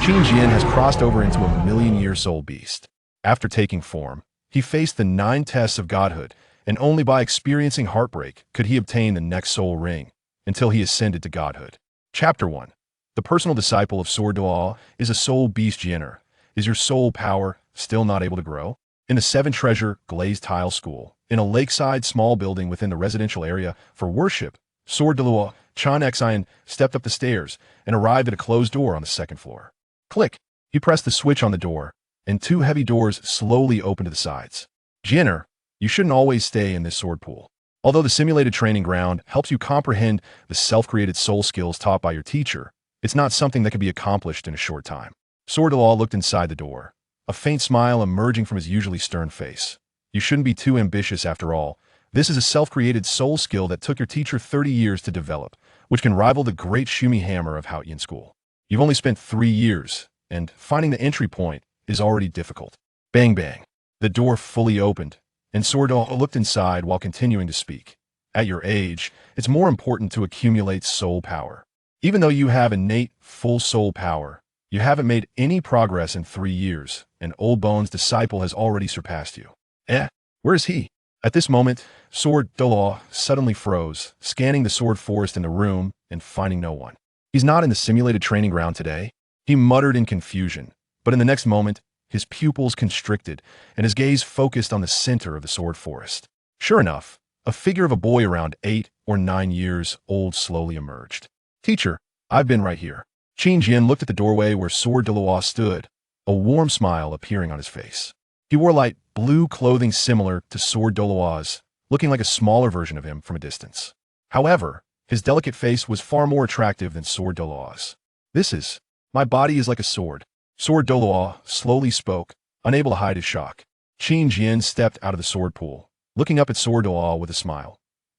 Qin Jian has crossed over into a million-year soul beast. After taking form, he faced the 9 tests of Godhood, and only by experiencing heartbreak could he obtain the next soul ring, until he ascended to Godhood. Chapter 1. The personal disciple of Sword Law is a soul beast Jianer. Is your soul power still not able to grow? In the 7-treasure glazed tile school, in a lakeside small building within the residential area for worship, Sword Law, Chan Xian stepped up the stairs and arrived at a closed door on the 2nd floor. Click! He pressed the switch on the door, and 2 heavy doors slowly opened to the sides. Jianer, you shouldn't always stay in this sword pool. Although the simulated training ground helps you comprehend the self-created soul skills taught by your teacher, it's not something that can be accomplished in a short time. Sword Law looked inside the door, a faint smile emerging from his usually stern face. You shouldn't be too ambitious after all. This is a self-created soul skill that took your teacher 30 years to develop, which can rival the great Shumi hammer of Haoyin school. You've only spent 3 years, and finding the entry point is already difficult. Bang bang. The door fully opened, and Sword Law looked inside while continuing to speak. At your age, it's more important to accumulate soul power. Even though you have innate, full soul power, you haven't made any progress in 3 years, and Old Bone's disciple has already surpassed you. Where is he? At this moment, Sword Law suddenly froze, scanning the sword forest in the room and finding no one. He's not in the simulated training ground today, he muttered in confusion, but in the next moment, his pupils constricted and his gaze focused on the center of the sword forest. Sure enough, a figure of a boy around 8 or 9 years old slowly emerged. Teacher, I've been right here. Qin Jian looked at the doorway where Sword Law stood, a warm smile appearing on his face. He wore light blue clothing similar to Sword Law's, looking like a smaller version of him from a distance. However, his delicate face was far more attractive than Sword Law's. My body is like a sword. Sword Law slowly spoke, unable to hide his shock. Qin Jian stepped out of the sword pool, looking up at Sword Law with a smile.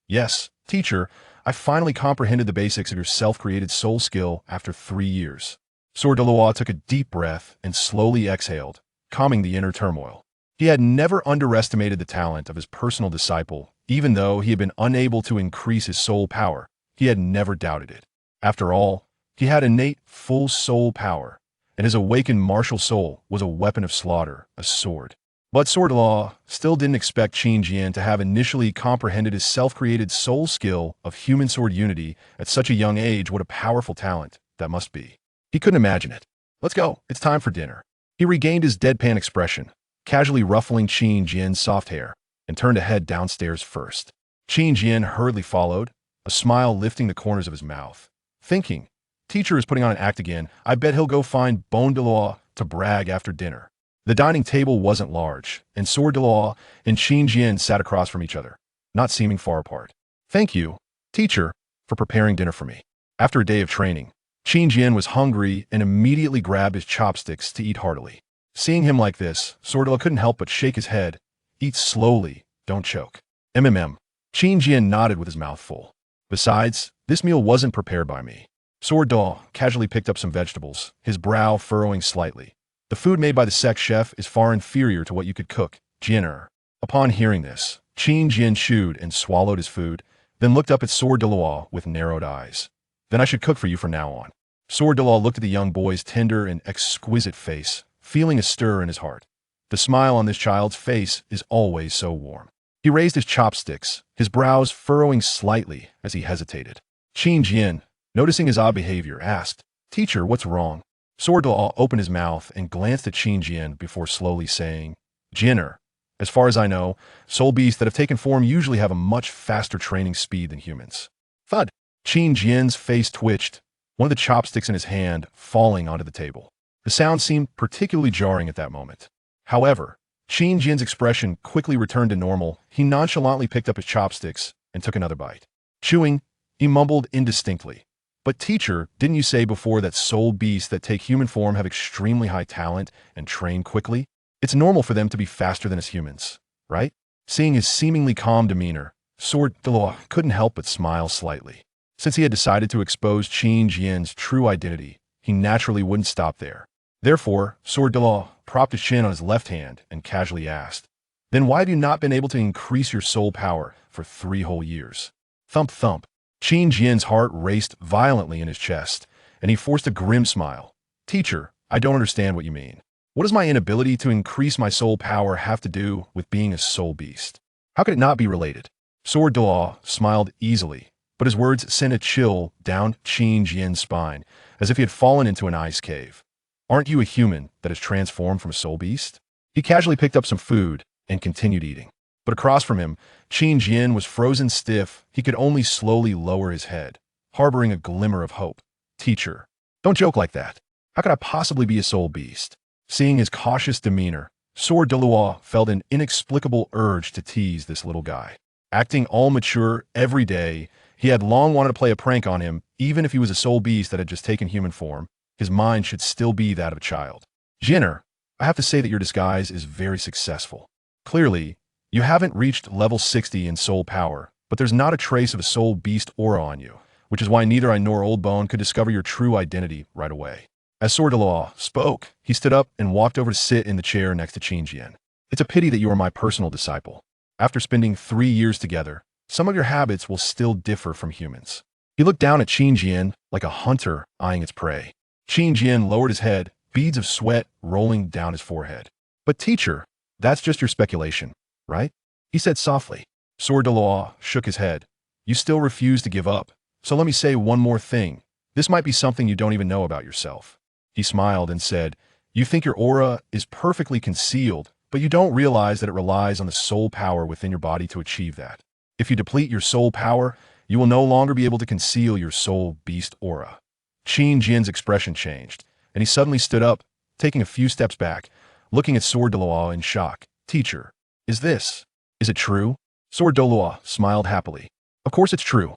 Yes, teacher, I finally comprehended the basics of your self-created soul skill after 3 years. Sword Law took a deep breath and slowly exhaled, calming the inner turmoil. He had never underestimated the talent of his personal disciple. Even though he had been unable to increase his soul power, he had never doubted it. After all, he had innate full soul power, and his awakened martial soul was a weapon of slaughter, a sword. But Sword Law still didn't expect Qin Jian to have initially comprehended his self-created soul skill of human sword unity at such a young age. What a powerful talent that must be. He couldn't imagine it. Let's go, it's time for dinner. He regained his deadpan expression, casually ruffling Qin Jian's soft hair, and turned to head downstairs first. Qin Jian hurriedly followed, a smile lifting the corners of his mouth, thinking, teacher is putting on an act again. I bet he'll go find Bone Law to brag after dinner. The dining table wasn't large, and Sword Law and Qin Jian sat across from each other, not seeming far apart. Thank you, teacher, for preparing dinner for me. After a day of training, Qin Jian was hungry and immediately grabbed his chopsticks to eat heartily. Seeing him like this, Sword Law couldn't help but shake his head. Eat slowly, don't choke. Qin Jian nodded with his mouth full. Besides, this meal wasn't prepared by me. Sword Law casually picked up some vegetables, his brow furrowing slightly. The food made by the sect chef is far inferior to what you could cook, Jianer. Upon hearing this, Qin Jian chewed and swallowed his food, then looked up at Sword Law with narrowed eyes. Then I should cook for you from now on. Sword Law looked at the young boy's tender and exquisite face, feeling a stir in his heart. The smile on this child's face is always so warm. He raised his chopsticks, his brows furrowing slightly as he hesitated. Qin Jian, noticing his odd behavior, asked, teacher, what's wrong? Sword Law opened his mouth and glanced at Qin Jian before slowly saying, Jianer, as far as I know, soul beasts that have taken form usually have a much faster training speed than humans. Thud! Qin Jian's face twitched, one of the chopsticks in his hand falling onto the table. The sound seemed particularly jarring at that moment. However, Qin Jian's expression quickly returned to normal. He nonchalantly picked up his chopsticks and took another bite. Chewing, he mumbled indistinctly. But teacher, didn't you say before that soul beasts that take human form have extremely high talent and train quickly? It's normal for them to be faster than us humans, right? Seeing his seemingly calm demeanor, Sword Law couldn't help but smile slightly. Since he had decided to expose Qin Jian's true identity, he naturally wouldn't stop there. Therefore, Sword Law propped his chin on his left hand and casually asked, then why have you not been able to increase your soul power for 3 whole years? Thump thump. Qin Jian's heart raced violently in his chest, and he forced a grim smile. Teacher, I don't understand what you mean. What does my inability to increase my soul power have to do with being a soul beast? How could it not be related? Sword Delaw smiled easily, but his words sent a chill down Qin Jian's spine, as if he had fallen into an ice cave. Aren't you a human that has transformed from a soul beast? He casually picked up some food and continued eating. But across from him, Qin Jian was frozen stiff. He could only slowly lower his head, harboring a glimmer of hope. Teacher, don't joke like that. How could I possibly be a soul beast? Seeing his cautious demeanor, Sword Delaw felt an inexplicable urge to tease this little guy. Acting all mature every day, he had long wanted to play a prank on him. Even if he was a soul beast that had just taken human form, his mind should still be that of a child. Jinner, I have to say that your disguise is very successful. Clearly, you haven't reached level 60 in soul power, but there's not a trace of a soul beast aura on you, which is why neither I nor Old Bone could discover your true identity right away. As Sword Delaw spoke, he stood up and walked over to sit in the chair next to Qin Jian. It's a pity that you are my personal disciple. After spending 3 years together, some of your habits will still differ from humans. He looked down at Qin Jian like a hunter eyeing its prey. Qin Jian lowered his head, beads of sweat rolling down his forehead. But teacher, that's just your speculation, right? He said softly. Sword Delaw shook his head. You still refuse to give up. So let me say one more thing. This might be something you don't even know about yourself. He smiled and said, you think your aura is perfectly concealed, but you don't realize that it relies on the soul power within your body to achieve that. If you deplete your soul power, you will no longer be able to conceal your soul beast aura. Qin Jian's expression changed, and he suddenly stood up, taking a few steps back, looking at Sword Delaw in shock. Teacher, is it true? Sword Delaw smiled happily. Of course it's true.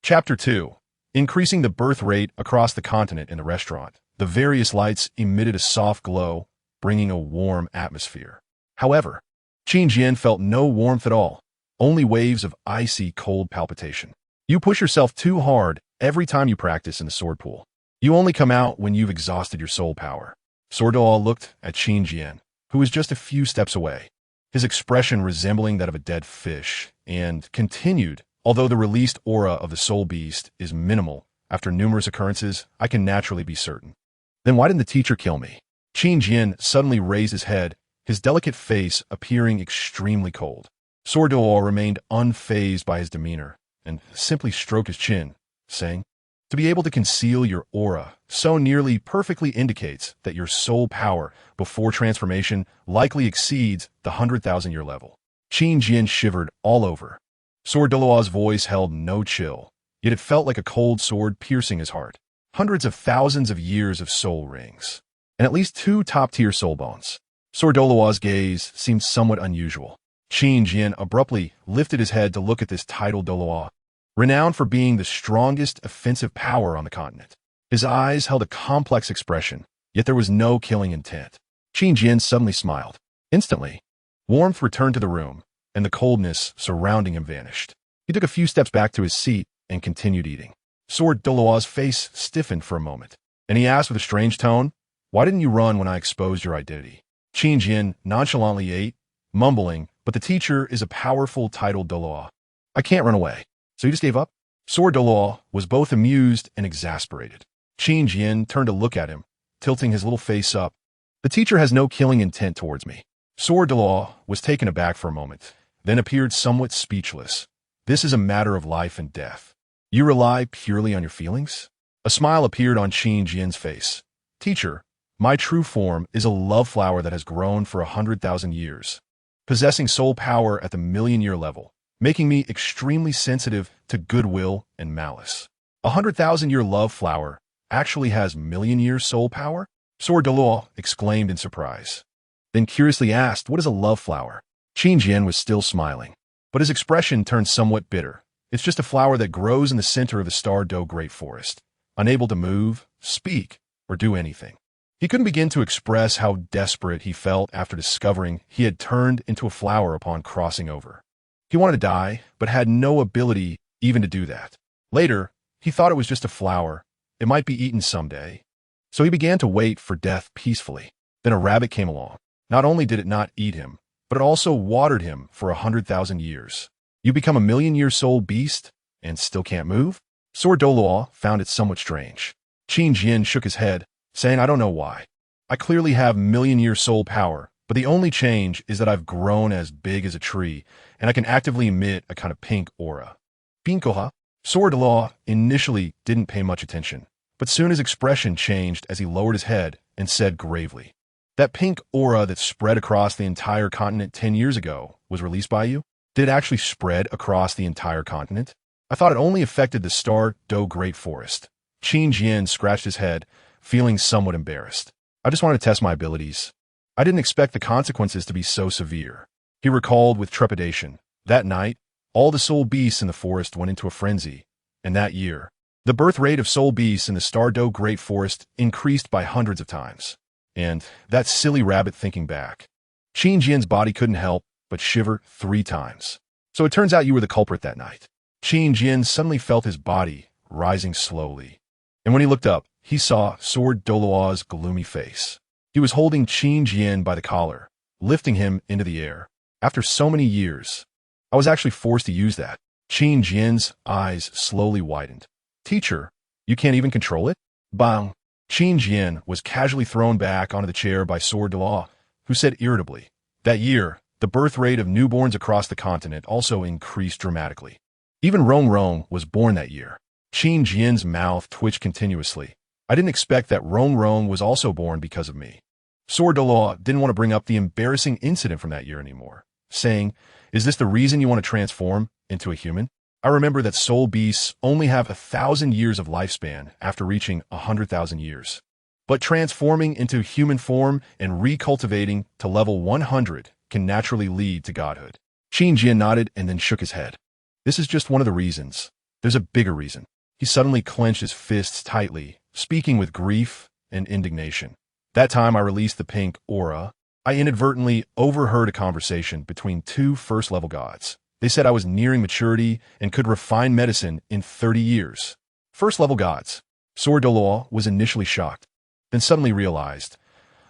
Chapter 2. Increasing the birth rate across the continent in the restaurant. The various lights emitted a soft glow, bringing a warm atmosphere. However, Qin Jian felt no warmth at all, only waves of icy cold palpitation. You push yourself too hard every time you practice in the sword pool. You only come out when you've exhausted your soul power. Sword Delaw looked at Qin Jian, who was just a few steps away, his expression resembling that of a dead fish, and continued, although the released aura of the soul beast is minimal, after numerous occurrences, I can naturally be certain. Then why didn't the teacher kill me? Qin Jian suddenly raised his head, his delicate face appearing extremely cold. Sword Delaw remained unfazed by his demeanor, and simply stroked his chin, saying, to be able to conceal your aura so nearly perfectly indicates that your soul power before transformation likely exceeds the 100,000-year level. Qin Jian shivered all over. Sword Delaw's voice held no chill, yet it felt like a cold sword piercing his heart. Hundreds of thousands of years of soul rings, and at least 2 top-tier soul bones. Sword Delaw's gaze seemed somewhat unusual. Qin Jian abruptly lifted his head to look at this title Delaw, renowned for being the strongest offensive power on the continent. His eyes held a complex expression, yet there was no killing intent. Qin Jian suddenly smiled. Instantly, warmth returned to the room, and the coldness surrounding him vanished. He took a few steps back to his seat and continued eating. Sword Delaw's face stiffened for a moment, and he asked with a strange tone, why didn't you run when I exposed your identity? Qin Jian nonchalantly ate, mumbling, but the teacher is a powerful title Delaw. I can't run away. So you just gave up? Sword Delaw was both amused and exasperated. Qin Jian turned to look at him, tilting his little face up. The teacher has no killing intent towards me. Sword Delaw was taken aback for a moment, then appeared somewhat speechless. This is a matter of life and death. You rely purely on your feelings? A smile appeared on Qin Jian's face. Teacher, my true form is a love flower that has grown for 100,000 years, possessing soul power at the million-year level, making me extremely sensitive to goodwill and malice. 100,000-year love flower actually has million-year soul power? Sword Delaw exclaimed in surprise, then curiously asked, what is a love flower? Qin Jian was still smiling, but his expression turned somewhat bitter. It's just a flower that grows in the center of the Star Doe Great Forest, unable to move, speak, or do anything. He couldn't begin to express how desperate he felt after discovering he had turned into a flower upon crossing over. He wanted to die, but had no ability even to do that. Later, he thought it was just a flower. It might be eaten someday. So he began to wait for death peacefully. Then a rabbit came along. Not only did it not eat him, but it also watered him for 100,000 years. You become a million-year soul beast and still can't move? Sword Delaw found it somewhat strange. Qin Jian shook his head, saying, I don't know why. I clearly have million-year soul power, but the only change is that I've grown as big as a tree, and I can actively emit a kind of pink aura. Pinkoha. Sword Law initially didn't pay much attention, but soon his expression changed as he lowered his head and said gravely, "That pink aura that spread across the entire continent 10 years ago was released by you? Did it actually spread across the entire continent? I thought it only affected the Star Do Great Forest." Qin Jian scratched his head, feeling somewhat embarrassed. "I just wanted to test my abilities. I didn't expect the consequences to be so severe." He recalled with trepidation. That night, all the soul beasts in the forest went into a frenzy, and that year, the birth rate of soul beasts in the Star Do Great Forest increased by hundreds of times. And that silly rabbit thinking back. Qin Jian's body couldn't help but shiver 3 times. "So it turns out you were the culprit that night." Qin Jian suddenly felt his body rising slowly. And when he looked up, he saw Sword Doloa's gloomy face. He was holding Qin Jian by the collar, lifting him into the air. "After so many years, I was actually forced to use that." Qin Jian's eyes slowly widened. "Teacher, you can't even control it?" Bang! Qin Jian was casually thrown back onto the chair by Sword Doloa, who said irritably, "That year, the birth rate of newborns across the continent also increased dramatically. Even Rong Rong was born that year." Qin Jian's mouth twitched continuously. "I didn't expect that Rong Rong was also born because of me." Sword Doloa didn't want to bring up the embarrassing incident from that year anymore, saying, "Is this the reason you want to transform into a human? I remember that soul beasts only have 1,000 years of lifespan after reaching 100,000 years. But transforming into human form and recultivating to level 100 can naturally lead to godhood." Qin Jian nodded and then shook his head. "This is just one of the reasons. There's a bigger reason." He suddenly clenched his fists tightly, speaking with grief and indignation. "That time I released the pink aura, I inadvertently overheard a conversation between 2 first-level gods. They said I was nearing maturity and could refine medicine in 30 years. First-level gods." Sword Doloa was initially shocked, then suddenly realized,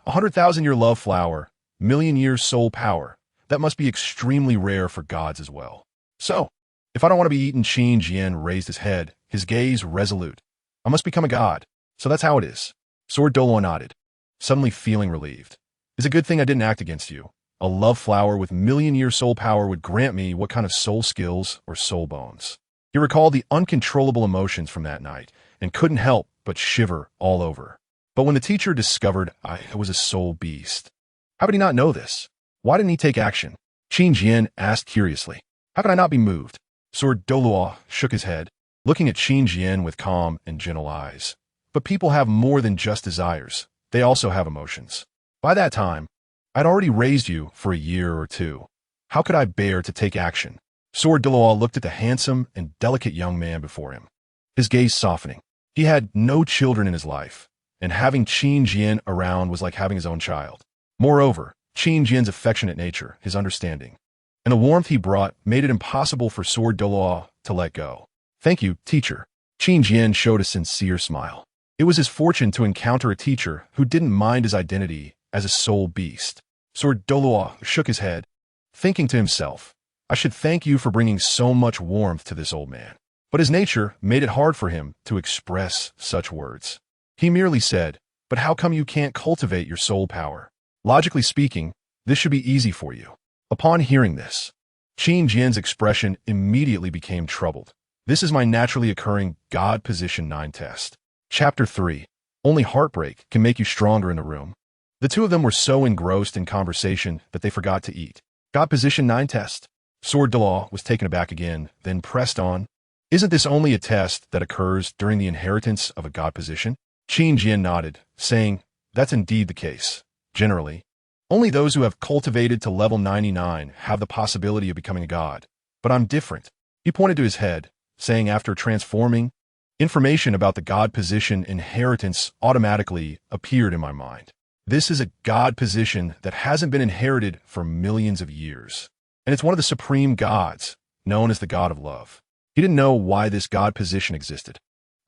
100,000-year love flower, million-year soul power, that must be extremely rare for gods as well. "So, if I don't want to be eaten," Qin Jian raised his head, his gaze resolute. "I must become a god. So that's how it is." Sword Doloa nodded, suddenly feeling relieved. "It's a good thing I didn't act against you. A love flower with million-year soul power would grant me what kind of soul skills or soul bones." He recalled the uncontrollable emotions from that night and couldn't help but shiver all over. But when the teacher discovered I was a soul beast, how could he not know this? Why didn't he take action? Qin Jian asked curiously. "How could I not be moved?" Sword Doloa shook his head, looking at Qin Jian with calm and gentle eyes. "But people have more than just desires. They also have emotions. By that time, I'd already raised you for a year or 2. How could I bear to take action?" Sword Doloa looked at the handsome and delicate young man before him, his gaze softening. He had no children in his life, and having Qin Jian around was like having his own child. Moreover, Qin Jian's affectionate nature, his understanding, and the warmth he brought made it impossible for Sword Doloa to let go. "Thank you, teacher." Qin Jian showed a sincere smile. It was his fortune to encounter a teacher who didn't mind his identity as a soul beast. Sword Doloa shook his head, thinking to himself, "I should thank you for bringing so much warmth to this old man." But his nature made it hard for him to express such words. He merely said, "But how come you can't cultivate your soul power? Logically speaking, this should be easy for you." Upon hearing this, Qin Jian's expression immediately became troubled. "This is my naturally occurring God Position 9 test." Chapter 3. Only heartbreak can make you stronger in the room. The two of them were so engrossed in conversation that they forgot to eat. "God Position 9 test." Sword Doloa was taken aback again, then pressed on. "Isn't this only a test that occurs during the inheritance of a God position?" Qin Jian nodded, saying, "That's indeed the case. Generally, only those who have cultivated to level 99 have the possibility of becoming a god. But I'm different." He pointed to his head, saying after transforming, information about the God position inheritance automatically appeared in my mind. This is a God position that hasn't been inherited for millions of years, and it's one of the supreme gods, known as the God of love. He didn't know why this God position existed.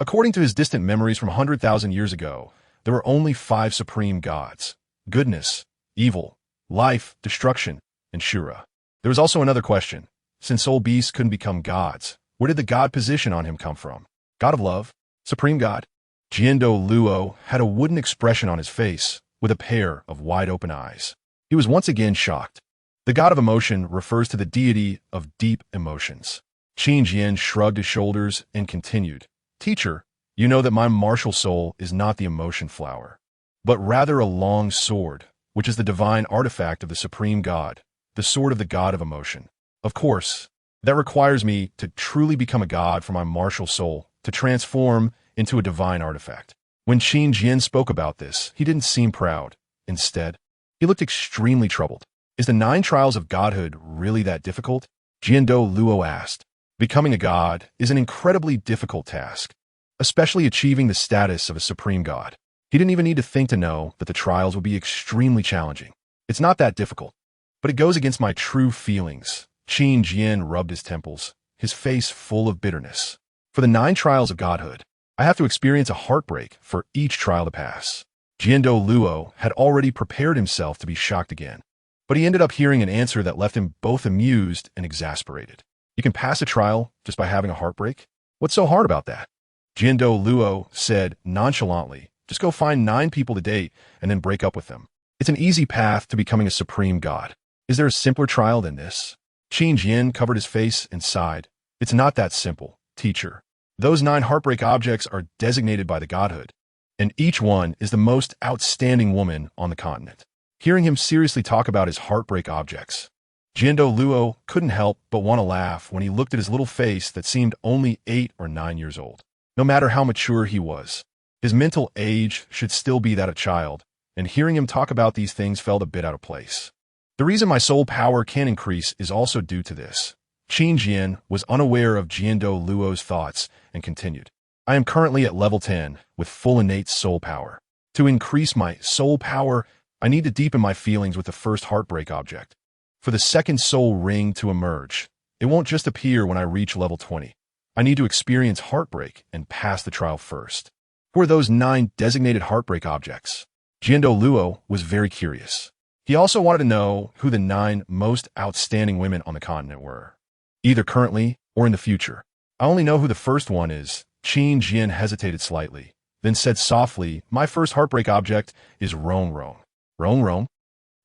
According to his distant memories from 100,000 years ago, there were only 5 supreme gods: goodness, evil, life, destruction, and Shura. There was also another question. Since soul beasts couldn't become gods, where did the God position on him come from? God of love? Supreme God? Jiando Luo had a wooden expression on his face, with a pair of wide-open eyes. He was once again shocked. The god of emotion refers to the deity of deep emotions. Qin Jian shrugged his shoulders and continued, "Teacher, you know that my martial soul is not the emotion flower, but rather a long sword, which is the divine artifact of the supreme god, the sword of the god of emotion. Of course, that requires me to truly become a god for my martial soul to transform into a divine artifact." When Qin Jian spoke about this, he didn't seem proud. Instead, he looked extremely troubled. "Is the 9 trials of godhood really that difficult?" Jiando Luo asked. "Becoming a god is an incredibly difficult task, especially achieving the status of a supreme god." He didn't even need to think to know that the trials would be extremely challenging. "It's not that difficult, but it goes against my true feelings." Qin Jian rubbed his temples, his face full of bitterness. "For the 9 trials of godhood, I have to experience a heartbreak for each trial to pass." Jiando Luo had already prepared himself to be shocked again, but he ended up hearing an answer that left him both amused and exasperated. "You can pass a trial just by having a heartbreak? What's so hard about that?" Jiando Luo said nonchalantly, "Just go find 9 people to date and then break up with them. It's an easy path to becoming a supreme god. Is there a simpler trial than this?" Qin Jian covered his face and sighed. "It's not that simple, teacher. Those 9 heartbreak objects are designated by the godhood, and each one is the most outstanding woman on the continent." Hearing him seriously talk about his heartbreak objects, Jiando Luo couldn't help but want to laugh when he looked at his little face that seemed only 8 or 9 years old. No matter how mature he was, his mental age should still be that of a child, and hearing him talk about these things felt a bit out of place. "The reason my soul power can increase is also due to this." Qin Jian was unaware of Jiando Luo's thoughts and continued, "I am currently at level 10 with full innate soul power. To increase my soul power, I need to deepen my feelings with the first heartbreak object. For the second soul ring to emerge, it won't just appear when I reach level 20. I need to experience heartbreak and pass the trial first." Who are those 9 designated heartbreak objects? Jiando Luo was very curious. He also wanted to know who the 9 most outstanding women on the continent were, either currently or in the future. "I only know who the first one is." Qin Jian hesitated slightly, then said softly, "My first heartbreak object is Rong Rong." "Rong Rong?"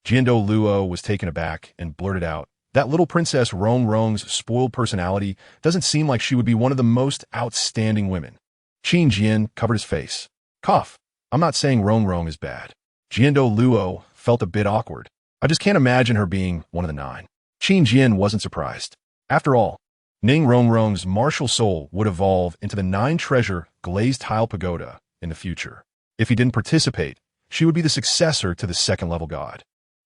Jiando Luo was taken aback and blurted out, "That little princess Rong Rong's spoiled personality doesn't seem like she would be one of the most outstanding women." Qin Jian covered his face. "Cough. I'm not saying Rong Rong is bad." Jiando Luo felt a bit awkward. "I just can't imagine her being one of the 9. Qin Jian wasn't surprised. After all, Ning Rongrong's martial soul would evolve into the 9-treasure glazed tile pagoda in the future. If he didn't participate, she would be the successor to the 2nd-level god,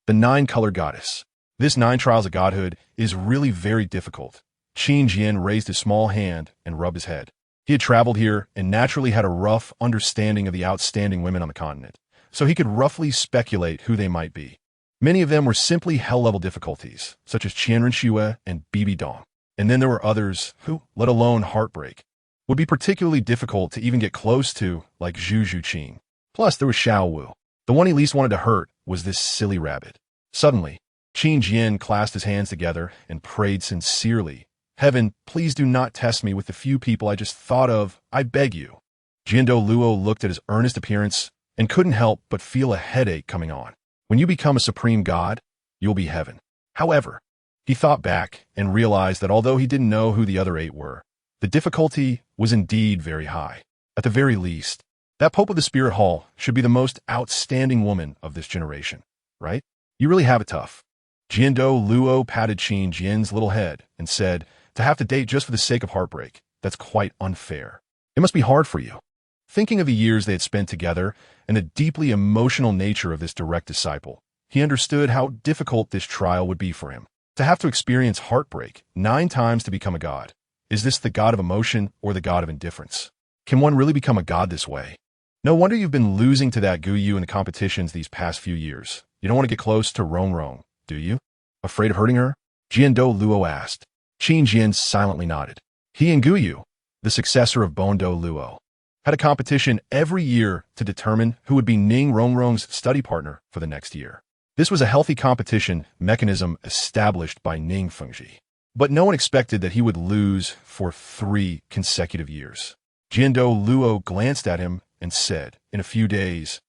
the 9-color goddess. This 9 trials of godhood is really very difficult. Qin Jian raised his small hand and rubbed his head. He had traveled here and naturally had a rough understanding of the outstanding women on the continent, so he could roughly speculate who they might be. Many of them were simply hell-level difficulties, such as Qianren Xue and Bibi Dong. And then there were others who, let alone heartbreak, would be particularly difficult to even get close to, like Zhu Zhuqing. Plus, there was Xiao Wu. The one he least wanted to hurt was this silly rabbit. Suddenly, Qin Jian clasped his hands together and prayed sincerely, "Heaven, please do not test me with the few people I just thought of, I beg you." Jiando Luo looked at his earnest appearance and couldn't help but feel a headache coming on. When you become a supreme god, you'll be heaven. However, he thought back and realized that although he didn't know who the other 8 were, the difficulty was indeed very high. At the very least, that Pope of the Spirit Hall should be the most outstanding woman of this generation, right? You really have it tough. Jiando Luo patted Qin Jian's little head and said, "To have to date just for the sake of heartbreak, that's quite unfair. It must be hard for you." Thinking of the years they had spent together and the deeply emotional nature of this direct disciple, he understood how difficult this trial would be for him. To have to experience heartbreak 9 times to become a god. Is this the god of emotion or the god of indifference? Can one really become a god this way? No wonder you've been losing to that Guyu in the competitions these past few years. You don't want to get close to Rong Rong, do you? Afraid of hurting her? Jiando Luo asked. Qin Jian silently nodded. He and Guyu, the successor of Bondo Luo, had a competition every year to determine who would be Ning Rongrong's study partner for the next year. This was a healthy competition mechanism established by Ning Fengji. But no one expected that he would lose for 3 consecutive years. Jiando Luo glanced at him and said, "In a few days,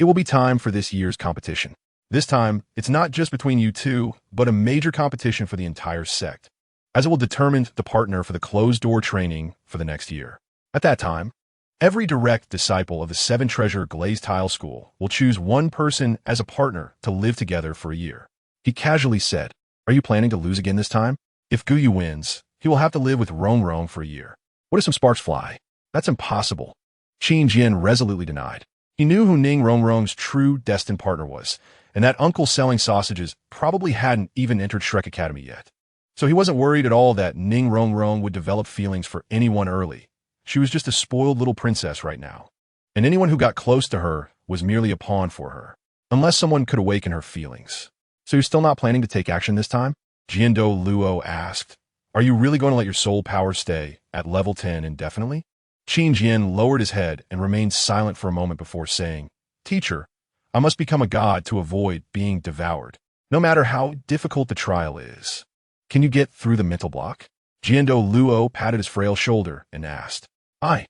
It will be time for this year's competition. This time, it's not just between you two, but a major competition for the entire sect, as it will determine the partner for the closed-door training for the next year. At that time, every direct disciple of the seven-treasure glazed tile school will choose one person as a partner to live together for a year. He casually said, "Are you planning to lose again this time? If Guyu wins, he will have to live with Rong for a year. What if some sparks fly? That's impossible." Qin Jian resolutely denied. He knew who Ning Rong's true destined partner was, and that uncle selling sausages probably hadn't even entered Shrek Academy yet. So he wasn't worried at all that Ning Rong would develop feelings for anyone early. She was just a spoiled little princess right now, and anyone who got close to her was merely a pawn for her, unless someone could awaken her feelings. "So you're still not planning to take action this time?" Jiando Luo asked. "Are you really going to let your soul power stay at level 10 indefinitely?" Qin Jian lowered his head and remained silent for a moment before saying, "Teacher, I must become a god to avoid being devoured, no matter how difficult the trial is. Can you get through the mental block?" Jiando Luo patted his frail shoulder and asked. "I."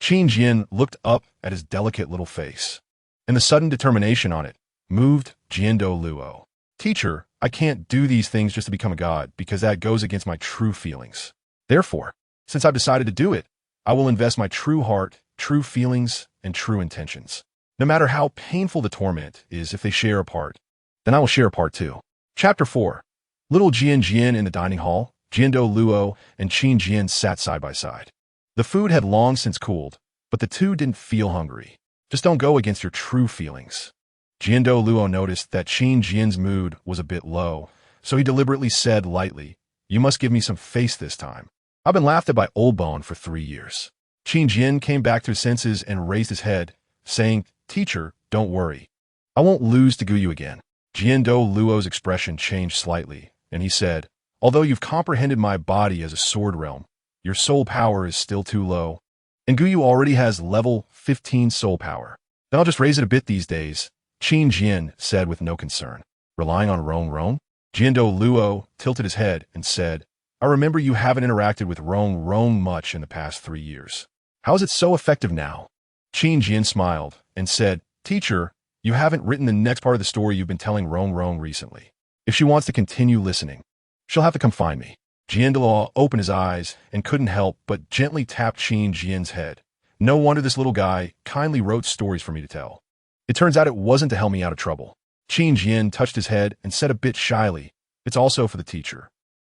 Qin Jian looked up at his delicate little face, and the sudden determination on it moved Jiando Luo. "Teacher, I can't do these things just to become a god because that goes against my true feelings. Therefore, since I've decided to do it, I will invest my true heart, true feelings, and true intentions. No matter how painful the torment is, if they share a part, then I will share a part too." Chapter 4. Little Jian in the dining hall, Jiando Luo and Qin Jian sat side by side. The food had long since cooled, but the two didn't feel hungry. Just don't go against your true feelings. Jiando Luo noticed that Qin Jian's mood was a bit low, so he deliberately said lightly, "You must give me some face this time. I've been laughed at by Old Bone for 3 years." Qin Jian came back to his senses and raised his head, saying, "Teacher, don't worry. I won't lose to Guyu again." Jiando Luo's expression changed slightly, and he said, "Although you've comprehended my body as a sword realm, your soul power is still too low, and Guyu already has level 15 soul power. Then I'll just raise it a bit these days," Qin Jian said with no concern. "Relying on Rong?" Jiando Luo tilted his head and said, "I remember you haven't interacted with Rong much in the past 3 years. How is it so effective now?" Qin Jian smiled and said, "Teacher, you haven't written the next part of the story you've been telling Rong recently. If she wants to continue listening, she'll have to come find me." Jiando Luo opened his eyes and couldn't help but gently tap Qin Jian's head. "No wonder this little guy kindly wrote stories for me to tell. It turns out it wasn't to help me out of trouble." Qin Jian touched his head and said a bit shyly, "It's also for the teacher.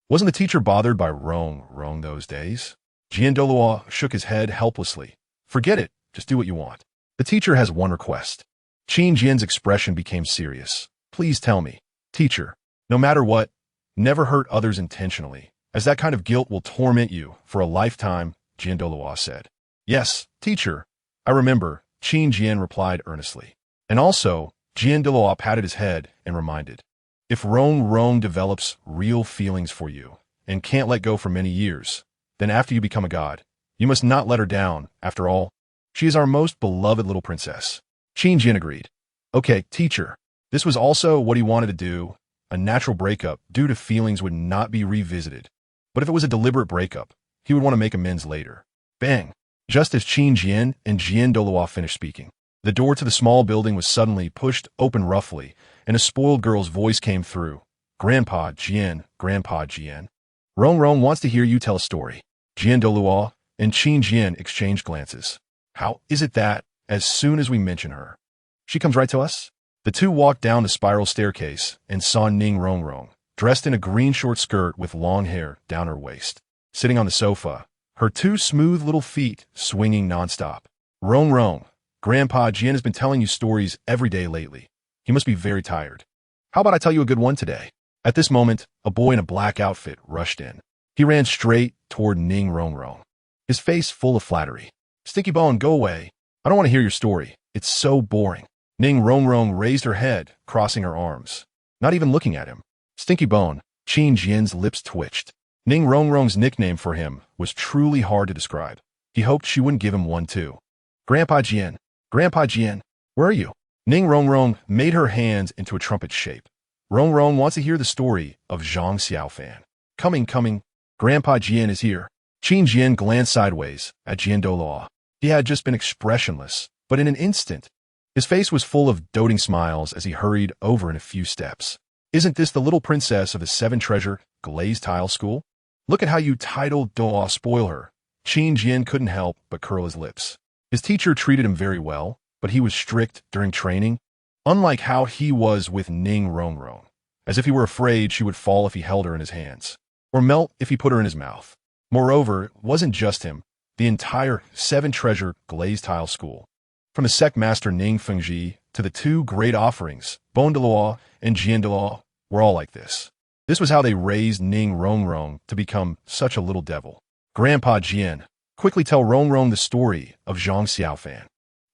Wasn't the teacher bothered by Rong those days?" Jiando Luo shook his head helplessly. "Forget it. Just do what you want. The teacher has one request." Qin Jian's expression became serious. "Please tell me, teacher, no matter what, never hurt others intentionally, as that kind of guilt will torment you for a lifetime," Jiando Luo said. "Yes, teacher, I remember," Qin Jian replied earnestly. And also, Jiando Luo patted his head and reminded, "If Rong develops real feelings for you and can't let go for many years, then after you become a god, you must not let her down. After all, she is our most beloved little princess." Qin Jian agreed. "Okay, teacher." This was also what he wanted to do. A natural breakup due to feelings would not be revisited. But if it was a deliberate breakup, he would want to make amends later. Bang! Just as Qin Jian and Jiando Luo finished speaking, the door to the small building was suddenly pushed open roughly, and a spoiled girl's voice came through. Grandpa Jian. Rong wants to hear you tell a story." Jiando Luo and Qin Jian exchanged glances. "How is it that, as soon as we mention her, she comes right to us?" The two walked down the spiral staircase and saw Ning Rong, dressed in a green short skirt with long hair down her waist, sitting on the sofa, her two smooth little feet swinging nonstop. Rong, Grandpa Jian has been telling you stories every day lately. He must be very tired. How about I tell you a good one today?" At this moment, a boy in a black outfit rushed in. He ran straight toward Ning Rong, his face full of flattery. "Stinky Bone, go away. I don't want to hear your story. It's so boring." Ning Rong raised her head, crossing her arms, not even looking at him. Stinky Bone. Qin Jian's lips twitched. Ning Rong's nickname for him was truly hard to describe. He hoped she wouldn't give him one too. Grandpa Jian, where are you?" Ning Rong made her hands into a trumpet shape. Rong wants to hear the story of Zhang Xiaofan. Coming. Grandpa Jian is here." Qin Jian glanced sideways at Jiando Luo. He had just been expressionless, but in an instant, His face was full of doting smiles as he hurried over in a few steps. Isn't this the little princess of the seven treasure glazed tile school? Look at how you titled Doa spoil her. Qin Jian couldn't help but curl his lips. His teacher treated him very well, but he was strict during training, unlike how he was with Ning Rongrong, as if he were afraid she would fall if he held her in his hands, or melt if he put her in his mouth. Moreover, it wasn't just him. The entire seven treasure glazed tile school, from the sect master Ning Fengji to the two great offerings, Bon de Loa and Jian de Loa, were all like this. This was how they raised Ning Rongrong to become such a little devil. Grandpa Jian, quickly tell Rongrong the story of Zhang Xiaofan.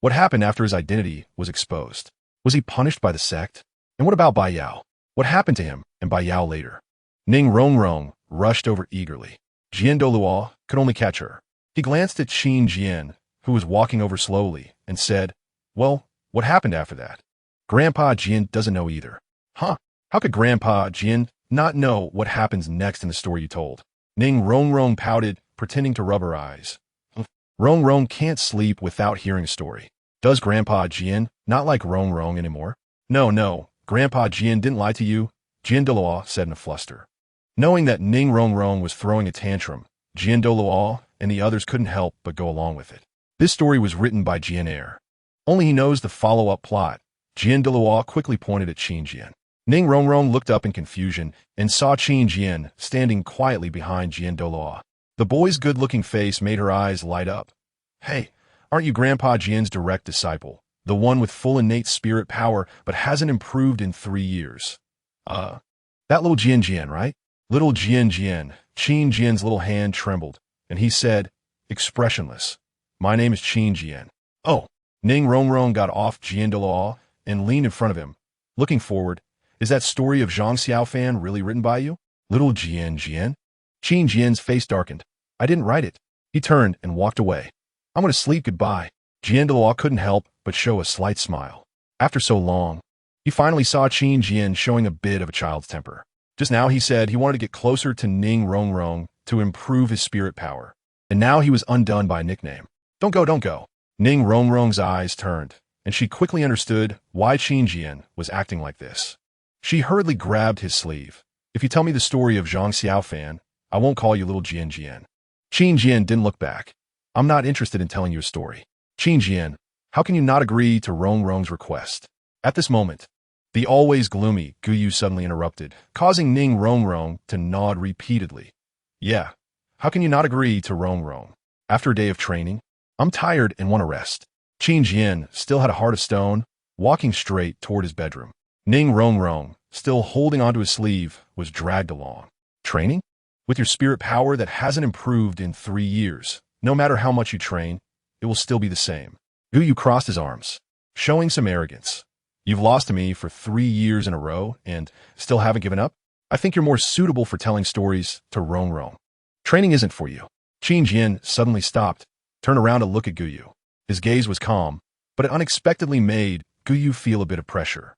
What happened after his identity was exposed? Was he punished by the sect? And what about Bai Yao? What happened to him and Bai Yao later? Ning Rongrong rushed over eagerly. Jian Doluo could only catch her. He glanced at Qin Jian, who was walking over slowly, and said, "Well, what happened after that?" Grandpa Jian doesn't know either. Huh? How could Grandpa Jian not know what happens next in the story you told? Ning Rongrong pouted, pretending to rub her eyes. Rongrong can't sleep without hearing a story. Does Grandpa Jian not like Rongrong anymore? No, Grandpa Jian didn't lie to you, Jian Doluo said in a fluster. Knowing that Ning Rongrong was throwing a tantrum, Jian Doluo and the others couldn't help but go along with it. This story was written by Jian Er. Only he knows the follow-up plot. Jian Doluo quickly pointed at Qin Jian. Ning Rongrong looked up in confusion and saw Qin Jian standing quietly behind Jian Doluo. The boy's good-looking face made her eyes light up. Hey, aren't you Grandpa Jian's direct disciple, the one with full innate spirit power but hasn't improved in 3 years? That little Jian Jian, right? Little Jian Jian. Qin Jian's little hand trembled, and he said, expressionless, "My name is Qin Jian." Oh, Ning Rongrong got off Jian Doluo and leaned in front of him, looking forward. Is that story of Zhang Xiaofan really written by you? Little Jian Jian? Qin Jian's face darkened. I didn't write it. He turned and walked away. I'm going to sleep goodbye. Jian Doluo couldn't help but show a slight smile. After so long, he finally saw Qin Jian showing a bit of a child's temper. Just now he said he wanted to get closer to Ning Rongrong to improve his spirit power. And now he was undone by a nickname. Don't go. Ning Rongrong's eyes turned, and she quickly understood why Qin Jian was acting like this. She hurriedly grabbed his sleeve. If you tell me the story of Zhang Xiaofan, I won't call you little Jian Jian. Qin Jian didn't look back. I'm not interested in telling you a story. Qin Jian, how can you not agree to Rongrong's request? At this moment, the always gloomy Guyu suddenly interrupted, causing Ning Rongrong to nod repeatedly. Yeah, how can you not agree to Rongrong? After a day of training, I'm tired and want to rest. Qin Jian still had a heart of stone, walking straight toward his bedroom. Ning Rongrong, still holding onto his sleeve, was dragged along. Training? With your spirit power that hasn't improved in 3 years, no matter how much you train, it will still be the same. Guyu crossed his arms, showing some arrogance. You've lost to me for 3 years in a row and still haven't given up? I think you're more suitable for telling stories to Rongrong. Training isn't for you. Qin Jian suddenly stopped, turned around to look at Guyu. His gaze was calm, but it unexpectedly made Guyu feel a bit of pressure.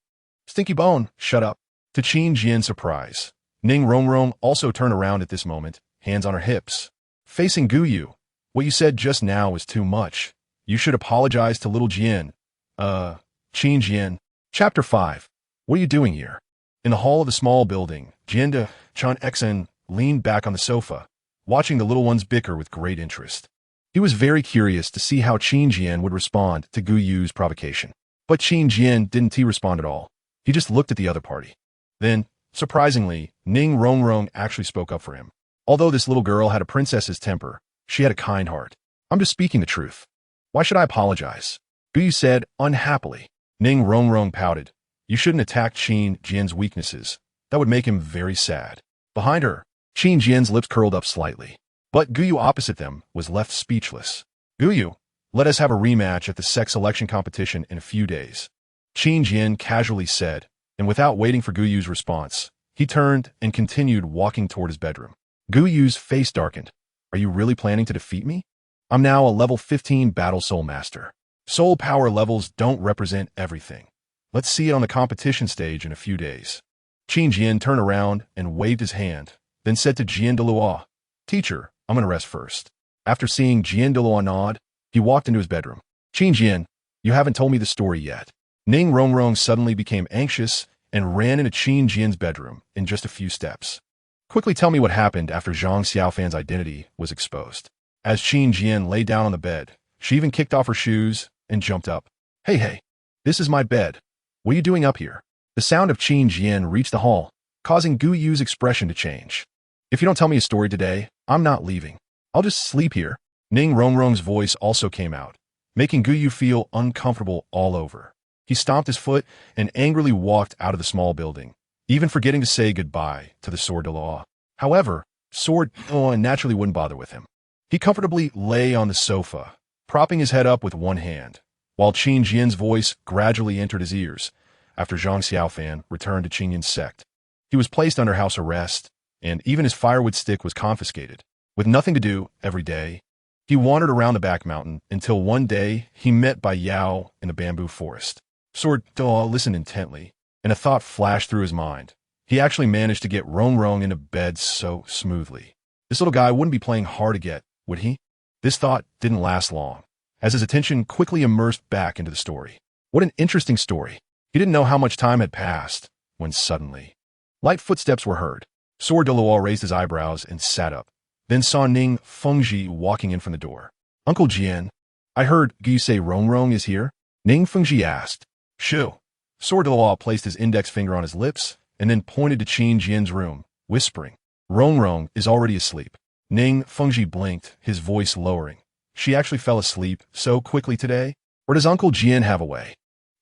Stinky Bone, shut up. To Qin Jian's surprise, Ning Rongrong also turned around at this moment, hands on her hips. Facing Guyu, what you said just now was too much. You should apologize to little Jian. Qin Jian. Chapter 5. What are you doing here? In the hall of the small building, Jian de Chan Exen leaned back on the sofa, watching the little ones bicker with great interest. He was very curious to see how Qin Jian would respond to Guyu's provocation. But Qin Jian didn't respond at all. He just looked at the other party. Then, surprisingly, Ning Rongrong actually spoke up for him. Although this little girl had a princess's temper, she had a kind heart. I'm just speaking the truth. Why should I apologize? Guyu said, unhappily. Ning Rongrong pouted. You shouldn't attack Qin Jian's weaknesses. That would make him very sad. Behind her, Qin Jian's lips curled up slightly. But Guyu opposite them was left speechless. Guyu, let us have a rematch at the sex selection competition in a few days. Qin Jian casually said, and without waiting for Guyu's response, he turned and continued walking toward his bedroom. Guyu's face darkened. Are you really planning to defeat me? I'm now a level 15 battle soul master. Soul power levels don't represent everything. Let's see it on the competition stage in a few days. Qin Jian turned around and waved his hand, then said to Jian Doluo, Teacher, I'm going to rest first. After seeing Jian Doluo nod, he walked into his bedroom. Qin Jian, You haven't told me the story yet. Ning Rongrong suddenly became anxious and ran into Qin Jian's bedroom in just a few steps. Quickly tell me what happened after Zhang Xiaofan's identity was exposed. As Qin Jian lay down on the bed, she even kicked off her shoes and jumped up. Hey, this is my bed. What are you doing up here? The sound of Qin Jian reached the hall, causing Gu Yu's expression to change. If you don't tell me a story today, I'm not leaving. I'll just sleep here. Ning Rongrong's voice also came out, making Gu Yu feel uncomfortable all over. He stomped his foot and angrily walked out of the small building, even forgetting to say goodbye to the Sword de Law. However, Sword de Law naturally wouldn't bother with him. He comfortably lay on the sofa, propping his head up with one hand, while Qin Jian's voice gradually entered his ears after Zhang Xiaofan returned to Qin Jian's sect. He was placed under house arrest, and even his firewood stick was confiscated. With nothing to do every day, he wandered around the back mountain until one day he met Bai Yao in the bamboo forest. Sword de Law listened intently, and a thought flashed through his mind. He actually managed to get Rongrong into bed so smoothly. This little guy wouldn't be playing hard to get, would he? This thought didn't last long, as his attention quickly immersed back into the story. What an interesting story. He didn't know how much time had passed, when suddenly, light footsteps were heard. Sword de Law raised his eyebrows and sat up, then saw Ning Fengji walking in from the door. Uncle Jian, I heard you say Rongrong is here? Ning Fengji asked. Shoo. Sword de Law placed his index finger on his lips and then pointed to Qin Jian's room, whispering, Rongrong is already asleep. Ning Fengji blinked, his voice lowering. She actually fell asleep so quickly today? Or does Uncle Jian have a way?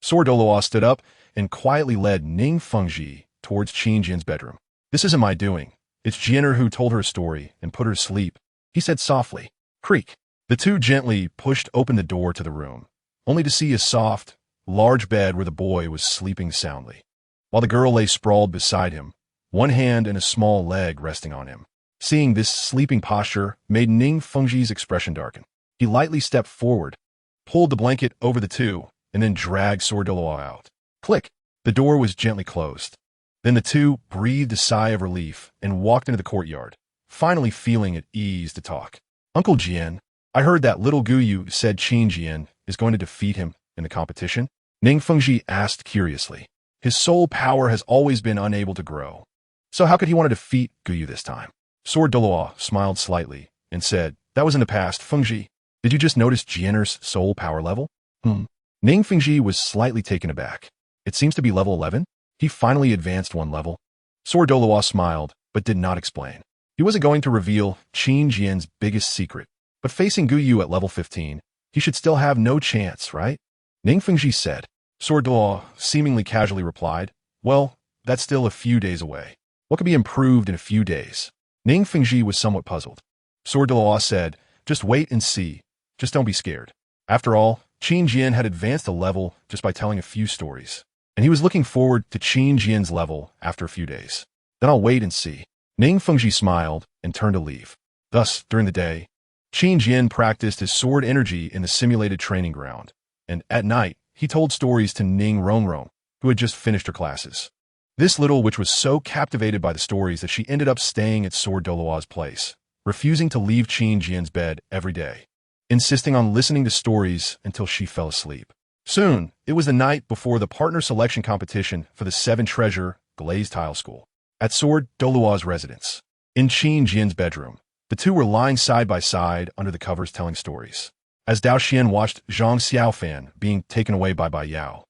Sword de Law stood up and quietly led Ning Fengji towards Qin Jian's bedroom. This isn't my doing. It's Jianer who told her a story and put her to sleep, he said softly. Creak. The two gently pushed open the door to the room, only to see a soft, large bed where the boy was sleeping soundly, while the girl lay sprawled beside him, one hand and a small leg resting on him. Seeing this sleeping posture made Ning Fengji's expression darken. He lightly stepped forward, pulled the blanket over the two, and then dragged Sword de Law out. Click! The door was gently closed. Then the two breathed a sigh of relief and walked into the courtyard, finally feeling at ease to talk. Uncle Jian, I heard that little Gu Yu said Qin Jian is going to defeat him in the competition? Ning Fengji asked curiously. His soul power has always been unable to grow. So how could he want to defeat Gu Yu this time? Sword de Law smiled slightly and said, That was in the past, Fengji. Did you just notice Jianer's soul power level? Ning Fengji was slightly taken aback. It seems to be level 11. He finally advanced one level. Sword de Law smiled, but did not explain. He wasn't going to reveal Qin Jian's biggest secret, but facing Gu Yu at level 15, he should still have no chance, right? Ning Fengji said. Sword de Law seemingly casually replied, Well, that's still a few days away. What could be improved in a few days? Ning Fengji was somewhat puzzled. Sword de Law said, Just wait and see. Just don't be scared. After all, Qin Jian had advanced a level just by telling a few stories, and he was looking forward to Qin Jian's level after a few days. Then I'll wait and see. Ning Fengji smiled and turned to leave. Thus, during the day, Qin Jian practiced his sword energy in the simulated training ground, and at night, he told stories to Ning Rongrong, who had just finished her classes. This little witch was so captivated by the stories that she ended up staying at Sword de Law's place, refusing to leave Qin Jian's bed every day, insisting on listening to stories until she fell asleep. Soon, it was the night before the partner selection competition for the 7-treasure glazed tile school. At Sword de Law's residence, in Qin Jian's bedroom, the two were lying side by side under the covers telling stories. As Dao Xian watched Zhang Xiaofan being taken away by Bai Yao,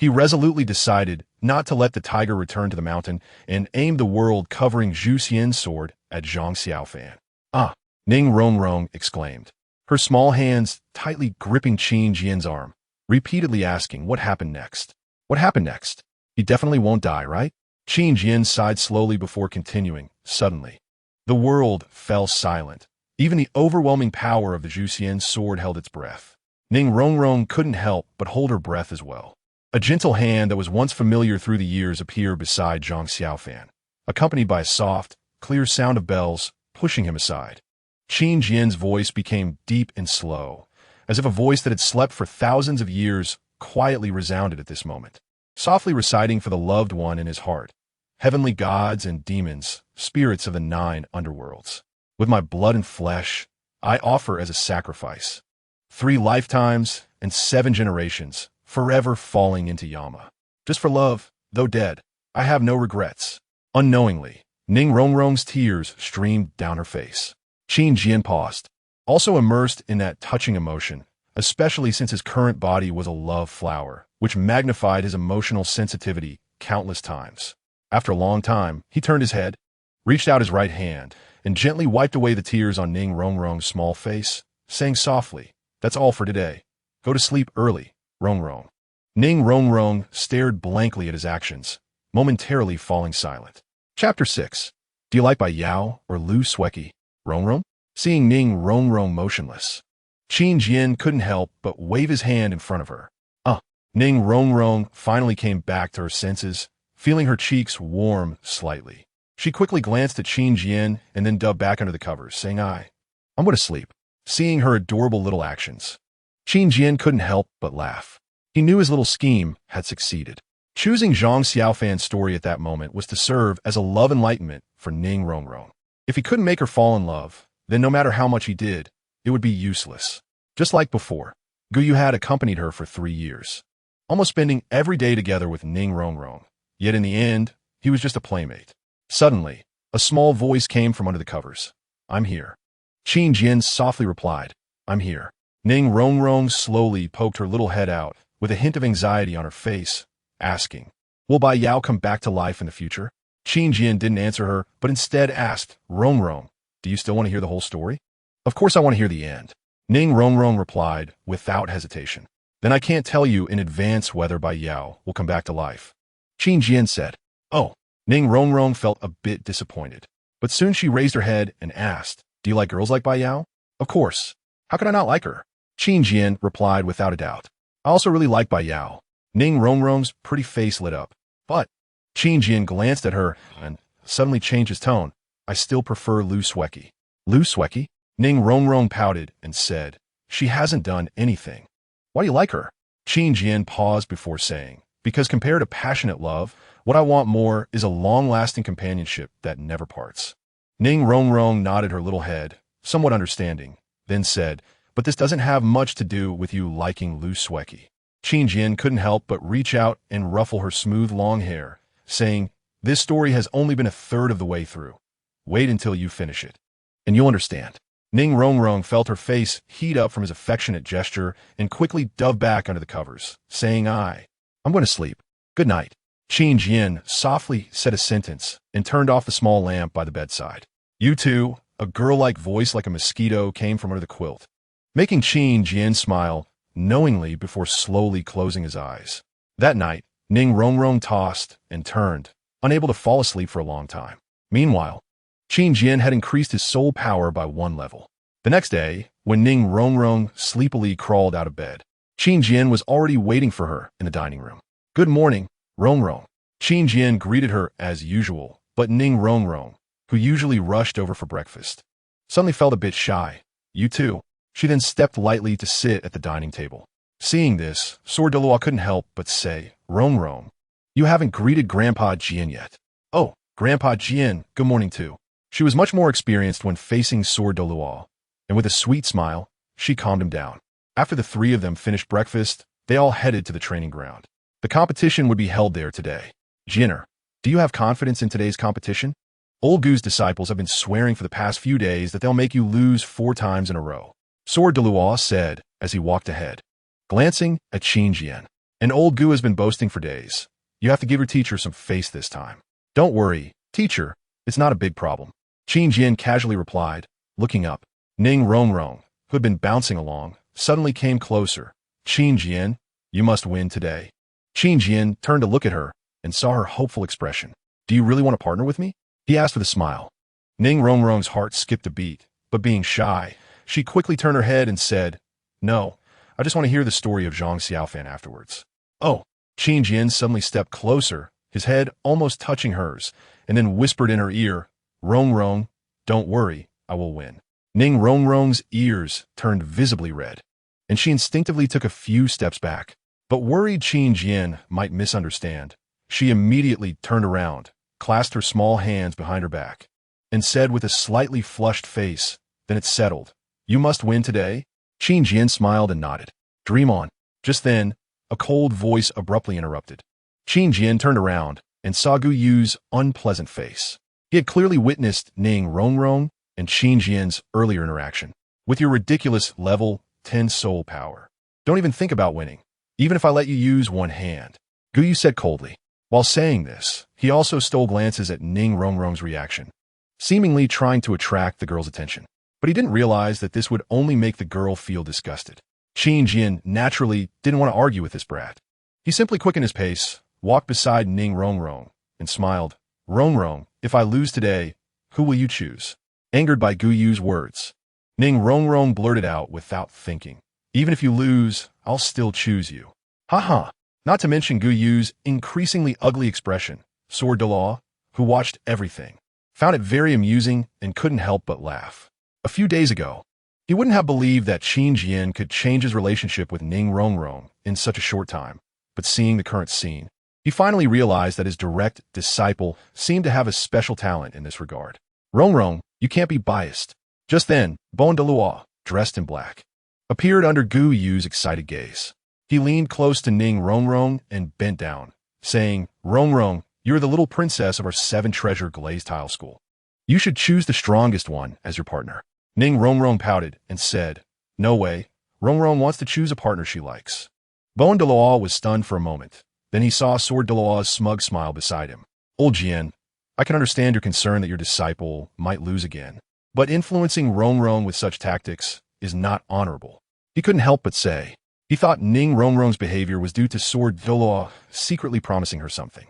he resolutely decided not to let the tiger return to the mountain and aimed the world-covering Zhu Xian's sword at Zhang Xiaofan. Ah! Ning Rongrong exclaimed, her small hands tightly gripping Qin Jian's arm, repeatedly asking what happened next. What happened next? He definitely won't die, right? Qin Jian sighed slowly before continuing. Suddenly, the world fell silent. Even the overwhelming power of the Zhu Xian's sword held its breath. Ning Rongrong couldn't help but hold her breath as well. A gentle hand that was once familiar through the years appeared beside Zhang Xiaofan, accompanied by a soft, clear sound of bells pushing him aside. Qin Jian's voice became deep and slow, as if a voice that had slept for thousands of years quietly resounded at this moment, softly reciting for the loved one in his heart, heavenly gods and demons, spirits of the 9 underworlds. With my blood and flesh, I offer as a sacrifice. 3 lifetimes and 7 generations, forever falling into Yama. Just for love, though dead, I have no regrets. Unknowingly, Ning Rongrong's tears streamed down her face. Qin Jian paused, also immersed in that touching emotion, especially since his current body was a love flower, which magnified his emotional sensitivity countless times. After a long time, he turned his head, reached out his right hand, and gently wiped away the tears on Ning Rongrong's small face, saying softly, "That's all for today. Go to sleep early, Rongrong." Ning Rongrong stared blankly at his actions, momentarily falling silent. Chapter 6. Do you like by Yao or Lu Sueki, Rongrong? Seeing Ning Rongrong motionless, Qin Jian couldn't help but wave his hand in front of her. Ning Rongrong finally came back to her senses, feeling her cheeks warm slightly. She quickly glanced at Qin Jian and then dove back under the covers, saying, I'm going to sleep. Seeing her adorable little actions, Qin Jian couldn't help but laugh. He knew his little scheme had succeeded. Choosing Zhang Xiaofan's story at that moment was to serve as a love enlightenment for Ning Rongrong. If he couldn't make her fall in love, then no matter how much he did, it would be useless. Just like before, Guyu had accompanied her for 3 years, almost spending every day together with Ning Rongrong. Yet in the end, he was just a playmate. Suddenly, a small voice came from under the covers. I'm here. Qin Jian softly replied, I'm here. Ning Rongrong slowly poked her little head out, with a hint of anxiety on her face, asking, will Bai Yao come back to life in the future? Qin Jian didn't answer her, but instead asked, Rongrong, do you still want to hear the whole story? Of course I want to hear the end. Ning Rongrong replied, without hesitation. Then I can't tell you in advance whether Bai Yao will come back to life. Qin Jian said, oh. Ning Rongrong felt a bit disappointed, but soon she raised her head and asked, do you like girls like Bai Yao? Of course. How could I not like her? Qin Jian replied without a doubt. I also really like Bai Yao. Ning Rongrong's pretty face lit up, but Qin Jian glanced at her and suddenly changed his tone. I still prefer Lu Sueki. Lu Sueki? Ning Rongrong pouted and said, she hasn't done anything. Why do you like her? Qin Jian paused before saying, because compared to passionate love, what I want more is a long-lasting companionship that never parts. Ning Rongrong nodded her little head, somewhat understanding, then said, but this doesn't have much to do with you liking Lu Sueki. Qin Jian couldn't help but reach out and ruffle her smooth long hair, saying, this story has only been a third of the way through. Wait until you finish it, and you'll understand. Ning Rongrong felt her face heat up from his affectionate gesture and quickly dove back under the covers, saying, I'm going to sleep. Good night. Qin Jian softly said a sentence and turned off the small lamp by the bedside. You too, a girl-like voice like a mosquito came from under the quilt, making Qin Jian smile knowingly before slowly closing his eyes. That night, Ning Rongrong tossed and turned, unable to fall asleep for a long time. Meanwhile, Qin Jian had increased his soul power by 1 level. The next day, when Ning Rongrong sleepily crawled out of bed, Qin Jian was already waiting for her in the dining room. Good morning, Rongrong. Qin Jian greeted her as usual, but Ning Rongrong, who usually rushed over for breakfast, suddenly felt a bit shy. You too. She then stepped lightly to sit at the dining table. Seeing this, Sword Delua couldn't help but say, Rongrong, you haven't greeted Grandpa Jian yet. Oh, Grandpa Jian, good morning too. She was much more experienced when facing Sword Delua, and with a sweet smile, she calmed him down. After the 3 of them finished breakfast, they all headed to the training ground. The competition would be held there today. Jinner, do you have confidence in today's competition? Old Gu's disciples have been swearing for the past few days that they'll make you lose 4 times in a row. Sword Delua said as he walked ahead, glancing at Qin Jian. And Old Gu has been boasting for days. You have to give your teacher some face this time. Don't worry, teacher, it's not a big problem. Qin Jian casually replied, looking up. Ning Rongrong, who had been bouncing along, suddenly came closer. Qin Jian, you must win today. Qin Jian turned to look at her and saw her hopeful expression. Do you really want to partner with me? He asked with a smile. Ning Rongrong's heart skipped a beat, but being shy, she quickly turned her head and said, no, I just want to hear the story of Zhang Xiaofan afterwards. Oh, Qin Jian suddenly stepped closer, his head almost touching hers, and then whispered in her ear, Rongrong, don't worry, I will win. Ning Rongrong's ears turned visibly red, and she instinctively took a few steps back. But worried Qin Jian might misunderstand, she immediately turned around, clasped her small hands behind her back, and said with a slightly flushed face, then it settled. You must win today? Qin Jian smiled and nodded. Dream on. Just then, a cold voice abruptly interrupted. Qin Jian turned around and saw Gu Yu's unpleasant face. He had clearly witnessed Ning Rongrong and Qin Jian's earlier interaction. With your ridiculous level 10 soul power. Don't even think about winning, even if I let you use one hand, Gu Yu said coldly. While saying this, he also stole glances at Ning Rongrong's reaction, seemingly trying to attract the girl's attention. But he didn't realize that this would only make the girl feel disgusted. Qin Jian naturally didn't want to argue with this brat. He simply quickened his pace, walked beside Ning Rongrong, and smiled. Rongrong, if I lose today, who will you choose? Angered by Gu Yu's words, Ning Rongrong blurted out without thinking. Even if you lose, I'll still choose you. Haha. Not to mention Gu Yu's increasingly ugly expression. Sword de Law, who watched everything, found it very amusing and couldn't help but laugh. A few days ago, he wouldn't have believed that Qin Jian could change his relationship with Ning Rongrong in such a short time, but seeing the current scene, he finally realized that his direct disciple seemed to have a special talent in this regard. Rongrong, you can't be biased. Just then, Bon de Lua, dressed in black, appeared under Gu Yu's excited gaze. He leaned close to Ning Rongrong and bent down, saying, Rongrong, you're the little princess of our 7-treasure glazed tile school. You should choose the strongest one as your partner. Ning Rongrong pouted and said, No way, Rongrong wants to choose a partner she likes. Bon de Lua was stunned for a moment. Then he saw Sword de Lua's smug smile beside him. Old Jian, I can understand your concern that your disciple might lose again, but influencing Rongrong with such tactics is not honorable. He couldn't help but say. He thought Ning Rongrong's behavior was due to Sword de Lua secretly promising her something.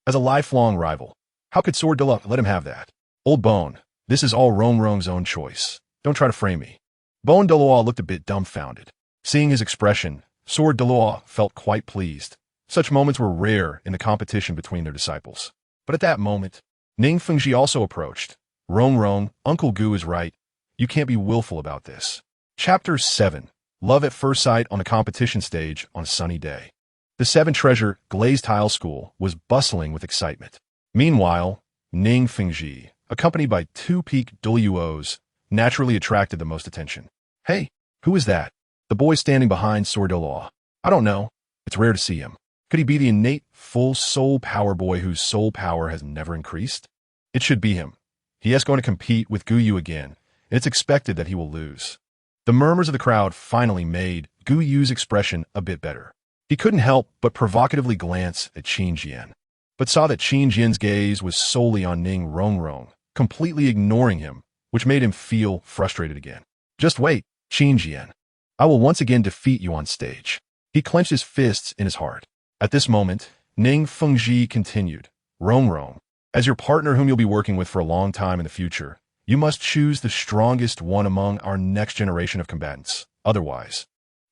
As a lifelong rival, how could Sword de Lua let him have that? Old Bone, this is all Rongrong's own choice. Don't try to frame me. Bon de Lua looked a bit dumbfounded. Seeing his expression, Sword de Lua felt quite pleased. Such moments were rare in the competition between their disciples. But at that moment, Ning Fengji also approached. Rongrong, Uncle Gu is right. You can't be willful about this. Chapter 7. Love at First Sight on a competition stage on a sunny day. The 7-treasure glazed tile school was bustling with excitement. Meanwhile, Ning Fengji, accompanied by 2 peak Duos, naturally attracted the most attention. Hey, who is that? The boy standing behind Sword de Law. I don't know. It's rare to see him. Could he be the innate, full soul power boy whose soul power has never increased? It should be him. He is going to compete with Gu Yu again, and it's expected that he will lose. The murmurs of the crowd finally made Gu Yu's expression a bit better. He couldn't help but provocatively glance at Qin Jian, but saw that Qin Jian's gaze was solely on Ning Rongrong, completely ignoring him, which made him feel frustrated again. Just wait, Qin Jian. I will once again defeat you on stage. He clenched his fists in his heart. At this moment, Ning Fengji continued, Rongrong, as your partner whom you'll be working with for a long time in the future, you must choose the strongest one among our next generation of combatants. Otherwise,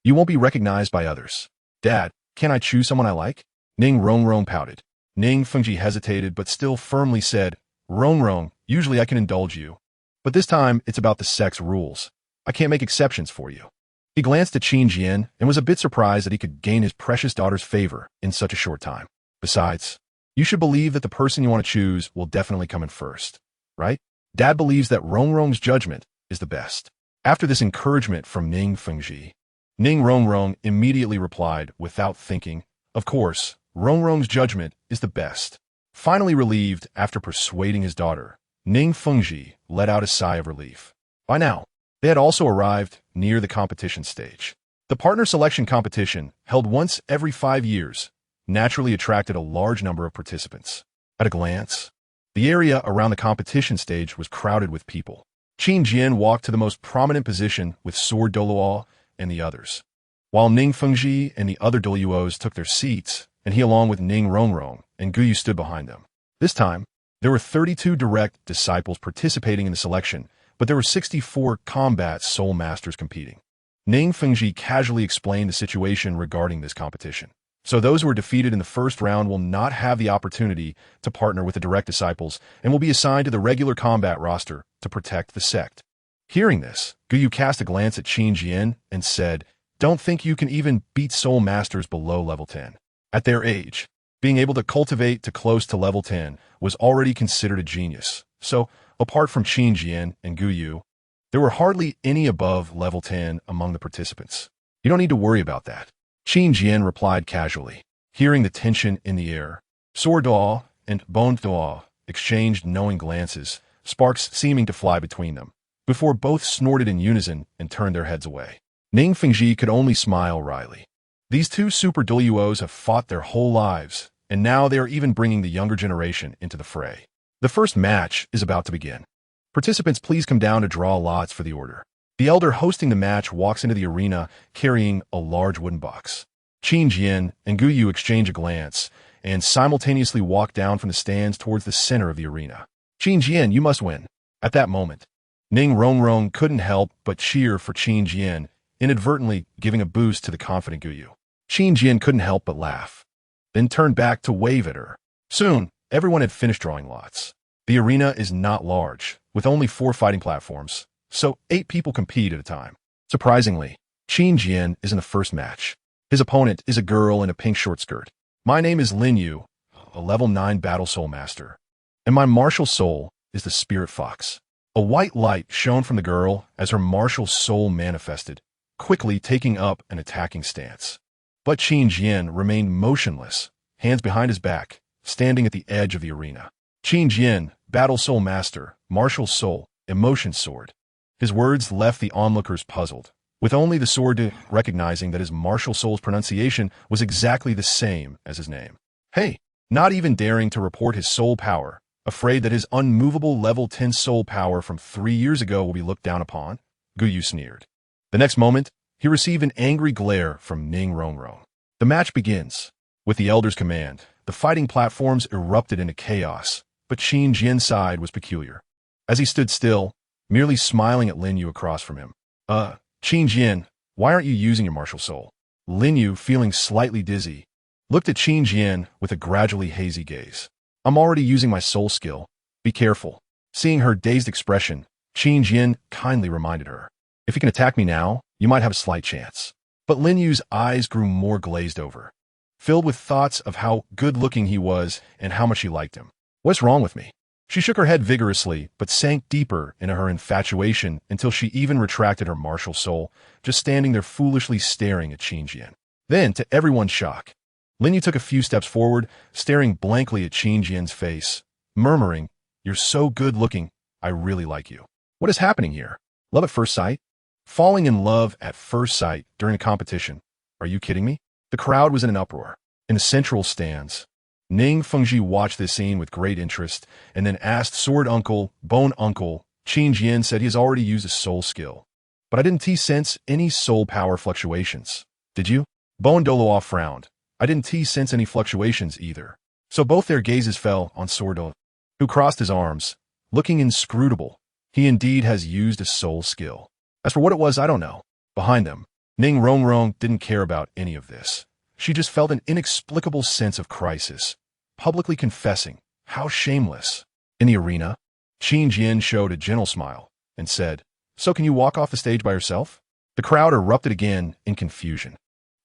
you won't be recognized by others. Dad, can I choose someone I like? Ning Rongrong pouted. Ning Fengji hesitated but still firmly said, Rongrong, usually I can indulge you. But this time, it's about the sex rules. I can't make exceptions for you. He glanced at Qin Jian and was a bit surprised that he could gain his precious daughter's favor in such a short time. Besides, you should believe that the person you want to choose will definitely come in first, right? Dad believes that Rongrong's judgment is the best. After this encouragement from Ning Fengji, Ning Rongrong immediately replied without thinking, Of course, Rongrong's judgment is the best. Finally relieved after persuading his daughter, Ning Fengji let out a sigh of relief. By now, they had also arrived near the competition stage. The partner selection competition, held once every 5 years, naturally attracted a large number of participants. At a glance, the area around the competition stage was crowded with people. Qin Jian walked to the most prominent position with Sword de Luo and the others, while Ning Fengji and the other Duos took their seats, and he along with Ning Rongrong and Gu Yu stood behind them. This time, there were 32 direct disciples participating in the selection, but there were 64 combat soul masters competing. Ning Fengji casually explained the situation regarding this competition. So those who are defeated in the first round will not have the opportunity to partner with the direct disciples and will be assigned to the regular combat roster to protect the sect. Hearing this, Gu Yu cast a glance at Qin Jian and said, Don't think you can even beat soul masters below level 10. At their age, being able to cultivate to close to level 10 was already considered a genius. So, apart from Qin Jian and Gu Yu, There were hardly any above level 10 among the participants. You don't need to worry about that. Qin Jian replied casually, hearing the tension in the air. Sword Daw and Bone Daw exchanged knowing glances, sparks seeming to fly between them, before both snorted in unison and turned their heads away. Ning Fengji could only smile wryly. These two super duos have fought their whole lives, and now they are even bringing the younger generation into the fray. The first match is about to begin. Participants, please come down to draw lots for the order. The elder hosting the match walks into the arena carrying a large wooden box. Qin Jian and Gu Yu exchange a glance and simultaneously walk down from the stands towards the center of the arena. Qin Jian, you must win. At that moment, Ning Rongrong couldn't help but cheer for Qin Jian, inadvertently giving a boost to the confident Gu Yu. Qin Jian couldn't help but laugh, then turned back to wave at her. Soon, everyone had finished drawing lots. The arena is not large, with only 4 fighting platforms, so 8 people compete at a time. Surprisingly, Qin Jian is in the first match. His opponent is a girl in a pink short skirt. My name is Lin Yu, a level 9 battle soul master, and my martial soul is the spirit fox. A white light shone from the girl as her martial soul manifested, quickly taking up an attacking stance. But Qin Jian remained motionless, hands behind his back, standing at the edge of the arena. Qin Jian, battle soul master, martial soul, emotion sword. His words left the onlookers puzzled, with only the sword recognizing that his martial soul's pronunciation was exactly the same as his name. Hey, not even daring to report his soul power, afraid that his unmovable level 10 soul power from 3 years ago will be looked down upon, Gu Yu sneered. The next moment, he received an angry glare from Ning Rongrong. The match begins. With the elder's command, the fighting platforms erupted into chaos, but Qin Jian's side was peculiar. As he stood still, merely smiling at Lin Yu across from him. Qin Jian, why aren't you using your martial soul? Lin Yu, feeling slightly dizzy, looked at Qin Jian with a gradually hazy gaze. I'm already using my soul skill. Be careful. Seeing her dazed expression, Qin Jian kindly reminded her. If you can attack me now, you might have a slight chance. But Lin Yu's eyes grew more glazed over, filled with thoughts of how good-looking he was and how much she liked him. What's wrong with me? She shook her head vigorously, but sank deeper into her infatuation until she even retracted her martial soul, just standing there foolishly staring at Qin Jian. Then, to everyone's shock, Lin Yu took a few steps forward, staring blankly at Qin Jian's face, murmuring, "You're so good-looking, I really like you." What is happening here? Love at first sight? Falling in love at first sight during a competition? Are you kidding me? The crowd was in an uproar. In the central stands, Ning Fengji watched this scene with great interest and then asked Sword Uncle, Bone Uncle. Qin Jian said he has already used his soul skill. But I didn't sense any soul power fluctuations. Did you? Bone Doloa frowned. I didn't sense any fluctuations either. So both their gazes fell on Sword Uncle, who crossed his arms, looking inscrutable. He indeed has used a soul skill. As for what it was, I don't know. Behind them, Ning Rongrong didn't care about any of this. She just felt an inexplicable sense of crisis, publicly confessing, how shameless. In the arena, Qin Jian showed a gentle smile and said, "So can you walk off the stage by yourself?" The crowd erupted again in confusion.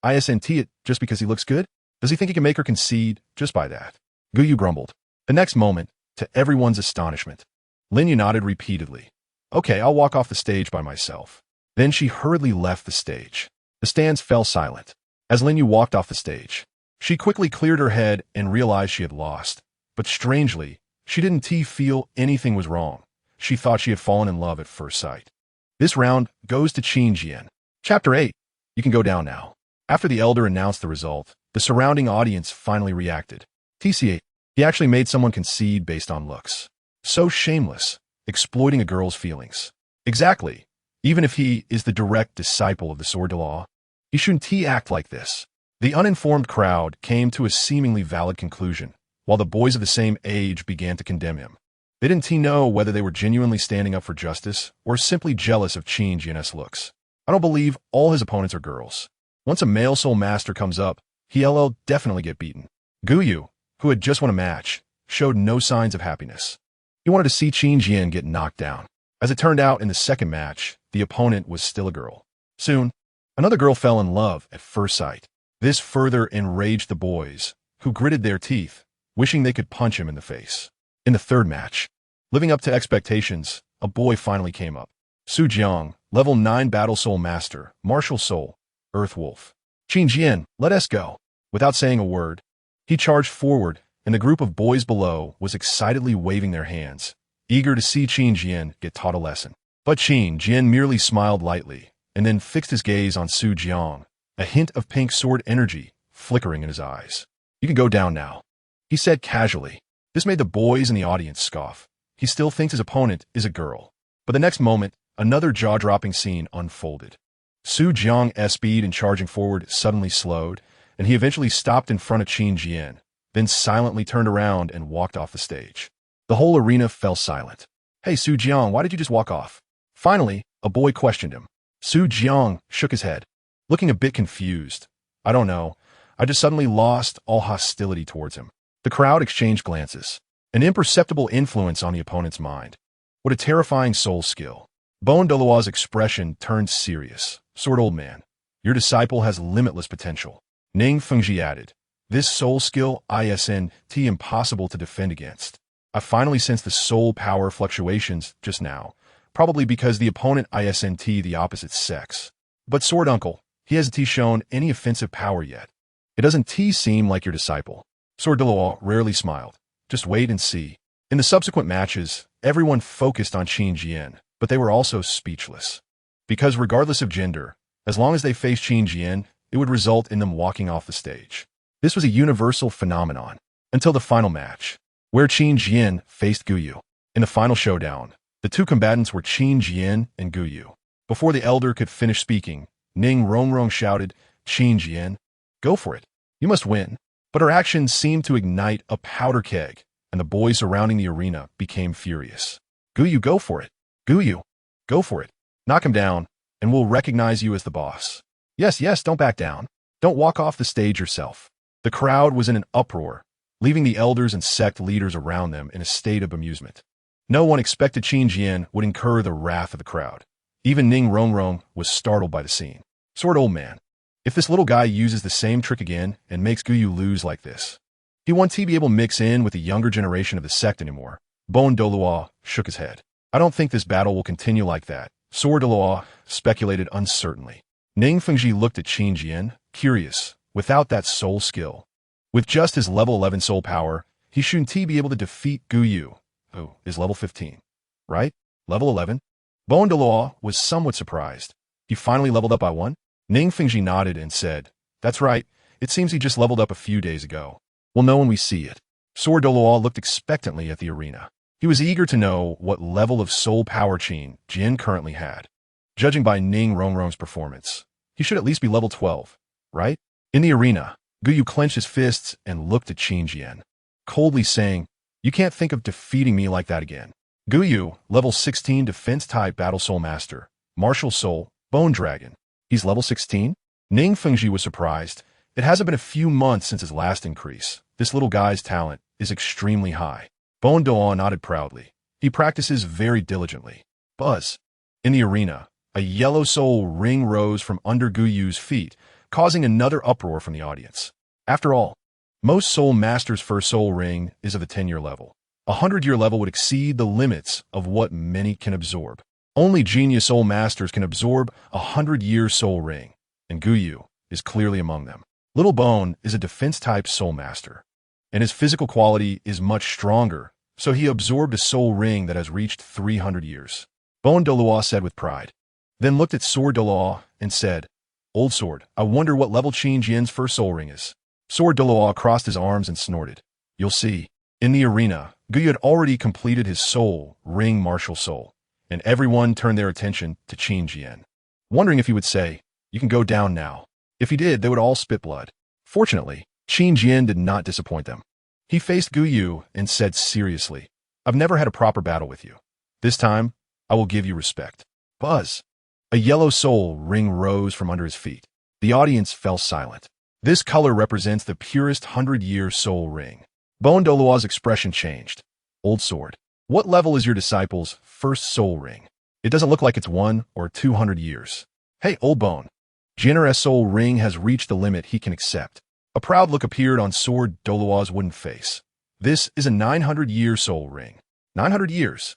Isn't it just because he looks good? Does he think he can make her concede just by that? Gu Yu grumbled. The next moment, to everyone's astonishment, Lin Yu nodded repeatedly. Okay, I'll walk off the stage by myself. Then she hurriedly left the stage. The stands fell silent. As Lin Yu walked off the stage, she quickly cleared her head and realized she had lost. But strangely, she didn't feel anything was wrong. She thought she had fallen in love at first sight. This round goes to Qin Jian. Chapter 8. You can go down now. After the elder announced the result, the surrounding audience finally reacted. TCA, he actually made someone concede based on looks. So shameless, exploiting a girl's feelings. Exactly. Even if he is the direct disciple of the Sword Law, he shouldn't act like this. The uninformed crowd came to a seemingly valid conclusion, while the boys of the same age began to condemn him. They didn't know whether they were genuinely standing up for justice or simply jealous of Qin Jian's looks. I don't believe all his opponents are girls. Once a male soul master comes up, he'll definitely get beaten. Gu Yu, who had just won a match, showed no signs of happiness. He wanted to see Qin Jian get knocked down. As it turned out in the second match, the opponent was still a girl. Soon, another girl fell in love at first sight. This further enraged the boys, who gritted their teeth, wishing they could punch him in the face. In the third match, living up to expectations, a boy finally came up. Su Jiang, level 9 Battle Soul Master, Martial Soul, Earth Wolf. Qin Jian, let us go. Without saying a word, he charged forward, and the group of boys below was excitedly waving their hands, eager to see Qin Jian get taught a lesson. But Qin Jian merely smiled lightly, and then fixed his gaze on Su Jiang, a hint of pink sword energy flickering in his eyes. You can go down now, he said casually. This made the boys in the audience scoff. He still thinks his opponent is a girl. But the next moment, another jaw-dropping scene unfolded. Su Jiang's speed in charging forward suddenly slowed, and he eventually stopped in front of Qin Jian, then silently turned around and walked off the stage. The whole arena fell silent. Hey Su Jiang, why did you just walk off? Finally, a boy questioned him. Su Jiang shook his head, looking a bit confused. I don't know. I just suddenly lost all hostility towards him. The crowd exchanged glances, an imperceptible influence on the opponent's mind. What a terrifying soul skill. Bon Dolois' expression turned serious. Sword old man, your disciple has limitless potential. Ning Fengji added, this soul skill isn't impossible to defend against. I finally sensed the soul power fluctuations just now, probably because the opponent isn't the opposite sex. But sword uncle, he hasn't shown any offensive power yet. It doesn't seem like your disciple. Sword Dolois rarely smiled. Just wait and see. In the subsequent matches, everyone focused on Qin Jian, but they were also speechless. Because regardless of gender, as long as they faced Qin Jian, it would result in them walking off the stage. This was a universal phenomenon, until the final match, where Qin Jian faced Guyu. In the final showdown, the two combatants were Qin Jian and Guyu. Before the elder could finish speaking, Ning Rongrong shouted, Qin Jian, go for it. You must win. But her actions seemed to ignite a powder keg, and the boys surrounding the arena became furious. Guyu, go for it. Guyu, go for it. Knock him down, and we'll recognize you as the boss. Yes, yes, don't back down. Don't walk off the stage yourself. The crowd was in an uproar, leaving the elders and sect leaders around them in a state of amusement. No one expected Qin Jian would incur the wrath of the crowd. Even Ning Rongrong was startled by the scene. Sword old man, if this little guy uses the same trick again and makes Guyu lose like this, he won't be able to mix in with the younger generation of the sect anymore. Bon Dolois shook his head. I don't think this battle will continue like that. Sword Dolois speculated uncertainly. Ning Fengji looked at Qin Jian, curious. Without that soul skill, with just his level 11 soul power, he shouldn't be able to defeat Guyu, who is level 15. Right? Level 11? Bon Dolois was somewhat surprised. He finally leveled up by 1? Ning Fengji nodded and said, that's right, it seems he just leveled up a few days ago. We'll know when we see it. Sword Dolois looked expectantly at the arena. He was eager to know what level of soul power Qin Jian currently had. Judging by Ning Rongrong's performance, he should at least be level 12, right? In the arena, Guyu clenched his fists and looked at Qin Jian, coldly saying, you can't think of defeating me like that again. Guyu, level 16 defense-type Battle Soul Master, Martial Soul, Bone Dragon. He's level 16? Ning Fengji was surprised. It hasn't been a few months since his last increase. This little guy's talent is extremely high. Bon Dolois nodded proudly. He practices very diligently. Buzz. In the arena, a yellow soul ring rose from under Guyu's feet, causing another uproar from the audience. After all, most soul masters' first soul ring is of the 10-year level. A 100-year level would exceed the limits of what many can absorb. Only genius soul masters can absorb a 100-year soul ring, and Guyu is clearly among them. Little Bone is a defense-type soul master, and his physical quality is much stronger, so he absorbed a soul ring that has reached 300 years. Bon Dolois said with pride, then looked at Sword Dolois and said, Old Sword, I wonder what level Qin Jian's first soul ring is. Sword Dolois crossed his arms and snorted. You'll see. In the arena, Guyu had already completed his soul ring martial soul, and everyone turned their attention to Qin Jian, wondering if he would say, you can go down now. If he did, they would all spit blood. Fortunately, Qin Jian did not disappoint them. He faced Guyu and said seriously, I've never had a proper battle with you. This time, I will give you respect. Buzz. A yellow soul ring rose from under his feet. The audience fell silent. This color represents the purest 100-year soul ring. Bon Dolois' expression changed. Old Sword, what level is your disciple's first soul ring? It doesn't look like it's 1 or 200 years. Hey, Old Bone. Generous soul ring has reached the limit he can accept. A proud look appeared on Sword Dolois' wooden face. This is a 900-year soul ring. 900 years.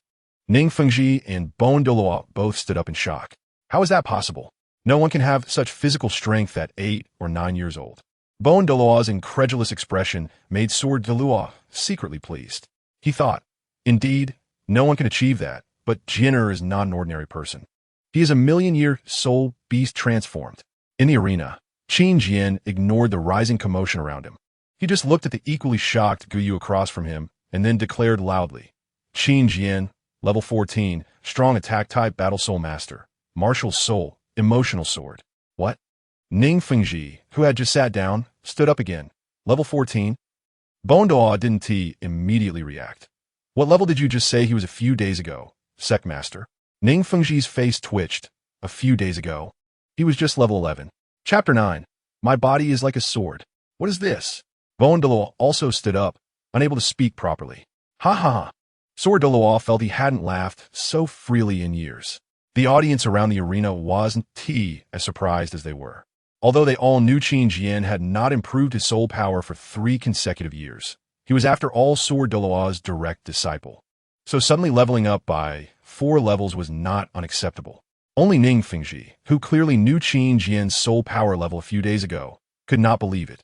Ning Fengji and Bon Doluo both stood up in shock. How is that possible? No one can have such physical strength at 8 or 9 years old. Bon Doluo's incredulous expression made Sword Doluo secretly pleased. He thought, indeed, no one can achieve that, but Jinner is not an ordinary person. He is a million-year soul beast transformed. In the arena, Qin Jian ignored the rising commotion around him. He just looked at the equally shocked Guyu across from him and then declared loudly, Qin Jian, level 14, strong attack type battle soul master, martial soul, emotional sword. What? Ning Fengji, who had just sat down, stood up again. Level 14? Bon Doluo didn't immediately react. What level did you just say he was a few days ago, Sec Master? Ning Fengji's face twitched. A few days ago. He was just level 11. Chapter 9. My body is like a sword. What is this? Bon Doluo also stood up, unable to speak properly. Ha ha ha. Sword Doluo felt he hadn't laughed so freely in years. The audience around the arena wasn't as surprised as they were. Although they all knew Qin Jian had not improved his soul power for 3 consecutive years, he was after all Sword Doluo's direct disciple. So suddenly leveling up by 4 levels was not unacceptable. Only Ning Fengji, who clearly knew Qin Jian's soul power level a few days ago, could not believe it.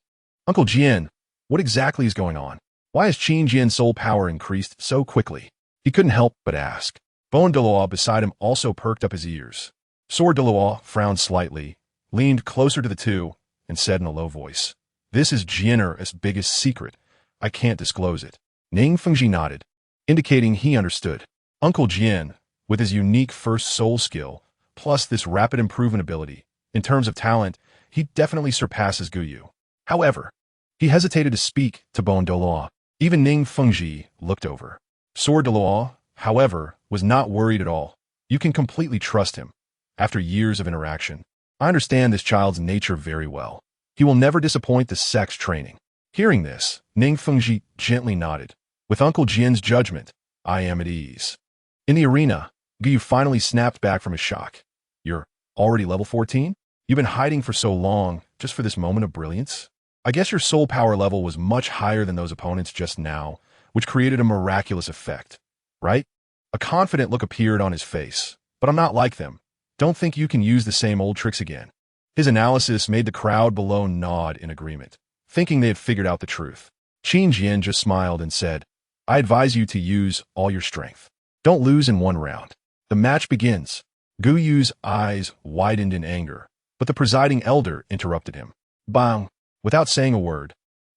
Uncle Jian, what exactly is going on? Why has Qin Jian's soul power increased so quickly? He couldn't help but ask. Bon Doluo beside him also perked up his ears. Sword Doluo frowned slightly, leaned closer to the two, and said in a low voice, This is Jinner's biggest secret. I can't disclose it. Ning Fengji nodded, indicating he understood. Uncle Jian, with his unique first soul skill, plus this rapid improvement ability, in terms of talent, he definitely surpasses Guyu. However, he hesitated to speak to Bon Doluo. Even Ning Fengji looked over. Sword Doluo, however, was not worried at all. You can completely trust him. After years of interaction, I understand this child's nature very well. He will never disappoint the sex training. Hearing this, Ning Fengji gently nodded. With Uncle Jian's judgment, I am at ease. In the arena, Guyu finally snapped back from his shock. You're already level 14? You've been hiding for so long, just for this moment of brilliance? I guess your soul power level was much higher than those opponents just now, which created a miraculous effect, right? A confident look appeared on his face. But I'm not like them. Don't think you can use the same old tricks again. His analysis made the crowd below nod in agreement, thinking they had figured out the truth. Qin Jian just smiled and said, I advise you to use all your strength. Don't lose in one round. The match begins. Guyu's eyes widened in anger, but the presiding elder interrupted him. Bang! Without saying a word,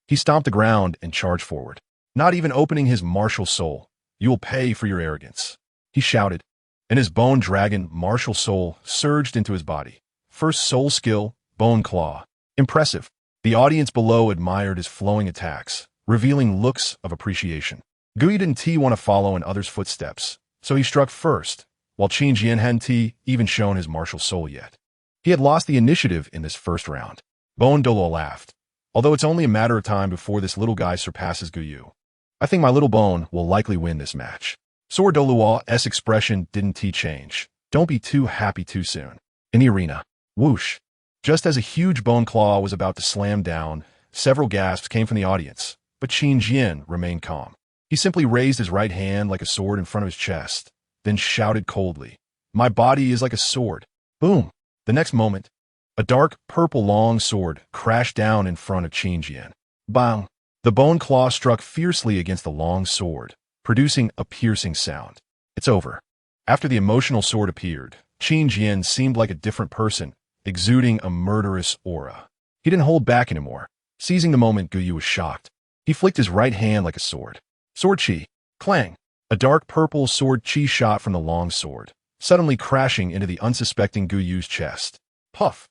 he stomped the ground and charged forward. Not even opening his martial soul. You will pay for your arrogance. He shouted, and his bone dragon martial soul surged into his body. First soul skill, bone claw. Impressive. The audience below admired his flowing attacks, revealing looks of appreciation. Guyu didn't want to follow in others' footsteps, so he struck first, while Qin Jian hadn't even shown his martial soul yet. He had lost the initiative in this first round. Bon Doluo laughed. Although it's only a matter of time before this little guy surpasses Guyu. I think my little bone will likely win this match. Sword Doluo's expression didn't change. Don't be too happy too soon. In the arena, whoosh. Just as a huge bone claw was about to slam down, several gasps came from the audience, but Qin Jian remained calm. He simply raised his right hand like a sword in front of his chest, then shouted coldly, My body is like a sword. Boom. The next moment, a dark purple long sword crashed down in front of Qin Jian. Bang! The bone claw struck fiercely against the long sword, producing a piercing sound. It's over. After the emotional sword appeared, Qin Jian seemed like a different person, exuding a murderous aura. He didn't hold back anymore. Seizing the moment, Guyu was shocked. He flicked his right hand like a sword. Sword chi. Clang! A dark purple sword chi shot from the long sword, suddenly crashing into the unsuspecting Guyu's chest. Puff!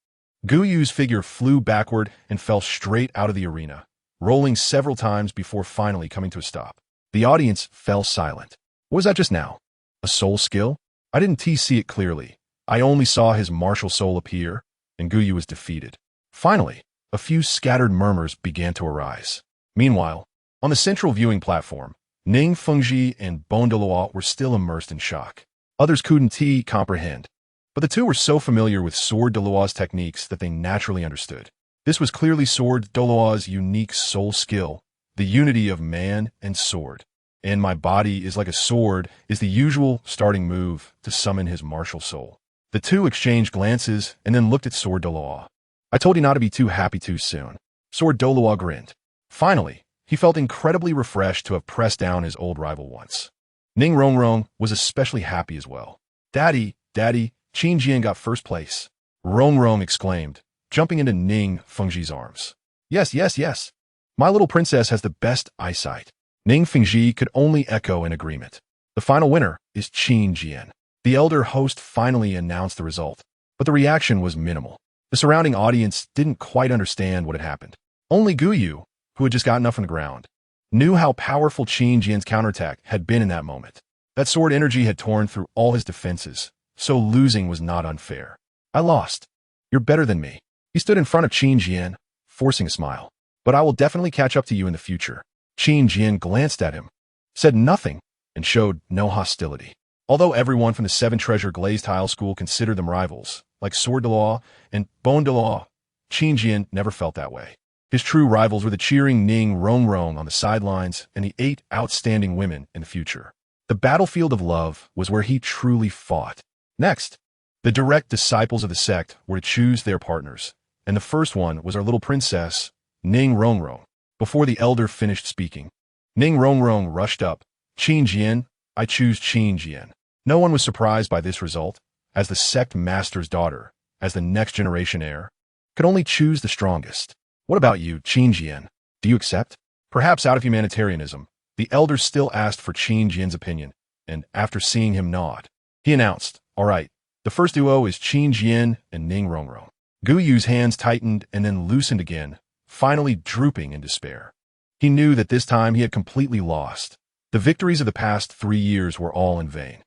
Guyu's figure flew backward and fell straight out of the arena, rolling several times before finally coming to a stop. The audience fell silent. What was that just now? A soul skill? I didn't see it clearly. I only saw his martial soul appear, and Guyu was defeated. Finally, a few scattered murmurs began to arise. Meanwhile, on the central viewing platform, Ning Fengji and Bon Doluo were still immersed in shock. Others couldn't comprehend, but the two were so familiar with Sword Doluo's techniques that they naturally understood. This was clearly Sword Doluo's unique soul skill, the unity of man and sword. and my body is like a sword is the usual starting move to summon his martial soul. The two exchanged glances and then looked at Sword Dolois. I told you not to be too happy too soon. Sword Dolois grinned. Finally, he felt incredibly refreshed to have pressed down his old rival once. Ning Rongrong was especially happy as well. Daddy, Qin Jian got first place. Rongrong exclaimed, jumping into Ning Fengji's arms. Yes. My little princess has the best eyesight. Ning Fengji could only echo in agreement. The final winner is Qin Jian. The elder host finally announced the result, but the reaction was minimal. The surrounding audience didn't quite understand what had happened. Only Guyu, who had just gotten up from the ground, knew how powerful Qin Jian's counterattack had been in that moment. That sword energy had torn through all his defenses, so losing was not unfair. I lost. You're better than me. He stood in front of Qin Jian, forcing a smile. But I will definitely catch up to you in the future. Qin Jian glanced at him, said nothing, and showed no hostility. Although everyone from the Seven Treasure Glazed Tile School considered them rivals, like Sword Dolois and Bone Dolois, Qin Jian never felt that way. His true rivals were the cheering Ning Rongrong on the sidelines and the 8 outstanding women in the future. The battlefield of love was where he truly fought. Next, the direct disciples of the sect were to choose their partners, and the first one was our little princess, Ning Rongrong. Before the elder finished speaking, Ning Rongrong rushed up. Qin Jian, I choose Qin Jian. No one was surprised by this result, as the sect master's daughter, as the next generation heir, could only choose the strongest. What about you, Qin Jian? Do you accept? Perhaps out of humanitarianism, the elder still asked for Qin Jian's opinion, and after seeing him nod, he announced, all right, the first duo is Qin Jian and Ning Rongrong. Guyu's hands tightened and then loosened again, finally drooping in despair. He knew that this time he had completely lost. The victories of the past 3 years were all in vain.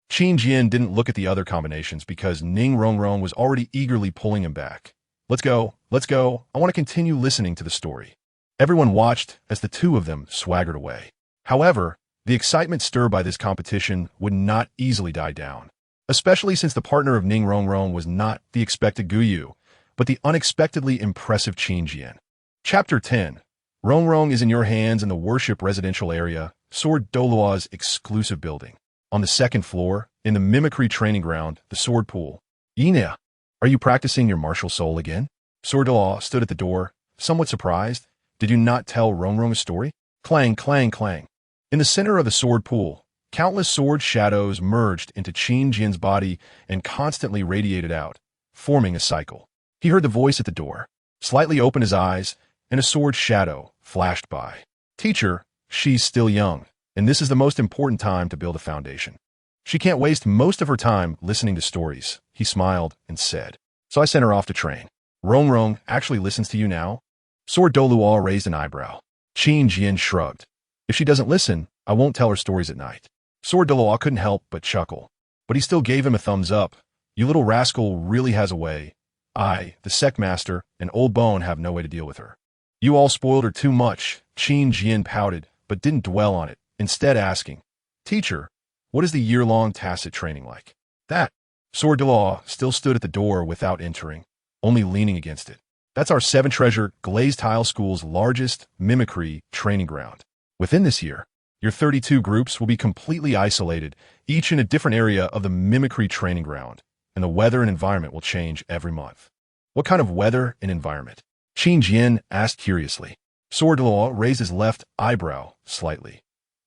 Qin Jian didn't look at the other combinations because Ning Rongrong was already eagerly pulling him back. Let's go. I want to continue listening to the story. Everyone watched as the two of them swaggered away. However, the excitement stirred by this competition would not easily die down, especially since the partner of Ning Rongrong was not the expected Guyu, but the unexpectedly impressive Qin Jian. Chapter 10. Rongrong is in your hands in the worship residential area, Sword Dolois' exclusive building. On the second floor, in the mimicry training ground, the sword pool. Yina, are you practicing your martial soul again? Sword Dolois stood at the door, somewhat surprised. Did you not tell Rongrong a story? Clang, clang, clang. In the center of the sword pool, countless sword shadows merged into Qin Jian's body and constantly radiated out, forming a cycle. He heard the voice at the door, slightly opened his eyes, and a sword shadow flashed by. Teacher, she's still young, and this is the most important time to build a foundation. She can't waste most of her time listening to stories, he smiled and said. So I sent her off to train. Rongrong actually listens to you now? Sword Dolois raised an eyebrow. Qin Jian shrugged. If she doesn't listen, I won't tell her stories at night. Sword Dolois couldn't help but chuckle, but he still gave him a thumbs up. You little rascal really has a way. I, the sect master, and Old Bone have no way to deal with her. You all spoiled her too much. Qin Jian pouted, but didn't dwell on it, instead asking, Teacher, what is the year-long tacit training like? That. Sword Dolois still stood at the door without entering, only leaning against it. That's our Seven Treasure Glazed Tile School's largest mimicry training ground. Within this year, your 32 groups will be completely isolated, each in a different area of the mimicry training ground, and the weather and environment will change every month. What kind of weather and environment? Qin Jian asked curiously. Sword Dolois raised his left eyebrow slightly.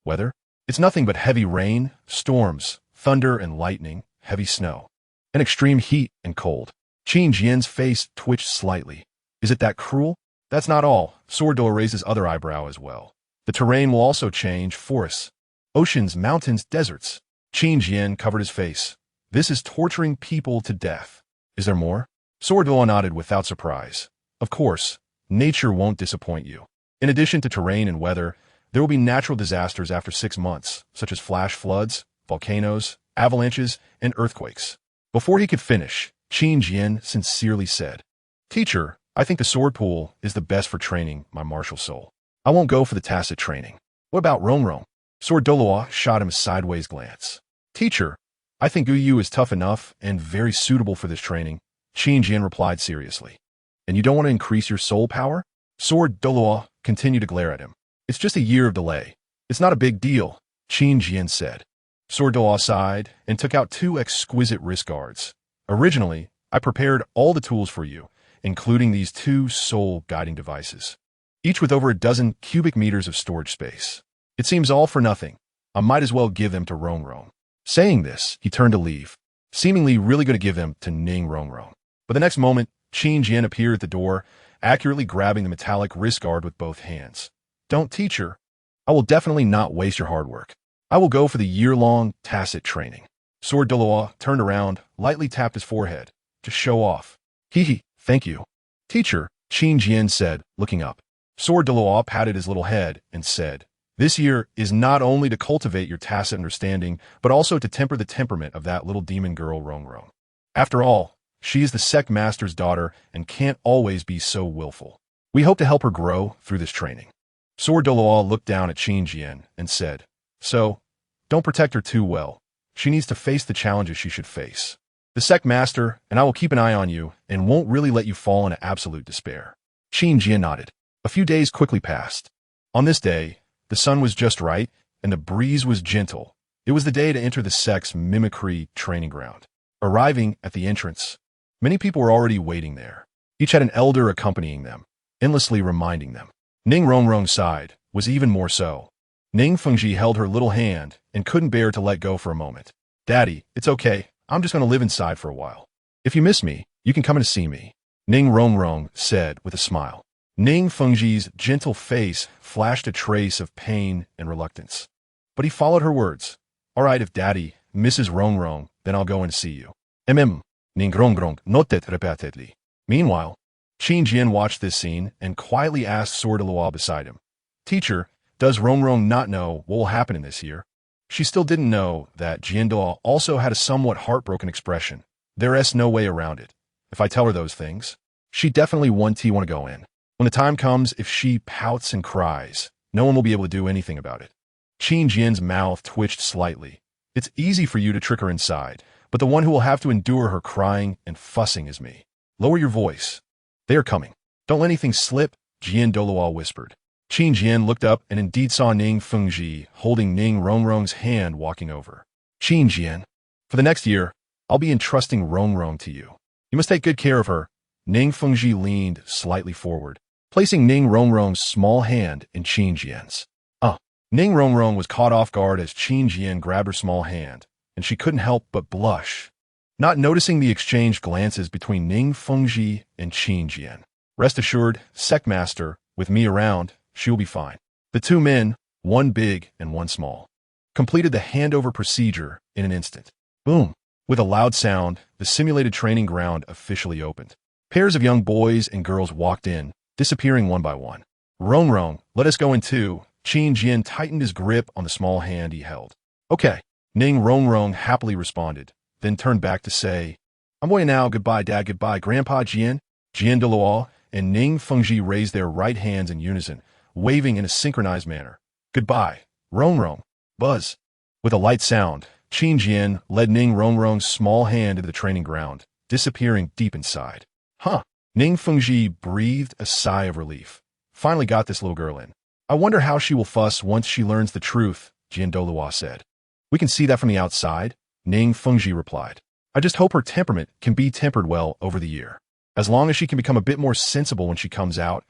Weather? It's nothing but heavy rain, storms, thunder and lightning, heavy snow, and extreme heat and cold. Qin Jian's face twitched slightly. Is it that cruel? That's not all. Sword Dolois raised his other eyebrow as well. The terrain will also change: forests, oceans, mountains, deserts. Qin Jian covered his face. This is torturing people to death. Is there more? Sword Dolois nodded without surprise. Of course, nature won't disappoint you. In addition to terrain and weather, there will be natural disasters after 6 months, such as flash floods, volcanoes, avalanches, and earthquakes. Before he could finish, Qin Jian sincerely said, Teacher, I think the sword pool is the best for training my martial soul. I won't go for the tacit training. What about Rongrong? Sword Dolois shot him a sideways glance. Teacher, I think Guyu is tough enough and very suitable for this training, Qin Jian replied seriously. And you don't want to increase your soul power? Sword Dolois continued to glare at him. It's just a year of delay. It's not a big deal. Qin Jian said. Sword Dao sighed and took out 2 exquisite wrist guards. Originally, I prepared all the tools for you, including these 2 soul guiding devices, each with over a dozen cubic meters of storage space. It seems all for nothing. I might as well give them to Rongrong. Saying this, he turned to leave, seemingly really going to give them to Ning Rongrong. But the next moment, Qin Jian appeared at the door, accurately grabbing the metallic wrist guard with both hands. Don't, teacher. I will definitely not waste your hard work. I will go for the year-long tacit training. Sword Deloa turned around, lightly tapped his forehead, to show off. Hee, thank you. Teacher, Qin Jian said, looking up. Sword Deloa patted his little head and said, this year is not only to cultivate your tacit understanding, but also to temper the temperament of that little demon girl Rongrong. After all, she is the sect master's daughter and can't always be so willful. We hope to help her grow through this training. Sword Deloa looked down at Qin Jian and said, so, don't protect her too well. She needs to face the challenges she should face. The sect master and I will keep an eye on you and won't really let you fall into absolute despair. Qin Jian nodded. A few days quickly passed. On this day, the sun was just right and the breeze was gentle. It was the day to enter the sect's mimicry training ground. Arriving at the entrance, many people were already waiting there. Each had an elder accompanying them, endlessly reminding them. Ning Rongrong's side was even more so. Ning Fengji held her little hand and couldn't bear to let go for a moment. Daddy, it's okay. I'm just going to live inside for a while. If you miss me, you can come in to see me, Ning Rongrong said with a smile. Ning Fengji's gentle face flashed a trace of pain and reluctance. But he followed her words. All right, if Daddy misses Rongrong, then I'll go and see you. Ning Rongrong nodded repeatedly. Meanwhile, Qin Jian watched this scene and quietly asked Sword Deloa beside him. Teacher, does Rongrong not know what will happen in this year? She still didn't know that Jiandoa also had a somewhat heartbroken expression. There's no way around it. If I tell her those things, she definitely want to go in. When the time comes, if she pouts and cries, no one will be able to do anything about it. Qin Jian's mouth twitched slightly. It's easy for you to trick her inside, but the one who will have to endure her crying and fussing is me. Lower your voice. They are coming. Don't let anything slip, Jian Doloa whispered. Qin Jian looked up and indeed saw Ning Fengji holding Ning Rongrong's hand walking over. Qin Jian, for the next year, I'll be entrusting Rongrong to you. You must take good care of her. Ning Fengji leaned slightly forward, placing Ning Rongrong's small hand in Qin Jian's. Ning Rongrong was caught off guard as Qin Jian grabbed her small hand, and she couldn't help but blush, not noticing the exchanged glances between Ning Fengji and Qin Jian. Rest assured, sect master, with me around, she will be fine. The 2 men, one big and one small, completed the handover procedure in an instant. Boom! With a loud sound, the simulated training ground officially opened. Pairs of young boys and girls walked in, disappearing one by one. Rongrong, let us go in too. Qin Jian tightened his grip on the small hand he held. Okay, Ning Rongrong happily responded, then turned back to say, I'm going now. Goodbye, Dad. Goodbye, Grandpa Jian. Jian Deluo and Ning Fengji raised their right hands in unison, waving in a synchronized manner. Goodbye, Rongrong. Buzz. With a light sound, Qin Jian led Ning Rongrong's small hand into the training ground, disappearing deep inside. Ning Fengji breathed a sigh of relief. Finally got this little girl in. I wonder how she will fuss once she learns the truth, Jian Doluo said. We can see that from the outside, Ning Fengji replied. I just hope her temperament can be tempered well over the year. As long as she can become a bit more sensible when she comes out,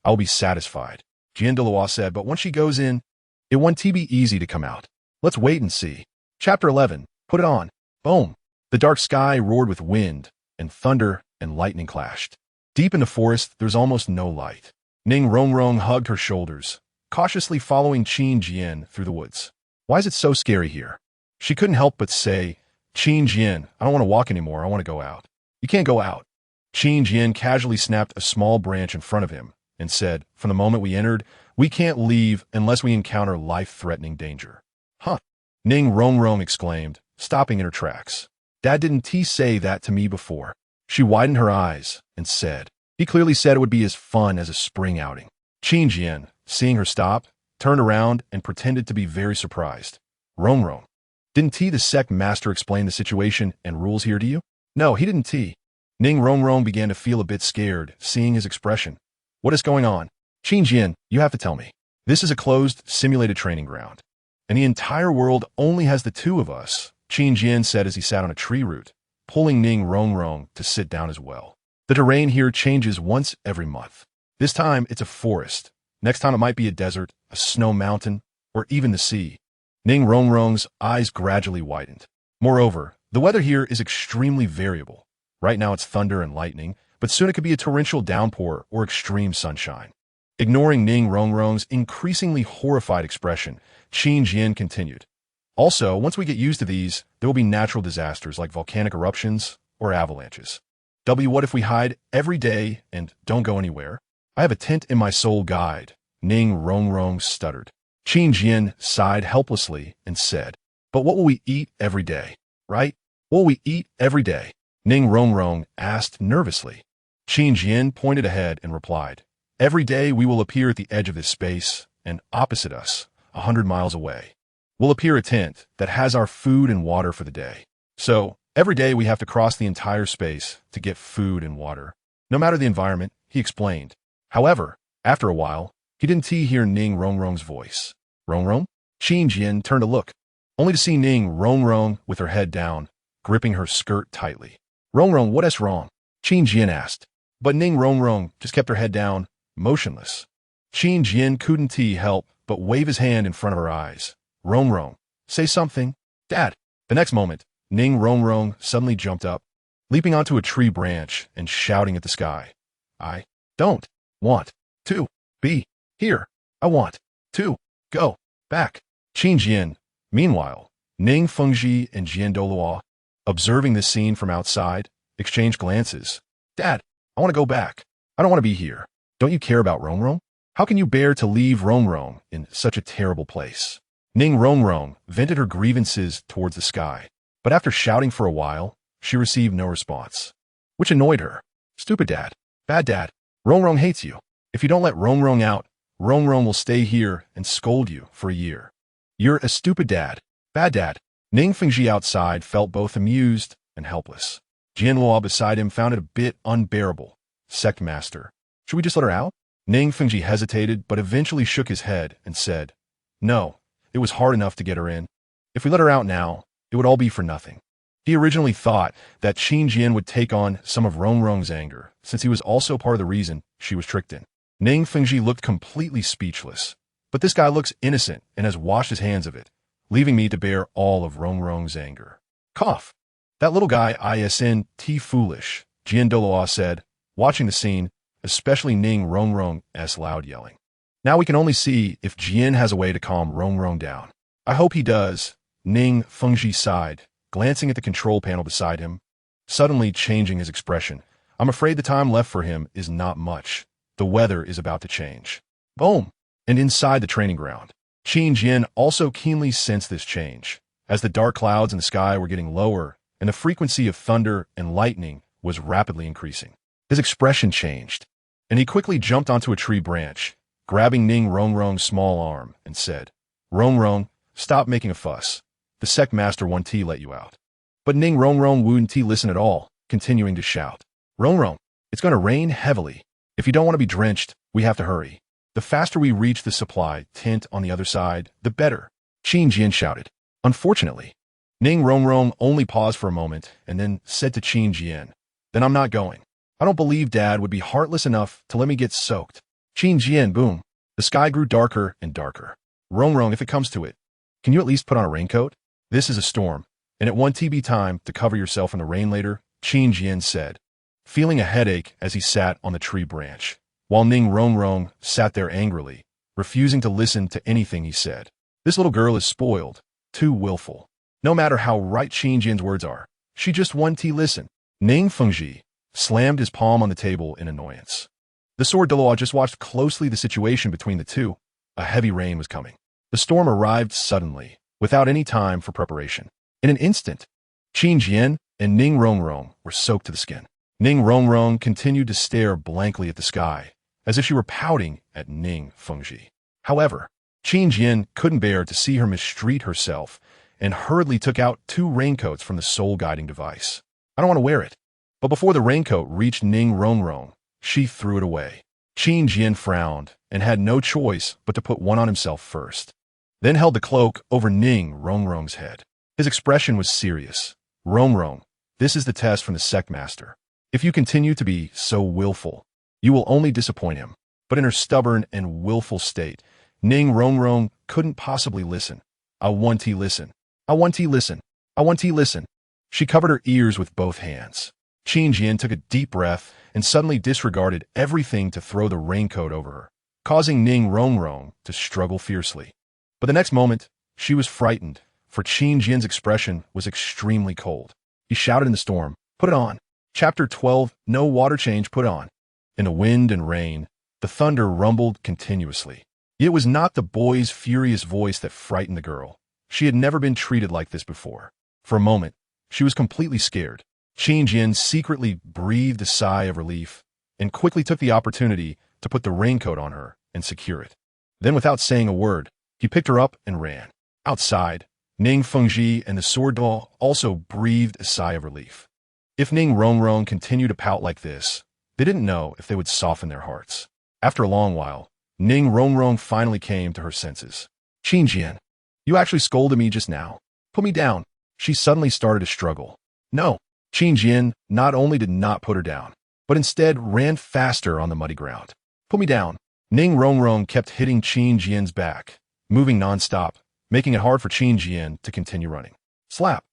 I will be satisfied, Jian Doluo said, but once she goes in, it won't be easy to come out. Let's wait and see. Chapter 11. Put it on. Boom. The dark sky roared with wind, and thunder and lightning clashed. Deep in the forest, there's almost no light. Ning Rongrong hugged her shoulders, cautiously following Qin Jian through the woods. Why is it so scary here? She couldn't help but say, Qin Jian, I don't want to walk anymore. I want to go out. You can't go out. Qin Jian casually snapped a small branch in front of him and said, from the moment we entered, we can't leave unless we encounter life-threatening danger. Ning Rongrong exclaimed, stopping in her tracks. Dad didn't he say that to me before? She widened her eyes and said, he clearly said it would be as fun as a spring outing. Qin Jian, seeing her stop, turned around and pretended to be very surprised. Rongrong, didn't the sect master explain the situation and rules here to you? No, he didn't. Ning Rongrong began to feel a bit scared, seeing his expression. What is going on? Qin Jian, you have to tell me. This is a closed, simulated training ground. and the entire world only has the two of us, Qin Jian said as he sat on a tree root, pulling Ning Rongrong to sit down as well. The terrain here changes once every month. This time, it's a forest. Next time, it might be a desert, a snow mountain, or even the sea. Ning Rongrong's eyes gradually widened. Moreover, the weather here is extremely variable. Right now, it's thunder and lightning, but soon it could be a torrential downpour or extreme sunshine. Ignoring Ning Rongrong's increasingly horrified expression, Qin Jian continued. Also, once we get used to these, there will be natural disasters like volcanic eruptions or avalanches. What if we hide every day and don't go anywhere? I have a tent in my soul guide, Ning Rongrong stuttered. Qin Jian sighed helplessly and said, but what will we eat every day, right? What will we eat every day? Ning Rongrong asked nervously. Qin Jian pointed ahead and replied, every day we will appear at the edge of this space, and opposite us, 100 miles away, will appear a tent that has our food and water for the day. So, every day we have to cross the entire space to get food and water. No matter the environment, he explained. However, after a while, he didn't hear Ning Rongrong's voice. Rongrong? Qin Jian turned to look, only to see Ning Rongrong with her head down, gripping her skirt tightly. Rongrong, what is wrong? Qin Jian asked. But Ning Rongrong just kept her head down, motionless. Qin Jian couldn't help but wave his hand in front of her eyes. Rongrong, say something. Dad. The next moment, Ning Rongrong suddenly jumped up, leaping onto a tree branch and shouting at the sky. I don't want to be here. I want to go back. Qin Jian. Meanwhile, Ning Fengji and Jian Doluo, observing this scene from outside, exchanged glances. Dad, I want to go back. I don't want to be here. Don't you care about Rongrong? How can you bear to leave Rongrong in such a terrible place? Ning Rongrong vented her grievances towards the sky, but after shouting for a while, she received no response, which annoyed her. Stupid dad. Bad dad. Rongrong hates you. If you don't let Rongrong out, Rongrong will stay here and scold you for a year. You're a stupid dad. Bad dad. Ning Fengji outside felt both amused and helpless. Jian Luo beside him found it a bit unbearable. Sect Master. Should we just let her out? Ning Fengji hesitated but eventually shook his head and said, no, it was hard enough to get her in. If we let her out now, it would all be for nothing. He originally thought that Qin Jian would take on some of Rongrong's anger, since he was also part of the reason she was tricked in. Ning Fengji looked completely speechless, but this guy looks innocent and has washed his hands of it, leaving me to bear all of Rongrong's anger. Cough. That little guy isn't foolish, Jian Doluo said, watching the scene, especially Ning Rongrong's loud yelling. Now we can only see if Jian has a way to calm Rongrong down. I hope he does, Ning Fengji sighed, glancing at the control panel beside him, suddenly changing his expression. I'm afraid the time left for him is not much. The weather is about to change. Boom! And inside the training ground, Qin Jian also keenly sensed this change, as the dark clouds in the sky were getting lower and the frequency of thunder and lightning was rapidly increasing. His expression changed, and he quickly jumped onto a tree branch, grabbing Ning Rongrong's small arm, and said, Rongrong, stop making a fuss. The sect master won't let you out. But Ning Rongrong wouldn't listen at all, continuing to shout, Rongrong, it's going to rain heavily. If you don't want to be drenched, we have to hurry. The faster we reach the supply tent on the other side, the better. Qin Jian shouted. Unfortunately, Ning Rongrong only paused for a moment and then said to Qin Jian, then I'm not going. I don't believe Dad would be heartless enough to let me get soaked. Qin Jian, boom. The sky grew darker and darker. Rongrong, if it comes to it, can you at least put on a raincoat? This is a storm, and it won't be time to cover yourself in the rain later, Qin Jian said, feeling a headache as he sat on the tree branch, while Ning Rongrong sat there angrily, refusing to listen to anything he said. This little girl is spoiled, too willful. No matter how right Qin Jian's words are, she just won't listen. Ning Fengji slammed his palm on the table in annoyance. The sword Doluo just watched closely the situation between the two. A heavy rain was coming. The storm arrived suddenly, without any time for preparation. In an instant, Qin Jian and Ning Rongrong were soaked to the skin. Ning Rongrong continued to stare blankly at the sky, as if she were pouting at Ning Fengji. However, Qin Jian couldn't bear to see her mistreat herself and hurriedly took out 2 raincoats from the soul-guiding device. I don't want to wear it. But before the raincoat reached Ning Rongrong, she threw it away. Qin Jian frowned and had no choice but to put one on himself first. then held the cloak over Ning Rongrong's head. His expression was serious. Rongrong, this is the test from the sect master. If you continue to be so willful, you will only disappoint him. But in her stubborn and willful state, Ning Rongrong couldn't possibly listen. I want to listen. I want to listen. I want to listen. She covered her ears with both hands. Qin Jian took a deep breath and suddenly disregarded everything to throw the raincoat over her, causing Ning Rongrong to struggle fiercely. But the next moment, she was frightened, for Qin Jian's expression was extremely cold. He shouted in the storm, "Put it on." Chapter 12, No Water Change Put On. In the wind and rain, the thunder rumbled continuously. It was not the boy's furious voice that frightened the girl. She had never been treated like this before. For a moment, she was completely scared. Qin Jian secretly breathed a sigh of relief and quickly took the opportunity to put the raincoat on her and secure it. Then, without saying a word, he picked her up and ran. Outside, Ning Fengji and the sword doll also breathed a sigh of relief. If Ning Rongrong continued to pout like this, they didn't know if they would soften their hearts. After a long while, Ning Rongrong finally came to her senses. "Qin Jian, you actually scolded me just now. Put me down." She suddenly started to struggle. No, Qin Jian not only did not put her down, but instead ran faster on the muddy ground. "Put me down." Ning Rongrong kept hitting Qin Jian's back, moving nonstop, making it hard for Qin Jian to continue running. Slap.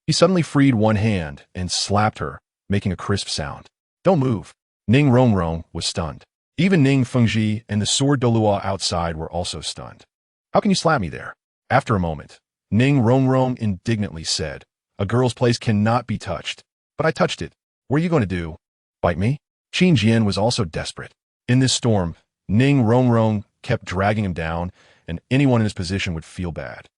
He suddenly freed one hand and slapped her, making a crisp sound. "Don't move." Ning Rongrong was stunned. Even Ning Fengji and the sword Dolua outside were also stunned. "How can you slap me there?" After a moment, Ning Rongrong indignantly said, "A girl's place cannot be touched." "But I touched it. What are you going to do? Bite me?" Qin Jian was also desperate. In this storm, Ning Rongrong kept dragging him down, and anyone in his position would feel bad.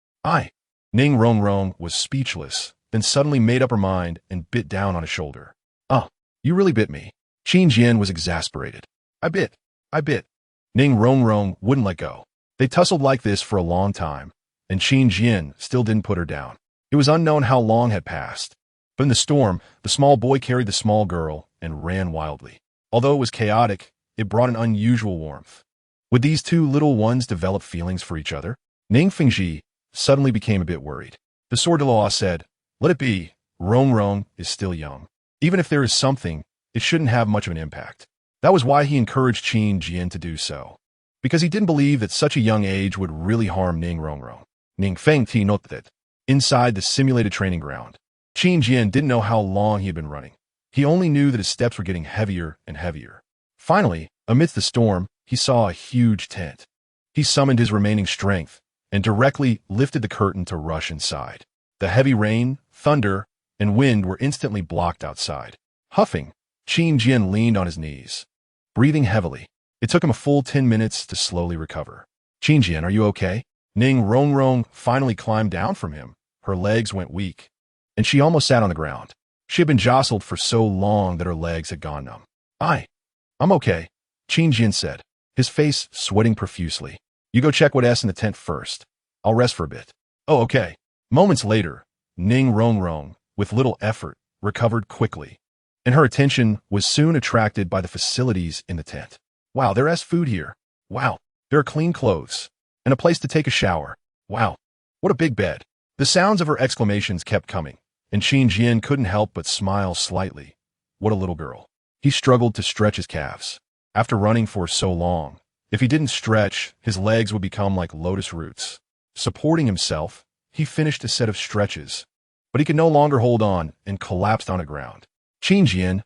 Ning Rongrong was speechless, then suddenly made up her mind and bit down on his shoulder. "Oh, you really bit me." Qin Jian was exasperated. I bit. Ning Rongrong wouldn't let go. They tussled like this for a long time, and Qin Jian still didn't put her down. It was unknown how long had passed. But in the storm, the small boy carried the small girl and ran wildly. Although it was chaotic, it brought an unusual warmth. Would these two little ones develop feelings for each other? Ning Fengji suddenly became a bit worried. The sword Delaw said, "Let it be. Rongrong is still young. Even if there is something, it shouldn't have much of an impact." That was why he encouraged Qin Jian to do so, because he didn't believe that such a young age would really harm Ning Rongrong. Ning Fengti noted that inside the simulated training ground, Qin Jian didn't know how long he had been running. He only knew that his steps were getting heavier and heavier. Finally, amidst the storm, he saw a huge tent. He summoned his remaining strength and directly lifted the curtain to rush inside. The heavy rain, thunder, and wind were instantly blocked outside. Huffing, Qin Jian leaned on his knees, breathing heavily. It took him a full 10 minutes to slowly recover. "Qin Jian, are you okay?" Ning Rongrong finally climbed down from him. Her legs went weak, and she almost sat on the ground. She had been jostled for so long that her legs had gone numb. I'm okay," Qin Jian said, his face sweating profusely. "You go check what's in the tent first. I'll rest for a bit." "Oh, okay." Moments later, Ning Rongrong, with little effort, recovered quickly, and her attention was soon attracted by the facilities in the tent. "Wow, there's food here. Wow, there are clean clothes, and a place to take a shower. Wow, what a big bed." The sounds of her exclamations kept coming, and Qin Jian couldn't help but smile slightly. What a little girl. He struggled to stretch his calves. After running for so long, if he didn't stretch, his legs would become like lotus roots. Supporting himself, he finished a set of stretches, but he could no longer hold on and collapsed on the ground. Qin Jian,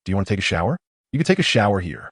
do you want to take a shower? You can take a shower here."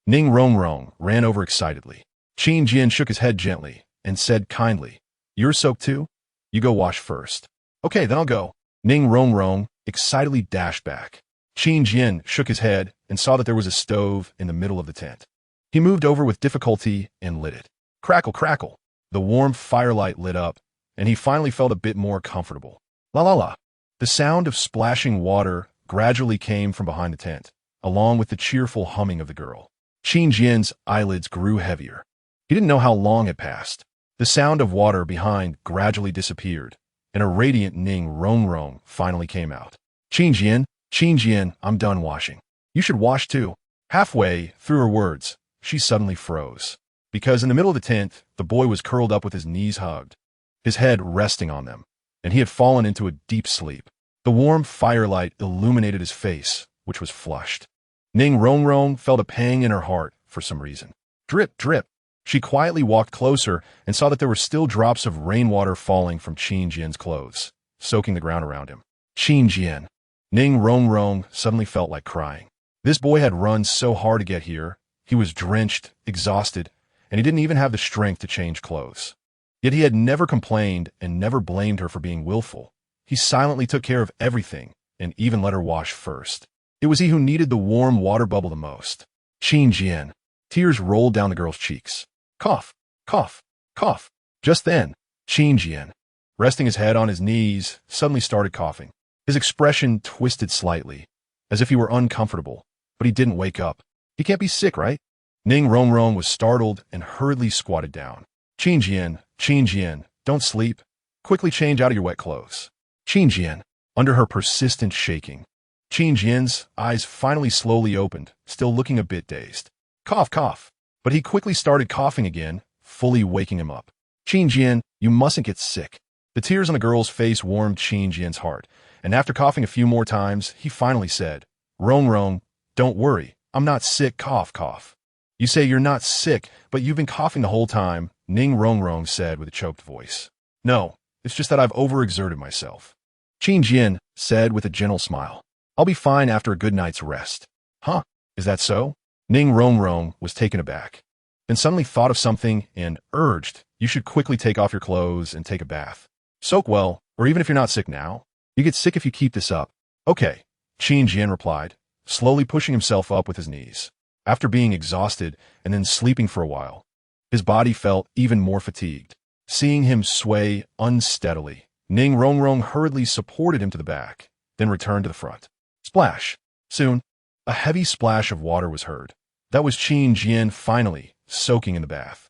Ning Rongrong ran over excitedly. Qin Jian shook his head gently and said kindly, "You're soaked too? You go wash first." "Okay, then I'll go." Ning Rongrong excitedly dashed back. Qin Jian shook his head and saw that there was a stove in the middle of the tent. He moved over with difficulty and lit it. Crackle, crackle. The warm firelight lit up, and he finally felt a bit more comfortable. La la la. The sound of splashing water gradually came from behind the tent, along with the cheerful humming of the girl. Qin Jian's eyelids grew heavier. He didn't know how long had passed. The sound of water behind gradually disappeared, and a radiant Ning Rongrong finally came out. Qin Jian, I'm done washing. You should wash too." Halfway through her words, she suddenly froze. because in the middle of the tent, the boy was curled up with his knees hugged, his head resting on them, and he had fallen into a deep sleep. The warm firelight illuminated his face, which was flushed. Ning Rongrong felt a pang in her heart for some reason. Drip, drip. She quietly walked closer and saw that there were still drops of rainwater falling from Qin Jian's clothes, soaking the ground around him. Qin Jian. Ning Rongrong suddenly felt like crying. This boy had run so hard to get here. He was drenched, exhausted, and he didn't even have the strength to change clothes. Yet he had never complained and never blamed her for being willful. He silently took care of everything and even let her wash first. It was he who needed the warm water bubble the most. Qin Jian. Tears rolled down the girl's cheeks. Cough, cough, cough. Just then, Qin Jian, resting his head on his knees, suddenly started coughing. His expression twisted slightly, as if he were uncomfortable, but he didn't wake up. He can't be sick, right? Ning Rongrong was startled and hurriedly squatted down. Qin Jian, don't sleep. Quickly change out of your wet clothes. Qin Jian, under her persistent shaking. Qin Jian's eyes finally slowly opened, still looking a bit dazed. Cough, cough. But he quickly started coughing again, fully waking him up. Qin Jian, you mustn't get sick. The tears on the girl's face warmed Qin Jian's heart, and after coughing a few more times, he finally said, Rongrong, don't worry, I'm not sick, cough, cough. You say you're not sick, but you've been coughing the whole time, Ning Rongrong said with a choked voice. No, it's just that I've overexerted myself. Qin Jian said with a gentle smile. I'll be fine after a good night's rest. Huh, is that so? Ning Rongrong was taken aback, then suddenly thought of something and urged, you should quickly take off your clothes and take a bath. Soak well, or even if you're not sick now, you get sick if you keep this up. Okay, Qin Jian replied, slowly pushing himself up with his knees. After being exhausted and then sleeping for a while, his body felt even more fatigued. Seeing him sway unsteadily, Ning Rongrong hurriedly supported him to the back, then returned to the front. Splash! Soon, a heavy splash of water was heard. That was Qin Jian finally soaking in the bath.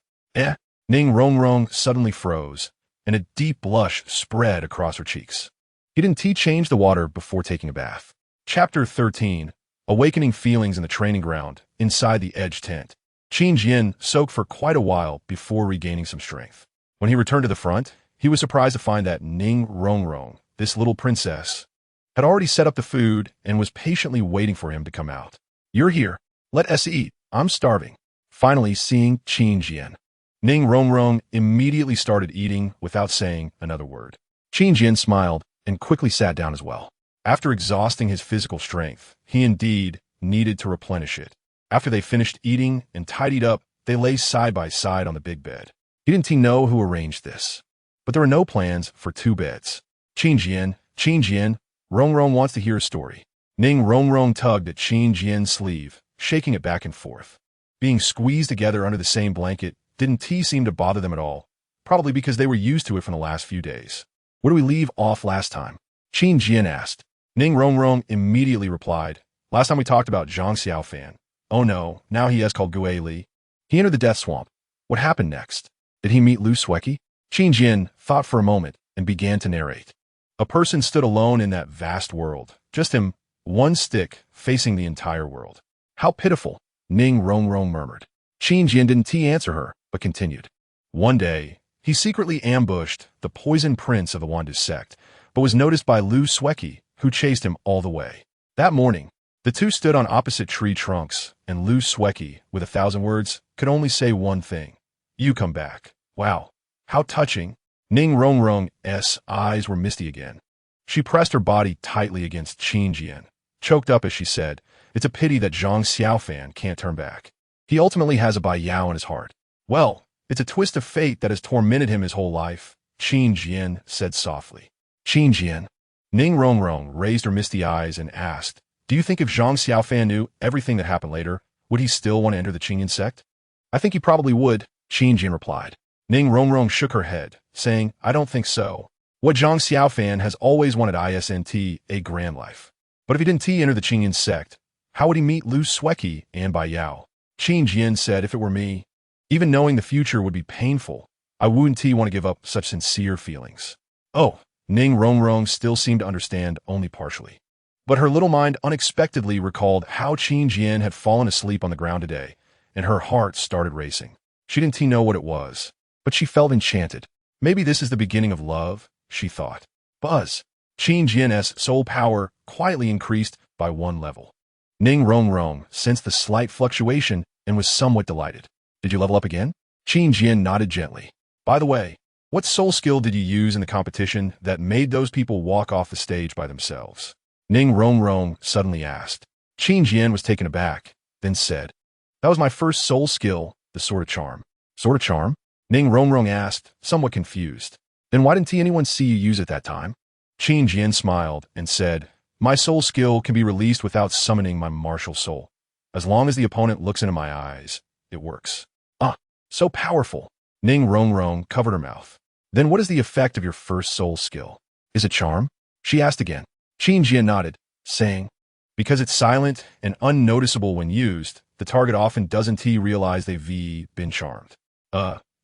Ning Rongrong suddenly froze, and a deep blush spread across her cheeks. He didn't change the water before taking a bath. Chapter 13. Awakening feelings in the training ground, inside the edge tent. Qin Jian soaked for quite a while before regaining some strength. When he returned to the front, he was surprised to find that Ning Rongrong, this little princess, had already set up the food and was patiently waiting for him to come out. You're here. Let us eat. I'm starving. Finally seeing Qin Jian, Ning Rongrong immediately started eating without saying another word. Qin Jian smiled and quickly sat down as well. After exhausting his physical strength, he indeed needed to replenish it. After they finished eating and tidied up, they lay side by side on the big bed. He didn't know who arranged this, but there were no plans for two beds. Qin Jian, Rongrong wants to hear a story. Ning Rongrong tugged at Qin Jian's sleeve, shaking it back and forth. Being squeezed together under the same blanket didn't seem to bother them at all, probably because they were used to it from the last few days. Where do we leave off last time? Qin Jian asked. Ning Rongrong immediately replied, last time we talked about Zhang Xiaofan. Oh no, now he is called Gue Li. He entered the death swamp. What happened next? Did he meet Lu Sueki? Qin Jian thought for a moment and began to narrate. A person stood alone in that vast world, just him, one stick facing the entire world. How pitiful, Ning Rongrong murmured. Qin Jian didn't answer her, but continued. One day, he secretly ambushed the poison prince of the Wandu sect, but was noticed by Lu Sueki, who chased him all the way. That morning, the two stood on opposite tree trunks, and Lu Sueki, with 1,000 words, could only say one thing. You come back. Wow, how touching. Ning Rongrong's eyes were misty again. She pressed her body tightly against Qin Jian, choked up as she said, it's a pity that Zhang Xiaofan can't turn back. He ultimately has a Bai Yao in his heart. Well, it's a twist of fate that has tormented him his whole life, Qin Jian said softly. Qin Jian. Ning Rongrong raised her misty eyes and asked, do you think if Zhang Xiaofan knew everything that happened later, would he still want to enter the Qin sect? I think he probably would, Qin Jian replied. Ning Rongrong shook her head, saying, I don't think so. What Zhang Xiaofan has always wanted isn't a grand life. But if he didn't enter the Qin sect, how would he meet Lu Sueki and Bai Yao? Qin Jian said, if it were me, even knowing the future would be painful, I wouldn't want to give up such sincere feelings. Oh, Ning Rongrong still seemed to understand only partially. But her little mind unexpectedly recalled how Qin Jian had fallen asleep on the ground today, and her heart started racing. She didn't know what it was, but she felt enchanted. Maybe this is the beginning of love, she thought. Buzz. Qin Jian's soul power quietly increased by 1 level. Ning Rongrong sensed the slight fluctuation and was somewhat delighted. Did you level up again? Qin Jian nodded gently. By the way, what soul skill did you use in the competition that made those people walk off the stage by themselves? Ning Rongrong suddenly asked. Qin Jian was taken aback, then said, That was my first soul skill, the Sword of Charm. Sword of Charm? Ning Rongrong asked, somewhat confused. Then why didn't anyone see you use it that time? Qin Jian smiled and said, My soul skill can be released without summoning my martial soul. As long as the opponent looks into my eyes, it works. Ah, so powerful. Ning Rongrong covered her mouth. Then what is the effect of your first soul skill? Is it charm? She asked again. Qin Jian nodded, saying, Because it's silent and unnoticeable when used, the target often doesn't realize they've been charmed.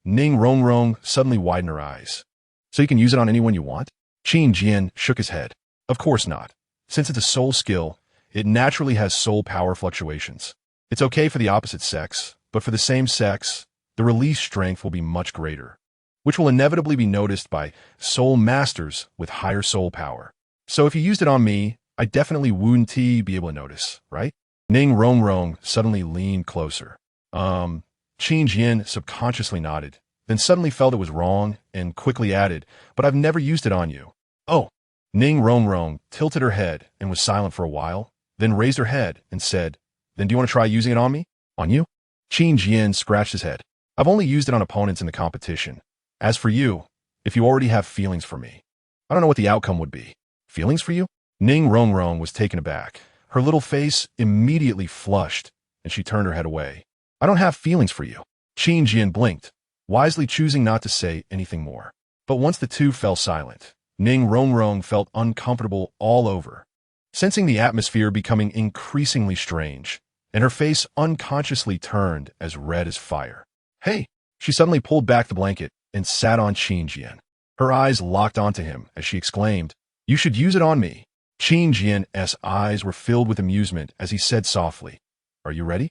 Ning Rongrong suddenly widened her eyes. So you can use it on anyone you want? Qin Jian shook his head. Of course not. Since it's a soul skill, it naturally has soul power fluctuations. It's okay for the opposite sex, but for the same sex, the release strength will be much greater, which will inevitably be noticed by soul masters with higher soul power. So if you used it on me, I definitely wouldn't be able to notice, right? Ning Rongrong suddenly leaned closer. Qin Jian subconsciously nodded, then suddenly felt it was wrong and quickly added, But I've never used it on you. Oh. Ning Rongrong tilted her head and was silent for a while, then raised her head and said, Then do you want to try using it on me? On you? Qin Jian scratched his head. I've only used it on opponents in the competition. As for you, if you already have feelings for me, I don't know what the outcome would be. Feelings for you? Ning Rongrong was taken aback. Her little face immediately flushed, and she turned her head away. I don't have feelings for you. Qin Jian blinked, wisely choosing not to say anything more. But once the two fell silent, Ning Rongrong felt uncomfortable all over, sensing the atmosphere becoming increasingly strange, and her face unconsciously turned as red as fire. Hey! She suddenly pulled back the blanket and sat on Qin Jian. Her eyes locked onto him as she exclaimed, You should use it on me. Qin Jian's eyes were filled with amusement as he said softly, Are you ready?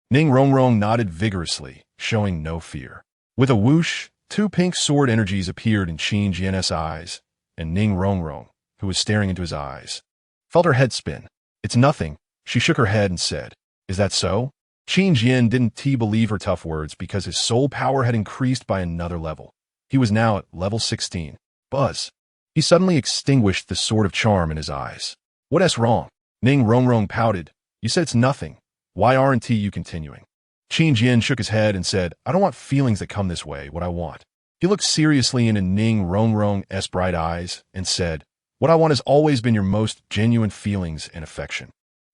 Ning Rongrong nodded vigorously, showing no fear. With a whoosh, 2 pink sword energies appeared in Qin Jian's eyes, and Ning Rongrong, who was staring into his eyes, felt her head spin. It's nothing. She shook her head and said, Is that so? Qin Jian didn't believe her tough words because his soul power had increased by another level. He was now at level 16. Buzz. He suddenly extinguished the sword of charm in his eyes. What's wrong? Ning Rongrong pouted. You said it's nothing. Why aren't you continuing? Qin Jian shook his head and said, I don't want feelings that come this way, what I want. He looked seriously into Ning Rongrong's bright eyes and said, What I want has always been your most genuine feelings and affection.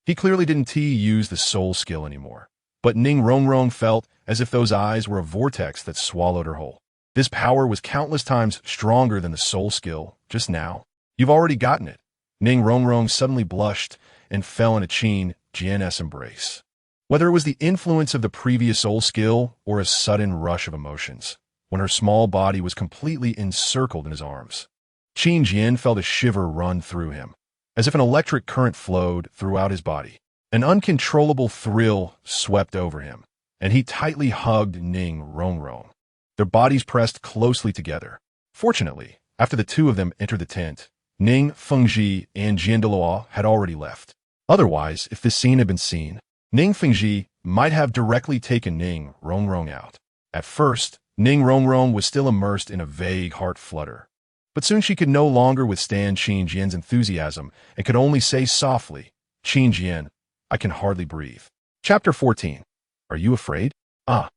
He clearly didn't use the soul skill anymore, but Ning Rongrong felt as if those eyes were a vortex that swallowed her whole. This power was countless times stronger than the soul skill just now. You've already gotten it. Ning Rongrong suddenly blushed and fell into Qin Jian's embrace. Whether it was the influence of the previous soul skill or a sudden rush of emotions, when her small body was completely encircled in his arms, Qin Jian felt a shiver run through him, as if an electric current flowed throughout his body. An uncontrollable thrill swept over him, and he tightly hugged Ning Rongrong. Their bodies pressed closely together. Fortunately, after the two of them entered the tent, Ning Fengji and Jian Deluo had already left. Otherwise, if this scene had been seen, Ning Fengji might have directly taken Ning Rongrong out. At first, Ning Rongrong was still immersed in a vague heart flutter. But soon she could no longer withstand Qin Jian's enthusiasm and could only say softly, Qin Jian, I can hardly breathe. Chapter 14. Are you afraid? Qin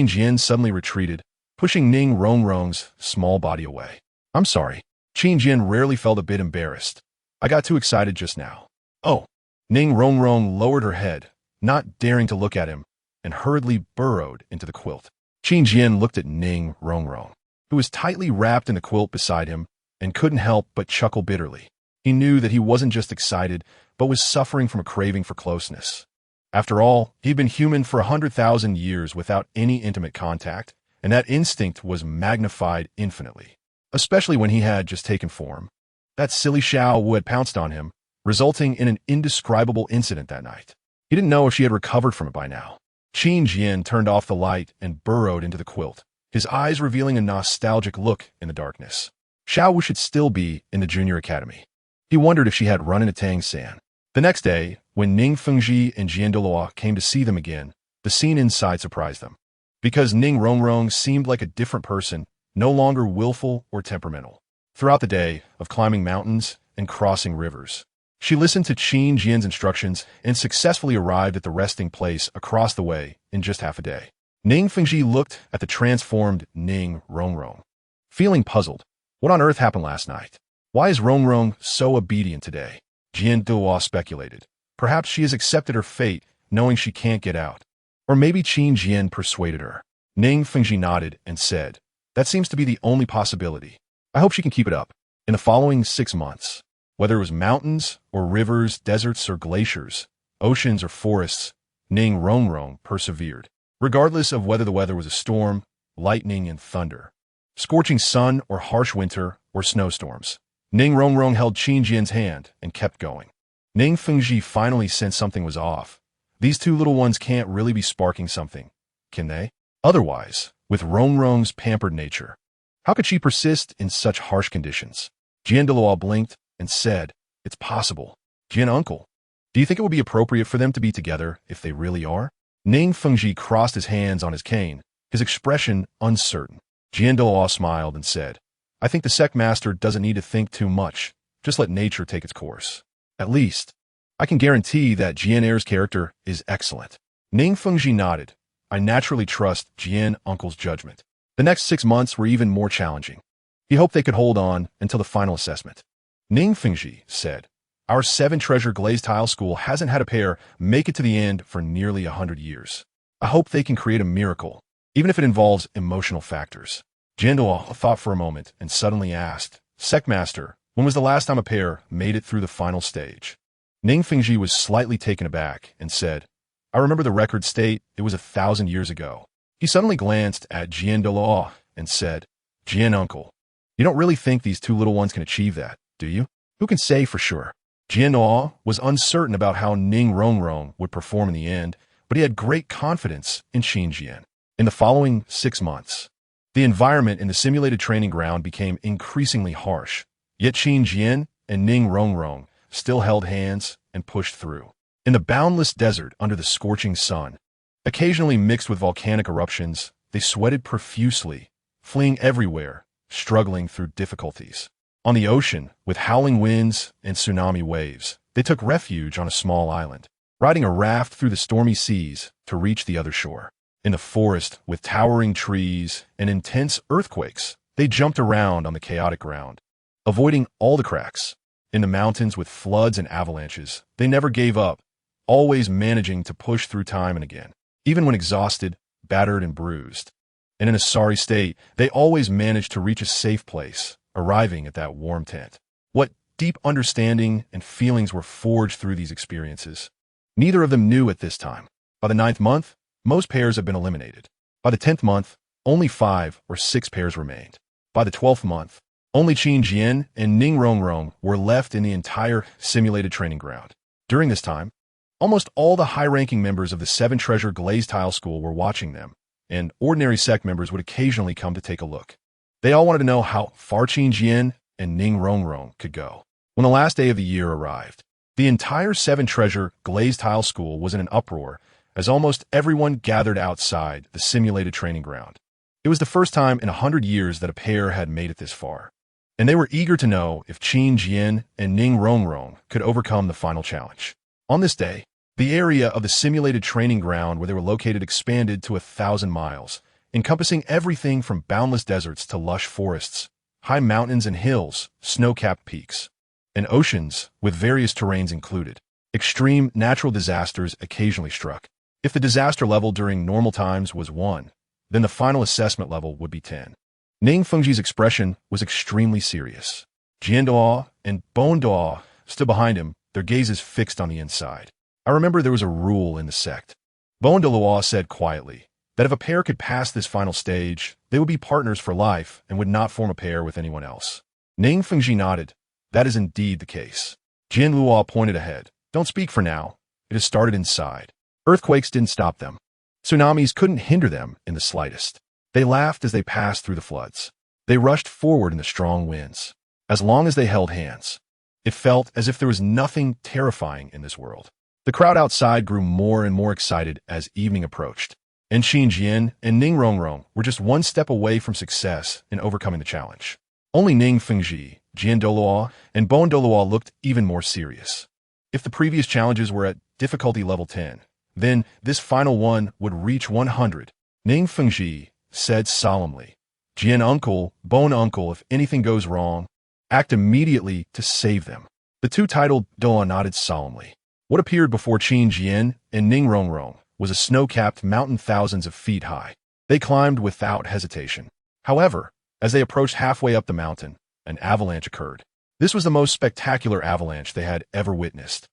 Jian suddenly retreated, pushing Ning Rongrong's small body away. I'm sorry. Qin Jian rarely felt a bit embarrassed. I got too excited just now. Oh. Ning Rongrong lowered her head, not daring to look at him, and hurriedly burrowed into the quilt. Qin Jian looked at Ning Rongrong, who was tightly wrapped in the quilt beside him, and couldn't help but chuckle bitterly. He knew that he wasn't just excited, but was suffering from a craving for closeness. After all, he'd been human for 100,000 years without any intimate contact, and that instinct was magnified infinitely, especially when he had just taken form. That silly Xiao Wu had pounced on him, resulting in an indescribable incident that night. He didn't know if she had recovered from it by now. Qin Jian turned off the light and burrowed into the quilt, his eyes revealing a nostalgic look in the darkness. Xiao Wu should still be in the junior academy. He wondered if she had run into Tang San. The next day, when Ning Fengji and Jian Deluo came to see them again, the scene inside surprised them. Because Ning Rongrong seemed like a different person, no longer willful or temperamental. Throughout the day of climbing mountains and crossing rivers, she listened to Qin Jian's instructions and successfully arrived at the resting place across the way in just half a day. Ning Fengji looked at the transformed Ning Rongrong, feeling puzzled. What on earth happened last night? Why is Rongrong so obedient today? Jian Deluo speculated. Perhaps she has accepted her fate, knowing she can't get out. Or maybe Qin Jian persuaded her. Ning Fengji nodded and said, that seems to be the only possibility. I hope she can keep it up. In the following 6 months, whether it was mountains or rivers, deserts or glaciers, oceans or forests, Ning Rongrong persevered. Regardless of whether the weather was a storm, lightning and thunder, scorching sun or harsh winter or snowstorms, Ning Rongrong held Qin Jian's hand and kept going. Ning Fengji finally sensed something was off. These two little ones can't really be sparking something, can they? Otherwise, with Rongrong's pampered nature, how could she persist in such harsh conditions? Jian Deluo blinked and said, it's possible. Jian uncle, do you think it would be appropriate for them to be together if they really are? Ning Fengji crossed his hands on his cane, his expression uncertain. Jian Deluo smiled and said, I think the sect master doesn't need to think too much. Just let nature take its course. At least, I can guarantee that Jian Er's character is excellent. Ning Fengji nodded. I naturally trust Jian uncle's judgment. The next 6 months were even more challenging. He hoped they could hold on until the final assessment. Ning Fengji said, our 7-treasure glazed tile school hasn't had a pair make it to the end for nearly 100 years. I hope they can create a miracle, even if it involves emotional factors. Jian Deluo thought for a moment and suddenly asked, Sect Master, when was the last time a pair made it through the final stage? Ning Fengji was slightly taken aback and said, I remember the record state, it was 1,000 years ago. He suddenly glanced at Jian Deluo and said, Jian uncle, you don't really think these two little ones can achieve that, do you? Who can say for sure? Jian Deluo was uncertain about how Ning Rongrong would perform in the end, but he had great confidence in Qin Jian. In the following 6 months, the environment in the simulated training ground became increasingly harsh, yet Qin Jian and Ning Rongrong still held hands and pushed through. In the boundless desert under the scorching sun, occasionally mixed with volcanic eruptions, they sweated profusely, fleeing everywhere, struggling through difficulties. On the ocean, with howling winds and tsunami waves, they took refuge on a small island, riding a raft through the stormy seas to reach the other shore. In the forest, with towering trees and intense earthquakes, they jumped around on the chaotic ground, avoiding all the cracks. In the mountains with floods and avalanches, they never gave up, always managing to push through time and again. Even when exhausted, battered and bruised, and in a sorry state, they always managed to reach a safe place, arriving at that warm tent. What deep understanding and feelings were forged through these experiences. Neither of them knew at this time. By the 9th month, most pairs had been eliminated. By the 10th month, only 5 or 6 pairs remained. By the 12th month, only Qin Jian and Ning Rongrong were left in the entire simulated training ground. During this time, almost all the high-ranking members of the 7-treasure glazed tile school were watching them, and ordinary sect members would occasionally come to take a look. They all wanted to know how far Qin Jian and Ning Rongrong could go. When the last day of the year arrived, the entire 7-treasure glazed tile school was in an uproar as almost everyone gathered outside the simulated training ground. It was the first time in 100 years that a pair had made it this far, and they were eager to know if Qin Jian and Ning Rongrong could overcome the final challenge. On this day, the area of the simulated training ground where they were located expanded to 1,000 miles, encompassing everything from boundless deserts to lush forests, high mountains and hills, snow-capped peaks, and oceans with various terrains included. Extreme natural disasters occasionally struck. If the disaster level during normal times was 1, then the final assessment level would be 10. Ning Fengji's expression was extremely serious. Jian Deluo and Bon Deluo stood behind him, their gazes fixed on the inside. I remember there was a rule in the sect. Bon Deluo said quietly that if a pair could pass this final stage, they would be partners for life and would not form a pair with anyone else. Ning Fengji nodded. That is indeed the case. Jian Luo pointed ahead. Don't speak for now. It has started inside. Earthquakes didn't stop them. Tsunamis couldn't hinder them in the slightest. They laughed as they passed through the floods. They rushed forward in the strong winds. As long as they held hands, it felt as if there was nothing terrifying in this world. The crowd outside grew more and more excited as evening approached, and Qin Jian and Ning Rongrong were just one step away from success in overcoming the challenge. Only Ning Fengji, Jian Doluo, and Bon Doluo looked even more serious. If the previous challenges were at difficulty level 10, then this final one would reach 100. Ning Fengji said solemnly, Jian uncle, Bon uncle, if anything goes wrong, act immediately to save them. The two titled Doa nodded solemnly. What appeared before Qin Jian and Ning Rongrong was a snow-capped mountain thousands of feet high. They climbed without hesitation. However, as they approached halfway up the mountain, an avalanche occurred. This was the most spectacular avalanche they had ever witnessed.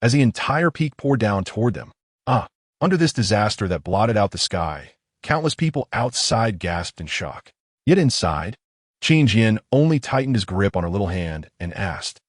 As the entire peak poured down toward them, under this disaster that blotted out the sky, countless people outside gasped in shock. Yet inside, Qin Jian only tightened his grip on her little hand and asked,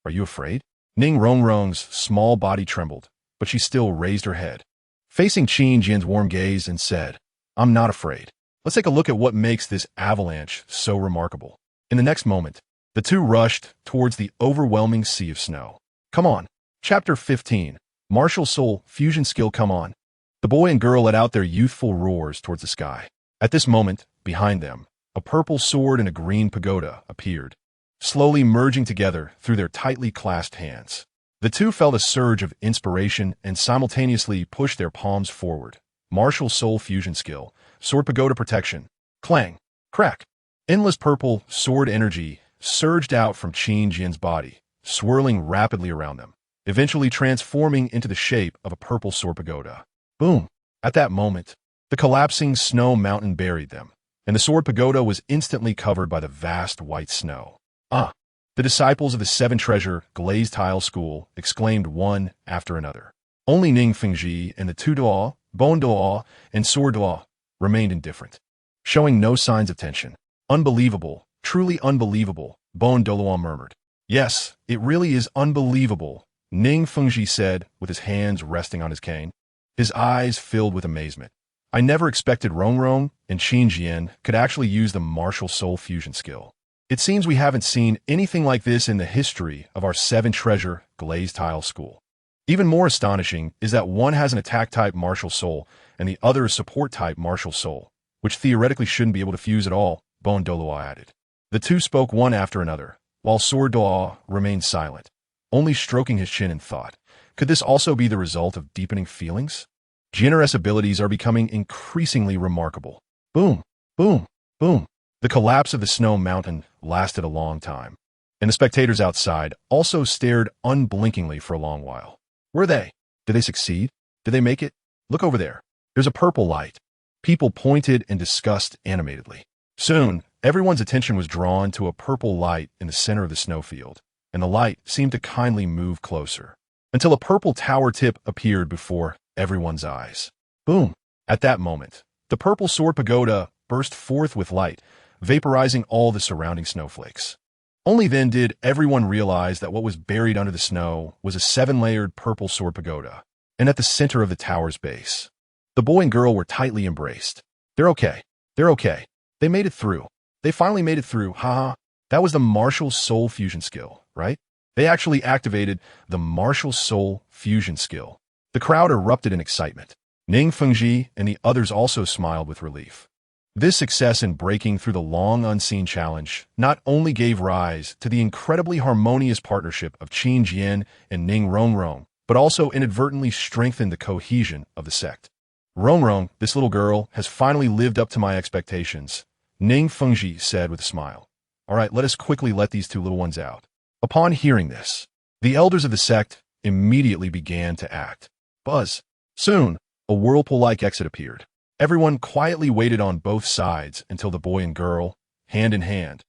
Are you afraid? Ning Rongrong's small body trembled, but she still raised her head, facing Qin Jian's warm gaze, and said, I'm not afraid. Let's take a look at what makes this avalanche so remarkable. In the next moment, the two rushed towards the overwhelming sea of snow. Come on. Chapter 15. Martial Soul Fusion Skill. Come on. The boy and girl let out their youthful roars towards the sky. At this moment, behind them, a purple sword and a green pagoda appeared, slowly merging together through their tightly clasped hands. The two felt a surge of inspiration and simultaneously pushed their palms forward. Martial Soul Fusion Skill. Sword Pagoda Protection. Clang. Crack. Endless purple sword energy surged out from Qin Jian's body, swirling rapidly around them, eventually transforming into the shape of a purple sword pagoda. Boom! At that moment, the collapsing snow mountain buried them, and the sword pagoda was instantly covered by the vast white snow. The disciples of the Seven Treasure Glazed Tile School exclaimed one after another. Only Ning Fengji and the two Duo, Bon Duo, and Sword Duo remained indifferent, showing no signs of tension. Unbelievable, truly unbelievable, Bon Doluo murmured. Yes, it really is unbelievable, Ning Fengji said with his hands resting on his cane. His eyes filled with amazement. I never expected Rongrong and Qin Jian could actually use the martial soul fusion skill. It seems we haven't seen anything like this in the history of our Seven Treasure Glazed Tile School. Even more astonishing is that one has an attack-type martial soul and the other a support-type martial soul, which theoretically shouldn't be able to fuse at all, Bon Doluo added. The two spoke one after another, while Sword Duo remained silent, only stroking his chin in thought. Could this also be the result of deepening feelings? Generous abilities are becoming increasingly remarkable. Boom, boom, boom. The collapse of the snow mountain lasted a long time, and the spectators outside also stared unblinkingly for a long while. Were they? Did they succeed? Did they make it? Look over there. There's a purple light. People pointed and discussed animatedly. Soon, everyone's attention was drawn to a purple light in the center of the snowfield, and the light seemed to kindly move closer, until a purple tower tip appeared before everyone's eyes. Boom! At that moment, the purple sword pagoda burst forth with light, vaporizing all the surrounding snowflakes. Only then did everyone realize that what was buried under the snow was a 7-layered purple sword pagoda, and at the center of the tower's base. The boy and girl were tightly embraced. They're okay. They're okay. They made it through. They finally made it through. Haha. That was the martial soul fusion skill, right? They actually activated the martial soul fusion skill. The crowd erupted in excitement. Ning Fengji and the others also smiled with relief. This success in breaking through the long unseen challenge not only gave rise to the incredibly harmonious partnership of Qin Jian and Ning Rongrong, but also inadvertently strengthened the cohesion of the sect. Rongrong, this little girl, has finally lived up to my expectations, Ning Fengji said with a smile. All right, let us quickly let these two little ones out. Upon hearing this, the elders of the sect immediately began to act. Buzz. Soon, a whirlpool-like exit appeared. Everyone quietly waited on both sides until the boy and girl, hand in hand,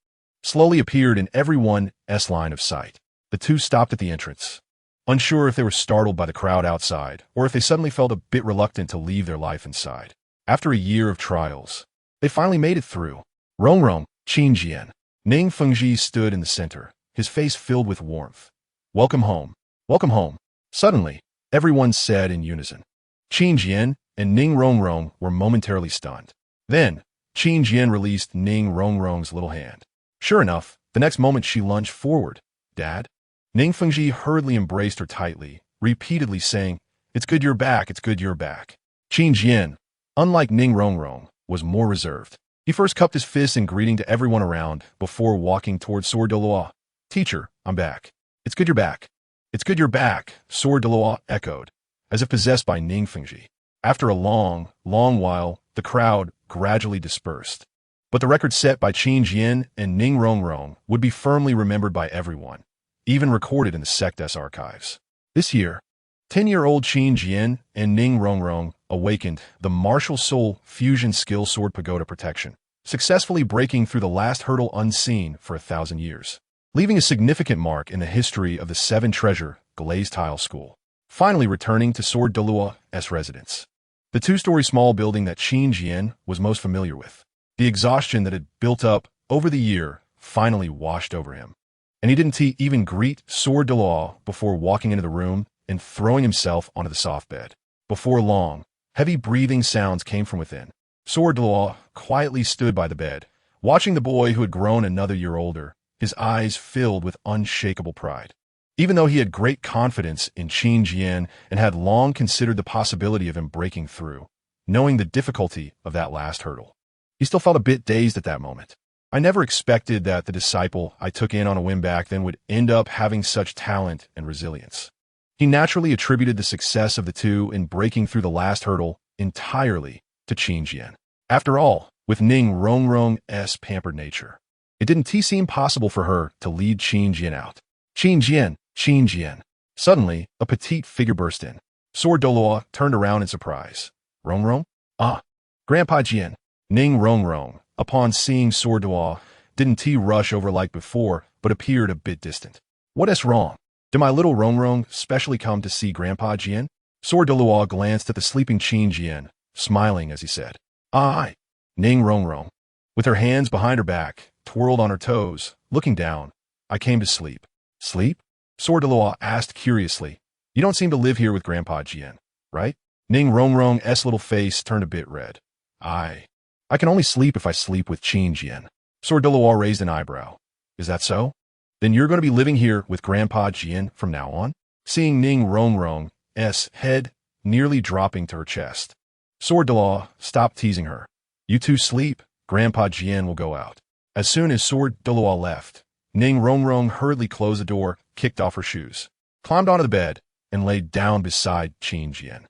slowly appeared in everyone's line of sight. The two stopped at the entrance, unsure if they were startled by the crowd outside or if they suddenly felt a bit reluctant to leave their life inside. After a year of trials, they finally made it through. Rongrong, Qin Jian, Ning Fengji stood in the center, his face filled with warmth. Welcome home. Welcome home. Suddenly, everyone said in unison. Qin Jian and Ning Rongrong were momentarily stunned. Then, Qin Jian released Ning Rongrong's little hand. Sure enough, the next moment she lunged forward. "Dad?" Ning Fengji hurriedly embraced her tightly, repeatedly saying, "It's good you're back, it's good you're back." Qin Jian, unlike Ning Rongrong, was more reserved. He first cupped his fists in greeting to everyone around before walking towards Sword de Loa. "Teacher, I'm back. It's good you're back." "It's good you're back," Sword de Loa echoed, as if possessed by Ning Fengji. After a long while, the crowd gradually dispersed. But the record set by Qin Jian and Ning Rongrong would be firmly remembered by everyone, even recorded in the Sect's archives. This year, 10-year-old Qin Jian and Ning Rongrong awakened the martial soul fusion skill sword pagoda protection, successfully breaking through the last hurdle unseen for 1,000 years, leaving a significant mark in the history of the Seven Treasure Glazed Tile School. Finally returning to Sword de Lua's residence, the two-story small building that Qin Jian was most familiar with. The exhaustion that had built up over the year finally washed over him, and he didn't even greet Sword de Lua before walking into the room and throwing himself onto the soft bed. Before long, heavy breathing sounds came from within. Sword de Lua quietly stood by the bed, watching the boy who had grown another year older, his eyes filled with unshakable pride. Even though he had great confidence in Qin Jian and had long considered the possibility of him breaking through, knowing the difficulty of that last hurdle, he still felt a bit dazed at that moment. "I never expected that the disciple I took in on a whim back then would end up having such talent and resilience." He naturally attributed the success of the two in breaking through the last hurdle entirely to Qin Jian. After all, with Ning Rongrong's pampered nature, it didn't seem possible for her to lead Qin Jian out. "Qin Jian, Qin Jian." Suddenly, a petite figure burst in. Sword de Lua turned around in surprise. "Rongrong? Ah, Grandpa Jian." Ning Rongrong, upon seeing Sword de Lua, didn't rush over like before, but appeared a bit distant. "What is wrong? Did my little Rongrong specially come to see Grandpa Jian?" Sword de Lua glanced at the sleeping Qin Jian, smiling as he said, "Aye." Ning Rongrong, with her hands behind her back, twirled on her toes, looking down. "I came to sleep." "Sleep?" Sword de Lua asked curiously. "You don't seem to live here with Grandpa Jian, right?" Ning Rongrong's little face turned a bit red. I can only sleep if I sleep with Qin Jian." Sword de Lua raised an eyebrow. "Is that so? Then you're going to be living here with Grandpa Jian from now on?" Seeing Ning Rongrong's head nearly dropping to her chest, Sword de Lua stopped teasing her. "You two sleep, Grandpa Jian will go out." As soon as Sword de Lua left, Ning Rongrong hurriedly closed the door, kicked off her shoes, climbed onto the bed, and laid down beside Qin Jian.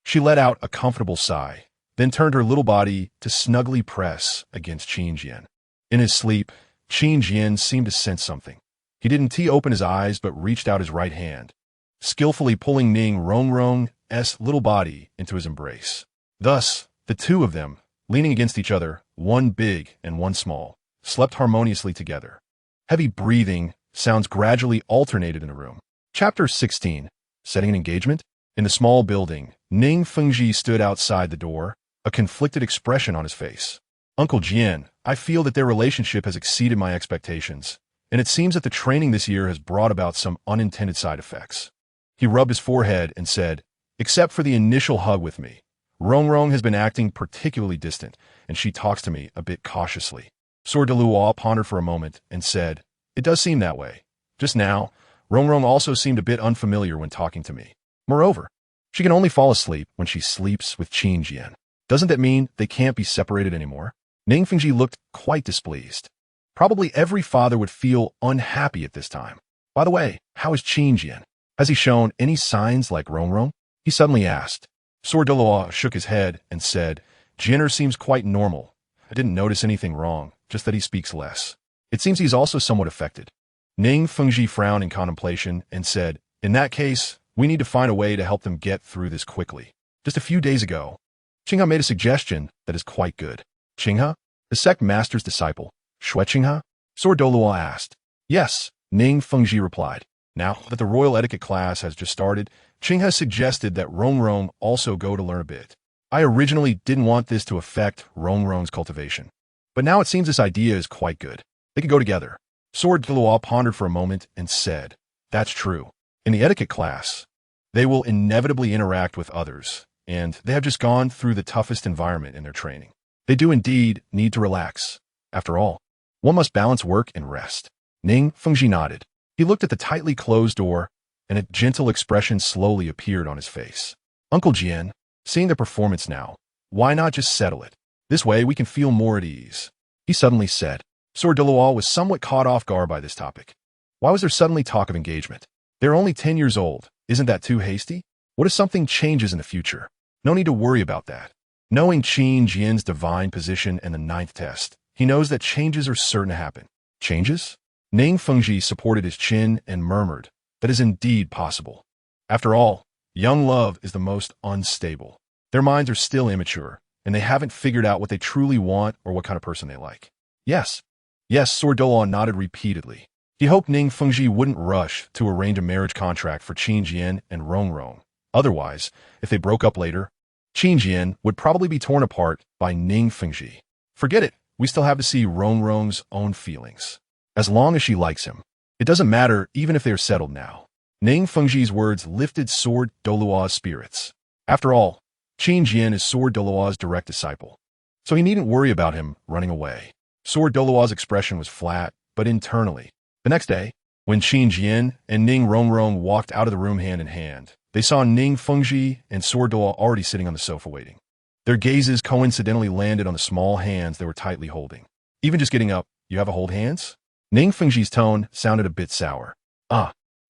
She let out a comfortable sigh, then turned her little body to snugly press against Qin Jian. In his sleep, Qin Jian seemed to sense something. He didn't open his eyes but reached out his right hand, skillfully pulling Ning Rongrong's little body into his embrace. Thus, the two of them, leaning against each other, one big and one small, slept harmoniously together. Heavy breathing sounds gradually alternated in the room. Chapter 16. Setting an engagement? In the small building, Ning Fengji stood outside the door, a conflicted expression on his face. "Uncle Jian, I feel that their relationship has exceeded my expectations, and it seems that the training this year has brought about some unintended side effects." He rubbed his forehead and said, "Except for the initial hug with me, Rongrong has been acting particularly distant, and she talks to me a bit cautiously." Sword de Lua pondered for a moment and said, "It does seem that way. Just now, Rongrong also seemed a bit unfamiliar when talking to me. Moreover, she can only fall asleep when she sleeps with Qin Jian. Doesn't that mean they can't be separated anymore?" Ning Fengji looked quite displeased. Probably every father would feel unhappy at this time. "By the way, how is Qin Jian? Has he shown any signs like Rongrong?" he suddenly asked. Sword de Lua shook his head and said, "Jinner seems quite normal. I didn't notice anything wrong, just that he speaks less. It seems he's also somewhat affected." Ning Fengji frowned in contemplation and said, "In that case, we need to find a way to help them get through this quickly. Just a few days ago, Qinghe made a suggestion that is quite good." "Qinghe? The sect master's disciple, Shui Qinghe?" Sword de Lua asked. "Yes," Ning Fengji replied. "Now that the royal etiquette class has just started, Qinghe suggested that Rongrong also go to learn a bit. I originally didn't want this to affect Rongrong's cultivation, but now it seems this idea is quite good. They could go together." Sword de Lua pondered for a moment and said, "That's true. In the etiquette class, they will inevitably interact with others, and they have just gone through the toughest environment in their training. They do indeed need to relax. After all, one must balance work and rest. Ning Fengji nodded. He looked at the tightly closed door, and a gentle expression slowly appeared on his face. Uncle Jian, seeing the performance now, why not just settle it? This way we can feel more at ease, he suddenly said. Sword de Luo was somewhat caught off guard by this topic. Why was there suddenly talk of engagement? They're only 10 years old. Isn't that too hasty? What if something changes in the future? No need to worry about that. Knowing Qin Jian's divine position and the 9th test, he knows that changes are certain to happen. Changes? Ning Fengji supported his chin and murmured, that is indeed possible. After all, young love is the most unstable. Their minds are still immature, and they haven't figured out what they truly want or what kind of person they like. Yes, Sword Dolan nodded repeatedly. He hoped Ning Fengji wouldn't rush to arrange a marriage contract for Qin Jian and Rongrong. Otherwise, if they broke up later, Qin Jian would probably be torn apart by Ning Fengji. Forget it, we still have to see Rongrong's own feelings. As long as she likes him, it doesn't matter even if they're settled now. Ning Fengji's words lifted Sword Dolua's spirits. After all, Qin Jian is Sword Dolua's direct disciple, so he needn't worry about him running away. Sword Dolua's expression was flat, but internally. The next day, when Qin Jian and Ning Rongrong walked out of the room hand in hand, they saw Ning Fengji and Sword Dolua already sitting on the sofa waiting. Their gazes coincidentally landed on the small hands they were tightly holding. Even just getting up, you have a hold hands? Ning Fengji's tone sounded a bit sour.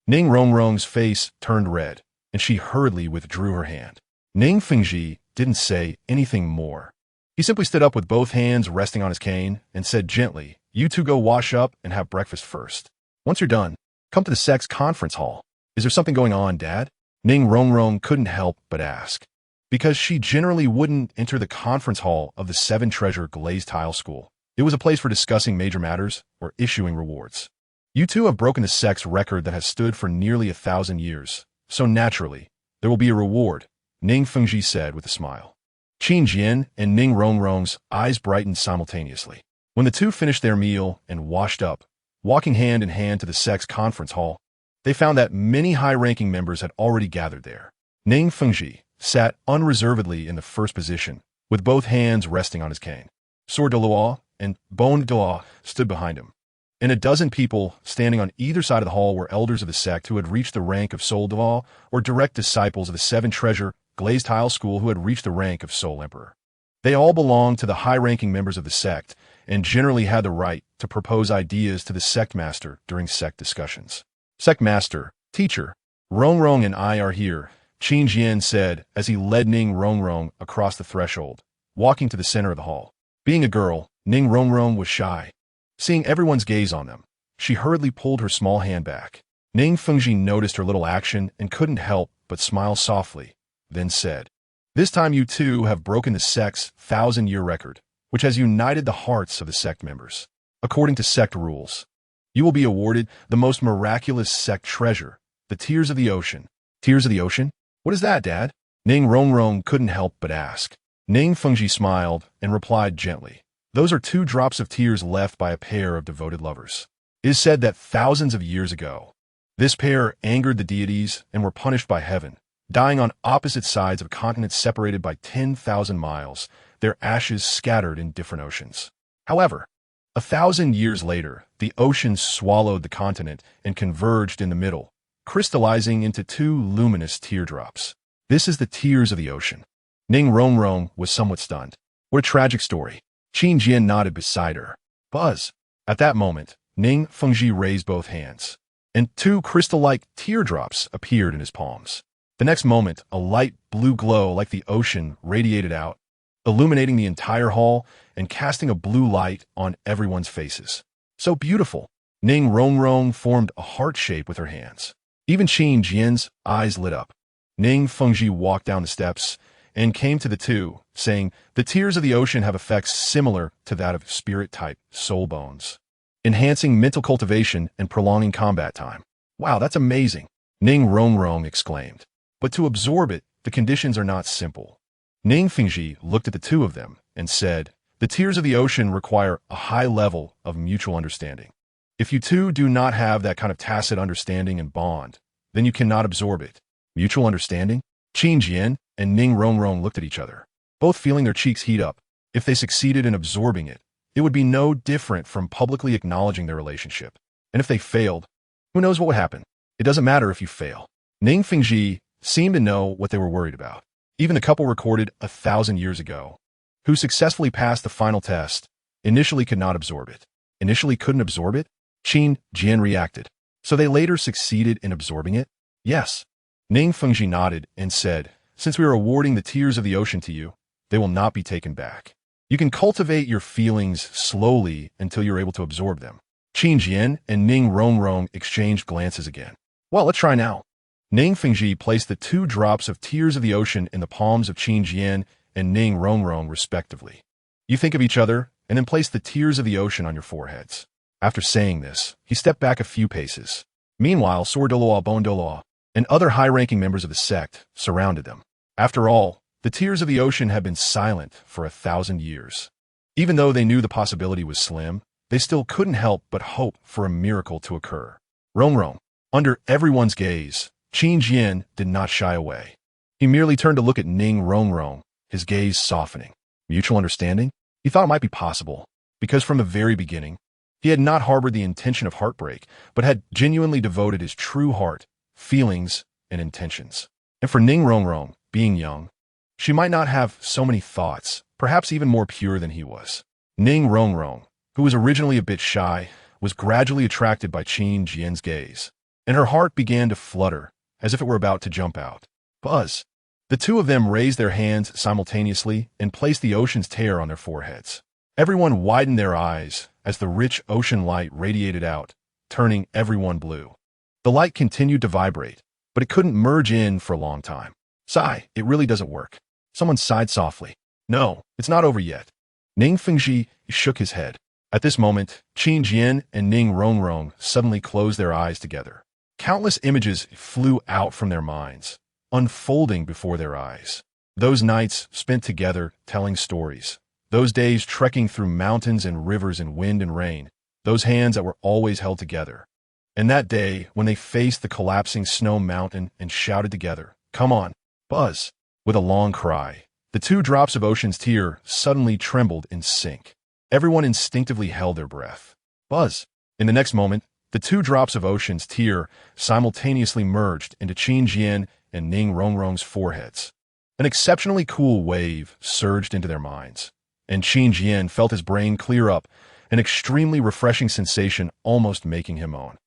Ning Rongrong's face turned red, and she hurriedly withdrew her hand. Ning Fengji didn't say anything more. He simply stood up with both hands resting on his cane and said gently, you two go wash up and have breakfast first. Once you're done, come to the sect's conference hall. Is there something going on, Dad? Ning Rongrong couldn't help but ask, because she generally wouldn't enter the conference hall of the 7-treasure glazed tile school. It was a place for discussing major matters or issuing rewards. You two have broken the sect's record that has stood for nearly 1,000 years, so naturally, there will be a reward, Ning Fengji said with a smile. Qin Jian and Ning Rongrong's eyes brightened simultaneously. When the two finished their meal and washed up, walking hand in hand to the sect's conference hall, they found that many high-ranking members had already gathered there. Ning Fengji sat unreservedly in the first position, with both hands resting on his cane. Sword Dolua and Bone Dolua stood behind him, and a dozen people standing on either side of the hall were elders of the sect who had reached the rank of Soul Dolua or direct disciples of the 7-treasure glazed tile school who had reached the rank of Soul Emperor. They all belonged to the high-ranking members of the sect and generally had the right to propose ideas to the sect master during sect discussions. Sect master, teacher, Rongrong and I are here, Qin Jian said as he led Ning Rongrong across the threshold, walking to the center of the hall. Being a girl, Ning Rongrong was shy. Seeing everyone's gaze on them, she hurriedly pulled her small hand back. Ning Fengji noticed her little action and couldn't help but smile softly, then said, this time you two have broken the sect's 1,000-year record, which has united the hearts of the sect members. According to sect rules, you will be awarded the most miraculous sect treasure, the Tears of the Ocean. Tears of the Ocean? What is that, Dad? Ning Rongrong couldn't help but ask. Ning Fengji smiled and replied gently, those are 2 drops of tears left by a pair of devoted lovers. It is said that thousands of years ago, this pair angered the deities and were punished by heaven, dying on opposite sides of continents separated by 10,000 miles, their ashes scattered in different oceans. However, 1,000 years later, the oceans swallowed the continent and converged in the middle, crystallizing into 2 luminous teardrops. This is the Tears of the Ocean. Ning Rongrong was somewhat stunned. What a tragic story. Qin Jian nodded beside her. Buzz. At that moment, Ning Fengji raised both hands, and 2 crystal-like teardrops appeared in his palms. The next moment, a light blue glow like the ocean radiated out, illuminating the entire hall and casting a blue light on everyone's faces. So beautiful. Ning Rongrong formed a heart shape with her hands. Even Qin Jian's eyes lit up. Ning Fengji walked down the steps and came to the two, saying, the Tears of the Ocean have effects similar to that of spirit-type soul bones, enhancing mental cultivation and prolonging combat time. Wow, that's amazing, Ning Rongrong exclaimed. But to absorb it, the conditions are not simple. Ning Fengji looked at the two of them and said, the Tears of the Ocean require a high level of mutual understanding. If you two do not have that kind of tacit understanding and bond, then you cannot absorb it. Mutual understanding? Qin Jian and Ning Rongrong looked at each other, both feeling their cheeks heat up. If they succeeded in absorbing it, it would be no different from publicly acknowledging their relationship. And if they failed, who knows what would happen? It doesn't matter if you fail. Ning Fengji seemed to know what they were worried about. Even the couple recorded 1,000 years ago, who successfully passed the final test, initially could not absorb it. Initially couldn't absorb it? Qin Jian reacted. So they later succeeded in absorbing it? Yes. Ning Fengji nodded and said, since we are awarding the tears of the ocean to you, they will not be taken back. You can cultivate your feelings slowly until you're able to absorb them. Qin Jian and Ning Rongrong exchanged glances again. Well, let's try now. Ning Fengji placed the 2 drops of tears of the ocean in the palms of Qin Jian and Ning Rongrong respectively. You think of each other, and then place the tears of the ocean on your foreheads. After saying this, he stepped back a few paces. Meanwhile, Sordoloa Bondoloa and other high-ranking members of the sect surrounded them. After all, the tears of the ocean had been silent for 1,000 years. Even though they knew the possibility was slim, they still couldn't help but hope for a miracle to occur. Rongrong, under everyone's gaze, Qin Jian did not shy away. He merely turned to look at Ning Rongrong, his gaze softening. Mutual understanding? He thought it might be possible, because from the very beginning, he had not harbored the intention of heartbreak, but had genuinely devoted his true heart, feelings, and intentions. And for Ning Rongrong, being young, she might not have so many thoughts, perhaps even more pure than he was. Ning Rongrong, who was originally a bit shy, was gradually attracted by Qin Jian's gaze, and her heart began to flutter, as if it were about to jump out. Buzz! The 2 of them raised their hands simultaneously and placed the ocean's tear on their foreheads. Everyone widened their eyes as the rich ocean light radiated out, turning everyone blue. The light continued to vibrate, but it couldn't merge in for a long time. Sigh, it really doesn't work. Someone sighed softly. No, it's not over yet. Ning Fengji shook his head. At this moment, Qin Jian and Ning Rongrong suddenly closed their eyes together. Countless images flew out from their minds, unfolding before their eyes. Those nights spent together telling stories. Those days trekking through mountains and rivers in wind and rain. Those hands that were always held together. And that day when they faced the collapsing snow mountain and shouted together, "Come on, Buzz!" With a long cry, the 2 drops of ocean's tear suddenly trembled in sync. Everyone instinctively held their breath. Buzz! In the next moment, the 2 drops of ocean's tear simultaneously merged into Qin Jian and Ning Rongrong's foreheads. An exceptionally cool wave surged into their minds, and Qin Jian felt his brain clear up, an extremely refreshing sensation almost making him moan.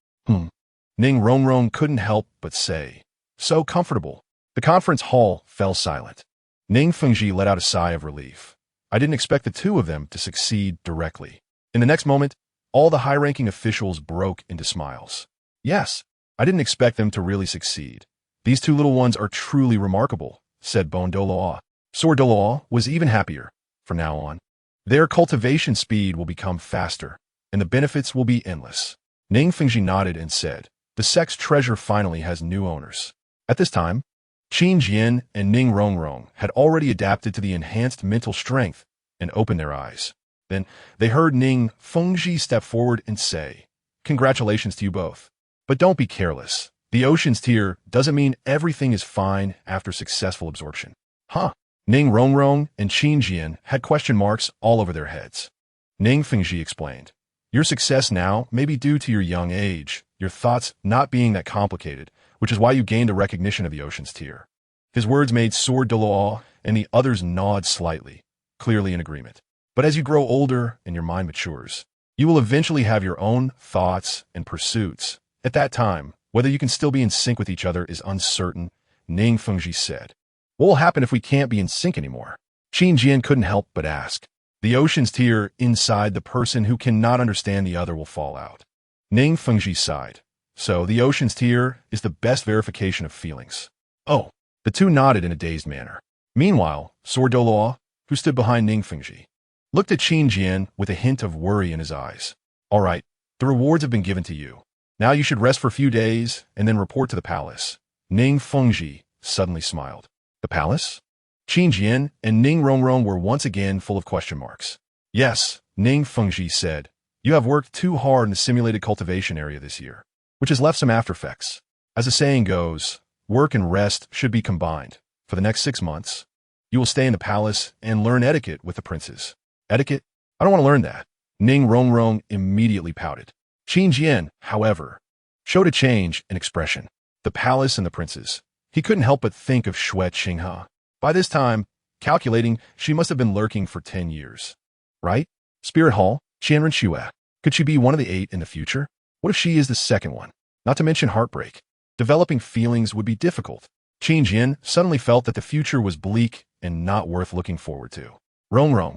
Ning Rongrong couldn't help but say, "So comfortable." The conference hall fell silent. Ning Fengji let out a sigh of relief. I didn't expect the 2 of them to succeed directly. In the next moment, all the high-ranking officials broke into smiles. Yes, I didn't expect them to really succeed. These 2 little ones are truly remarkable, said Bondoloa. Sordoloa was even happier. From now on, their cultivation speed will become faster, and the benefits will be endless. Ning Fengji nodded and said, the sect's treasure finally has new owners. At this time, Qin Jian and Ning Rongrong had already adapted to the enhanced mental strength and opened their eyes. Then they heard Ning Fengji step forward and say, "Congratulations to you both. But don't be careless. The ocean's tear doesn't mean everything is fine after successful absorption." Huh? Ning Rongrong and Qin Jian had question marks all over their heads. Ning Fengji explained, "Your success now may be due to your young age, your thoughts not being that complicated, which is why you gained the recognition of the ocean's tear." His words made Sword Doloa and the others nod slightly, clearly in agreement. But as you grow older and your mind matures, you will eventually have your own thoughts and pursuits. At that time, whether you can still be in sync with each other is uncertain, Ning Fengji said. What will happen if we can't be in sync anymore? Qin Jian couldn't help but ask. The ocean's tear inside the person who cannot understand the other will fall out. Ning Fengji sighed. So the ocean's tear is the best verification of feelings. Oh, the 2 nodded in a dazed manner. Meanwhile, Sword Doloa, who stood behind Ning Fengji, looked at Qin Jian with a hint of worry in his eyes. All right, the rewards have been given to you. Now you should rest for a few days and then report to the palace. Ning Fengji suddenly smiled. The palace? Qin Jian and Ning Rongrong were once again full of question marks. Yes, Ning Fengji said, you have worked too hard in the simulated cultivation area this year, which has left some after effects. As the saying goes, work and rest should be combined. For the next 6 months, you will stay in the palace and learn etiquette with the princes. Etiquette? I don't want to learn that. Ning Rongrong immediately pouted. Qin Jian, however, showed a change in expression. The palace and the princes. He couldn't help but think of Xue Qinghe. By this time, calculating, she must have been lurking for 10 years. Right? Spirit Hall, Qianren Xue. Could she be one of the 8 in the future? What if she is the second one? Not to mention Heartbreak. Developing feelings would be difficult. Qin Jian suddenly felt that the future was bleak and not worth looking forward to. Rongrong.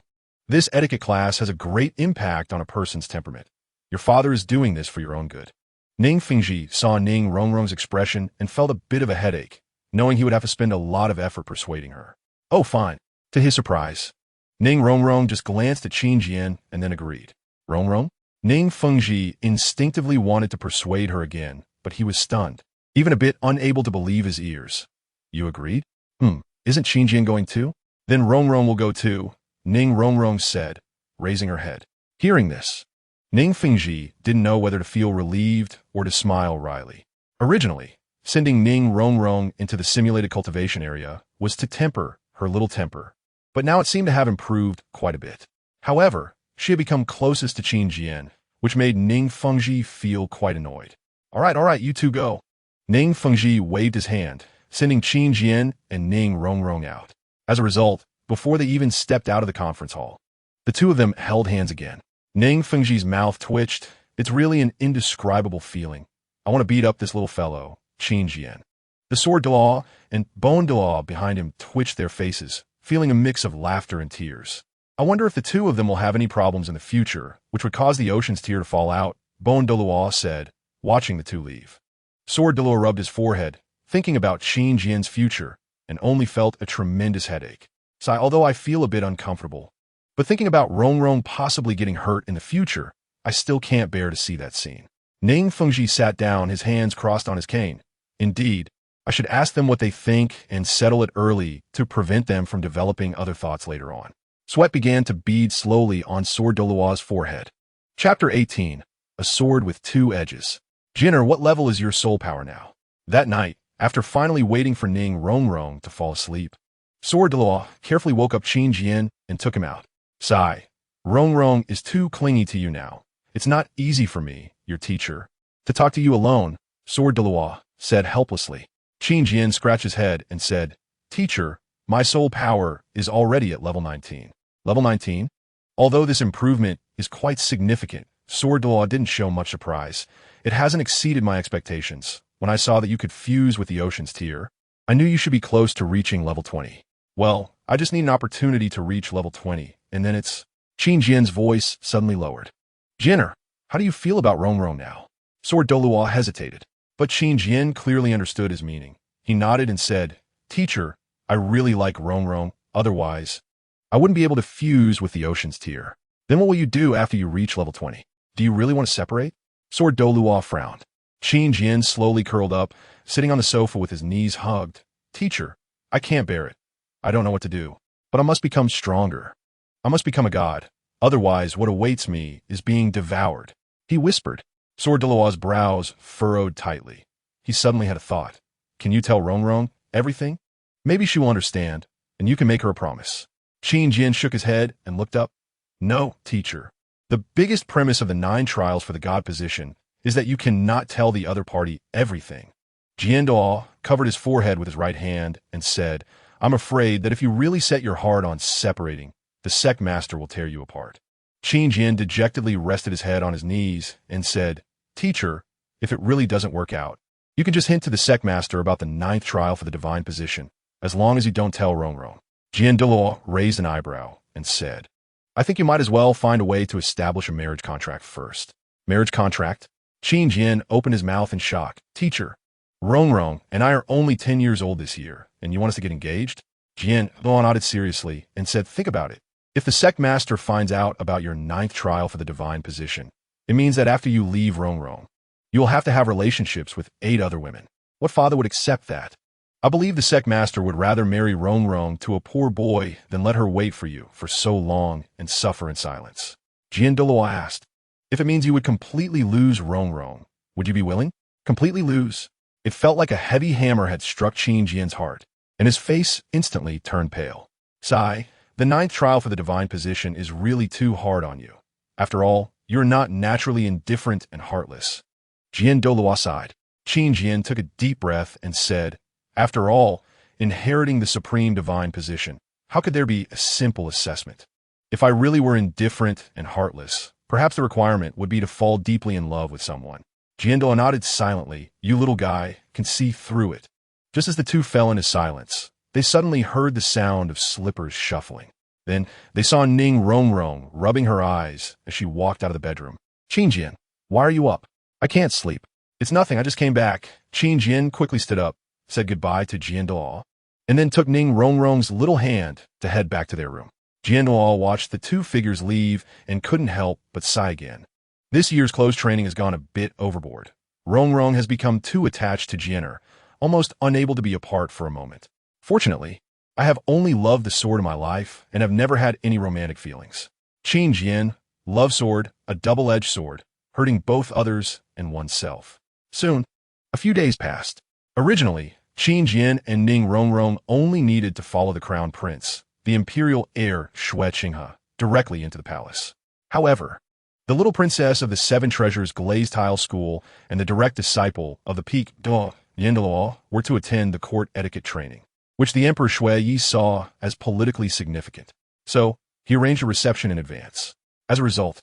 This etiquette class has a great impact on a person's temperament. Your father is doing this for your own good. Ning Fengji saw Ning Rongrong's expression and felt a bit of a headache, knowing he would have to spend a lot of effort persuading her. Oh, fine. To his surprise, Ning Rongrong just glanced at Qin Jian and then agreed. Rongrong? Ning Fengji instinctively wanted to persuade her again, but he was stunned, even a bit unable to believe his ears. You agreed? Isn't Qin Jian going too? Then Rongrong will go too, Ning Rongrong said, raising her head. Hearing this, Ning Fengji didn't know whether to feel relieved or to smile wryly. Originally, sending Ning Rongrong into the simulated cultivation area was to temper her little temper, but now it seemed to have improved quite a bit. However, she had become closest to Qin Jian, which made Ning Fengji feel quite annoyed. All right, you two go. Ning Fengji waved his hand, sending Qin Jian and Ning Rongrong out. As a result, before they even stepped out of the conference hall, the two of them held hands again. Ning Fengji's mouth twitched. It's really an indescribable feeling. I want to beat up this little fellow, Qin Jian. The sword de law and bone de law behind him twitched their faces, feeling a mix of laughter and tears. I wonder if the two of them will have any problems in the future, which would cause the ocean's tear to fall out, Bone de Loa said, watching the two leave. Sword de Loa rubbed his forehead, thinking about Qin Jian's future, and only felt a tremendous headache. Sigh, although I feel a bit uncomfortable. But thinking about Rongrong possibly getting hurt in the future, I still can't bear to see that scene. Ning Fengji sat down, his hands crossed on his cane. Indeed, I should ask them what they think and settle it early to prevent them from developing other thoughts later on. Sweat began to bead slowly on Sword de Loa's forehead. Chapter 18. A Sword with Two Edges. Jinner, what level is your soul power now? That night, after finally waiting for Ning Rongrong to fall asleep, Sword de Loa carefully woke up Qin Jian and took him out. Sigh. Rongrong is too clingy to you now. It's not easy for me, your teacher, to talk to you alone, Sword de Loa said helplessly. Qin Jian scratched his head and said, Teacher, my soul power is already at level 19. Level 19? Although this improvement is quite significant, Sword de Loa didn't show much surprise. It hasn't exceeded my expectations. When I saw that you could fuse with the ocean's tear, I knew you should be close to reaching level 20. Well, I just need an opportunity to reach level 20, and then it's... Qin Jian's voice suddenly lowered. Jinner, how do you feel about Rongrong now? Sword de Loa hesitated, but Qin Jian clearly understood his meaning. He nodded and said, Teacher, I really like Rongrong, otherwise, I wouldn't be able to fuse with the ocean's tear. Then what will you do after you reach level 20? Do you really want to separate? Sword de Loa frowned. Qin Jian slowly curled up, sitting on the sofa with his knees hugged. Teacher, I can't bear it. I don't know what to do, but I must become stronger. I must become a god. Otherwise, what awaits me is being devoured. He whispered. Sword de Loa's brows furrowed tightly. He suddenly had a thought. Can you tell Rongrong everything? Maybe she will understand, and you can make her a promise. Qin Jian shook his head and looked up. No, teacher. The biggest premise of the 9 trials for the god position is that you cannot tell the other party everything. Jian Dao covered his forehead with his right hand and said, I'm afraid that if you really set your heart on separating, the sect master will tear you apart. Qin Jian dejectedly rested his head on his knees and said, Teacher, if it really doesn't work out, you can just hint to the sect master about the 9th trial for the divine position, as long as you don't tell Rongrong. Jian Delor raised an eyebrow and said, I think you might as well find a way to establish a marriage contract first. Marriage contract? Qin Jian opened his mouth in shock. Teacher, Rongrong and I are only 10 years old this year, and you want us to get engaged? Jian Delor nodded seriously and said, think about it. If the sect master finds out about your 9th trial for the divine position, it means that after you leave Rongrong, you will have to have relationships with 8 other women. What father would accept that? I believe the sect master would rather marry Rongrong to a poor boy than let her wait for you for so long and suffer in silence. Jian Delor asked, if it means you would completely lose Rongrong, would you be willing? Completely lose? It felt like a heavy hammer had struck Qin Jian's heart. and his face instantly turned pale. Sigh, the ninth trial for the divine position is really too hard on you. After all, you're not naturally indifferent and heartless. Jian Dolua sighed. Qin Jian took a deep breath and said, after all, inheriting the supreme divine position, how could there be a simple assessment? If I really were indifferent and heartless, perhaps the requirement would be to fall deeply in love with someone. Jian Dolua nodded silently. You little guy can see through it. Just as the two fell into silence, they suddenly heard the sound of slippers shuffling. Then they saw Ning Rongrong rubbing her eyes as she walked out of the bedroom. Qin Jian, why are you up? I can't sleep. It's nothing, I just came back. Qin Jian quickly stood up, said goodbye to Jian Dolua, and then took Ning Rongrong's little hand to head back to their room. Jian Dolua watched the two figures leave and couldn't help but sigh again. This year's clothes training has gone a bit overboard. Rongrong has become too attached to Jianer, almost unable to be apart for a moment. Fortunately, I have only loved the sword in my life and have never had any romantic feelings. Qin Jian, love sword, a double-edged sword, hurting both others and oneself. Soon, a few days passed. Originally, Qin Jian and Ning Rongrong only needed to follow the crown prince, the imperial heir Xue Qinghe, directly into the palace. However, the little princess of the Seven Treasures Glazed Tile School and the direct disciple of the Peak Duo, Yindalua, were to attend the court etiquette training, which the Emperor Xue Yi saw as politically significant. So, he arranged a reception in advance. As a result,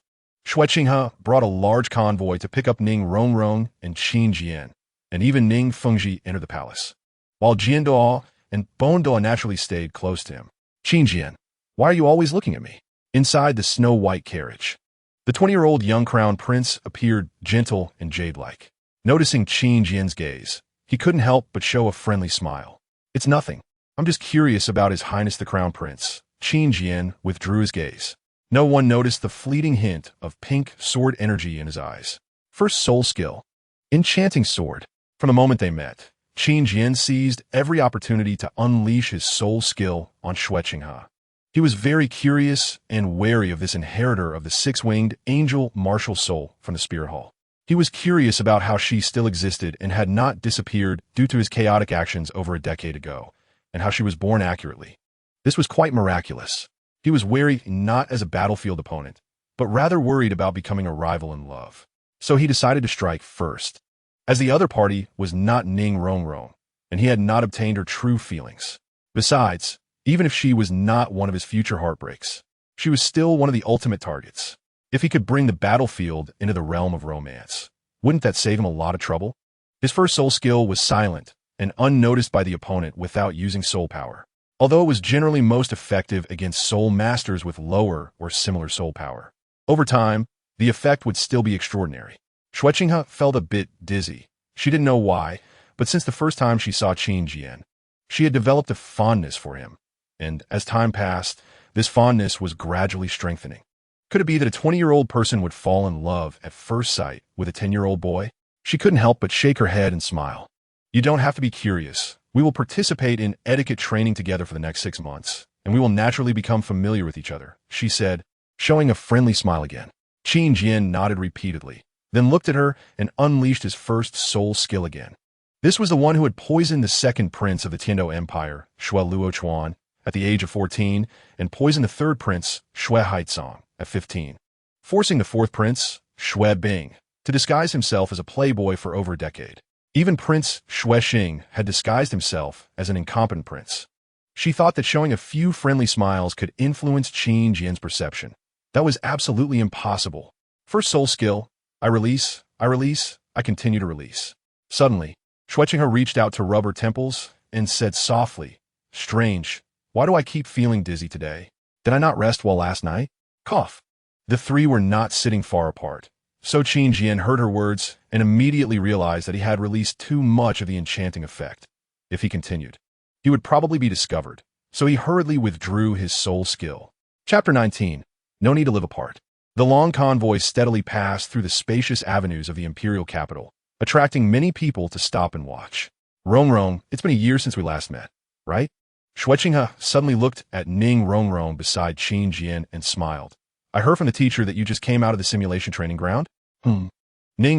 Xue Qinghe brought a large convoy to pick up Ning Rongrong and Qin Jian, and even Ning Fengji entered the palace, while Jian Duo and Bon Duo naturally stayed close to him. Qin Jian, why are you always looking at me? Inside the snow-white carriage, the 20-year-old young crown prince appeared gentle and jade-like. Noticing Qin Jian's gaze, he couldn't help but show a friendly smile. It's nothing. I'm just curious about His Highness the Crown Prince. Qin Jian withdrew his gaze. No one noticed the fleeting hint of pink sword energy in his eyes. First soul skill. Enchanting sword. From the moment they met, Qin Jian seized every opportunity to unleash his soul skill on Xue Qinghe. He was very curious and wary of this inheritor of the six-winged angel martial soul from the Spirit Hall. He was curious about how she still existed and had not disappeared due to his chaotic actions over a decade ago, and how she was born accurately. This was quite miraculous. He was wary not as a battlefield opponent, but rather worried about becoming a rival in love. So he decided to strike first, as the other party was not Ning Rongrong, and he had not obtained her true feelings. Besides, even if she was not one of his future heartbreaks, she was still one of the ultimate targets. If he could bring the battlefield into the realm of romance, wouldn't that save him a lot of trouble? His first soul skill was silent and unnoticed by the opponent without using soul power, although it was generally most effective against soul masters with lower or similar soul power. Over time, the effect would still be extraordinary. Xue Qinghe felt a bit dizzy. She didn't know why, but since the first time she saw Qin Jian, she had developed a fondness for him, and as time passed, this fondness was gradually strengthening. Could it be that a 20-year-old person would fall in love at first sight with a 10-year-old boy? She couldn't help but shake her head and smile. You don't have to be curious. We will participate in etiquette training together for the next 6 months, and we will naturally become familiar with each other, she said, showing a friendly smile again. Qin Jian nodded repeatedly, then looked at her and unleashed his first soul skill again. This was the one who had poisoned the second prince of the Tiando Empire, Xue Luochuan, at the age of 14, and poisoned the third prince, Xue Haizong, at 15, forcing the fourth prince, Xue Bing, to disguise himself as a playboy for over a decade. Even Prince Xue Xing had disguised himself as an incompetent prince. She thought that showing a few friendly smiles could influence Qin Jian's perception. That was absolutely impossible. First soul skill, I release, I continue to release. Suddenly, Xue Qinghe reached out to rub her temples and said softly, strange, why do I keep feeling dizzy today? Did I not rest well last night? Cough. The three were not sitting far apart, so Qin Jian heard her words and immediately realized that he had released too much of the enchanting effect. If he continued, he would probably be discovered, so he hurriedly withdrew his soul skill. Chapter 19. No need to live apart. The long convoy steadily passed through the spacious avenues of the imperial capital, attracting many people to stop and watch. Rongrong, it's been a year since we last met, right? Xue Qinghe suddenly looked at Ning Rongrong beside Qin Jian and smiled. I heard from the teacher that you just came out of the simulation training ground? Ning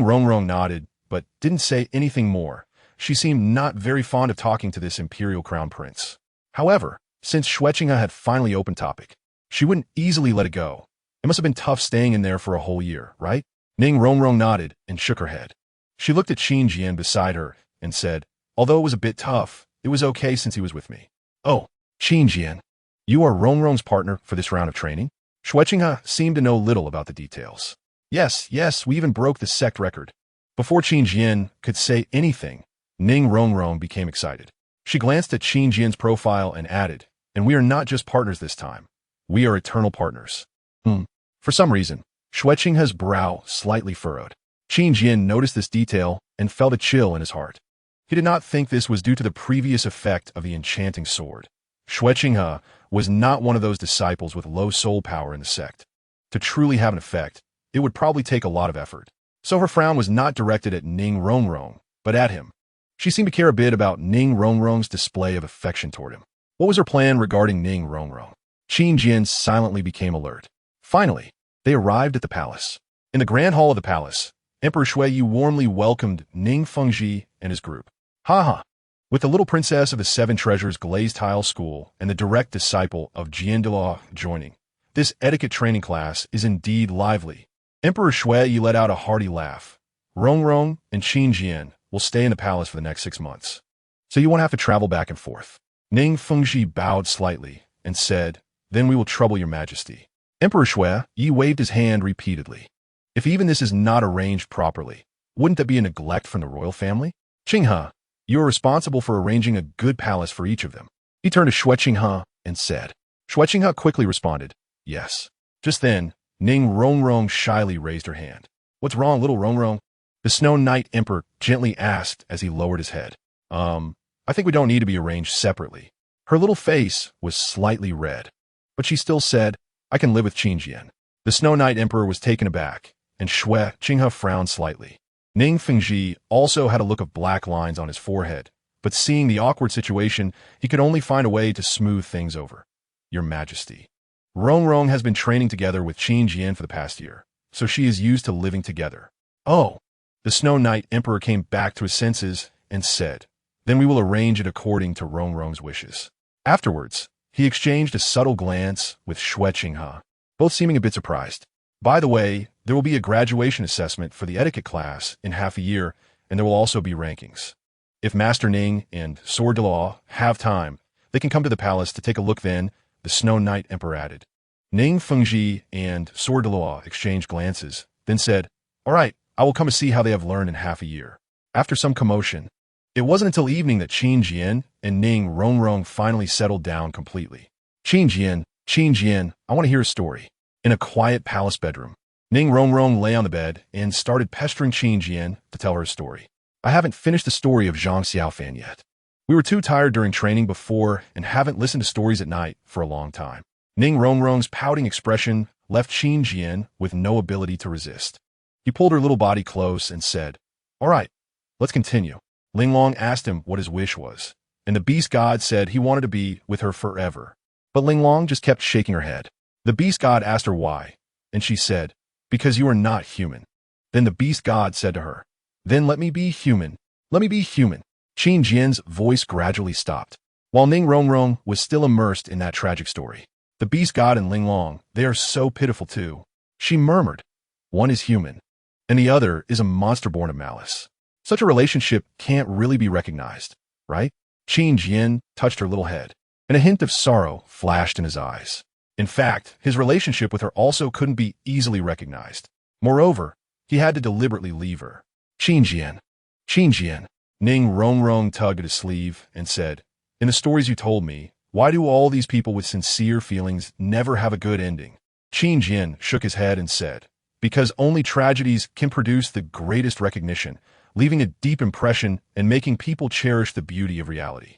Rongrong nodded, but didn't say anything more, she seemed not very fond of talking to this imperial crown prince. However, since Xueqinghe had finally opened topic, she wouldn't easily let it go. It must have been tough staying in there for a whole year, right? Ning Rongrong nodded and shook her head. She looked at Qin Jian beside her and said, although it was a bit tough, it was okay since he was with me. Oh, Qin Jian, you are Rongrong's partner for this round of training? Xueqinghe seemed to know little about the details. Yes, we even broke the sect record. Before Qin Jian could say anything, Ning Rongrong became excited. She glanced at Qin Jian's profile and added, and we are not just partners this time. We are eternal partners. For some reason, Xueqinghe's brow slightly furrowed. Qin Jian noticed this detail and felt a chill in his heart. He did not think this was due to the previous effect of the enchanting sword. Xueqinghe was not one of those disciples with low soul power in the sect. To truly have an effect, it would probably take a lot of effort. So her frown was not directed at Ning Rongrong, but at him. She seemed to care a bit about Ning Rongrong's display of affection toward him. What was her plan regarding Ning Rongrong? Qin Jian silently became alert. Finally, they arrived at the palace. In the grand hall of the palace, Emperor Shui warmly welcomed Ning Fengji and his group. With the little princess of the Seven Treasures Glazed Tile School and the direct disciple of Jiandala joining, this etiquette training class is indeed lively. Emperor Shui let out a hearty laugh. Rongrong and Qin Jian will stay in the palace for the next 6 months, so you won't have to travel back and forth. Ning Fengji bowed slightly and said, then we will trouble your majesty. Emperor Shui waved his hand repeatedly. If even this is not arranged properly, wouldn't that be a neglect from the royal family? Qinghe, you are responsible for arranging a good palace for each of them. He turned to Xueqinghe and said. Xueqinghe quickly responded, yes. Just then, Ning Rongrong shyly raised her hand. What's wrong, little Rongrong? The Snow Knight Emperor gently asked as he lowered his head. I think we don't need to be arranged separately. Her little face was slightly red, but she still said, I can live with Qin Jian. The Snow Knight Emperor was taken aback, and Xueqinghe frowned slightly. Ning Fengji also had a look of black lines on his forehead, but seeing the awkward situation, he could only find a way to smooth things over. Your Majesty. Rongrong has been training together with Qin Jian for the past year, so she is used to living together. Oh. The Snow Knight Emperor came back to his senses and said, then we will arrange it according to Rongrong's wishes. Afterwards, he exchanged a subtle glance with Xueqinghe, both seeming a bit surprised. By the way, there will be a graduation assessment for the etiquette class in half a year, and there will also be rankings. If Master Ning and Sword de Law have time, they can come to the palace to take a look then, the Snow Knight Emperor added. Ning Fengji and Sword de Law exchanged glances, then said, all right, I will come and see how they have learned in half a year. After some commotion, it wasn't until evening that Qin Jian and Ning Rongrong finally settled down completely. Qin Jian, I want to hear a story. In a quiet palace bedroom, Ning Rongrong lay on the bed and started pestering Qin Jian to tell her a story. I haven't finished the story of Zhang Xiaofan yet. We were too tired during training before and haven't listened to stories at night for a long time. Ning Rongrong's pouting expression left Qin Jian with no ability to resist. He pulled her little body close and said, all right, let's continue. Linglong asked him what his wish was, and the beast god said he wanted to be with her forever. But Linglong just kept shaking her head. The beast god asked her why, and she said, because you are not human. Then the beast god said to her, then let me be human. Let me be human. Qin Jian's voice gradually stopped. While Ning Rongrong was still immersed in that tragic story, the beast god and Linglong, they are so pitiful too. She murmured, one is human, and the other is a monster born of malice. Such a relationship can't really be recognized, right? Qin Jian touched her little head, and a hint of sorrow flashed in his eyes. In fact, his relationship with her also couldn't be easily recognized. Moreover, he had to deliberately leave her. Qin Jian, Ning Rongrong tugged at his sleeve and said, in the stories you told me, why do all these people with sincere feelings never have a good ending? Qin Jian shook his head and said, because only tragedies can produce the greatest recognition, leaving a deep impression and making people cherish the beauty of reality.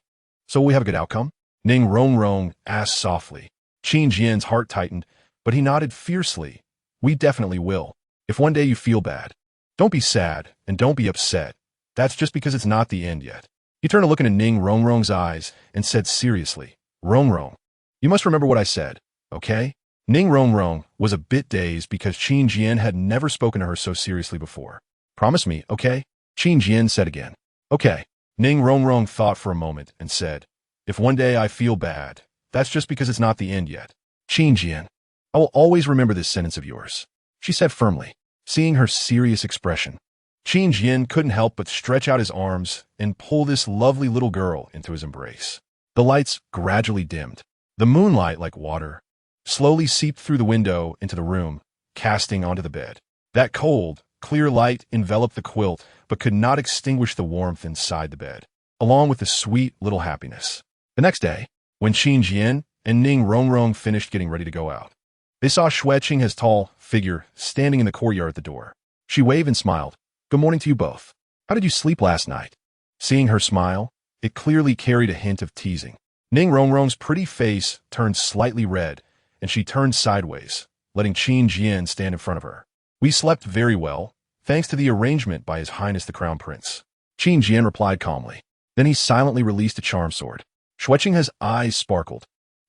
So will we have a good outcome? Ning Rongrong asked softly. Qin Jian's heart tightened, but he nodded fiercely. We definitely will. If one day you feel bad, don't be sad and don't be upset. That's just because it's not the end yet. He turned to look into Ning Rongrong's eyes and said seriously, Rongrong, you must remember what I said, okay? Ning Rongrong was a bit dazed because Qin Jian had never spoken to her so seriously before. Promise me, okay? Qin Jian said again. Okay. Ning Rongrong thought for a moment and said, "If one day I feel bad, that's just because it's not the end yet." "Qin Jian, I will always remember this sentence of yours," she said firmly, seeing her serious expression. Qin Jian couldn't help but stretch out his arms and pull this lovely little girl into his embrace. The lights gradually dimmed. The moonlight, like water, slowly seeped through the window into the room, casting onto the bed. That cold, clear light enveloped the quilt, but could not extinguish the warmth inside the bed, along with the sweet little happiness. The next day, when Qin Jian and Ning Rongrong finished getting ready to go out, they saw Qin's tall figure standing in the courtyard at the door. She waved and smiled. "Good morning to you both. How did you sleep last night?" Seeing her smile, it clearly carried a hint of teasing. Ning Rongrong's pretty face turned slightly red, and she turned sideways, letting Qin Jian stand in front of her. "We slept very well, thanks to the arrangement by His Highness the Crown Prince," Qin Jian replied calmly. Then he silently released a charm sword. Qin's eyes sparkled,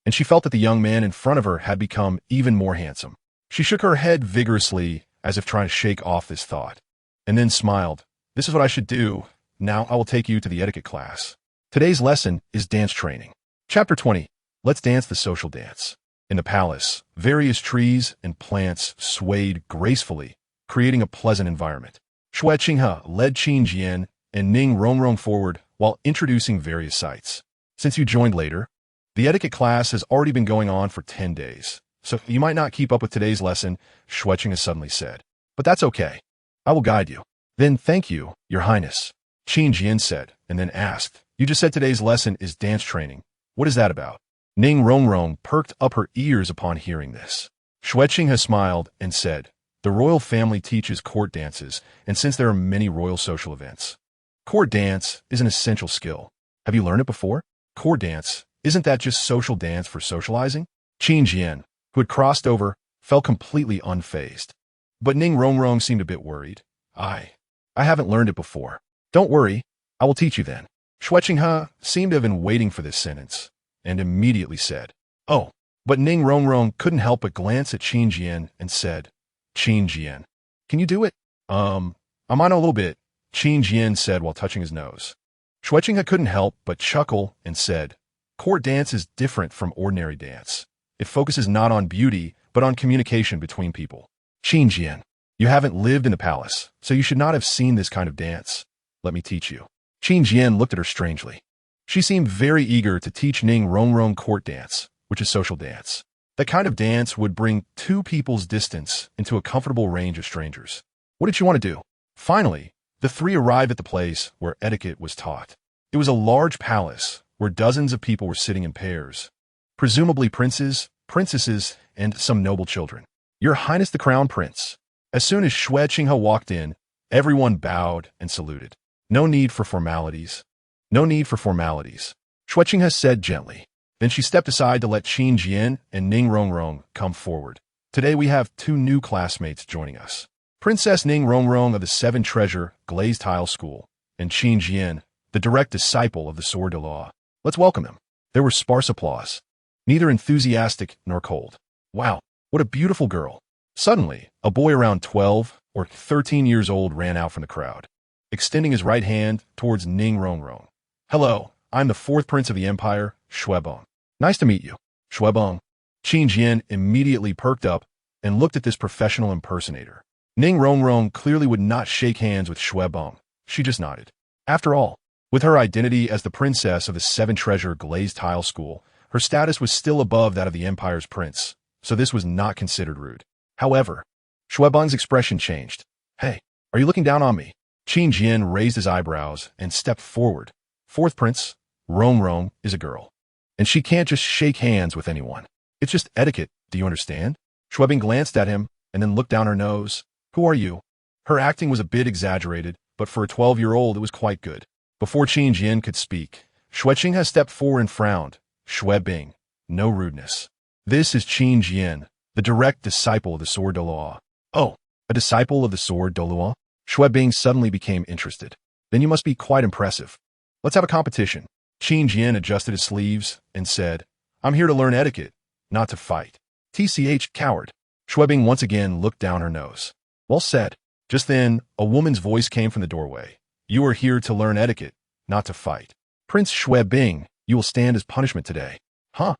and she felt that the young man in front of her had become even more handsome. She shook her head vigorously, as if trying to shake off this thought, and then smiled. "This is what I should do. Now I will take you to the etiquette class. Today's lesson is dance training." Chapter 20. Let's dance the social dance. In the palace, various trees and plants swayed gracefully, creating a pleasant environment. Qinghe led Qin Jian and Ning Rongrong forward while introducing various sights. "Since you joined later, the etiquette class has already been going on for 10 days, so you might not keep up with today's lesson," Qinghe suddenly said. "But that's okay. I will guide you." "Then thank you, Your Highness," Qin Jian said, and then asked, "You just said today's lesson is dance training. What is that about?" Ning Rongrong perked up her ears upon hearing this. Qinghe smiled and said, "The royal family teaches court dances, and since there are many royal social events, court dance is an essential skill. Have you learned it before? Court dance, isn't that just social dance for socializing?" Qin Jian, who had crossed over, felt completely unfazed. But Ning Rongrong seemed a bit worried. I haven't learned it before." "Don't worry, I will teach you then." Qinghe seemed to have been waiting for this sentence, and immediately said, "Oh." But Ning Rongrong couldn't help but glance at Qin Jian and said, "Qin Jian, can you do it?" I might know a little bit," Qin Jian said while touching his nose. Qinghe couldn't help but chuckle and said, "Court dance is different from ordinary dance. It focuses not on beauty, but on communication between people." "Qin Jian, you haven't lived in the palace, so you should not have seen this kind of dance. Let me teach you." Qin Jian looked at her strangely. She seemed very eager to teach Ning Rongrong court dance, which is social dance. That kind of dance would bring two people's distance into a comfortable range of strangers. What did she want to do? Finally, the three arrived at the place where etiquette was taught. It was a large palace where dozens of people were sitting in pairs, presumably princes, princesses, and some noble children. "Your Highness the Crown Prince." As soon as Qinghe walked in, everyone bowed and saluted. No need for formalities. No need for formalities," Qinghe said gently. Then she stepped aside to let Qin Jian and Ning Rongrong come forward. "Today we have two new classmates joining us. Princess Ning Rongrong of the Seven Treasure Glazed Tile School, and Qin Jian, the direct disciple of the Sword de Law. Let's welcome them." There was sparse applause, neither enthusiastic nor cold. "Wow, what a beautiful girl." Suddenly, a boy around 12 or 13 years old ran out from the crowd, extending his right hand towards Ning Rongrong. "Hello, I'm the fourth prince of the empire, Shuebong. Nice to meet you." "Shuebong." Qin Jian immediately perked up and looked at this professional impersonator. Ning Rongrong clearly would not shake hands with Shuebong. She just nodded. After all, with her identity as the princess of the Seven Treasure Glazed Tile School, her status was still above that of the empire's prince, so this was not considered rude. However, Shuebong's expression changed. "Hey, are you looking down on me?" Qin Jian raised his eyebrows and stepped forward. "Fourth prince, Rongrong is a girl, and she can't just shake hands with anyone. It's just etiquette, do you understand?" Shuebong glanced at him and then looked down her nose. "Who are you?" Her acting was a bit exaggerated, but for a 12-year-old it was quite good. Before Qin Jian could speak, Qinghe stepped forward and frowned. "Shuebong, no rudeness. This is Qin Jian, the direct disciple of the Sword de Law." "Oh, a disciple of the Sword de Law?" Shuebong suddenly became interested. "Then you must be quite impressive. Let's have a competition." Qin Jian adjusted his sleeves and said, "I'm here to learn etiquette, not to fight." "TCH, coward." Shuebong once again looked down her nose. "Well said." Just then, a woman's voice came from the doorway. "You are here to learn etiquette, not to fight. Prince Shui, you will stand as punishment today. Huh?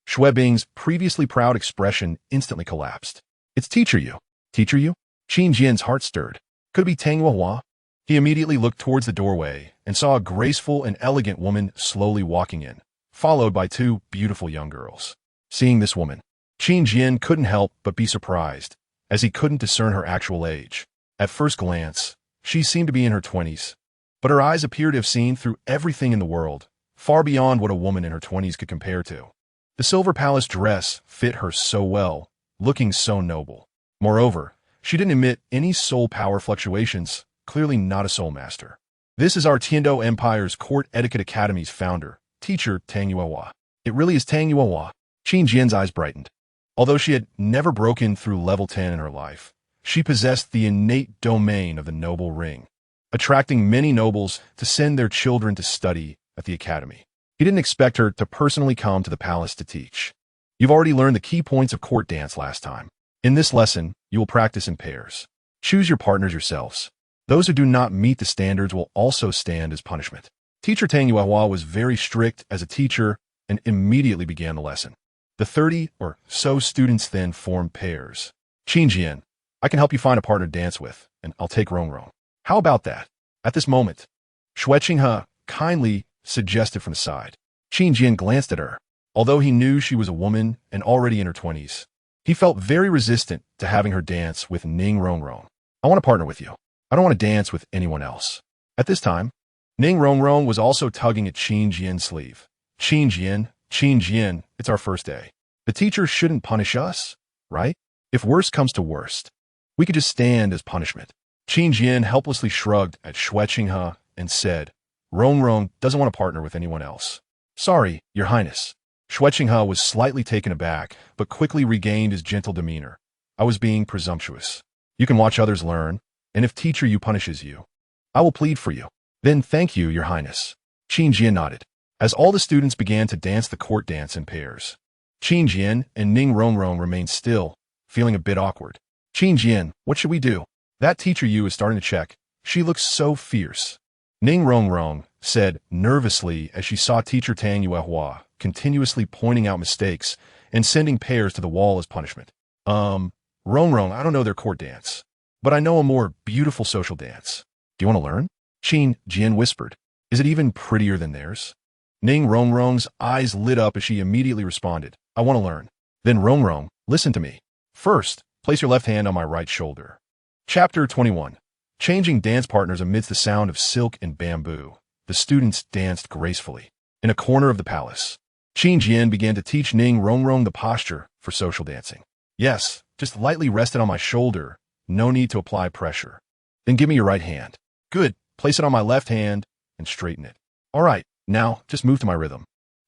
Shui previously proud expression instantly collapsed. It's Teacher Yu. Teacher Yu? Qin Jian's heart stirred. Could it be Tang Yuehua? He immediately looked towards the doorway and saw a graceful and elegant woman slowly walking in, followed by two beautiful young girls. Seeing this woman, Qin Jian couldn't help but be surprised, as he couldn't discern her actual age. At first glance, she seemed to be in her 20s, but her eyes appeared to have seen through everything in the world, far beyond what a woman in her 20s could compare to. The silver palace dress fit her so well, looking so noble. Moreover, she didn't emit any soul power fluctuations, clearly not a soul master. This is our Tiando Empire's Court Etiquette Academy's founder, teacher Tang Yuehua. It really is Tang Yuehua. Qin Jian's eyes brightened. Although she had never broken through level 10 in her life, she possessed the innate domain of the noble ring, attracting many nobles to send their children to study at the academy. He didn't expect her to personally come to the palace to teach. You've already learned the key points of court dance last time. In this lesson, you will practice in pairs. Choose your partners yourselves. Those who do not meet the standards will also stand as punishment. Teacher Tang Yuehua was very strict as a teacher and immediately began the lesson. The 30 or so students then formed pairs. Qin Jian, I can help you find a partner to dance with, and I'll take Rong. How about that? At this moment, Shui Qinghe kindly suggested from the side. Qin Jian glanced at her. Although he knew she was a woman and already in her 20s, he felt very resistant to having her dance with Ning Rong. I want to partner with you. I don't want to dance with anyone else. At this time, Ning Rong was also tugging at Qin Jian's sleeve. Qin Jian, it's our first day. The teacher shouldn't punish us, right? If worst comes to worst, we could just stand as punishment. Qin Jian helplessly shrugged at Shui Qinghe and said, Rong doesn't want to partner with anyone else. Sorry, Your Highness. Shui Qinghe was slightly taken aback, but quickly regained his gentle demeanor. I was being presumptuous. You can watch others learn, and if Teacher Yu punishes you, I will plead for you. Then thank you, Your Highness. Qin Jian nodded. As all the students began to dance the court dance in pairs, Qin Jian and Ning Rong remained still, feeling a bit awkward. Qin Jian, what should we do? That Teacher Yu is starting to check. She looks so fierce. Ning Rong said nervously as she saw Teacher Tang Yuehua continuously pointing out mistakes and sending pairs to the wall as punishment. Rong, I don't know their court dance, but I know a more beautiful social dance. Do you want to learn? Qin Jian whispered. Is it even prettier than theirs? Ning Rong's eyes lit up as she immediately responded. I want to learn. Then Rong, listen to me. First, place your left hand on my right shoulder. Chapter 21. Changing dance partners amidst the sound of silk and bamboo. The students danced gracefully. In a corner of the palace, Qin Jian began to teach Ning Rong the posture for social dancing. Yes, just lightly rest it on my shoulder. No need to apply pressure. Then give me your right hand. Good. Place it on my left hand and straighten it. All right, now just move to my rhythm.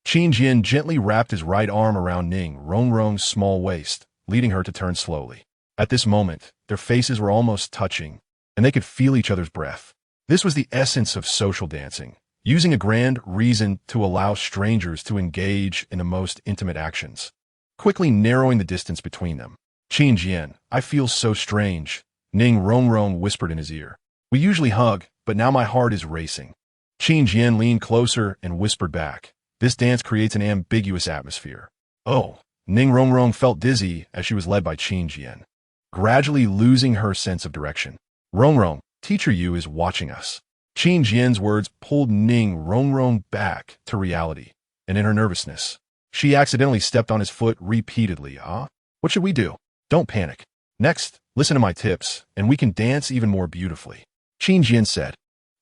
Qin Jian gently wrapped his right arm around Ning Rong's small waist, leading her to turn slowly. At this moment, their faces were almost touching, and they could feel each other's breath. This was the essence of social dancing, using a grand reason to allow strangers to engage in the most intimate actions, quickly narrowing the distance between them. Qin Jian, I feel so strange, Ning Rong whispered in his ear. We usually hug, but now my heart is racing. Qin Jian leaned closer and whispered back. This dance creates an ambiguous atmosphere. Oh, Ning Rong felt dizzy as she was led by Qin Jian, gradually losing her sense of direction. Rong, Teacher Yu is watching us. Qin Jian's words pulled Ning Rong back to reality, and in her nervousness, she accidentally stepped on his foot repeatedly. What should we do? Don't panic. Next, listen to my tips, and we can dance even more beautifully. Qin Jian said,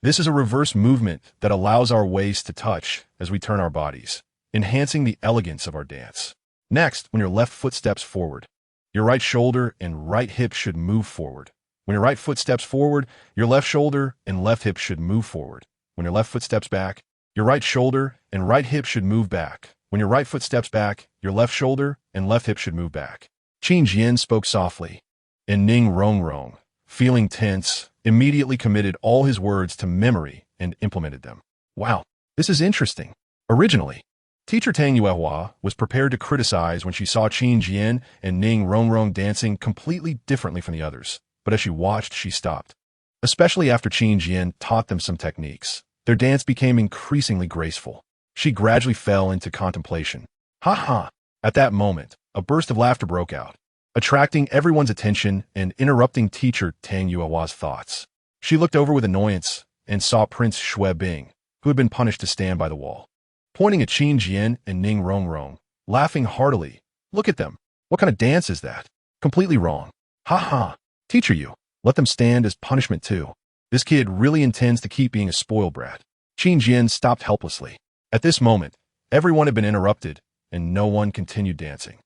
this is a reverse movement that allows our waist to touch as we turn our bodies, enhancing the elegance of our dance. Next, when your left foot steps forward, your right shoulder and right hip should move forward. When your right foot steps forward, your left shoulder and left hip should move forward. When your left foot steps back, your right shoulder and right hip should move back. When your right foot steps back, your left shoulder and left hip should move back. Qin Jian spoke softly, and Ning Rong, feeling tense, immediately committed all his words to memory and implemented them. Wow, this is interesting. Originally, Teacher Tang Yuehua was prepared to criticize when she saw Qin Jian and Ning Rong dancing completely differently from the others, but as she watched, she stopped. Especially after Qin Jian taught them some techniques, their dance became increasingly graceful. She gradually fell into contemplation. Ha ha! At that moment, a burst of laughter broke out, attracting everyone's attention and interrupting teacher Tang Yuehua's thoughts. She looked over with annoyance and saw Prince Shui Bing, who had been punished to stand by the wall. Pointing at Qin Jian and Ning Rongrong, laughing heartily. Look at them. What kind of dance is that? Completely wrong. Ha ha. Teacher you. Let them stand as punishment too. This kid really intends to keep being a spoiled brat. Qin Jian stopped helplessly. At this moment, everyone had been interrupted, and no one continued dancing.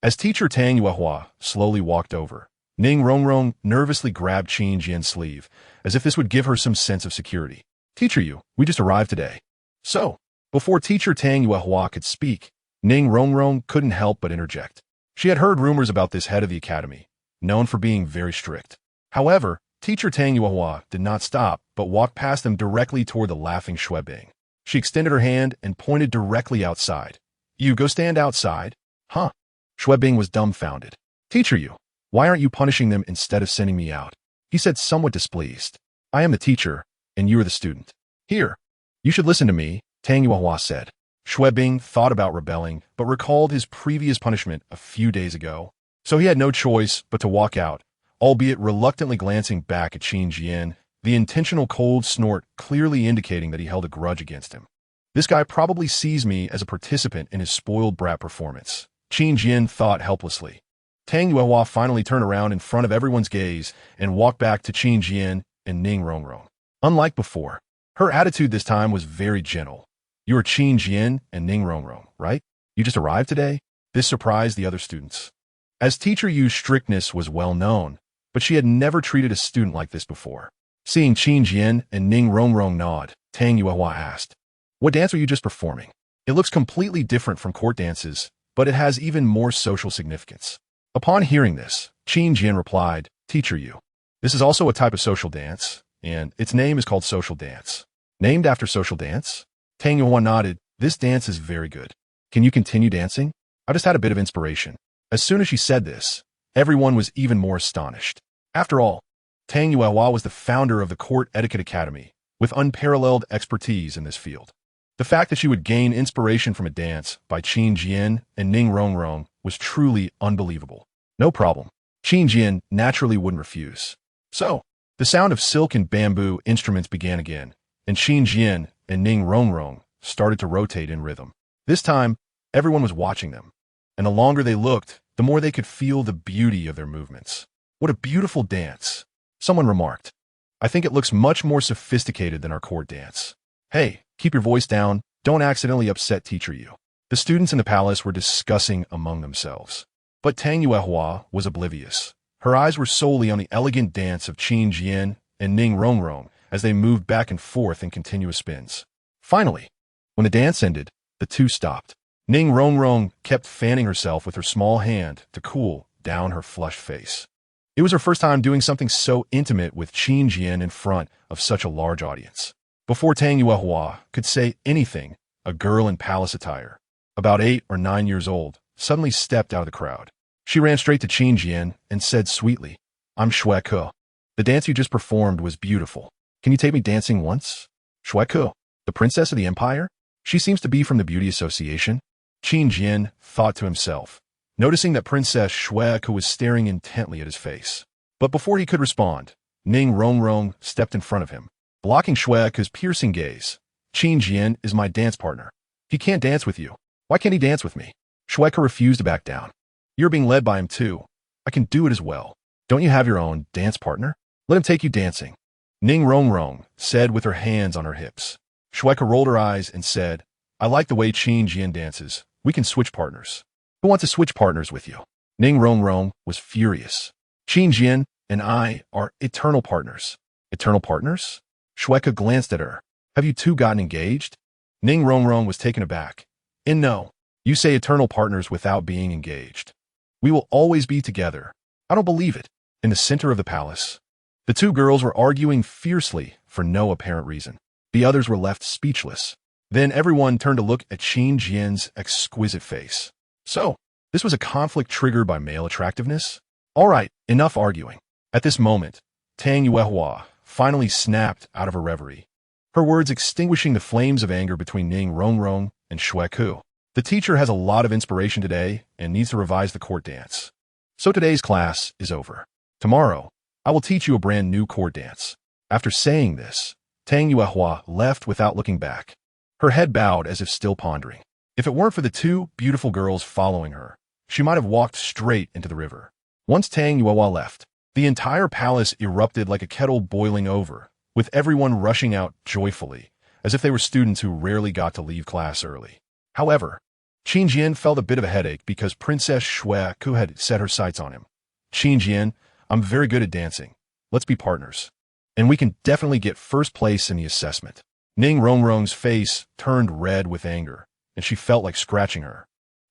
As teacher Tang Yuehua slowly walked over, Ning Rongrong nervously grabbed Qin Jian's sleeve, as if this would give her some sense of security. Teacher you, we just arrived today. So, before teacher Tang Yuehua could speak, Ning Rongrong couldn't help but interject. She had heard rumors about this head of the academy, known for being very strict. However, teacher Tang Yuehua did not stop, but walked past them directly toward the laughing Shui Bing. She extended her hand and pointed directly outside. You go stand outside? Huh? Shui Bing was dumbfounded. Teacher you, why aren't you punishing them instead of sending me out? He said somewhat displeased. I am the teacher, and you are the student. Here, you should listen to me, Tang Yuehua said. Shui Bing thought about rebelling, but recalled his previous punishment a few days ago. So he had no choice but to walk out, albeit reluctantly glancing back at Qin Jian, the intentional cold snort clearly indicating that he held a grudge against him. This guy probably sees me as a participant in his spoiled brat performance, Qin Jian thought helplessly. Tang Yuehua finally turned around in front of everyone's gaze and walked back to Qin Jian and Ning Rongrong. Unlike before, her attitude this time was very gentle. You are Qin Jian and Ning Rongrong, right? You just arrived today? This surprised the other students. As teacher Yu's strictness was well known, but she had never treated a student like this before. Seeing Qin Jian and Ning Rongrong nod, Tang Yuehua asked, what dance are you just performing? It looks completely different from court dances, but it has even more social significance. Upon hearing this, Qin Jian replied, Teacher Yu, this is also a type of social dance, and its name is called social dance. Named after social dance? Tang Yuehua nodded, this dance is very good. Can you continue dancing? I just had a bit of inspiration. As soon as she said this, everyone was even more astonished. After all, Tang Yuehua was the founder of the Court Etiquette Academy, with unparalleled expertise in this field. The fact that she would gain inspiration from a dance by Qin Jian and Ning Rongrong was truly unbelievable. No problem. Qin Jian naturally wouldn't refuse. So, the sound of silk and bamboo instruments began again, and Qin Jian and Ning Rongrong started to rotate in rhythm. This time, everyone was watching them, and the longer they looked, the more they could feel the beauty of their movements. What a beautiful dance, someone remarked. I think it looks much more sophisticated than our court dance. Hey, keep your voice down, don't accidentally upset Teacher Yu. The students in the palace were discussing among themselves. But Tang Yuehua was oblivious. Her eyes were solely on the elegant dance of Qin Jian and Ning Rongrong as they moved back and forth in continuous spins. Finally, when the dance ended, the two stopped. Ning Rongrong kept fanning herself with her small hand to cool down her flushed face. It was her first time doing something so intimate with Qin Jian in front of such a large audience. Before Tang Yuehua could say anything, a girl in palace attire, about 8 or 9 years old, suddenly stepped out of the crowd. She ran straight to Qin Jian and said sweetly, I'm Shui Ke. The dance you just performed was beautiful. Can you take me dancing once? Shui Ke, the princess of the empire? She seems to be from the beauty association. Qin Jian thought to himself, noticing that Princess Shui Ke was staring intently at his face. But before he could respond, Ning Rongrong stepped in front of him, blocking Shui Ke's piercing gaze. Qin Jian is my dance partner. He can't dance with you. Why can't he dance with me? Shui Ke refused to back down. You're being led by him too. I can do it as well. Don't you have your own dance partner? Let him take you dancing. Ning Rongrong said with her hands on her hips. Shui Ke rolled her eyes and said, I like the way Qin Jian dances. We can switch partners. Who wants to switch partners with you? Ning Rongrong was furious. Qin Jian and I are eternal partners. Eternal partners? Shui Ke glanced at her. Have you two gotten engaged? Ning Rongrong was taken aback. And no, you say eternal partners without being engaged. We will always be together. I don't believe it. In the center of the palace, the two girls were arguing fiercely for no apparent reason. The others were left speechless. Then everyone turned to look at Qin Jian's exquisite face. So, this was a conflict triggered by male attractiveness? All right, enough arguing. At this moment, Tang Yuehua finally snapped out of her reverie. her words extinguishing the flames of anger between Ning Rongrong and Xue Ku. The teacher has a lot of inspiration today and needs to revise the court dance. So today's class is over. Tomorrow, I will teach you a brand new court dance. After saying this, Tang Yuehua left without looking back, her head bowed as if still pondering. If it weren't for the two beautiful girls following her, she might have walked straight into the river. Once Tang Yuehua left, the entire palace erupted like a kettle boiling over, with everyone rushing out joyfully, as if they were students who rarely got to leave class early. However, Qin Jian felt a bit of a headache because Princess Xue Ku had set her sights on him. Qin Jian, I'm very good at dancing. Let's be partners. And we can definitely get first place in the assessment. Ning Rongrong's face turned red with anger, and she felt like scratching her.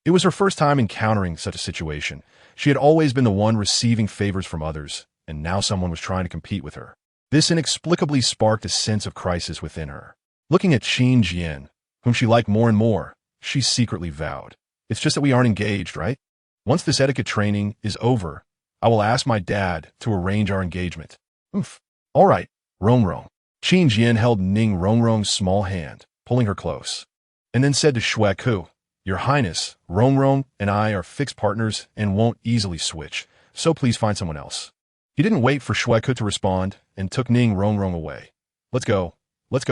It was her first time encountering such a situation. She had always been the one receiving favors from others, and now someone was trying to compete with her. This inexplicably sparked a sense of crisis within her. Looking at Qin Jian, whom she liked more and more, she secretly vowed, "It's just that we aren't engaged, right? Once this etiquette training is over, I will ask my dad to arrange our engagement." All right, Rongrong. Qin Jian held Ning Rongrong's small hand, pulling her close, and then said to Xue Ku, "Your Highness, Rongrong and I are fixed partners and won't easily switch, so please find someone else." He didn't wait for Xue Ku to respond and took Ning Rongrong away. Let's go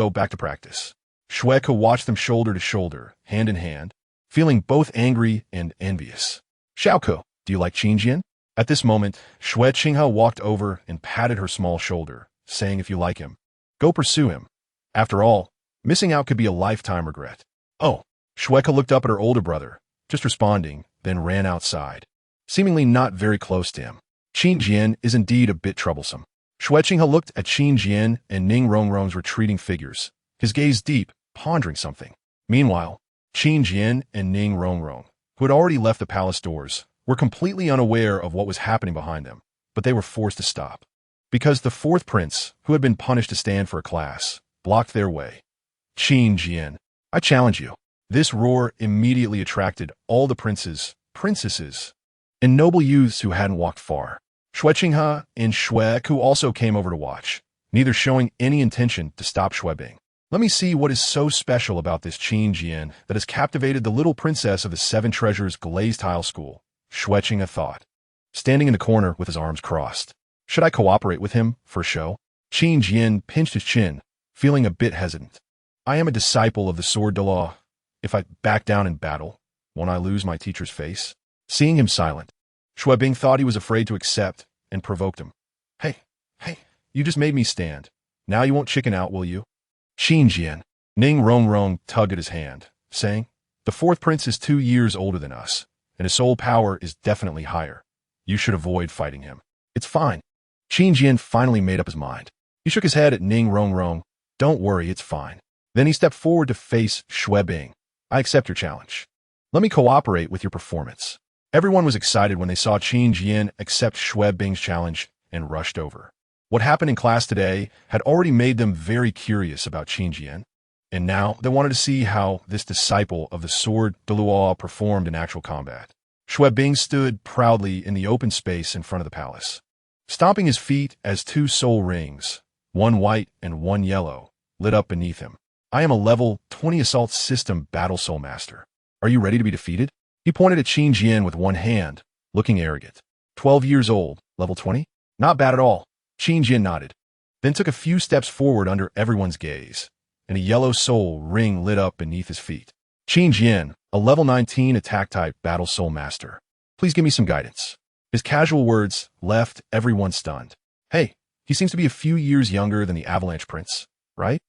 back to practice." Xue Ku watched them shoulder to shoulder, hand in hand, feeling both angry and envious. "Xiao Ku, do you like Qin Jian?" At this moment, Xue Qinghe walked over and patted her small shoulder, saying, "If you like him, go pursue him. After all, missing out could be a lifetime regret." "Oh." Xue Ku looked up at her older brother, just responding, then ran outside, seemingly not very close to him. Qin Jian is indeed a bit troublesome. Xue Qinghe looked at Qin Jian and Ning Rongrong's retreating figures, his gaze deep, pondering something. Meanwhile, Qin Jian and Ning Rongrong, who had already left the palace doors, were completely unaware of what was happening behind them, but they were forced to stop. Because the fourth prince, who had been punished to stand for a class, blocked their way. "Qin Jian, I challenge you." This roar immediately attracted all the princes, princesses, and noble youths who hadn't walked far. Xue Qinghe and Xue Ku also came over to watch, neither showing any intention to stop Xue Bing. Let me see what is so special about this Qin Jian that has captivated the little princess of the Seven Treasures glazed tile school, Xue Qinghe thought, standing in the corner with his arms crossed. Should I cooperate with him for show? Qin Jian pinched his chin, feeling a bit hesitant. I am a disciple of the sword de law. If I back down in battle, won't I lose my teacher's face? Seeing him silent, Xue Bing thought he was afraid to accept and provoked him. Hey, you just made me stand. Now you won't chicken out, will you? Qin Jian. Ning Rongrong tugged at his hand, saying, "The fourth prince is 2 years older than us, and his soul power is definitely higher. You should avoid fighting him." "It's fine." Qin Jian finally made up his mind. He shook his head at Ning Rongrong. "Don't worry, it's fine." Then he stepped forward to face Xue Bing. "I accept your challenge. Let me cooperate with your performance." Everyone was excited when they saw Qin Jian accept Xue Bing's challenge and rushed over. What happened in class today had already made them very curious about Qin Jian, and now they wanted to see how this disciple of the sword de Luo performed in actual combat. Xue Bing stood proudly in the open space in front of the palace, stomping his feet as 2 soul rings, one white and one yellow, lit up beneath him. "I am a level 20 assault system battle soul master. Are you ready to be defeated?" He pointed at Qin Jian with one hand, looking arrogant. 12 years old, level 20? Not bad at all. Qin Jian nodded, then took a few steps forward under everyone's gaze, and a yellow soul ring lit up beneath his feet. "Qin Jian, a level 19 attack type battle soul master. Please give me some guidance." His casual words left everyone stunned. Hey, he seems to be a few years younger than the Avalanche Prince, right?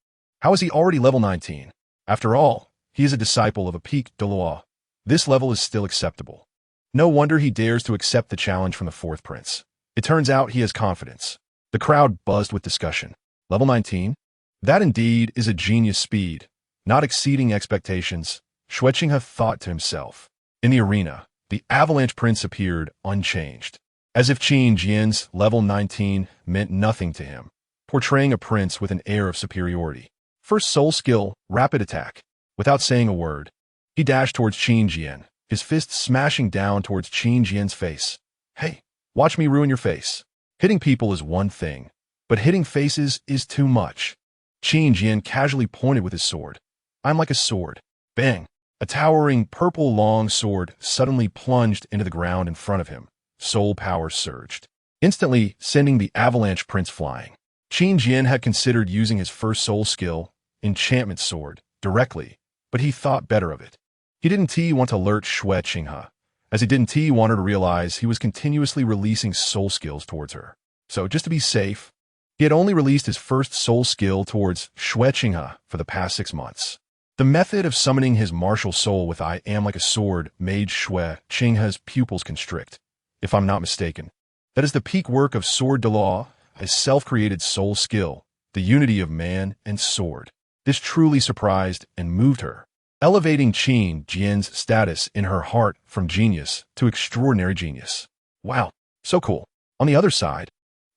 How is he already level 19? After all, he is a disciple of a peak de Luo. This level is still acceptable. No wonder he dares to accept the challenge from the fourth prince. It turns out he has confidence. The crowd buzzed with discussion. Level 19? That indeed is a genius speed, not exceeding expectations, Xue Qinghe thought to himself. In the arena, the Avalanche Prince appeared unchanged, as if Qin Jian's level 19 meant nothing to him, portraying a prince with an air of superiority. First soul skill, rapid attack. Without saying a word, he dashed towards Qin Jian, his fist smashing down towards Qin Jian's face. Hey, watch me ruin your face. Hitting people is one thing, but hitting faces is too much. Qin Jian casually pointed with his sword. I'm like a sword. Bang! A towering purple long sword suddenly plunged into the ground in front of him. Soul power surged, instantly sending the avalanche prince flying. Qin Jian had considered using his first soul skill, Enchantment Sword, directly, but he thought better of it. He didn't want to alert Shui Qinghe, as he didn't want her to realize he was continuously releasing soul skills towards her. So, just to be safe, he had only released his first soul skill towards Shui Qinghe for the past 6 months. The method of summoning his martial soul with I am like a sword made Shui Qinghe's pupils constrict, if I'm not mistaken. That is the peak work of Sword de Law, a self-created soul skill, the unity of man and sword. This truly surprised and moved her, elevating Qin Jian's status in her heart from genius to extraordinary genius. Wow, so cool. On the other side,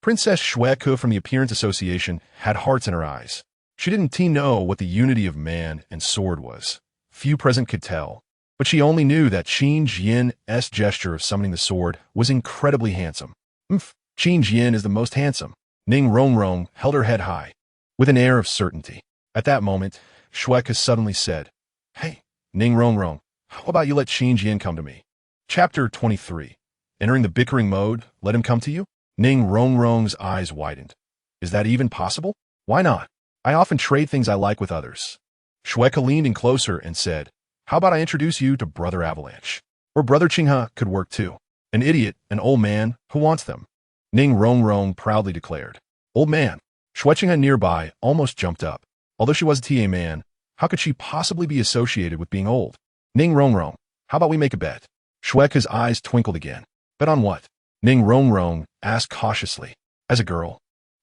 Princess Shui Ke from the Appearance Association had hearts in her eyes. She didn't know what the unity of man and sword was. Few present could tell, but she only knew that Qin Jian's gesture of summoning the sword was incredibly handsome. Qin Jian is the most handsome. Ning Rongrong held her head high, with an air of certainty. At that moment, Shui Ke suddenly said, Hey, Ning Rongrong, how about you let Qin Jian come to me? Chapter 23. Entering the bickering mode, let him come to you? Ning Rongrong's eyes widened. Is that even possible? Why not? I often trade things I like with others. Shui Ke leaned in closer and said, How about I introduce you to Brother Avalanche? Or Brother Qinghe could work too. An idiot, an old man, who wants them? Ning Rongrong proudly declared. Old man. Shui Qinghe nearby almost jumped up. Although she was a TA man, how could she possibly be associated with being old? Ning Rongrong, how about we make a bet? Shui Ke's eyes twinkled again. Bet on what? Ning Rongrong asked cautiously. As a girl,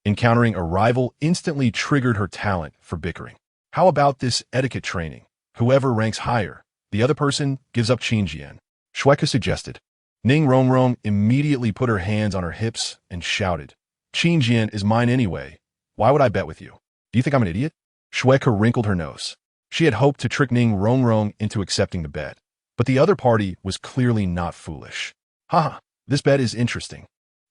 encountering a rival instantly triggered her talent for bickering. How about this etiquette training? Whoever ranks higher, the other person gives up Qin Jian. Shui Ke suggested. Ning Rongrong immediately put her hands on her hips and shouted, Qin Jian is mine anyway. Why would I bet with you? Do you think I'm an idiot? Shui Ke wrinkled her nose. She had hoped to trick Ning Rongrong into accepting the bet, but the other party was clearly not foolish. Haha, this bet is interesting.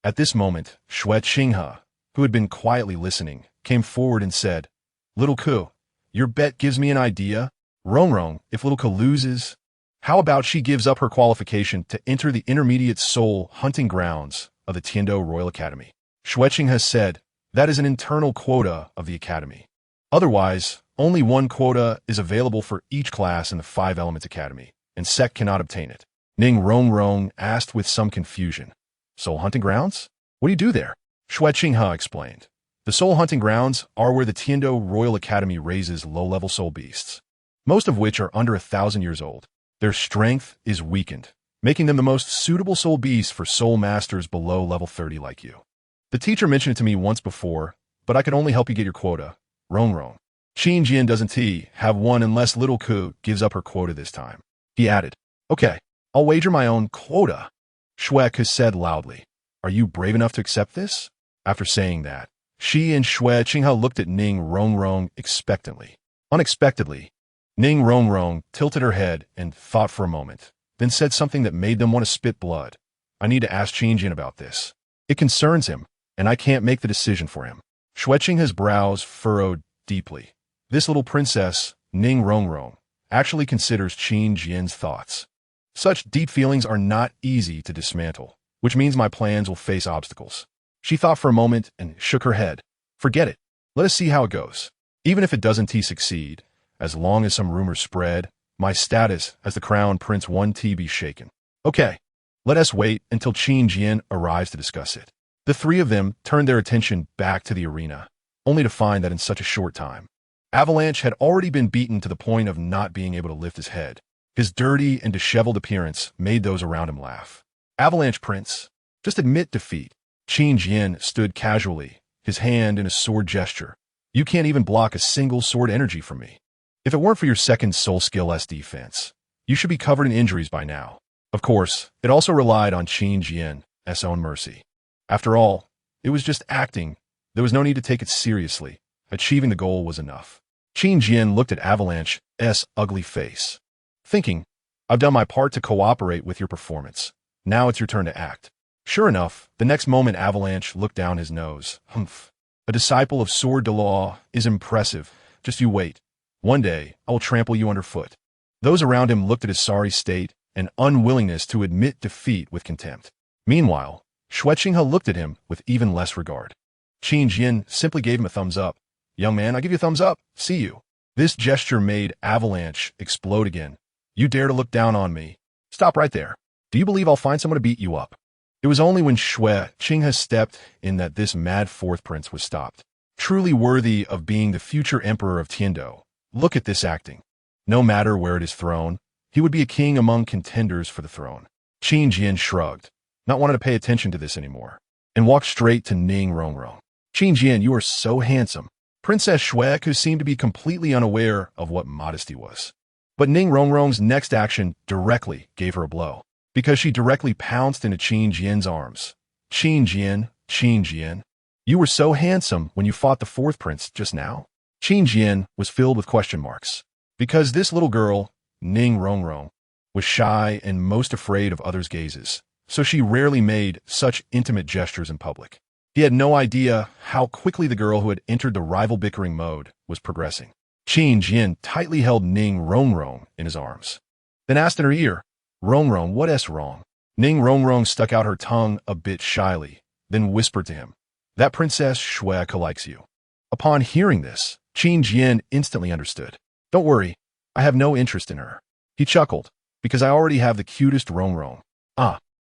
At this moment, Shui Qinghe, who had been quietly listening, came forward and said, Little Ku, your bet gives me an idea. Rongrong, if Little Ku loses, how about she gives up her qualification to enter the intermediate soul hunting grounds of the Tiando Royal Academy? Shui Qinghe said, that is an internal quota of the academy. Otherwise, only one quota is available for each class in the Five Elements Academy, and Sec cannot obtain it. Ning Rongrong asked with some confusion. Soul hunting grounds? What do you do there? Shui Qinghe explained. The soul hunting grounds are where the Tiando Royal Academy raises low-level soul beasts, most of which are under 1,000 years old. Their strength is weakened, making them the most suitable soul beasts for soul masters below level 30 like you. The teacher mentioned it to me once before, but I could only help you get your quota. Rongrong. Qin Jian doesn't have one unless Little Ku gives up her quota this time. He added, Okay, I'll wager my own quota. Shui Ke said loudly. Are you brave enough to accept this? After saying that, she and Shui Qinghe looked at Ning Rongrong expectantly. Unexpectedly, Ning Rongrong tilted her head and thought for a moment, then said something that made them want to spit blood. I need to ask Qin Jian about this. It concerns him, and I can't make the decision for him. Shui Qinghe's brows furrowed deeply. This little princess, Ning Rongrong, actually considers Qin Jian's thoughts. Such deep feelings are not easy to dismantle, which means my plans will face obstacles. She thought for a moment and shook her head. Forget it. Let us see how it goes. Even if it doesn't succeed, as long as some rumors spread, my status as the crown prince won't be shaken. Okay, let us wait until Qin Jian arrives to discuss it. The three of them turned their attention back to the arena, only to find that in such a short time, Avalanche had already been beaten to the point of not being able to lift his head. His dirty and disheveled appearance made those around him laugh. Avalanche Prince, just admit defeat. Qin Jian stood casually, his hand in a sword gesture. You can't even block a single sword energy from me. If it weren't for your second soul skill S defense, you should be covered in injuries by now. Of course, it also relied on Qin Jian's own mercy. After all, it was just acting. There was no need to take it seriously. Achieving the goal was enough. Qin Jian looked at Avalanche's ugly face, thinking, I've done my part to cooperate with your performance. Now it's your turn to act. Sure enough, the next moment Avalanche looked down his nose. Humph. A disciple of Sword de Law is impressive. Just you wait. One day, I will trample you underfoot. Those around him looked at his sorry state and unwillingness to admit defeat with contempt. Meanwhile, Qin looked at him with even less regard. Qin Jian simply gave him a thumbs up. Young man, I give you a thumbs up. See you. This gesture made Avalanche explode again. You dare to look down on me? Stop right there. Do you believe I'll find someone to beat you up? It was only when Qin stepped in that this mad fourth prince was stopped. Truly worthy of being the future emperor of Tiando. Look at this acting. No matter where it is thrown, he would be a king among contenders for the throne. Qin Jian shrugged, not wanting to pay attention to this anymore, and walked straight to Ning Rongrong. Qin Jian, you are so handsome. Princess Shui seemed to be completely unaware of what modesty was. But Ning Rongrong's next action directly gave her a blow, because she directly pounced into Qin Jian's arms. Qin Jian, you were so handsome when you fought the fourth prince just now. Qin Jian was filled with question marks, because this little girl, Ning Rongrong, was shy and most afraid of others' gazes, so she rarely made such intimate gestures in public. He had no idea how quickly the girl who had entered the rival bickering mode was progressing. Qin Jian tightly held Ning Rongrong in his arms, then asked in her ear, Rongrong, what's wrong? Ning Rongrong stuck out her tongue a bit shyly, then whispered to him, that Princess Shui likes you. Upon hearing this, Qin Jian instantly understood. Don't worry, I have no interest in her. He chuckled, because I already have the cutest Rongrong.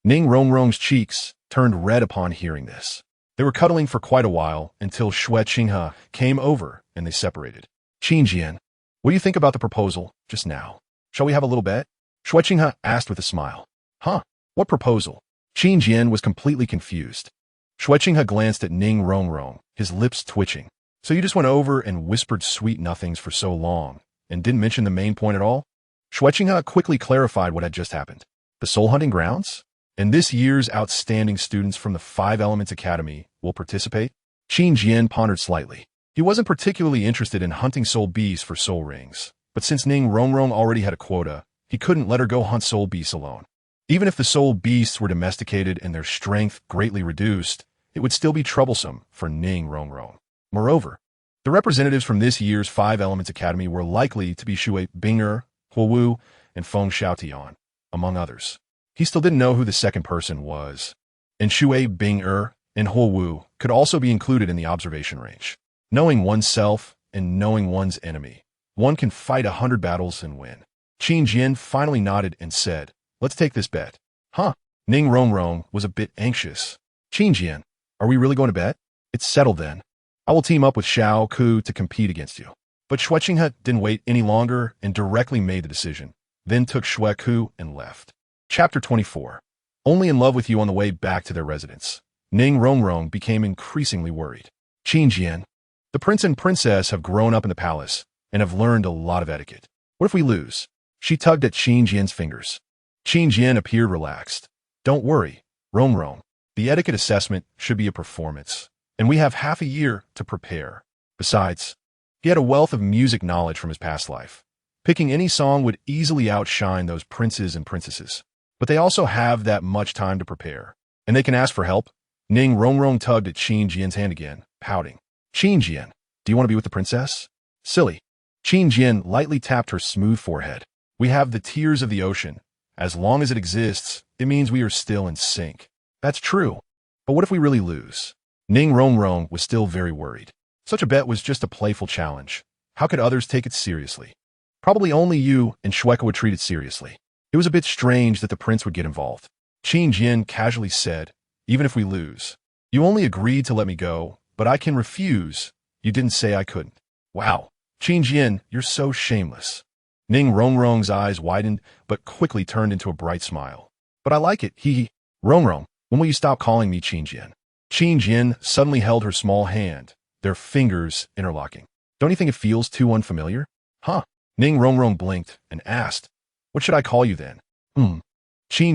Ning Rongrong's cheeks turned red upon hearing this. They were cuddling for quite a while until Qin came over and they separated. Qin Jian, what do you think about the proposal just now? Shall we have a little bet? Qin asked with a smile. What proposal? Qin Jian was completely confused. Qin glanced at Ning Rongrong, his lips twitching. So you just went over and whispered sweet nothings for so long, and didn't mention the main point at all? Qin quickly clarified what had just happened. The soul hunting grounds? And this year's outstanding students from the Five Elements Academy will participate? Qin Jian pondered slightly. He wasn't particularly interested in hunting soul beasts for soul rings, but since Ning Rongrong already had a quota, he couldn't let her go hunt soul beasts alone. Even if the soul beasts were domesticated and their strength greatly reduced, it would still be troublesome for Ning Rongrong. Moreover, the representatives from this year's Five Elements Academy were likely to be Shui Bing'er, Huowu, and Feng Xiaotian, among others. He still didn't know who the second person was, and Shui Bing'er and Huowu could also be included in the observation range. Knowing oneself and knowing one's enemy, one can fight 100 battles and win. Qin Jian finally nodded and said, let's take this bet. Ning Rongrong was a bit anxious. Qin Jian, are we really going to bet? It's settled then. I will team up with Xiao Ku to compete against you. But Qin didn't wait any longer and directly made the decision, then took Shui Ku and left. Chapter 24. Only in love with you on the way back to their residence. Ning Rongrong became increasingly worried. Qin Jian, the prince and princess have grown up in the palace and have learned a lot of etiquette. What if we lose? She tugged at Qin Jian's fingers. Qin Jian appeared relaxed. Don't worry, Rongrong. The etiquette assessment should be a performance, and we have half a year to prepare. Besides, he had a wealth of music knowledge from his past life. Picking any song would easily outshine those princes and princesses. But they also have that much time to prepare, and they can ask for help. Ning Rongrong tugged at Qin Jian's hand again, pouting. Qin Jian, do you want to be with the princess? Silly. Qin Jian lightly tapped her smooth forehead. We have the tears of the ocean. As long as it exists, it means we are still in sync. That's true. But what if we really lose? Ning Rongrong was still very worried. Such a bet was just a playful challenge. How could others take it seriously? Probably only you and Shui would treat it seriously. It was a bit strange that the prince would get involved. Qin Jian casually said, even if we lose, you only agreed to let me go, but I can refuse. You didn't say I couldn't. Wow. Qin Jian, you're so shameless. Ning Rongrong's eyes widened, but quickly turned into a bright smile. But I like it, Rongrong, when will you stop calling me Qin Jian? Qin Jian suddenly held her small hand, their fingers interlocking. Don't you think it feels too unfamiliar? Ning Rongrong blinked and asked, what should I call you then? Qin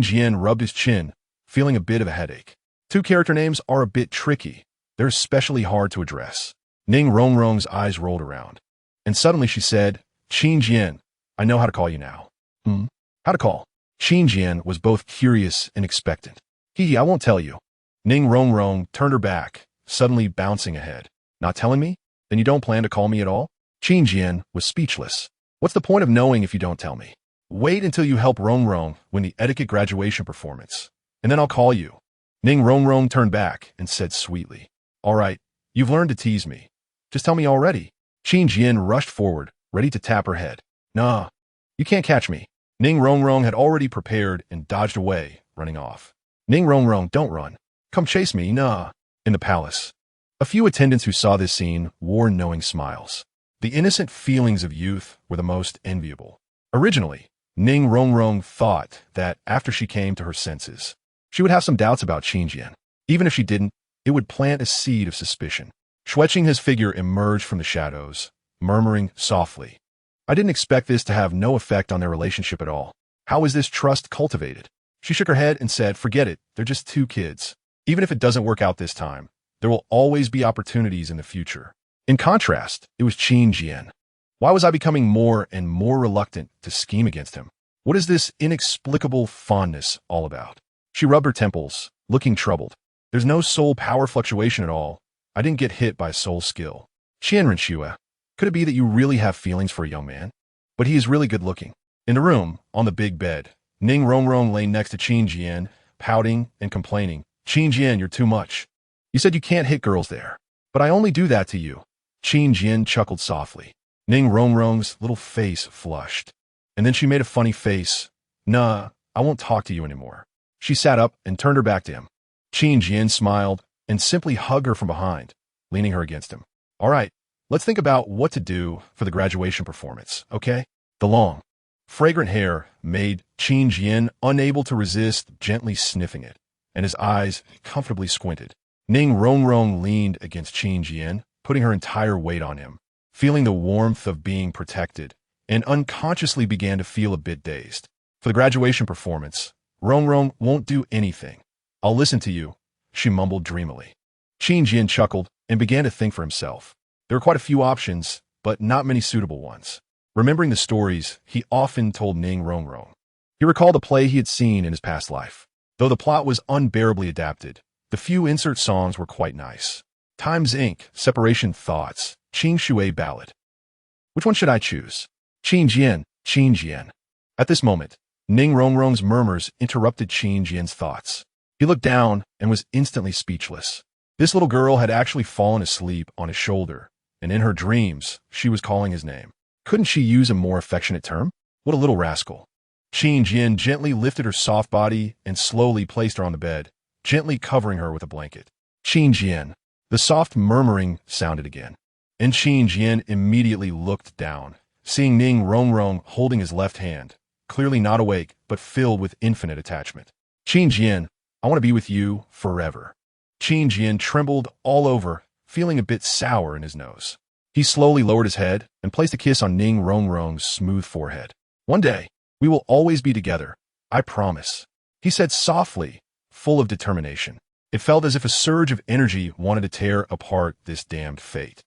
Jian rubbed his chin, feeling a bit of a headache. Two character names are a bit tricky. They're especially hard to address. Ning Rongrong's eyes rolled around. And suddenly she said, Qin Jian, I know how to call you now. How to call? Qin Jian was both curious and expectant. I won't tell you. Ning Rongrong turned her back, suddenly bouncing ahead. Not telling me? Then you don't plan to call me at all? Qin Jian was speechless. What's the point of knowing if you don't tell me? Wait until you help Rong win the etiquette graduation performance, and then I'll call you. Ning Rong turned back and said sweetly, All right, you've learned to tease me. Just tell me already. Qin Jian rushed forward, ready to tap her head. Nah, you can't catch me. Ning Rong had already prepared and dodged away, running off. Ning Rong, don't run. Come chase me, nah. In the palace. A few attendants who saw this scene wore knowing smiles. The innocent feelings of youth were the most enviable. Originally, Ning Rong thought that after she came to her senses, she would have some doubts about Qin Jian. Even if she didn't, it would plant a seed of suspicion. His figure emerged from the shadows, murmuring softly. I didn't expect this to have no effect on their relationship at all. How is this trust cultivated? She shook her head and said, Forget it, they're just two kids. Even if it doesn't work out this time, there will always be opportunities in the future. In contrast, it was Qin Jian. Why was I becoming more and more reluctant to scheme against him? What is this inexplicable fondness all about? She rubbed her temples, looking troubled. There's no soul power fluctuation at all. I didn't get hit by soul skill. Qianren, could it be that you really have feelings for a young man? But he is really good looking. In the room, on the big bed, Ning Rong lay next to Qin Jian, pouting and complaining. Qin Jian, you're too much. You said you can't hit girls there. But I only do that to you. Qin Jian chuckled softly. Ning Rong's little face flushed. And then she made a funny face. Nah, I won't talk to you anymore. She sat up and turned her back to him. Qin Jian smiled and simply hugged her from behind, leaning her against him. All right, let's think about what to do for the graduation performance, okay? The long, fragrant hair made Qin Jian unable to resist gently sniffing it, and his eyes comfortably squinted. Ning Rong leaned against Qin Jian, putting her entire weight on him, feeling the warmth of being protected, and unconsciously began to feel a bit dazed. For the graduation performance, Rong won't do anything. I'll listen to you, she mumbled dreamily. Qin Jian chuckled and began to think for himself. There were quite a few options, but not many suitable ones. Remembering the stories he often told Ning Rong, he recalled a play he had seen in his past life. Though the plot was unbearably adapted, the few insert songs were quite nice. Times Inc., Separation Thoughts, Qing Shui Ballad. Which one should I choose? Qin Jian. At this moment, Ning Rong's murmurs interrupted Qin Jian's thoughts. He looked down and was instantly speechless. This little girl had actually fallen asleep on his shoulder, and in her dreams, she was calling his name. Couldn't she use a more affectionate term? What a little rascal. Qin Jian gently lifted her soft body and slowly placed her on the bed, gently covering her with a blanket. Qin Jian. The soft murmuring sounded again, and Qin Jian immediately looked down, seeing Ning Rong holding his left hand, clearly not awake, but filled with infinite attachment. Qin Jian, I want to be with you forever. Qin Jian trembled all over, feeling a bit sour in his nose. He slowly lowered his head and placed a kiss on Ning Rong's smooth forehead. One day, we will always be together. I promise. He said softly, full of determination. It felt as if a surge of energy wanted to tear apart this damned fate.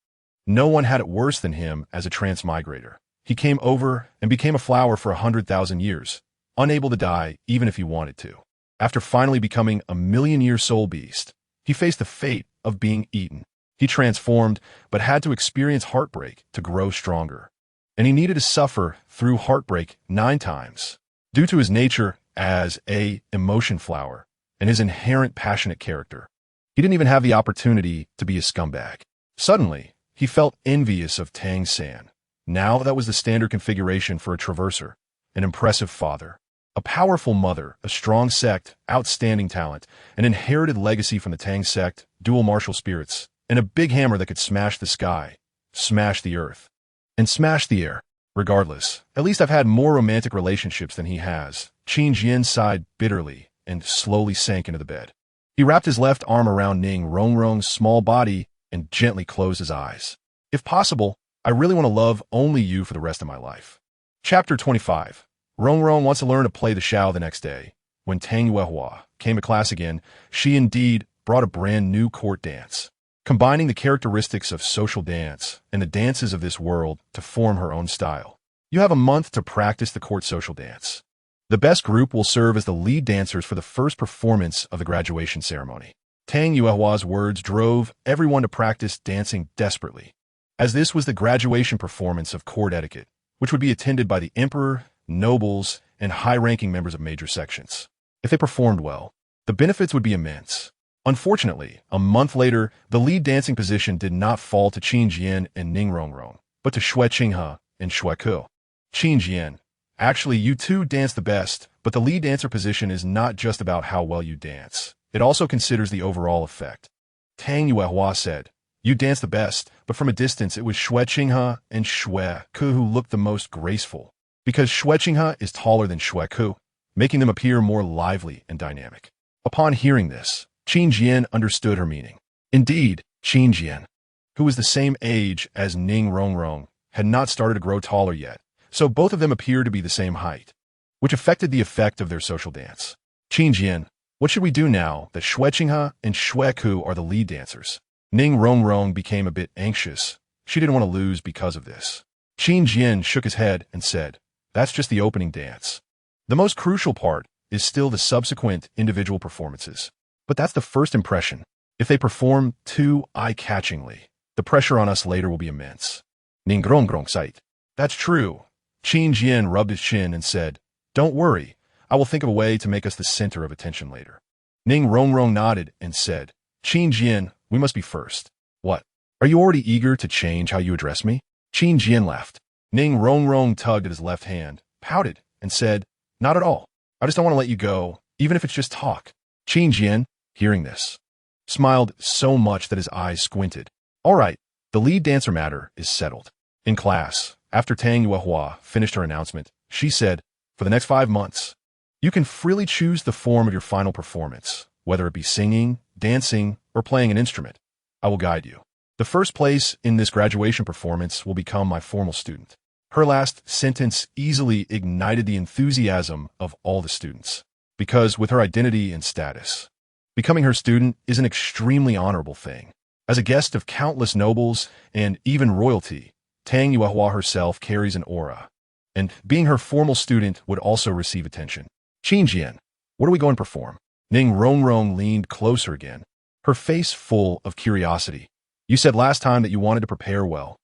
No one had it worse than him as a transmigrator. He came over and became a flower for 100,000 years, unable to die even if he wanted to. After finally becoming a million-year soul beast, he faced the fate of being eaten. He transformed, but had to experience heartbreak to grow stronger. And he needed to suffer through heartbreak 9 times. Due to his nature as a emotion flower and his inherent passionate character, he didn't even have the opportunity to be a scumbag. Suddenly, he felt envious of Tang San. Now that was the standard configuration for a traverser, an impressive father, a powerful mother, a strong sect, outstanding talent, an inherited legacy from the Tang sect, dual martial spirits, and a big hammer that could smash the sky, smash the earth, and smash the air. Regardless, at least I've had more romantic relationships than he has. Qin Jian sighed bitterly and slowly sank into the bed. He wrapped his left arm around Ning Rong's small body and gently closed his eyes. If possible, I really want to love only you for the rest of my life. Chapter 25. Rong wants to learn to play the Xiao the next day. When Tang Yuehua came to class again, she indeed brought a brand new court dance, combining the characteristics of social dance and the dances of this world to form her own style. You have a month to practice the court social dance. The best group will serve as the lead dancers for the first performance of the graduation ceremony. Tang Yuehua's words drove everyone to practice dancing desperately, as this was the graduation performance of court etiquette, which would be attended by the emperor, nobles, and high-ranking members of major sections. If they performed well, the benefits would be immense. Unfortunately, a month later, the lead dancing position did not fall to Qin Jian and Ning Rongrong, but to Xue Qinghe and Xue Ku. Qin Jian, actually, you two dance the best, but the lead dancer position is not just about how well you dance. It also considers the overall effect. Tang Yuehua said, you dance the best, but from a distance it was Xue Qinghe and Xue Ku who looked the most graceful, because Xue Qinghe is taller than Xue Ku, making them appear more lively and dynamic. Upon hearing this, Qin Jian understood her meaning. Indeed, Qin Jian, who was the same age as Ning Rongrong, had not started to grow taller yet, so both of them appeared to be the same height, which affected the effect of their social dance. Qin Jian, what should we do now that Xue Qinghe and Xue Ku are the lead dancers? Ning Rongrong became a bit anxious. She didn't want to lose because of this. Qin Jian shook his head and said, that's just the opening dance. The most crucial part is still the subsequent individual performances. But that's the first impression. If they perform too eye-catchingly, the pressure on us later will be immense. Ning Rongrong sighed. That's true. Qin Jian rubbed his chin and said, don't worry, I will think of a way to make us the center of attention later. Ning Rongrong nodded and said, Qin Jian, we must be first. What? Are you already eager to change how you address me? Qin Jian laughed. Ning Rongrong tugged at his left hand, pouted, and said, not at all. I just don't want to let you go, even if it's just talk. Qin Jian, hearing this, smiled so much that his eyes squinted. All right, the lead dancer matter is settled. In class, after Tang Yuehua finished her announcement, she said, for the next 5 months, you can freely choose the form of your final performance, whether it be singing, dancing, or playing an instrument. I will guide you. The first place in this graduation performance will become my formal student. Her last sentence easily ignited the enthusiasm of all the students, because with her identity and status, becoming her student is an extremely honorable thing. As a guest of countless nobles and even royalty, Tang Yuehua herself carries an aura, and being her formal student would also receive attention. Qin Jian, what are we going to perform? Ning Rongrong leaned closer again, her face full of curiosity. You said last time that you wanted to prepare well.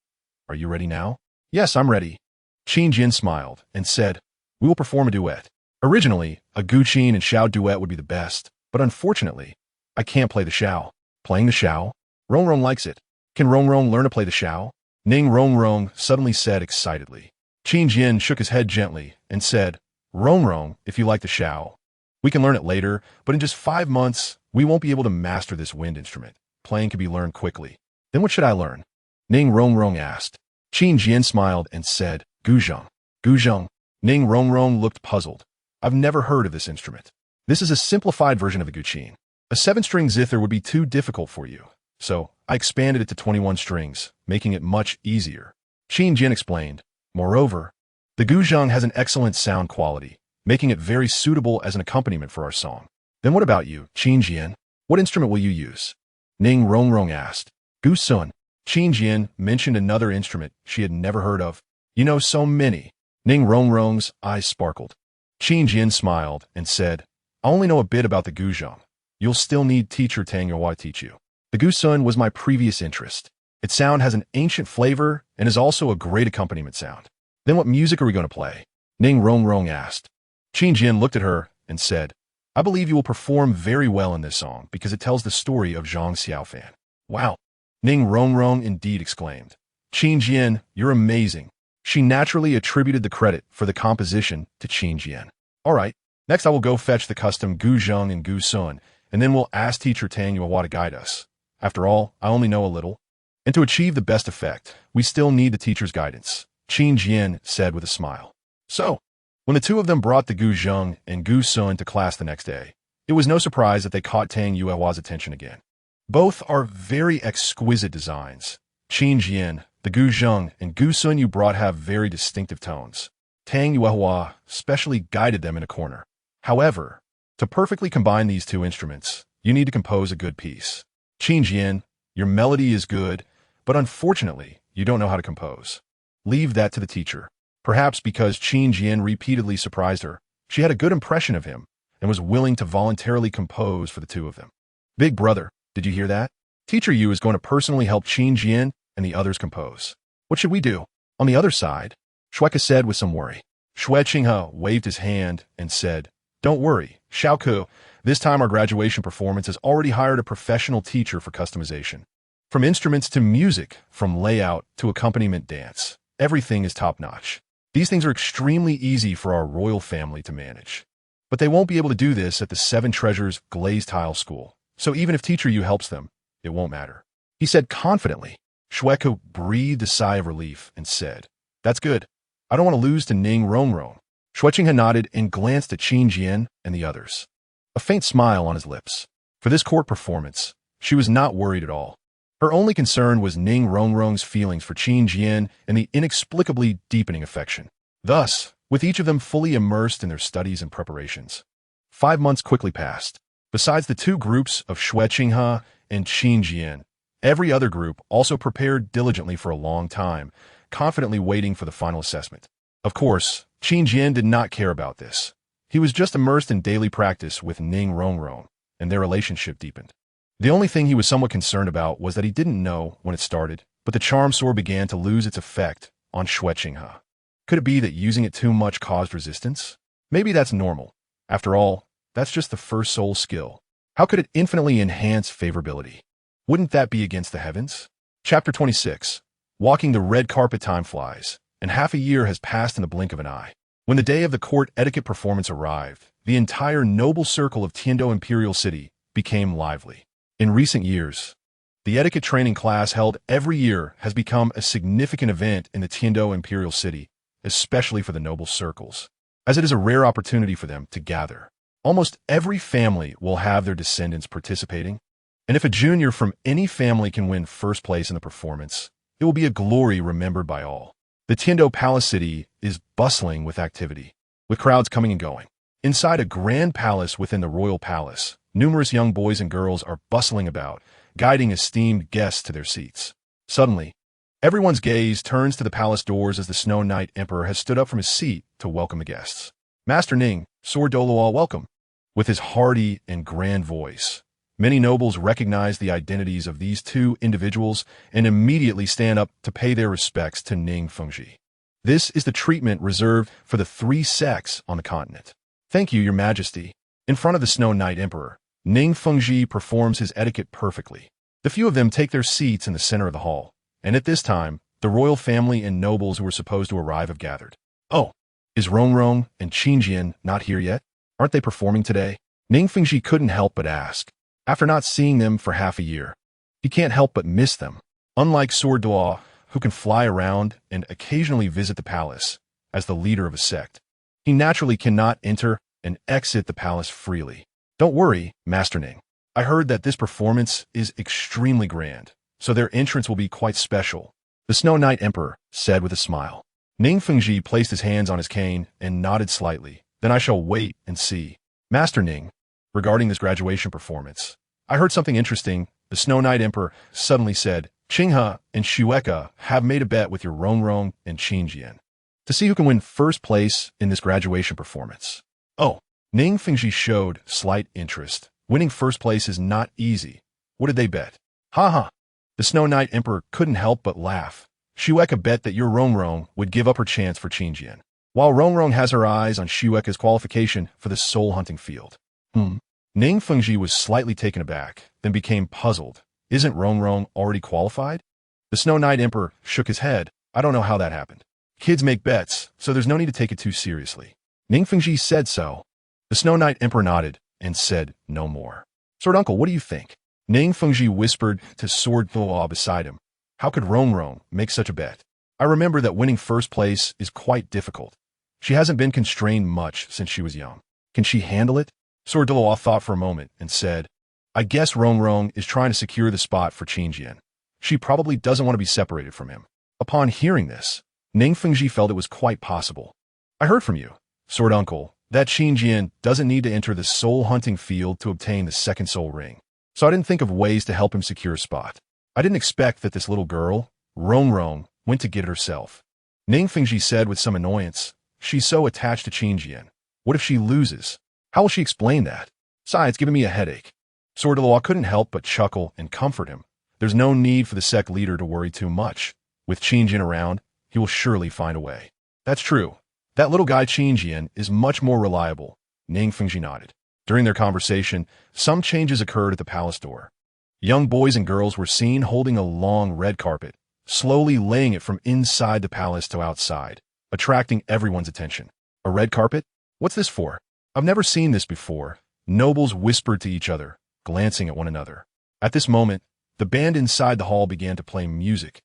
Are you ready now? Yes, I'm ready. Qin Jian smiled and said, we will perform a duet. Originally, a Guqin and Xiao duet would be the best, but unfortunately, I can't play the Xiao. Playing the Xiao? Rongrong likes it. Can Rongrong learn to play the Xiao? Ning Rongrong suddenly said excitedly. Qin Jian shook his head gently and said, Rongrong, if you like the Xiao, we can learn it later, but in just 5 months, we won't be able to master this wind instrument. Playing can be learned quickly. Then what should I learn? Ning Rongrong asked. Qin Jian smiled and said, Guzheng. Guzheng. Ning Rongrong looked puzzled. I've never heard of this instrument. This is a simplified version of the Guqin. A 7-string zither would be too difficult for you, so I expanded it to 21 strings, making it much easier. Qin Jian explained. Moreover, the Guzheng has an excellent sound quality, making it very suitable as an accompaniment for our song. Then what about you, Qin Jian? What instrument will you use? Ning Rongrong asked. Gusun. Qin Jian mentioned another instrument she had never heard of. You know so many. Ning Rongrong's eyes sparkled. Qin Jian smiled and said, I only know a bit about the Guzheng. You'll still need teacher Tang Yuehua to teach you. The Gusun was my previous interest. Its sound has an ancient flavor and is also a great accompaniment sound. Then what music are we going to play? Ning Rongrong asked. Qin Jian looked at her and said, I believe you will perform very well in this song because it tells the story of Zhang Xiaofan. Wow. Ning Rongrong indeed exclaimed. Qin Jian, you're amazing. She naturally attributed the credit for the composition to Qin Jian. All right, next I will go fetch the custom Guzheng and Gusun, and then we'll ask teacher Tang Yuehua to guide us. After all, I only know a little. And to achieve the best effect, we still need the teacher's guidance, Qin Jian said with a smile. So, when the two of them brought the Guzheng and Gusun to class the next day, it was no surprise that they caught Tang Yuehua's attention again. Both are very exquisite designs. Qin Jian, the Guzheng and Gusun you brought have very distinctive tones. Tang Yuehua specially guided them in a corner. However, to perfectly combine these two instruments, you need to compose a good piece. Qin Jian, your melody is good, but unfortunately, you don't know how to compose. Leave that to the teacher. Perhaps because Qin Jian repeatedly surprised her, she had a good impression of him and was willing to voluntarily compose for the two of them. Big brother, did you hear that? Teacher Yu is going to personally help Qin Jian and the others compose. What should we do? On the other side, Shueka said with some worry. Xue Qinghe waved his hand and said, Don't worry, Xiaoku, this time our graduation performance has already hired a professional teacher for customization. From instruments to music, from layout to accompaniment dance, everything is top-notch. These things are extremely easy for our royal family to manage. But they won't be able to do this at the Seven Treasures Glazed Tile School, so even if Teacher Yu helps them, it won't matter. He said confidently. Shueku breathed a sigh of relief and said, That's good. I don't want to lose to Ning Rongrong. Xue Qinghe nodded and glanced at Qin Jian and the others. A faint smile on his lips. For this court performance, she was not worried at all. Her only concern was Ning Rongrong's feelings for Qin Jian and the inexplicably deepening affection. Thus, with each of them fully immersed in their studies and preparations, 5 months quickly passed. Besides the two groups of Xue Qinghe and Qin Jian, every other group also prepared diligently for a long time, confidently waiting for the final assessment. Of course, Qin Jian did not care about this. He was just immersed in daily practice with Ning Rongrong, and their relationship deepened. The only thing he was somewhat concerned about was that he didn't know when it started, but the charm sword began to lose its effect on Xue Qinghe. Could it be that using it too much caused resistance? Maybe that's normal. After all, that's just the first soul skill. How could it infinitely enhance favorability? Wouldn't that be against the heavens? Chapter 26. Walking the red carpet time flies, and half a year has passed in the blink of an eye. When the day of the court etiquette performance arrived, the entire noble circle of Tiando Imperial City became lively. In recent years, the etiquette training class held every year has become a significant event in the Tiando Imperial City, especially for the noble circles, as it is a rare opportunity for them to gather. Almost every family will have their descendants participating, and if a junior from any family can win first place in the performance, it will be a glory remembered by all. The Tiando Palace City is bustling with activity, with crowds coming and going. Inside a grand palace within the royal palace, numerous young boys and girls are bustling about, guiding esteemed guests to their seats. Suddenly, everyone's gaze turns to the palace doors as the Snow Knight Emperor has stood up from his seat to welcome the guests. Master Ning, Sword Doluo, welcome. With his hearty and grand voice, many nobles recognize the identities of these two individuals and immediately stand up to pay their respects to Ning Fengji. This is the treatment reserved for the 3 sects on the continent. Thank you, Your Majesty. In front of the Snow Knight Emperor, Ning Fengji performs his etiquette perfectly. The few of them take their seats in the center of the hall, and at this time, the royal family and nobles who were supposed to arrive have gathered. Oh, is Rongrong and Qin Jian not here yet? Aren't they performing today? Ning Fengji couldn't help but ask. After not seeing them for half a year, he can't help but miss them. Unlike Sword Dua, who can fly around and occasionally visit the palace as the leader of a sect, he naturally cannot enter and exit the palace freely. Don't worry, Master Ning. I heard that this performance is extremely grand, so their entrance will be quite special, the Snow Knight Emperor said with a smile. Ning Fengji placed his hands on his cane and nodded slightly. Then I shall wait and see. Master Ning, regarding this graduation performance, I heard something interesting. The Snow Knight Emperor suddenly said, Qinghe and Shueka have made a bet with your Rongrong and Qin Jian to see who can win first place in this graduation performance. Oh, Ning Fengji showed slight interest. Winning first place is not easy. What did they bet? Ha ha. The Snow Knight Emperor couldn't help but laugh. Shueka bet that your Rongrong would give up her chance for Qin Jian, while Rongrong has her eyes on Shueka's qualification for the soul hunting field. Ning Fengji was slightly taken aback, then became puzzled. Isn't Rongrong already qualified? The Snow Knight Emperor shook his head. I don't know how that happened. Kids make bets, so there's no need to take it too seriously. Ning Fengji said so. The Snow Knight Emperor nodded and said no more. Sword Uncle, what do you think? Ning Fengji whispered to Sword Dua beside him. How could Rongrong make such a bet? I remember that winning first place is quite difficult. She hasn't been constrained much since she was young. Can she handle it? Sword Dua thought for a moment and said, I guess Rongrong is trying to secure the spot for Qin Jian. She probably doesn't want to be separated from him. Upon hearing this, Ning Fengji felt it was quite possible. I heard from you, Sword Uncle, that Qin Jian doesn't need to enter the soul hunting field to obtain the second soul ring. So I didn't think of ways to help him secure a spot. I didn't expect that this little girl, Rongrong, went to get it herself. Ning Fengji said with some annoyance, she's so attached to Qin Jian. What if she loses? How will she explain that? Besides, it's giving me a headache. Sword de couldn't help but chuckle and comfort him. There's no need for the sect leader to worry too much. With Qin Jian around, he will surely find a way. That's true. That little guy Qin Jian is much more reliable, Ning Fengji nodded. During their conversation, some changes occurred at the palace door. Young boys and girls were seen holding a long red carpet, slowly laying it from inside the palace to outside, attracting everyone's attention. A red carpet? What's this for? I've never seen this before, nobles whispered to each other, glancing at one another. At this moment, the band inside the hall began to play music,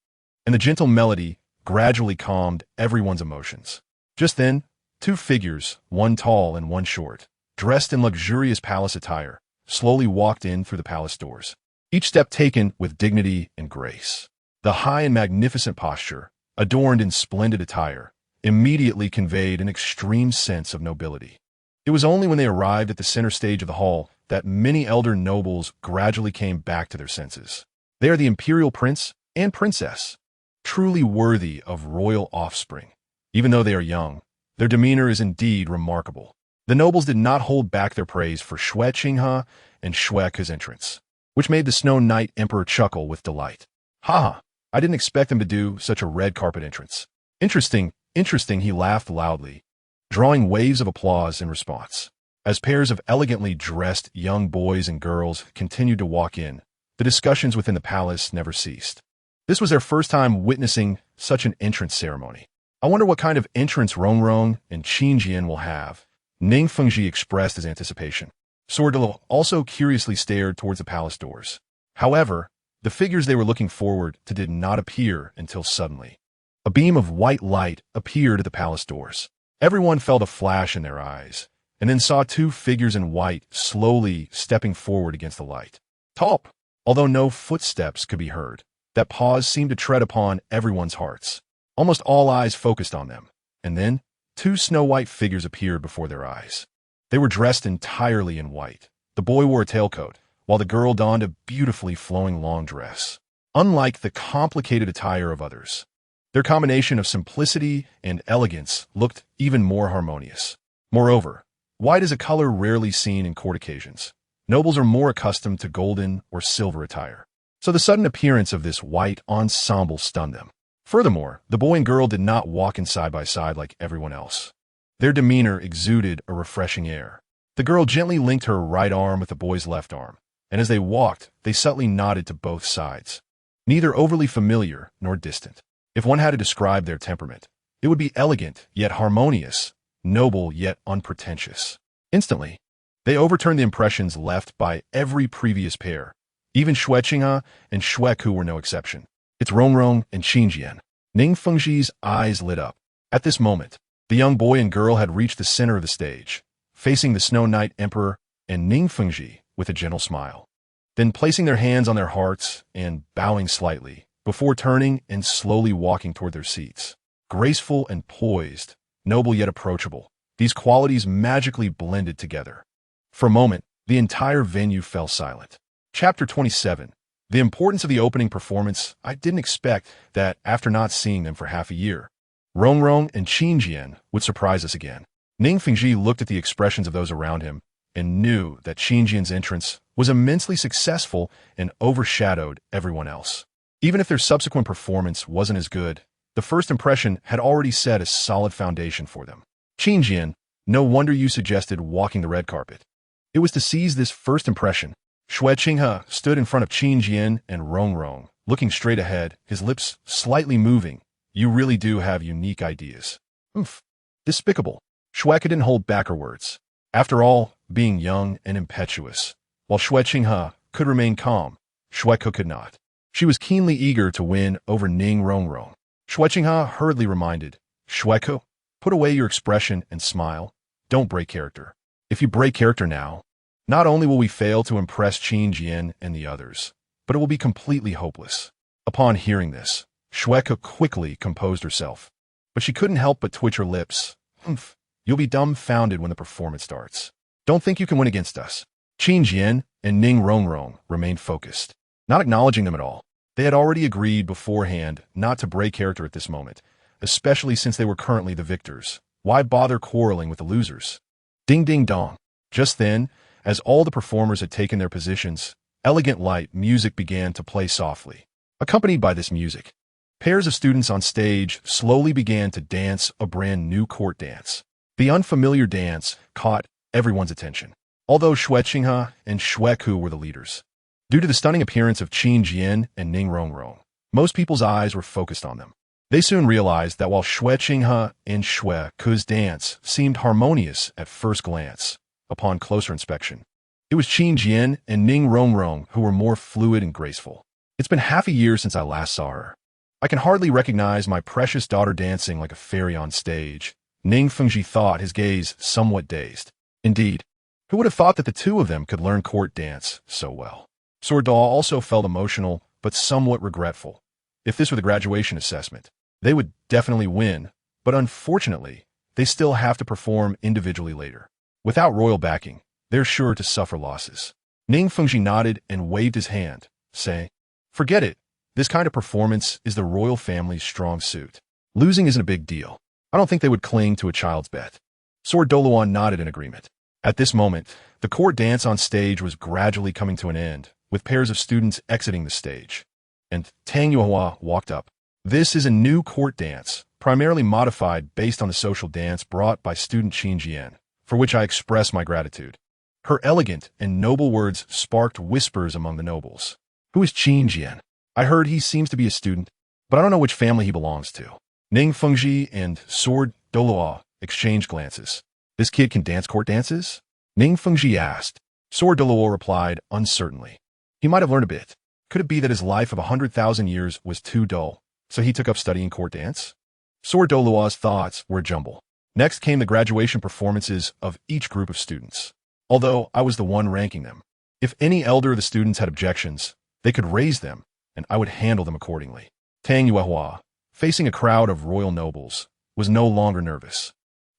and the gentle melody gradually calmed everyone's emotions. Just then, two figures, one tall and one short, dressed in luxurious palace attire, slowly walked in through the palace doors. Each step taken with dignity and grace. The high and magnificent posture, adorned in splendid attire, immediately conveyed an extreme sense of nobility. It was only when they arrived at the center stage of the hall that many elder nobles gradually came back to their senses. They are the imperial prince and princess, truly worthy of royal offspring. Even though they are young, their demeanor is indeed remarkable. The nobles did not hold back their praise for Xue Qinghe and Xue Ke's entrance, which made the Snow Knight Emperor chuckle with delight. Ha! I didn't expect him to do such a red carpet entrance. Interesting, he laughed loudly, drawing waves of applause in response. As pairs of elegantly dressed young boys and girls continued to walk in, the discussions within the palace never ceased. This was their first time witnessing such an entrance ceremony. I wonder what kind of entrance Rongrong and Qin Jian will have, Ning Fengji expressed his anticipation. Sword de also curiously stared towards the palace doors. However, the figures they were looking forward to did not appear until suddenly. A beam of white light appeared at the palace doors. Everyone felt a flash in their eyes, and then saw two figures in white slowly stepping forward against the light. Top! Although no footsteps could be heard, that pause seemed to tread upon everyone's hearts. Almost all eyes focused on them, and then two snow-white figures appeared before their eyes. They were dressed entirely in white. The boy wore a tailcoat, while the girl donned a beautifully flowing long dress. Unlike the complicated attire of others, their combination of simplicity and elegance looked even more harmonious. Moreover, white is a color rarely seen in court occasions. Nobles are more accustomed to golden or silver attire, so the sudden appearance of this white ensemble stunned them. Furthermore, the boy and girl did not walk in side by side like everyone else. Their demeanor exuded a refreshing air. The girl gently linked her right arm with the boy's left arm, and as they walked, they subtly nodded to both sides. Neither overly familiar nor distant. If one had to describe their temperament, it would be elegant yet harmonious, noble yet unpretentious. Instantly, they overturned the impressions left by every previous pair. Even Xue Qinghe and Xue Ke were no exception. It's Rongrong and Qin Jian. Ning Fengji's eyes lit up. At this moment, the young boy and girl had reached the center of the stage, facing the Snow Knight Emperor and Ning Fengji with a gentle smile. Then placing their hands on their hearts and bowing slightly, before turning and slowly walking toward their seats. Graceful and poised, noble yet approachable, these qualities magically blended together. For a moment, the entire venue fell silent. Chapter 27. The importance of the opening performance. I didn't expect that after not seeing them for half a year, Rongrong and Qin Jian would surprise us again. Ning Fengji looked at the expressions of those around him and knew that Qin Jian's entrance was immensely successful and overshadowed everyone else. Even if their subsequent performance wasn't as good, the first impression had already set a solid foundation for them. Qin Jian, no wonder you suggested walking the red carpet. It was to seize this first impression. Xue Qinghe stood in front of Qin Jian and Rongrong, looking straight ahead, his lips slightly moving. You really do have unique ideas. Oof. Despicable. Xue Ke didn't hold back her words. After all, being young and impetuous, while Xue Qinghe could remain calm, Xue Ke could not. She was keenly eager to win over Ning Rongrong. Xue Qinghe hurriedly reminded, Xue Ke, put away your expression and smile. Don't break character. If you break character now, not only will we fail to impress Qin Jian and the others, but it will be completely hopeless. Upon hearing this, Xue Ke quickly composed herself, but she couldn't help but twitch her lips. Humph, you'll be dumbfounded when the performance starts. Don't think you can win against us. Qin Jian and Ning Rongrong remained focused, not acknowledging them at all. They had already agreed beforehand not to break character at this moment, especially since they were currently the victors. Why bother quarreling with the losers? Ding ding dong. Just then, As all the performers had taken their positions, elegant light music began to play softly. Accompanied by this music, pairs of students on stage slowly began to dance a brand new court dance. The unfamiliar dance caught everyone's attention, although Xue Qinghe and Xue Ku were the leaders. Due to the stunning appearance of Qin Jian and Ning Rongrong, most people's eyes were focused on them. They soon realized that while Xue Qinghe and Xue Ku's dance seemed harmonious at first glance, upon closer inspection, it was Qin Jian and Ning Rongrong who were more fluid and graceful. It's been half a year since I last saw her. I can hardly recognize my precious daughter dancing like a fairy on stage. Ning Fengji thought, his gaze somewhat dazed. Indeed, who would have thought that the two of them could learn court dance so well? Sword Daw also felt emotional, but somewhat regretful. If this were the graduation assessment, they would definitely win, but unfortunately, they still have to perform individually later. Without royal backing, they're sure to suffer losses. Ning Fengji nodded and waved his hand, saying, "Forget it. This kind of performance is the royal family's strong suit. Losing isn't a big deal. I don't think they would cling to a child's bet." Sword Doluan nodded in agreement. At this moment, the court dance on stage was gradually coming to an end, with pairs of students exiting the stage. And Tang Yuehua walked up. This is a new court dance, primarily modified based on the social dance brought by student Qin Jian, for which I express my gratitude. Her elegant and noble words sparked whispers among the nobles. Who is Qin Jian? I heard he seems to be a student, but I don't know which family he belongs to. Ning Fengji and Sword Doluo exchanged glances. This kid can dance court dances? Ning Fengji asked. Sword Doluo replied uncertainly. He might have learned a bit. Could it be that his life of 100,000 years was too dull, so he took up studying court dance? Sword Doluo's thoughts were a jumble. Next came the graduation performances of each group of students. Although I was the one ranking them, if any elder of the students had objections, they could raise them, and I would handle them accordingly. Tang Yuehua, facing a crowd of royal nobles, was no longer nervous.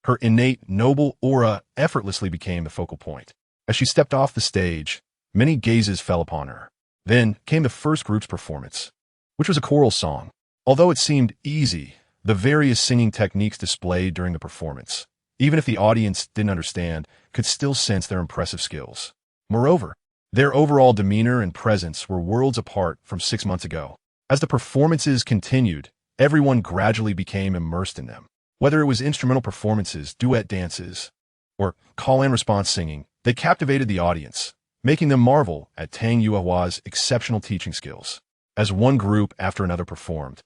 Her innate noble aura effortlessly became the focal point. As she stepped off the stage, many gazes fell upon her. Then came the first group's performance, which was a choral song. Although it seemed easy, the various singing techniques displayed during the performance, even if the audience didn't understand, could still sense their impressive skills. Moreover, their overall demeanor and presence were worlds apart from 6 months ago. As the performances continued, everyone gradually became immersed in them. Whether it was instrumental performances, duet dances, or call-and-response singing, they captivated the audience, making them marvel at Tang Yuehua's exceptional teaching skills. As one group after another performed,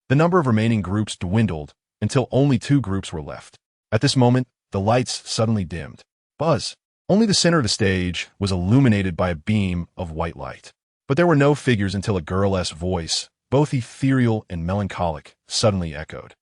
the number of remaining groups dwindled until only 2 groups were left. At this moment, the lights suddenly dimmed. Buzz! Only the center of the stage was illuminated by a beam of white light. But there were no figures until a girl's voice, both ethereal and melancholic, suddenly echoed.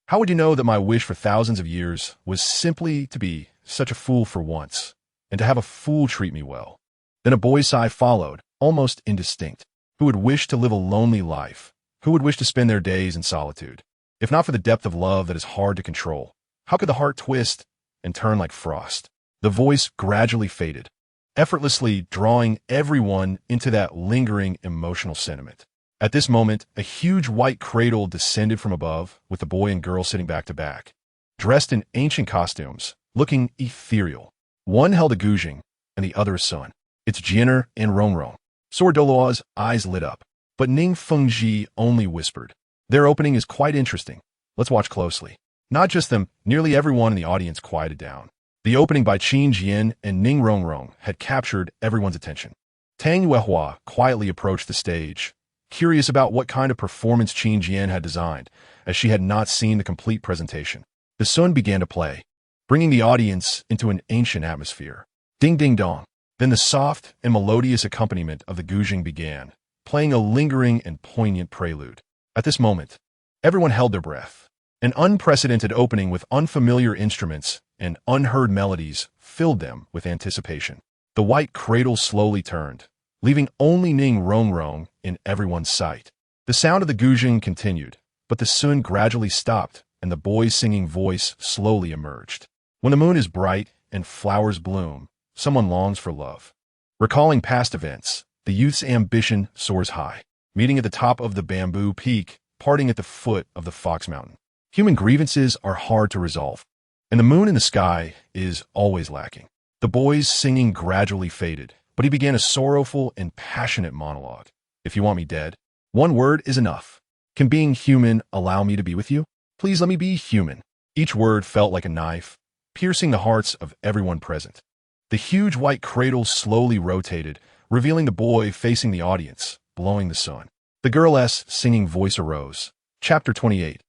How would you know that my wish for thousands of years was simply to be such a fool for once, and to have a fool treat me well? Then a boy's sigh followed, almost indistinct. Who would wish to live a lonely life? Who would wish to spend their days in solitude? If not for the depth of love that is hard to control, how could the heart twist and turn like frost? The voice gradually faded, effortlessly drawing everyone into that lingering emotional sentiment. At this moment, a huge white cradle descended from above, with the boy and girl sitting back to back, dressed in ancient costumes, looking ethereal. One held a guzheng, and the other a son. It's Jianer and Rongrong. Sword Doluo's eyes lit up, but Ning Fengji only whispered. Their opening is quite interesting. Let's watch closely. Not just them, nearly everyone in the audience quieted down. The opening by Qin Jian and Ning Rongrong had captured everyone's attention. Tang Yuehua quietly approached the stage, curious about what kind of performance Qin Jian had designed, as she had not seen the complete presentation. The sun began to play, bringing the audience into an ancient atmosphere. Ding ding dong. Then the soft and melodious accompaniment of the guzheng began, playing a lingering and poignant prelude. At this moment, everyone held their breath. An unprecedented opening with unfamiliar instruments and unheard melodies filled them with anticipation. The white cradle slowly turned, leaving only Ning Rongrong in everyone's sight. The sound of the guzheng continued, but the sun gradually stopped and the boy's singing voice slowly emerged. When the moon is bright and flowers bloom, someone longs for love. Recalling past events, the youth's ambition soars high, meeting at the top of the bamboo peak, parting at the foot of the Fox Mountain. Human grievances are hard to resolve, and the moon in the sky is always lacking. The boy's singing gradually faded, but he began a sorrowful and passionate monologue. If you want me dead, one word is enough. Can being human allow me to be with you? Please let me be human. Each word felt like a knife, piercing the hearts of everyone present. The huge white cradle slowly rotated, revealing the boy facing the audience, blowing the sun. The girl's singing voice arose. Chapter 28.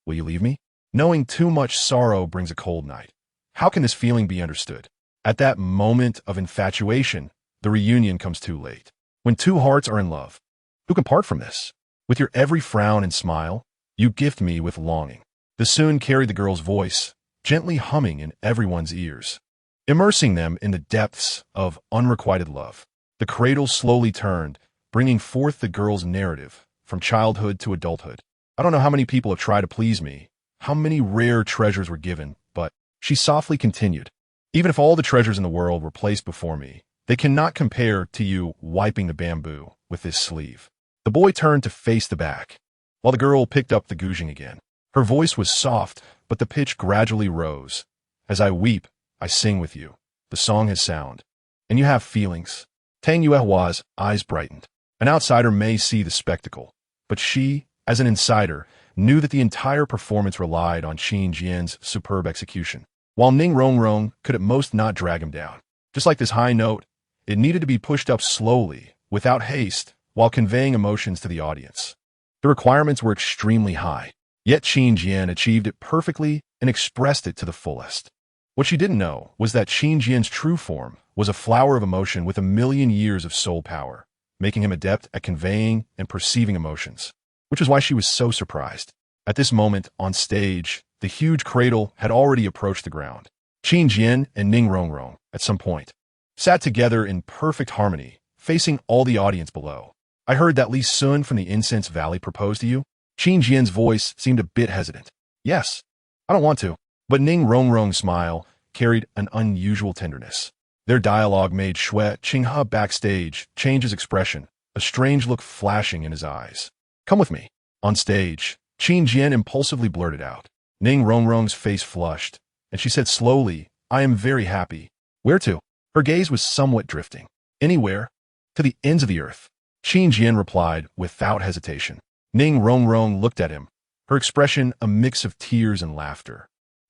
Will you leave me? Knowing too much sorrow brings a cold night. How can this feeling be understood? At that moment of infatuation, the reunion comes too late. When two hearts are in love, who can part from this? With your every frown and smile, you gift me with longing. The sun carried the girl's voice, gently humming in everyone's ears, immersing them in the depths of unrequited love. The cradle slowly turned, bringing forth the girl's narrative, from childhood to adulthood. I don't know how many people have tried to please me, how many rare treasures were given, but, she softly continued, even if all the treasures in the world were placed before me, they cannot compare to you wiping the bamboo with this sleeve. The boy turned to face the back, while the girl picked up the guzheng again. Her voice was soft, but the pitch gradually rose. As I weep, I sing with you. The song has sound. And you have feelings. Tang Yuehua's eyes brightened. An outsider may see the spectacle, but she, as an insider, knew that the entire performance relied on Qin Jian's superb execution. While Ning Rongrong could at most not drag him down. Just like this high note, it needed to be pushed up slowly, without haste, while conveying emotions to the audience. The requirements were extremely high, yet Qin Jian achieved it perfectly and expressed it to the fullest. What she didn't know was that Qin Jian's true form was a flower of emotion with 1,000,000 years of soul power, making him adept at conveying and perceiving emotions, which is why she was so surprised. At this moment, on stage, the huge cradle had already approached the ground. Qin Jian and Ning Rongrong, at some point, sat together in perfect harmony, facing all the audience below. I heard that Li Sun from the Incense Valley proposed to you. Qin Jian's voice seemed a bit hesitant. Yes, I don't want to. But Ning Rongrong's smile carried an unusual tenderness. Their dialogue made Shui Qinghe backstage change his expression, a strange look flashing in his eyes. Come with me. On stage, Qin Jian impulsively blurted out. Ning Rongrong's face flushed, and she said slowly, I am very happy. Where to? Her gaze was somewhat drifting. Anywhere. To the ends of the earth. Qin Jian replied without hesitation. Ning Rongrong looked at him, her expression a mix of tears and laughter.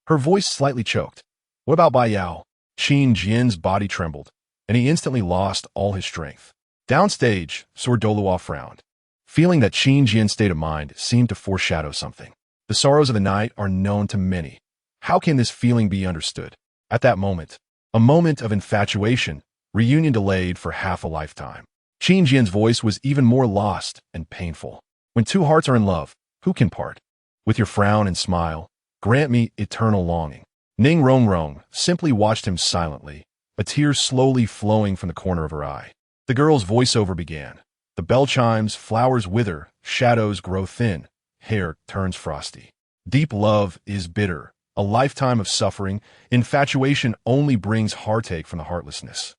Her voice slightly choked. What about Bai Yao? Qin Jian's body trembled, and he instantly lost all his strength. Downstage, Sor Doluo frowned, feeling that Qin Jian's state of mind seemed to foreshadow something. The sorrows of the night are known to many. How can this feeling be understood? At that moment, a moment of infatuation, reunion delayed for half a lifetime. Qin Jian's voice was even more lost and painful. When two hearts are in love, who can part? With your frown and smile, grant me eternal longing. Ning Rongrong simply watched him silently, a tear slowly flowing from the corner of her eye. The girl's voiceover began. The bell chimes, flowers wither, shadows grow thin, hair turns frosty. Deep love is bitter, a lifetime of suffering. Infatuation only brings heartache from the heartlessness.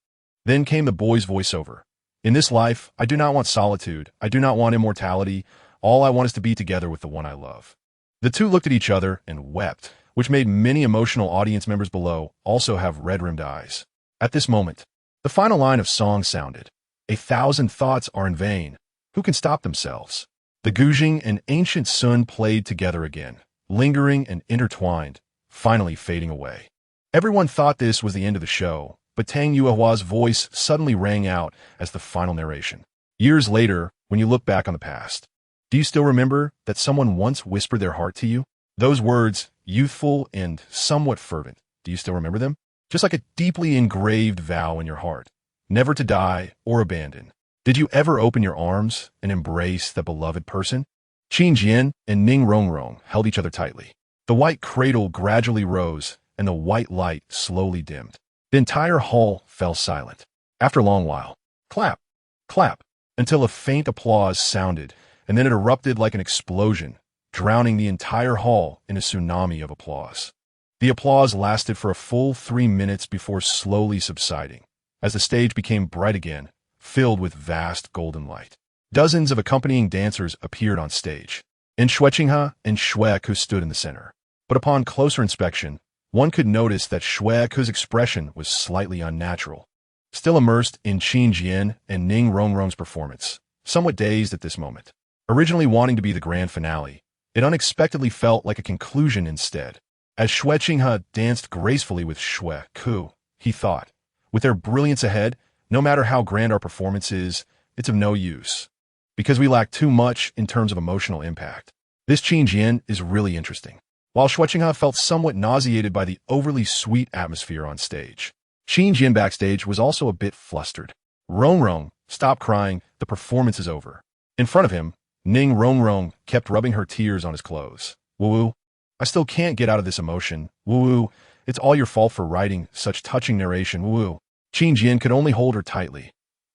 Then came the boy's voiceover. In this life, I do not want solitude, I do not want immortality, all I want is to be together with the one I love. The two looked at each other and wept, which made many emotional audience members below also have red-rimmed eyes. At this moment, the final line of song sounded. 1,000 thoughts are in vain. Who can stop themselves? The guzheng and ancient sun played together again, lingering and intertwined, finally fading away. Everyone thought this was the end of the show, but Tang Yuehua's voice suddenly rang out as the final narration. Years later, when you look back on the past, do you still remember that someone once whispered their heart to you? Those words, youthful and somewhat fervent, do you still remember them? Just like a deeply engraved vow in your heart, never to die or abandon. Did you ever open your arms and embrace that beloved person? Qin Jian and Ning Rongrong held each other tightly. The white cradle gradually rose, and the white light slowly dimmed. The entire hall fell silent. After a long while, clap, clap, until a faint applause sounded, and then it erupted like an explosion, drowning the entire hall in a tsunami of applause. The applause lasted for a full 3 minutes before slowly subsiding, as the stage became bright again, filled with vast golden light. Dozens of accompanying dancers appeared on stage, and Shui Qinghe and Shui Ku stood in the center. But upon closer inspection, one could notice that Xue Ke's expression was slightly unnatural. Still immersed in Qin Jian and Ning Rongrong's performance, somewhat dazed at this moment. Originally wanting to be the grand finale, it unexpectedly felt like a conclusion instead. As Xue Qinghe danced gracefully with Xue Ke, he thought, with their brilliance ahead, no matter how grand our performance is, it's of no use. Because we lack too much in terms of emotional impact. This Qin Jian is really interesting. While Xue Qinghe felt somewhat nauseated by the overly sweet atmosphere on stage, Qin Jian backstage was also a bit flustered. Rongrong, stop crying, the performance is over. In front of him, Ning Rongrong kept rubbing her tears on his clothes. Woo-woo, I still can't get out of this emotion. Woo-woo, it's all your fault for writing such touching narration. Woo-woo. Qin Jian could only hold her tightly.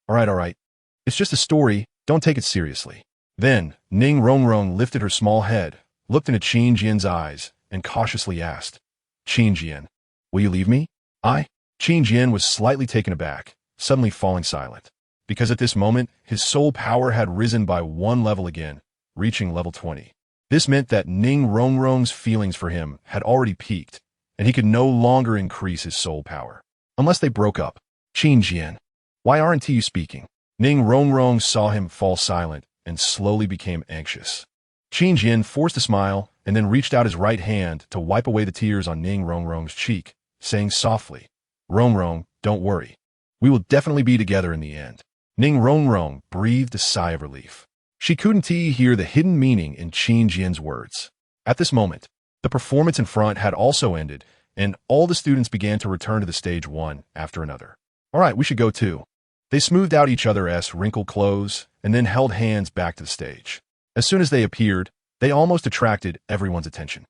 All right. It's just a story, don't take it seriously. Then, Ning Rongrong lifted her small head, looked into Qin Jian's eyes, and cautiously asked, Qin Jian, will you leave me? Qin Jian was slightly taken aback, suddenly falling silent. Because at this moment, his soul power had risen by one level again, reaching level 20. This meant that Ning Rongrong's feelings for him had already peaked, and he could no longer increase his soul power. Unless they broke up. Qin Jian, why aren't you speaking? Ning Rongrong saw him fall silent and slowly became anxious. Qin Jian forced a smile and then reached out his right hand to wipe away the tears on Ning Rongrong's cheek, saying softly, Rongrong, don't worry. We will definitely be together in the end. Ning Rongrong breathed a sigh of relief. She couldn't hear the hidden meaning in Qin Jian's words. At this moment, the performance in front had also ended, and all the students began to return to the stage one after another. All right, we should go too. They smoothed out each other's wrinkled clothes and then held hands back to the stage. As soon as they appeared, they almost attracted everyone's attention.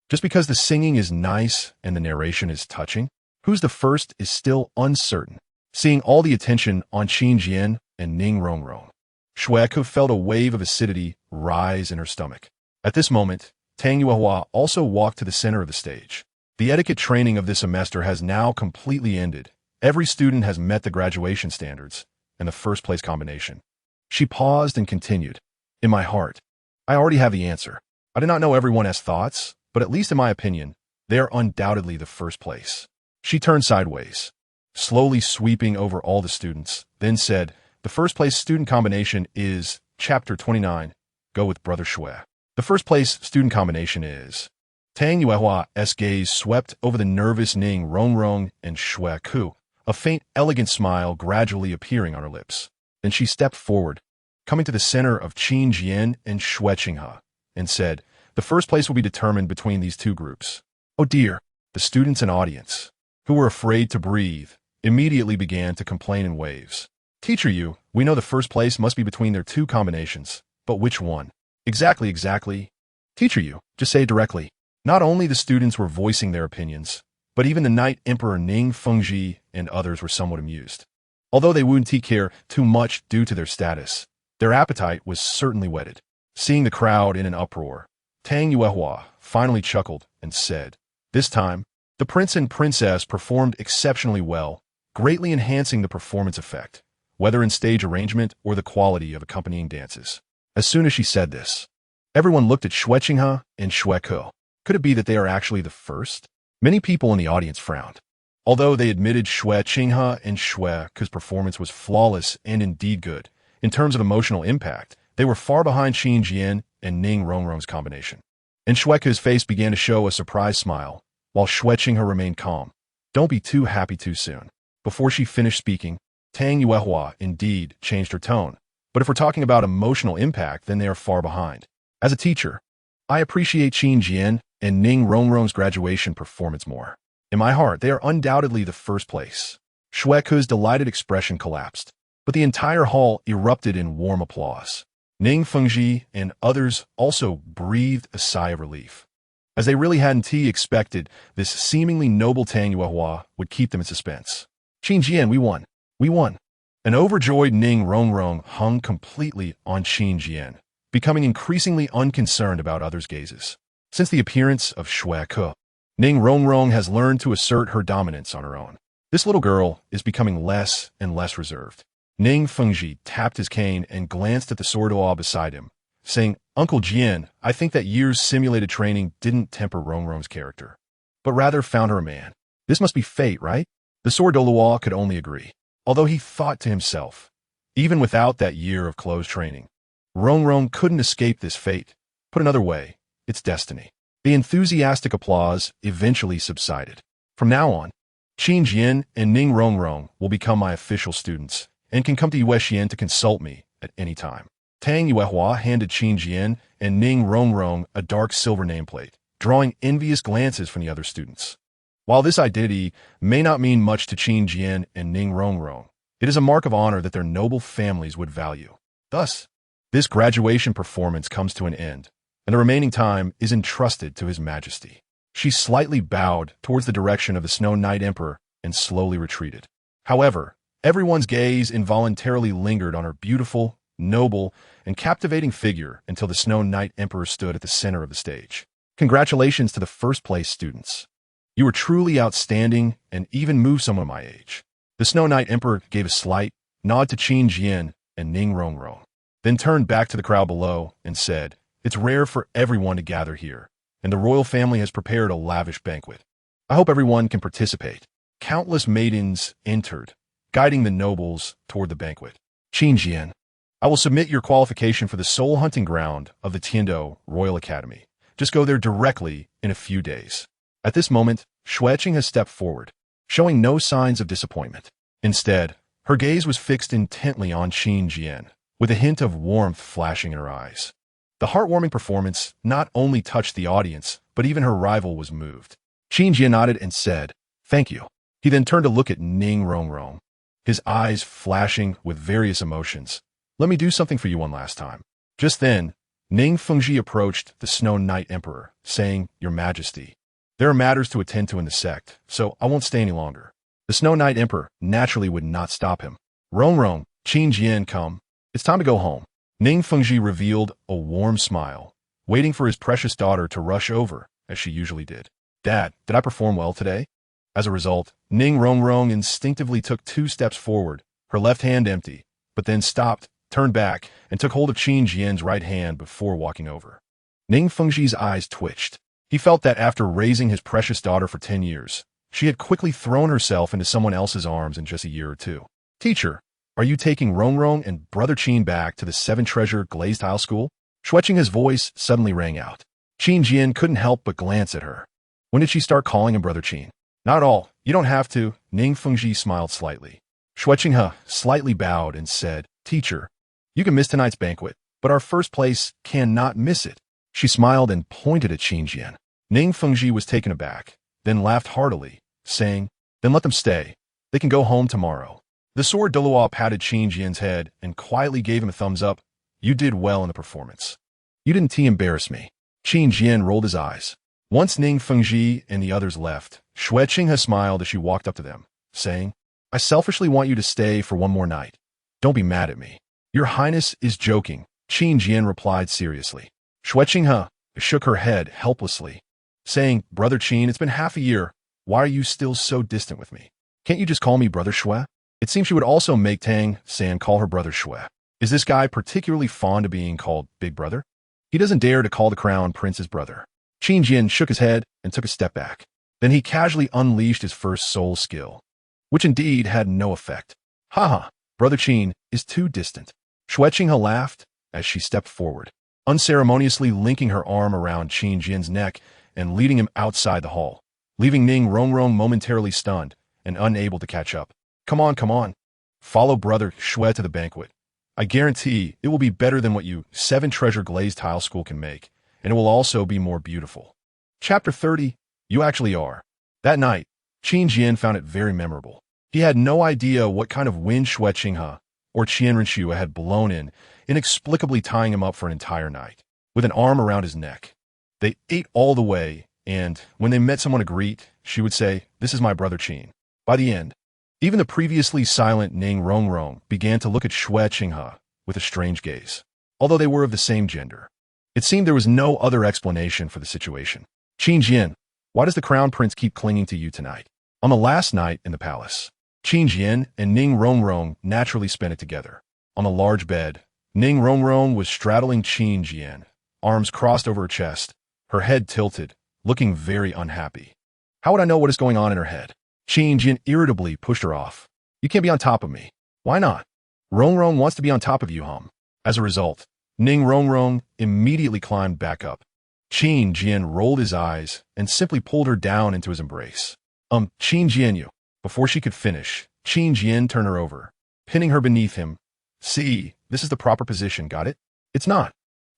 Just because the singing is nice and the narration is touching, who's the first is still uncertain. Seeing all the attention on Qin Jian and Ning Rongrong, Xue Ke felt a wave of acidity rise in her stomach. At this moment, Tang Yuehua also walked to the center of the stage. The etiquette training of this semester has now completely ended. Every student has met the graduation standards and the first place combination. She paused and continued. In my heart, I already have the answer. I do not know everyone has thoughts, but at least in my opinion, they are undoubtedly the first place. She turned sideways, slowly sweeping over all the students, then said, the first place student combination is Chapter 29. Go with Brother Xue. The first place student combination is. Tang Yuehua's gaze swept over the nervous Ning Rongrong and Xue Ke, a faint, elegant smile gradually appearing on her lips. Then she stepped forward, coming to the center of Qin Jian and Xue Qinghe, and said, the first place will be determined between these two groups. Oh dear, the students and audience, who were afraid to breathe, immediately began to complain in waves. Teacher Yu, we know the first place must be between their two combinations, but which one? Exactly. Teacher Yu, just say it directly. Not only the students were voicing their opinions, but even the Knight Emperor Ning Fengji and others were somewhat amused. Although they wouldn't care too much due to their status, their appetite was certainly whetted. Seeing the crowd in an uproar, Tang Yuehua finally chuckled and said, this time, the prince and princess performed exceptionally well, greatly enhancing the performance effect, whether in stage arrangement or the quality of accompanying dances. As soon as she said this, everyone looked at Xue Qinghe and Xue Ke. Could it be that they are actually the first? Many people in the audience frowned. Although they admitted Xue Qinghe and Xue Ke's performance was flawless and indeed good, in terms of emotional impact, they were far behind Qin Jian and Ning Rongrong's combination. And Xue Ke's face began to show a surprised smile, while Xue Qinghe remained calm. Don't be too happy too soon. Before she finished speaking, Tang Yuehua indeed changed her tone. But if we're talking about emotional impact, then they are far behind. As a teacher, I appreciate Qin Jian and Ning Rongrong's graduation performance more. In my heart, they are undoubtedly the first place. Xue Ke's delighted expression collapsed, but the entire hall erupted in warm applause. Ning Fengji and others also breathed a sigh of relief, as they really hadn't expected this seemingly noble Tang Yuehua would keep them in suspense. Qin Jian, we won. We won. An overjoyed Ning Rongrong hung completely on Qin Jian, becoming increasingly unconcerned about others' gazes. Since the appearance of Xue Ke, Ning Rongrong has learned to assert her dominance on her own. This little girl is becoming less and less reserved. Ning Fengji tapped his cane and glanced at the Sordoa beside him, saying, Uncle Jian, I think that year's simulated training didn't temper Rongrong's character. but rather found her a man. This must be fate, right? The Sword Dolois could only agree. Although he thought to himself, even without that year of close training, Rong couldn't escape this fate. Put another way, it's destiny. The enthusiastic applause eventually subsided. From now on, Qin Jian and Ning Rong will become my official students and can come to Yuexian to consult me at any time. Tang Yuehua handed Qin Jian and Ning Rong a dark silver nameplate, drawing envious glances from the other students. While this identity may not mean much to Qin Jian and Ning Rong, it is a mark of honor that their noble families would value. Thus, this graduation performance comes to an end, and the remaining time is entrusted to His Majesty. She slightly bowed towards the direction of the Snow Knight Emperor and slowly retreated. However, everyone's gaze involuntarily lingered on her beautiful, noble, and captivating figure until the Snow Knight Emperor stood at the center of the stage. Congratulations to the first-place students. You were truly outstanding and even moved someone my age. The Snow Knight Emperor gave a slight nod to Qin Jian and Ning Rong, then turned back to the crowd below and said, "It's rare for everyone to gather here, and the royal family has prepared a lavish banquet. I hope everyone can participate." Countless maidens entered, guiding the nobles toward the banquet. Qin Jian, I will submit your qualification for the soul hunting ground of the Tiando Royal Academy. Just go there directly in a few days. At this moment, Xueqing has stepped forward, showing no signs of disappointment. Instead, her gaze was fixed intently on Qin Jian, with a hint of warmth flashing in her eyes. The heartwarming performance not only touched the audience, but even her rival was moved. Qin Jian nodded and said, "Thank you." He then turned to look at Ning Rong, his eyes flashing with various emotions. "Let me do something for you one last time." Just then, Ning Fengji approached the Snow Knight Emperor, saying, "Your Majesty, there are matters to attend to in the sect, so I won't stay any longer." The Snow Knight Emperor naturally would not stop him. Rong, Qin Jian, come. It's time to go home." Ning Fengji revealed a warm smile, waiting for his precious daughter to rush over, as she usually did. "Dad, did I perform well today?" As a result, Ning Rong instinctively took 2 steps forward, her left hand empty, but then stopped, turned back, and took hold of Qin Jian's right hand before walking over. Ning Fengji's eyes twitched. He felt that after raising his precious daughter for 10 years, she had quickly thrown herself into someone else's arms in just a year or two. "Teacher, are you taking Rong and Brother Qin back to the 7-treasure glazed tile school?" Xueqing's voice suddenly rang out. Qin Jian couldn't help but glance at her. "When did she start calling him Brother Qin?" "Not at all. You don't have to." Ning Fengji smiled slightly. Xueqing slightly bowed and said, "Teacher, you can miss tonight's banquet, but our first place cannot miss it." She smiled and pointed at Qin Jian. Ning Fengji was taken aback, then laughed heartily, saying, "Then let them stay. They can go home tomorrow." The Sword Dolois patted Qin Jian's head and quietly gave him a thumbs up. "You did well in the performance. You didn't embarrass me." Qin Jian rolled his eyes. Once Ning Fengji and the others left, Xueqing smiled as she walked up to them, saying, "I selfishly want you to stay for one more night. Don't be mad at me." "Your Highness is joking," Qin Jian replied seriously. Xueqing shook her head helplessly, saying, "Brother Qin, it's been half a year. Why are you still so distant with me? Can't you just call me Brother Xue?" It seems she would also make Tang San call her Brother Xue. Is this guy particularly fond of being called Big Brother? He doesn't dare to call the Crown Prince his brother. Qin Jian shook his head and took a step back. Then he casually unleashed his first soul skill, which indeed had no effect. "Haha, Brother Qin is too distant." Xueqing laughed as she stepped forward, unceremoniously linking her arm around Qin Jian's neck and leading him outside the hall, leaving Ning Rong momentarily stunned and unable to catch up. Come on. Follow Brother Xue to the banquet. I guarantee it will be better than what you 7-treasure glazed tile school can make, and it will also be more beautiful." Chapter 30, You Actually Are. That night, Qin Jian found it very memorable. He had no idea what kind of wind Xueqing or Qianrenxue had blown in, inexplicably tying him up for an entire night, with an arm around his neck. They ate all the way, and when they met someone to greet, she would say, "This is my Brother Qin." By the end, even the previously silent Ning Rong began to look at Xueqing with a strange gaze, although they were of the same gender. It seemed there was no other explanation for the situation. "Qin Jian, why does the Crown Prince keep clinging to you tonight?" On the last night in the palace, Qin Jian and Ning Rong naturally spent it together. On a large bed, Ning Rong was straddling Qin Jian, arms crossed over her chest, her head tilted, looking very unhappy. How would I know what is going on in her head? Qin Jian irritably pushed her off. You can't be on top of me. Why not? Rong wants to be on top of you, hum. As a result, Ning Rong immediately climbed back up. Qin Jian rolled his eyes and simply pulled her down into his embrace. Qin Jian, you. Before she could finish, Qin Jian turned her over, pinning her beneath him. See, this is the proper position, got it? It's not.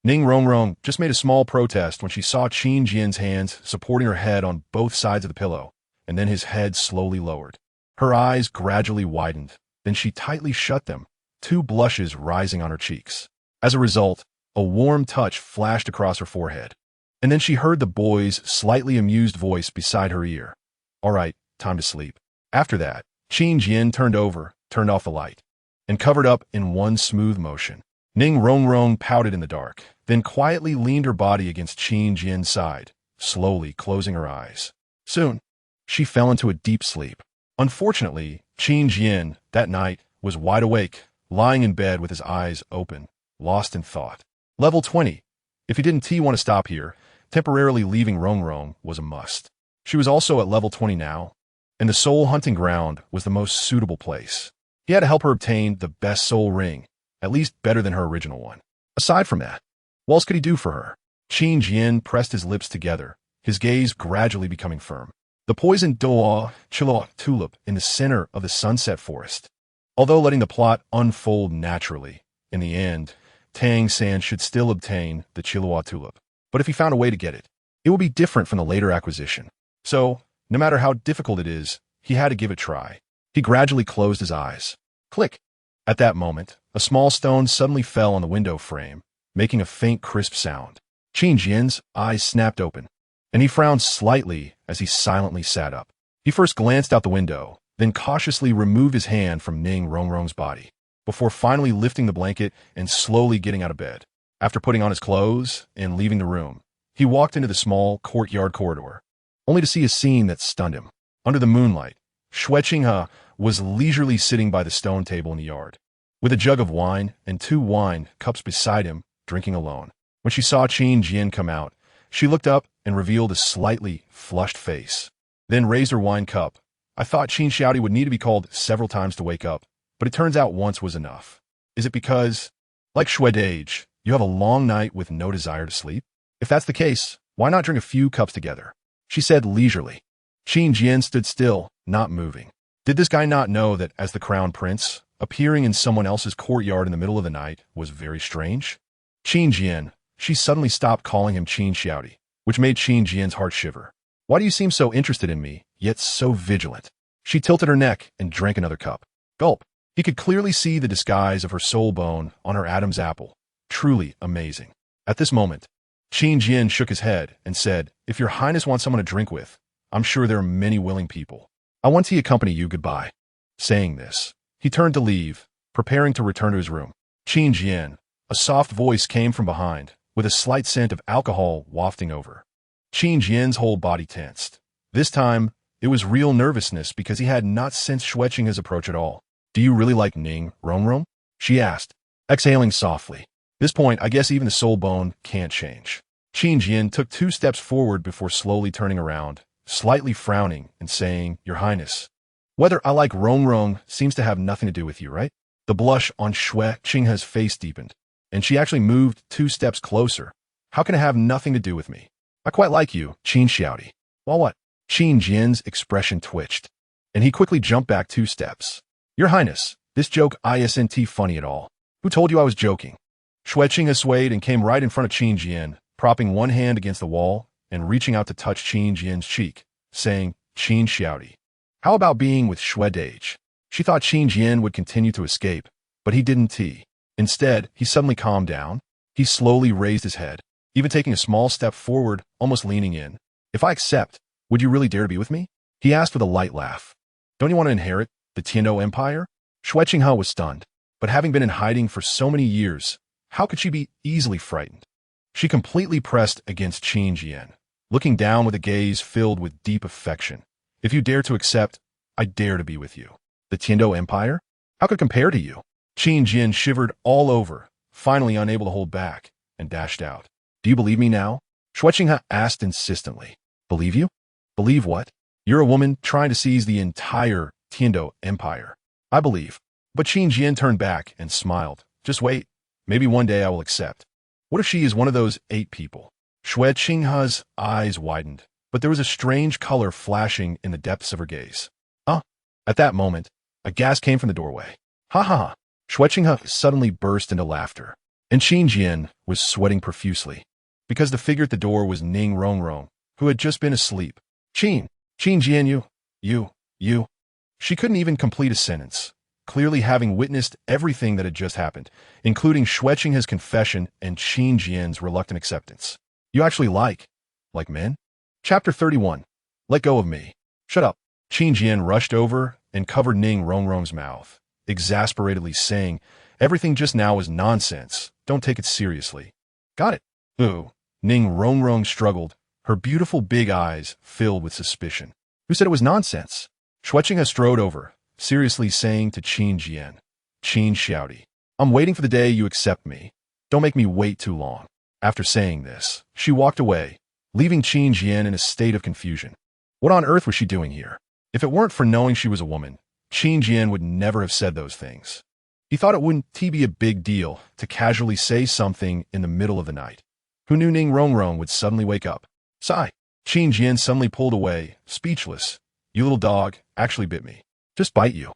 Ning Rong just made a small protest when she saw Qin Jian's hands supporting her head on both sides of the pillow, and then his head slowly lowered. Her eyes gradually widened, then she tightly shut them, 2 blushes rising on her cheeks. As a result, a warm touch flashed across her forehead. And then she heard the boy's slightly amused voice beside her ear. All right, time to sleep. After that, Qin Jian turned off the light, and covered up in one smooth motion. Ning Rong pouted in the dark, then quietly leaned her body against Qin Jian's side, slowly closing her eyes. Soon, she fell into a deep sleep. Unfortunately, Qin Jian, that night, was wide awake, lying in bed with his eyes open, lost in thought. Level 20. If he didn't want to stop here, temporarily leaving Rong was a must. She was also at level 20 now, and the soul hunting ground was the most suitable place. He had to help her obtain the best soul ring, at least better than her original one. Aside from that, what else could he do for her? Qin Jian pressed his lips together, his gaze gradually becoming firm. The poisoned Doa Chilo tulip in the center of the sunset forest. Although letting the plot unfold naturally, in the end, Tang San should still obtain the Chilo tulip. But if he found a way to get it, it would be different from the later acquisition. So, no matter how difficult it is, he had to give it a try. He gradually closed his eyes. Click. At that moment, a small stone suddenly fell on the window frame, making a faint crisp sound. Qin Jian's eyes snapped open, and he frowned slightly as he silently sat up. He first glanced out the window, then cautiously removed his hand from Ning Rong's body, before finally lifting the blanket and slowly getting out of bed. After putting on his clothes and leaving the room, he walked into the small courtyard corridor, only to see a scene that stunned him. Under the moonlight, Xue Qinghe was leisurely sitting by the stone table in the yard, with a jug of wine and 2 wine cups beside him, drinking alone. When she saw Qin Jian come out, she looked up and revealed a slightly flushed face, then raised her wine cup. I thought Qin Xiaodi would need to be called several times to wake up, but it turns out once was enough. Is it because, like Xue, you have a long night with no desire to sleep? If that's the case, why not drink a few cups together? She said leisurely. Qin Jian stood still, not moving. Did this guy not know that as the crown prince, appearing in someone else's courtyard in the middle of the night was very strange? Qin Jian, she suddenly stopped calling him Qin Xiaodi, which made Qin Jian's heart shiver. Why do you seem so interested in me, yet so vigilant? She tilted her neck and drank another cup. Gulp. He could clearly see the disguise of her soul bone on her Adam's apple. Truly amazing. At this moment, Qin Jian shook his head and said, If your highness wants someone to drink with, I'm sure there are many willing people. I want to accompany you goodbye. Saying this, he turned to leave, preparing to return to his room. Qin Jian, a soft voice came from behind, with a slight scent of alcohol wafting over. Qin Jian's whole body tensed. This time, it was real nervousness because he had not sensed Xue Qinghe's approach at all. Do you really like Ning Rong? She asked, exhaling softly. This point, I guess even the soul bone can't change. Qin Jian took 2 steps forward before slowly turning around, slightly frowning and saying, Your Highness, whether I like Rong seems to have nothing to do with you, right? The blush on Xue Qinghe's face deepened, and she actually moved 2 steps closer. How can it have nothing to do with me? I quite like you, Qin Xiaodi. Well, what? Qin Jian's expression twitched, and he quickly jumped back 2 steps. Your Highness, this joke isn't funny at all. Who told you I was joking? Xue Qinghe swayed and came right in front of Qin Jian, propping one hand against the wall and reaching out to touch Qin Jian's cheek, saying, Qin Xiaodi, how about being with Xue? She thought Qin Jian would continue to escape, but he didn't. Instead, he suddenly calmed down. He slowly raised his head, even taking a small step forward, almost leaning in. If I accept, would you really dare to be with me? He asked with a light laugh. Don't you want to inherit the Tiando Empire? Xue Qinghe was stunned, but having been in hiding for so many years, how could she be easily frightened? She completely pressed against Qin Jian, looking down with a gaze filled with deep affection. If you dare to accept, I dare to be with you. The Tiando Empire? How could it compare to you? Qin Jian shivered all over, finally unable to hold back, and dashed out. Do you believe me now? Xue Qinghe asked insistently. Believe you? Believe what? You're a woman trying to seize the entire Tiando Empire. I believe. But Qin Jian turned back and smiled. Just wait. Maybe one day I will accept. What if she is one of those 8 people? Xue Qinghe's eyes widened, but there was a strange color flashing in the depths of her gaze. At that moment, a gasp came from the doorway. Ha ha ha. Xue Qinghe suddenly burst into laughter, and Qin Jian was sweating profusely, because the figure at the door was Ning Rongrong, who had just been asleep. Qin Jian, you. She couldn't even complete a sentence, clearly having witnessed everything that had just happened, including Xue Qinghe's confession and Qin Jian's reluctant acceptance. You actually like men? Chapter 31. Let go of me. Shut up. Qin Jian rushed over and covered Ning Rongrong's mouth, exasperatedly saying, everything just now was nonsense. Don't take it seriously. Got it. Ooh. Ning Rongrong struggled, her beautiful big eyes filled with suspicion. Who said it was nonsense? Xue Qinghe strode over, seriously saying to Qin Jian, Qin Xiaodi, I'm waiting for the day you accept me. Don't make me wait too long. After saying this, she walked away, leaving Qin Jian in a state of confusion. What on earth was she doing here? If it weren't for knowing she was a woman, Qin Jian would never have said those things. He thought it wouldn't be a big deal to casually say something in the middle of the night. Who knew Ning Rongrong would suddenly wake up? Sigh. Qin Jian suddenly pulled away, speechless. You little dog actually bit me. Just bite you.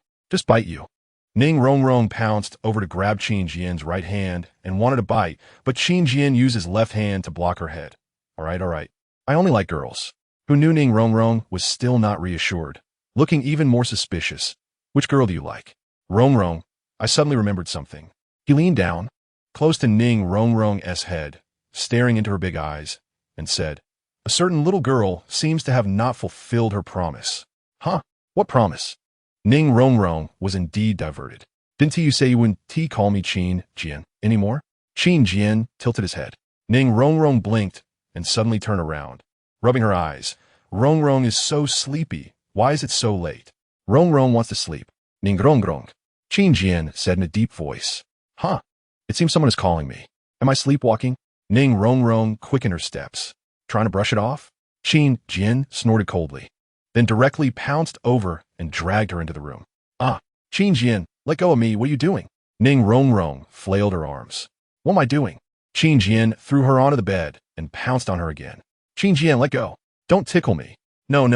Ning Rongrong pounced over to grab Qin Jian's right hand and wanted to bite, but Qin Jian used his left hand to block her head. All right. I only like girls. Who knew Ning Rongrong was still not reassured, looking even more suspicious. Which girl do you like? Rongrong. I suddenly remembered something. He leaned down, close to Ning Rongrong's head, staring into her big eyes, and said, a certain little girl seems to have not fulfilled her promise. Huh? What promise? Ning Rongrong was indeed diverted. Didn't you say you wouldn't call me Qin Jian anymore? Qin Jian tilted his head. Ning Rongrong blinked and suddenly turned around, rubbing her eyes. Rongrong is so sleepy. Why is it so late? Rongrong wants to sleep. Ning Rongrong. Qin Jian said in a deep voice. Huh? It seems someone is calling me. Am I sleepwalking? Ning Rongrong quickened her steps. Trying to brush it off? Qin Jian snorted coldly, then directly pounced over and dragged her into the room. Qin Jian, let go of me. What are you doing? Ning Rongrong flailed her arms. What am I doing? Qin Jian threw her onto the bed and pounced on her again. Qin Jian, let go. Don't tickle me. No.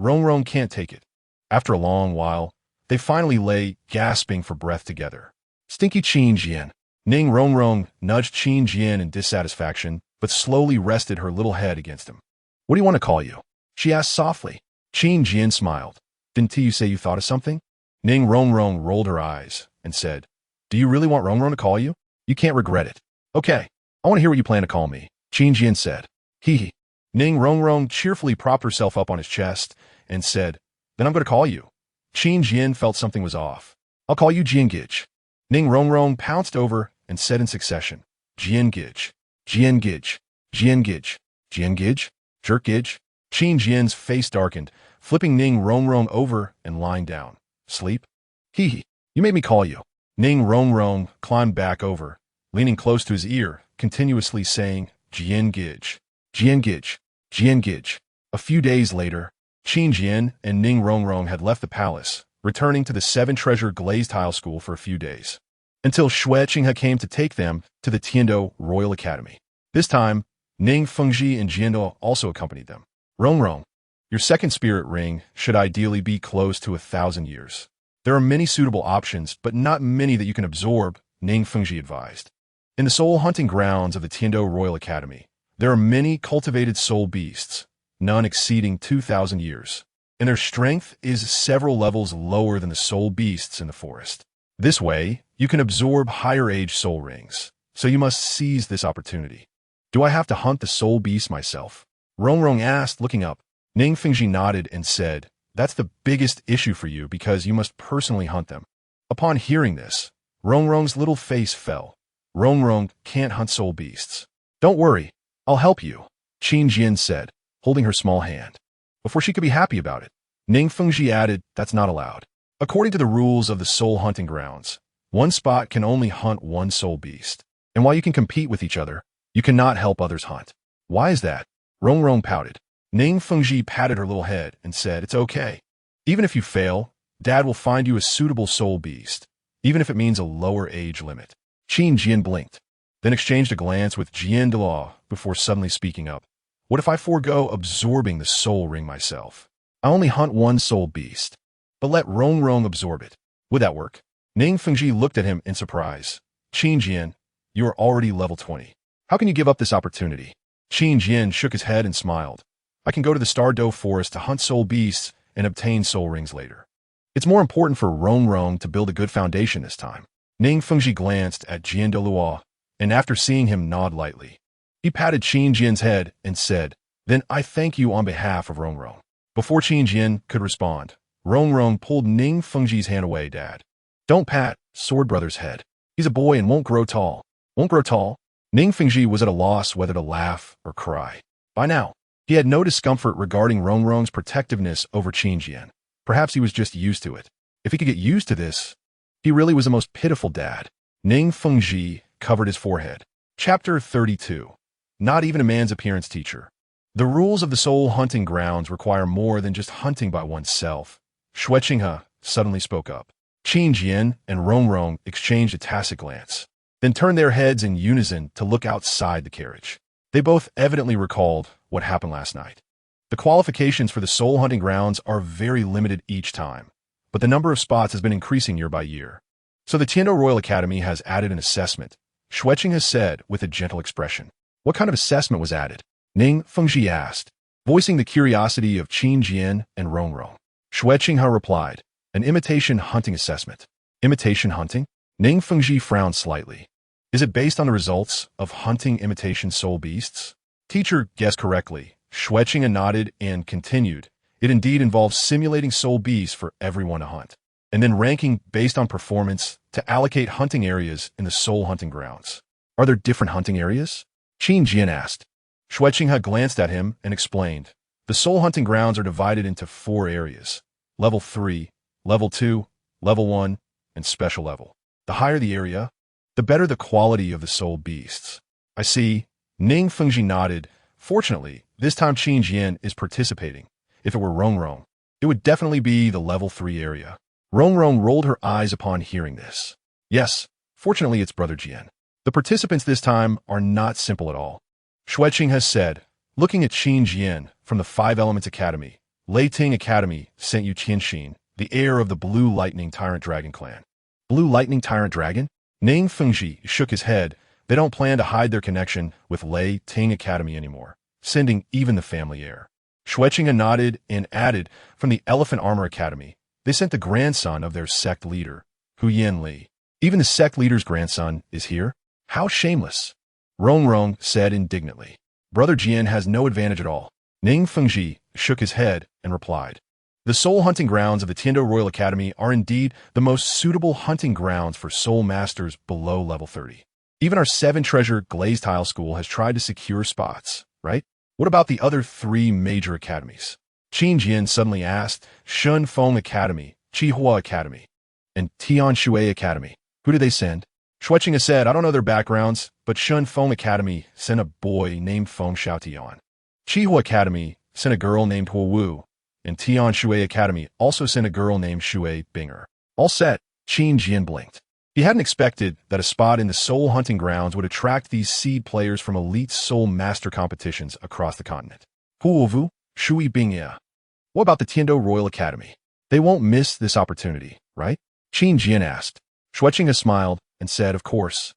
Rongrong can't take it. After a long while, they finally lay gasping for breath together. Stinky Qin Jian. Ning Rongrong nudged Qin Jian in dissatisfaction, but slowly rested her little head against him. What do you want to call you? She asked softly. Qin Jian smiled. Didn't you say you thought of something? Ning Rongrong rolled her eyes and said, do you really want Rongrong to call you? You can't regret it. Okay, I want to hear what you plan to call me, Qin Jian said. Hee. Ning Rongrong cheerfully propped herself up on his chest and said, then I'm going to call you. Qin Jian felt something was off. I'll call you Jiangij. Ning Rongrong pounced over and said in succession, Jiangij, Jiangij, Jiangij, Jiangij, Jerkij. Qin Jian's face darkened, flipping Ning Rongrong over and lying down. Sleep? Hee. You made me call you. Ning Rongrong climbed back over, leaning close to his ear, continuously saying, Jiangij, Jiangij, Jiangij. A few days later, Qin Jian and Ning Rongrong had left the palace, returning to the 7-treasure glazed tile school for a few days, until Xue Qinghe came to take them to the Tiando Royal Academy. This time, Ning Fengji and Jiando also accompanied them. Rongrong, your second spirit ring should ideally be close to 1,000 years. There are many suitable options, but not many that you can absorb, Ning Fengji advised. In the soul hunting grounds of the Tiando Royal Academy, there are many cultivated soul beasts, none exceeding 2,000 years, and their strength is several levels lower than the soul beasts in the forest. This way, you can absorb higher-age soul rings, so you must seize this opportunity. Do I have to hunt the soul beast myself? Rongrong asked, looking up. Ning Fengji nodded and said, that's the biggest issue for you because you must personally hunt them. Upon hearing this, Rongrong's little face fell. Rongrong can't hunt soul beasts. Don't worry, I'll help you, Qin Jian said, holding her small hand. Before she could be happy about it, Ning Fengji added, that's not allowed. According to the rules of the soul hunting grounds, one spot can only hunt one soul beast. And while you can compete with each other, you cannot help others hunt. Why is that? Rongrong pouted. Ning Fengji patted her little head and said, "It's okay. Even if you fail, Dad will find you a suitable soul beast, even if it means a lower age limit." Qin Jian blinked, then exchanged a glance with Jian Delaw before suddenly speaking up. "What if I forego absorbing the soul ring myself? I only hunt one soul beast, but let Rong Rong absorb it. Would that work?" Ning Fengji looked at him in surprise. "Qin Jian, you are already level 20. How can you give up this opportunity?" Qin Jian shook his head and smiled. "I can go to the Stardoe Forest to hunt soul beasts and obtain soul rings later. It's more important for Rong Rong to build a good foundation this time." Ning Fengji glanced at Jian Deluo, and after seeing him nod lightly, he patted Qin Jian's head and said, "Then I thank you on behalf of Rong Rong." Before Qin Jian could respond, Rong Rong pulled Ning Fengji's hand away. "Dad, don't pat Sword Brother's head. He's a boy and won't grow tall." "Won't grow tall?" Ning Fengji was at a loss whether to laugh or cry. By now, he had no discomfort regarding Rong Rong's protectiveness over Qin Jian. Perhaps he was just used to it. If he could get used to this, he really was the most pitiful dad. Ning Fengji covered his forehead. Chapter 32. Not even a man's appearance teacher. The rules of the soul hunting grounds require more than just hunting by oneself. Shui Qinghe suddenly spoke up. Qin Jian and Rong Rong exchanged a tacit glance, then turned their heads in unison to look outside the carriage. They both evidently recalled what happened last night. The qualifications for the soul hunting grounds are very limited each time, but the number of spots has been increasing year by year. So the Tiando Royal Academy has added an assessment, Shui Qinghe said with a gentle expression. What kind of assessment was added? Ning Fengji asked, voicing the curiosity of Qin Jian and Rong Rong. Shui Qinghe replied, an imitation hunting assessment. Imitation hunting? Ning Fengji frowned slightly. Is it based on the results of hunting imitation soul beasts? Teacher guessed correctly. Shui Qinghe nodded and continued. It indeed involves simulating soul beasts for everyone to hunt, and then ranking based on performance to allocate hunting areas in the soul hunting grounds. Are there different hunting areas? Qin Jian asked. Shui Qinghe glanced at him and explained. The soul hunting grounds are divided into 4 areas. Level 3, Level 2, Level 1, and Special Level. The higher the area, the better the quality of the soul beasts. I see. Ning Fengji nodded. Fortunately, this time Qin Jian is participating. If it were Rong Rong, it would definitely be the Level 3 area. Rong Rong rolled her eyes upon hearing this. Yes, fortunately it's Brother Jian. The participants this time are not simple at all. Shui Qinghe said, looking at Qin Jian from the 5 Elements Academy. Lei Ting Academy sent you Qianxin, the heir of the Blue Lightning Tyrant Dragon clan. Blue Lightning Tyrant Dragon? Ning Fengji shook his head. They don't plan to hide their connection with Lei Ting Academy anymore, sending even the family heir. Shui Qinghe nodded and added, from the Elephant Armor Academy, they sent the grandson of their sect leader, Huyan Li. Even the sect leader's grandson is here? How shameless! Rong Rong said indignantly. Brother Jian has no advantage at all. Ning Fengji shook his head and replied. The soul hunting grounds of the Tiando Royal Academy are indeed the most suitable hunting grounds for soul masters below level 30. Even our 7-treasure glazed tile school has tried to secure spots, right? What about the other 3 major academies? Qin Jian suddenly asked. Shun Feng Academy, Qihua Academy, and Tian Shui Academy. Who did they send? Shui Qinghe said, I don't know their backgrounds, but Shun Feng Academy sent a boy named Feng Xiaotian. Qihua Academy sent a girl named Huo Wu, and Tian Shui Academy also sent a girl named Shui Binger. All set, Qin Jian blinked. He hadn't expected that a spot in the soul hunting grounds would attract these seed players from elite soul master competitions across the continent. Huo Wu, Shui Binger. What about the Tiando Royal Academy? They won't miss this opportunity, right? Qin Jian asked. Shui Qinghe smiled and said, of course.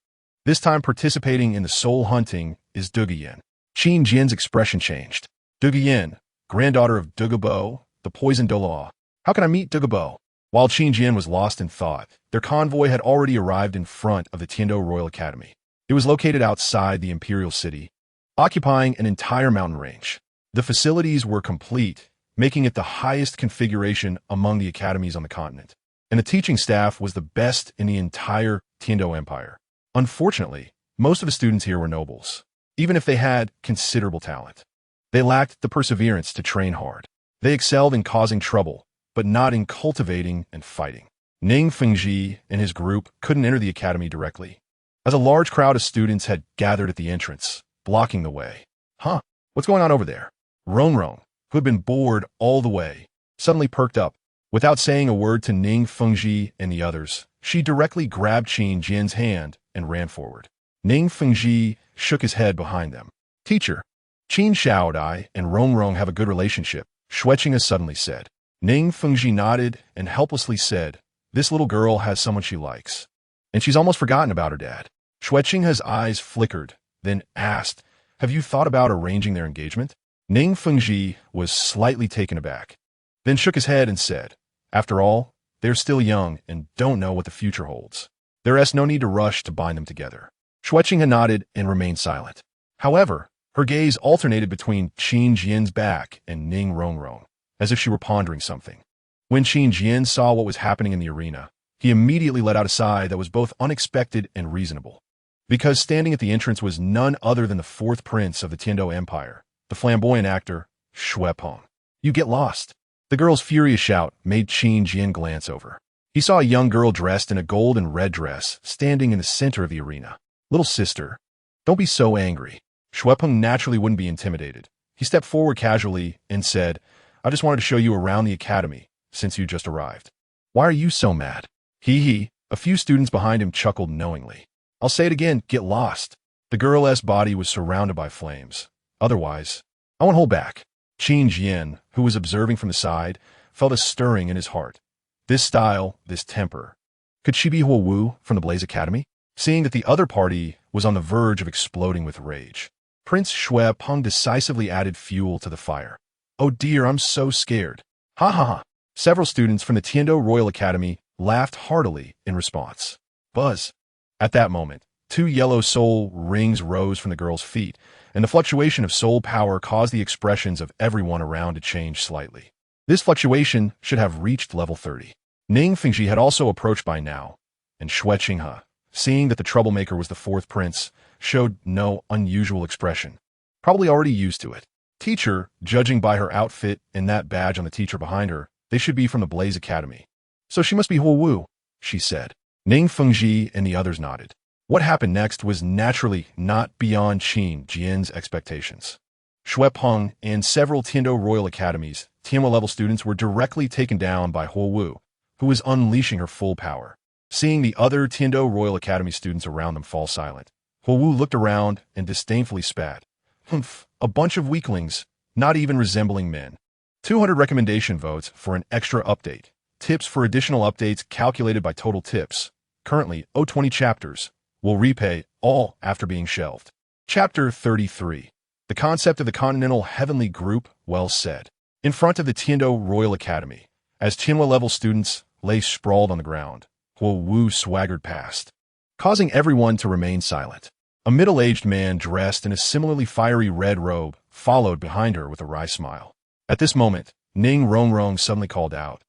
This time participating in the soul hunting is Duguyan. Qin Jian's expression changed. Duguyan, granddaughter of Dugabo, the poisoned Dolaw. How can I meet Dugabo? While Qin Jian was lost in thought, their convoy had already arrived in front of the Tiando Royal Academy. It was located outside the Imperial City, occupying an entire mountain range. The facilities were complete, making it the highest configuration among the academies on the continent, and the teaching staff was the best in the entire Tiando Empire. Unfortunately, most of the students here were nobles, even if they had considerable talent. They lacked the perseverance to train hard. They excelled in causing trouble, but not in cultivating and fighting. Ning Fengji and his group couldn't enter the academy directly, as a large crowd of students had gathered at the entrance, blocking the way. Huh, what's going on over there? Rongrong, who had been bored all the way, suddenly perked up. Without saying a word to Ning Fengji and the others, she directly grabbed Qin Jian's hand and ran forward. Ning Fengji shook his head behind them. Teacher, Qin Xiaodai and Rongrong have a good relationship, Shueqing suddenly said. Ning Fengji nodded and helplessly said, this little girl has someone she likes. And she's almost forgotten about her dad. Shueqing's eyes flickered, then asked, have you thought about arranging their engagement? Ning Fengji was slightly taken aback, then shook his head and said, after all, they're still young and don't know what the future holds. There is no need to rush to bind them together. Shueqing nodded and remained silent. However, her gaze alternated between Qin Jian's back and Ning Rongrong, as if she were pondering something. When Qin Jian saw what was happening in the arena, he immediately let out a sigh that was both unexpected and reasonable. Because standing at the entrance was none other than the fourth prince of the Tiando Empire, the flamboyant actor, Xue Peng. You get lost. The girl's furious shout made Qin Jian glance over. He saw a young girl dressed in a gold and red dress standing in the center of the arena. Little sister, don't be so angry. Xue Peng naturally wouldn't be intimidated. He stepped forward casually and said, I just wanted to show you around the academy since you just arrived. Why are you so mad? Hee. A few students behind him chuckled knowingly. I'll say it again, get lost. The girl's body was surrounded by flames. Otherwise, I won't hold back. Qin Jian, who was observing from the side, felt a stirring in his heart. This style, this temper. Could she be Huo Wu from the Blaze Academy? Seeing that the other party was on the verge of exploding with rage, Prince Xue Peng decisively added fuel to the fire. Oh dear, I'm so scared. Ha ha ha. Several students from the Tiando Royal Academy laughed heartily in response. Buzz. At that moment, 2 yellow soul rings rose from the girl's feet, and the fluctuation of soul power caused the expressions of everyone around to change slightly. This fluctuation should have reached level 30. Ning Fengji had also approached by now, and Shueqing, seeing that the troublemaker was the fourth prince, showed no unusual expression. Probably already used to it. Teacher, judging by her outfit and that badge on the teacher behind her, they should be from the Blaze Academy. So she must be Huo Wu, she said. Ning Fengji and the others nodded. What happened next was naturally not beyond Qin Jian's expectations. Xue Peng and several Tiando Royal Academies, Tianhua-level students were directly taken down by Huo Wu, who was unleashing her full power. Seeing the other Tiando Royal Academy students around them fall silent, Huo Wu looked around and disdainfully spat. Humph, a bunch of weaklings, not even resembling men. 200 recommendation votes for an extra update. Tips for additional updates calculated by total tips. Currently, 020 chapters. Will repay all after being shelved. Chapter 33. The concept of the Continental Heavenly Group, well said. In front of the Tiando Royal Academy, as Tianhua-level students lay sprawled on the ground, Huo Wu swaggered past, causing everyone to remain silent. A middle-aged man dressed in a similarly fiery red robe followed behind her with a wry smile. At this moment, Ning Rongrong suddenly called out,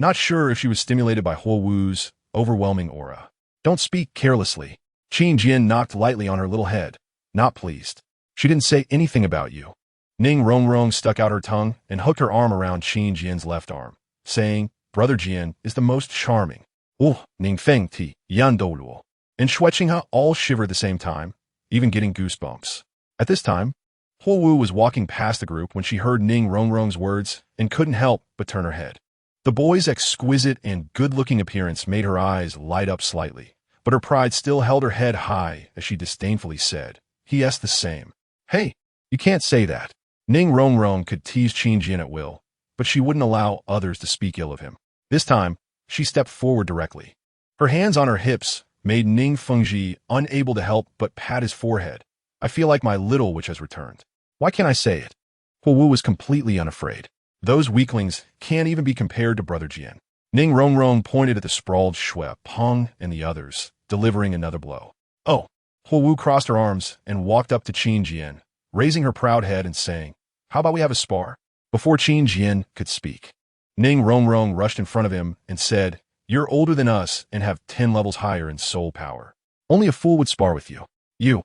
not sure if she was stimulated by Huo Wu's overwhelming aura. Don't speak carelessly. Qin Jian knocked lightly on her little head, not pleased. She didn't say anything about you. Ning Rongrong stuck out her tongue and hooked her arm around Qin Jian's left arm, saying, Brother Jian is the most charming. Ning Feng Ti, Yan Dou Luo. And Shueqing all shivered at the same time, even getting goosebumps. At this time, Huo Wu was walking past the group when she heard Ning Rongrong's words and couldn't help but turn her head. The boy's exquisite and good-looking appearance made her eyes light up slightly, but her pride still held her head high as she disdainfully said, he asked the same. Hey, you can't say that. Ning Rongrong could tease Qin Jian at will, but she wouldn't allow others to speak ill of him. This time, she stepped forward directly. Her hands on her hips made Ning Fengji unable to help but pat his forehead. I feel like my little witch has returned. Why can't I say it? Huo Wu was completely unafraid. Those weaklings can't even be compared to Brother Jian. Ning Rongrong pointed at the sprawled Xue Peng and the others, delivering another blow. Oh, Huo Wu crossed her arms and walked up to Qin Jian, raising her proud head and saying, how about we have a spar? Before Qin Jian could speak, Ning Rongrong rushed in front of him and said, you're older than us and have 10 levels higher in soul power. Only a fool would spar with you. You.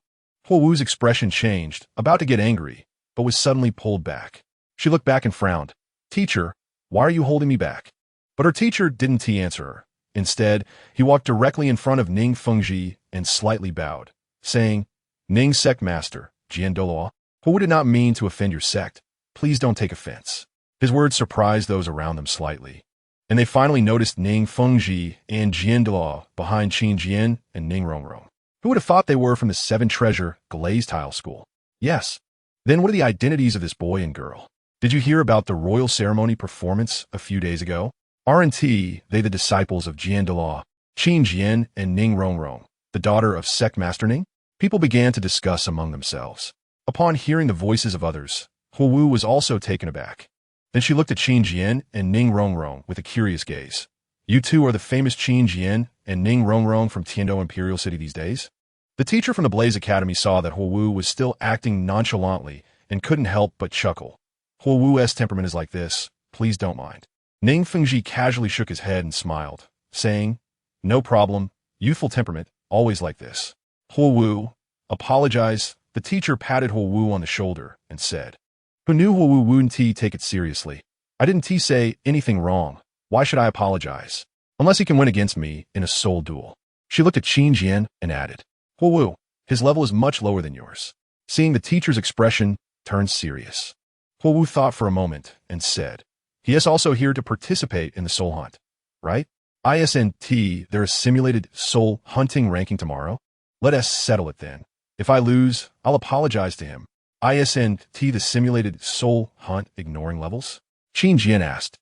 Huo Wu's expression changed, about to get angry, but was suddenly pulled back. She looked back and frowned. Teacher, why are you holding me back? But her teacher didn't answer her. Instead, he walked directly in front of Ning Fengji and slightly bowed, saying, Ning Sect Master, Jian Doluo, Huo Wu did not mean to offend your sect. Please don't take offense. His words surprised those around them slightly, and they finally noticed Ning Fengji and Jian Delaw behind Qin Jian and Ning Rongrong. Who would have thought they were from the Seven Treasure Glaze Tile School? Yes. Then what are the identities of this boy and girl? Did you hear about the royal ceremony performance a few days ago? Aren't they the disciples of Jian Delaw, Qin Jian, and Ning Rongrong, the daughter of Sect Master Ning? People began to discuss among themselves. Upon hearing the voices of others, Huowu was also taken aback. Then she looked at Qin Jian and Ning Rongrong with a curious gaze. You two are the famous Qin Jian and Ning Rongrong from Tiando Imperial City these days? The teacher from the Blaze Academy saw that Huowu was still acting nonchalantly and couldn't help but chuckle. Huowu's temperament is like this, please don't mind. Ning Fengji casually shook his head and smiled, saying, no problem, youthful temperament, always like this. Huowu, apologize. The teacher patted Huowu on the shoulder and said, who knew Huowu wouldn't take it seriously? I didn't say anything wrong. Why should I apologize? Unless he can win against me in a soul duel. She looked at Qin Jian and added, Huowu, his level is much lower than yours. Seeing the teacher's expression, turned serious. Huowu thought for a moment and said, he is also here to participate in the soul hunt, right? ISNT, there is simulated soul hunting ranking tomorrow? Let us settle it then. If I lose, I'll apologize to him. ISNT, the simulated soul hunt ignoring levels? Qin Jian asked.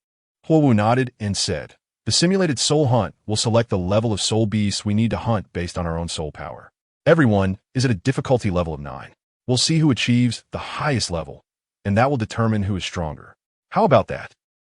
Huowu nodded and said, the simulated soul hunt will select the level of soul beasts we need to hunt based on our own soul power. Everyone is at a difficulty level of 9. We'll see who achieves the highest level, and that will determine who is stronger. How about that?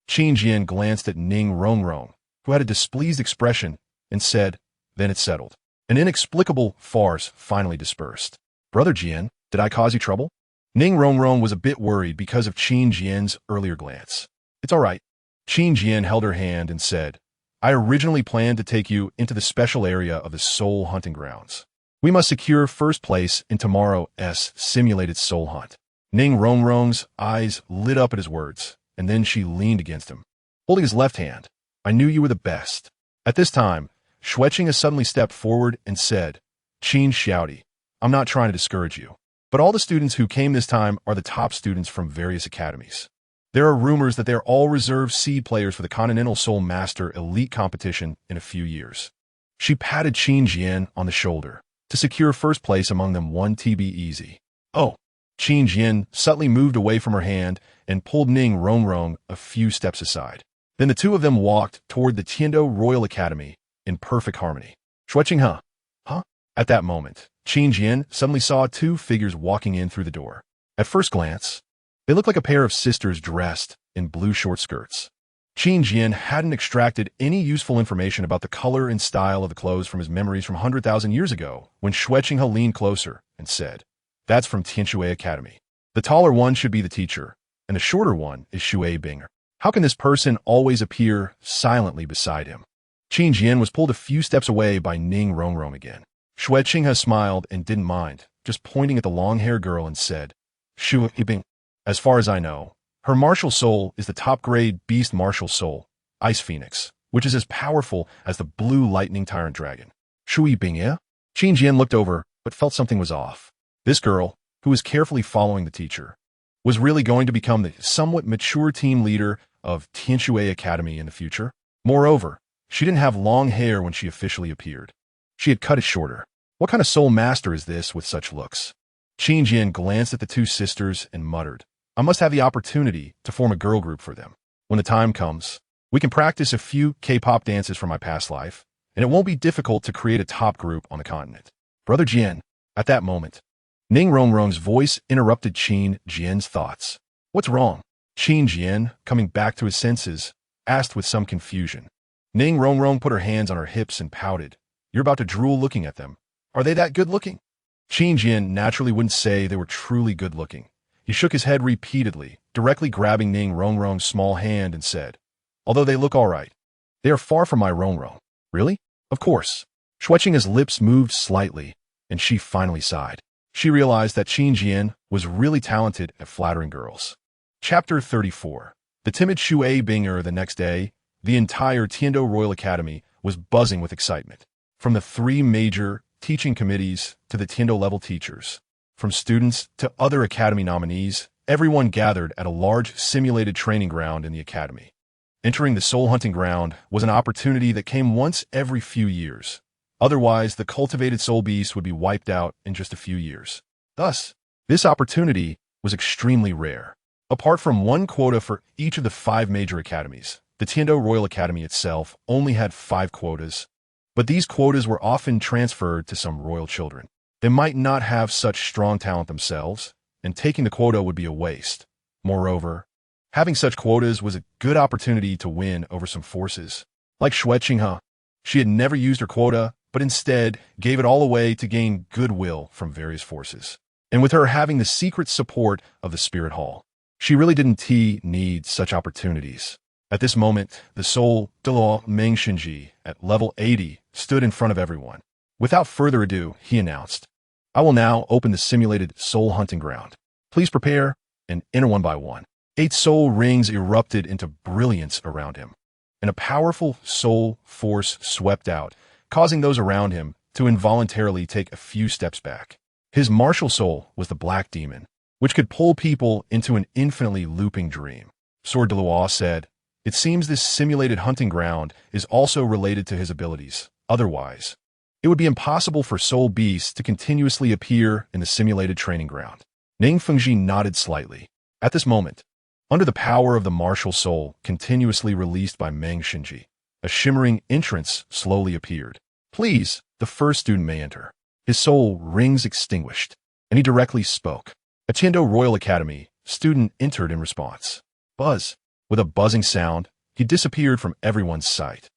Qin Jian glanced at Ning Rongrong, who had a displeased expression, and said, then it's settled. An inexplicable farce finally dispersed. Brother Jian, did I cause you trouble? Ning Rongrong was a bit worried because of Qin Jian's earlier glance. It's all right. Qin Jian held her hand and said, I originally planned to take you into the special area of the soul hunting grounds. We must secure first place in tomorrow's simulated soul hunt. Ning Rongrong's eyes lit up at his words, and then she leaned against him, holding his left hand. I knew you were the best. At this time, Xueqing suddenly stepped forward and said, Qin Xiaodi, I'm not trying to discourage you, but all the students who came this time are the top students from various academies. There are rumors that they are all reserve seed players for the Continental Soul Master Elite competition in a few years. She patted Qin Jian on the shoulder. To secure first place among them 1 TB easy. Oh. Qin Jian subtly moved away from her hand and pulled Ning Rongrong a few steps aside. Then the two of them walked toward the Tiando Royal Academy in perfect harmony. Xueqing, huh? At that moment, Qin Jian suddenly saw 2 figures walking in through the door. At first glance, they looked like a pair of sisters dressed in blue short skirts. Qin Jian hadn't extracted any useful information about the color and style of the clothes from his memories from 100,000 years ago when Xueqing leaned closer and said, that's from Tianshui Academy. The taller one should be the teacher, and the shorter one is Shui Binger. How can this person always appear silently beside him? Qin Jian was pulled a few steps away by Ning Rongrong again. Xueqing smiled and didn't mind, just pointing at the long-haired girl and said, Shui Bing. As far as I know, her martial soul is the top-grade beast martial soul, Ice Phoenix, which is as powerful as the blue lightning tyrant dragon. Shui Bing, yeah? Qin Jian looked over, but felt something was off. This girl, who was carefully following the teacher, was really going to become the somewhat mature team leader of Tianshui Academy in the future. Moreover, she didn't have long hair when she officially appeared. She had cut it shorter. What kind of soul master is this with such looks? Qin Jian glanced at the 2 sisters and muttered, I must have the opportunity to form a girl group for them. When the time comes, we can practice a few K-pop dances from my past life, and it won't be difficult to create a top group on the continent. Brother Jian, at that moment, Ning Rongrong's voice interrupted Qin Jian's thoughts. What's wrong? Qin Jian, coming back to his senses, asked with some confusion. Ning Rongrong put her hands on her hips and pouted. You're about to drool looking at them. Are they that good looking? Qin Jian naturally wouldn't say they were truly good looking. He shook his head repeatedly, directly grabbing Ning Rongrong's small hand and said, although they look all right, they are far from my Rongrong. Really? Of course. Xueqing's lips moved slightly, and she finally sighed. She realized that Qin Jian was really talented at flattering girls. Chapter 34. The timid Shui Binger. The next day, the entire Tiando Royal Academy was buzzing with excitement. From the 3 major teaching committees to the Tiando level teachers, from students to other academy nominees, everyone gathered at a large simulated training ground in the academy. Entering the soul hunting ground was an opportunity that came once every few years. Otherwise, the cultivated soul beast would be wiped out in just a few years. Thus, this opportunity was extremely rare. Apart from one quota for each of the 5 major academies, the Tiando Royal Academy itself only had 5 quotas, but these quotas were often transferred to some royal children. They might not have such strong talent themselves, and taking the quota would be a waste. Moreover, having such quotas was a good opportunity to win over some forces. Like Xue Qinghe, she had never used her quota, but instead gave it all away to gain goodwill from various forces. And with her having the secret support of the Spirit Hall, she really didn't need such opportunities. At this moment, the soul Deluo Meng Shinji, at level 80, stood in front of everyone. Without further ado, he announced, "I will now open the simulated soul hunting ground. Please prepare and enter one by one." 8 soul rings erupted into brilliance around him, and a powerful soul force swept out, causing those around him to involuntarily take a few steps back. His martial soul was the Black Demon, which could pull people into an infinitely looping dream. Sword Deluo said, "It seems this simulated hunting ground is also related to his abilities. Otherwise, it would be impossible for soul beasts to continuously appear in the simulated training ground." Ning Fengji nodded slightly. At this moment, under the power of the martial soul continuously released by Meng Shinji, a shimmering entrance slowly appeared. "Please, the first student may enter." His soul rings extinguished, and he directly spoke. A Tiando Royal Academy student entered in response. Buzz. With a buzzing sound, he disappeared from everyone's sight.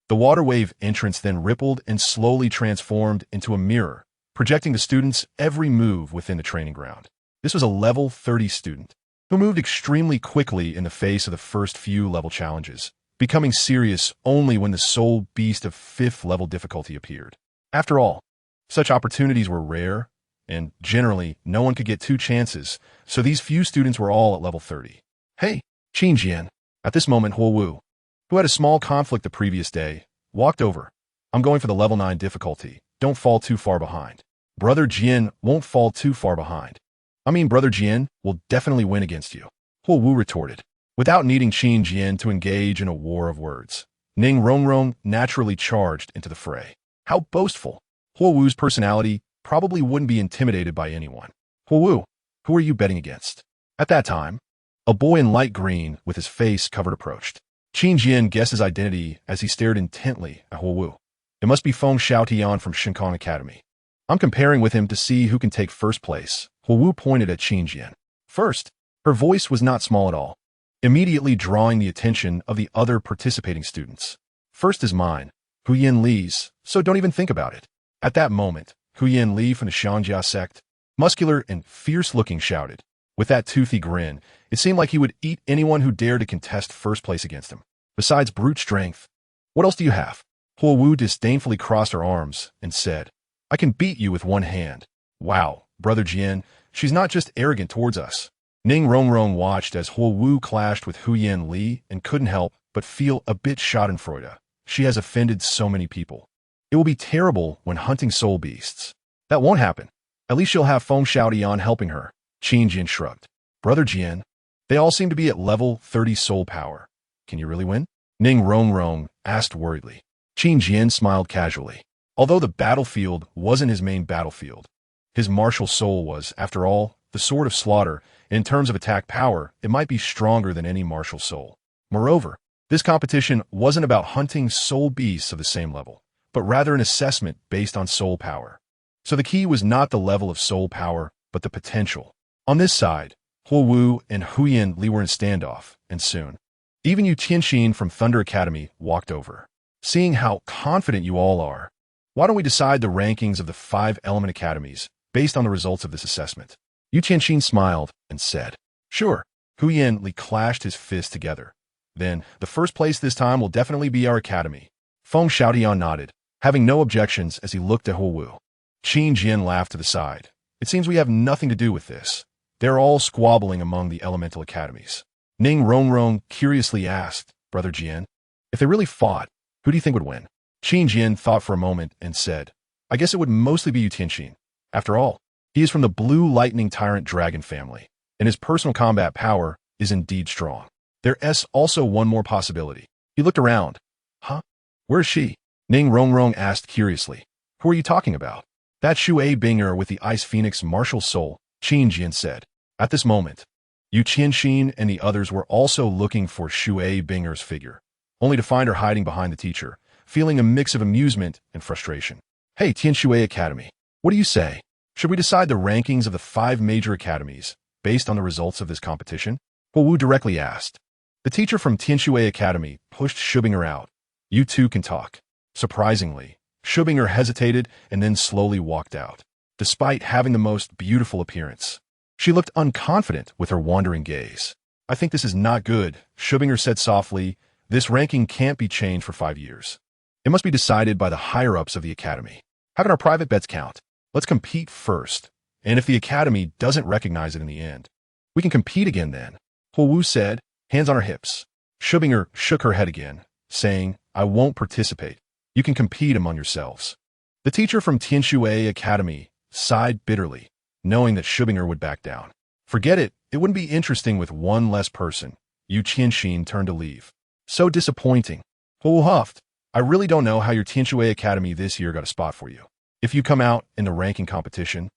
The water wave entrance then rippled and slowly transformed into a mirror, projecting the student's every move within the training ground. This was a level 30 student, who moved extremely quickly in the face of the first few level challenges, becoming serious only when the soul beast of 5th level difficulty appeared. After all, such opportunities were rare, and generally no one could get 2 chances, so these few students were all at level 30. "Hey, Qin Jian." At this moment, Huo Wu, who had a small conflict the previous day, walked over. "I'm going for the level 9 difficulty. Don't fall too far behind." "Brother Jian won't fall too far behind. I mean, Brother Jian will definitely win against you," Huo Wu retorted. Without needing Qin Jian to engage in a war of words, Ning Rongrong naturally charged into the fray. How boastful! Huo Wu's personality probably wouldn't be intimidated by anyone. "Huo Wu, who are you betting against?" At that time, a boy in light green with his face covered approached. Qin Jian guessed his identity as he stared intently at Huo Wu. "It must be Feng Xiaotian from Shinkong Academy. I'm comparing with him to see who can take first place." Huo Wu pointed at Qin Jian. First, her voice was not small at all, immediately drawing the attention of the other participating students. "First is mine, Huyan Li's, so don't even think about it." At that moment, Huyan Li from the Xiangjia sect, muscular and fierce-looking, shouted. With that toothy grin, it seemed like he would eat anyone who dared to contest first place against him. Besides brute strength, what else do you have? Huo Wu disdainfully crossed her arms and said, "I can beat you with one hand." "Wow, Brother Jian, she's not just arrogant towards us." Ning Rongrong watched as Huo Wu clashed with Huyan Li and couldn't help but feel a bit schadenfreude. She has offended so many people. It will be terrible when hunting soul beasts. That won't happen. At least she'll have Feng Xiaotian helping her. Qin Jian shrugged. "Brother Jian, they all seem to be at level 30 soul power. Can you really win?" Ning Rongrong asked worriedly. Qin Jian smiled casually. Although the battlefield wasn't his main battlefield, his martial soul was, after all, the sword of slaughter, and in terms of attack power, it might be stronger than any martial soul. Moreover, this competition wasn't about hunting soul beasts of the same level, but rather an assessment based on soul power. So the key was not the level of soul power, but the potential. On this side, Huo Wu and Huyan Li were in standoff, and soon, even Yu Tianxin from Thunder Academy walked over. "Seeing how confident you all are, why don't we decide the rankings of the 5 element academies based on the results of this assessment?" Yu Tianxin smiled and said, "Sure." Huyan Li clashed his fists together. "Then, the first place this time will definitely be our academy." Feng Xiaotian nodded, having no objections as he looked at Huo Wu. Qin Jian laughed to the side. "It seems we have nothing to do with this. They're all squabbling among the elemental academies." Ning Rongrong curiously asked, "Brother Jian, if they really fought, who do you think would win?" Qin Jian thought for a moment and said, "I guess it would mostly be Yu Tianxin. After all, he is from the Blue Lightning Tyrant Dragon family. and his personal combat power is indeed strong. There's also one more possibility. He looked around. Huh? Where's she? Ning Rongrong asked curiously. Who are you talking about? That Shui Binger with the Ice Phoenix martial soul, Qin Jian said. At this moment, Yu Qianxin and the others were also looking for Shui Binger's figure, only to find her hiding behind the teacher, feeling a mix of amusement and frustration. Hey, Tianshui Academy, what do you say? Should we decide the rankings of the 5 major academies based on the results of this competition? Wu directly asked. The teacher from Tianshui Academy pushed Shubinger out. You two can talk. Surprisingly, Shubinger hesitated and then slowly walked out, despite having the most beautiful appearance. She looked unconfident with her wandering gaze. I think this is not good, Shubinger said softly. This ranking can't be changed for 5 years. It must be decided by the higher-ups of the academy. How can our private bets count? Let's compete first, and if the academy doesn't recognize it in the end, we can compete again then, Wu said, hands on her hips. Shubinger shook her head again, saying, I won't participate. You can compete among yourselves. The teacher from Tianshui Academy sighed bitterly, knowing that Shubinger would back down. Forget it, it wouldn't be interesting with one less person. Yu Qianxin turned to leave. So disappointing. Wu huffed. I really don't know how your Tianshui Academy this year got a spot for you. If you come out in the ranking competition,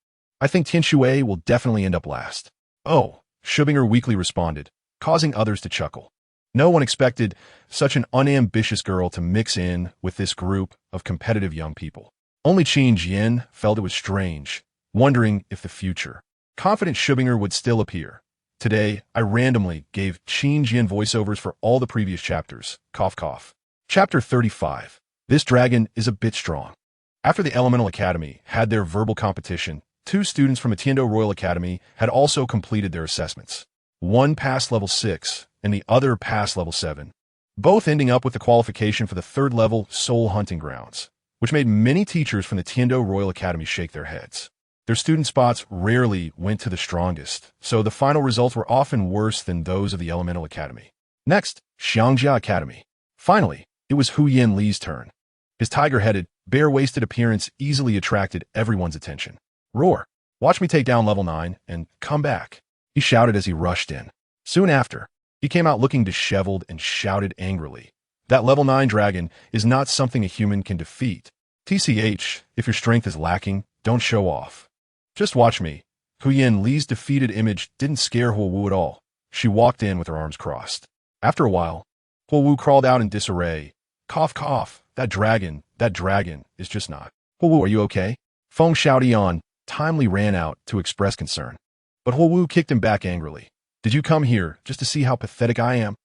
I think Tianshui will definitely end up last. Oh, Shubinger weakly responded, causing others to chuckle. No one expected such an unambitious girl to mix in with this group of competitive young people. Only Qin Jian felt it was strange, wondering if the future confident Shubinger would still appear. Today, I randomly gave Qin Jian voiceovers for all the previous chapters. Cough cough. Chapter 35. This dragon is a bit strong. After the Elemental Academy had their verbal competition, 2 students from Atiendo Royal Academy had also completed their assessments. One passed level 6, and the other passed level 7, both ending up with the qualification for the 3rd level Soul Hunting Grounds, which made many teachers from the Atiendo Royal Academy shake their heads. Their student spots rarely went to the strongest, so the final results were often worse than those of the Elemental Academy. Next, Xiangjia Academy. Finally, it was Hu Yin Li's turn. His tiger-headed, bare-waisted appearance easily attracted everyone's attention. Roar! Watch me take down level 9 and come back, he shouted as he rushed in. Soon after, he came out looking disheveled and shouted angrily. That level 9 dragon is not something a human can defeat. TCH, if your strength is lacking, don't show off. Just watch me. Hu Yin Li's defeated image didn't scare Wu at all. She walked in with her arms crossed. After a while, Wu crawled out in disarray. Cough cough, that dragon is just not. Wu, are you okay? Feng Xiaotian timely ran out to express concern. But Wu kicked him back angrily. Did you come here just to see how pathetic I am?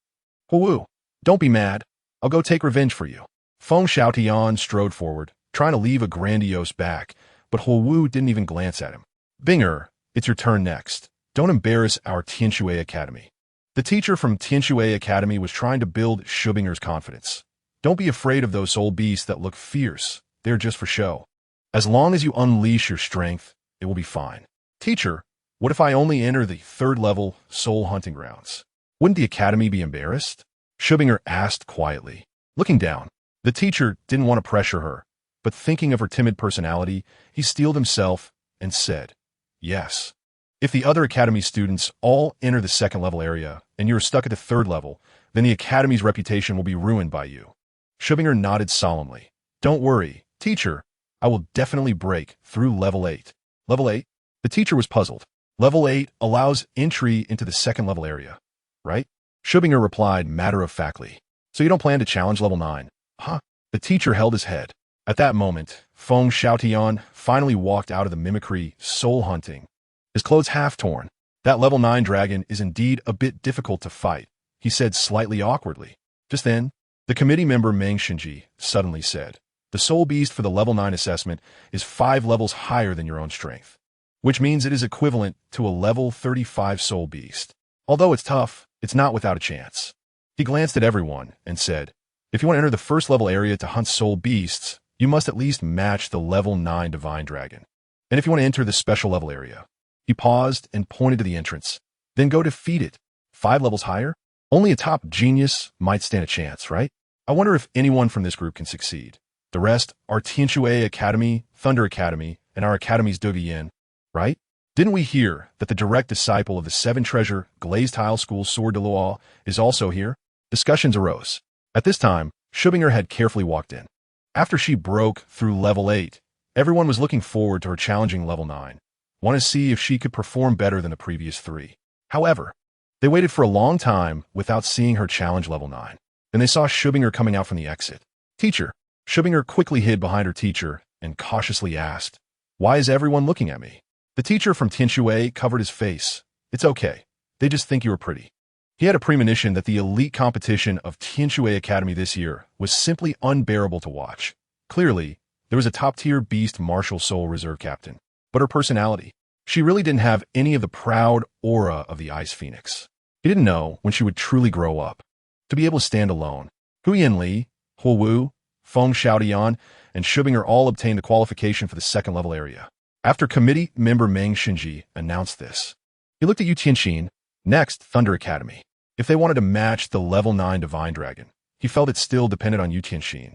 Wu, don't be mad. I'll go take revenge for you. Feng Xiaotian strode forward, trying to leave a grandiose back, but Wu didn't even glance at him. Binger, it's your turn next. Don't embarrass our Tianshui Academy. The teacher from Tianshui Academy was trying to build Shubinger's confidence. Don't be afraid of those soul beasts that look fierce. They're just for show. As long as you unleash your strength, it will be fine. Teacher, what if I only enter the 3rd level Soul Hunting Grounds? Wouldn't the academy be embarrassed? Shubinger asked quietly. Looking down, the teacher didn't want to pressure her, but thinking of her timid personality, he steeled himself and said, yes. If the other academy students all enter the 2nd level area and you're stuck at the 3rd level, then the academy's reputation will be ruined by you. Shubinger nodded solemnly. Don't worry, teacher. I will definitely break through level 8. Level 8? The teacher was puzzled. Level 8 allows entry into the 2nd level area, right? Shubinger replied matter-of-factly. So you don't plan to challenge level 9? Huh? The teacher held his head. At that moment, Feng Xiaotian finally walked out of the mimicry soul hunting, his clothes half torn. That level 9 dragon is indeed a bit difficult to fight, he said slightly awkwardly. Just then, the committee member Meng Xinji suddenly said, the soul beast for the level 9 assessment is 5 levels higher than your own strength, which means it is equivalent to a level 35 soul beast. Although it's tough, it's not without a chance. He glanced at everyone and said, if you want to enter the 1st level area to hunt soul beasts, you must at least match the level 9 divine dragon. And if you want to enter the special level area, he paused and pointed to the entrance, then go defeat it. 5 levels higher? Only a top genius might stand a chance, right? I wonder if anyone from this group can succeed. The rest are Tianshui Academy, Thunder Academy, and our academies Dugian, right? Didn't we hear that the direct disciple of the seven-treasure glazed tile school Sword de Loa is also here? Discussions arose. At this time, Schubinger had carefully walked in. After she broke through level 8, everyone was looking forward to her challenging level 9, wanted to see if she could perform better than the previous 3. However, they waited for a long time without seeing her challenge level 9. Then they saw Schubinger coming out from the exit. Teacher. Schubinger quickly hid behind her teacher and cautiously asked, "Why is everyone looking at me?" The teacher from Tianshui covered his face. "It's okay. They just think you were pretty." He had a premonition that the elite competition of Tianshui Academy this year was simply unbearable to watch. Clearly, there was a top-tier beast martial soul reserve captain. But her personality, she really didn't have any of the proud aura of the Ice Phoenix. He didn't know when she would truly grow up, to be able to stand alone. Huyan Li, Huo Wu, Feng Xiaodian, and Schubinger all obtained the qualification for the second-level area. After committee member Meng Xinji announced this, he looked at Yu Tianxin, next Thunder Academy. If they wanted to match the level 9 Divine Dragon, he felt it still depended on Yu Tianxin.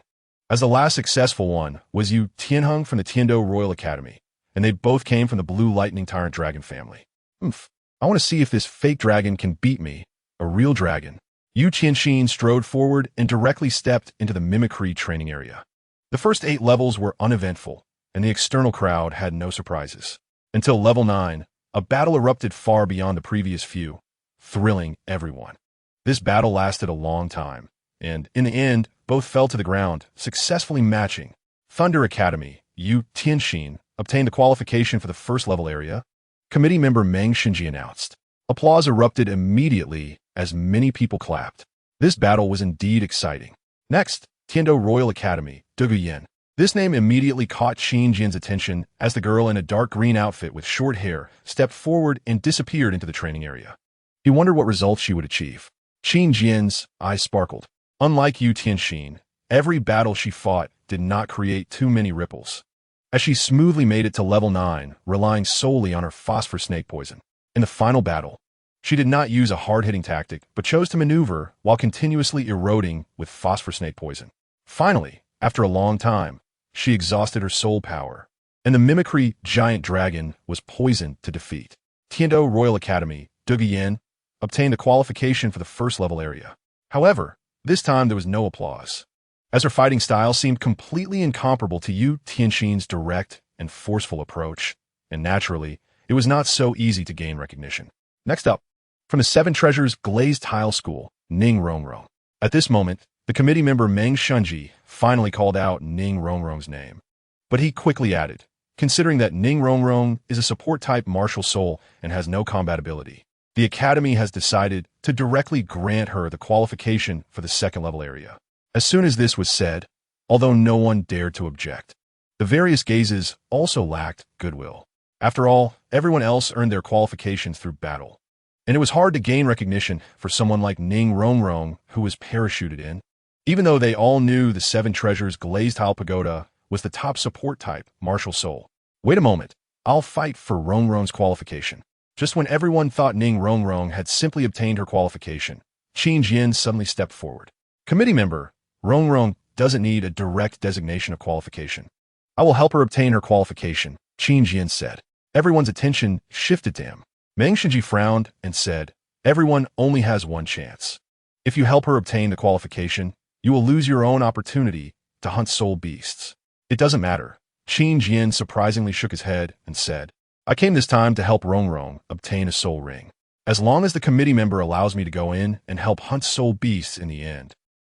As the last successful one was Yu Tianheng from the Tiando Royal Academy, and they both came from the Blue Lightning Tyrant Dragon family. I want to see if this fake dragon can beat me, a real dragon. Yu Tianxin strode forward and directly stepped into the mimicry training area. The first 8 levels were uneventful, and the external crowd had no surprises. Until level 9, a battle erupted far beyond the previous few, thrilling everyone. This battle lasted a long time, and in the end, both fell to the ground, successfully matching. Thunder Academy, Yu Tianxin, obtained the qualification for the first level area. Committee member Meng Xinji announced. Applause erupted immediately as many people clapped. This battle was indeed exciting. Next, Tiando Royal Academy, Duguyan. This name immediately caught Qin Jian's attention as the girl in a dark green outfit with short hair stepped forward and disappeared into the training area. He wondered what results she would achieve. Qin Jian's eyes sparkled. Unlike Yu Tianxin, every battle she fought did not create too many ripples, as she smoothly made it to level 9, relying solely on her phosphor snake poison. In the final battle, she did not use a hard-hitting tactic, but chose to maneuver while continuously eroding with phosphor snake poison. Finally, after a long time, she exhausted her soul power, and the mimicry giant dragon was poisoned to defeat. Tiando Royal Academy, Duguyan, obtained the qualification for the first level area. However, this time there was no applause, as her fighting style seemed completely incomparable to Yu Tianxin's direct and forceful approach, and naturally, it was not so easy to gain recognition. Next up, from the Seven Treasures Glazed Tile School, Ning Rongrong. At this moment, the committee member Meng Xinji finally called out Ning Rongrong's name. But he quickly added, considering that Ning Rongrong is a support-type martial soul and has no combat ability, the Academy has decided to directly grant her the qualification for the second-level area. As soon as this was said, although no one dared to object, the various gazes also lacked goodwill. After all, everyone else earned their qualifications through battle, and it was hard to gain recognition for someone like Ning Rongrong who was parachuted in. Even though they all knew the Seven Treasures Glazed Tile Pagoda was the top support-type martial soul. Wait a moment, I'll fight for Rongrong's qualification. Just when everyone thought Ning Rongrong had simply obtained her qualification, Qin Jian suddenly stepped forward. Committee member, Rongrong doesn't need a direct designation of qualification. I will help her obtain her qualification, Qin Jian said. Everyone's attention shifted to him. Meng Xinji frowned and said, everyone only has one chance. If you help her obtain the qualification, you will lose your own opportunity to hunt soul beasts. It doesn't matter. Qin Jian surprisingly shook his head and said, I came this time to help Rongrong obtain a soul ring. As long as the committee member allows me to go in and help hunt soul beasts in the end,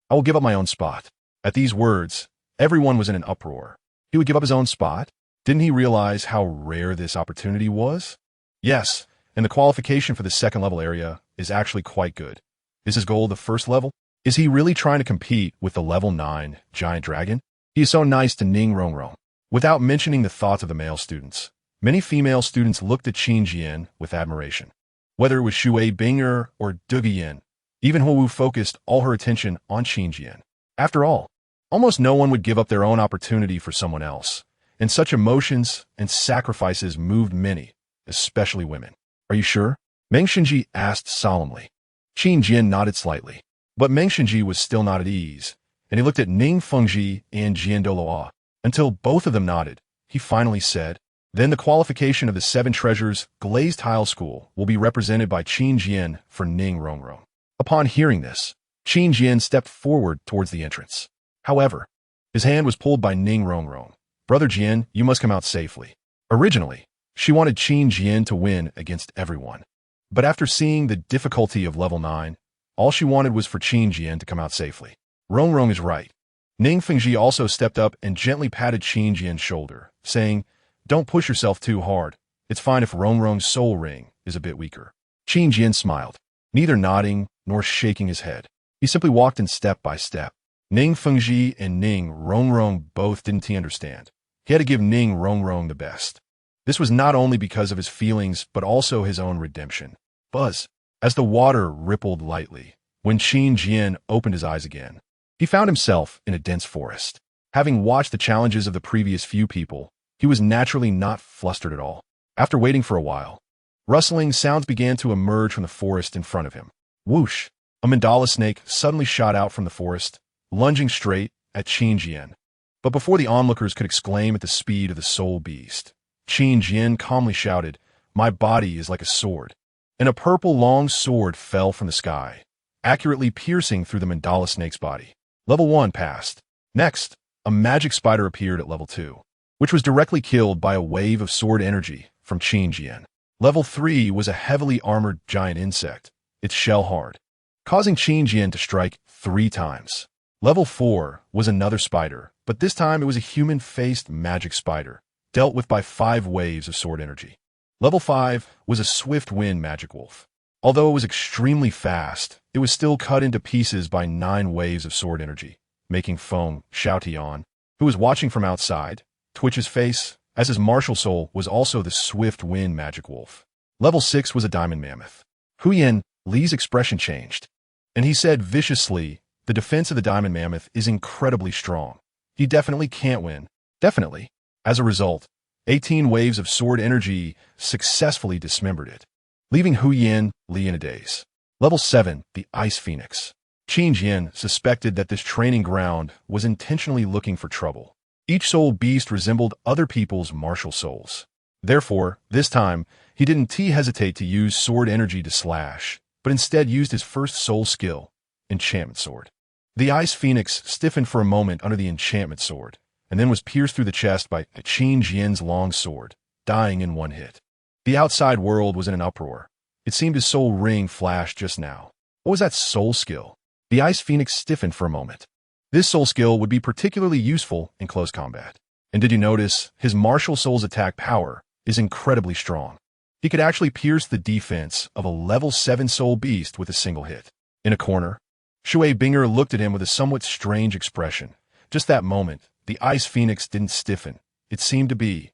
I will give up my own spot. At these words, everyone was in an uproar. He would give up his own spot? Didn't he realize how rare this opportunity was? Yes, and the qualification for the second level area is actually quite good. Is his goal the first level? Is he really trying to compete with the level 9 giant dragon? He is so nice to Ning Rongrong. Without mentioning the thoughts of the male students, many female students looked at Qin Jian with admiration. Whether it was Shui Binger or Duguyan, even Huo Wu focused all her attention on Qin Jian. After all, almost no one would give up their own opportunity for someone else, and such emotions and sacrifices moved many, especially women. Are you sure? Meng Xinji asked solemnly. Qin Jian nodded slightly, but Meng Xinji was still not at ease, and he looked at Ning Fengji and Jian Doloa. Until both of them nodded, he finally said, Then the qualification of the 7 treasures glazed tile school will be represented by Qin Jian for Ning Rongrong. Upon hearing this, Qin Jian stepped forward towards the entrance. However, his hand was pulled by Ning Rongrong. Brother Jian, you must come out safely. Originally, she wanted Qin Jian to win against everyone. But after seeing the difficulty of level 9, all she wanted was for Qin Jian to come out safely. Rongrong is right. Ning Fengji also stepped up and gently patted Qin Jian's shoulder, saying, "Don't push yourself too hard. It's fine if Rongrong's soul ring is a bit weaker." Qin Jian smiled, neither nodding nor shaking his head. He simply walked in step by step. Ning Fengji and Ning Rongrong both didn't understand. He had to give Ning Rongrong the best. This was not only because of his feelings, but also his own redemption. Buzz. As the water rippled lightly, when Qin Jian opened his eyes again, he found himself in a dense forest. Having watched the challenges of the previous few people, he was naturally not flustered at all. After waiting for a while, rustling sounds began to emerge from the forest in front of him. Whoosh! A mandala snake suddenly shot out from the forest, lunging straight at Qin Jian. But before the onlookers could exclaim at the speed of the soul beast, Qin Jian calmly shouted, "My body is like a sword." And a purple long sword fell from the sky, accurately piercing through the mandala snake's body. Level 1 passed. Next, a magic spider appeared at level 2, which was directly killed by a wave of sword energy from Qin Jian. Level 3 was a heavily armored giant insect, its shell hard, causing Qin Jian to strike 3 times. Level 4 was another spider, but this time it was a human-faced magic spider, dealt with by 5 waves of sword energy. Level 5 was a swift wind magic wolf. Although it was extremely fast, it was still cut into pieces by 9 waves of sword energy, making Feng Xiaotian, who was watching from outside, twitch his face, as his martial soul was also the swift wind magic wolf. Level 6 was a diamond mammoth. Huyan Li's expression changed, and he said viciously, "The defense of the diamond mammoth is incredibly strong. He definitely can't win. Definitely." As a result, 18 waves of sword energy successfully dismembered it, leaving Huyan Li in a daze. Level 7, the Ice Phoenix. Qin Jian suspected that this training ground was intentionally looking for trouble. Each soul beast resembled other people's martial souls. Therefore, this time, he didn't hesitate to use sword energy to slash, but instead used his first soul skill, Enchantment Sword. The Ice Phoenix stiffened for a moment under the Enchantment Sword, and then was pierced through the chest by Qin Jian's long sword, dying in one hit. The outside world was in an uproar. It seemed his soul ring flashed just now. What was that soul skill? The Ice Phoenix stiffened for a moment. This soul skill would be particularly useful in close combat. And did you notice, his martial soul's attack power is incredibly strong. He could actually pierce the defense of a level 7 soul beast with a single hit. In a corner, Shui Binger looked at him with a somewhat strange expression. Just that moment, the Ice Phoenix didn't stiffen. It seemed to be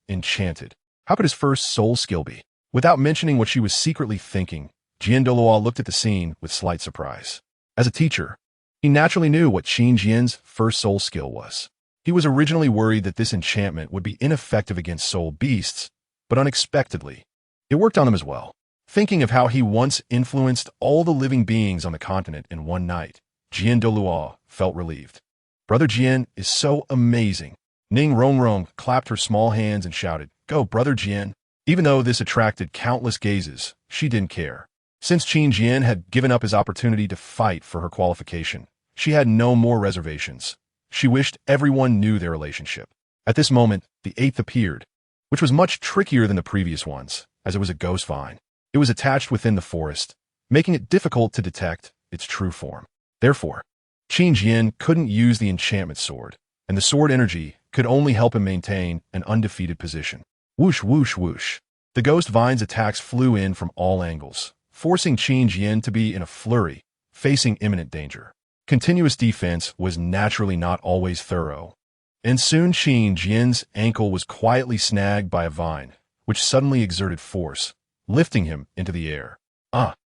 enchanted. How could his first soul skill be? Without mentioning what she was secretly thinking, Jian Doluo looked at the scene with slight surprise. As a teacher, he naturally knew what Qin Jian's first soul skill was. He was originally worried that this enchantment would be ineffective against soul beasts, but unexpectedly, it worked on him as well. Thinking of how he once influenced all the living beings on the continent in one night, Jian Doluo felt relieved. Brother Jian is so amazing. Ning Rongrong clapped her small hands and shouted, "Go, Brother Jian." Even though this attracted countless gazes, she didn't care. Since Qin Jian had given up his opportunity to fight for her qualification, she had no more reservations. She wished everyone knew their relationship. At this moment, the 8th appeared, which was much trickier than the previous ones, as it was a ghost vine. It was attached within the forest, making it difficult to detect its true form. Therefore, Qin Jian couldn't use the enchantment sword, and the sword energy could only help him maintain an undefeated position. Whoosh, whoosh, whoosh. The ghost vine's attacks flew in from all angles, forcing Qin Jian to be in a flurry, facing imminent danger. Continuous defense was naturally not always thorough, and soon Qin Jian's ankle was quietly snagged by a vine, which suddenly exerted force, lifting him into the air.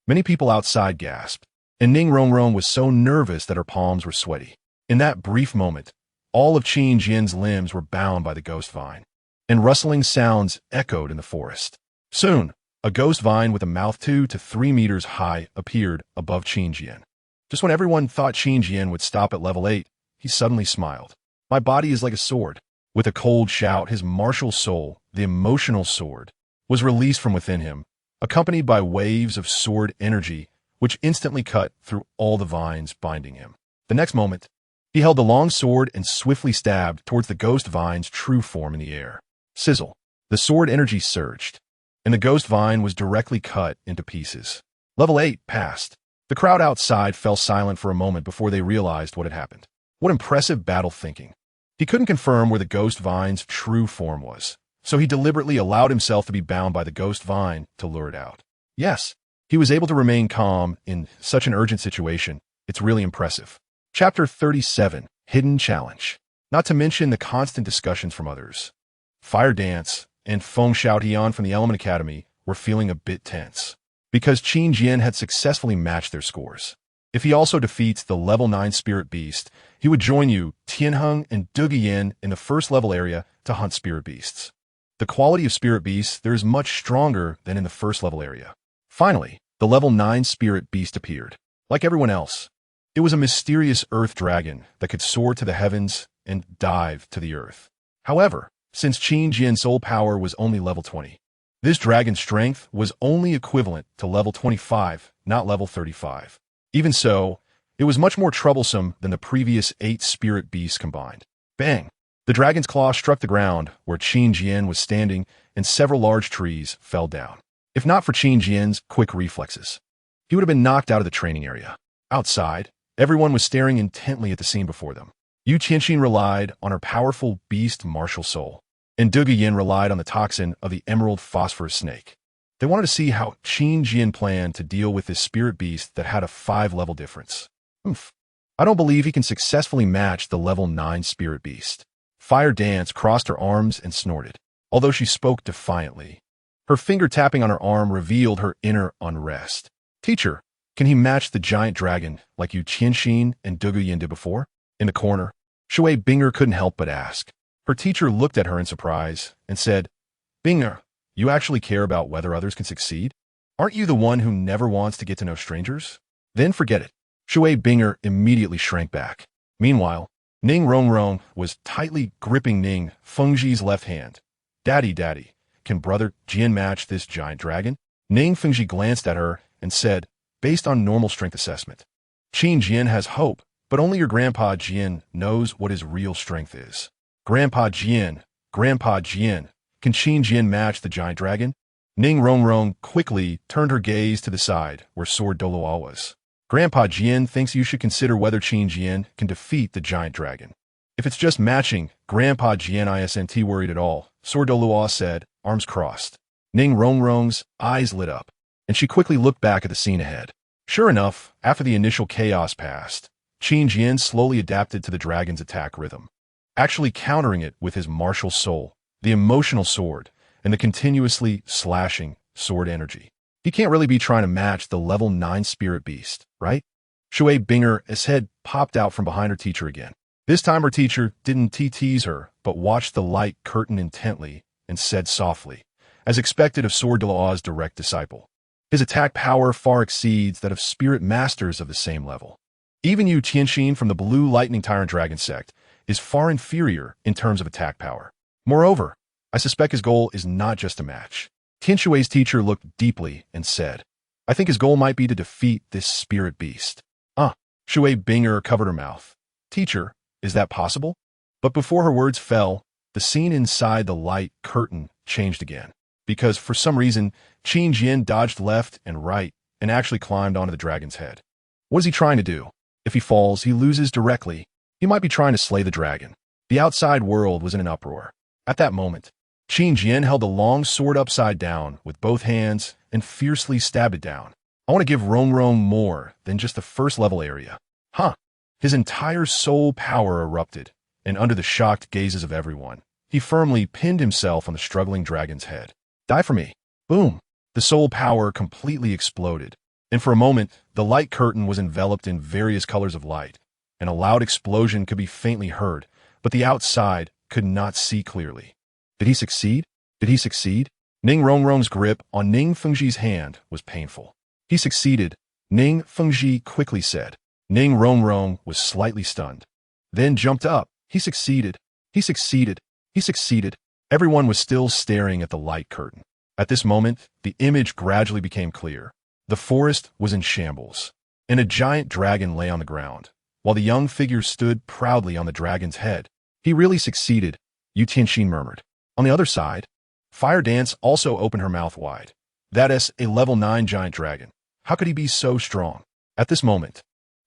Many people outside gasped, and Ning Rongrong was so nervous that her palms were sweaty. In that brief moment, all of Qin Jian's limbs were bound by the ghost vine, and rustling sounds echoed in the forest. Soon, a ghost vine with a mouth 2 to 3 meters high appeared above Qin Jian. Just when everyone thought Qin Jian would stop at level 8, he suddenly smiled. "My body is like a sword. With a cold shout, his martial soul, the emotional sword, was released from within him, accompanied by waves of sword energy, which instantly cut through all the vines binding him. The next moment, he held the long sword and swiftly stabbed towards the ghost vine's true form in the air. Sizzle. The sword energy surged, and the ghost vine was directly cut into pieces. Level 8 passed. The crowd outside fell silent for a moment before they realized what had happened. What impressive battle thinking. He couldn't confirm where the ghost vine's true form was, so he deliberately allowed himself to be bound by the ghost vine to lure it out. Yes, he was able to remain calm in such an urgent situation. It's really impressive. Chapter 37, Hidden Challenge. Not to mention the constant discussions from others. Fire Dance and Feng Xiaotian from the Element Academy were feeling a bit tense, because Qin Jian had successfully matched their scores. If he also defeats the level 9 Spirit Beast, he would join you, Tianheng and Dugian, in the first level area to hunt Spirit Beasts. The quality of Spirit Beasts there is much stronger than in the first level area. Finally, the level 9 Spirit Beast appeared. Like everyone else, it was a mysterious earth dragon that could soar to the heavens and dive to the earth. However, since Qin Jian's soul power was only level 20, this dragon's strength was only equivalent to level 25, not level 35. Even so, it was much more troublesome than the previous 8 spirit beasts combined. Bang! The dragon's claw struck the ground where Qin Jian was standing, and several large trees fell down. If not for Qin Jian's quick reflexes, he would have been knocked out of the training area. Outside, everyone was staring intently at the scene before them. Yu Qianxin relied on her powerful beast martial soul, and Du Guiyin relied on the toxin of the emerald phosphorus snake. They wanted to see how Qin Jian planned to deal with this spirit beast that had a 5-level difference. I don't believe he can successfully match the level 9 spirit beast. Fire Dance crossed her arms and snorted, although she spoke defiantly. Her finger tapping on her arm revealed her inner unrest. Teacher, can he match the giant dragon like Yu Qianxin and Du Guiyin did before? In the corner, Shui Binger couldn't help but ask. Her teacher looked at her in surprise and said, Binger, you actually care about whether others can succeed? Aren't you the one who never wants to get to know strangers? Then forget it. Shui Binger immediately shrank back. Meanwhile, Ning Rongrong was tightly gripping Ning Fengji's left hand. Daddy, can brother Jian match this giant dragon? Ning Fengji glanced at her and said, based on normal strength assessment, Qin Jian has hope, but only your grandpa Jian knows what his real strength is. Grandpa Jian, can Qin Jian match the giant dragon? Ning Rongrong quickly turned her gaze to the side where Sword Doluo was. Grandpa Jian thinks you should consider whether Qin Jian can defeat the giant dragon. If it's just matching, Grandpa Jian isn't worried at all, Sword Doluo said, arms crossed. Ning Rongrong's eyes lit up, and she quickly looked back at the scene ahead. Sure enough, after the initial chaos passed, Qin Jian slowly adapted to the dragon's attack rhythm, actually countering it with his martial soul, the emotional sword, and the continuously slashing sword energy. He can't really be trying to match the level 9 spirit beast, right? Shui Binger's head popped out from behind her teacher again. This time her teacher didn't tease her, but watched the light curtain intently and said softly, as expected of Sword Doluo's direct disciple. His attack power far exceeds that of spirit masters of the same level. Even Yu Qianxin from the Blue Lightning Tyrant Dragon sect is far inferior in terms of attack power. Moreover, I suspect his goal is not just a match. Tian Shui's teacher looked deeply and said, I think his goal might be to defeat this spirit beast. Shui Binger covered her mouth. Teacher, is that possible? But before her words fell, the scene inside the light curtain changed again, because for some reason, Qin Jian dodged left and right and actually climbed onto the dragon's head. What is he trying to do? If he falls, he loses directly. He might be trying to slay the dragon. The outside world was in an uproar. At that moment, Qin Jian held the long sword upside down with both hands and fiercely stabbed it down. I want to give Rongrong more than just the first level area. His entire soul power erupted, and under the shocked gazes of everyone, he firmly pinned himself on the struggling dragon's head. Die for me. Boom. The soul power completely exploded, and for a moment, the light curtain was enveloped in various colors of light, and a loud explosion could be faintly heard, but the outside could not see clearly. Did he succeed? Ning Rongrong's grip on Ning Fengji's hand was painful. He succeeded, Ning Fengji quickly said. Ning Rongrong was slightly stunned, then jumped up. He succeeded. He succeeded. Everyone was still staring at the light curtain. At this moment, the image gradually became clear. The forest was in shambles, and a giant dragon lay on the ground, while the young figure stood proudly on the dragon's head. He really succeeded, Yu Tianxin murmured. On the other side, Fire Dance also opened her mouth wide. That is a level 9 giant dragon. How could he be so strong? At this moment,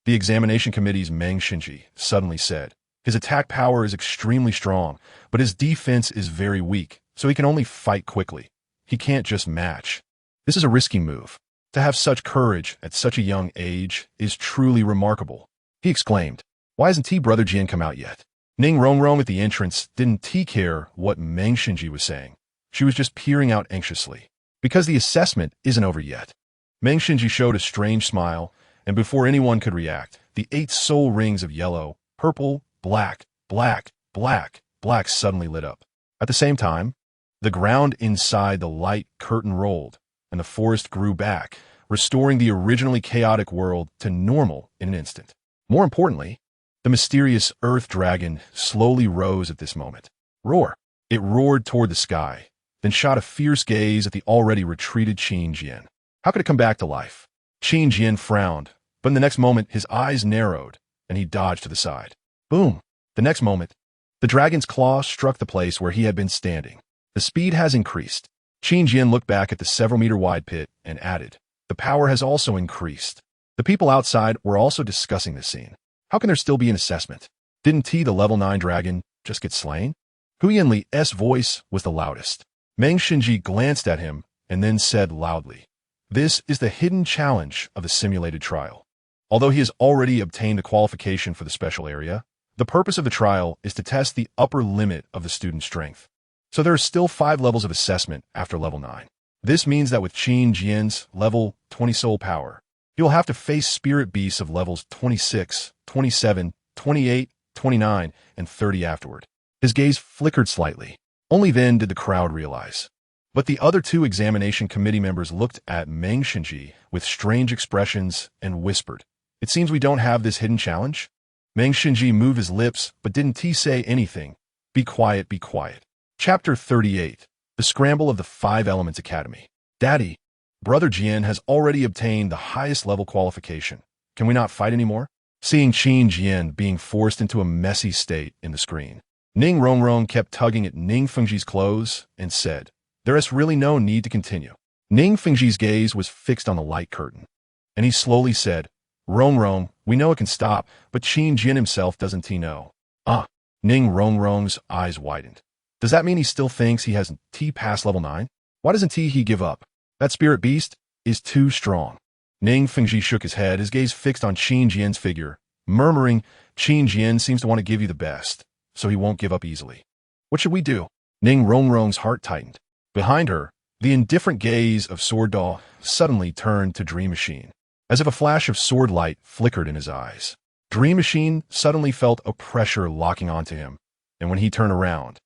the examination committee's Meng Xinji suddenly said, his attack power is extremely strong, but his defense is very weak, so he can only fight quickly. He can't just match. This is a risky move. To have such courage at such a young age is truly remarkable. He exclaimed, why hasn't Brother Jian come out yet? Ning Rongrong at the entrance didn't care what Meng Xinji was saying. She was just peering out anxiously. Because the assessment isn't over yet. Meng Xinji showed a strange smile, and before anyone could react, the 8 soul rings of yellow, purple, black, black, black, black suddenly lit up. At the same time, the ground inside the light curtain rolled, and the forest grew back, restoring the originally chaotic world to normal in an instant. More importantly, the mysterious earth dragon slowly rose at this moment. Roar! It roared toward the sky, then shot a fierce gaze at the already retreated Qin Jian. How could it come back to life? Qin Jian frowned, but in the next moment his eyes narrowed, and he dodged to the side. Boom! The next moment, the dragon's claw struck the place where he had been standing. The speed has increased. Qin Jian looked back at the several-meter-wide pit and added, the power has also increased. The people outside were also discussing this scene. How can there still be an assessment? Didn't the level 9 dragon just get slain? Hu Yanli's voice was the loudest. Meng Xinji glanced at him and then said loudly, this is the hidden challenge of the simulated trial. Although he has already obtained the qualification for the special area, the purpose of the trial is to test the upper limit of the student's strength. So there are still 5 levels of assessment after level 9. This means that with Qin Jian's level 20 soul power, he will have to face spirit beasts of levels 26, 27, 28, 29, and 30 afterward. His gaze flickered slightly. Only then did the crowd realize. But the other 2 examination committee members looked at Meng Xinji with strange expressions and whispered, it seems we don't have this hidden challenge? Meng Xinji moved his lips but didn't say anything. Be quiet, be quiet. Chapter 38. The Scramble of the 5 Elements Academy. Daddy, Brother Jian has already obtained the highest level qualification. Can we not fight anymore? Seeing Qin Jian being forced into a messy state in the screen, Ning Rongrong kept tugging at Ning Fengji's clothes and said, there is really no need to continue. Ning Fengji's gaze was fixed on the light curtain, and he slowly said, Rongrong, we know it can stop, but Qin Jian himself doesn't know. Ning Rongrong's eyes widened. Does that mean he still thinks he hasn't passed level 9? Why doesn't he give up? That spirit beast is too strong. Ning Fengji shook his head, his gaze fixed on Qin Jian's figure, murmuring, Qin Jian seems to want to give you the best, so he won't give up easily. What should we do? Ning Rongrong's heart tightened. Behind her, the indifferent gaze of Sword Doll suddenly turned to Dream Machine, as if a flash of sword light flickered in his eyes. Dream Machine suddenly felt a pressure locking onto him, and when he turned around,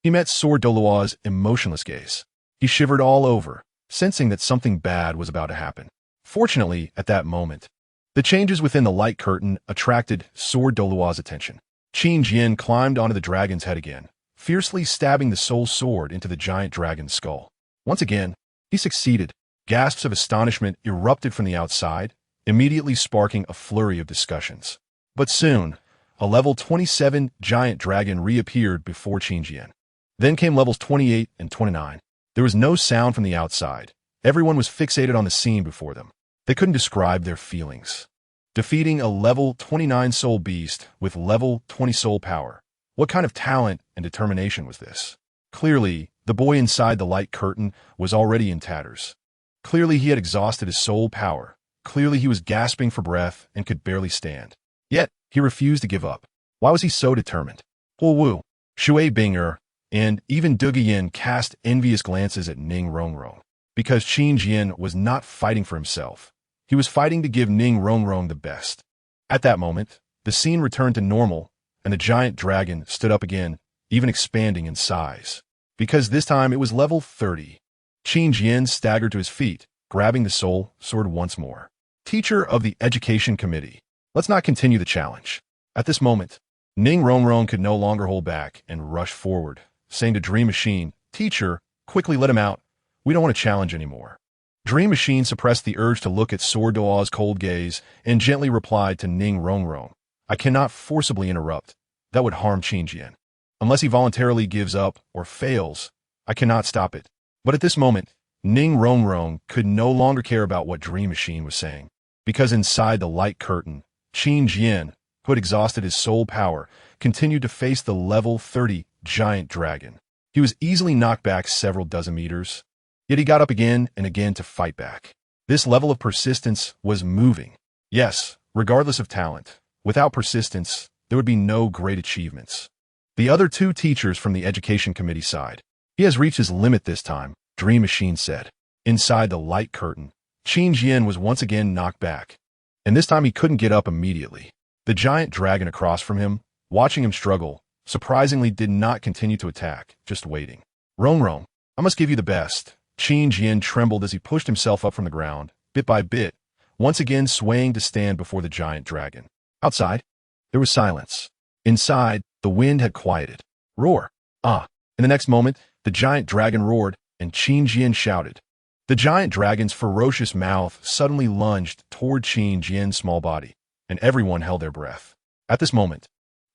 he met Sword Dolua's emotionless gaze. He shivered all over, sensing that something bad was about to happen. Fortunately, at that moment, the changes within the light curtain attracted Sword Dolua's attention. Qin Jian climbed onto the dragon's head again, fiercely stabbing the soul sword into the giant dragon's skull. Once again, he succeeded. Gasps of astonishment erupted from the outside, immediately sparking a flurry of discussions. But soon, a level 27 giant dragon reappeared before Qin Jian. Then came levels 28 and 29. There was no sound from the outside. Everyone was fixated on the scene before them. They couldn't describe their feelings. Defeating a level 29 soul beast with level 20 soul power. What kind of talent and determination was this? Clearly, the boy inside the light curtain was already in tatters. Clearly, he had exhausted his soul power. Clearly, he was gasping for breath and could barely stand. Yet, he refused to give up. Why was he so determined? Hu Wu, Shui Binger, and even Du Yin cast envious glances at Ning Rongrong. Because Qin Jian was not fighting for himself. He was fighting to give Ning Rongrong the best. At that moment, the scene returned to normal, and the giant dragon stood up again, even expanding in size. Because this time it was level 30. Qin Jian staggered to his feet, grabbing the soul sword once more. Teacher of the Education Committee, let's not continue the challenge. At this moment, Ning Rongrong could no longer hold back and rushed forward, saying to Dream Machine, "Teacher, quickly let him out. We don't want to challenge anymore." Dream Machine suppressed the urge to look at Sword Doa's cold gaze and gently replied to Ning Rongrong, "I cannot forcibly interrupt. That would harm Qin Jian. Unless he voluntarily gives up or fails, I cannot stop it." But at this moment, Ning Rongrong could no longer care about what Dream Machine was saying, because inside the light curtain, Qin Jian, who had exhausted his soul power, continued to face the level 30 giant dragon. He was easily knocked back several dozen meters, yet he got up again and again to fight back. This level of persistence was moving. Yes, regardless of talent, without persistence, there would be no great achievements. The other two teachers from the education committee sighed. "He has reached his limit this time," Dream Machine said. Inside the light curtain, Qin Jian was once again knocked back, and this time he couldn't get up immediately. The giant dragon across from him, watching him struggle, surprisingly did not continue to attack, just waiting. "Rongrong, I must give you the best." Qin Jian trembled as he pushed himself up from the ground, bit by bit, once again swaying to stand before the giant dragon. Outside, there was silence. Inside, the wind had quieted. Roar! Ah! In the next moment, the giant dragon roared, and Qin Jian shouted. The giant dragon's ferocious mouth suddenly lunged toward Qin Jian's small body, and everyone held their breath. At this moment,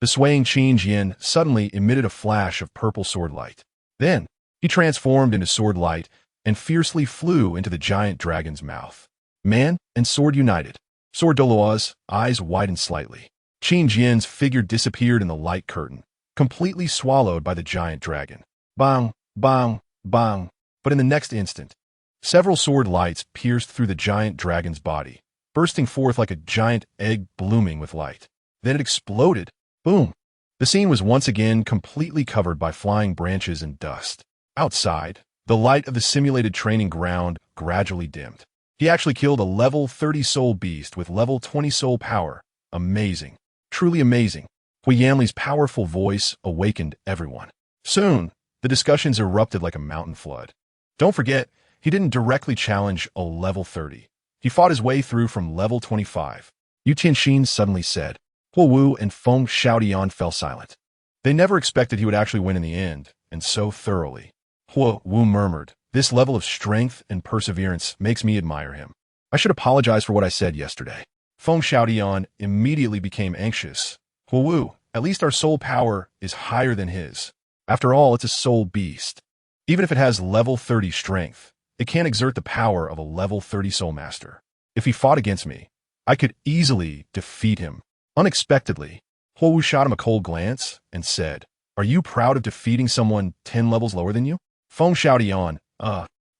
the swaying Qin Jian suddenly emitted a flash of purple sword light. Then, he transformed into sword light and fiercely flew into the giant dragon's mouth. Man and sword united. Sword Doloa's eyes widened slightly. Qin Jian's figure disappeared in the light curtain, completely swallowed by the giant dragon. Bang, bang, bang. But in the next instant, several sword lights pierced through the giant dragon's body, bursting forth like a giant egg blooming with light. Then it exploded. Boom! The scene was once again completely covered by flying branches and dust. Outside, the light of the simulated training ground gradually dimmed. He actually killed a level 30 soul beast with level 20 soul power. Amazing. Truly amazing. Hui Yanli's powerful voice awakened everyone. Soon, the discussions erupted like a mountain flood. Don't forget, he didn't directly challenge a level 30. He fought his way through from level 25. Yu Tianxin suddenly said. Huo Wu and Feng Xiaodian fell silent. They never expected he would actually win in the end, and so thoroughly. Huo Wu murmured, "This level of strength and perseverance makes me admire him. I should apologize for what I said yesterday." Feng Xiaodian immediately became anxious. "Huo Wu, at least our soul power is higher than his. After all, it's a soul beast. Even if it has level 30 strength, it can't exert the power of a level 30 soul master. If he fought against me, I could easily defeat him." Unexpectedly, Huo Wu shot him a cold glance and said, "Are you proud of defeating someone 10 levels lower than you?" Feng Xiaodian,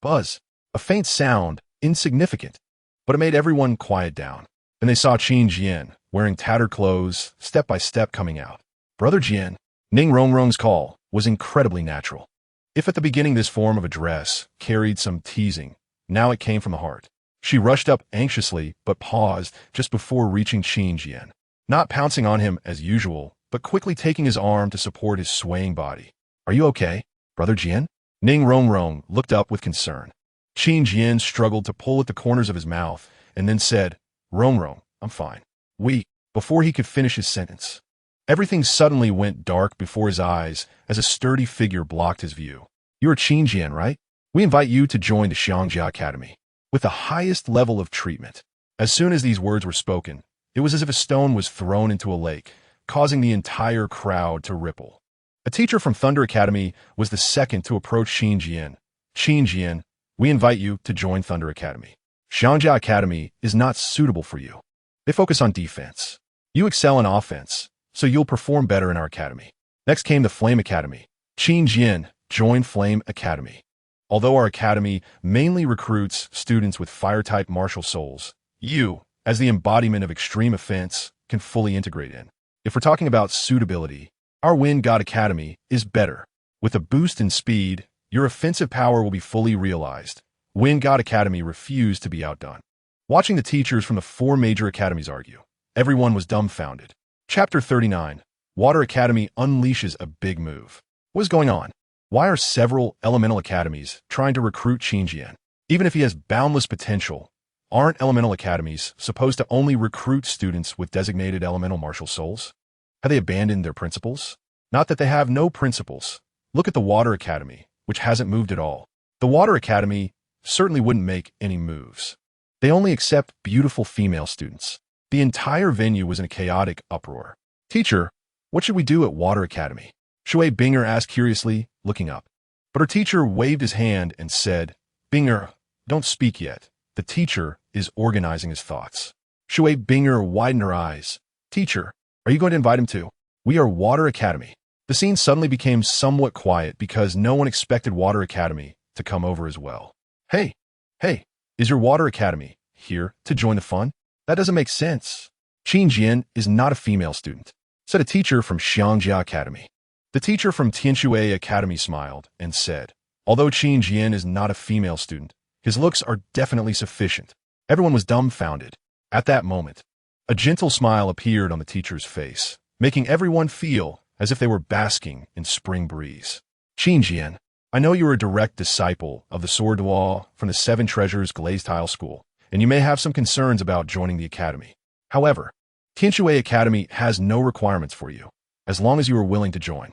buzz. A faint sound, insignificant, but it made everyone quiet down. Then they saw Qin Jian, wearing tattered clothes, step by step coming out. Brother Jian, Ning Rongrong's call was incredibly natural. If at the beginning this form of address carried some teasing, now it came from the heart. She rushed up anxiously, but paused just before reaching Qin Jian, not pouncing on him as usual, but quickly taking his arm to support his swaying body. "Are you okay, Brother Jian?" Ning Rongrong looked up with concern. Qin Jian struggled to pull at the corners of his mouth, and then said, "Rongrong, I'm fine." Before he could finish his sentence, everything suddenly went dark before his eyes as a sturdy figure blocked his view. "You're Qin Jian, right? We invite you to join the Xiangjia Academy with the highest level of treatment." As soon as these words were spoken, it was as if a stone was thrown into a lake, causing the entire crowd to ripple. A teacher from Thunder Academy was the second to approach Qin Jian. "Qin Jian, we invite you to join Thunder Academy. Xiangjia Academy is not suitable for you. They focus on defense. You excel in offense, so you'll perform better in our academy." Next came the Flame Academy. "Qin Jian, join Flame Academy. Although our academy mainly recruits students with fire-type martial souls, you, as the embodiment of extreme offense, can fully integrate in. If we're talking about suitability, our Wind God Academy is better. With a boost in speed, your offensive power will be fully realized." Wind God Academy refused to be outdone. Watching the teachers from the 4 major academies argue, everyone was dumbfounded. Chapter 39, Water Academy unleashes a big move. What is going on? Why are several elemental academies trying to recruit Qin Jian? Even if he has boundless potential, aren't elemental academies supposed to only recruit students with designated elemental martial souls? Have they abandoned their principles? Not that they have no principles, Look at the Water Academy, which hasn't moved at all. The Water Academy certainly wouldn't make any moves. They only accept beautiful female students. The entire venue was in a chaotic uproar. Teacher, what should we do at Water Academy? Shui Binger asked curiously, looking up. But her teacher waved his hand and said, Binger, don't speak yet. The teacher is organizing his thoughts. Shui Binger widened her eyes. Teacher, are you going to invite him to? We are Water Academy. The scene suddenly became somewhat quiet because no one expected Water Academy to come over as well. Hey, is your Water Academy here to join the fun? That doesn't make sense. Qin Jian is not a female student, said a teacher from Xiangjia Academy. The teacher from Tianshui Academy smiled and said, although Qin Jian is not a female student, his looks are definitely sufficient. Everyone was dumbfounded. At that moment, a gentle smile appeared on the teacher's face, making everyone feel as if they were basking in spring breeze. Qin Jian, I know you are a direct disciple of the Sword Law from the Seven Treasures Glazed Tile School, and you may have some concerns about joining the academy. However, Tianshui Academy has no requirements for you, as long as you are willing to join.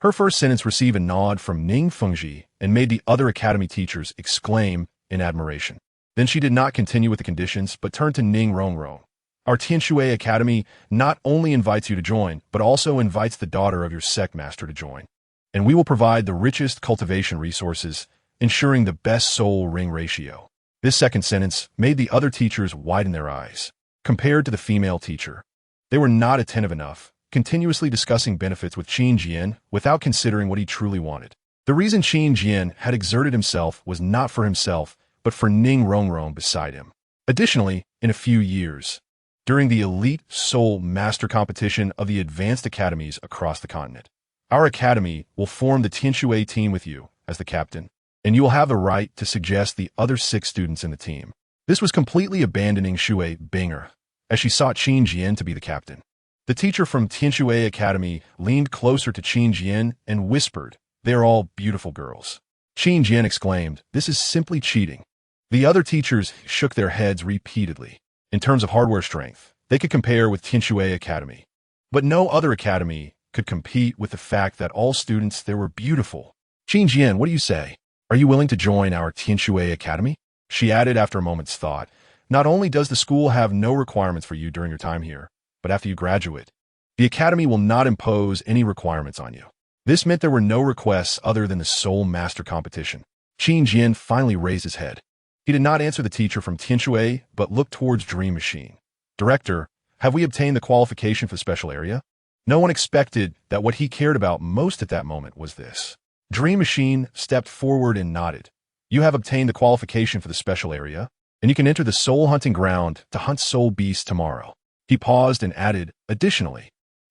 Her first sentence received a nod from Ning Fengji and made the other academy teachers exclaim in admiration. Then she did not continue with the conditions, but turned to Ning Rongrong. Our Tianshui Academy not only invites you to join, but also invites the daughter of your sect master to join. And we will provide the richest cultivation resources, ensuring the best soul ring ratio. This second sentence made the other teachers widen their eyes. Compared to the female teacher, they were not attentive enough, continuously discussing benefits with Qin Jian without considering what he truly wanted. The reason Qin Jian had exerted himself was not for himself, but for Ning Rongrong beside him. Additionally, in a few years, during the Elite Soul Master Competition of the advanced academies across the continent, our academy will form the Tianshui team with you as the captain, and you will have the right to suggest the other 6 students in the team. This was completely abandoning Shui Binger, as she sought Qin Jian to be the captain. The teacher from Tianshui Academy leaned closer to Qin Jian and whispered, they are all beautiful girls. Qin Jian exclaimed, this is simply cheating. The other teachers shook their heads repeatedly. In terms of hardware strength, they could compare with Tianshui Academy. But no other academy could compete with the fact that all students there were beautiful. Qin Jian, what do you say? Are you willing to join our Tianshui Academy? She added after a moment's thought, not only does the school have no requirements for you during your time here, but after you graduate, the academy will not impose any requirements on you. This meant there were no requests other than the Soul Master competition. Qin Jian finally raised his head. He did not answer the teacher from Tianshui, but looked towards Dream Machine. Director, have we obtained the qualification for the special area? No one expected that what he cared about most at that moment was this. Dream Machine stepped forward and nodded. You have obtained the qualification for the special area, and you can enter the soul hunting ground to hunt soul beasts tomorrow. He paused and added, additionally,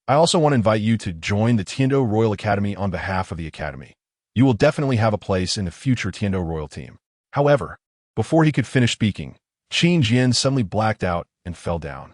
I also want to invite you to join the Tiando Royal Academy on behalf of the academy. You will definitely have a place in the future Tiando Royal team. However, before he could finish speaking, Qin Jian suddenly blacked out and fell down.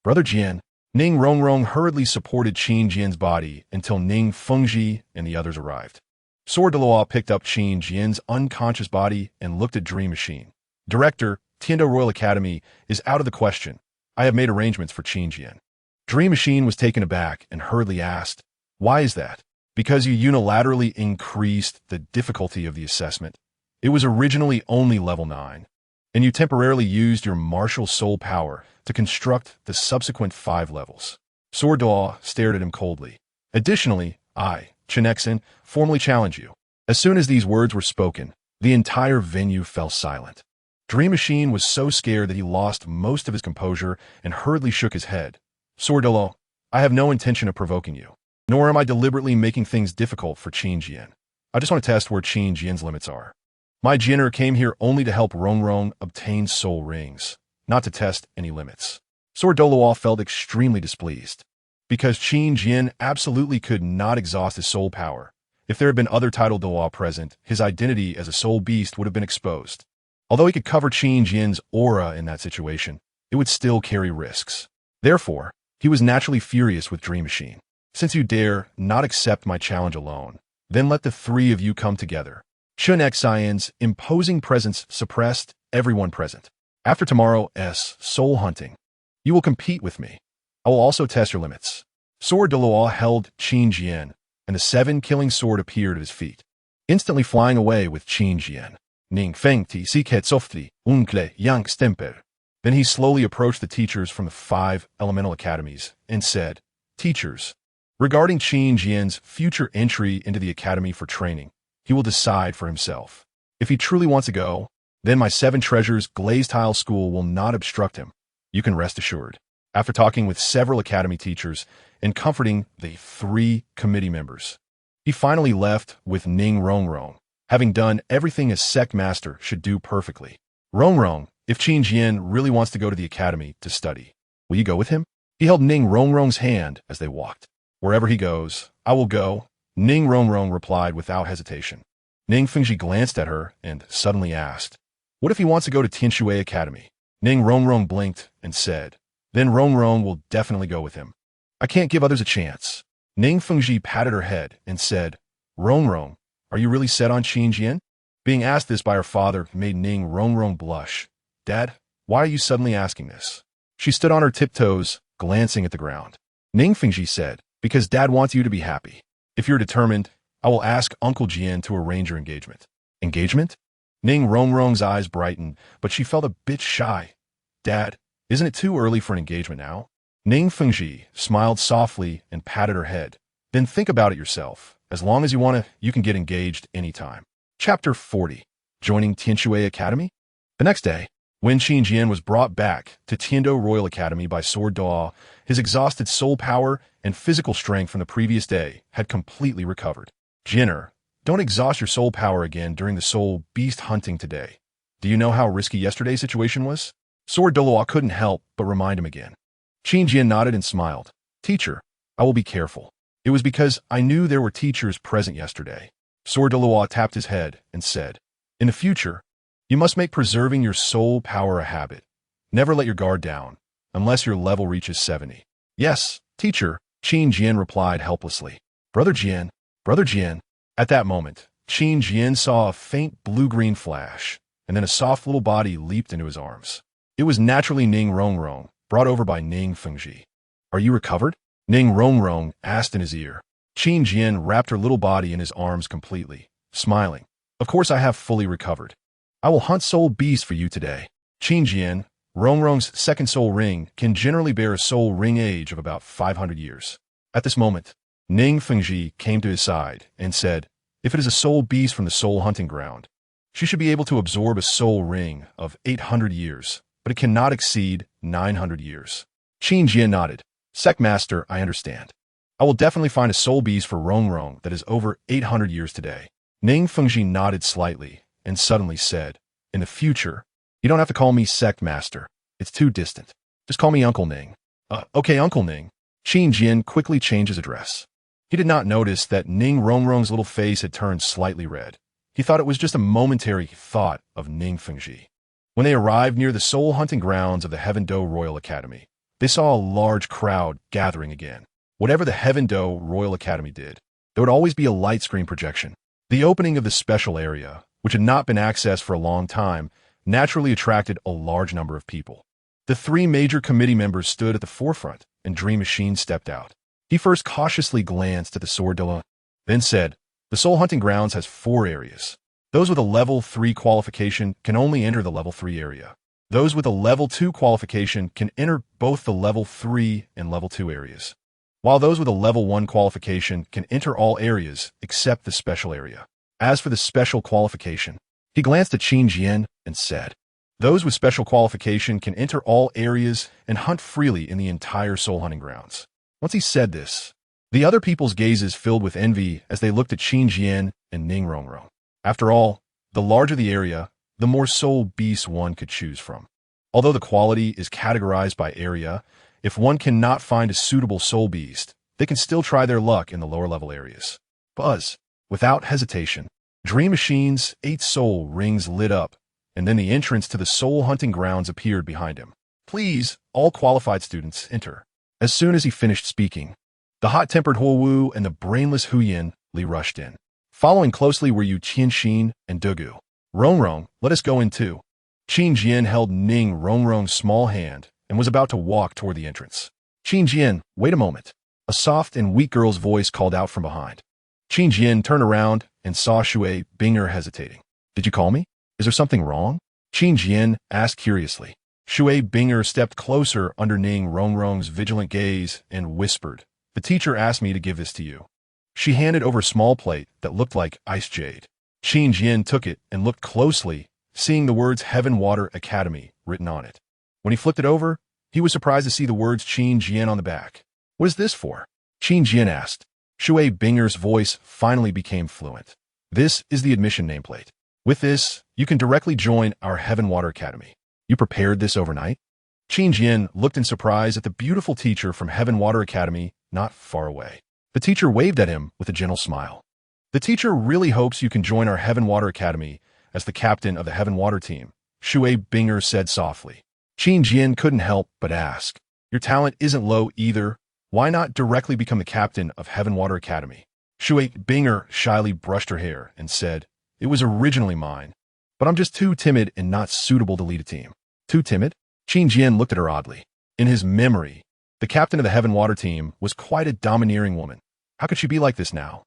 Brother Jian. Ning Rongrong hurriedly supported Qin Jian's body until Ning Fengji and the others arrived. Sword Deloa picked up Qin Jian's unconscious body and looked at Dream Machine. Director, Tiando Royal Academy is out of the question. I have made arrangements for Qin Jian. Dream Machine was taken aback and hurriedly asked, why is that? Because you unilaterally increased the difficulty of the assessment. It was originally only level 9, and you temporarily used your martial soul power to construct the subsequent 5 levels. Sword Deloa stared at him coldly. Additionally, I, Chinexin, formally challenge you. As soon as these words were spoken, the entire venue fell silent. Dream Machine was so scared that he lost most of his composure and hurriedly shook his head. Sword Deloa, I have no intention of provoking you, nor am I deliberately making things difficult for Qin Jian. I just want to test where Qin Jian's limits are. My Jinner came here only to help Rongrong obtain soul rings, not to test any limits. Sword Deloa felt extremely displeased, because Qin Jian absolutely could not exhaust his soul power. If there had been other title Deloa present, his identity as a soul beast would have been exposed. Although he could cover Qin Jian's aura in that situation, it would still carry risks. Therefore, he was naturally furious with Dream Machine. Since you dare not accept my challenge alone, then let the 3 of you come together. Chun Xian's imposing presence suppressed everyone present. After tomorrow's soul hunting, you will compete with me. I will also test your limits. Sword Deloa held Qin Jian, and the 7 killing sword appeared at his feet, instantly flying away with Qin Jian. Ning feng ti si ket softly, unkle yang stemper. Then he slowly approached the teachers from the 5 elemental academies and said, Teachers, regarding Qin Jian's future entry into the academy for training, he will decide for himself. If he truly wants to go, then my 7 treasures glazed tile school will not obstruct him. You can rest assured. After talking with several academy teachers and comforting the 3 committee members, he finally left with Ning Rongrong, having done everything a sect master should do perfectly. Rongrong, if Qin Jian really wants to go to the academy to study, will you go with him? He held Ning Rongrong's hand as they walked. Wherever he goes, I will go, Ning Rongrong replied without hesitation. Ning Fengji glanced at her and suddenly asked, What if he wants to go to Tianshui Academy? Ning Rongrong blinked and said, Then Rongrong will definitely go with him. I can't give others a chance. Ning Fengji patted her head and said, Rongrong, are you really set on Qin Jian? Being asked this by her father made Ning Rongrong blush. Dad, why are you suddenly asking this? She stood on her tiptoes, glancing at the ground. Ning Fengji said, Because Dad wants you to be happy. If you're determined, I will ask Uncle Jian to arrange your engagement. Engagement? Ning Rongrong's eyes brightened, but she felt a bit shy. Dad, isn't it too early for an engagement now? Ning Fengji smiled softly and patted her head. Then think about it yourself. As long as you want to, you can get engaged anytime. Chapter 40. Joining Tianshui Academy? The next day, when Qin Jian was brought back to Tiando Royal Academy by Sword Daw, his exhausted soul power and physical strength from the previous day had completely recovered. Jinner, don't exhaust your soul power again during the soul beast hunting today. Do you know how risky yesterday's situation was? Sword Daw couldn't help but remind him again. Qin Jian nodded and smiled. Teacher, I will be careful. It was because I knew there were teachers present yesterday. Sword Daw tapped his head and said, In the future, you must make preserving your soul power a habit. Never let your guard down, unless your level reaches 70. Yes, teacher, Qin Jian replied helplessly. Brother Jian. At that moment, Qin Jian saw a faint blue-green flash, and then a soft little body leaped into his arms. It was naturally Ning Rongrong, brought over by Ning Fengji. Are you recovered? Ning Rongrong asked in his ear. Qin Jian wrapped her little body in his arms completely, smiling. Of course I have fully recovered. I will hunt soul beasts for you today. Qin Jian, Rongrong's second soul ring, can generally bear a soul ring age of about 500 years. At this moment, Ning Fengji came to his side and said, If it is a soul beast from the soul hunting ground, she should be able to absorb a soul ring of 800 years, but it cannot exceed 900 years. Qin Jian nodded. Sect Master, I understand. I will definitely find a soul beast for Rongrong that is over 800 years today. Ning Fengji nodded slightly and suddenly said, In the future, you don't have to call me Sect Master. It's too distant. Just call me Uncle Ning. Okay, Uncle Ning. Qin Jian quickly changed his address. He did not notice that Ning Rongrong's little face had turned slightly red. He thought it was just a momentary thought of Ning Fengji. When they arrived near the soul hunting grounds of the Heaven Do Royal Academy, they saw a large crowd gathering again. Whatever the Heaven Do Royal Academy did, there would always be a light screen projection. The opening of the special area, which had not been accessed for a long time, naturally attracted a large number of people. The 3 major committee members stood at the forefront, and Dream Machine stepped out. He first cautiously glanced at the Sword Daw, then said, The Soul Hunting Grounds has 4 areas. Those with a level 3 qualification can only enter the level 3 area. Those with a level 2 qualification can enter both the level 3 and level 2 areas, while those with a level 1 qualification can enter all areas except the special area. As for the special qualification, he glanced at Qin Jian and said, Those with special qualification can enter all areas and hunt freely in the entire soul hunting grounds. Once he said this, the other people's gazes filled with envy as they looked at Qin Jian and Ning Rongrong. After all, the larger the area, the more soul beasts one could choose from. Although the quality is categorized by area, if one cannot find a suitable soul beast, they can still try their luck in the lower level areas. Buzz. Without hesitation, Dream Machine's 8 soul rings lit up, and then the entrance to the soul hunting grounds appeared behind him. Please, all qualified students, enter. As soon as he finished speaking, the hot-tempered Huowu and the brainless Huyan Li rushed in. Following closely were Yu Qianxin and Dugu. Rongrong, let us go in too. Qin Jian held Ning Rongrong's small hand and was about to walk toward the entrance. Qin Jian, wait a moment. A soft and weak girl's voice called out from behind. Qin Jian turned around and saw Shui Binger hesitating. Did you call me? Is there something wrong? Qin Jian asked curiously. Shui Binger stepped closer under Ning Rongrong's vigilant gaze and whispered, the teacher asked me to give this to you. She handed over a small plate that looked like ice jade. Qin Jian took it and looked closely, seeing the words Heaven Water Academy written on it. When he flipped it over, he was surprised to see the words Qin Jian on the back. What is this for? Qin Jian asked. Shui Binger's voice finally became fluent. This is the admission nameplate. With this, you can directly join our Heaven Water Academy. You prepared this overnight? Qin Jian looked in surprise at the beautiful teacher from Heaven Water Academy not far away. The teacher waved at him with a gentle smile. The teacher really hopes you can join our Heaven Water Academy as the captain of the Heaven Water team, Shui Binger said softly. Qin Jian couldn't help but ask, your talent isn't low either. Why not directly become the captain of Heaven Water Academy? Shui Binger shyly brushed her hair and said, it was originally mine, but I'm just too timid and not suitable to lead a team. Too timid? Qin Jian looked at her oddly. In his memory, the captain of the Heaven Water team was quite a domineering woman. How could she be like this now?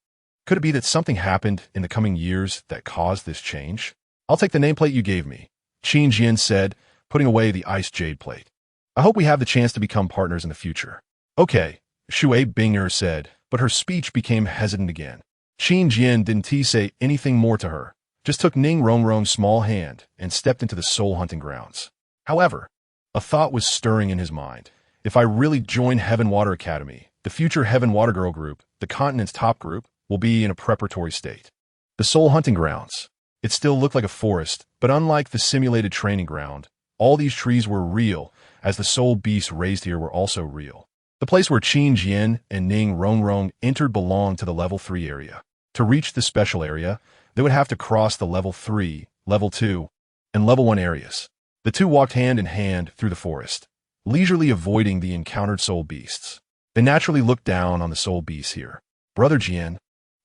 Could it be that something happened in the coming years that caused this change? I'll take the nameplate you gave me, Qin Jian said, putting away the ice jade plate. I hope we have the chance to become partners in the future. Okay, Shui Binger said, but her speech became hesitant again. Qin Jian didn't say anything more to her, just took Ning Rongrong's small hand and stepped into the soul hunting grounds. However, a thought was stirring in his mind. If I really join Heaven Water Academy, the future Heaven Water Girl group, the continent's top group, will be in a preparatory state. The soul hunting grounds. It still looked like a forest, but unlike the simulated training ground, all these trees were real, as the soul beasts raised here were also real. The place where Qin Jian and Ning Rongrong entered belonged to the level 3 area. To reach the special area, they would have to cross the level 3, level 2, and level 1 areas. The two walked hand in hand through the forest, leisurely avoiding the encountered soul beasts. They naturally looked down on the soul beasts here. Brother Jian,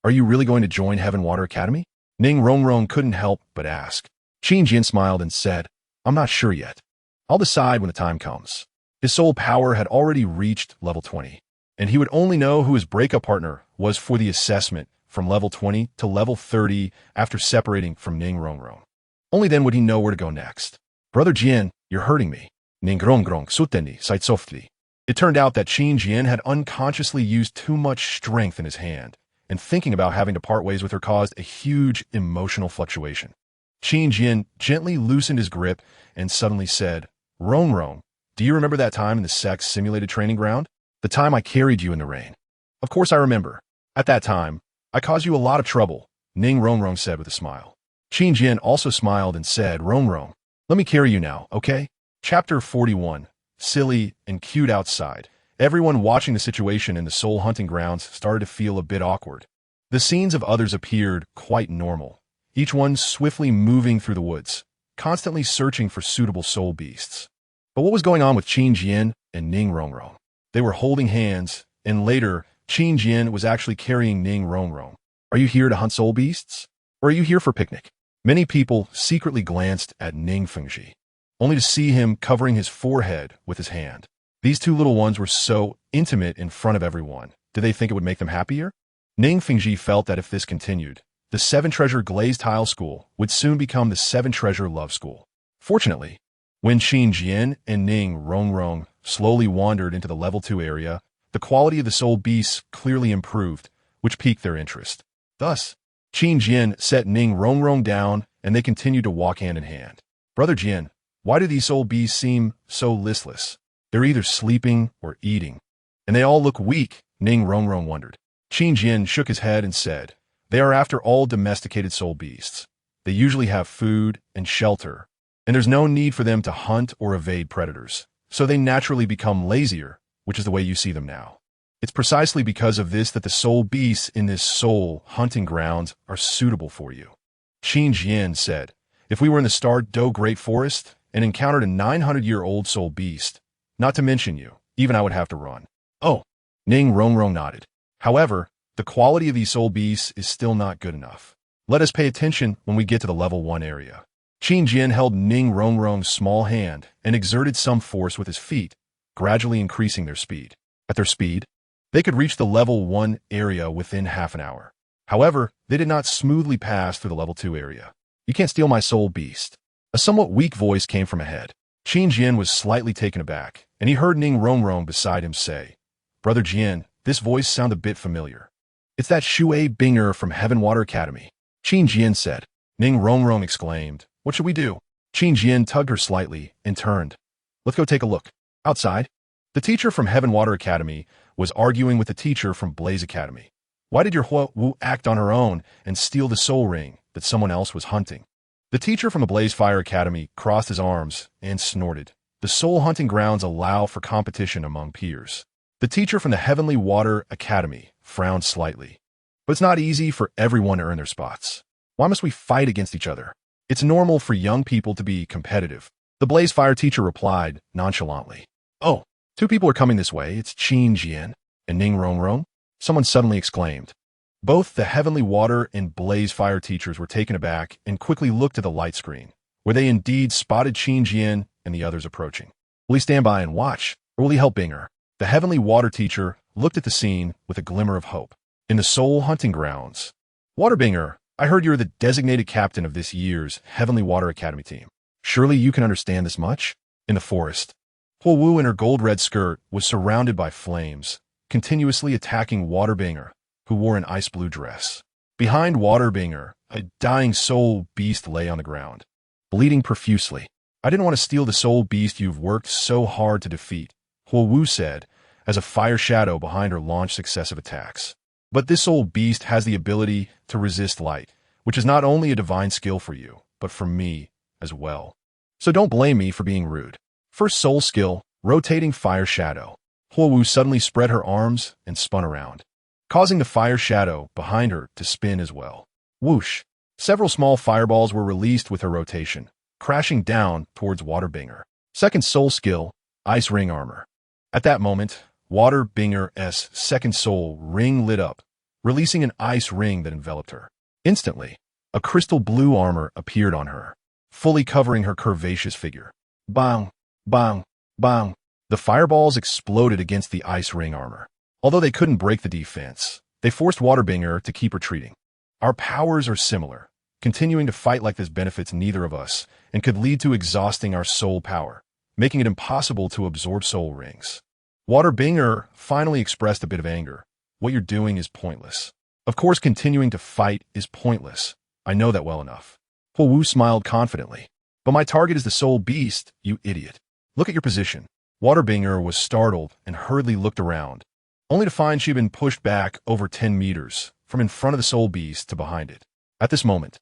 are you really going to join Heaven Water Academy? Ning Rongrong couldn't help but ask. Qin Jian smiled and said, I'm not sure yet. I'll decide when the time comes. His soul power had already reached level 20, and he would only know who his breakup partner was for the assessment from level 20 to level 30 after separating from Ning Rongrong. Only then would he know where to go next. Brother Jian, you're hurting me. Ning Rongrong suteni said softly. It turned out that Qin Jian had unconsciously used too much strength in his hand, and thinking about having to part ways with her caused a huge emotional fluctuation. Qin Jian gently loosened his grip and suddenly said, Rongrong, do you remember that time in the sex simulated training ground? The time I carried you in the rain? Of course I remember. At that time, I caused you a lot of trouble, Ning Rongrong said with a smile. Qin Jian also smiled and said, Rongrong, let me carry you now, okay? Chapter 41. Silly and cute outside. Everyone watching the situation in the soul hunting grounds started to feel a bit awkward. The scenes of others appeared quite normal, each one swiftly moving through the woods, constantly searching for suitable soul beasts. But what was going on with Qin Jian and Ning Rongrong? They were holding hands, and later, Qin Jian was actually carrying Ning Rongrong. Are you here to hunt soul beasts? Or are you here for picnic? Many people secretly glanced at Ning Fengji, only to see him covering his forehead with his hand. These two little ones were so intimate in front of everyone. Did they think it would make them happier? Ning Fengji felt that if this continued, the 7-treasure glazed tile school would soon become the 7-treasure love school. Fortunately, when Qin Jian and Ning Rongrong slowly wandered into the level 2 area, the quality of the soul beasts clearly improved, which piqued their interest. Thus, Qin Jian set Ning Rongrong down, and they continued to walk hand in hand. Brother Jian, why do these soul beasts seem so listless? They're either sleeping or eating, and they all look weak, Ning Rongrong wondered. Qin Jian shook his head and said, they are after all domesticated soul beasts. They usually have food and shelter, and there's no need for them to hunt or evade predators, so they naturally become lazier, which is the way you see them now. It's precisely because of this that the soul beasts in this soul hunting grounds are suitable for you. Qin Jian said, if we were in the Star Do Great Forest and encountered a 900-year-old soul beast, not to mention you, even I would have to run. Oh, Ning Rongrong nodded. However, the quality of these soul beasts is still not good enough. Let us pay attention when we get to the level 1 area. Qin Jian held Ning Rongrong's small hand and exerted some force with his feet, gradually increasing their speed. At their speed, they could reach the level 1 area within half an hour. However, they did not smoothly pass through the level 2 area. You can't steal my soul beast. A somewhat weak voice came from ahead. Qin Jian was slightly taken aback, and he heard Ning Rongrong beside him say, "Brother Jian, this voice sounded a bit familiar." "It's that Shui Binger from Heaven Water Academy," Qin Jian said. Ning Rongrong exclaimed, "What should we do?" Qin Jian tugged her slightly and turned. "Let's go take a look." Outside, the teacher from Heaven Water Academy was arguing with the teacher from Blaze Academy. "Why did your Huo Wu act on her own and steal the soul ring that someone else was hunting?" The teacher from the Blaze Fire Academy crossed his arms and snorted. "The soul hunting grounds allow for competition among peers." The teacher from the Heavenly Water Academy frowned slightly. "But it's not easy for everyone to earn their spots. Why must we fight against each other? It's normal for young people to be competitive." The Blaze Fire teacher replied nonchalantly. "Oh, two people are coming this way. It's Qin Jian and Ning Rongrong," someone suddenly exclaimed. Both the Heavenly Water and Blaze Fire teachers were taken aback and quickly looked at the light screen, where they indeed spotted Qin Jian and the others approaching. "Will he stand by and watch, or will he help Binger?" The Heavenly Water teacher looked at the scene with a glimmer of hope. "In the soul hunting grounds. Waterbinger, I heard you're the designated captain of this year's Heavenly Water Academy team. Surely you can understand this much?" In the forest, Huo Wu in her gold-red skirt was surrounded by flames, continuously attacking Waterbinger, who wore an ice-blue dress. Behind Waterbinger, a dying soul beast lay on the ground, bleeding profusely. "I didn't want to steal the soul beast you've worked so hard to defeat," Huo Wu said, as a fire shadow behind her launched successive attacks. "But this soul beast has the ability to resist light, which is not only a divine skill for you, but for me as well. So don't blame me for being rude." First soul skill, rotating fire shadow. Huo Wu suddenly spread her arms and spun around, causing the fire shadow behind her to spin as well. Whoosh! Several small fireballs were released with her rotation, crashing down towards Waterbinger. Second soul skill, ice ring armor. At that moment, Waterbinger's second soul ring lit up, releasing an ice ring that enveloped her. Instantly, a crystal blue armor appeared on her, fully covering her curvaceous figure. Bang! Bang! Bang! The fireballs exploded against the ice ring armor. Although they couldn't break the defense, they forced Waterbinger to keep retreating. "Our powers are similar. Continuing to fight like this benefits neither of us and could lead to exhausting our soul power, making it impossible to absorb soul rings." Waterbinger finally expressed a bit of anger. "What you're doing is pointless. Of course continuing to fight is pointless. I know that well enough." Huo Wu smiled confidently. "But my target is the soul beast, you idiot. Look at your position." Waterbinger was startled and hurriedly looked around, only to find she had been pushed back over 10 meters from in front of the soul beast to behind it. At this moment,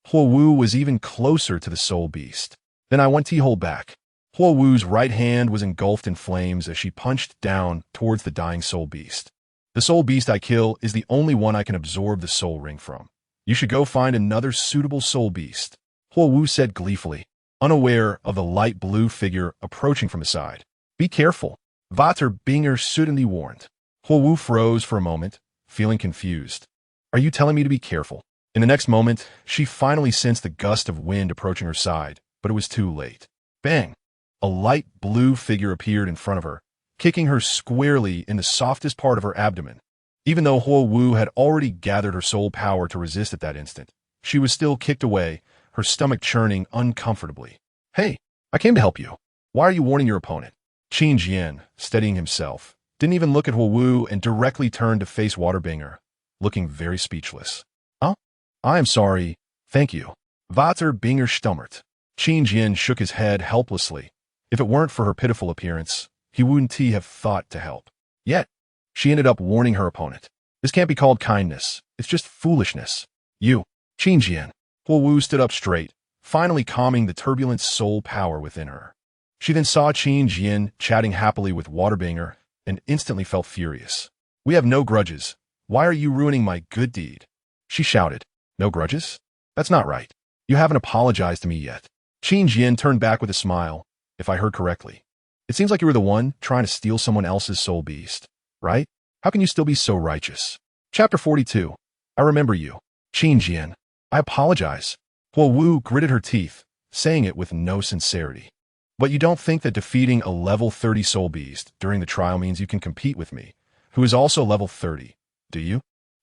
Huo Wu was even closer to the soul beast. Then I went T-hole back. Huo Wu's right hand was engulfed in flames as she punched down towards the dying soul beast. "The soul beast I kill is the only one I can absorb the soul ring from. You should go find another suitable soul beast," Huo Wu said gleefully, unaware of the light blue figure approaching from the side. "Be careful," Waterbinger suddenly warned. Huo Wu froze for a moment, feeling confused. "Are you telling me to be careful?" In the next moment, she finally sensed the gust of wind approaching her side, but it was too late. Bang! A light blue figure appeared in front of her, kicking her squarely in the softest part of her abdomen. Even though Huo Wu had already gathered her soul power to resist at that instant, she was still kicked away, her stomach churning uncomfortably. "Hey, I came to help you. Why are you warning your opponent?" Qin Jian, steadying himself, didn't even look at Huo Wu and directly turned to face Waterbinger, looking very speechless. "Huh? I am sorry. Thank you." Waterbinger stammered. Qin Jian shook his head helplessly. If it weren't for her pitiful appearance, he wouldn't have thought to help. Yet, she ended up warning her opponent. "This can't be called kindness. It's just foolishness." "You, Qin Jian." Huo Wu stood up straight, finally calming the turbulent soul power within her. She then saw Qin Jian chatting happily with Waterbinger and instantly felt furious. "We have no grudges. Why are you ruining my good deed?" she shouted. "No grudges? That's not right. You haven't apologized to me yet." Qin Jian turned back with a smile. "If I heard correctly, it seems like you were the one trying to steal someone else's soul beast, right? How can you still be so righteous?" Chapter 42. I remember you. Qin Jian. "I apologize." Huo Wu gritted her teeth, saying it with no sincerity. "But you don't think that defeating a level 30 soul beast during the trial means you can compete with me, who is also level 30, do you?"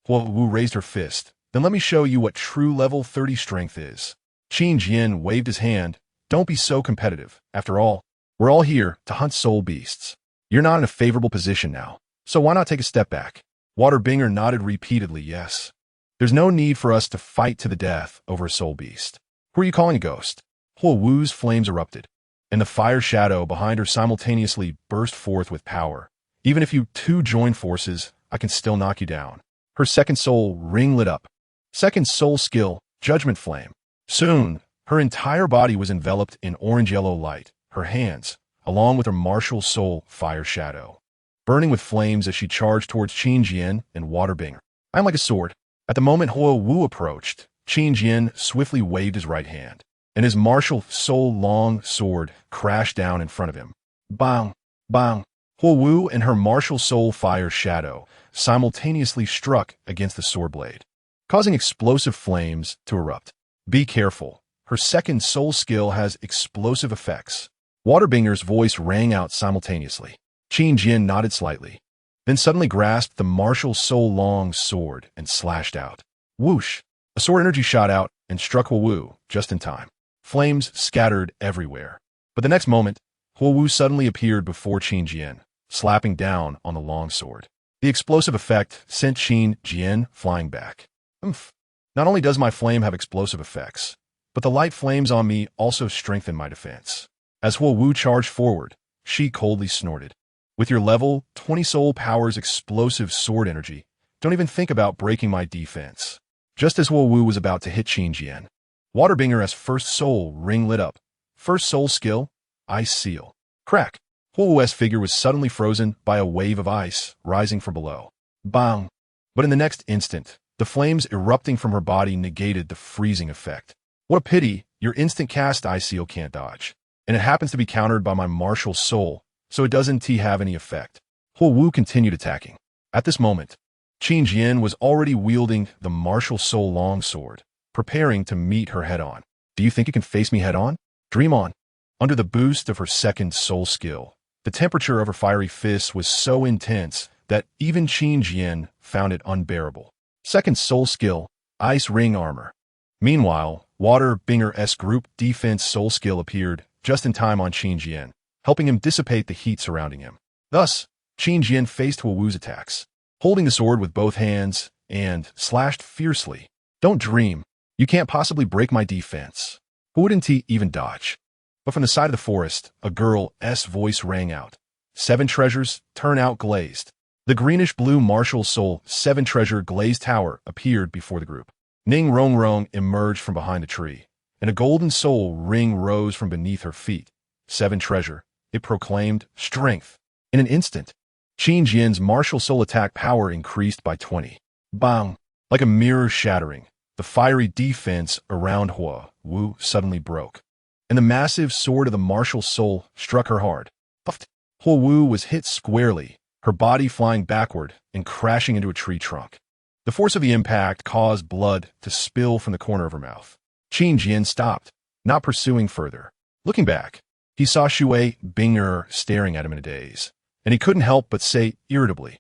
Huo Wu raised her fist. Then let me show you what true level 30 strength is. Qin Jian waved his hand. Don't be so competitive. After all, we're all here to hunt soul beasts. You're not in a favorable position now, so why not take a step back? Waterbinger nodded repeatedly, yes. There's no need for us to fight to the death over a soul beast. Who are you calling a ghost? Huo Wu's flames erupted, and the fire shadow behind her simultaneously burst forth with power. Even if you two join forces, I can still knock you down. Her second soul ring lit up. Second soul skill, Judgment Flame. Soon, her entire body was enveloped in orange-yellow light, her hands, along with her martial soul fire shadow, burning with flames as she charged towards Qin Jian and Waterbinger. I am like a sword. At the moment Huo Wu approached, Qin Jian swiftly waved his right hand, and his martial soul-long sword crashed down in front of him. Bang! Bang! Huo Wu and her martial soul fire shadow simultaneously struck against the sword blade, causing explosive flames to erupt. Be careful. Her second soul skill has explosive effects. Waterbinger's voice rang out simultaneously. Qin Jian nodded slightly, then suddenly grasped the martial soul-long sword and slashed out. Whoosh! A sword energy shot out and struck Huo Wu just in time. Flames scattered everywhere. But the next moment, Huo Wu suddenly appeared before Qin Jian, slapping down on the long sword. The explosive effect sent Qin Jian flying back. Oomph! Not only does my flame have explosive effects, but the light flames on me also strengthen my defense. As Huo Wu charged forward, she coldly snorted. With your level 20 soul power's explosive sword energy, don't even think about breaking my defense. Just as Huo Wu was about to hit Qin Jian, Waterbinger's first soul ring lit up. First soul skill, Ice Seal. Crack! Huo Wu's figure was suddenly frozen by a wave of ice rising from below. Bang! But in the next instant, the flames erupting from her body negated the freezing effect. What a pity, your instant cast Ice Seal can't dodge. And it happens to be countered by my martial soul, so it doesn't have any effect. Huo Wu continued attacking. At this moment, Qin Jian was already wielding the martial soul long sword, preparing to meet her head-on. Do you think you can face me head-on? Dream on. Under the boost of her second soul skill, the temperature of her fiery fists was so intense that even Qin Jian found it unbearable. Second soul skill, Ice Ring Armor. Meanwhile, Waterbinger's group defense soul skill appeared just in time on Qin Jian, helping him dissipate the heat surrounding him. Thus, Qin Jian faced Huo Wu's attacks, holding the sword with both hands, and slashed fiercely. Don't dream. You can't possibly break my defense. Wouldn't he even dodge? But from the side of the forest, a girl's voice rang out. 7 treasures, turn out glazed. The greenish-blue martial soul 7-treasure glazed tower appeared before the group. Ning Rong Rong emerged from behind a tree, and a golden soul ring rose from beneath her feet. 7-treasure, it proclaimed strength. In an instant, Qin Jian's martial soul attack power increased by 20. Bang! Like a mirror shattering, the fiery defense around Huo Wu suddenly broke, and the massive sword of the martial soul struck her hard. Puffed! Huo Wu was hit squarely, her body flying backward and crashing into a tree trunk. The force of the impact caused blood to spill from the corner of her mouth. Qin Jian stopped, not pursuing further. Looking back, he saw Shui Binger staring at him in a daze, and he couldn't help but say irritably,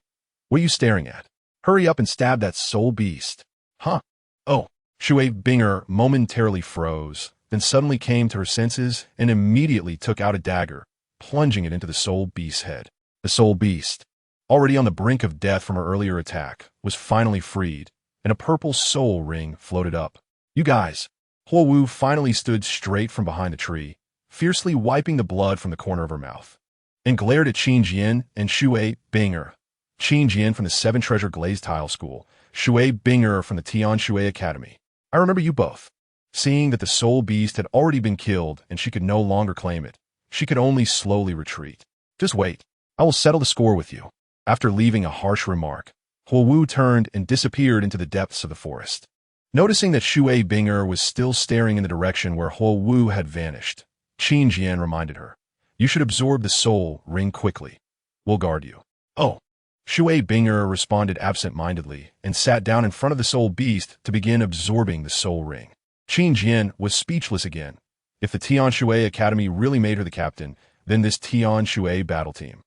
"What are you staring at? Hurry up and stab that soul beast." Huh? Oh. Shui Binger momentarily froze, then suddenly came to her senses and immediately took out a dagger, plunging it into the soul beast's head. The soul beast, already on the brink of death from her earlier attack, was finally freed, and a purple soul ring floated up. You guys! Huo Wu finally stood straight from behind a tree, fiercely wiping the blood from the corner of her mouth, and glared at Qin Jian and Shui Binger. Qin Jian from the 7-treasure glazed tile school, Shui Binger from the Tian Shui Academy. I remember you both. Seeing that the soul beast had already been killed and she could no longer claim it, she could only slowly retreat. Just wait. I will settle the score with you. After leaving a harsh remark, Huo Wu turned and disappeared into the depths of the forest. Noticing that Shui Binger was still staring in the direction where Huo Wu had vanished, Qin Jian reminded her, "You should absorb the soul ring quickly. We'll guard you." Oh. Shui Binger responded absent-mindedly and sat down in front of the soul beast to begin absorbing the soul ring. Qin Jian was speechless again. If the Tian Shui Academy really made her the captain, then this Tian Shui battle team.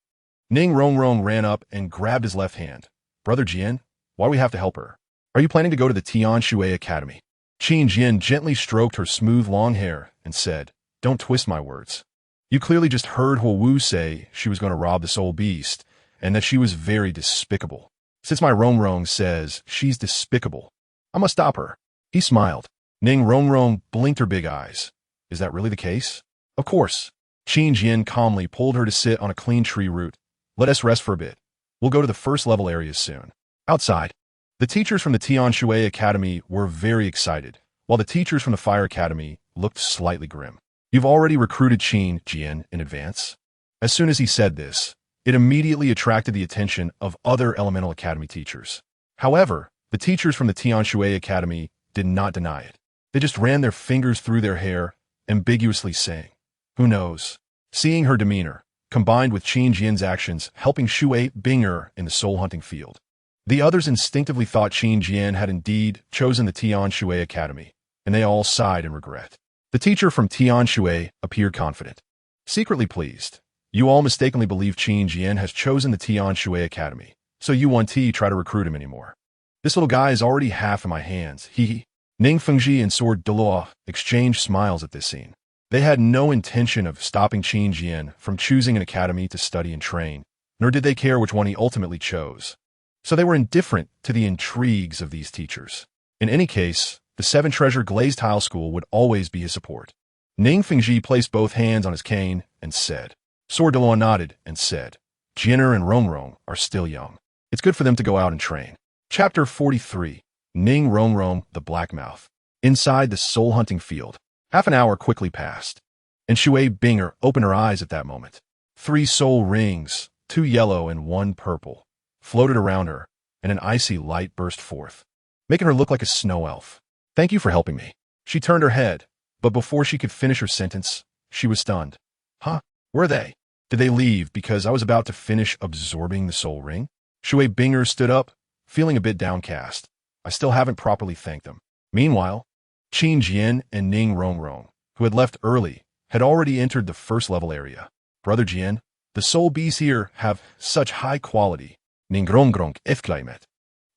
Ning Rong Rong ran up and grabbed his left hand. "Brother Jian, why do we have to help her? Are you planning to go to the Tian Shui Academy? Qin Jian gently stroked her smooth long hair and said, "Don't twist my words. You clearly just heard Huo Wu say she was going to rob the soul beast, and that she was very despicable. Since my Rongrong says she's despicable, I must stop her." He smiled. Ning Rongrong blinked her big eyes. "Is that really the case?" "Of course." Qin Jian calmly pulled her to sit on a clean tree root. "Let us rest for a bit. We'll go to the first level areas soon." Outside, the teachers from the Tian Shui Academy were very excited, while the teachers from the Fire Academy looked slightly grim. "You've already recruited Qin Jian in advance?" As soon as he said this, it immediately attracted the attention of other Elemental Academy teachers. However, the teachers from the Tian Shui Academy did not deny it. They just ran their fingers through their hair, ambiguously saying, "Who knows?" Seeing her demeanor, combined with Qin Jian's actions helping Shui Binger in the soul-hunting field, the others instinctively thought Qin Jian had indeed chosen the Tian Shui Academy, and they all sighed in regret. The teacher from Tian Shui appeared confident. Secretly pleased, "You all mistakenly believe Qin Jian has chosen the Tian Shui Academy, so you won't try to recruit him anymore. This little guy is already half in my hands, hee." Ning Fengji and Sword Deluo exchanged smiles at this scene. They had no intention of stopping Qin Jian from choosing an academy to study and train, nor did they care which one he ultimately chose. So they were indifferent to the intrigues of these teachers. In any case, the Seven Treasure Glazed Tile School would always be his support. Ning Fengji placed both hands on his cane and said. Sword Deluo nodded and said, "Jinner and Rongrong are still young. It's good for them to go out and train." Chapter 43. Ning Rongrong, the Blackmouth. Inside the soul-hunting field, half an hour quickly passed, and Shui Binger opened her eyes at that moment. 3 soul rings, 2 yellow and 1 purple, floated around her, and an icy light burst forth, making her look like a snow elf. "Thank you for helping me." She turned her head, but before she could finish her sentence, she was stunned. "Huh? Where are they? Did they leave because I was about to finish absorbing the soul ring?" Shui Binger stood up, feeling a bit downcast. "I still haven't properly thanked them." Meanwhile, Qin Jian and Ning Rongrong, who had left early, had already entered the first level area. "Brother Jian, the soul beasts here have such high quality," Ning Rongrong exclaimed.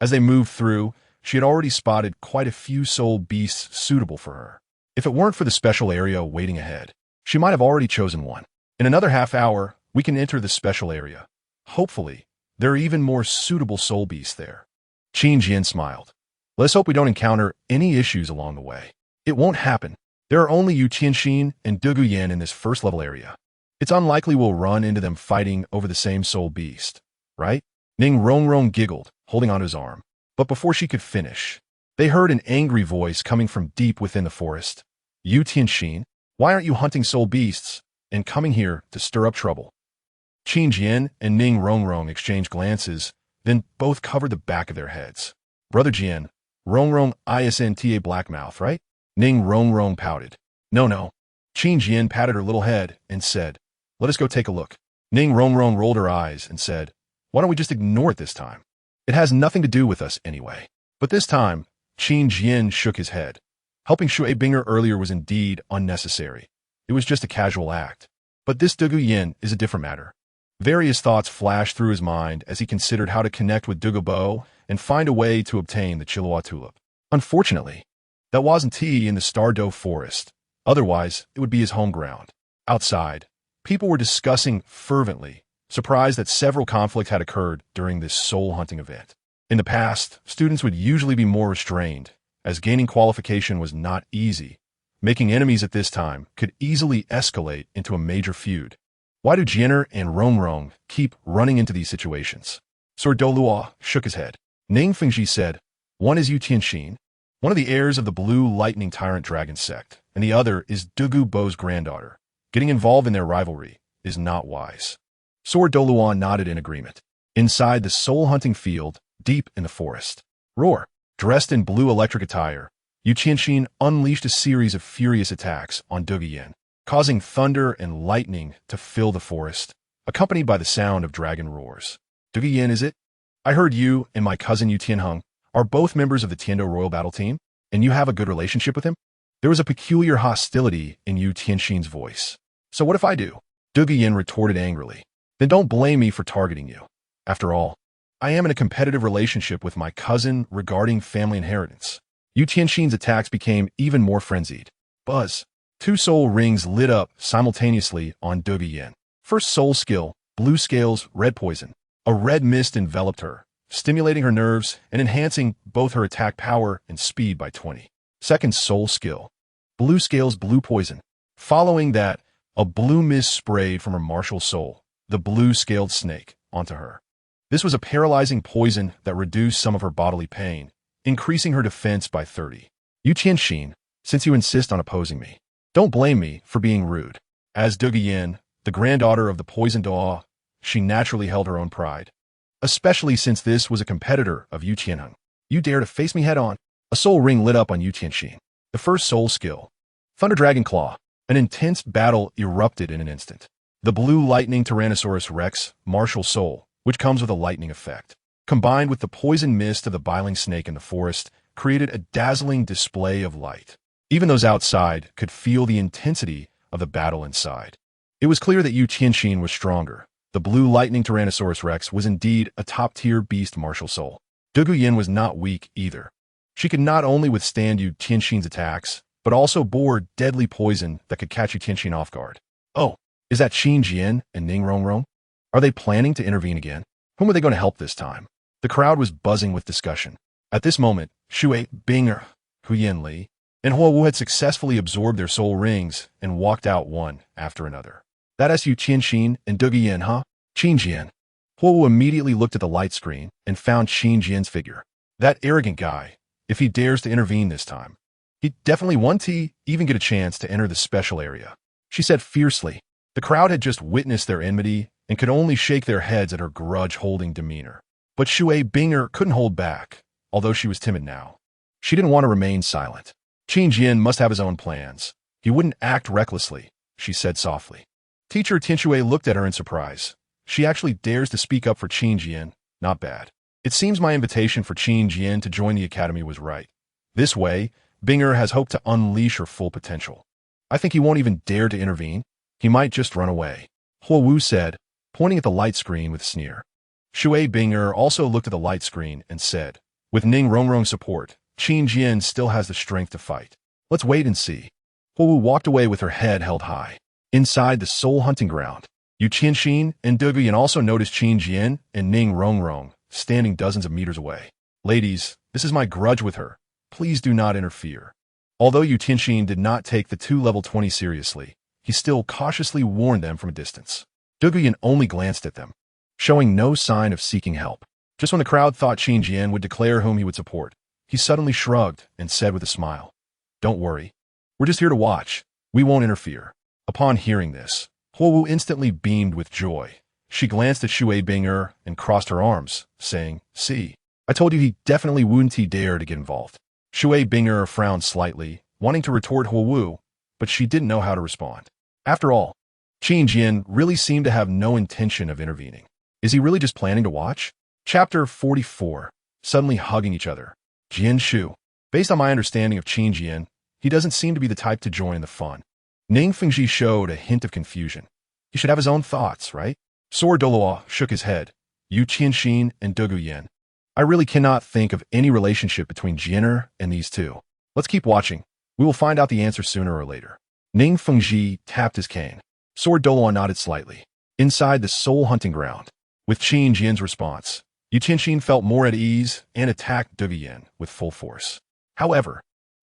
As they moved through, she had already spotted quite a few soul beasts suitable for her. If it weren't for the special area waiting ahead, she might have already chosen one. "In another half hour, we can enter the special area. Hopefully, there are even more suitable soul beasts there." Qin Jian smiled. "Let's hope we don't encounter any issues along the way." "It won't happen. There are only Yu Tianxin and Dugu Yan in this first level area. It's unlikely we'll run into them fighting over the same soul beast, right?" Ning Rongrong giggled, holding onto his arm. But before she could finish, they heard an angry voice coming from deep within the forest. "Yu Tianxin, why aren't you hunting soul beasts and coming here to stir up trouble?" Qin Jian and Ning Rongrong exchanged glances, then both covered the back of their heads. "Brother Jian, Rongrong isn't Blackmouth, right?" Ning Rongrong pouted. No. Qin Jian patted her little head and said, "Let us go take a look." Ning Rongrong rolled her eyes and said, "Why don't we just ignore it this time? It has nothing to do with us anyway." But this time, Qin Jian shook his head. Helping Shui Binger earlier was indeed unnecessary. It was just a casual act. But this Dugu Yin is a different matter. Various thoughts flashed through his mind as he considered how to connect with Dugu Bo and find a way to obtain the Chilua tulip. Unfortunately, that wasn't in the Stardow Forest. Otherwise, it would be his home ground. Outside, people were discussing fervently, surprised that several conflicts had occurred during this soul-hunting event. In the past, students would usually be more restrained, as gaining qualification was not easy. Making enemies at this time could easily escalate into a major feud. Why do Jinner and Rongrong keep running into these situations? Sword Deluo shook his head. Ning Fengji said, "One is Yu Tianxin, one of the heirs of the Blue Lightning Tyrant Dragon sect, and the other is Dugu Bo's granddaughter. Getting involved in their rivalry is not wise." Sword Deluo nodded in agreement. Inside the soul-hunting field, deep in the forest, Roar, dressed in blue electric attire, Yu Tianxin unleashed a series of furious attacks on Dugu Yin, causing thunder and lightning to fill the forest, accompanied by the sound of dragon roars. "Dugu Yin, is it? I heard you and my cousin Yu Tianheng are both members of the Tiando Royal Battle Team, and you have a good relationship with him?" There was a peculiar hostility in Yu Tianxin's voice. "So what if I do?" Dugu Yin retorted angrily. "Then don't blame me for targeting you. After all, I am in a competitive relationship with my cousin regarding family inheritance. Yu Tianxin's attacks became even more frenzied. Buzz. Two soul rings lit up simultaneously on Dugu Yin. First soul skill, blue scales, red poison. A red mist enveloped her, stimulating her nerves and enhancing both her attack power and speed by 20. Second soul skill, blue scales, blue poison. Following that, a blue mist sprayed from her martial soul, the blue-scaled snake, onto her. This was a paralyzing poison that reduced some of her bodily pain, increasing her defense by 30. Yu Tianxin, since you insist on opposing me, don't blame me for being rude. As Dugu Yin, the granddaughter of the poisoned Daw, she naturally held her own pride. Especially since this was a competitor of Yu Tianheng. You dare to face me head-on? A soul ring lit up on Yu Tianxin. The first soul skill, Thunder Dragon Claw. An intense battle erupted in an instant. The blue lightning Tyrannosaurus Rex, martial soul, which comes with a lightning effect, combined with the poison mist of the biling snake in the forest, created a dazzling display of light. Even those outside could feel the intensity of the battle inside. It was clear that Yu Tianxin was stronger. The blue lightning Tyrannosaurus Rex was indeed a top-tier beast martial soul. Dugu Yin was not weak either. She could not only withstand Yu Tianxin's attacks, but also bore deadly poison that could catch Yu Tianxin off guard. Oh, is that Qin Jian and Ning Rongrong? Are they planning to intervene again? Whom are they going to help this time? The crowd was buzzing with discussion. At this moment, Shui Binger, Huyan Li, and Hua Wu had successfully absorbed their soul rings and walked out one after another. That is Yu Tianxin and Dugu Yin, huh? Qin Jian. Hua Wu immediately looked at the light screen and found Qin Jian's figure. That arrogant guy, if he dares to intervene this time, he definitely won't even get a chance to enter the special area, she said fiercely. The crowd had just witnessed their enmity and could only shake their heads at her grudge-holding demeanor. But Shui Binger couldn't hold back, although she was timid now. She didn't want to remain silent. Qin Jian must have his own plans. He wouldn't act recklessly, she said softly. Teacher Tianxue looked at her in surprise. She actually dares to speak up for Qin Jian. Not bad. It seems my invitation for Qin Jian to join the academy was right. This way, Binger has hoped to unleash her full potential. I think he won't even dare to intervene. He might just run away, Hua Wu said, pointing at the light screen with a sneer. Shui Binger also looked at the light screen and said, with Ning Rongrong's support, Qin Jian still has the strength to fight. Let's wait and see. Hua Wu walked away with her head held high. Inside the soul hunting ground, Yu Tianxin and Dugu Yin also noticed Qin Jian and Ning Rongrong standing dozens of meters away. Ladies, this is my grudge with her. Please do not interfere. Although Yu Tianxin did not take the two level 20 seriously, he still cautiously warned them from a distance. Dugu Yin only glanced at them, showing no sign of seeking help. Just when the crowd thought Qin Jian would declare whom he would support, he suddenly shrugged and said with a smile, "Don't worry. We're just here to watch. We won't interfere." Upon hearing this, Hua Wu instantly beamed with joy. She glanced at Shui Binger and crossed her arms, saying, "See, I told you he definitely wouldn't dare to get involved." Shui Binger frowned slightly, wanting to retort Hua Wu, but she didn't know how to respond. After all, Qin Jian really seemed to have no intention of intervening. Is he really just planning to watch? Chapter 44. Suddenly hugging each other. Jian Shu. Based on my understanding of Qin Jian, he doesn't seem to be the type to join in the fun. Ning Fengji showed a hint of confusion. He should have his own thoughts, right? Sword Doloa shook his head. Yu Tianxin and Dugu Yin. I really cannot think of any relationship between Jianer and these two. Let's keep watching. We will find out the answer sooner or later. Ning Fengji tapped his cane. Sword Doloa nodded slightly. Inside the soul hunting ground, with Qin Jian's response, Yu Tianxin felt more at ease and attacked Dugu Yin with full force. However,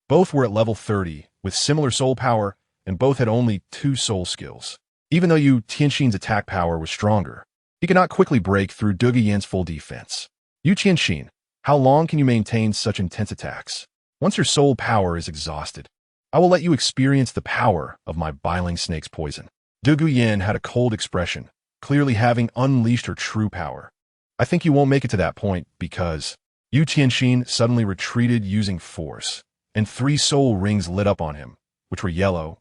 both were at level 30 with similar soul power and both had only 2 soul skills. Even though Yu Tianxin's attack power was stronger, he could not quickly break through Dugu Yin's full defense. Yu Tianxin, how long can you maintain such intense attacks? Once your soul power is exhausted, I will let you experience the power of my biling snake's poison. Dugu Yin had a cold expression, clearly having unleashed her true power. I think you won't make it to that point because Yu Tianxin suddenly retreated using force, and 3 soul rings lit up on him, which were yellow,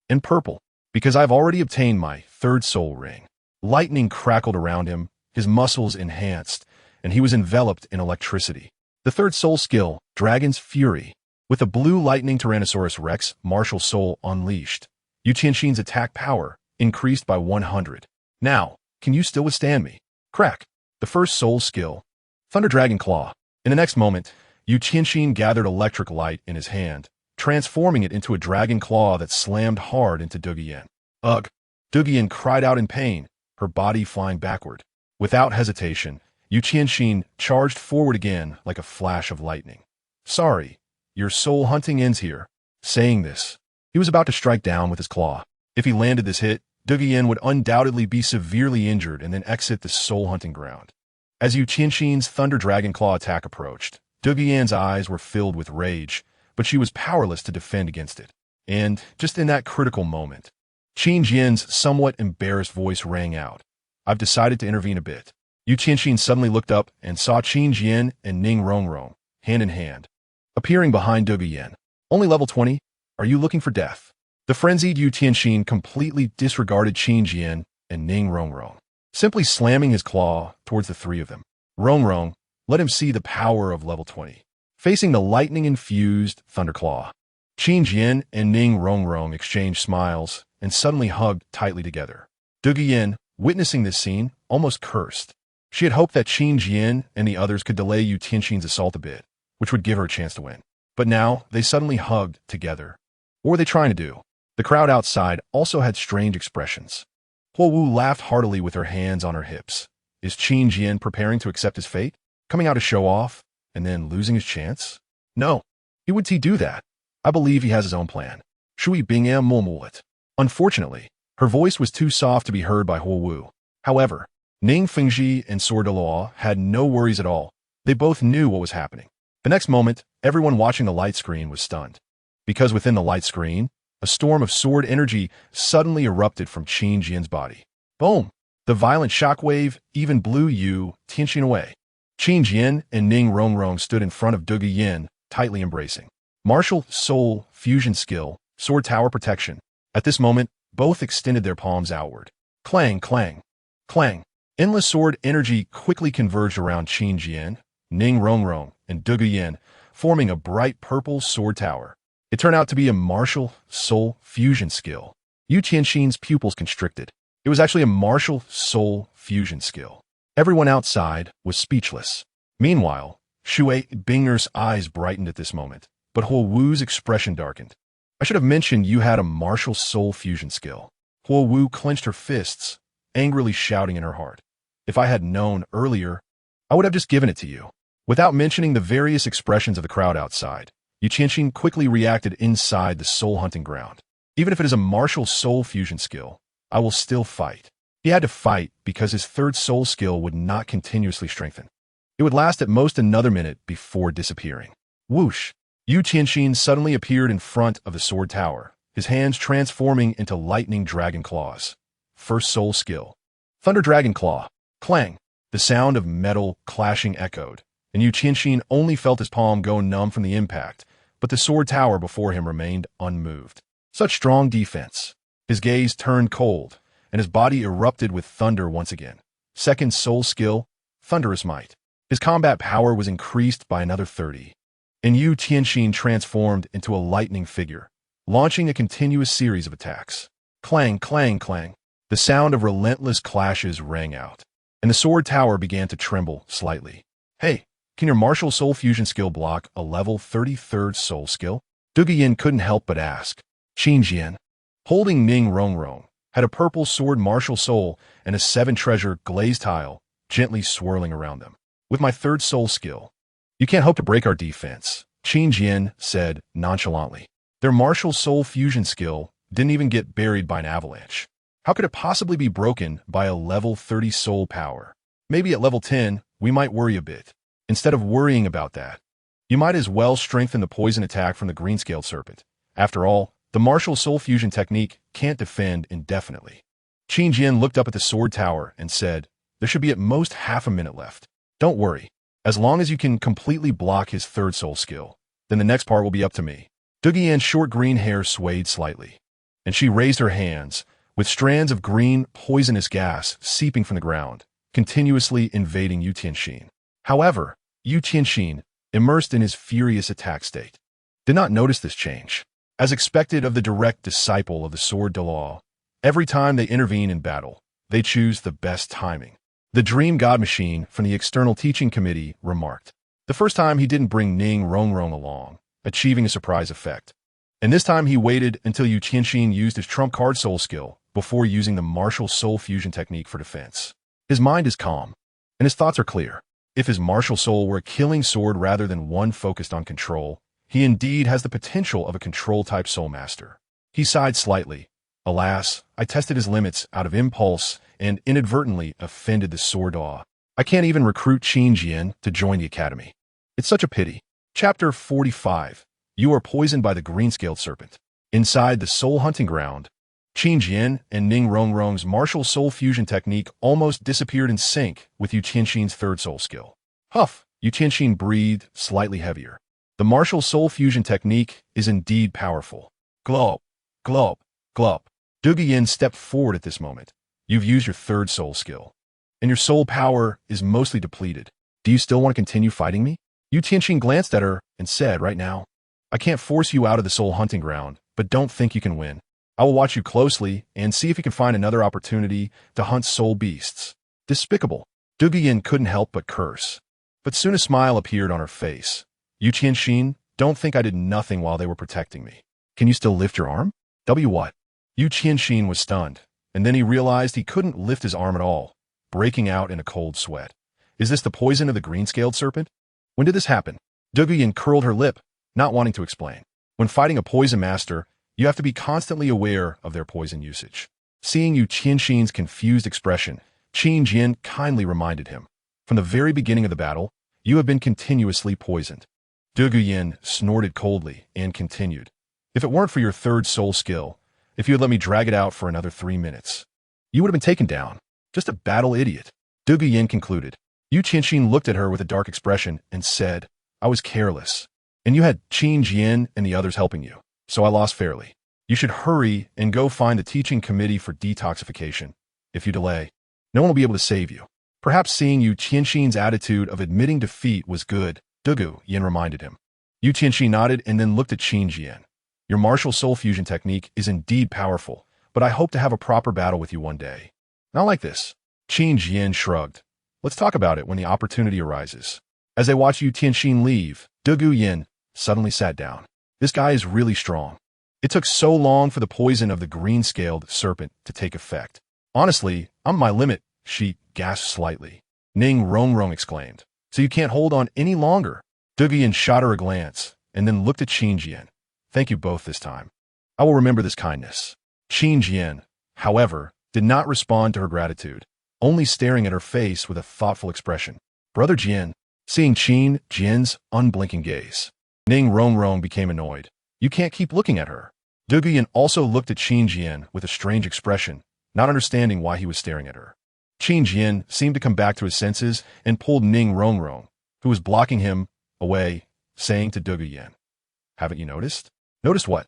and purple. Because I've already obtained my 3rd soul ring. Lightning crackled around him, his muscles enhanced, and he was enveloped in electricity. The 3rd soul skill, Dragon's Fury, with a blue lightning Tyrannosaurus Rex martial soul unleashed. Yu Tianxin's attack power increased by 100. Now, can you still withstand me? Crack! The first soul skill, Thunder Dragon Claw. In the next moment, Yu Qianxin gathered electric light in his hand, transforming it into a dragon claw that slammed hard into Dugian. Ugh! Dugian cried out in pain, her body flying backward. Without hesitation, Yu Qianxin charged forward again like a flash of lightning. Sorry, your soul hunting ends here. Saying this, he was about to strike down with his claw. If he landed this hit, Dugian would undoubtedly be severely injured and then exit the soul hunting ground. As Yu Qianxin's Thunder Dragon Claw attack approached, Dugian's eyes were filled with rage, but she was powerless to defend against it. And, just in that critical moment, Qin Jian's somewhat embarrassed voice rang out. I've decided to intervene a bit. Yu Qianxin suddenly looked up and saw Qin Jian and Ning Rongrong, hand in hand, appearing behind Dugian. Only level 20? Are you looking for death? The frenzied Yu Qianxin completely disregarded Qin Jian and Ning Rongrong, simply slamming his claw towards the three of them. Rongrong, let him see the power of level 20. Facing the lightning-infused Thunderclaw, Qin Jian and Ning Rongrong exchanged smiles and suddenly hugged tightly together. Dugian, witnessing this scene, almost cursed. She had hoped that Qin Jian and the others could delay Yu Qianxin's assault a bit, which would give her a chance to win. But now, they suddenly hugged together. What were they trying to do? The crowd outside also had strange expressions. Huo Wu laughed heartily with her hands on her hips. Is Qin Jian preparing to accept his fate? Coming out to show off, and then losing his chance? No. Why would he do that? I believe he has his own plan. Shui Bingyam Mulmulet. Unfortunately, her voice was too soft to be heard by Huo Wu. However, Ning Fengji and Sword Delaw had no worries at all. They both knew what was happening. The next moment, everyone watching the light screen was stunned. Because within the light screen, a storm of sword energy suddenly erupted from Qin Jian's body. Boom! The violent shockwave even blew Yu Qianxin away. Qin Jian and Ning Rongrong stood in front of Dugian, tightly embracing. Martial Soul Fusion Skill, Sword Tower Protection. At this moment, both extended their palms outward. Clang, clang, clang. Endless sword energy quickly converged around Qin Jian, Ning Rongrong, and Dugian, forming a bright purple sword tower. It turned out to be a martial soul fusion skill. Yu Qianxin's pupils constricted. It was actually a martial soul fusion skill. Everyone outside was speechless. Meanwhile, Shui Binger's eyes brightened at this moment, but Huo Wu's expression darkened. I should have mentioned you had a martial soul fusion skill. Huo Wu clenched her fists, angrily shouting in her heart. If I had known earlier, I would have just given it to you. Without mentioning the various expressions of the crowd outside, Yu Qianxin quickly reacted inside the soul hunting ground. Even if it is a martial soul fusion skill, I will still fight. He had to fight because his third soul skill would not continuously strengthen. It would last at most another minute before disappearing. Whoosh! Yu Qianxin suddenly appeared in front of the sword tower, his hands transforming into lightning dragon claws. First soul skill. Thunder Dragon Claw. Clang! The sound of metal clashing echoed, and Yu Qianxin only felt his palm go numb from the impact, but the sword tower before him remained unmoved. Such strong defense. His gaze turned cold, and his body erupted with thunder once again. Second soul skill, Thunderous Might. His combat power was increased by another 30, and Yu Qianxin transformed into a lightning figure, launching a continuous series of attacks. Clang, clang, clang. The sound of relentless clashes rang out, and the sword tower began to tremble slightly. Hey, can your martial soul fusion skill block a level 33rd soul skill? Dugian couldn't help but ask. Qin Jian, holding Ning Rongrong, had a purple sword martial soul and a 7-treasure glazed tile gently swirling around them. With my third soul skill, you can't hope to break our defense, Qin Jian said nonchalantly. Their martial soul fusion skill didn't even get buried by an avalanche. How could it possibly be broken by a level 30 soul power? Maybe at level 10, we might worry a bit. Instead of worrying about that, you might as well strengthen the poison attack from the green-scaled serpent. After all, the martial soul fusion technique can't defend indefinitely. Qin Jian looked up at the sword tower and said, there should be at most half a minute left. Don't worry. As long as you can completely block his third soul skill, then the next part will be up to me. Dugian's short green hair swayed slightly, and she raised her hands, with strands of green, poisonous gas seeping from the ground, continuously invading Yu Qianxin. However, Yu Qianxin, immersed in his furious attack state, did not notice this change. As expected of the direct disciple of the Sword de Law, every time they intervene in battle, they choose the best timing. The dream god machine from the external teaching committee remarked. The first time he didn't bring Ning Rongrong along, achieving a surprise effect. And this time he waited until Yu Qianxin used his trump card soul skill before using the martial soul fusion technique for defense. His mind is calm, and his thoughts are clear. If his martial soul were a killing sword rather than one focused on control, he indeed has the potential of a control-type soul master. He sighed slightly. Alas, I tested his limits out of impulse and inadvertently offended the sword awe. I can't even recruit Qin Jian to join the academy. It's such a pity. Chapter 45. You are poisoned by the green-scaled serpent. Inside the soul hunting ground, Qin Jian and Ning Rongrong's martial soul fusion technique almost disappeared in sync with Yu Qianxin's third soul skill. Huff! Yu Qianxin breathed slightly heavier. The martial soul fusion technique is indeed powerful. Glop, glop, glop. Yin stepped forward at this moment. You've used your third soul skill, and your soul power is mostly depleted. Do you still want to continue fighting me? Yu Qianxin glanced at her and said, right now, I can't force you out of the soul hunting ground, but don't think you can win. I will watch you closely and see if you can find another opportunity to hunt soul beasts. Despicable. Yin couldn't help but curse. But soon a smile appeared on her face. Yu Qianxin, don't think I did nothing while they were protecting me. Can you still lift your arm? What? Yu Qianxin was stunned, and then he realized he couldn't lift his arm at all, breaking out in a cold sweat. Is this the poison of the green-scaled serpent? When did this happen? Yin curled her lip, not wanting to explain. When fighting a poison master, you have to be constantly aware of their poison usage. Seeing Yu Qianxin's confused expression, Qin Jian kindly reminded him. From the very beginning of the battle, you have been continuously poisoned. Yin snorted coldly and continued. If it weren't for your third soul skill, if you had let me drag it out for another 3 minutes, you would have been taken down. Just a battle idiot. Yin concluded. Yu Qianxin looked at her with a dark expression and said, I was careless. And you had Qin Jian and the others helping you, so I lost fairly. You should hurry and go find the teaching committee for detoxification. If you delay, no one will be able to save you. Perhaps seeing Yu Qianxin's attitude of admitting defeat was good, Yin reminded him. Yu Qianxin nodded and then looked at Qin Jian. Your martial soul fusion technique is indeed powerful, but I hope to have a proper battle with you one day. Not like this. Qin Jian shrugged. Let's talk about it when the opportunity arises. As they watched Yu Qianxin leave, Yin suddenly sat down. This guy is really strong. It took so long for the poison of the green-scaled serpent to take effect. Honestly, I'm my limit, she gasped slightly. Ning Rongrong exclaimed. So you can't hold on any longer? Yin shot her a glance, and then looked at Qin Jian. Thank you both this time. I will remember this kindness. Qin Jian, however, did not respond to her gratitude, only staring at her face with a thoughtful expression. Brother Jian, seeing Qin Jian's unblinking gaze, Ning Rongrong became annoyed. You can't keep looking at her. Yin also looked at Qin Jian with a strange expression, not understanding why he was staring at her. Qin Jian seemed to come back to his senses and pulled Ning Rongrong, who was blocking him, away, saying to Yin, haven't you noticed? Noticed what?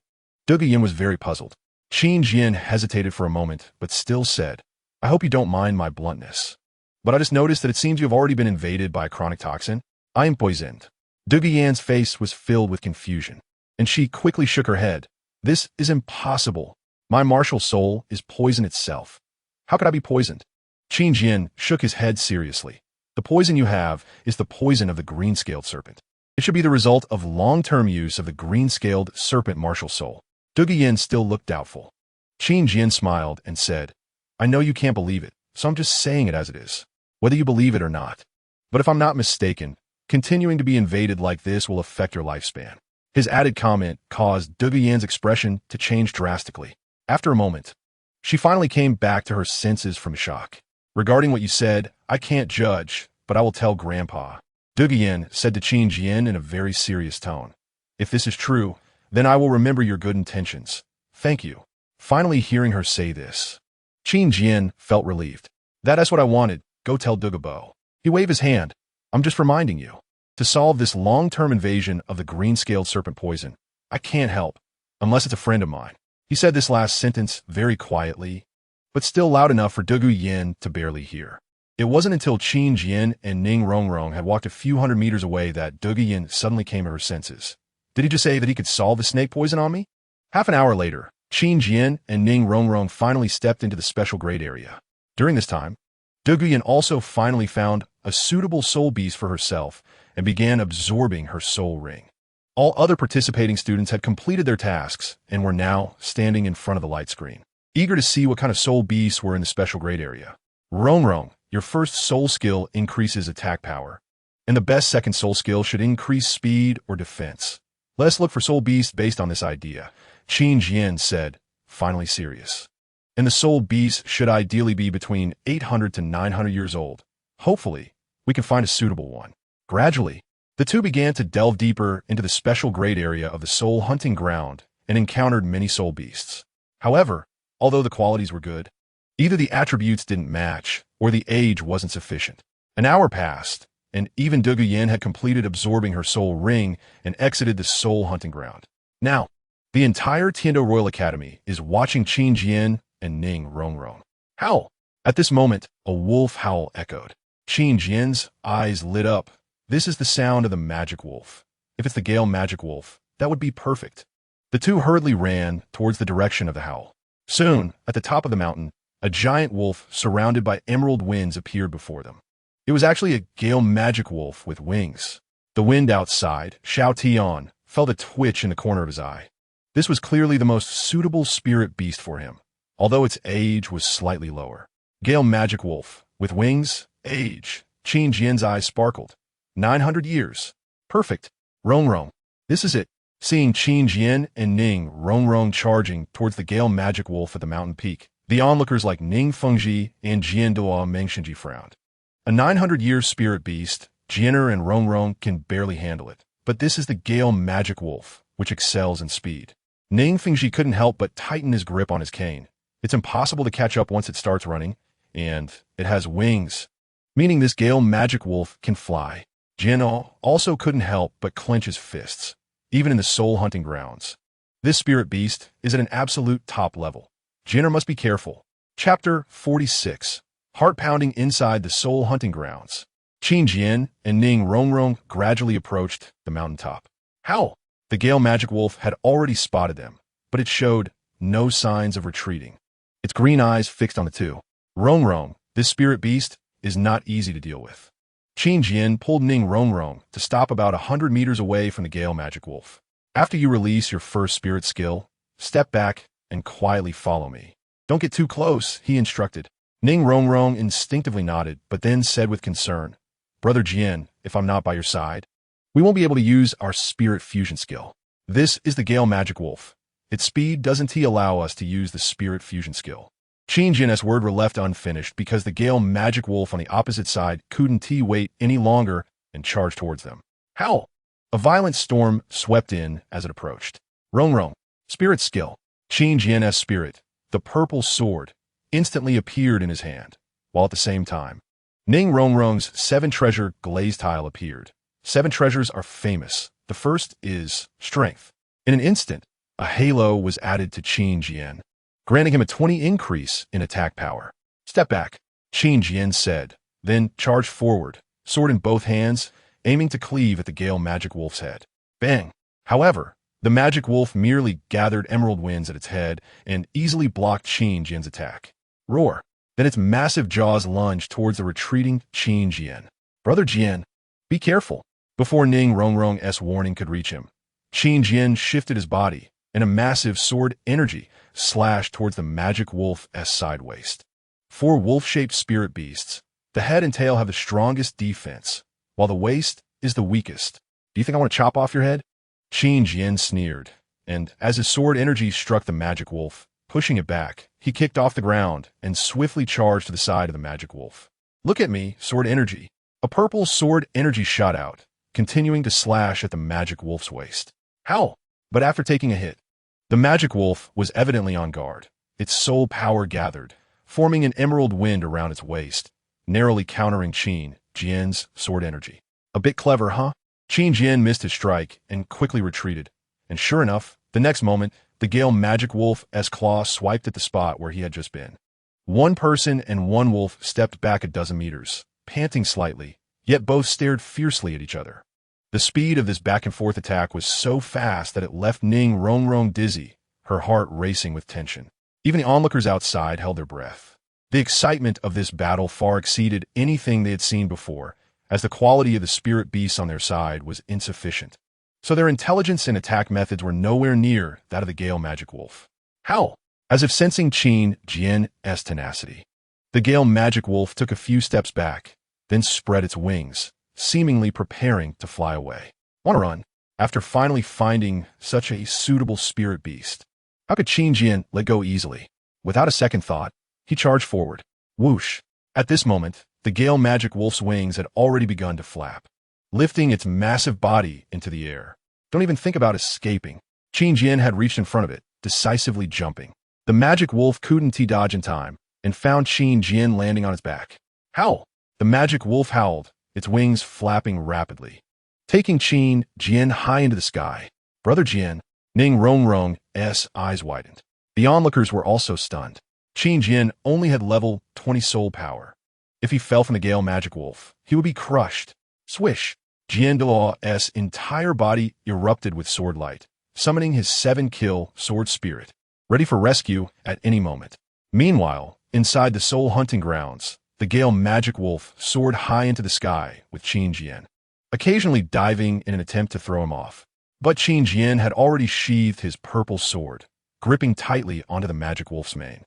Yin was very puzzled. Qin Jian hesitated for a moment, but still said, I hope you don't mind my bluntness. But I just noticed that it seems you have already been invaded by a chronic toxin. I am poisoned. Yan's face was filled with confusion, and she quickly shook her head. This is impossible. My martial soul is poison itself. How could I be poisoned? Qin Jian shook his head seriously. The poison you have is the poison of the green-scaled serpent. It should be the result of long-term use of the green-scaled serpent martial soul. Yin still looked doubtful. Qin Jian smiled and said, I know you can't believe it, so I'm just saying it as it is, whether you believe it or not. But if I'm not mistaken, continuing to be invaded like this will affect your lifespan. His added comment caused Yan's expression to change drastically. After a moment, she finally came back to her senses from shock. Regarding what you said, I can't judge, but I will tell Grandpa. Yin said to Qin Jian in a very serious tone. If this is true, then I will remember your good intentions. Thank you. Finally hearing her say this, Qin Jian felt relieved. That's what I wanted. Go tell Bo. He waved his hand. I'm just reminding you. To solve this long-term invasion of the green-scaled serpent poison, I can't help, unless it's a friend of mine. He said this last sentence very quietly, but still loud enough for Yin to barely hear. It wasn't until Qin Jian and Ning Rongrong had walked a few hundred meters away that Yin suddenly came to her senses. Did he just say that he could solve the snake poison on me? Half an hour later, Qin Jian and Ning Rongrong finally stepped into the special grade area. During this time, Guyan also finally found a suitable soul beast for herself and began absorbing her soul ring. All other participating students had completed their tasks and were now standing in front of the light screen, eager to see what kind of soul beasts were in the special grade area. Rong, your first soul skill increases attack power, and the best second soul skill should increase speed or defense. Let's look for soul beasts based on this idea, Qin Jian said, finally serious. And the soul beast should ideally be between 800 to 900 years old. Hopefully, we can find a suitable one. Gradually, the two began to delve deeper into the special grade area of the soul hunting ground and encountered many soul beasts. However, although the qualities were good, either the attributes didn't match or the age wasn't sufficient. An hour passed, and even Guyan had completed absorbing her soul ring and exited the soul hunting ground. Now, the entire Tiando Royal Academy is watching Qin Jian and Ning Rong. Howl! At this moment, a wolf howl echoed. Qin Jian's eyes lit up. This is the sound of the magic wolf. If it's the Gale magic wolf, that would be perfect. The two hurriedly ran towards the direction of the howl. Soon, at the top of the mountain, a giant wolf surrounded by emerald winds appeared before them. It was actually a Gale magic wolf with wings. The wind outside, Xiao Tian, felt a twitch in the corner of his eye. This was clearly the most suitable spirit beast for him, although its age was slightly lower. Gale magic wolf, with wings, age. Qin Jian's eyes sparkled. 900 years. Perfect. Rong. This is it. Seeing Qin Jian and Ning Rong charging towards the Gale magic wolf at the mountain peak, the onlookers like Ning Fengji and Jian Dua Mengshinji frowned. A 900-year spirit beast, Jianer and Rong can barely handle it, but this is the Gale magic wolf, which excels in speed. Ning Fengji couldn't help but tighten his grip on his cane. It's impossible to catch up once it starts running, and it has wings, meaning this Gale magic wolf can fly. Jian also couldn't help but clench his fists, even in the soul hunting grounds. This spirit beast is at an absolute top level. Jianer must be careful. Chapter 46. Heart-pounding inside the soul hunting grounds. Qin Jian and Ning Rong gradually approached the mountaintop. Howl! The Gale magic wolf had already spotted them, but it showed no signs of retreating. Its green eyes fixed on the two. Rong, this spirit beast is not easy to deal with. Qin Jian pulled Ning Rong to stop about 100 meters away from the Gale magic wolf. After you release your first spirit skill, step back and quietly follow me. Don't get too close, he instructed. Ning Rong instinctively nodded, but then said with concern, Brother Jian, if I'm not by your side, we won't be able to use our spirit fusion skill. This is the Gale magic wolf. Its speed doesn't allow us to use the spirit fusion skill. Qin Jian's words were left unfinished because the Gale magic wolf on the opposite side couldn't wait any longer and charged towards them. Howl! A violent storm swept in as it approached. Rong, spirit skill. Qin Jian's spirit, the purple sword, instantly appeared in his hand, while at the same time, Ning Rong's 7-treasure glazed tile appeared. 7 treasures are famous. The first is strength. In an instant, a halo was added to Qin Jian, granting him a 20 increase in attack power. Step back, Qin Jian said, then charged forward, sword in both hands, aiming to cleave at the Gale magic wolf's head. Bang! However, the magic wolf merely gathered emerald winds at its head and easily blocked Qin Jian's attack. Roar! Then its massive jaws lunged towards the retreating Qin Jian. Brother Jian, be careful. Before Ning Rong's warning could reach him, Qin Jian shifted his body, and a massive sword energy slashed towards the magic wolf's side waist. 4 wolf-shaped spirit beasts. The head and tail have the strongest defense, while the waist is the weakest. Do you think I want to chop off your head? Qin Jian sneered, and as his sword energy struck the magic wolf, pushing it back, he kicked off the ground and swiftly charged to the side of the magic wolf. Look at me, sword energy. A purple sword energy shot out, continuing to slash at the magic wolf's waist. Howl! But after taking a hit, the magic wolf was evidently on guard. Its soul power gathered, forming an emerald wind around its waist, narrowly countering Qin Jian's sword energy. A bit clever, huh? Qin Jian missed his strike and quickly retreated, and sure enough, the next moment, the Gale magic wolf's claw swiped at the spot where he had just been. One person and one wolf stepped back a dozen meters, panting slightly, yet both stared fiercely at each other. The speed of this back-and-forth attack was so fast that it left Ning Rong dizzy, her heart racing with tension. Even the onlookers outside held their breath. The excitement of this battle far exceeded anything they had seen before, as the quality of the spirit beasts on their side was insufficient. So their intelligence and attack methods were nowhere near that of the Gale Magic Wolf. How? As if sensing Qin Jian's tenacity, the Gale Magic Wolf took a few steps back, then spread its wings, seemingly preparing to fly away. On a run, after finally finding such a suitable spirit beast. How could Qin Jian let go easily? Without a second thought, he charged forward. Whoosh! At this moment, the Gale Magic Wolf's wings had already begun to flap, lifting its massive body into the air. Don't even think about escaping. Qin Jian had reached in front of it, decisively jumping. The Magic Wolf couldn't dodge in time, and found Qin Jian landing on its back. Howl! The Magic Wolf howled, its wings flapping rapidly, taking Qin Jian high into the sky. Brother Jian, Ning Rongrong's eyes widened. The onlookers were also stunned. Qin Jian only had level 20 soul power. If he fell from the Gale Magic Wolf, he would be crushed. Swish! Jian Delaw's entire body erupted with sword light, summoning his 7-kill sword spirit, ready for rescue at any moment. Meanwhile, inside the soul hunting grounds, the Gale Magic Wolf soared high into the sky with Qin Jian, occasionally diving in an attempt to throw him off. But Qin Jian had already sheathed his purple sword, gripping tightly onto the Magic Wolf's mane,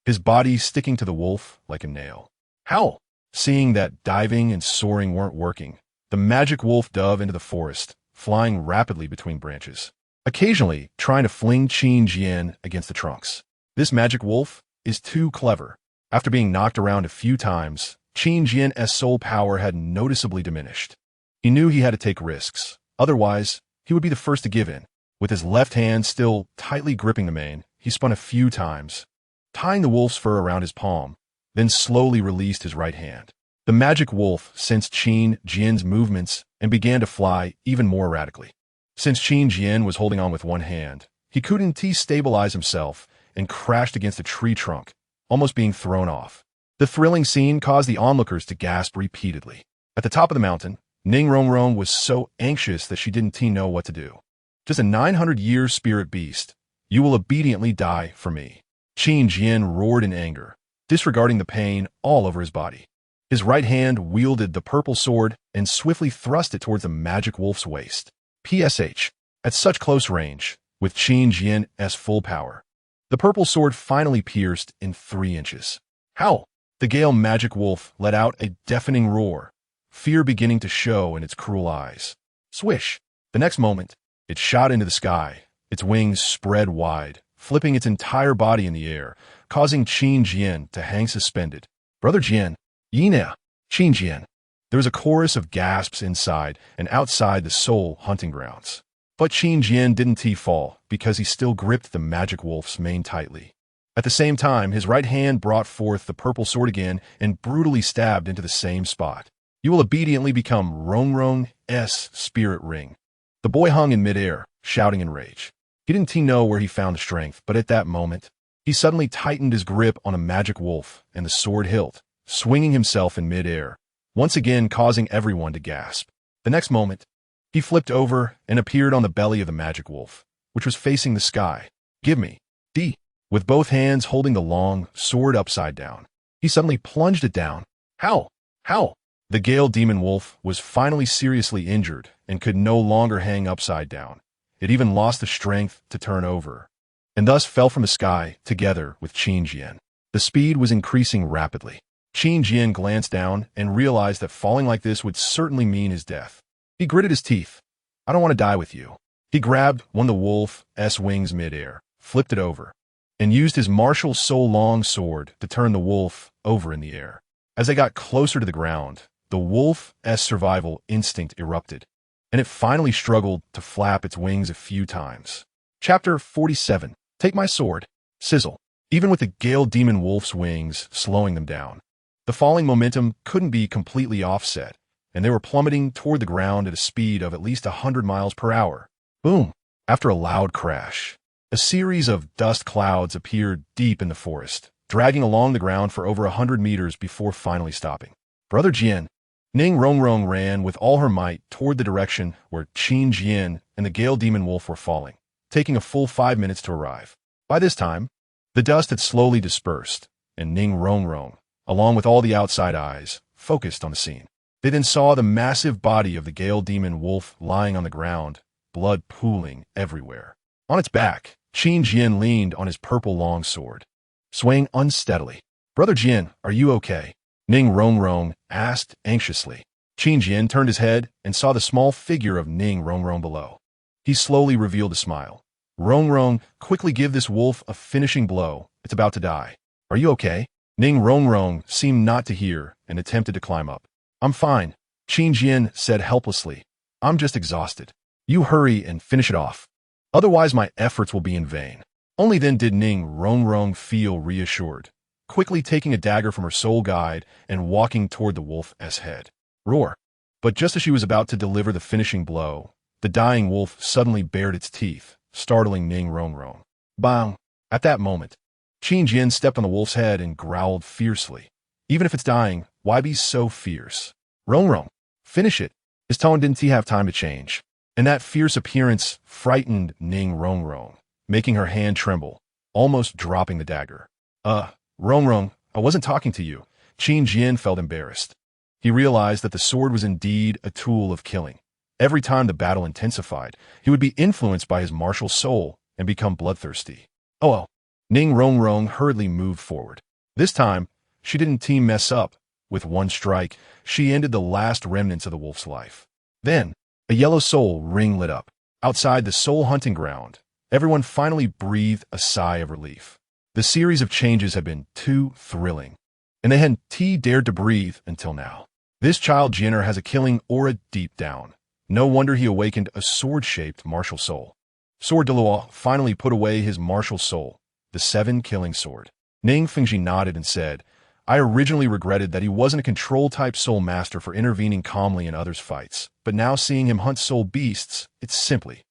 his body sticking to the wolf like a nail. Howl! Seeing that diving and soaring weren't working, the Magic Wolf dove into the forest, flying rapidly between branches, occasionally trying to fling Qin Jian against the trunks. This Magic Wolf is too clever. After being knocked around a few times, Qin Jian's soul power had noticeably diminished. He knew he had to take risks, otherwise he would be the first to give in. With his left hand still tightly gripping the mane, he spun a few times, tying the wolf's fur around his palm, then slowly released his right hand. The Magic Wolf sensed Qin Jian's movements and began to fly even more erratically. Since Qin Jian was holding on with one hand, he couldn't stabilize himself and crashed against a tree trunk, almost being thrown off. The thrilling scene caused the onlookers to gasp repeatedly. At the top of the mountain, Ning Rongrong was so anxious that she didn't know what to do. Just a 900-year spirit beast. You will obediently die for me. Qin Jian roared in anger, disregarding the pain all over his body. His right hand wielded the purple sword and swiftly thrust it towards the Magic Wolf's waist. PSH. At such close range, with Qin Jian's full power, the purple sword finally pierced in 3 inches. Howl! The Gale Magic Wolf let out a deafening roar, fear beginning to show in its cruel eyes. Swish! The next moment, it shot into the sky, its wings spread wide, flipping its entire body in the air, causing Qin Jian to hang suspended. Brother Jian, Yina, Qin Jian. There was a chorus of gasps inside and outside the soul hunting grounds. But Qin Jian didn't fall because he still gripped the Magic Wolf's mane tightly. At the same time, his right hand brought forth the purple sword again and brutally stabbed into the same spot. You will obediently become Rongrong's spirit ring. The boy hung in midair, shouting in rage. He didn't know where he found the strength, but at that moment, he suddenly tightened his grip on a Magic Wolf and the sword hilt, swinging himself in midair, once again causing everyone to gasp. The next moment, he flipped over and appeared on the belly of the Magic Wolf, which was facing the sky. Give me, D. With both hands holding the long sword upside down, he suddenly plunged it down. Howl! Howl! The Gale Demon Wolf was finally seriously injured and could no longer hang upside down. It even lost the strength to turn over, and thus fell from the sky together with Qin Jian. The speed was increasing rapidly. Qin Jian glanced down and realized that falling like this would certainly mean his death. He gritted his teeth. I don't want to die with you. He grabbed one of the wolf's wings midair, flipped it over, and used his martial soul long sword to turn the wolf over in the air. As they got closer to the ground, the wolf's survival instinct erupted, and it finally struggled to flap its wings a few times. Chapter 47. Take my sword. Sizzle. Even with the Gale Demon Wolf's wings slowing them down, the falling momentum couldn't be completely offset, and they were plummeting toward the ground at a speed of at least 100 miles per hour. Boom! After a loud crash, a series of dust clouds appeared deep in the forest, dragging along the ground for over 100 meters before finally stopping. Brother Jian, Ning Rongrong ran with all her might toward the direction where Qin Jian and the Gale Demon Wolf were falling, taking a full 5 minutes to arrive. By this time, the dust had slowly dispersed, and Ning Rongrong, along with all the outside eyes, focused on the scene. They then saw the massive body of the Gale Demon Wolf lying on the ground, blood pooling everywhere. On its back, Qin Jian leaned on his purple long sword, swaying unsteadily. "Brother Jian, are you okay?" Ning Rongrong asked anxiously. Qin Jian turned his head and saw the small figure of Ning Rongrong below. He slowly revealed a smile. "Rongrong, quickly give this wolf a finishing blow. It's about to die. Are you okay?" Ning Rongrong seemed not to hear and attempted to climb up. "I'm fine," Qin Jian said helplessly. "I'm just exhausted. You hurry and finish it off. Otherwise my efforts will be in vain." Only then did Ning Rongrong feel reassured, quickly taking a dagger from her soul guide and walking toward the wolf's head. Roar! But just as she was about to deliver the finishing blow, the dying wolf suddenly bared its teeth, startling Ning Rongrong. Bang! At that moment, Qin Jian stepped on the wolf's head and growled fiercely. "Even if it's dying, why be so fierce? Rongrong, finish it." His tone didn't have time to change, and that fierce appearance frightened Ning Rongrong, making her hand tremble, almost dropping the dagger. Rongrong, I wasn't talking to you." Qin Jian felt embarrassed. He realized that the sword was indeed a tool of killing. Every time the battle intensified, he would be influenced by his martial soul and become bloodthirsty. "Oh well." Ning Rongrong hurriedly moved forward. This time, she didn't mess up. With one strike, she ended the last remnants of the wolf's life. Then, a yellow soul ring lit up. Outside the soul hunting ground, everyone finally breathed a sigh of relief. The series of changes had been too thrilling, and they hadn't dared to breathe until now. This child Jinner has a killing aura deep down. No wonder he awakened a sword-shaped martial soul. Sword Deluo finally put away his martial soul, the 7-killing sword. Ning Fengji nodded and said, "I originally regretted that he wasn't a control-type soul master for intervening calmly in others' fights, but now seeing him hunt soul beasts, it's simply..."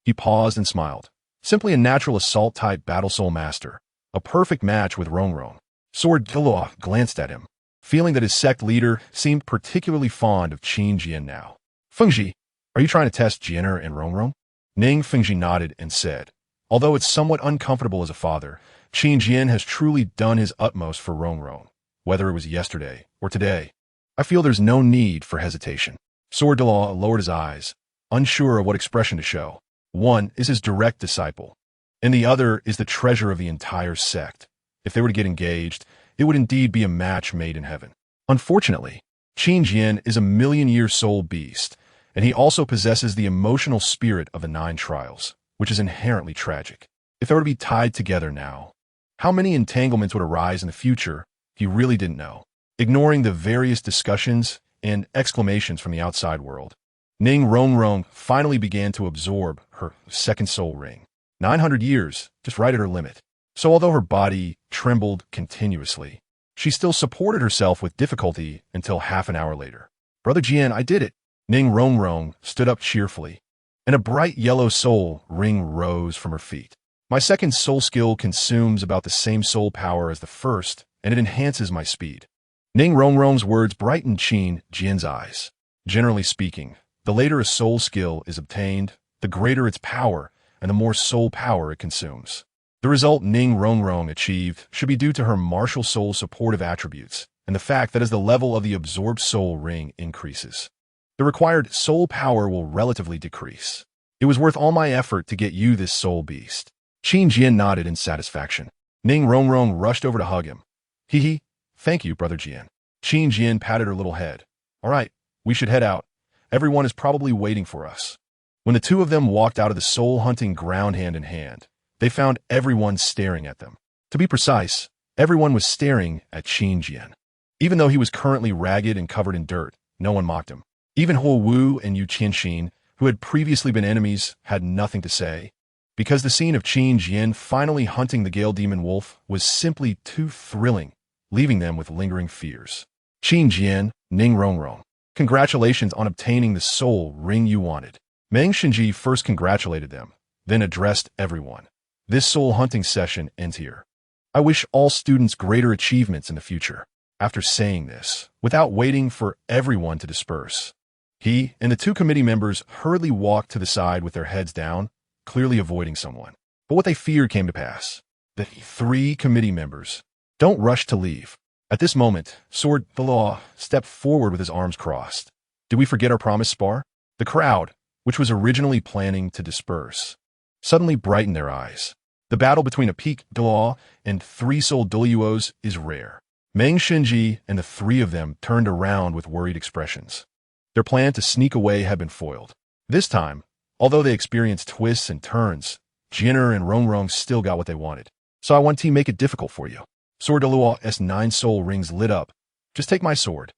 He paused and smiled. "Simply a natural assault-type battle soul master. A perfect match with Rongrong." Sword Deluo glanced at him, feeling that his sect leader seemed particularly fond of Qin Jian now. "Fengji, are you trying to test Jinner and Rongrong?" Ning Fengji nodded and said, "Although it's somewhat uncomfortable as a father, Qin Jian has truly done his utmost for Rongrong, whether it was yesterday or today. I feel there's no need for hesitation." Sword Deluo lowered his eyes, unsure of what expression to show. One is his direct disciple, and the other is the treasure of the entire sect. If they were to get engaged, it would indeed be a match made in heaven. Unfortunately, Qin Jian is a million-year soul beast, and he also possesses the emotional spirit of the 9 trials, which is inherently tragic. If they were to be tied together now, how many entanglements would arise in the future, he really didn't know. Ignoring the various discussions and exclamations from the outside world, Ning Rongrong finally began to absorb her second soul ring. 900 years, just right at her limit. So although her body trembled continuously, she still supported herself with difficulty until half an hour later. "Brother Jian, I did it." Ning Rongrong stood up cheerfully, and a bright yellow soul ring rose from her feet. "My second soul skill consumes about the same soul power as the first, and it enhances my speed." Ning Rongrong's words brightened Qin Jian's eyes. Generally speaking, the later a soul skill is obtained, the greater its power and the more soul power it consumes. The result Ning Rongrong achieved should be due to her martial soul supportive attributes and the fact that as the level of the absorbed soul ring increases, the required soul power will relatively decrease. "It was worth all my effort to get you this soul beast." Qin Jian nodded in satisfaction. Ning Rongrong rushed over to hug him. "Hee, thank you, Brother Jian." Qin Jian patted her little head. "All right, we should head out. Everyone is probably waiting for us." When the two of them walked out of the soul hunting ground hand in hand, they found everyone staring at them. To be precise, everyone was staring at Qin Jian. Even though he was currently ragged and covered in dirt, no one mocked him. Even Huo Wu and Yu Qianxin, who had previously been enemies, had nothing to say, because the scene of Qin Jian finally hunting the Gale Demon Wolf was simply too thrilling, leaving them with lingering fears. "Qin Jian, Ning Rongrong, congratulations on obtaining the soul ring you wanted." Meng Xinji first congratulated them, then addressed everyone. "This soul hunting session ends here. I wish all students greater achievements in the future." After saying this, without waiting for everyone to disperse, he and the 2 committee members hurriedly walked to the side with their heads down, clearly avoiding someone. But what they feared came to pass. The 3 committee members, Don't rush to leave. At this moment, Sword the Law stepped forward with his arms crossed. Did we forget our promise, Spar? The crowd, which was originally planning to disperse, suddenly brightened their eyes. The battle between a peak de Law and three-soul Duluos is rare. Meng Shinji and the three of them turned around with worried expressions. Their plan to sneak away had been foiled. This time, although they experienced twists and turns, Jinner and Rongrong still got what they wanted. So I want to make it difficult for you. Sword de Luo's 9 soul rings lit up. Just take my sword.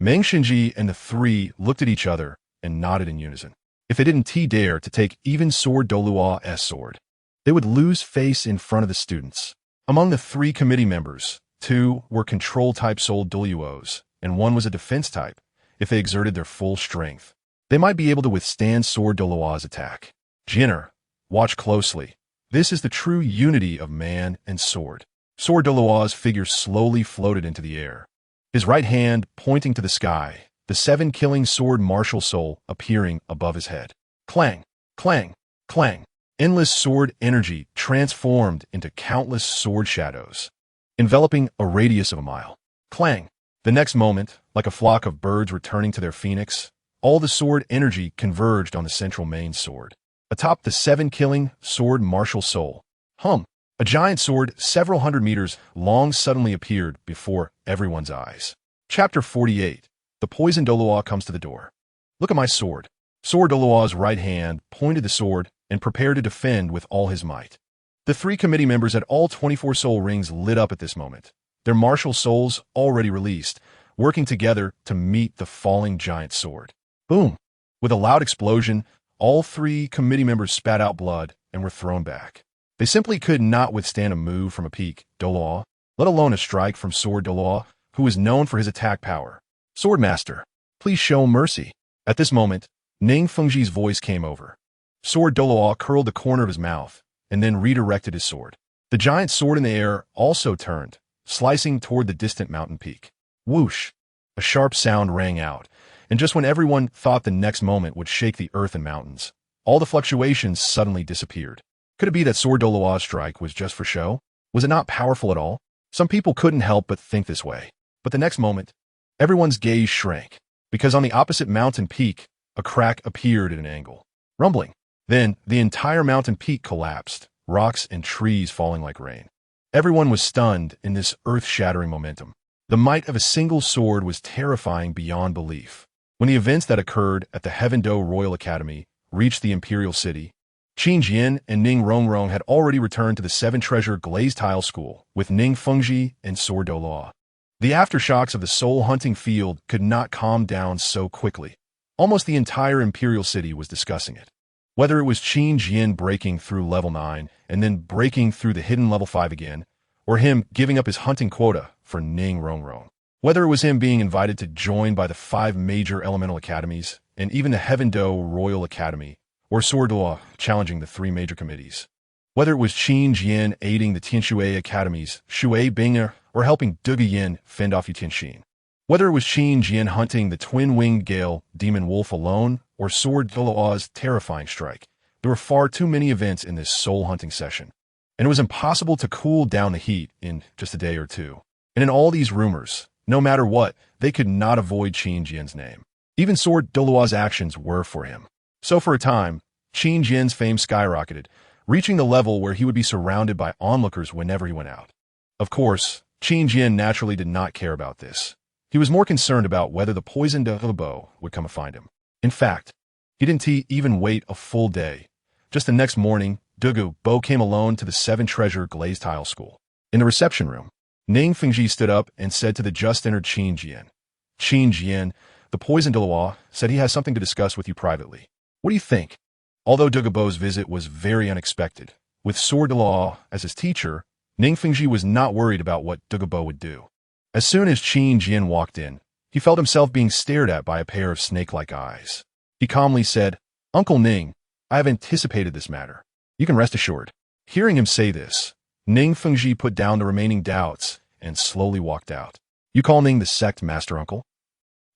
Meng Shinji and the three looked at each other and nodded in unison. If they didn't dare to take even Sword de Luo's sword, they would lose face in front of the students. Among the 3 committee members, 2 were control-type soul Duluos, and 1 was a defense type. If they exerted their full strength, they might be able to withstand Sword de Luo's attack. Jinner, watch closely. This is the true unity of man and sword. Sword de Luo's figure slowly floated into the air. His right hand pointing to the sky, the 7 killing sword martial soul appearing above his head. Clang, clang, clang. Endless sword energy transformed into countless sword shadows, enveloping a radius of a mile. Clang. The next moment, like a flock of birds returning to their phoenix, all the sword energy converged on the central main sword. Atop the 7 killing sword martial soul, a giant sword several hundred meters long suddenly appeared before everyone's eyes. Chapter 48. The poison Doluo comes to the door. Look at my sword. Sword Doluo's right hand pointed the sword and prepared to defend with all his might. The 3 committee members at all 24 soul rings lit up at this moment, their martial souls already released, working together to meet the falling giant sword. Boom! With a loud explosion, all 3 committee members spat out blood and were thrown back. They simply could not withstand a move from a peak Doluo, let alone a strike from Sword Doluo, who was known for his attack power. Swordmaster, please show mercy. At this moment, Ning Fengji's voice came over. Sword Doluo curled the corner of his mouth and then redirected his sword. The giant sword in the air also turned, slicing toward the distant mountain peak. Whoosh! A sharp sound rang out, and just when everyone thought the next moment would shake the earth and mountains, all the fluctuations suddenly disappeared. Could it be that Sword Doluo's strike was just for show? Was it not powerful at all? Some people couldn't help but think this way. But the next moment, everyone's gaze shrank, because on the opposite mountain peak, a crack appeared at an angle. Rumbling. Then, the entire mountain peak collapsed, rocks and trees falling like rain. Everyone was stunned in this earth-shattering momentum. The might of a single sword was terrifying beyond belief. When the events that occurred at the Heaven Do Royal Academy reached the Imperial City, Qin Jian and Ning Rongrong had already returned to the 7-treasure glazed tile school with Ning Fengji and Sword Doluo. The aftershocks of the soul hunting field could not calm down so quickly. Almost the entire Imperial City was discussing it. Whether it was Qin Jian breaking through level 9 and then breaking through the hidden level 5 again, or him giving up his hunting quota for Ning Rongrong. Whether it was him being invited to join by the 5 major elemental academies and even the Heaven Do Royal Academy, or Sword Doluo challenging the 3 major committees. Whether it was Qin Jian aiding the Tianshui academies, Shui Binger, or helping Duga Yin fend off Yutianxin. Whether it was Qin Jian hunting the twin-winged Gale Demon Wolf alone, or Sword Doluo's terrifying strike, there were far too many events in this soul-hunting session, and it was impossible to cool down the heat in just a day or 2. And in all these rumors, no matter what, they could not avoid Qin Jian's name. Even Sword Doluo's actions were for him. So for a time, Qin Jian's fame skyrocketed, reaching the level where he would be surrounded by onlookers whenever he went out. Of course, Qin Jian naturally did not care about this. He was more concerned about whether the poisoned Bo would come and find him. In fact, he didn't even wait a full day. Just the next morning, Dugu Bo came alone to the 7-treasure glazed tile school. In the reception room, Ning Fengji stood up and said to the just-entered Qin Jian, Qin Jian, the poisoned Doluo said he has something to discuss with you privately. What do you think? Although Dugu Bo's visit was very unexpected, with Sword Doluo as his teacher, Ning Fengji was not worried about what Dugu Bo would do. As soon as Qin Jian walked in, he felt himself being stared at by a pair of snake-like eyes. He calmly said, Uncle Ning, I have anticipated this matter. You can rest assured. Hearing him say this, Ning Fengji put down the remaining doubts and slowly walked out. You call Ning the sect master uncle?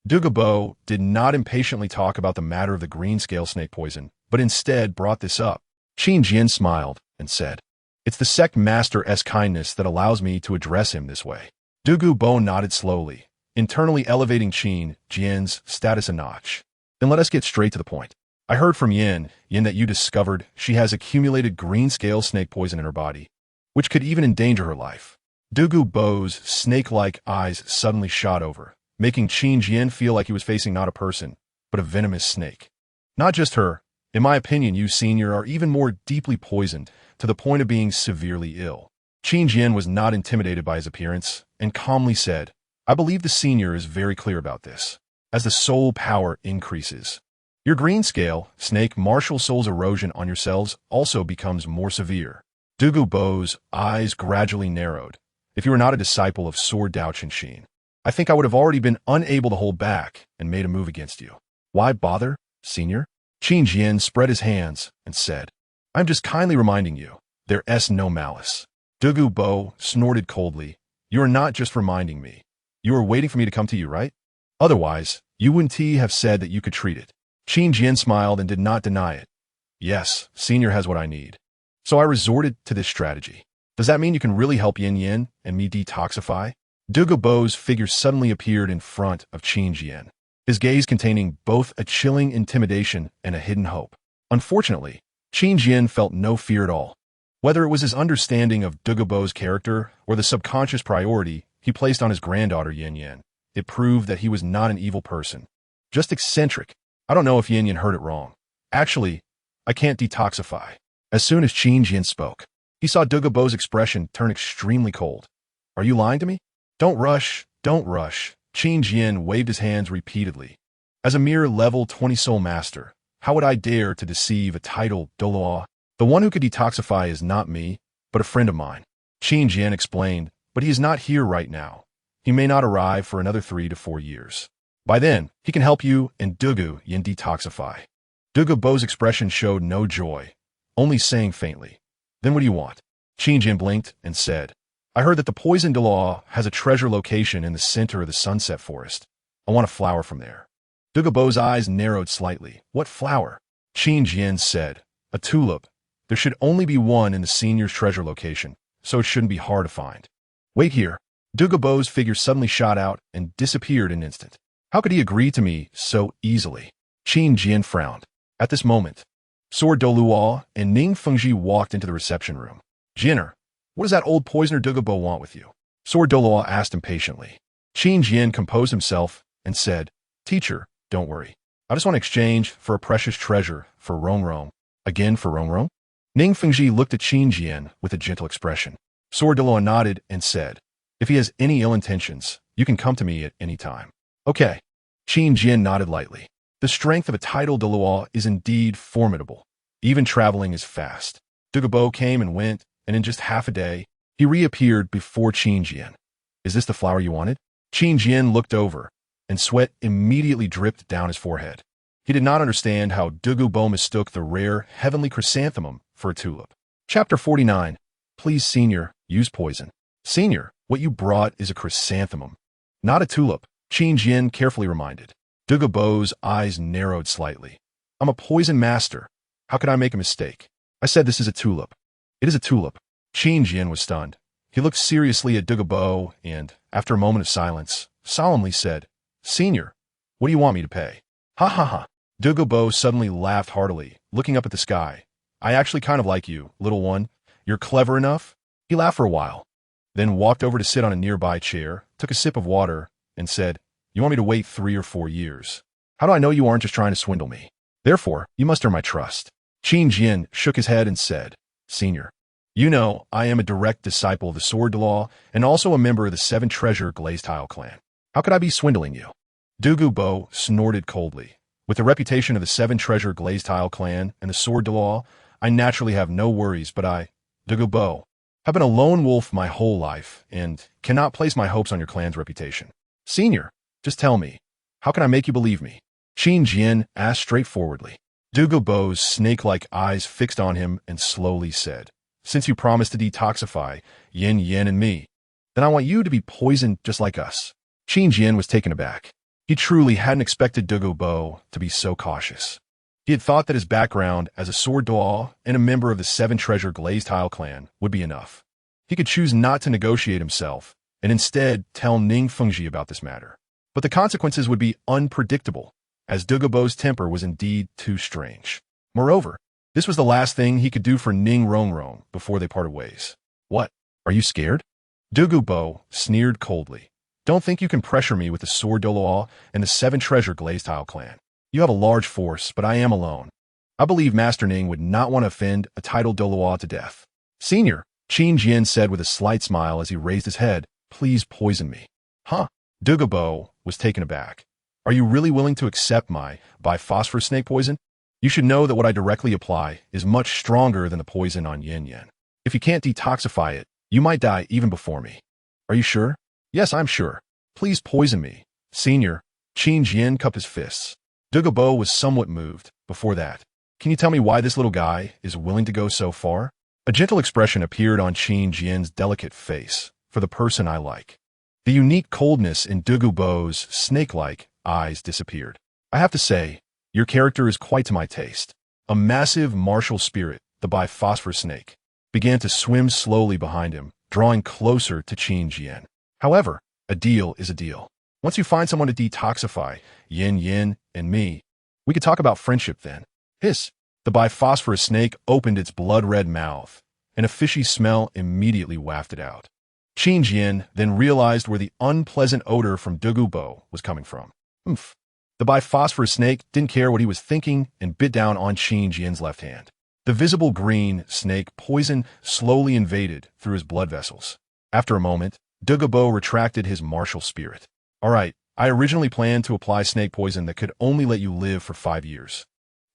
Dugu Bo did not impatiently talk about the matter of the green scale snake poison, but instead brought this up. Qin Jian smiled and said, It's the sect master's kindness that allows me to address him this way. Dugu Bo nodded slowly, internally elevating Qin Jian's status a notch. Then let us get straight to the point. I heard from Yin that you discovered she has accumulated green scale snake poison in her body, which could even endanger her life. Dugu Bo's snake-like eyes suddenly shot over, making Qin Jian feel like he was facing not a person, but a venomous snake. Not just her. In my opinion, you, senior, are even more deeply poisoned, to the point of being severely ill. Qin Jian was not intimidated by his appearance, and calmly said, I believe the senior is very clear about this. As the soul power increases, your green scale, snake martial soul's erosion on your cells also becomes more severe. Dugu Bo's eyes gradually narrowed. If you were not a disciple of Sword Dao Qinshin, I think I would have already been unable to hold back and made a move against you. Why bother, senior? Qin Jian spread his hands and said, I'm just kindly reminding you, there's no malice. Dugu Bo snorted coldly. You are not just reminding me. You are waiting for me to come to you, right? Otherwise, you wouldn't have said that you could treat it. Qin Jian smiled and did not deny it. Yes, senior has what I need. So I resorted to this strategy. Does that mean you can really help Yin and me detoxify? Dugu Bo's figure suddenly appeared in front of Qin Jian, his gaze containing both a chilling intimidation and a hidden hope. Unfortunately, Qin Jian felt no fear at all. Whether it was his understanding of Dugu Bo's character or the subconscious priority he placed on his granddaughter Yin, it proved that he was not an evil person. Just eccentric. I don't know if Yin heard it wrong. Actually, I can't detoxify. As soon as Qin Jian spoke, he saw Dugu Bo's expression turn extremely cold. Are you lying to me? Don't rush, don't rush. Qin Jian waved his hands repeatedly. As a mere level 20 soul master, how would I dare to deceive a titled Doloa? The one who could detoxify is not me, but a friend of mine. Qin Jian explained, but he is not here right now. He may not arrive for another 3 to 4 years. By then, he can help you and Dugu Yin detoxify. Dugu Bo's expression showed no joy, only saying faintly, Then what do you want? Qin Jian blinked and said, I heard that the poison Doloa has a treasure location in the center of the Sunset Forest. I want a flower from there. Dugu Bo's eyes narrowed slightly. What flower? Qin Jian said, a tulip. There should only be one in the senior's treasure location, so it shouldn't be hard to find. Wait here. Dugu Bo's figure suddenly shot out and disappeared in an instant. How could he agree to me so easily? Qin Jian frowned. At this moment, Sword Doluo and Ning Fengji walked into the reception room. Jinner, what does that old poisoner Dugu Bo want with you? Sword Doluo asked impatiently. Qin Jian composed himself and said, Teacher, don't worry. I just want to exchange for a precious treasure for Rong. Again for Rong? Ning Fengji looked at Qin Jian with a gentle expression. Sword Doluo nodded and said, If he has any ill intentions, you can come to me at any time. Okay. Qin Jian nodded lightly. The strength of a titled Doluo is indeed formidable. Even traveling is fast. Dugu Bo came and went, and in just half a day, he reappeared before Qin Jian. Is this the flower you wanted? Qin Jian looked over, and sweat immediately dripped down his forehead. He did not understand how Dugu Bo mistook the rare heavenly chrysanthemum for a tulip. Chapter 49. Please, senior, use poison. Senior, what you brought is a chrysanthemum, not a tulip, Qin Jian carefully reminded. Dugu Bo's eyes narrowed slightly. I'm a poison master. How could I make a mistake? I said this is a tulip. It is a tulip. Qin Jian was stunned. He looked seriously at Dugu Bo and, after a moment of silence, solemnly said, Senior, what do you want me to pay? Ha ha ha. Dugu Bo suddenly laughed heartily, looking up at the sky. I actually kind of like you, little one. You're clever enough. He laughed for a while, then walked over to sit on a nearby chair, took a sip of water, and said, You want me to wait 3 or 4 years? How do I know you aren't just trying to swindle me? Therefore, you must earn my trust. Qin Jian shook his head and said, Senior, you know I am a direct disciple of the Sword Law and also a member of the 7 Treasure Glazed Tile clan. How could I be swindling you? Dugu Bo snorted coldly. With the reputation of the 7 Treasure Glazed Tile clan and the Sword Law, I naturally have no worries, but I, Dugu Bo, have been a lone wolf my whole life and cannot place my hopes on your clan's reputation. Senior, just tell me, how can I make you believe me? Qin Jian asked straightforwardly. Dugu Bo's snake-like eyes fixed on him and slowly said, Since you promised to detoxify Yin and me, then I want you to be poisoned just like us. Qin Jian was taken aback. He truly hadn't expected Dugu Bo to be so cautious. He had thought that his background as a sword dua and a member of the Seven Treasure Glazed Tile clan would be enough. He could choose not to negotiate himself and instead tell Ning Fengji about this matter. But the consequences would be unpredictable, as Dugubo's temper was indeed too strange. Moreover, this was the last thing he could do for Ning Rongrong before they parted ways. What? Are you scared? Dugubo sneered coldly. Don't think you can pressure me with the Sword Doloa and the Seven Treasure Glazed Tile clan. You have a large force, but I am alone. I believe Master Ning would not want to offend a titled Doloa to death. Senior, Qin Jian said with a slight smile as he raised his head, please poison me. Huh? Dugubo was taken aback. Are you really willing to accept my biphosphorus snake poison? You should know that what I directly apply is much stronger than the poison on Yin Yin. If you can't detoxify it, you might die even before me. Are you sure? Yes, I'm sure. Please poison me. Senior, Qin Jian cupped his fists. Dugubo was somewhat moved. Before that, can you tell me why this little guy is willing to go so far? A gentle expression appeared on Qin Jian's delicate face. For the person I like. The unique coldness in Dugubo's snake-like eyes disappeared. I have to say, your character is quite to my taste. A massive martial spirit, the biphosphorus snake, began to swim slowly behind him, drawing closer to Qin Jian. However, a deal is a deal. Once you find someone to detoxify, Yin Yin and me, we could talk about friendship then. Hiss! The biphosphorus snake opened its blood-red mouth, and a fishy smell immediately wafted out. Qin Jian then realized where the unpleasant odor from Dugubo was coming from. Oomph. The biphosphorus snake didn't care what he was thinking and bit down on Qin Jian's left hand. The visible green snake poison slowly invaded through his blood vessels. After a moment, Dugubo retracted his martial spirit. All right, I originally planned to apply snake poison that could only let you live for 5 years.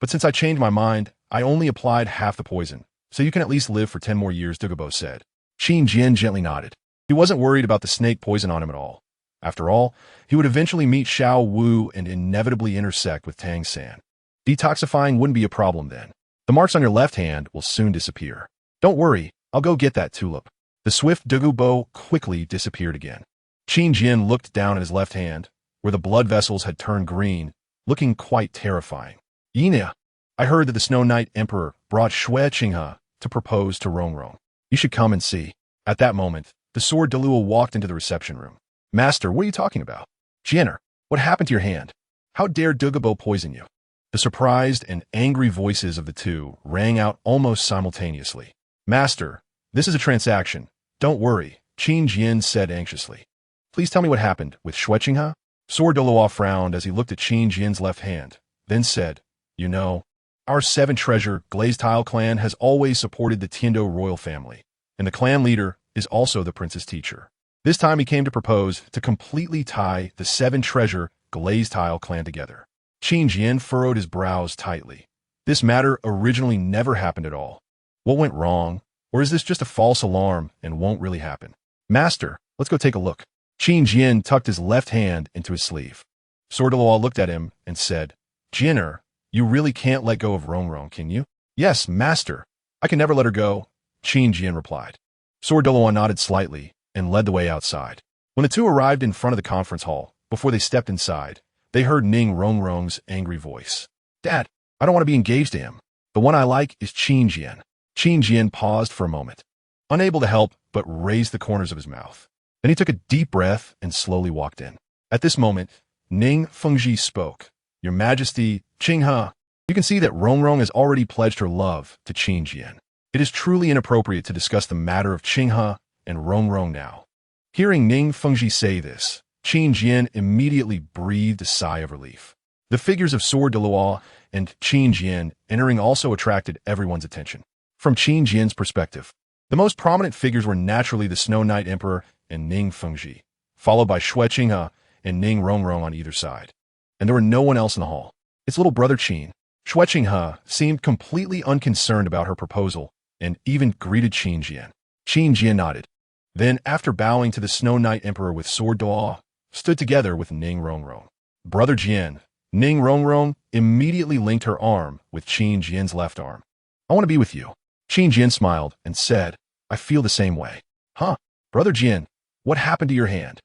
But since I changed my mind, I only applied half the poison, so you can at least live for 10 more years, Dugubo said. Qin Jian gently nodded. He wasn't worried about the snake poison on him at all. After all, he would eventually meet Xiao Wu and inevitably intersect with Tang San. Detoxifying wouldn't be a problem then. The marks on your left hand will soon disappear. Don't worry, I'll go get that tulip. The swift Dugubo quickly disappeared again. Qin Jian looked down at his left hand, where the blood vessels had turned green, looking quite terrifying. Yina, I heard that the Snow Knight Emperor brought Xue Qinghe to propose to Rongrong. You should come and see. At that moment, the sword Delua walked into the reception room. Master, what are you talking about? Jianer, what happened to your hand? How dare Dugubo poison you? The surprised and angry voices of the two rang out almost simultaneously. Master, this is a transaction. Don't worry, Qin Jian said anxiously. Please tell me what happened with Xue Qinghe? Sword Delua frowned as he looked at Qin Jian's left hand, then said, You know, our Seven Treasure Glazed Tile clan has always supported the Tiendo royal family, and the clan leader is also the prince's teacher. This time he came to propose to completely tie the Seven Treasure Glazed Tile clan together. Qin Jian furrowed his brows tightly. This matter originally never happened at all. What went wrong? Or is this just a false alarm and won't really happen? Master, let's go take a look. Qin Jian tucked his left hand into his sleeve. Sword Delua looked at him and said, Jianer, you really can't let go of Rongrong, can you? Yes, master. I can never let her go, Qin Jian replied. Sword Delua nodded slightly and led the way outside. When the two arrived in front of the conference hall, before they stepped inside, they heard Ning Rongrong's angry voice. Dad, I don't want to be engaged to him. The one I like is Qin Jian. Qin Jian paused for a moment, unable to help but raised the corners of his mouth. Then he took a deep breath and slowly walked in. At this moment, Ning Fengji spoke. Your Majesty, Qinghe, you can see that Rongrong has already pledged her love to Qin Jian. It is truly inappropriate to discuss the matter of Qinghe and Rongrong now. Hearing Ning Fengji say this, Qin Jian immediately breathed a sigh of relief. The figures of Sword Delua and Qin Jian entering also attracted everyone's attention. From Qin Jian's perspective, the most prominent figures were naturally the Snow Knight Emperor and Ning Fengji, followed by Xue Qinghe and Ning Rongrong on either side. And there were no one else in the hall. Its little brother Qin, Xue Qinghe, seemed completely unconcerned about her proposal and even greeted Qin Jian. Qin Jian nodded. Then, after bowing to the Snow Knight Emperor with sword dua, stood together with Ning Rongrong. Brother Jian, Ning Rongrong immediately linked her arm with Qin Jian's left arm. I want to be with you. Qin Jian smiled and said, I feel the same way. Huh? Brother Jian, what happened to your hand?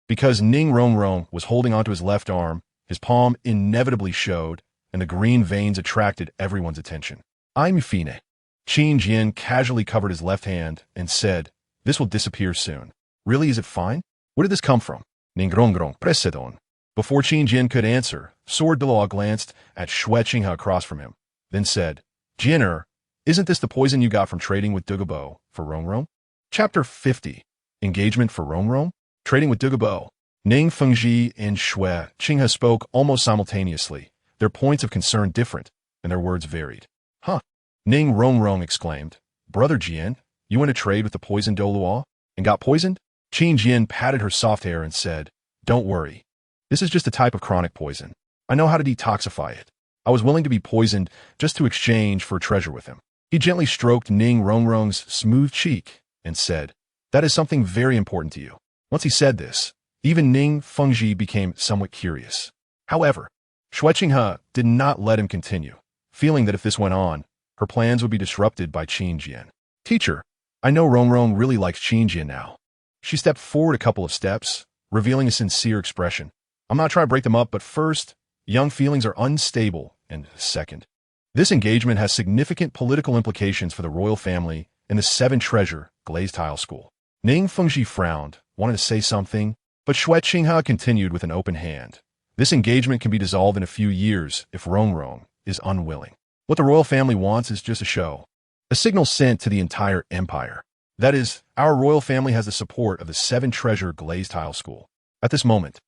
Because Ning Rongrong was holding onto his left arm, his palm inevitably showed, and the green veins attracted everyone's attention. I'm fine. Qin Jian casually covered his left hand and said, "This will disappear soon." "Really, is it fine? Where did this come from?" Ningrongrong presedon. Before Qin Jian could answer, Sword de Law glanced at Xue Qinghe across from him, then said, "Jianer, isn't this the poison you got from trading with Dugabo for Rongrong?" Chapter 50. Engagement for Rongrong? Trading with Dugabo. Ning Fengji and Xue Qinghe spoke almost simultaneously, their points of concern different, and their words varied. "Huh." Ning Rongrong exclaimed, "Brother Jian, you went to trade with the poisoned Doluo and got poisoned?" Qin Jian patted her soft hair and said, "Don't worry. This is just a type of chronic poison. I know how to detoxify it. I was willing to be poisoned just to exchange for a treasure with him." He gently stroked Ning Rongrong's smooth cheek and said, "That is something very important to you." Once he said this, even Ning Fengji became somewhat curious. However, Xue Qinghe did not let him continue, feeling that if this went on, her plans would be disrupted by Qin Jian. "Teacher, I know Rongrong really likes Qin Jian now." She stepped forward a couple of steps, revealing a sincere expression. "I'm not trying to break them up, but first, young feelings are unstable, and second, this engagement has significant political implications for the royal family and the Seven Treasure Glazed Tile School." Ning Fengji frowned, wanted to say something, but Xue Qinghe continued with an open hand. "This engagement can be dissolved in a few years if Rongrong is unwilling. What the royal family wants is just a show, a signal sent to the entire empire. That is, our royal family has the support of the Seven Treasure Glazed Tile School." At this moment,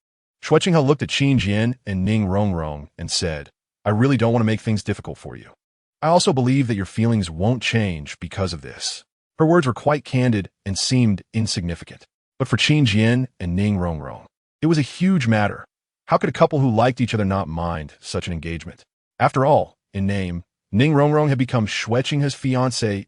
Xue Qinghe looked at Qin Jian and Ning Rongrong and said, "I really don't want to make things difficult for you. I also believe that your feelings won't change because of this." Her words were quite candid and seemed insignificant. But for Qin Jian and Ning Rongrong, it was a huge matter. How could a couple who liked each other not mind such an engagement? After all, in name, Ning Rongrong had become Xue Qinghe's fiancée.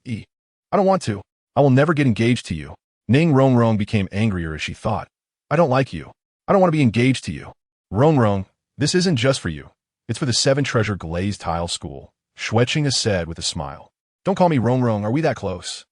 "I don't want to. I will never get engaged to you." Ning Rongrong became angrier as she thought, "I don't like you. I don't want to be engaged to you." "Rongrong, this isn't just for you. It's for the Seven Treasure Glazed Tile School," Xue Qinghe said with a smile. "Don't call me Rongrong. Are we that close?"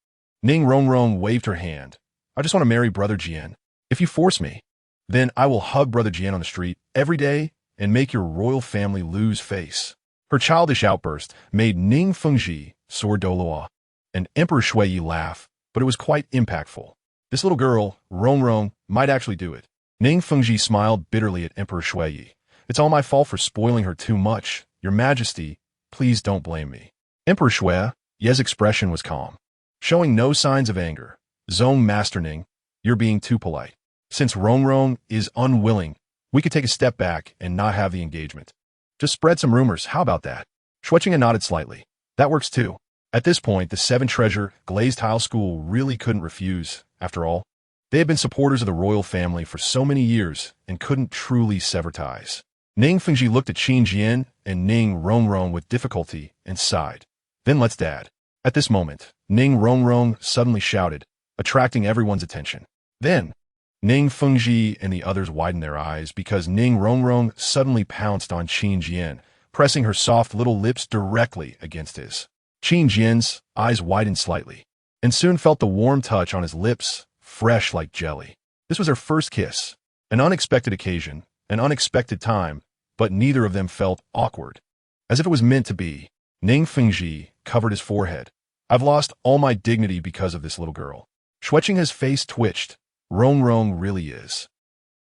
Ning Rongrong waved her hand. "I just want to marry Brother Jian. If you force me, then I will hug Brother Jian on the street every day and make your royal family lose face." Her childish outburst made Ning Fengji, Sword de Law, and Emperor Shui laugh, but it was quite impactful. This little girl, Rongrong, might actually do it. Ning Fengji smiled bitterly at Emperor Shui. "It's all my fault for spoiling her too much. Your Majesty, please don't blame me." Emperor Shui, Ye's expression was calm, showing no signs of anger. "Zong Master Ning, you're being too polite. Since Rongrong is unwilling, we could take a step back and not have the engagement. Just spread some rumors, how about that?" Xue Qinghe nodded slightly. "That works too." At this point, the Seven Treasure Glazed Tile School really couldn't refuse. After all, they had been supporters of the royal family for so many years and couldn't truly sever ties. Ning Fengji looked at Qin Jian and Ning Rongrong with difficulty and sighed. "Then let's dad." At this moment, Ning Rongrong suddenly shouted, attracting everyone's attention. Then, Ning Fengji and the others widened their eyes because Ning Rongrong suddenly pounced on Qin Jian, pressing her soft little lips directly against his. Qin Jian's eyes widened slightly, and soon felt the warm touch on his lips, fresh like jelly. This was her first kiss, an unexpected occasion, an unexpected time, but neither of them felt awkward. As if it was meant to be, Ning Fengji covered his forehead. "I've lost all my dignity because of this little girl." Xue Qinghe's face twitched. "Rongrong really is."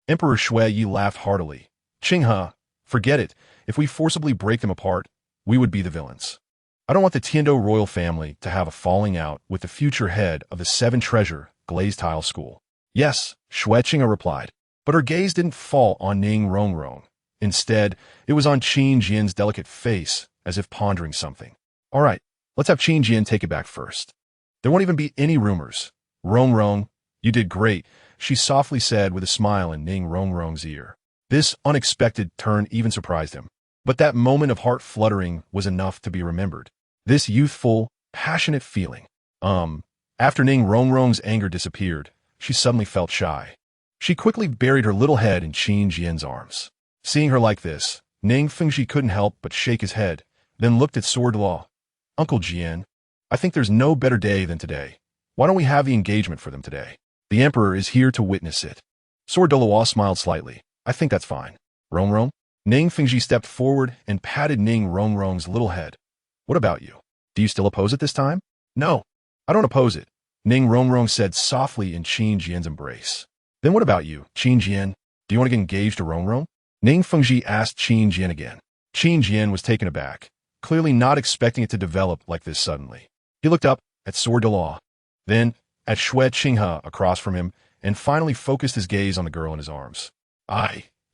Emperor Shui laughed heartily. "Qinghe, forget it. If we forcibly break them apart, we would be the villains. I don't want the Tiando royal family to have a falling out with the future head of the Seven Treasure Glazed Tile School." "Yes," Xue Qinghe replied, but her gaze didn't fall on Ning Rongrong. Instead, it was on Qin Jian's delicate face, as if pondering something. "All right, let's have Qin Jian take it back first. There won't even be any rumors. Rongrong, you did great," she softly said with a smile in Ning Rongrong's ear. This unexpected turn even surprised him. But that moment of heart fluttering was enough to be remembered. This youthful, passionate feeling. After Ning Rongrong's anger disappeared, she suddenly felt shy. She quickly buried her little head in Qin Jian's arms. Seeing her like this, Ning Fengji couldn't help but shake his head, then looked at Sword Law. "Uncle Jian, I think there's no better day than today. Why don't we have the engagement for them today? The Emperor is here to witness it." Sword de Law smiled slightly. "I think that's fine." "Rongrong, Ning Fengji stepped forward and patted Ning Rongrong's little head. What about you? Do you still oppose it this time? No, I don't oppose it, Ning Rongrong said softly in Qin Jian's embrace. Then what about you, Qin Jian? Do you want to get engaged to Rongrong? Ning Fengji asked Qin Jian again. Qin Jian was taken aback, clearly not expecting it to develop like this suddenly. He looked up at Sword de Law, then at Xue Qinghe across from him, and finally focused his gaze on the girl in his arms.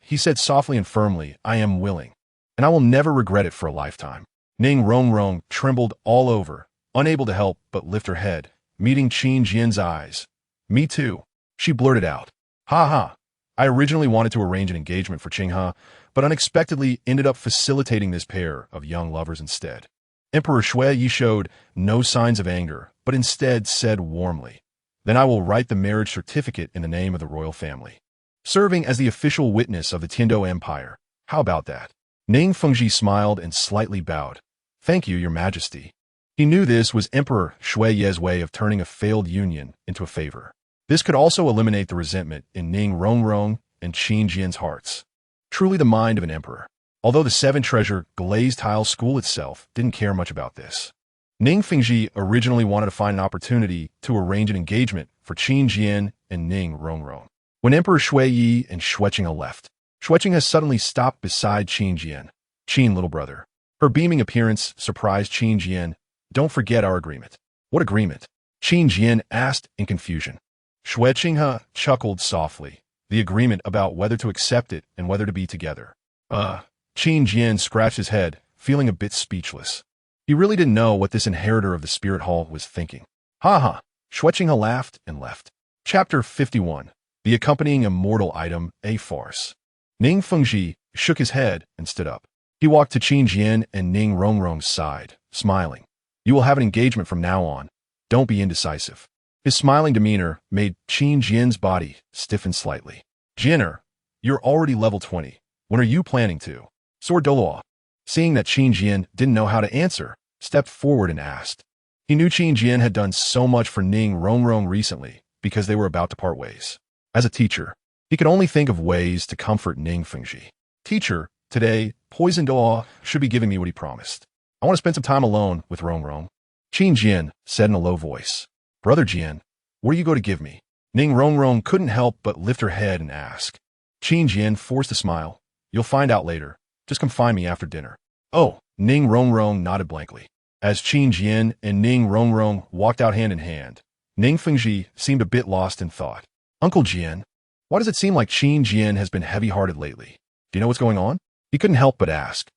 He said softly and firmly, I am willing, and I will never regret it for a lifetime. Ning Rongrong trembled all over, unable to help but lift her head, meeting Qin Jian's eyes. Me too, she blurted out. Ha ha, I originally wanted to arrange an engagement for Qinghe, but unexpectedly ended up facilitating this pair of young lovers instead. Emperor Xue Yi showed no signs of anger, but instead said warmly, Then I will write the marriage certificate in the name of the royal family, serving as the official witness of the Tiando Empire. How about that? Ning Fengji smiled and slightly bowed. Thank you, your majesty. He knew this was Emperor Xue Ye's way of turning a failed union into a favor. This could also eliminate the resentment in Ning Rongrong and Qin Jian's hearts. Truly the mind of an emperor. Although the Seven Treasure glazed tile school itself didn't care much about this. Ning Fengji originally wanted to find an opportunity to arrange an engagement for Qin Jian and Ning Rongrong. When Emperor Xue Yi and Xue Qinghe left, Xue Qinghe suddenly stopped beside Qin Jian. Qin, little brother. Her beaming appearance surprised Qin Jian. Don't forget our agreement. What agreement? Qin Jian asked in confusion. Xue Qinghe chuckled softly. The agreement about whether to accept it and whether to be together. Qin Jian scratched his head, feeling a bit speechless. He really didn't know what this inheritor of the Spirit Hall was thinking. Ha ha! Xue Qinghe laughed and left. Chapter 51. The accompanying immortal item, a farce. Ning Fengji shook his head and stood up. He walked to Qin Jian and Ning Rongrong's side, smiling. You will have an engagement from now on. Don't be indecisive. His smiling demeanor made Qin Jian's body stiffen slightly. Jianer, you're already level 20. When are you planning to? Sword de Law, seeing that Qin Jian didn't know how to answer, stepped forward and asked. He knew Qin Jian had done so much for Ning Rongrong recently because they were about to part ways. As a teacher, he could only think of ways to comfort Ning Fengji. Teacher, today, Poison de Law should be giving me what he promised. I want to spend some time alone with Rongrong. Qin Jian said in a low voice. Brother Jian, what do you go to give me? Ning Rongrong couldn't help but lift her head and ask. Qin Jian forced a smile. You'll find out later. Just come find me after dinner. Oh, Ning Rongrong nodded blankly. As Qin Jian and Ning Rongrong walked out hand in hand, Ning Fengji seemed a bit lost in thought. Uncle Jian, why does it seem like Qin Jian has been heavy-hearted lately? Do you know what's going on? He couldn't help but ask.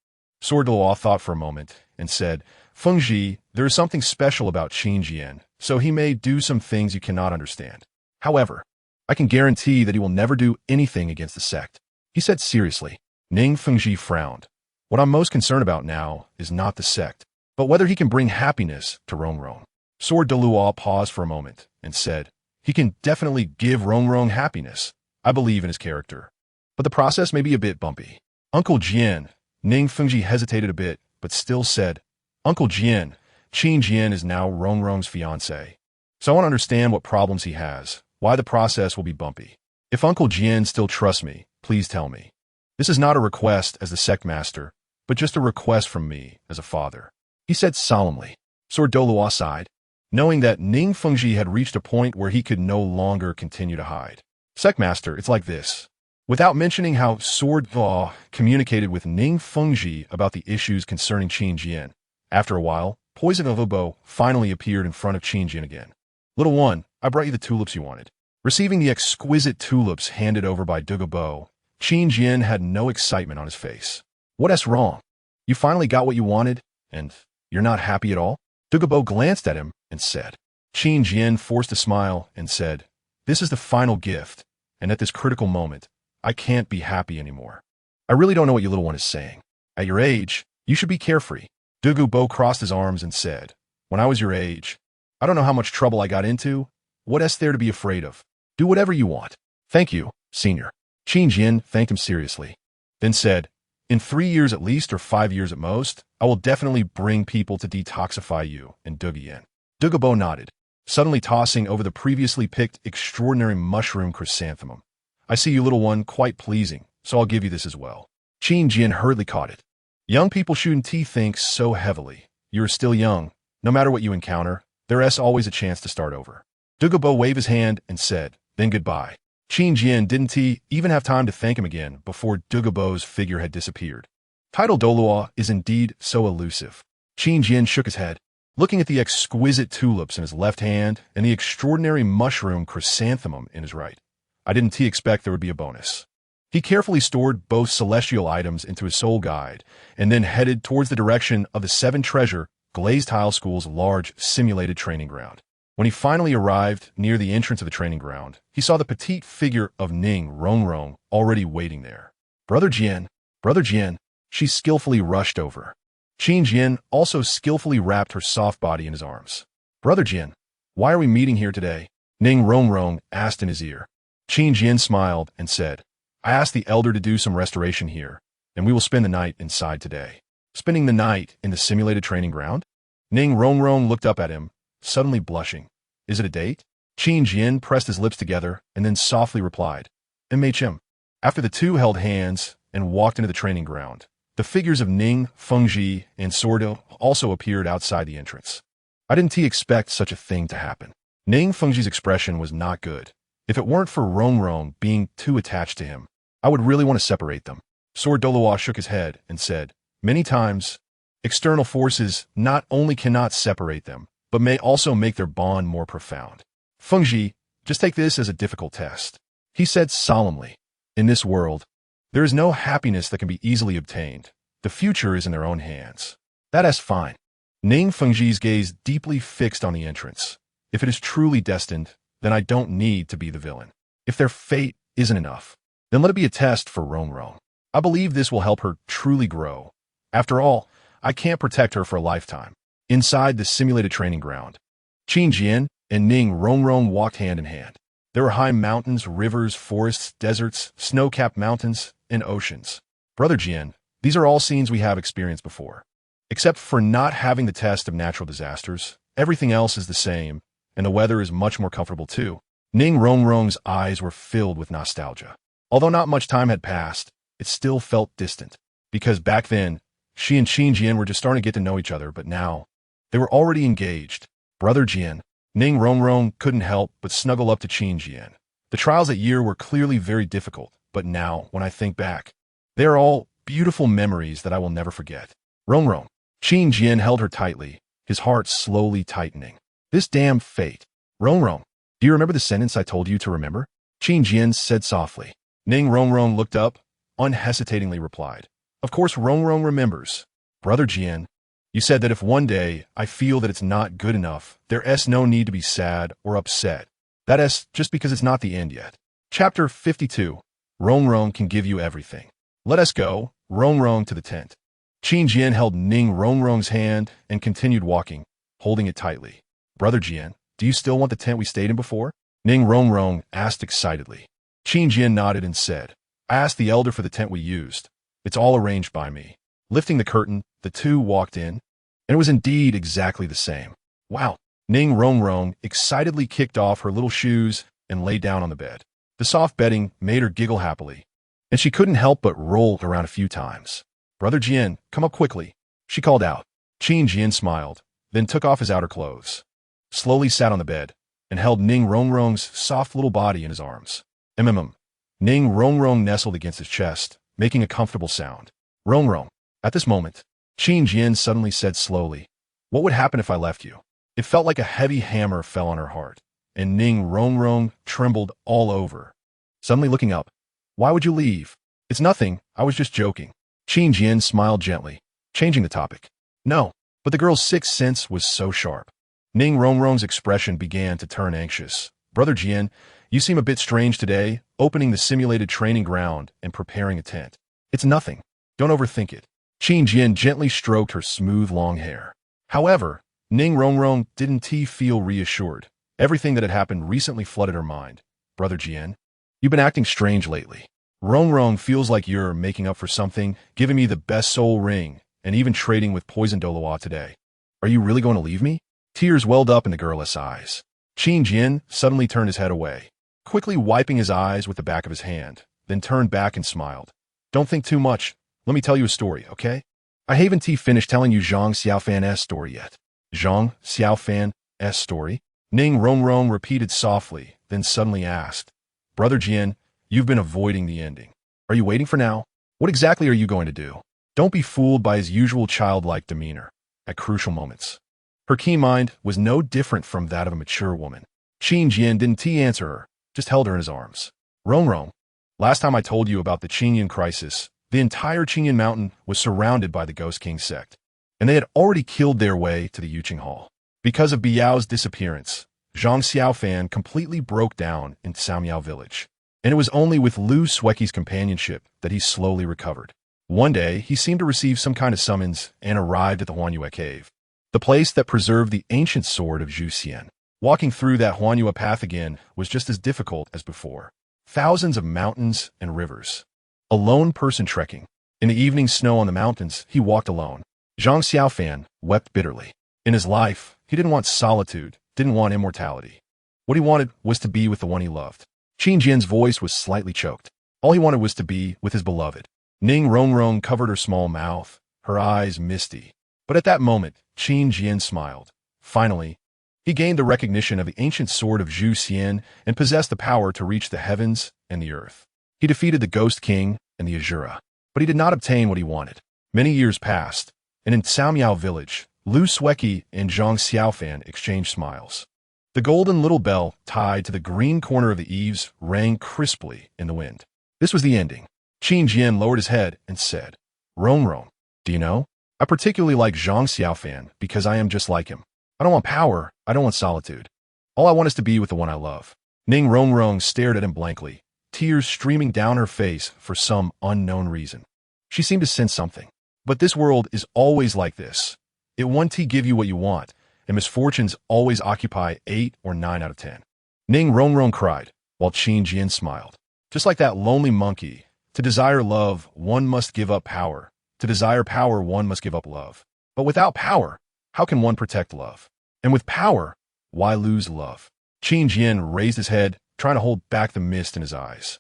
Sword de Law thought for a moment and said, Fengji, there is something special about Qin Jian, so he may do some things you cannot understand. However, I can guarantee that he will never do anything against the sect. He said seriously. Ning Fengji frowned. What I'm most concerned about now is not the sect, but whether he can bring happiness to Rongrong. Sword de Law paused for a moment and said, He can definitely give Rongrong happiness. I believe in his character. But the process may be a bit bumpy. Uncle Jian, Ning Fengji hesitated a bit, but still said, Uncle Jian, Qin Jian is now Rongrong's fiancé. So I want to understand what problems he has, why the process will be bumpy. If Uncle Jian still trusts me, please tell me. This is not a request as the sect master, but just a request from me as a father. He said solemnly. Sword de Law sighed, knowing that Ning Fengji had reached a point where he could no longer continue to hide. Sect master, it's like this. Without mentioning how Sword de Law communicated with Ning Fengji about the issues concerning Qin Jian. After a while, Poison of a Bow finally appeared in front of Qin Jian again. Little one, I brought you the tulips you wanted. Receiving the exquisite tulips handed over by Dugabo, Qin Jian had no excitement on his face. What's wrong? You finally got what you wanted, and you're not happy at all? Dugabo glanced at him and said. Qin Jian forced a smile and said, This is the final gift, and at this critical moment, I can't be happy anymore. I really don't know what your little one is saying. At your age, you should be carefree. Dugabo crossed his arms and said, When I was your age, I don't know how much trouble I got into. What's there to be afraid of? Do whatever you want. Thank you, senior. Qin Jian thanked him seriously, then said, In 3 years at least or 5 years at most, I will definitely bring people to detoxify you and Dugian. Dugabo nodded, suddenly tossing over the previously picked extraordinary mushroom chrysanthemum. I see you, little one, quite pleasing, so I'll give you this as well. Qin Jian hurriedly caught it. Young people shouldn't think so heavily. You're still young. No matter what you encounter, there's always a chance to start over. Dugabo waved his hand and said, then goodbye. Qin Jian didn't even have time to thank him again before Dugabo's figure had disappeared. Title Dolua is indeed so elusive. Qin Jian shook his head, looking at the exquisite tulips in his left hand and the extraordinary mushroom chrysanthemum in his right. I didn't expect there would be a bonus. He carefully stored both celestial items into his soul guide and then headed towards the direction of the Seven Treasure Glazed Tile School's large simulated training ground. When he finally arrived near the entrance of the training ground, he saw the petite figure of Ning Rongrong already waiting there. Brother Jian, she skillfully rushed over. Qin Jian also skillfully wrapped her soft body in his arms. Brother Jian, why are we meeting here today? Ning Rongrong asked in his ear. Qin Jian smiled and said, I asked the elder to do some restoration here, and we will spend the night inside today. Spending the night in the simulated training ground? Ning Rongrong looked up at him, suddenly blushing. Is it a date? Qin Jian pressed his lips together and then softly replied, MHM. After the two held hands and walked into the training ground, the figures of Ning, Fengji, and Sordo also appeared outside the entrance. I didn't expect such a thing to happen. Ning Fengji's expression was not good. If it weren't for Rongrong being too attached to him, I would really want to separate them. Sword Dolua shook his head and said, many times, external forces not only cannot separate them, but may also make their bond more profound. Fengji, just take this as a difficult test. He said solemnly, in this world, there is no happiness that can be easily obtained. The future is in their own hands. That is fine. Ning Fengji's gaze deeply fixed on the entrance. If it is truly destined, then I don't need to be the villain. If their fate isn't enough, then let it be a test for Rongrong. I believe this will help her truly grow. After all, I can't protect her for a lifetime. Inside the simulated training ground, Qin Jian and Ning Rongrong walked hand in hand. There were high mountains, rivers, forests, deserts, snow-capped mountains, and oceans. Brother Jian, these are all scenes we have experienced before. Except for not having the test of natural disasters, everything else is the same, and the weather is much more comfortable too. Ning Rongrong's eyes were filled with nostalgia. Although not much time had passed, it still felt distant. Because back then, she and Qin Jian were just starting to get to know each other, but now, they were already engaged. Brother Jian, Ning Rongrong couldn't help but snuggle up to Qin Jian. The trials that year were clearly very difficult, but now, when I think back, they are all beautiful memories that I will never forget. Rongrong. Qin Jian held her tightly, his heart slowly tightening. This damn fate. Rongrong, do you remember the sentence I told you to remember? Qin Jian said softly. Ning Rongrong looked up, unhesitatingly replied. Of course Rongrong remembers. Brother Jian, you said that if one day I feel that it's not good enough, there's no need to be sad or upset. That is just because it's not the end yet. Chapter 52. Rongrong can give you everything. Let us go, Rongrong, to the tent. Qin Jian held Ning Rongrong's hand and continued walking, holding it tightly. Brother Jian, do you still want the tent we stayed in before? Ning Rongrong asked excitedly. Qin Jian nodded and said, I asked the elder for the tent we used. It's all arranged by me. Lifting the curtain, the two walked in, and it was indeed exactly the same. Wow. Ning Rongrong excitedly kicked off her little shoes and lay down on the bed. The soft bedding made her giggle happily, and she couldn't help but roll around a few times. Brother Jian, come up quickly, she called out. Qin Jian smiled, then took off his outer clothes, slowly sat on the bed, and held Ning Rongrong's soft little body in his arms. Ning Rongrong nestled against his chest, making a comfortable sound. Rongrong. At this moment, Qin Jian suddenly said slowly, what would happen if I left you? It felt like a heavy hammer fell on her heart, and Ning Rongrong trembled all over. Suddenly looking up, why would you leave? It's nothing, I was just joking. Qin Jian smiled gently, changing the topic. No, but the girl's sixth sense was so sharp. Ning Rongrong's expression began to turn anxious. Brother Jian, you seem a bit strange today, opening the simulated training ground and preparing a tent. It's nothing. Don't overthink it. Qin Jian gently stroked her smooth long hair. However, Ning Rongrong didn't feel reassured. Everything that had happened recently flooded her mind. Brother Jian, you've been acting strange lately. Rongrong feels like you're making up for something, giving me the best soul ring, and even trading with Poison Dolua today. Are you really going to leave me? Tears welled up in the girl's eyes. Qin Jian suddenly turned his head away, quickly wiping his eyes with the back of his hand, then turned back and smiled. Don't think too much, let me tell you a story, okay? I haven't finished telling you Zhang Xiaofan's story yet. Zhang Xiaofan's story? Ning Rongrong repeated softly, then suddenly asked, Brother Jian, you've been avoiding the ending. Are you waiting for now? What exactly are you going to do? Don't be fooled by his usual childlike demeanor at crucial moments. Her keen mind was no different from that of a mature woman. Qin Jian didn't answer her, just held her in his arms. Rongrong, last time I told you about the Qin Jian crisis, the entire Qin Jian mountain was surrounded by the Ghost King sect, and they had already killed their way to the Yuqing Hall. Because of Biao's disappearance, Zhang Xiaofan completely broke down in Samyao village, and it was only with Lu Sueki's companionship that he slowly recovered. One day, he seemed to receive some kind of summons and arrived at the Huanyue cave, the place that preserved the ancient sword of Zhu Xian. Walking through that Huanyue path again was just as difficult as before. Thousands of mountains and rivers. A lone person trekking. In the evening snow on the mountains, he walked alone. Zhang Xiaofan wept bitterly. In his life, he didn't want solitude, didn't want immortality. What he wanted was to be with the one he loved. Qin Jian's voice was slightly choked. All he wanted was to be with his beloved. Ning Rongrong covered her small mouth, her eyes misty. But at that moment, Qin Jian smiled. Finally, he gained the recognition of the ancient sword of Zhu Xian and possessed the power to reach the heavens and the earth. He defeated the Ghost King and the Azura, but he did not obtain what he wanted. Many years passed, and in Samyao village, Lu Sueki and Zhang Xiaofan exchanged smiles. The golden little bell tied to the green corner of the eaves rang crisply in the wind. This was the ending. Qin Jian lowered his head and said, Rongrong, do you know? I particularly like Zhang Xiaofan because I am just like him. I don't want power, I don't want solitude. All I want is to be with the one I love. Ning Rongrong stared at him blankly, tears streaming down her face for some unknown reason. She seemed to sense something. But this world is always like this. It won't give you what you want, and misfortunes always occupy 8 or 9 out of 10. Ning Rongrong cried, while Qin Jian smiled. Just like that lonely monkey, to desire love, one must give up power. To desire power, one must give up love. But without power, how can one protect love? And with power, why lose love? Qin Jian raised his head, trying to hold back the mist in his eyes.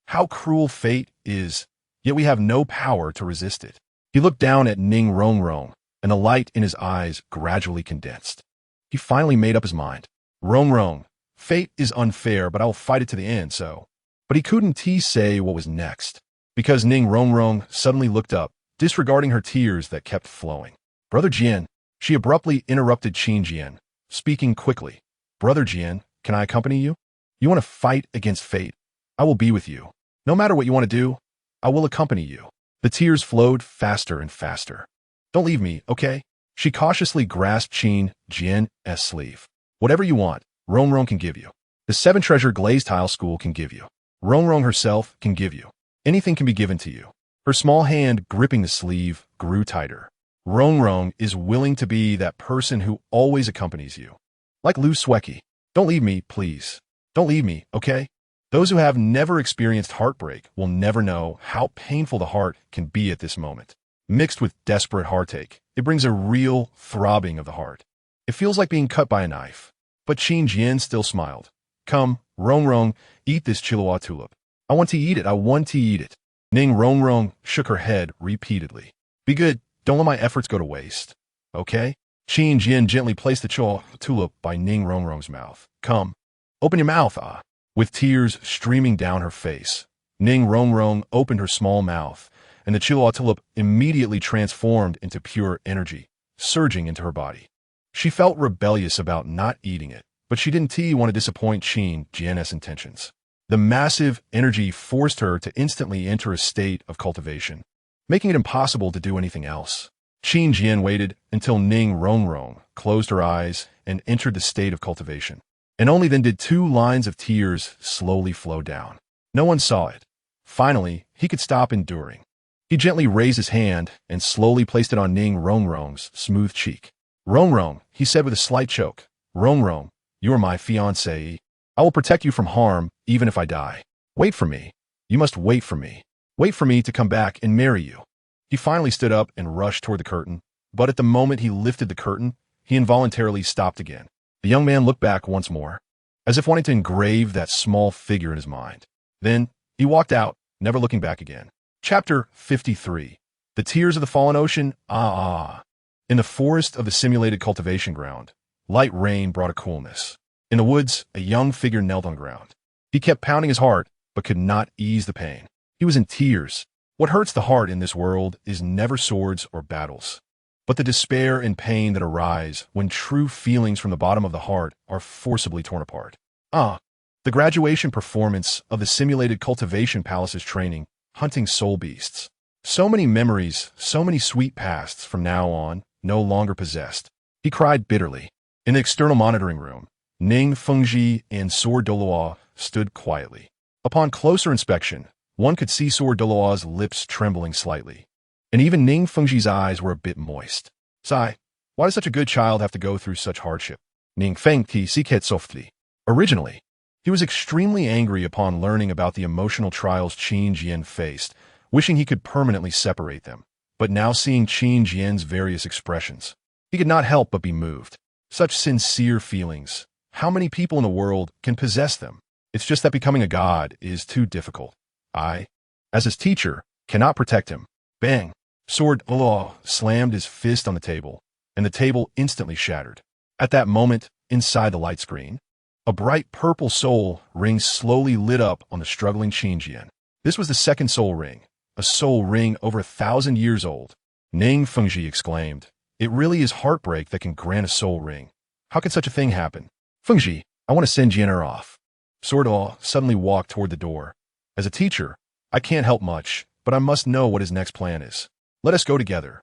How cruel fate is, yet we have no power to resist it. He looked down at Ning Rongrong, and the light in his eyes gradually condensed. He finally made up his mind. Rongrong, fate is unfair, but I will fight it to the end, so. But he couldn't say what was next, because Ning Rongrong suddenly looked up, disregarding her tears that kept flowing. Brother Jian, she abruptly interrupted Qin Jian, speaking quickly. Brother Jian, can I accompany you? You want to fight against fate? I will be with you. No matter what you want to do, I will accompany you. The tears flowed faster and faster. Don't leave me, okay? She cautiously grasped Qin Jian's sleeve. Whatever you want, Rongrong can give you. The 7-treasure glazed tile school can give you. Rongrong herself can give you. Anything can be given to you. Her small hand gripping the sleeve grew tighter. Rongrong is willing to be that person who always accompanies you. Like Lu Sueki. Don't leave me, please. Don't leave me, okay? Those who have never experienced heartbreak will never know how painful the heart can be at this moment. Mixed with desperate heartache, it brings a real throbbing of the heart. It feels like being cut by a knife. But Qin Jian still smiled. Come, Rongrong, eat this Chihuahua tulip. I want to eat it, I want to eat it. Ning Rongrong shook her head repeatedly. Be good, don't let my efforts go to waste. Okay? Qin Jian gently placed the Chihuahua tulip by Ning Rongrong's mouth. Come, open your mouth, ah. With tears streaming down her face, Ning Rongrong opened her small mouth, and the Chihuahua tulip immediately transformed into pure energy, surging into her body. She felt rebellious about not eating it, but she didn't want to disappoint Qin Jian's intentions. The massive energy forced her to instantly enter a state of cultivation, making it impossible to do anything else. Qin Jian waited until Ning Rongrong closed her eyes and entered the state of cultivation. And only then did 2 lines of tears slowly flow down. No one saw it. Finally, he could stop enduring. He gently raised his hand and slowly placed it on Ning Rongrong's smooth cheek. Rongrong, he said with a slight choke. Rongrong, you are my fiancée. I will protect you from harm, even if I die. Wait for me. You must wait for me. Wait for me to come back and marry you. He finally stood up and rushed toward the curtain, but at the moment he lifted the curtain, he involuntarily stopped again. The young man looked back once more, as if wanting to engrave that small figure in his mind. Then, he walked out, never looking back again. Chapter 53. The tears of the fallen ocean, In the forest of the simulated cultivation ground, light rain brought a coolness. In the woods, a young figure knelt on the ground. He kept pounding his heart, but could not ease the pain. He was in tears. What hurts the heart in this world is never swords or battles, but the despair and pain that arise when true feelings from the bottom of the heart are forcibly torn apart. The graduation performance of the simulated cultivation palace's training, hunting soul beasts. So many memories, so many sweet pasts from now on, no longer possessed. He cried bitterly. In the external monitoring room, Ning Fengji and Sword Doloa stood quietly. Upon closer inspection, one could see Sword Doloa's lips trembling slightly, and even Ning Fengji's eyes were a bit moist. Sigh, why does such a good child have to go through such hardship? Ning Fengji siket softly. Originally, he was extremely angry upon learning about the emotional trials Qin Jian faced, wishing he could permanently separate them. But now seeing Qin Jian's various expressions, he could not help but be moved. Such sincere feelings. How many people in the world can possess them? It's just that becoming a god is too difficult. I, as his teacher, cannot protect him. Bang! Sword Doloa slammed his fist on the table, and the table instantly shattered. At that moment, inside the light screen, a bright purple soul ring slowly lit up on the struggling Qin Jian. This was the second soul ring, a soul ring over 1,000 years old. Ning Fengji exclaimed, "It really is Heartbreak that can grant a soul ring. How can such a thing happen? Fengji, I want to send Jianer off." Sword Doloa suddenly walked toward the door. As a teacher, I can't help much, but I must know what his next plan is. Let us go together.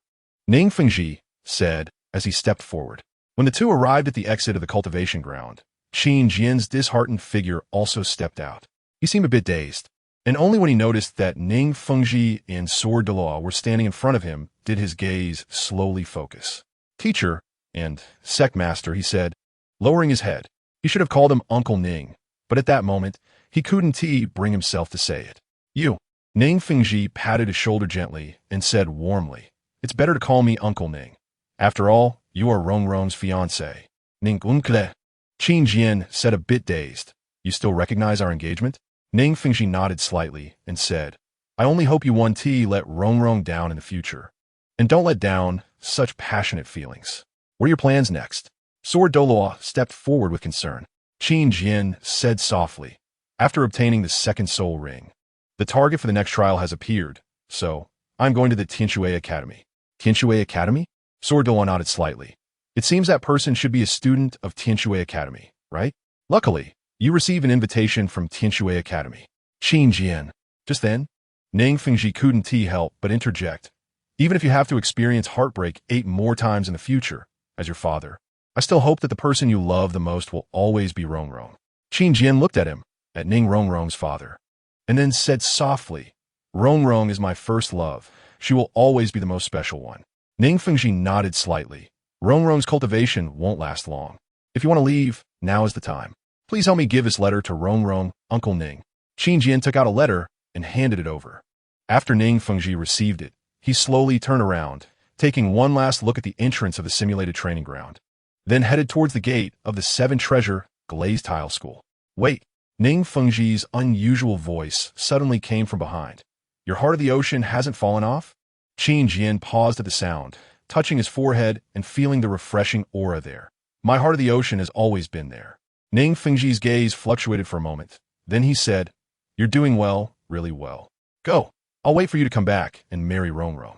Ning Fengji said as he stepped forward. When the two arrived at the exit of the cultivation ground, Qin Jian's disheartened figure also stepped out. He seemed a bit dazed, and only when he noticed that Ning Fengji and Sword Doloa were standing in front of him did his gaze slowly focus. "Teacher and sect master," he said, lowering his head. He should have called him Uncle Ning, but at that moment, he couldn't bring himself to say it. "You." Ning Fengji patted his shoulder gently and said warmly, "It's better to call me Uncle Ning. After all, you are Rongrong's fiancé." Ning Unkle. Qin Jian said a bit dazed, "You still recognize our engagement?" Ning Fengji nodded slightly and said, "I only hope you won't let Rongrong down in the future. And don't let down such passionate feelings. What are your plans next?" Sword Doloa stepped forward with concern. Qin Jian said softly, "After obtaining the second soul ring, the target for the next trial has appeared, so I'm going to the Tianshui Academy." Tianshui Academy? Sword Doloa nodded slightly. "It seems that person should be a student of Tianshui Academy, right? Luckily, you receive an invitation from Tianshui Academy." Qin Jian. Just then, Ning Fengji couldn't help but interject. "Even if you have to experience heartbreak 8 more times in the future, as your father, I still hope that the person you love the most will always be Rongrong." Qin Jian looked at him, at Ning Rongrong's father, and then said softly, "Rongrong is my first love. She will always be the most special one." Ning Fengji nodded slightly. "Rongrong's cultivation won't last long. If you want to leave, now is the time. Please help me give this letter to Rongrong, Uncle Ning." Qin Jian took out a letter and handed it over. After Ning Fengji received it, he slowly turned around, taking one last look at the entrance of the simulated training ground, then headed towards the gate of the 7-treasure glazed tile school. "Wait." Ning Fengji's unusual voice suddenly came from behind. "Your heart of the ocean hasn't fallen off?" Qin Jian paused at the sound, touching his forehead and feeling the refreshing aura there. "My heart of the ocean has always been there." Ning Fengji's gaze fluctuated for a moment. Then he said, "You're doing well, really well. Go. I'll wait for you to come back and marry Rongrong."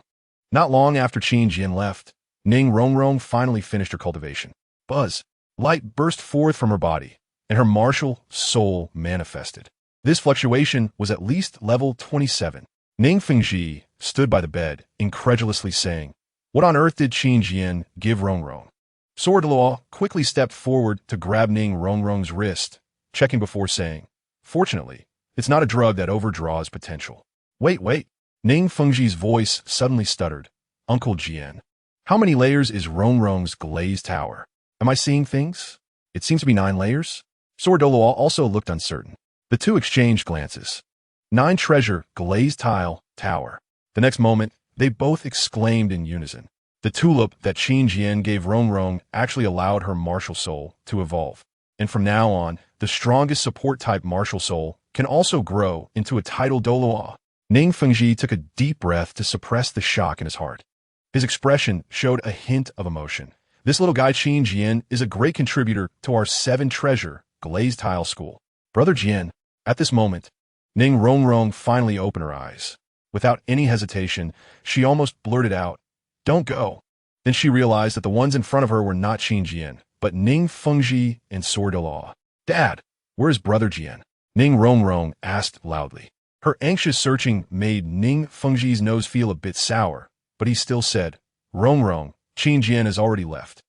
Not long after Qin Jian left, Ning Rongrong finally finished her cultivation. Buzz. Light burst forth from her body, and her martial soul manifested. This fluctuation was at least level 27. Ning Fengji stood by the bed, incredulously saying, "What on earth did Qin Jian give Rongrong?" Sword Doloa quickly stepped forward to grab Ning Rongrong's wrist, checking before saying, "Fortunately, it's not a drug that overdraws potential." Wait. Ning Fengji's voice suddenly stuttered. "Uncle Jian, how many layers is Rongrong's glazed tower? Am I seeing things? It seems to be 9 layers." Sword Doloa also looked uncertain. The two exchanged glances. 9-treasure glazed tile tower. The next moment, they both exclaimed in unison. The tulip that Qin Jian gave Rongrong actually allowed her martial soul to evolve. And from now on, the strongest support-type martial soul can also grow into a tidal Doloa. Ning Fengji took a deep breath to suppress the shock in his heart. His expression showed a hint of emotion. This little guy Qin Jian is a great contributor to our 7-treasure glazed tile school. Brother Jian. At this moment, Ning Rongrong finally opened her eyes. Without any hesitation, she almost blurted out, "Don't go." Then she realized that the ones in front of her were not Qin Jian, but Ning Fengji and Sword de Law. "Dad, where is Brother Jian?" Ning Rongrong asked loudly. Her anxious searching made Ning Fengji's nose feel a bit sour, but he still said, "Rongrong, Qin Jian has already left."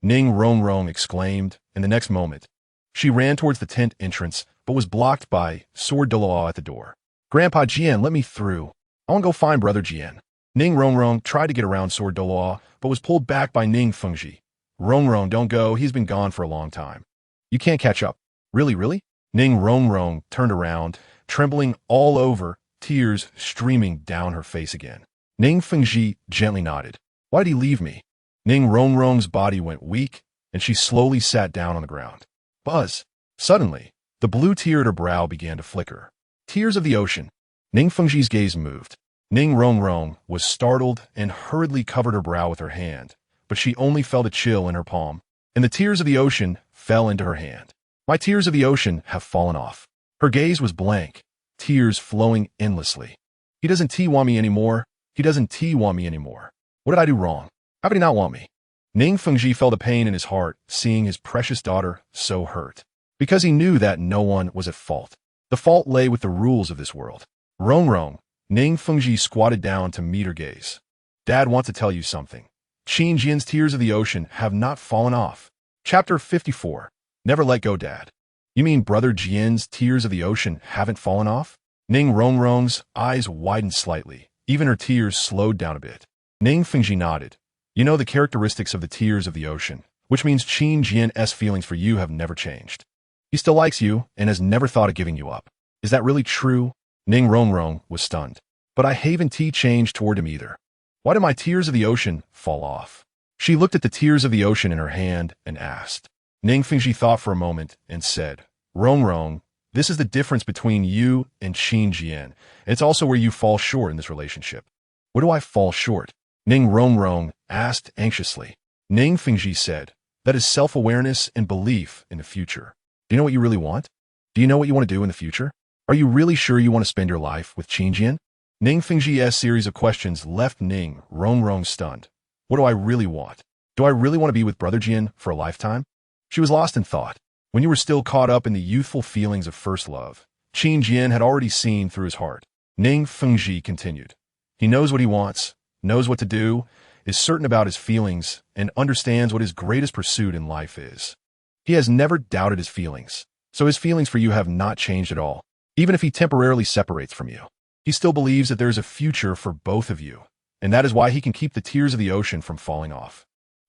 Ning Rongrong exclaimed, and the next moment, she ran towards the tent entrance, but was blocked by Sword de Law at the door. "Grandpa Jian, let me through. I want to go find Brother Jian." Ning Rongrong tried to get around Sword de Law, but was pulled back by Ning Fengji. "Rongrong, don't go. He's been gone for a long time. You can't catch up." Really? Ning Rongrong turned around, trembling all over, tears streaming down her face again. Ning Fengji gently nodded. "Why did he leave me?" Ning Rongrong's body went weak, and she slowly sat down on the ground. Buzz! Suddenly, the blue tear at her brow began to flicker. Tears of the ocean. Ning Fengji's gaze moved. Ning Rongrong was startled and hurriedly covered her brow with her hand, but she only felt a chill in her palm, and the tears of the ocean fell into her hand. "My tears of the ocean have fallen off." Her gaze was blank, tears flowing endlessly. "He doesn't want me anymore. He doesn't want me anymore. What did I do wrong? How could he not want me?" Ning Fengji felt a pain in his heart, seeing his precious daughter so hurt. Because he knew that no one was at fault. The fault lay with the rules of this world. "Rongrong," Ning Fengji squatted down to meet her gaze. "Dad wants to tell you something. Qin Jian's tears of the ocean have not fallen off." Chapter 54. Never let go, Dad. "You mean Brother Jian's tears of the ocean haven't fallen off?" Ning Rongrong's eyes widened slightly. Even her tears slowed down a bit. Ning Fengji nodded. "You know the characteristics of the tears of the ocean, which means Qin Jian's feelings for you have never changed. He still likes you and has never thought of giving you up. Is that really true?" Ning Rongrong was stunned. "But I haven't changed toward him either. Why did my tears of the ocean fall off?" She looked at the tears of the ocean in her hand and asked. Ning Fengji thought for a moment and said, "Rongrong, this is the difference between you and Qin Jian, and it's also where you fall short in this relationship." "Where do I fall short?" Ning Rongrong asked anxiously. Ning Fengji said, "That is self-awareness and belief in the future. Do you know what you really want? Do you know what you want to do in the future? Are you really sure you want to spend your life with Qin Jian?" Ning Fengji's series of questions left Ning Rongrong stunned. "What do I really want? Do I really want to be with Brother Jian for a lifetime?" She was lost in thought. When you were still caught up in the youthful feelings of first love, Qin Jian had already seen through his heart. Ning Fengji continued. "He knows what he wants, knows what to do, is certain about his feelings, and understands what his greatest pursuit in life is. He has never doubted his feelings, so his feelings for you have not changed at all. Even if he temporarily separates from you, he still believes that there is a future for both of you, and that is why he can keep the tears of the ocean from falling off."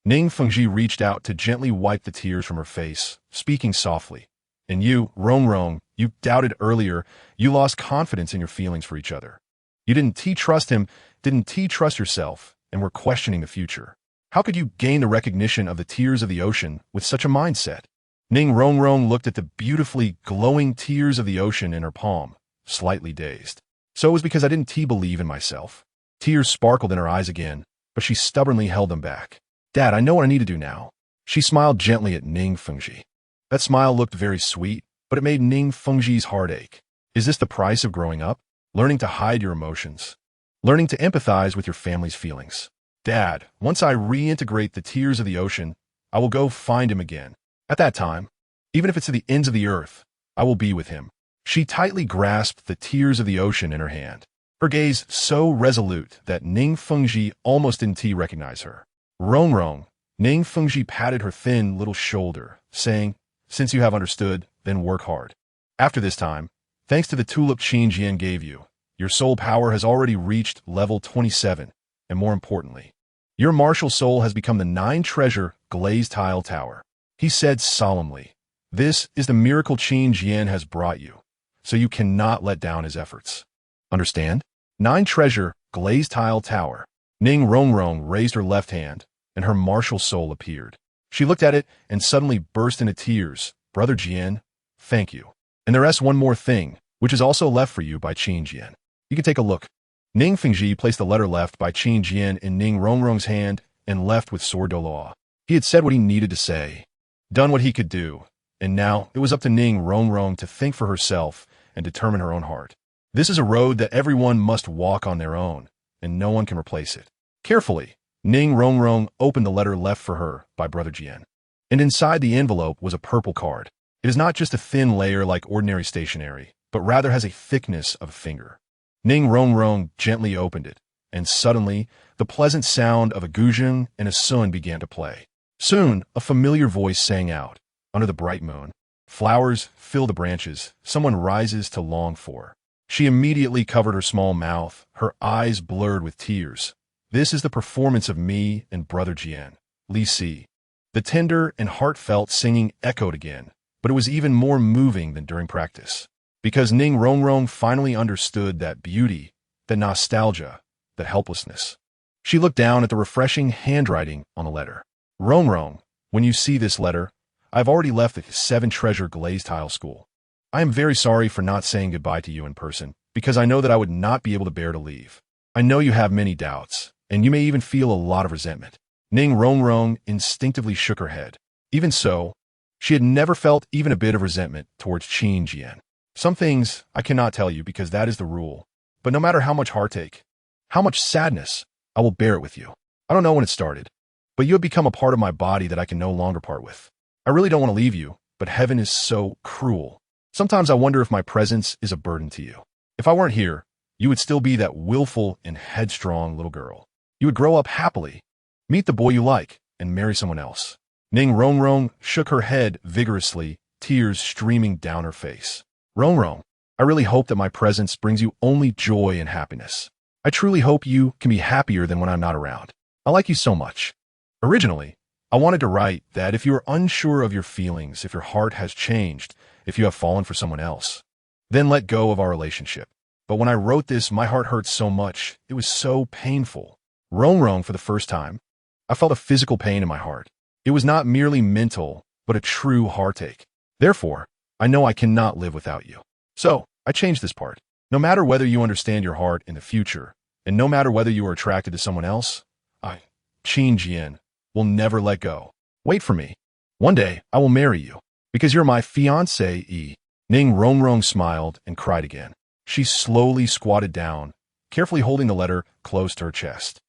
Ning Fengji reached out to gently wipe the tears from her face, speaking softly. "And you, Rongrong, you doubted earlier, you lost confidence in your feelings for each other. You didn't trust him, didn't trust yourself, and were questioning the future. How could you gain the recognition of the tears of the ocean with such a mindset?" Ning Rongrong looked at the beautifully glowing tears of the ocean in her palm, slightly dazed. "So it was because I didn't believe in myself." Tears sparkled in her eyes again, but she stubbornly held them back. "Dad, I know what I need to do now." She smiled gently at Ning Fengji. That smile looked very sweet, but it made Ning Fengji's heart ache. Is this the price of growing up? Learning to hide your emotions? Learning to empathize with your family's feelings? "Dad, once I reintegrate the tears of the ocean, I will go find him again. At that time, even if it's to the ends of the earth, I will be with him." She tightly grasped the tears of the ocean in her hand, her gaze so resolute that Ning Fengji almost didn't recognize her. "Rongrong," Ning Fengji patted her thin little shoulder, saying, "Since you have understood, then work hard. After this time, thanks to the tulip Qin Jian gave you, your soul power has already reached level 27, and more importantly, your martial soul has become the 9-treasure glazed tile tower." He said solemnly, "This is the miracle Qin Jian has brought you, so you cannot let down his efforts. Understand? 9-treasure glazed tile tower." Ning Rongrong raised her left hand, and her martial soul appeared. She looked at it and suddenly burst into tears. "Brother Jian, thank you. And there's one more thing, which is also left for you by Qin Jian." You can take a look. Ning Fengji placed the letter left by Qin Jian in Ning Rongrong's hand and left with sword de law. He had said what he needed to say, done what he could do, and now it was up to Ning Rongrong to think for herself and determine her own heart. This is a road that everyone must walk on their own, and no one can replace it. Carefully, Ning Rongrong opened the letter left for her by Brother Jian. And inside the envelope was a purple card. It is not just a thin layer like ordinary stationery, but rather has a thickness of a finger. Ning Rongrong gently opened it, and suddenly, the pleasant sound of a guzheng and a sun began to play. Soon, a familiar voice sang out, under the bright moon. Flowers fill the branches, someone rises to long for. She immediately covered her small mouth, her eyes blurred with tears. This is the performance of me and Brother Jian, Li Si. The tender and heartfelt singing echoed again, but it was even more moving than during practice. Because Ning Rongrong finally understood that beauty, that nostalgia, that helplessness. She looked down at the refreshing handwriting on the letter. Rongrong, when you see this letter, I've already left the 7-treasure glazed tile school. I am very sorry for not saying goodbye to you in person, because I know that I would not be able to bear to leave. I know you have many doubts, and you may even feel a lot of resentment. Ning Rongrong instinctively shook her head. Even so, she had never felt even a bit of resentment towards Qin Jian. Some things I cannot tell you because that is the rule, but no matter how much heartache, how much sadness, I will bear it with you. I don't know when it started, but you have become a part of my body that I can no longer part with. I really don't want to leave you, but heaven is so cruel. Sometimes I wonder if my presence is a burden to you. If I weren't here, you would still be that willful and headstrong little girl. You would grow up happily, meet the boy you like, and marry someone else. Ning Rongrong shook her head vigorously, tears streaming down her face. Rongrong, I really hope that my presence brings you only joy and happiness. I truly hope you can be happier than when I'm not around. I like you so much. Originally, I wanted to write that if you are unsure of your feelings, if your heart has changed, if you have fallen for someone else, then let go of our relationship. But when I wrote this, my heart hurt so much. It was so painful. Rongrong, for the first time, I felt a physical pain in my heart. It was not merely mental, but a true heartache. Therefore, I know I cannot live without you. So, I changed this part. No matter whether you understand your heart in the future, and no matter whether you are attracted to someone else, I, Qin Jian, will never let go. Wait for me. One day, I will marry you, because you're my fiancée. Ning Rongrong smiled and cried again. She slowly squatted down, carefully holding the letter close to her chest.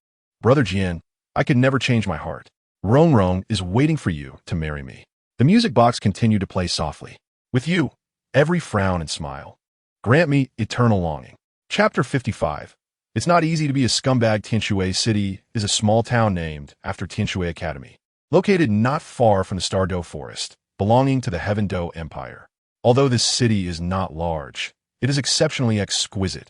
Brother Jian, I could never change my heart. Rongrong is waiting for you to marry me. The music box continued to play softly. With you, every frown and smile. Grant me eternal longing. Chapter 55. It's not easy to be a scumbag. Tianshui City is a small town named after Tianshui Academy, located not far from the Star Do Forest, belonging to the Heaven Do Empire. Although this city is not large, it is exceptionally exquisite.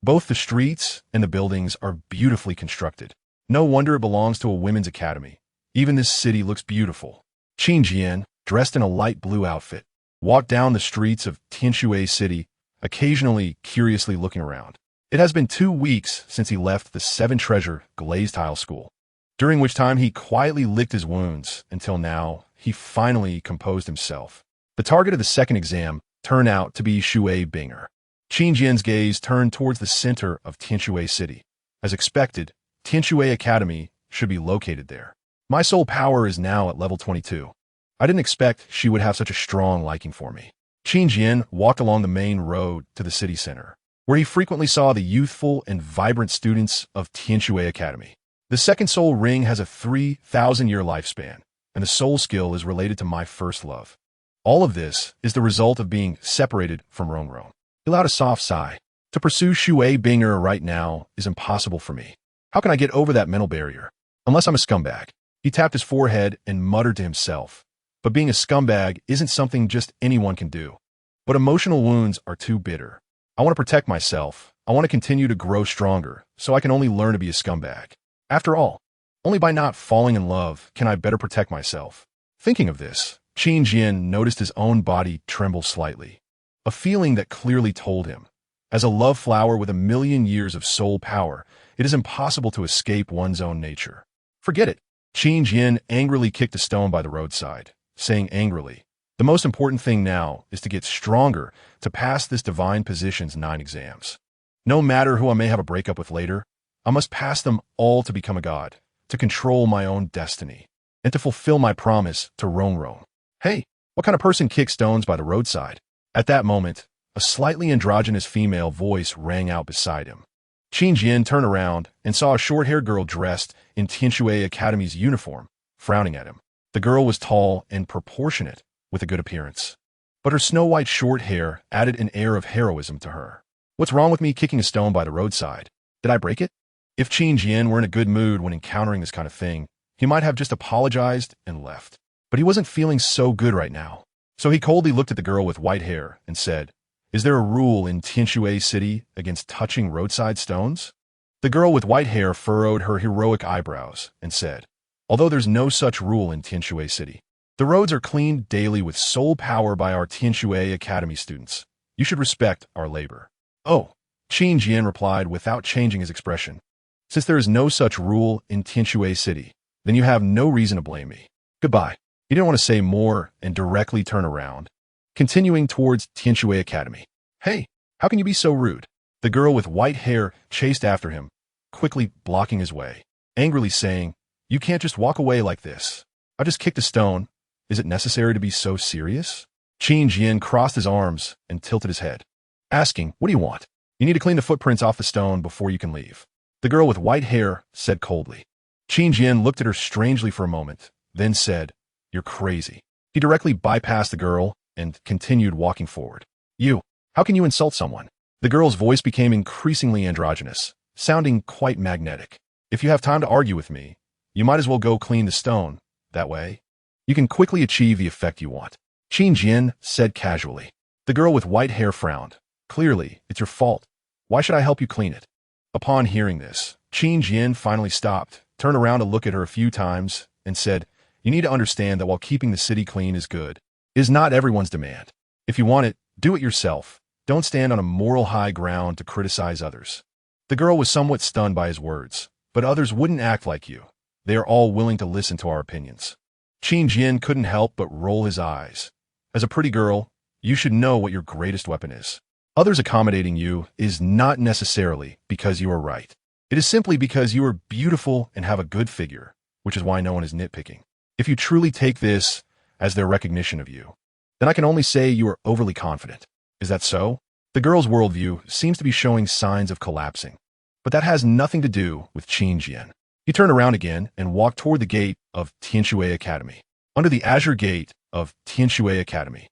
Both the streets and the buildings are beautifully constructed. No wonder it belongs to a women's academy. Even this city looks beautiful. Qin Jian, dressed in a light blue outfit, walked down the streets of Tianshui City, occasionally curiously looking around. It has been 2 weeks since he left the 7-treasure glazed tile school, during which time he quietly licked his wounds until now he finally composed himself. The target of the second exam turned out to be Shui Binger. Qin Jian's gaze turned towards the center of Tianshui City. As expected, Tianshui Academy should be located there. My soul power is now at level 22. I didn't expect she would have such a strong liking for me. Qin Jian walked along the main road to the city center, where he frequently saw the youthful and vibrant students of Tianshui Academy. The second soul ring has a 3,000-year lifespan, and the soul skill is related to my first love. All of this is the result of being separated from Rongrong. He allowed a soft sigh. To pursue Shui Binger right now is impossible for me. How can I get over that mental barrier? Unless I'm a scumbag. He tapped his forehead and muttered to himself. But being a scumbag isn't something just anyone can do. But emotional wounds are too bitter. I want to protect myself. I want to continue to grow stronger, so I can only learn to be a scumbag. After all, only by not falling in love can I better protect myself. Thinking of this, Qin Jian noticed his own body tremble slightly. A feeling that clearly told him, as a love flower with 1,000,000 years of soul power, it is impossible to escape one's own nature. Forget it. Qin Jian angrily kicked a stone by the roadside, saying angrily, the most important thing now is to get stronger to pass this divine position's 9 exams. No matter who I may have a breakup with later, I must pass them all to become a god, to control my own destiny, and to fulfill my promise to Rong. Hey, what kind of person kicks stones by the roadside? At that moment, a slightly androgynous female voice rang out beside him. Qin Jian turned around and saw a short-haired girl dressed in Tianxue Academy's uniform, frowning at him. The girl was tall and proportionate, with a good appearance, but her snow-white short hair added an air of heroism to her. What's wrong with me kicking a stone by the roadside? Did I break it? If Qin Jian were in a good mood when encountering this kind of thing, he might have just apologized and left. But he wasn't feeling so good right now. So he coldly looked at the girl with white hair and said, "Is there a rule in Tianxue City against touching roadside stones?" The girl with white hair furrowed her heroic eyebrows and said, "Although there's no such rule in Tianxue City, the roads are cleaned daily with soul power by our Tianxue Academy students. You should respect our labor." "Oh," Qin Jian replied without changing his expression. "Since there is no such rule in Tianxue City, then you have no reason to blame me. Goodbye." He didn't want to say more and directly turn around, continuing towards Tianxue Academy. "Hey, how can you be so rude?" The girl with white hair chased after him, quickly blocking his way, angrily saying, "You can't just walk away like this. I just kicked a stone. Is it necessary to be so serious?" Qin Jian crossed his arms and tilted his head, asking, "What do you want?" "You need to clean the footprints off the stone before you can leave," the girl with white hair said coldly. Qin Jian looked at her strangely for a moment, then said, "You're crazy." He directly bypassed the girl and continued walking forward. How can you insult someone?" The girl's voice became increasingly androgynous, sounding quite magnetic. "If you have time to argue with me, you might as well go clean the stone. That way, you can quickly achieve the effect you want." Qin Jian said casually. The girl with white hair frowned. "Clearly, it's your fault. Why should I help you clean it?" Upon hearing this, Qin Jian finally stopped, turned around to look at her a few times, and said, "You need to understand that while keeping the city clean is good, it is not everyone's demand. If you want it, do it yourself. Don't stand on a moral high ground to criticize others." The girl was somewhat stunned by his words, but others wouldn't act like you. They are all willing to listen to our opinions. Qin Jian couldn't help but roll his eyes. As a pretty girl, you should know what your greatest weapon is. Others accommodating you is not necessarily because you are right. It is simply because you are beautiful and have a good figure, which is why no one is nitpicking. If you truly take this as their recognition of you, then I can only say you are overly confident. Is that so? The girl's worldview seems to be showing signs of collapsing, but that has nothing to do with Qin Jian. He turned around again and walked toward the gate of Tianxue Academy. Under the azure gate of Tianxue Academy,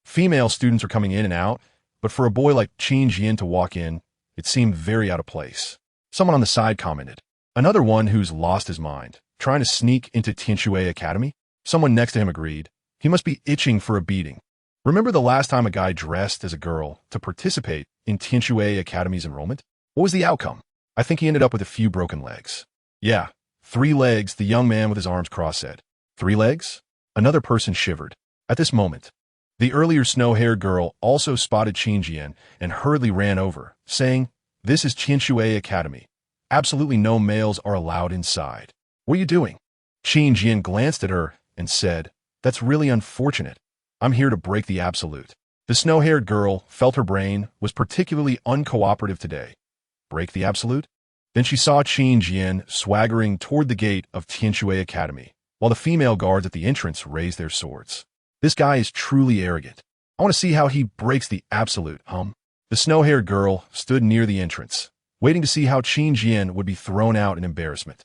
female students are coming in and out, but for a boy like Qin Jian to walk in, it seemed very out of place. Someone on the side commented, "Another one who's lost his mind, trying to sneak into Tianxue Academy?" Someone next to him agreed, "He must be itching for a beating. Remember the last time a guy dressed as a girl to participate in Tianxue Academy's enrollment? What was the outcome? I think he ended up with a few broken legs." "Yeah, 3 legs," the young man with his arms crossed said. "3 legs?" Another person shivered. At this moment, the earlier snow-haired girl also spotted Qin Jian and hurriedly ran over, saying, "This is Tianxue Academy. Absolutely no males are allowed inside. What are you doing?" Qin Jian glanced at her and said, "That's really unfortunate. I'm here to break the absolute." The snow-haired girl felt her brain was particularly uncooperative today. Break the absolute? Then she saw Qin Jian swaggering toward the gate of Tianxue Academy, while the female guards at the entrance raised their swords. This guy is truly arrogant. I want to see how he breaks the absolute, The snow-haired girl stood near the entrance, waiting to see how Qin Jian would be thrown out in embarrassment.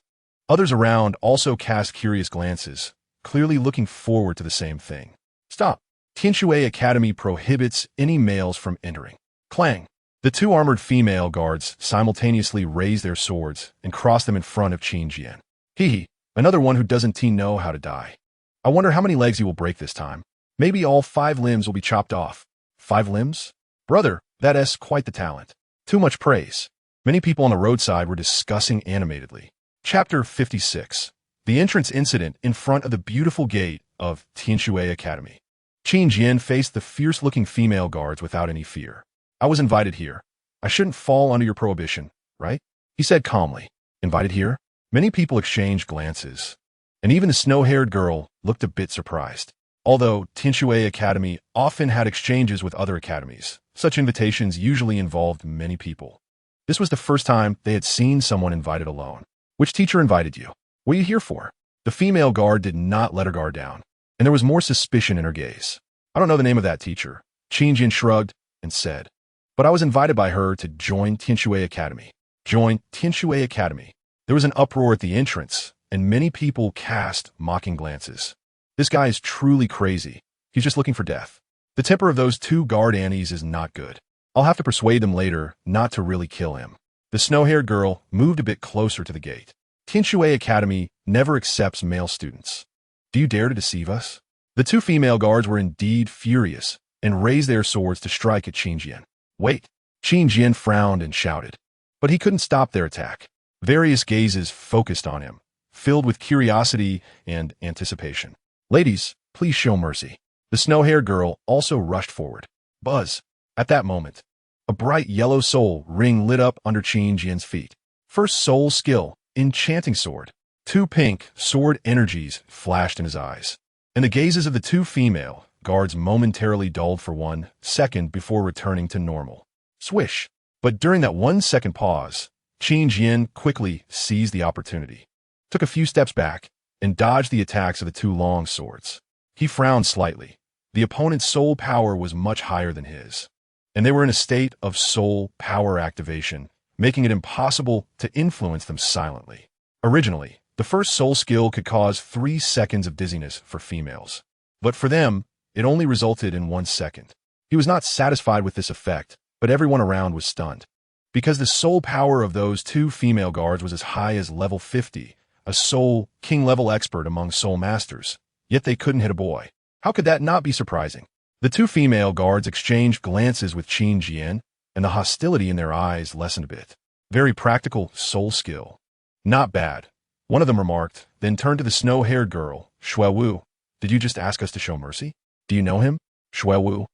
Others around also cast curious glances, clearly looking forward to the same thing. "Stop. Tianxue Academy prohibits any males from entering." Clang. The 2 armored female guards simultaneously raised their swords and crossed them in front of Qin Jian. "Hee, another one who doesn't know how to die. I wonder how many legs he will break this time. Maybe all 5 limbs will be chopped off." 5 limbs? Brother, that's quite the talent. Too much praise. Many people on the roadside were discussing animatedly. Chapter 56. The entrance incident in front of the beautiful gate of Tianxue Academy. Qin Jian faced the fierce-looking female guards without any fear. "I was invited here. I shouldn't fall under your prohibition, right?" he said calmly. "Invited here?" Many people exchanged glances, and even the snow-haired girl looked a bit surprised. Although Tianxue Academy often had exchanges with other academies, such invitations usually involved many people. This was the first time they had seen someone invited alone. Which teacher invited you? What are you here for? The female guard did not let her guard down, and there was more suspicion in her gaze. I don't know the name of that teacher. Qin Jian shrugged and said, but I was invited by her to join Tianshui Academy. Join Tianshui Academy. There was an uproar at the entrance, and many people cast mocking glances. This guy is truly crazy. He's just looking for death. The temper of those two guard Annies is not good. I'll have to persuade them later not to really kill him. The snow-haired girl moved a bit closer to the gate. Tianshui Academy never accepts male students. Do you dare to deceive us? The two female guards were indeed furious and raised their swords to strike at Qin Jian. Wait! Qin Jian frowned and shouted. But he couldn't stop their attack. Various gazes focused on him, filled with curiosity and anticipation. Ladies, please show mercy. The snow-haired girl also rushed forward. Buzz! At that moment, a bright yellow soul ring lit up under Qin Jian's feet. First soul skill, enchanting sword. Two pink sword energies flashed in his eyes, and the gazes of the two female guards momentarily dulled for 1 second before returning to normal. Swish! But during that 1 second pause, Qin Jian quickly seized the opportunity, took a few steps back, and dodged the attacks of the two long swords. He frowned slightly. The opponent's soul power was much higher than his, and they were in a state of soul power activation, making it impossible to influence them silently. Originally, the first soul skill could cause 3 seconds of dizziness for females, but for them, it only resulted in 1 second. He was not satisfied with this effect, but everyone around was stunned. Because the soul power of those two female guards was as high as level 50, a soul king-level expert among soul masters, yet they couldn't hit a boy. How could that not be surprising? The two female guards exchanged glances with Qin Jian, and the hostility in their eyes lessened a bit. Very practical soul skill. Not bad, one of them remarked, then turned to the snow-haired girl, Shui Wu. Did you just ask us to show mercy? Do you know him? Shui Wu.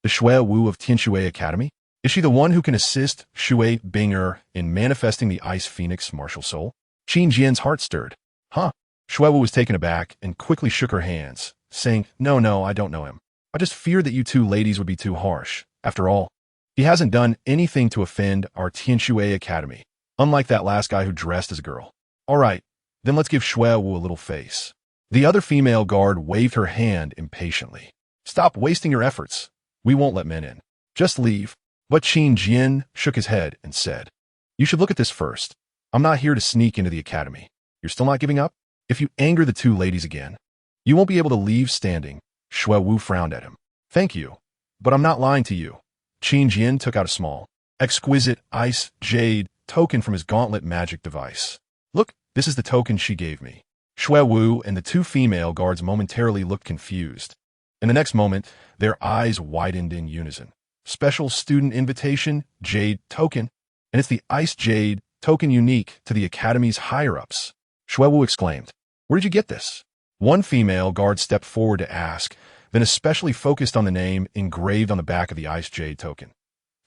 The Shui Wu of Tianshui Academy? Is she the one who can assist Shui Bing'er in manifesting the Ice Phoenix martial soul? Qin Jian's heart stirred. Huh? Shui Wu was taken aback and quickly shook her hands, saying, No, I don't know him. I just feared that you two ladies would be too harsh. After all, he hasn't done anything to offend our Tianshui Academy, unlike that last guy who dressed as a girl. All right, then let's give Shui Wu a little face. The other female guard waved her hand impatiently. Stop wasting your efforts. We won't let men in. Just leave. But Qin Jian shook his head and said, You should look at this first. I'm not here to sneak into the academy. You're still not giving up? If you anger the two ladies again, you won't be able to leave standing. Shui Wu frowned at him. Thank you, but I'm not lying to you. Qin Jian took out a small, exquisite ice jade token from his gauntlet magic device. Look, this is the token she gave me. Shui Wu and the two female guards momentarily looked confused. In the next moment, their eyes widened in unison. Special student invitation, jade token, and it's the ice jade token unique to the academy's higher-ups. Shui Wu exclaimed, Where did you get this? One female guard stepped forward to ask, then especially focused on the name engraved on the back of the ice jade token.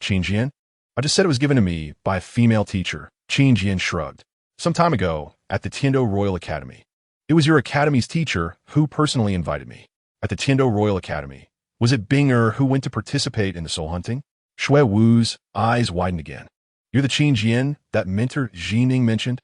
Qin Jian? I just said it was given to me by a female teacher. Qin Jian shrugged. Some time ago, at the Tiando Royal Academy. It was your academy's teacher who personally invited me. At the Tiando Royal Academy. Was it Bing'er who went to participate in the soul hunting? Shui Wu's eyes widened again. You're the Qin Jian that mentor Jining mentioned?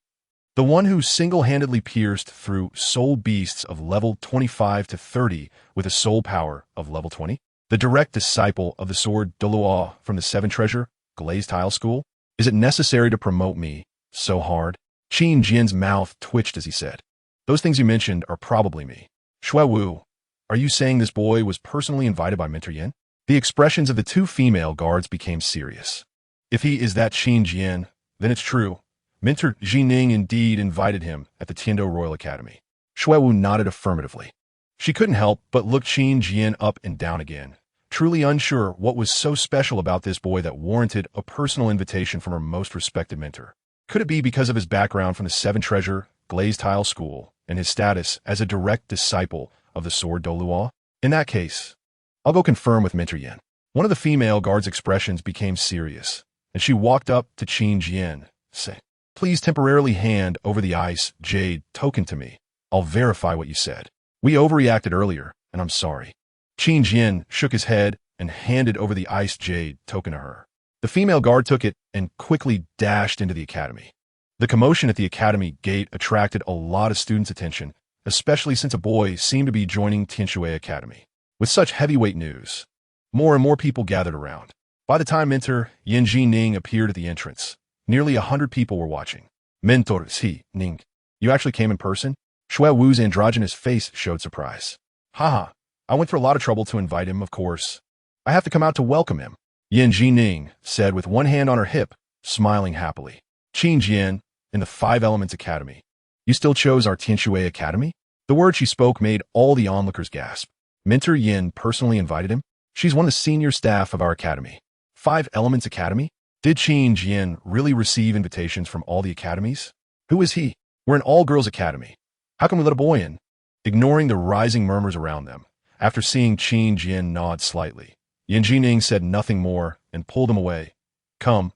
The one who single-handedly pierced through soul beasts of level 25 to 30 with a soul power of level 20? The direct disciple of the sword Doluo from the Seven Treasure, Glazed Tile School? Is it necessary to promote me so hard? Qin Jian's mouth twitched as he said, Those things you mentioned are probably me. Shui Wu, are you saying this boy was personally invited by Mentor Yin? The expressions of the two female guards became serious. If he is that Qin Jian, then it's true. Mentor Jining indeed invited him at the Tiando Royal Academy. Shui Wu nodded affirmatively. She couldn't help but look Qin Jian up and down again, truly unsure what was so special about this boy that warranted a personal invitation from her most respected mentor. Could it be because of his background from the Seven Treasure, Glazed Tile School, and his status as a direct disciple of the sword Doluo? In that case, I'll go confirm with Mentor Yin. One of the female guards' expressions became serious, and she walked up to Qin Jian, saying, Please temporarily hand over the ice jade token to me. I'll verify what you said. We overreacted earlier, and I'm sorry. Qin Jian shook his head and handed over the ice jade token to her. The female guard took it and quickly dashed into the academy. The commotion at the academy gate attracted a lot of students' attention, especially since a boy seemed to be joining Tianshui Academy. With such heavyweight news, more and more people gathered around. By the time Mentor Yin Ning appeared at the entrance, nearly 100 people were watching. Mentor Ning, you actually came in person? Shui Wu's androgynous face showed surprise. Haha, I went through a lot of trouble to invite him, of course. I have to come out to welcome him, Yin Ning said with one hand on her hip, smiling happily. Qin Jian, in the Five Elements Academy. You still chose our Tianshui Academy? The word she spoke made all the onlookers gasp. Mentor Yin personally invited him? She's one of the senior staff of our academy. Five Elements Academy? Did Qin Jian really receive invitations from all the academies? Who is he? We're an all-girls academy. How can we let a boy in? Ignoring the rising murmurs around them, after seeing Qin Jian nod slightly, Yin Ning said nothing more and pulled him away. Come.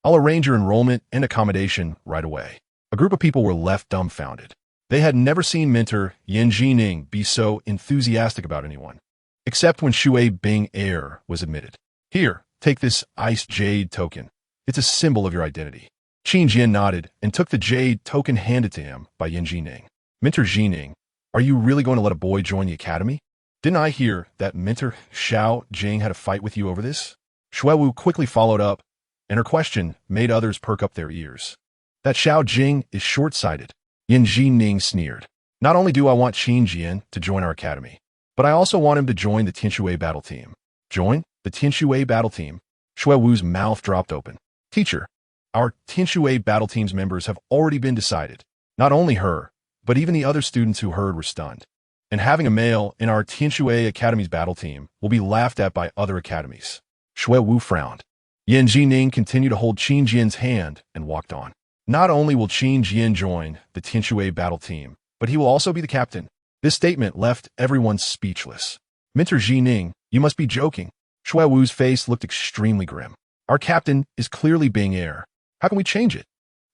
I'll arrange your enrollment and accommodation right away. A group of people were left dumbfounded. They had never seen Mentor Yin Ning be so enthusiastic about anyone, except when Shui Bing Air was admitted. Here, take this ice jade token. It's a symbol of your identity. Qin Jian nodded and took the jade token handed to him by Yin Ning. Mentor Ning, are you really going to let a boy join the academy? Didn't I hear that Mentor Xiao Jing had a fight with you over this? Shui Wu quickly followed up, and her question made others perk up their ears. That Xiao Jing is short-sighted, Yin Ning sneered. Not only do I want Qin Jian to join our academy, but I also want him to join the Tianshui battle team. Join the Tianshui battle team? Shui Wu's mouth dropped open. Teacher, our Tianshui battle team's members have already been decided. Not only her, but even the other students who heard were stunned. And having a male in our Tianshui Academy's battle team will be laughed at by other academies. Shui Wu frowned. Yin Ning continued to hold Qin Jian's hand and walked on. Not only will Qin Jian join the Tianshui battle team, but he will also be the captain. This statement left everyone speechless. Mentor Ning, you must be joking. Shui Wu's face looked extremely grim. Our captain is clearly Bing Air. How can we change it?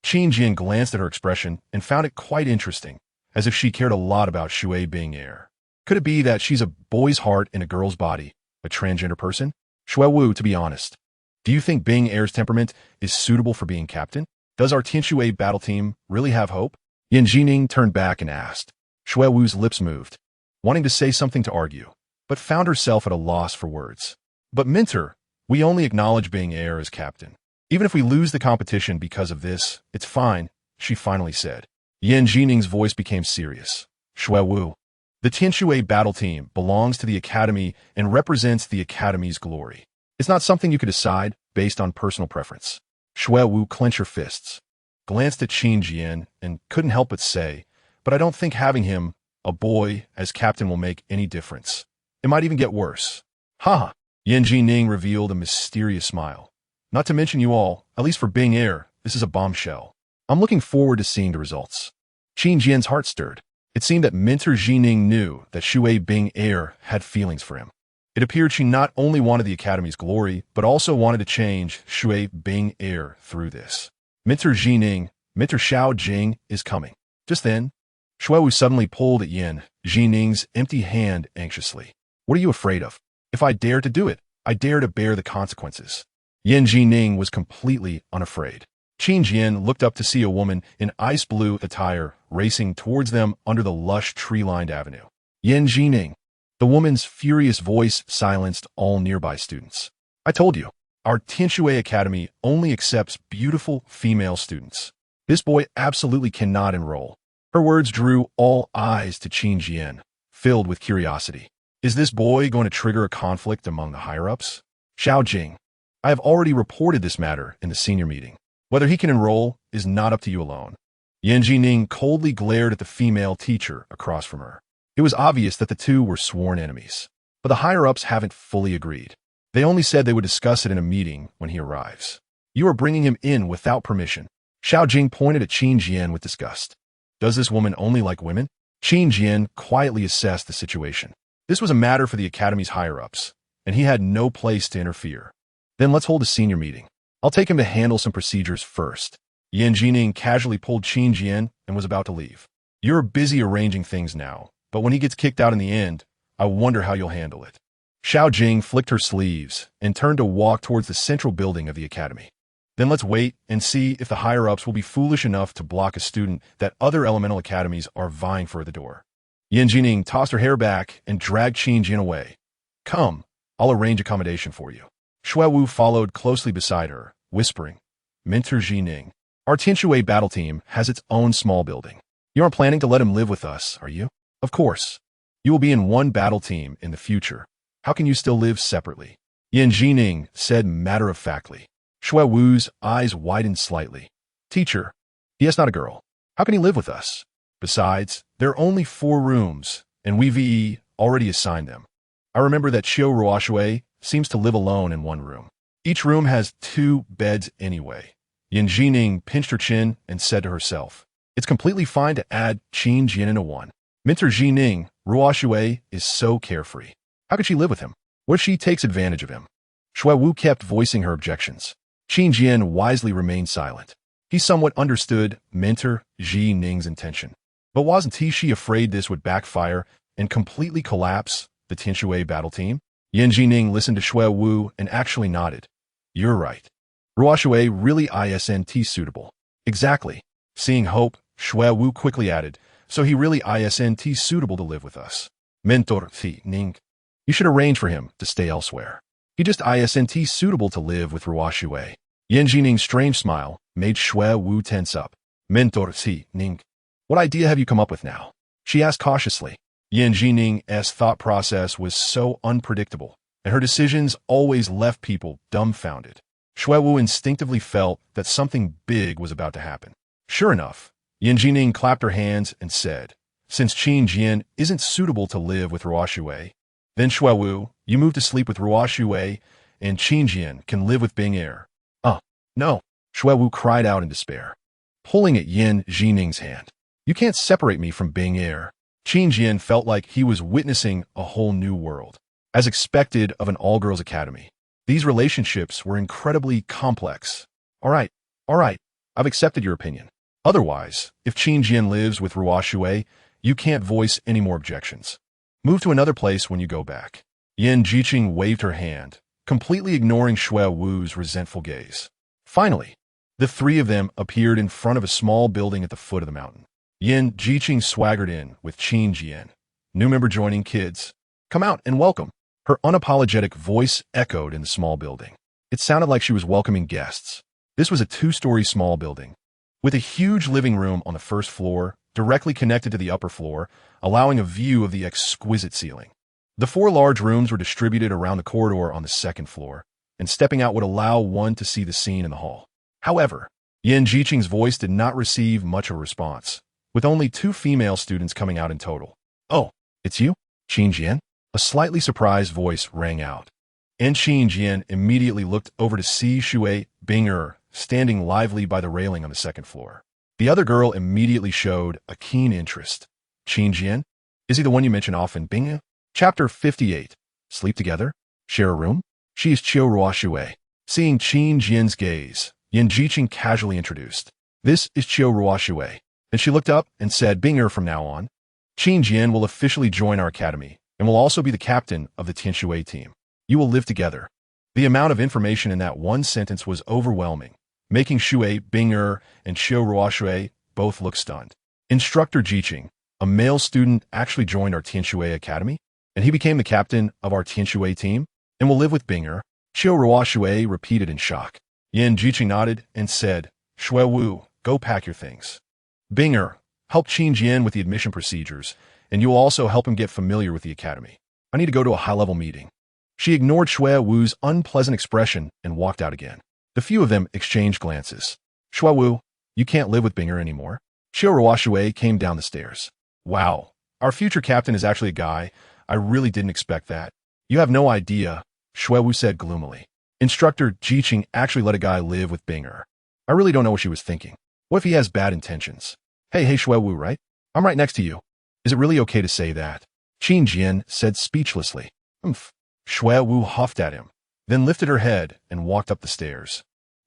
Qin Jian glanced at her expression and found it quite interesting, as if she cared a lot about Shui Bing Air. Could it be that she's a boy's heart in a girl's body, a transgender person? Shui Wu, to be honest, do you think Bing Air's temperament is suitable for being captain? Does our Tianshui battle team really have hope? Yin Ning turned back and asked. Shui Wu's lips moved, wanting to say something to argue, but found herself at a loss for words. But Mentor, we only acknowledge Bing Air as captain. Even if we lose the competition because of this, it's fine, she finally said. Yin Ning's voice became serious. Shui Wu, the Tianshui battle team belongs to the academy and represents the academy's glory. It's not something you could decide based on personal preference. Shui Wu clenched her fists, glanced at Qin Jian, and couldn't help but say, but I don't think having him, a boy, as captain will make any difference. It might even get worse. Ha! Yin Ning revealed a mysterious smile. Not to mention you all, at least for Bing Air, this is a bombshell. I'm looking forward to seeing the results. Qin Jian's heart stirred. It seemed that Mentor Ning knew that Shui Bing Air had feelings for him. It appeared she not only wanted the academy's glory, but also wanted to change Shui Bing Air through this. Mentor Ning, Mentor Xiao Jing is coming. Just then, Shui Wu suddenly pulled at Yin Ning's empty hand anxiously. What are you afraid of? If I dare to do it, I dare to bear the consequences. Yin Ning was completely unafraid. Qin Jian looked up to see a woman in ice blue attire racing towards them under the lush tree-lined avenue. Yin Ning. The woman's furious voice silenced all nearby students. I told you, our Tianshui Academy only accepts beautiful female students. This boy absolutely cannot enroll. Her words drew all eyes to Qin Jian, filled with curiosity. Is this boy going to trigger a conflict among the higher-ups? Xiao Jing, I have already reported this matter in the senior meeting. Whether he can enroll is not up to you alone. Yin Ning coldly glared at the female teacher across from her. It was obvious that the two were sworn enemies, but the higher-ups haven't fully agreed. They only said they would discuss it in a meeting when he arrives. You are bringing him in without permission. Xiao Jing pointed at Qin Jian with disgust. Does this woman only like women? Qin Jian quietly assessed the situation. This was a matter for the academy's higher-ups, and he had no place to interfere. Then let's hold a senior meeting. I'll take him to handle some procedures first. Yin Ning casually pulled Qin Jian and was about to leave. You're busy arranging things now, but when he gets kicked out in the end, I wonder how you'll handle it. Xiao Jing flicked her sleeves and turned to walk towards the central building of the academy. Then let's wait and see if the higher-ups will be foolish enough to block a student that other elemental academies are vying for at the door. Yan Jining tossed her hair back and dragged Qin Jian away. Come, I'll arrange accommodation for you. Shui Wu followed closely beside her, whispering, Mentor Jining, our Tianshui battle team has its own small building. You aren't planning to let him live with us, are you? Of course. You will be in one battle team in the future. How can you still live separately? Yan Jining said matter-of-factly. Shui Wu's eyes widened slightly. Teacher, he is not a girl. How can he live with us? Besides, there are only 4 rooms, and we already assigned them. I remember that Qiu Ruoshui seems to live alone in one room. Each room has 2 beds anyway. Yan Jining pinched her chin and said to herself, it's completely fine to add Qin Jian into one. Mentor Jining, Ruoshui is so carefree. How could she live with him? What if she takes advantage of him? Shui Wu kept voicing her objections. Qin Jian wisely remained silent. He somewhat understood Mentor Jining's intention. But wasn't she afraid this would backfire and completely collapse the Tianshui battle team? Yan Jining listened to Shui Wu and actually nodded. You're right. Ruoshui really isn't suitable. Exactly. Seeing hope, Shui Wu quickly added, so he really isn't suitable to live with us. Mentor Jining. You should arrange for him to stay elsewhere. He just isn't suitable to live with Ruoshui. Yan Jining's strange smile made Shui Wu tense up. Mentor Jining. What idea have you come up with now? She asked cautiously. Yan Jining's thought process was so unpredictable, and her decisions always left people dumbfounded. Shui Wu instinctively felt that something big was about to happen. Sure enough, Yan Jining clapped her hands and said, since Qin Jian isn't suitable to live with Ruoshui, then Shui Wu, you move to sleep with Ruoshui, and Qin Jian can live with Bing Er. No, Shui Wu cried out in despair, pulling at Yan Jining's hand. You can't separate me from Bing Er. Qin Jian felt like he was witnessing a whole new world. As expected of an all-girls academy, these relationships were incredibly complex. All right, I've accepted your opinion. Otherwise, if Qin Jian lives with Ruoshui, you can't voice any more objections. Move to another place when you go back. Yan Jiqing waved her hand, completely ignoring Shui Wu's resentful gaze. Finally, the 3 of them appeared in front of a small building at the foot of the mountain. Yan Jiqing swaggered in with Qin Jian. New member joining, kids. Come out and welcome. Her unapologetic voice echoed in the small building. It sounded like she was welcoming guests. This was a 2-story small building, with a huge living room on the first floor, directly connected to the upper floor, allowing a view of the exquisite ceiling. The 4 large rooms were distributed around the corridor on the second floor, and stepping out would allow one to see the scene in the hall. However, Yan Jiqing's voice did not receive much of a response, with only 2 female students coming out in total. Oh, it's you, Qin Jian? A slightly surprised voice rang out. And Qin Jian immediately looked over to see Shui Bing Er standing lively by the railing on the second floor. The other girl immediately showed a keen interest. Qin Jian? Is he the one you mention often, Bing Er? Chapter 58. Sleep together? Share a room? She is Qiu Ruoshui. Seeing Qin Jian's gaze, Yan Jiqing casually introduced. This is Qiu Ruoshui. Then she looked up and said, Bing Er from now on. Qin Jian will officially join our academy and will also be the captain of the Tianshui team. You will live together. The amount of information in that one sentence was overwhelming, making Shui Bing Er and Qiu Ruoshui both look stunned. Instructor Jiqing, a male student, actually joined our Tianshui academy, and he became the captain of our Tianshui team and will live with Bing Er. Qiu Ruoshui repeated in shock. Yan Jiqing nodded and said, Shui Wu, go pack your things. Bing Er, help Qin Jian with the admission procedures, and you will also help him get familiar with the academy. I need to go to a high-level meeting. She ignored Shui Wu's unpleasant expression and walked out again. The few of them exchanged glances. Shui Wu, you can't live with Bing Er anymore. Qiu Ruoshui came down the stairs. Wow, our future captain is actually a guy. I really didn't expect that. You have no idea, Shui Wu said gloomily. Instructor Jiqing actually let a guy live with Bing Er. I really don't know what she was thinking. What if he has bad intentions? Hey Shui Wu, right? I'm right next to you. Is it really okay to say that? Qin Jian said speechlessly. Shui Wu huffed at him, then lifted her head and walked up the stairs.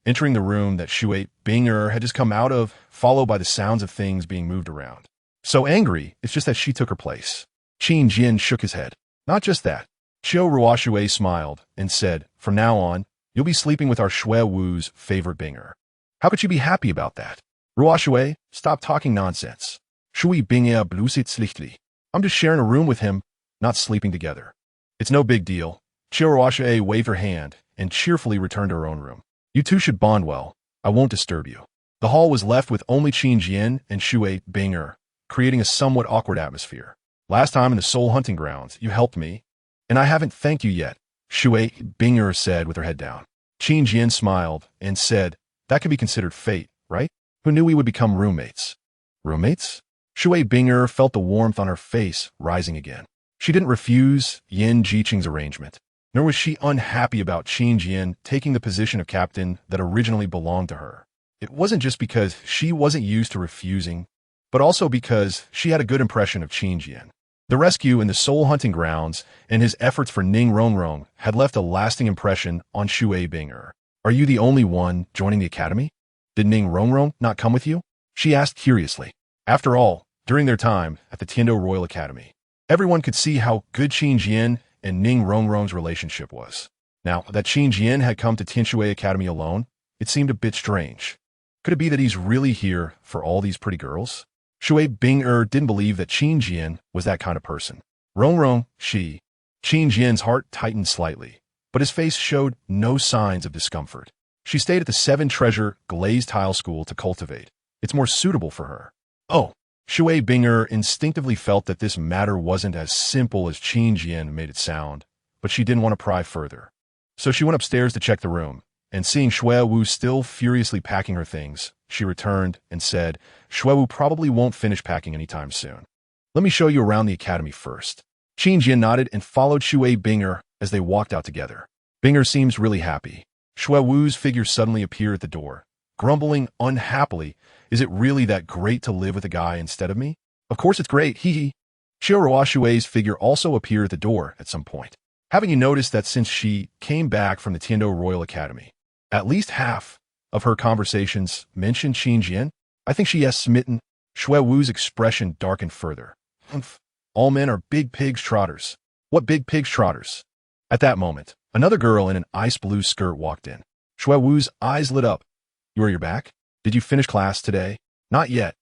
Entering the room that Shui Bing Er had just come out of, followed by the sounds of things being moved around. So angry, it's just that she took her place. Qin Jian shook his head. Not just that. Qiu Ruoshui smiled and said, from now on, you'll be sleeping with our Shui Wu's favorite binger. How could you be happy about that? Ruoshui, stop talking nonsense. Shui Bingya blusitzlichtli. I'm just sharing a room with him, not sleeping together. It's no big deal. Qiu Ruoshui waved her hand and cheerfully returned to her own room. You two should bond well. I won't disturb you. The hall was left with only Qin Jian and Shui Binger, creating a somewhat awkward atmosphere. Last time in the soul hunting grounds, you helped me, and I haven't thanked you yet, Shui Binger said with her head down. Qin Jian smiled and said, that could be considered fate, right? Who knew we would become roommates? Roommates? Shui Binger felt the warmth on her face rising again. She didn't refuse Yin Jiqing's arrangement, nor was she unhappy about Qin Jian taking the position of captain that originally belonged to her. It wasn't just because she wasn't used to refusing, but also because she had a good impression of Qin Jian. The rescue in the soul hunting grounds and his efforts for Ning Rongrong had left a lasting impression on Shui Binger. Are you the only one joining the academy? Did Ning Rongrong not come with you? She asked curiously. After all, during their time at the Tiando Royal Academy, everyone could see how good Qin Jian and Ning Rongrong's relationship was. Now that Qin Jian had come to Tianshui Academy alone, it seemed a bit strange. Could it be that he's really here for all these pretty girls? Shui Binger didn't believe that Qin Jian was that kind of person. Rongrong, Qin Jian's heart tightened slightly, but his face showed no signs of discomfort. She stayed at the 7-treasure glazed tile school to cultivate. It's more suitable for her. Oh, Shui Binger instinctively felt that this matter wasn't as simple as Qin Jian made it sound, but she didn't want to pry further. So she went upstairs to check the room, and seeing Shui Wu still furiously packing her things, she returned and said, Shui Wu probably won't finish packing anytime soon. Let me show you around the academy first. Qin Jian nodded and followed Shui Binger as they walked out together. Binger seems really happy. Shui Wu's figure suddenly appeared at the door, grumbling unhappily, is it really that great to live with a guy instead of me? Of course it's great, hee hee. Qiu Ruoshui's figure also appeared at the door at some point. Haven't you noticed that since she came back from the Tiando Royal Academy, at least half of her conversations mentioned Qin Jian? I think she has smitten. Shui Wu's expression darkened further. Humph. All men are big pigs trotters. What big pigs trotters? At that moment, another girl in an ice blue skirt walked in. Shui Wu's eyes lit up. You're back? Did you finish class today? Not yet.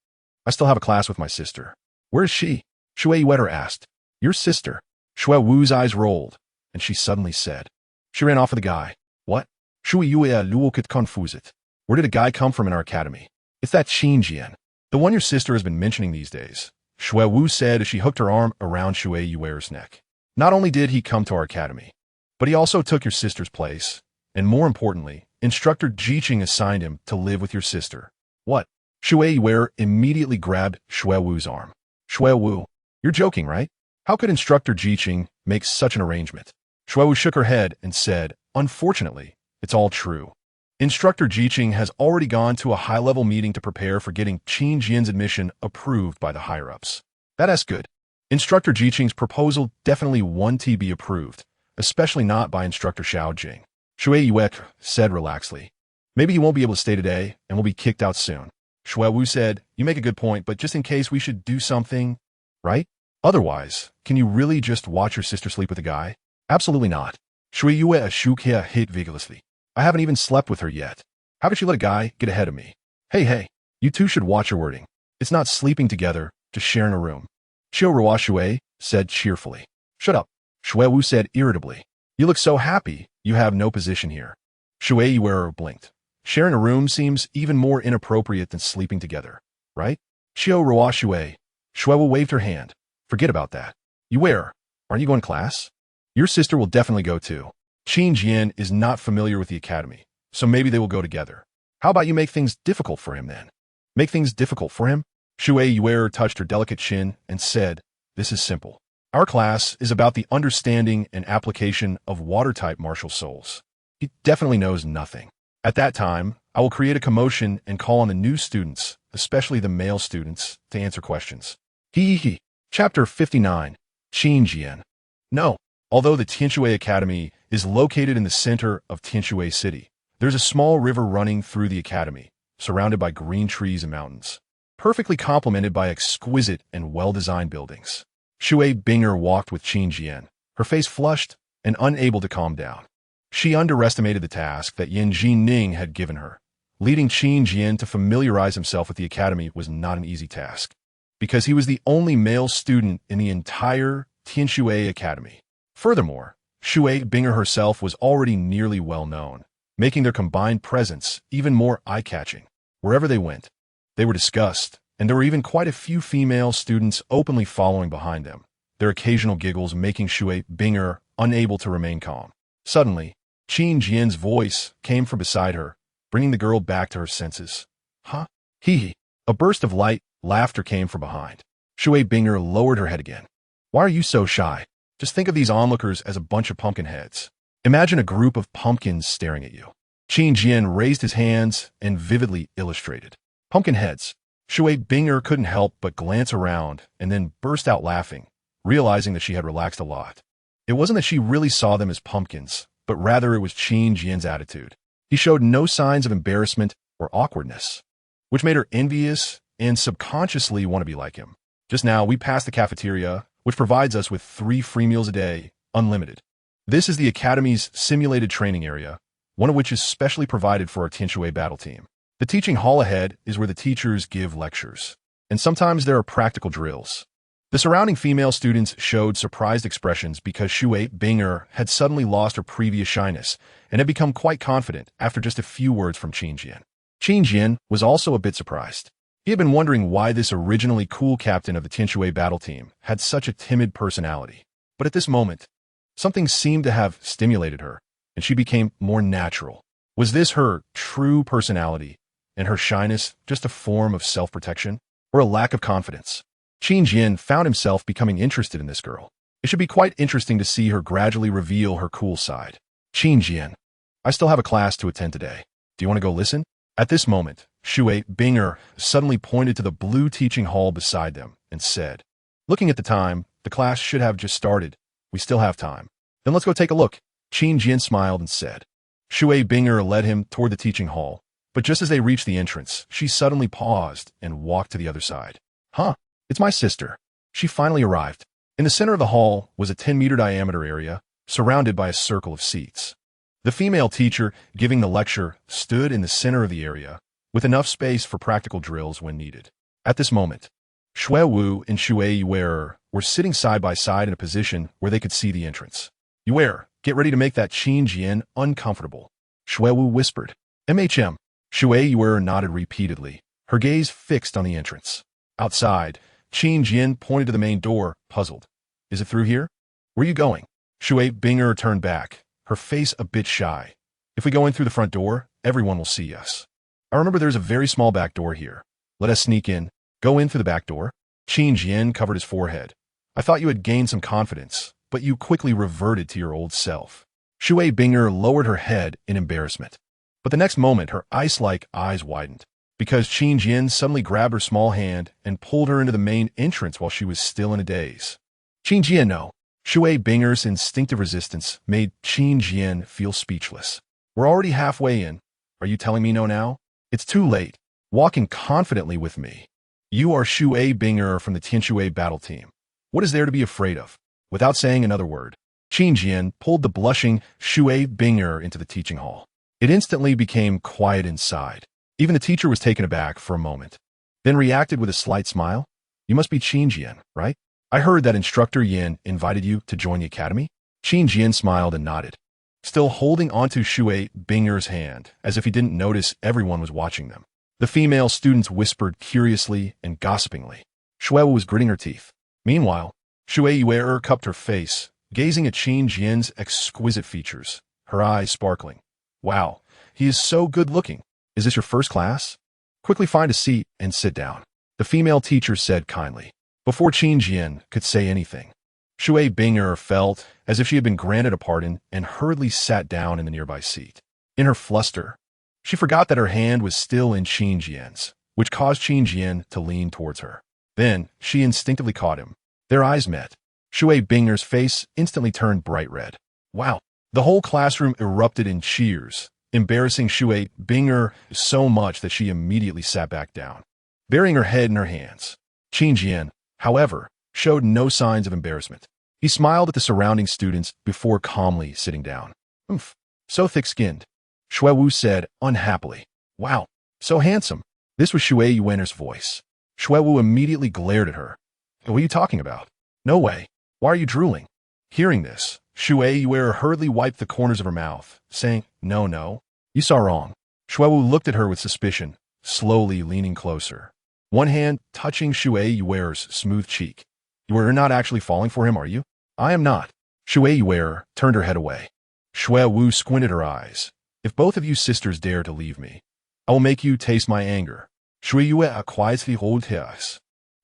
I still have a class with my sister. Where is she? Shui Wetter asked. Your sister. Shui Wu's eyes rolled, and she suddenly said. She ran off with a guy. What? Shui Yue luokit confused. Where did a guy come from in our academy? It's that Qin Jian. The one your sister has been mentioning these days, Shui Wu said as she hooked her arm around Shui Yuer's neck. Not only did he come to our academy, but he also took your sister's place, and more importantly, Instructor Jiqing assigned him to live with your sister. What? Shui Yuer immediately grabbed Shui Wu's arm. Shui Wu, you're joking, right? How could Instructor Jiqing make such an arrangement? Shui Wu shook her head and said, unfortunately, it's all true. Instructor Jiqing has already gone to a high-level meeting to prepare for getting Qin Jian's admission approved by the higher-ups. That's good. Instructor Jiqing's proposal definitely won't be approved, especially not by Instructor Xiao Jing. Shui Yuek said relaxedly. Maybe he won't be able to stay today and will be kicked out soon. Shui Wu said, you make a good point, but just in case we should do something, right? Otherwise, can you really just watch your sister sleep with a guy? Absolutely not. Shui Yue shook his head vigorously. I haven't even slept with her yet. How could she let a guy get ahead of me? Hey, you two should watch your wording. It's not sleeping together, just sharing a room. Qiu Ruoshui said cheerfully. Shut up. Shui Wu said irritably. You look so happy, you have no position here. Shui Yuer blinked. Sharing a room seems even more inappropriate than sleeping together, right? Qiu Ruoshui. Shui Wu waved her hand. Forget about that. Yuer, aren't you going to class? Your sister will definitely go too. Qin Jian is not familiar with the academy, so maybe they will go together. How about you make things difficult for him then? Make things difficult for him? Shui Yuer touched her delicate chin and said, this is simple. Our class is about the understanding and application of water-type martial souls. He definitely knows nothing. At that time, I will create a commotion and call on the new students, especially the male students, to answer questions. Hee. Chapter 59. Qin Jian. No. Although the Tianshui Academy is located in the center of Tianshui City, there's a small river running through the academy, surrounded by green trees and mountains, perfectly complemented by exquisite and well-designed buildings. Shui Binger walked with Qin Jian, her face flushed and unable to calm down. She underestimated the task that Yin Jining had given her. Leading Qin Jian to familiarize himself with the academy was not an easy task, because he was the only male student in the entire Tianshui Academy. Furthermore, Shui Binger herself was already nearly well known, making their combined presence even more eye-catching. Wherever they went, they were discussed, and there were even quite a few female students openly following behind them, their occasional giggles making Shui Binger unable to remain calm. Suddenly, Qin Jian's voice came from beside her, bringing the girl back to her senses. Huh? Hee. A burst of light laughter came from behind. Shui Binger lowered her head again. Why are you so shy? Just think of these onlookers as a bunch of pumpkin heads. Imagine a group of pumpkins staring at you. Qin Jian raised his hands and vividly illustrated. Pumpkin heads. Shui Binger couldn't help but glance around and then burst out laughing, realizing that she had relaxed a lot. It wasn't that she really saw them as pumpkins, but rather it was Qin Jian's attitude. He showed no signs of embarrassment or awkwardness, which made her envious and subconsciously want to be like him. Just now, we passed the cafeteria, which provides us with 3 free meals a day, unlimited. This is the Academy's simulated training area, one of which is specially provided for our Tianshui battle team. The teaching hall ahead is where the teachers give lectures, and sometimes there are practical drills. The surrounding female students showed surprised expressions because Shui Binger had suddenly lost her previous shyness and had become quite confident after just a few words from Qin Jian. Qin Jian was also a bit surprised. He had been wondering why this originally cool captain of the Tianshui battle team had such a timid personality. But at this moment, something seemed to have stimulated her, and she became more natural. Was this her true personality, and her shyness just a form of self-protection, or a lack of confidence? Qin Jian found himself becoming interested in this girl. It should be quite interesting to see her gradually reveal her cool side. Qin Jian, I still have a class to attend today. Do you want to go listen? At this moment, Shui Binger suddenly pointed to the blue teaching hall beside them and said, looking at the time, the class should have just started. We still have time. Then let's go take a look. Qin Jian smiled and said. Shui Binger led him toward the teaching hall, but just as they reached the entrance, she suddenly paused and walked to the other side. Huh, it's my sister. She finally arrived. In the center of the hall was a 10-meter diameter area, surrounded by a circle of seats. The female teacher giving the lecture stood in the center of the area, with enough space for practical drills when needed. At this moment, Shui Wu and Shui Yuer were sitting side by side in a position where they could see the entrance. Yuer, get ready to make that Qin Jian uncomfortable, Shui Wu whispered. MHM. Shui Yuer nodded repeatedly, her gaze fixed on the entrance. Outside, Qin Jian pointed to the main door, puzzled. Is it through here? Where are you going? Shui Binger turned back, her face a bit shy. If we go in through the front door, everyone will see us. I remember there's a very small back door here. Let us sneak in. Go in through the back door. Qin Jian covered his forehead. I thought you had gained some confidence, but you quickly reverted to your old self. Shui Binger lowered her head in embarrassment. But the next moment, her ice-like eyes widened, because Qin Jian suddenly grabbed her small hand and pulled her into the main entrance while she was still in a daze. Qin Jian, no. Shui Binger's instinctive resistance made Qin Jian feel speechless. We're already halfway in. Are you telling me no now? It's too late. Walk in confidently with me. You are Shui Binger from the Tianshui battle team. What is there to be afraid of? Without saying another word, Qin Jian pulled the blushing Shui Binger into the teaching hall. It instantly became quiet inside. Even the teacher was taken aback for a moment, then reacted with a slight smile. You must be Qin Jian, right? I heard that Instructor Yin invited you to join the academy. Qin Jian smiled and nodded, still holding onto Shui Binger's hand as if he didn't notice everyone was watching them. The female students whispered curiously and gossipingly. Shui was gritting her teeth. Meanwhile, Shui Yuer cupped her face, gazing at Qin Jian's exquisite features, her eyes sparkling. Wow, he is so good-looking. Is this your first class? Quickly find a seat and sit down, the female teacher said kindly. Before Qin Jian could say anything, Shui Binger felt as if she had been granted a pardon and hurriedly sat down in the nearby seat. In her fluster, she forgot that her hand was still in Qin Jian's, which caused Qin Jian to lean towards her. Then, she instinctively caught him. Their eyes met. Shui Binger's face instantly turned bright red. Wow! The whole classroom erupted in cheers, embarrassing Shui Binger so much that she immediately sat back down, burying her head in her hands. Qin Jian, however, showed no signs of embarrassment. He smiled at the surrounding students before calmly sitting down. Oomph, so thick-skinned, Shui Wu said unhappily. Wow, so handsome. This was Shui Yuaner's voice. Shui Wu immediately glared at her. What are you talking about? No way. Why are you drooling? Hearing this, Shui Yuer hurriedly wiped the corners of her mouth, saying, No, you saw wrong. Shui Wu looked at her with suspicion, slowly leaning closer. One hand touching Shui Yuer's smooth cheek. You are not actually falling for him, are you? I am not. Shui Yuer turned her head away. Shui Wu squinted her eyes. If both of you sisters dare to leave me, I will make you taste my anger. Shui Yuer quietly rolled her eyes.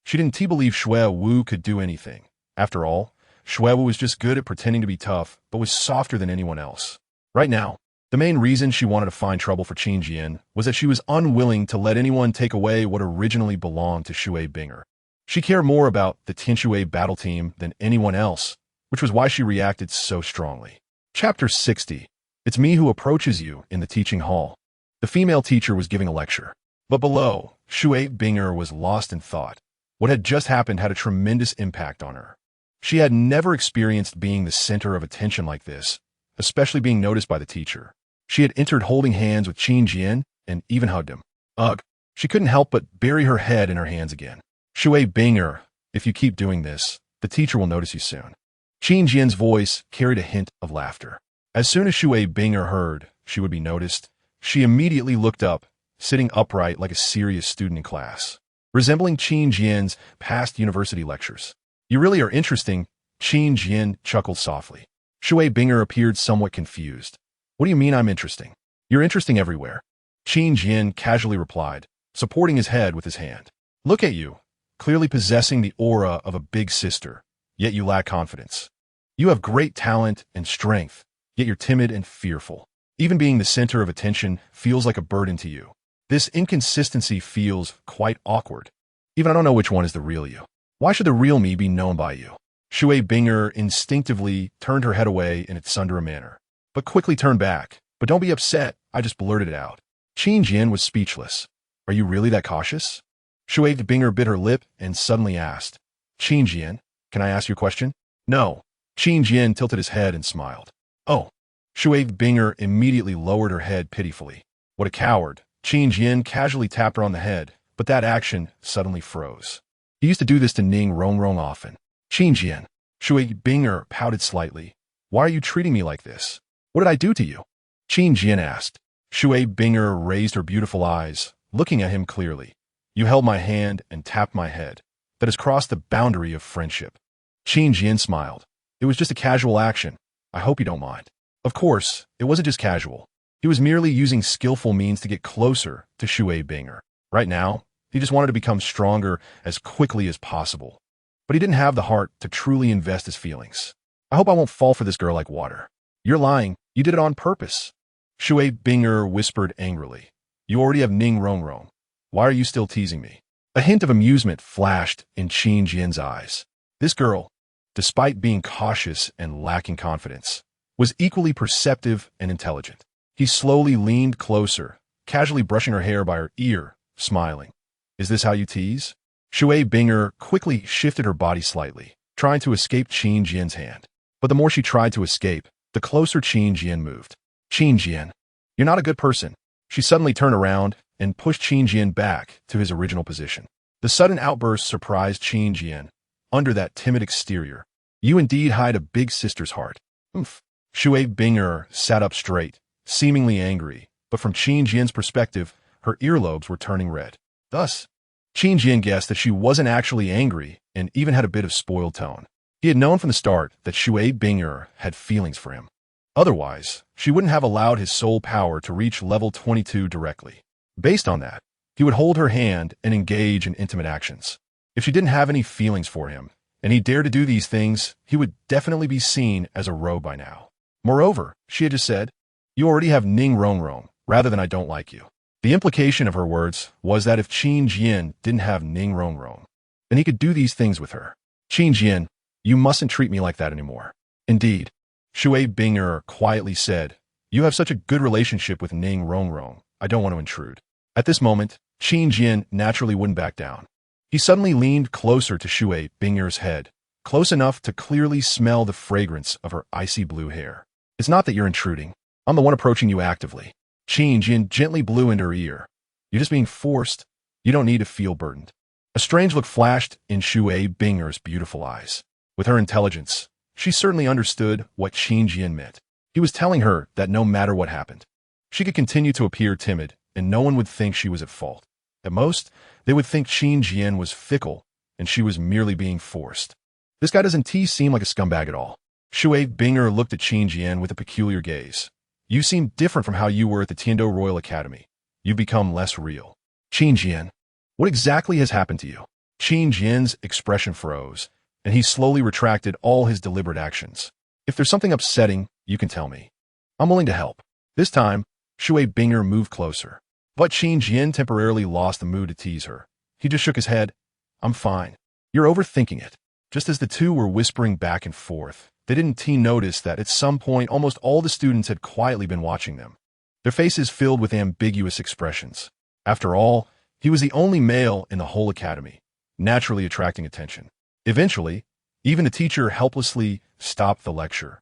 She didn't believe Shui Wu could do anything. After all, Shui Wu was just good at pretending to be tough, but was softer than anyone else. Right now, the main reason she wanted to find trouble for Qin Jian was that she was unwilling to let anyone take away what originally belonged to Shui Binger. She cared more about the Tianshui battle team than anyone else, which was why she reacted so strongly. Chapter 60. It's me who approaches you in the teaching hall. The female teacher was giving a lecture. But below, Shui Binger was lost in thought. What had just happened had a tremendous impact on her. She had never experienced being the center of attention like this, especially being noticed by the teacher. She had entered holding hands with Qin Jian and even hugged him. Ugh, she couldn't help but bury her head in her hands again. Shui Binger, if you keep doing this, the teacher will notice you soon. Qin Jian's voice carried a hint of laughter. As soon as Shui Binger heard she would be noticed, she immediately looked up, sitting upright like a serious student in class, resembling Qin Jian's past university lectures. You really are interesting, Qin Jian chuckled softly. Shui Binger appeared somewhat confused. What do you mean I'm interesting? You're interesting everywhere. Qin Jian casually replied, supporting his head with his hand. Look at you, clearly possessing the aura of a big sister, yet you lack confidence. You have great talent and strength, yet you're timid and fearful. Even being the center of attention feels like a burden to you. This inconsistency feels quite awkward. Even I don't know which one is the real you. Why should the real me be known by you? Shui Binger instinctively turned her head away in its sundera manner, but quickly turned back. But don't be upset, I just blurted it out. Qin Jian was speechless. Are you really that cautious? Shui Binger bit her lip and suddenly asked, Qin Jian, can I ask you a question? No. Qin Jian tilted his head and smiled. Oh. Shui Binger immediately lowered her head pitifully. What a coward. Qin Jian casually tapped her on the head, but that action suddenly froze. He used to do this to Ning Rongrong often. Qin Jian. Shui Binger pouted slightly. Why are you treating me like this? What did I do to you? Qin Jian asked. Shui Binger raised her beautiful eyes, looking at him clearly. You held my hand and tapped my head. That has crossed the boundary of friendship. Qin Jian smiled. It was just a casual action. I hope you don't mind. Of course, it wasn't just casual. He was merely using skillful means to get closer to Shui Binger. Right now, he just wanted to become stronger as quickly as possible. But he didn't have the heart to truly invest his feelings. I hope I won't fall for this girl like water. You're lying. You did it on purpose. Shui Binger whispered angrily. You already have Ning Rongrong. Why are you still teasing me? A hint of amusement flashed in Qin Jian's eyes. This girl, despite being cautious and lacking confidence, was equally perceptive and intelligent. He slowly leaned closer, casually brushing her hair by her ear, smiling. Is this how you tease? Shui Binger quickly shifted her body slightly, trying to escape Qin Jian's hand. But the more she tried to escape, the closer Qin Jian moved. Qin Jian, you're not a good person. She suddenly turned around and pushed Qin Jian back to his original position. The sudden outburst surprised Qin Jian. Under that timid exterior, you indeed hide a big sister's heart. Oomph. Shui Binger sat up straight, seemingly angry, but from Qin Jian's perspective, her earlobes were turning red. Thus, Qin Jian guessed that she wasn't actually angry and even had a bit of spoiled tone. He had known from the start that Shui Binger had feelings for him. Otherwise, she wouldn't have allowed his soul power to reach level 22 directly. Based on that, he would hold her hand and engage in intimate actions. If she didn't have any feelings for him, and he dared to do these things, he would definitely be seen as a rogue by now. Moreover, she had just said, you already have Ning Rongrong, rather than I don't like you. The implication of her words was that if Qin Jian didn't have Ning Rongrong, then he could do these things with her. Qin Jian, you mustn't treat me like that anymore. Indeed, Shui Binger quietly said, you have such a good relationship with Ning Rongrong, I don't want to intrude. At this moment, Qin Jian naturally wouldn't back down. He suddenly leaned closer to Shui Binger's head, close enough to clearly smell the fragrance of her icy blue hair. It's not that you're intruding. I'm the one approaching you actively. Qin Jian gently blew into her ear. You're just being forced. You don't need to feel burdened. A strange look flashed in Shui Binger's beautiful eyes. With her intelligence, she certainly understood what Qin Jian meant. He was telling her that no matter what happened, she could continue to appear timid, and no one would think she was at fault. At most, they would think Qin Jian was fickle, and she was merely being forced. This guy doesn't seem like a scumbag at all. Shui Binger looked at Qin Jian with a peculiar gaze. You seem different from how you were at the Tiando Royal Academy. You've become less real. Qin Jian, what exactly has happened to you? Qin Jian's expression froze, and he slowly retracted all his deliberate actions. If there's something upsetting, you can tell me. I'm willing to help. This time, Shui Binger moved closer. But Qin Jian temporarily lost the mood to tease her. He just shook his head. I'm fine. You're overthinking it. Just as the two were whispering back and forth, they didn't notice that at some point almost all the students had quietly been watching them. Their faces filled with ambiguous expressions. After all, he was the only male in the whole academy, naturally attracting attention. Eventually, even the teacher helplessly stopped the lecture.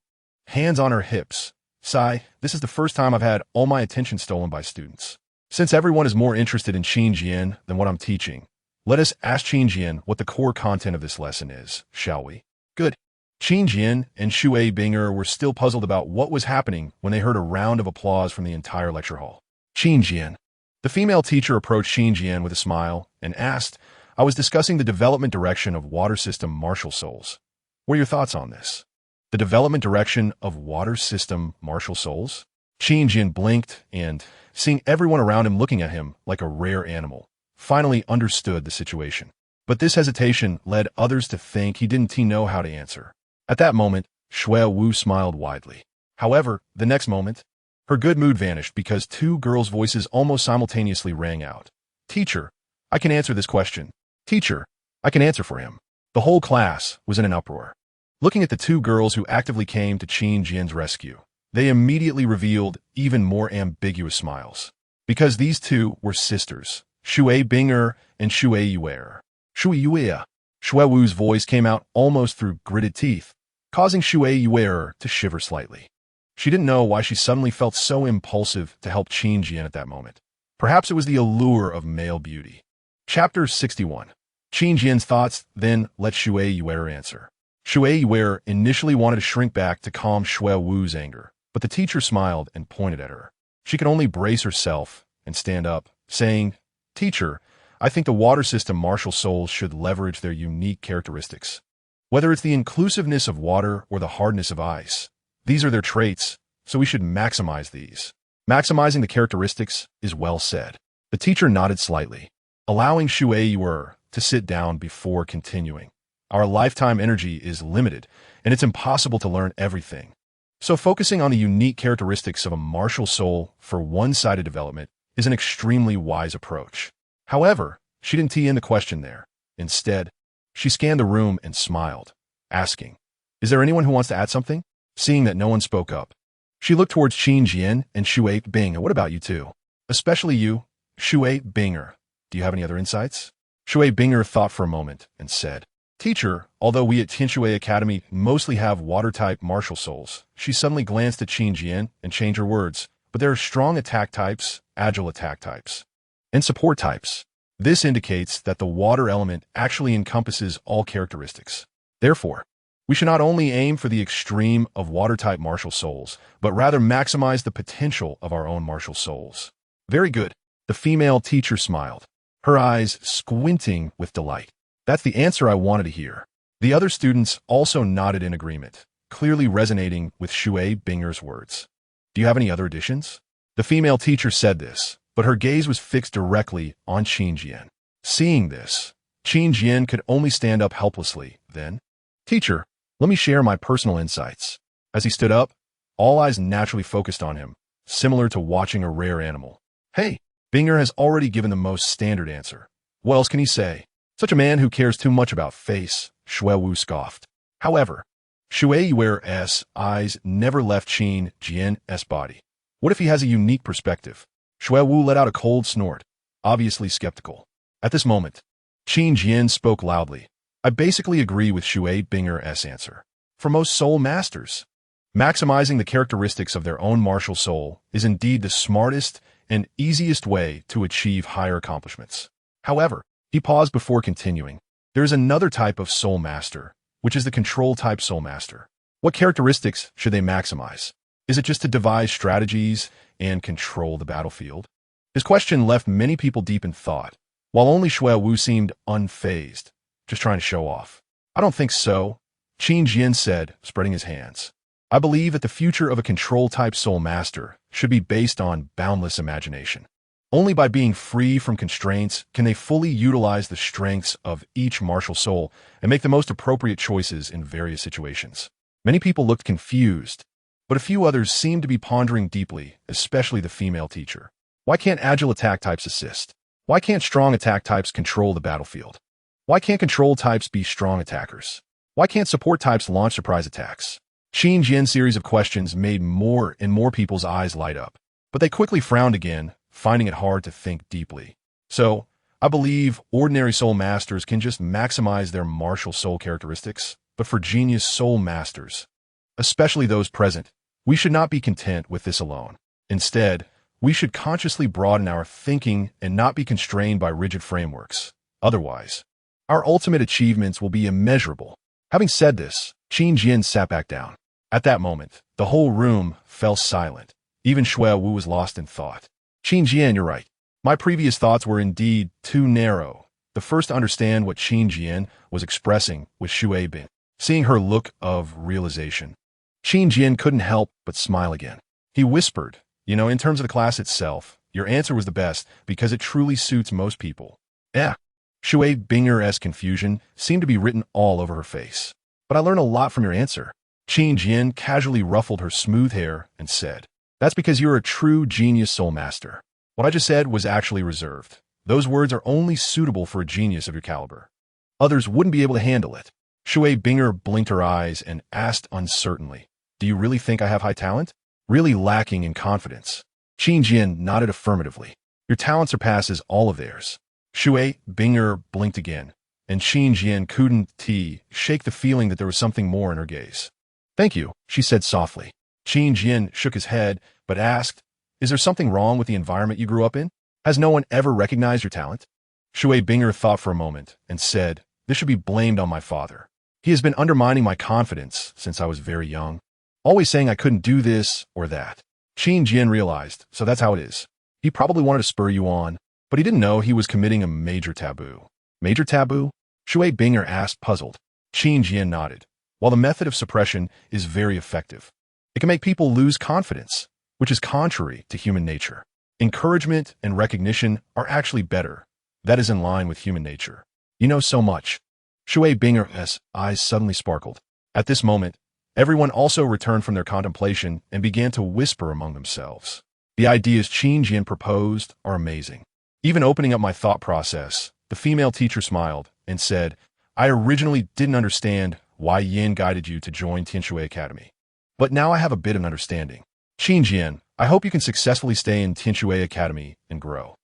Hands on her hips. Sigh, this is the first time I've had all my attention stolen by students. Since everyone is more interested in Qin Jian than what I'm teaching, let us ask Qin Jian what the core content of this lesson is, shall we? Good. Qin Jian and Shui Binger were still puzzled about what was happening when they heard a round of applause from the entire lecture hall. Qin Jian. The female teacher approached Qin Jian with a smile and asked, I was discussing the development direction of water system martial souls. What are your thoughts on this? The development direction of water system martial souls? Qin Jian blinked and, seeing everyone around him looking at him like a rare animal, finally understood the situation. But this hesitation led others to think he didn't know how to answer. At that moment, Shui Wu smiled widely. However, the next moment, her good mood vanished because two girls' voices almost simultaneously rang out. Teacher, I can answer this question. Teacher, I can answer for him. The whole class was in an uproar. Looking at the two girls who actively came to Qin Jian's rescue, they immediately revealed even more ambiguous smiles. Because these two were sisters, Shui Binger and Shui Yue. Shui Yue. Shui Wu's voice came out almost through gritted teeth, causing Shui Yue to shiver slightly. She didn't know why she suddenly felt so impulsive to help Qin Jian at that moment. Perhaps it was the allure of male beauty. Chapter 61. Qin Jian's thoughts then let Shui Yue answer. Shui Yue initially wanted to shrink back to calm Shui Wu's anger, but the teacher smiled and pointed at her. She could only brace herself and stand up, saying, Teacher, I think the water system martial souls should leverage their unique characteristics. Whether it's the inclusiveness of water or the hardness of ice, these are their traits, so we should maximize these. Maximizing the characteristics is well said. The teacher nodded slightly, allowing Shui Yue to sit down before continuing. Our lifetime energy is limited, and it's impossible to learn everything. So focusing on the unique characteristics of a martial soul for one-sided development is an extremely wise approach. However, she didn't tee in the question there. Instead, she scanned the room and smiled, asking, Is there anyone who wants to add something? Seeing that no one spoke up, she looked towards Qin Jian and Shui Binger. What about you two? Especially you, Shui Binger. Do you have any other insights? Shui Binger thought for a moment and said, Teacher, although we at Tianshui Academy mostly have water-type martial souls, she suddenly glanced at Qin Jian and changed her words, but there are strong attack types, agile attack types, and support types. This indicates that the water element actually encompasses all characteristics. Therefore, we should not only aim for the extreme of water-type martial souls, but rather maximize the potential of our own martial souls. Very good. The female teacher smiled, her eyes squinting with delight. That's the answer I wanted to hear. The other students also nodded in agreement, clearly resonating with Shui Binger's words. Do you have any other additions? The female teacher said this, but her gaze was fixed directly on Qin Jian. Seeing this, Qin Jian could only stand up helplessly. Then, Teacher, let me share my personal insights. As he stood up, all eyes naturally focused on him, similar to watching a rare animal. Hey, Binger has already given the most standard answer. What else can he say? Such a man who cares too much about face, Shui Wu scoffed. However, Shui Yue's eyes never left Qin Jian's body. What if he has a unique perspective? Shui Wu let out a cold snort, obviously skeptical. At this moment, Qin Jian spoke loudly. I basically agree with Shui Binger's answer. For most soul masters, maximizing the characteristics of their own martial soul is indeed the smartest and easiest way to achieve higher accomplishments. However, he paused before continuing. There is another type of soul master, which is the control type soul master. What characteristics should they maximize? Is it just to devise strategies and control the battlefield? His question left many people deep in thought, while only Shui Wu seemed unfazed, just trying to show off. I don't think so, Qin Jian said, spreading his hands. I believe that the future of a control-type soul master should be based on boundless imagination. Only by being free from constraints can they fully utilize the strengths of each martial soul and make the most appropriate choices in various situations. Many people looked confused, but a few others seemed to be pondering deeply, especially the female teacher. Why can't agile attack types assist? Why can't strong attack types control the battlefield? Why can't control types be strong attackers? Why can't support types launch surprise attacks? Qin Jian's series of questions made more and more people's eyes light up, but they quickly frowned again, finding it hard to think deeply. So, I believe ordinary soul masters can just maximize their martial soul characteristics, but for genius soul masters, especially those present, we should not be content with this alone. Instead, we should consciously broaden our thinking and not be constrained by rigid frameworks. Otherwise, our ultimate achievements will be immeasurable. Having said this, Qin Jian sat back down. At that moment, the whole room fell silent. Even Shui Wu was lost in thought. Qin Jian, you're right. My previous thoughts were indeed too narrow. The first to understand what Qin Jian was expressing was Shui Bin. Seeing her look of realization, Qin Jian couldn't help but smile again. He whispered, in terms of the class itself, your answer was the best because it truly suits most people. Shui Binger's confusion seemed to be written all over her face. But I learned a lot from your answer. Qin Jian casually ruffled her smooth hair and said, that's because you're a true genius soul master. What I just said was actually reserved. Those words are only suitable for a genius of your caliber. Others wouldn't be able to handle it. Shui Binger blinked her eyes and asked uncertainly, do you really think I have high talent? Really lacking in confidence. Qin Jian nodded affirmatively. Your talent surpasses all of theirs. Shui Binger blinked again, and Qin Jian couldn't shake the feeling that there was something more in her gaze. Thank you, she said softly. Qin Jian shook his head, but asked, is there something wrong with the environment you grew up in? Has no one ever recognized your talent? Shui Binger thought for a moment and said, this should be blamed on my father. He has been undermining my confidence since I was very young, always saying I couldn't do this or that. Qin Jian realized, so that's how it is. He probably wanted to spur you on, but he didn't know he was committing a major taboo. Major taboo? Shui Binger asked, puzzled. Qin Jian nodded. While the method of suppression is very effective, it can make people lose confidence, which is contrary to human nature. Encouragement and recognition are actually better. That is in line with human nature. You know so much. Shui Binger's eyes suddenly sparkled. At this moment, everyone also returned from their contemplation and began to whisper among themselves. The ideas Qin Jian proposed are amazing. Even opening up my thought process, the female teacher smiled and said, I originally didn't understand why Yin guided you to join Tianshui Academy. But now I have a bit of an understanding. Qin Jian, I hope you can successfully stay in Tianshui Academy and grow.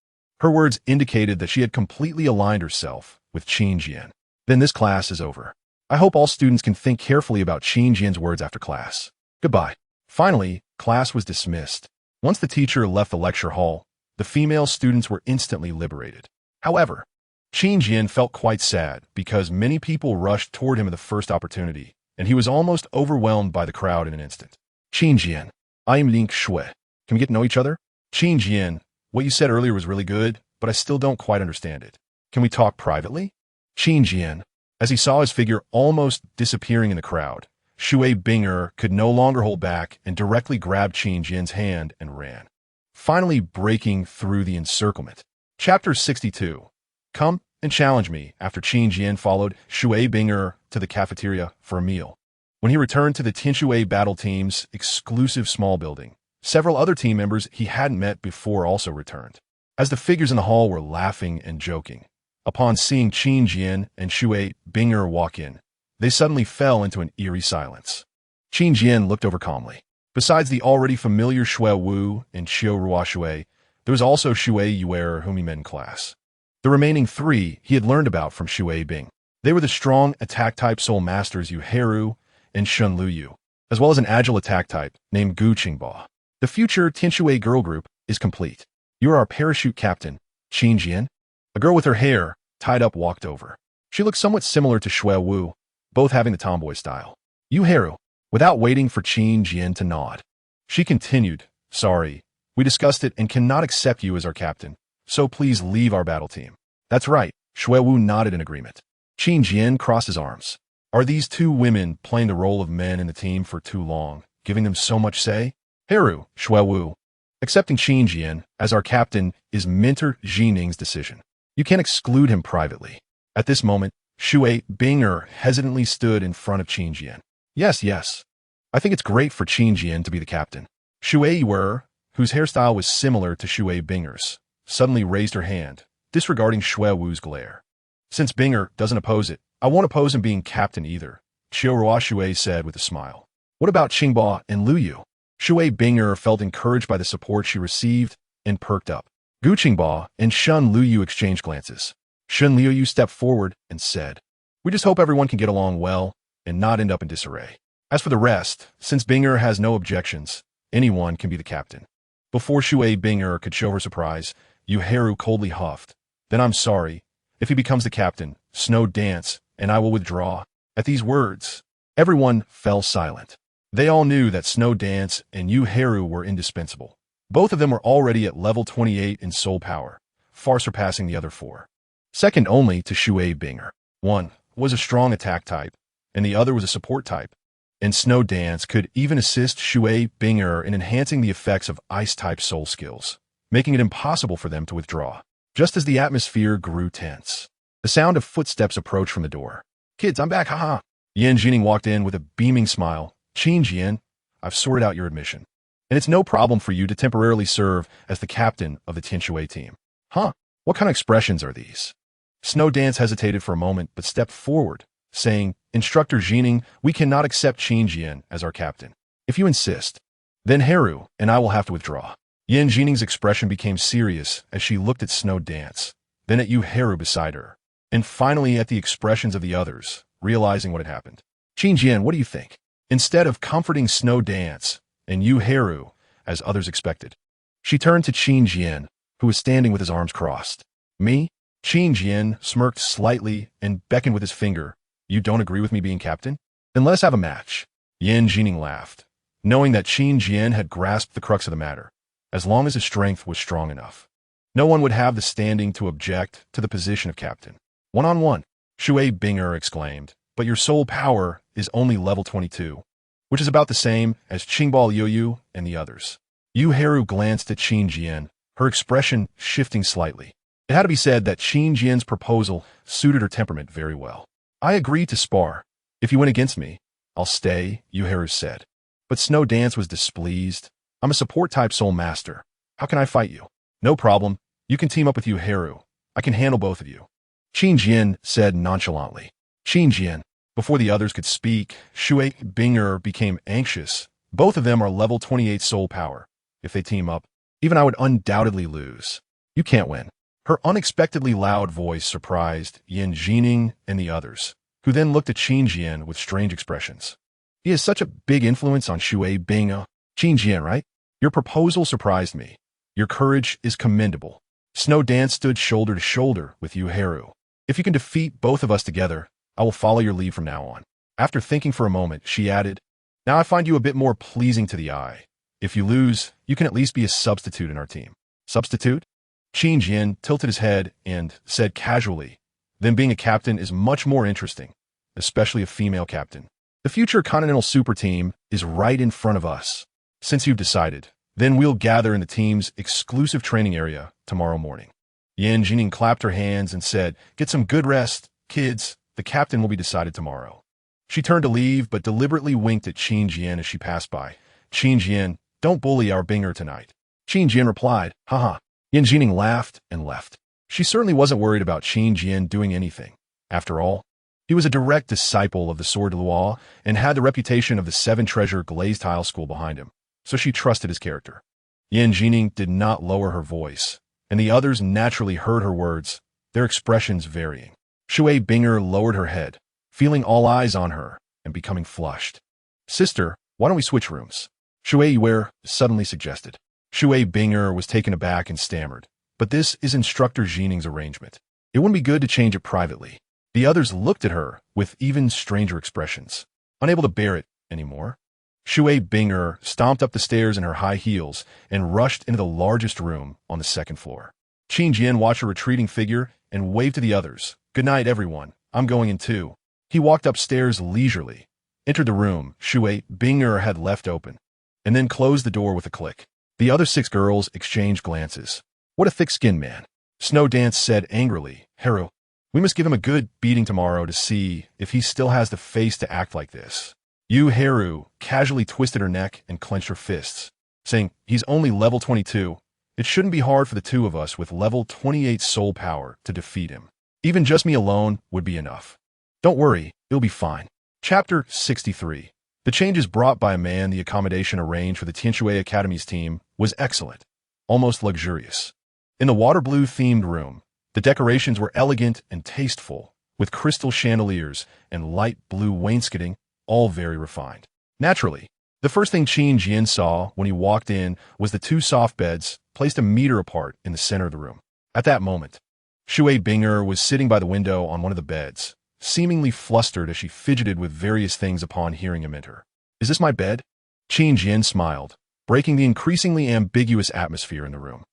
Her words indicated that she had completely aligned herself with Qin Jian. Then this class is over. I hope all students can think carefully about Qin Jian's words after class. Goodbye. Finally, class was dismissed. Once the teacher left the lecture hall, the female students were instantly liberated. However, Qin Jian felt quite sad because many people rushed toward him at the first opportunity, and he was almost overwhelmed by the crowd in an instant. Qin Jian, I am Link Shui. Can we get to know each other? Qin Jian, what you said earlier was really good, but I still don't quite understand it. Can we talk privately? Qin Jian, as he saw his figure almost disappearing in the crowd, Shui Binger could no longer hold back and directly grabbed Qin Jian's hand and ran, finally breaking through the encirclement. Chapter 62. Come and challenge me after Qin Jian followed Shui Binger to the cafeteria for a meal. When he returned to the Tianshui battle team's exclusive small building, several other team members he hadn't met before also returned. As the figures in the hall were laughing and joking, upon seeing Qin Jian and Shui Binger walk in, they suddenly fell into an eerie silence. Qin Jian looked over calmly. Besides the already familiar Shui Wu and Qiu Rua Shui, there was also Shui Yuer whom he met in class. The remaining three he had learned about from Shui Bing. They were the strong attack-type soul masters Yu Heru and Shun Luyu, as well as an agile attack type named Gu Qingba. The future Tianshui girl group is complete. You are our parachute captain, Qin Jian. A girl with her hair tied up walked over. She looked somewhat similar to Shui Wu, both having the tomboy style. Yu Heru, without waiting for Qin Jian to nod. She continued, sorry, we discussed it and cannot accept you as our captain, so please leave our battle team. That's right, Shui Wu nodded in agreement. Qin Jian crossed his arms. Are these two women playing the role of men in the team for too long, giving them so much say? Heru, Shui Wu. Accepting Qin Jian as our captain is Mentor Jining's decision. You can't exclude him privately. At this moment, Shui Binger hesitantly stood in front of Qin Jian. Yes. I think it's great for Qin Jian to be the captain. Shui Wu, whose hairstyle was similar to Shui Binger's, suddenly raised her hand, disregarding Shui Wu's glare. Since Binger doesn't oppose it, I won't oppose him being captain either, Qiuhua Shui said with a smile. What about Qingba and Luyu? Shui Binger felt encouraged by the support she received and perked up. Gu Qingba and Shun Luyu exchanged glances. Shun Luyu stepped forward and said, we just hope everyone can get along well and not end up in disarray. As for the rest, since Binger has no objections, anyone can be the captain. Before Shui Binger could show her surprise, Yu Heru coldly huffed. Then I'm sorry. If he becomes the captain, Snow Dance, and I will withdraw. At these words, everyone fell silent. They all knew that Snow Dance and Yu Heru were indispensable. Both of them were already at level 28 in soul power, far surpassing the other four. Second only to Shui Binger. One was a strong attack type, and the other was a support type. And Snow Dance could even assist Shui Binger in enhancing the effects of ice-type soul skills, making it impossible for them to withdraw. Just as the atmosphere grew tense, the sound of footsteps approached from the door. Kids, I'm back, haha. Yan Jining walked in with a beaming smile. Qin Jian, I've sorted out your admission. And it's no problem for you to temporarily serve as the captain of the Tianshui team. Huh? What kind of expressions are these? Snow Dance hesitated for a moment, but stepped forward, saying, Instructor Jining, we cannot accept Qin Jian as our captain. If you insist, then Heru and I will have to withdraw. Yan Jining's expression became serious as she looked at Snow Dance, then at Yu Heru beside her, and finally at the expressions of the others, realizing what had happened. Qin Jian, what do you think? Instead of comforting Snow Dance and Yu Heru, as others expected, she turned to Qin Jian, who was standing with his arms crossed. Me? Qin Jian smirked slightly and beckoned with his finger. You don't agree with me being captain? Then let us have a match. Yan Jining laughed, knowing that Qin Jian had grasped the crux of the matter. As long as his strength was strong enough, no one would have the standing to object to the position of captain. One-on-one, Shui Binger exclaimed, but your soul power is only level 22, which is about the same as Qingba Liuyu and the others. Yu Heru glanced at Qin Jian, her expression shifting slightly. It had to be said that Qin Jian's proposal suited her temperament very well. I agree to spar. If you win against me, I'll stay, Yu Heru said. But Snow Dance was displeased. I'm a support-type soul master. How can I fight you? No problem. You can team up with Yu Heru. I can handle both of you. Qin Jian said nonchalantly. Qin Jian. Before the others could speak, Shui Binger became anxious. Both of them are level 28 soul power. If they team up, even I would undoubtedly lose. You can't win. Her unexpectedly loud voice surprised Yan Jining and the others, who then looked at Qin Jian with strange expressions. He has such a big influence on Shui Binger. Qin Jian, right? Your proposal surprised me. Your courage is commendable. Snow Dance stood shoulder to shoulder with Yu Heru. If you can defeat both of us together, I will follow your lead from now on. After thinking for a moment, she added, Now I find you a bit more pleasing to the eye. If you lose, you can at least be a substitute in our team. Substitute? Qin Jian tilted his head and said casually, Then being a captain is much more interesting, especially a female captain. The future Continental Super Team is right in front of us. Since you've decided, then we'll gather in the team's exclusive training area tomorrow morning. Yan Jining clapped her hands and said, Get some good rest, kids. The captain will be decided tomorrow. She turned to leave, but deliberately winked at Qin Jian as she passed by. Qin Jian, don't bully our Binger tonight. Qin Jian replied, Haha. Yan Jining laughed and left. She certainly wasn't worried about Qin Jian doing anything. After all, he was a direct disciple of the Sword Luo and had the reputation of the seven-treasure glazed tile school behind him, so she trusted his character. Yan Jining did not lower her voice, and the others naturally heard her words, their expressions varying. Shui Binger lowered her head, feeling all eyes on her and becoming flushed. Sister, why don't we switch rooms? Shui Yuer suddenly suggested. Shui Binger was taken aback and stammered. But this is Instructor Jining's arrangement. It wouldn't be good to change it privately. The others looked at her with even stranger expressions, unable to bear it anymore. Shui Binger stomped up the stairs in her high heels and rushed into the largest room on the second floor. Qin Jian watched her retreating figure and waved to the others. Good night, everyone. I'm going in too. He walked upstairs leisurely, entered the room Shui Binger had left open, and then closed the door with a click. The other 6 girls exchanged glances. What a thick-skinned man. Snow Dance said angrily, Haru, we must give him a good beating tomorrow to see if he still has the face to act like this. Yu Haru casually twisted her neck and clenched her fists, saying, he's only level 22. It shouldn't be hard for the 2 of us with level 28 soul power to defeat him. Even just me alone would be enough. Don't worry, it'll be fine. Chapter 63. The changes brought by a man. The accommodation arranged for the Tianshui Academy's team was excellent, almost luxurious. In the water blue themed room, the decorations were elegant and tasteful, with crystal chandeliers and light blue wainscoting, all very refined. Naturally, the first thing Qin Jian saw when he walked in was the 2 soft beds placed a meter apart in the center of the room. At that moment, Shui Binger was sitting by the window on one of the beds, seemingly flustered as she fidgeted with various things upon hearing him enter. Is this my bed? Qin Jian smiled, breaking the increasingly ambiguous atmosphere in the room.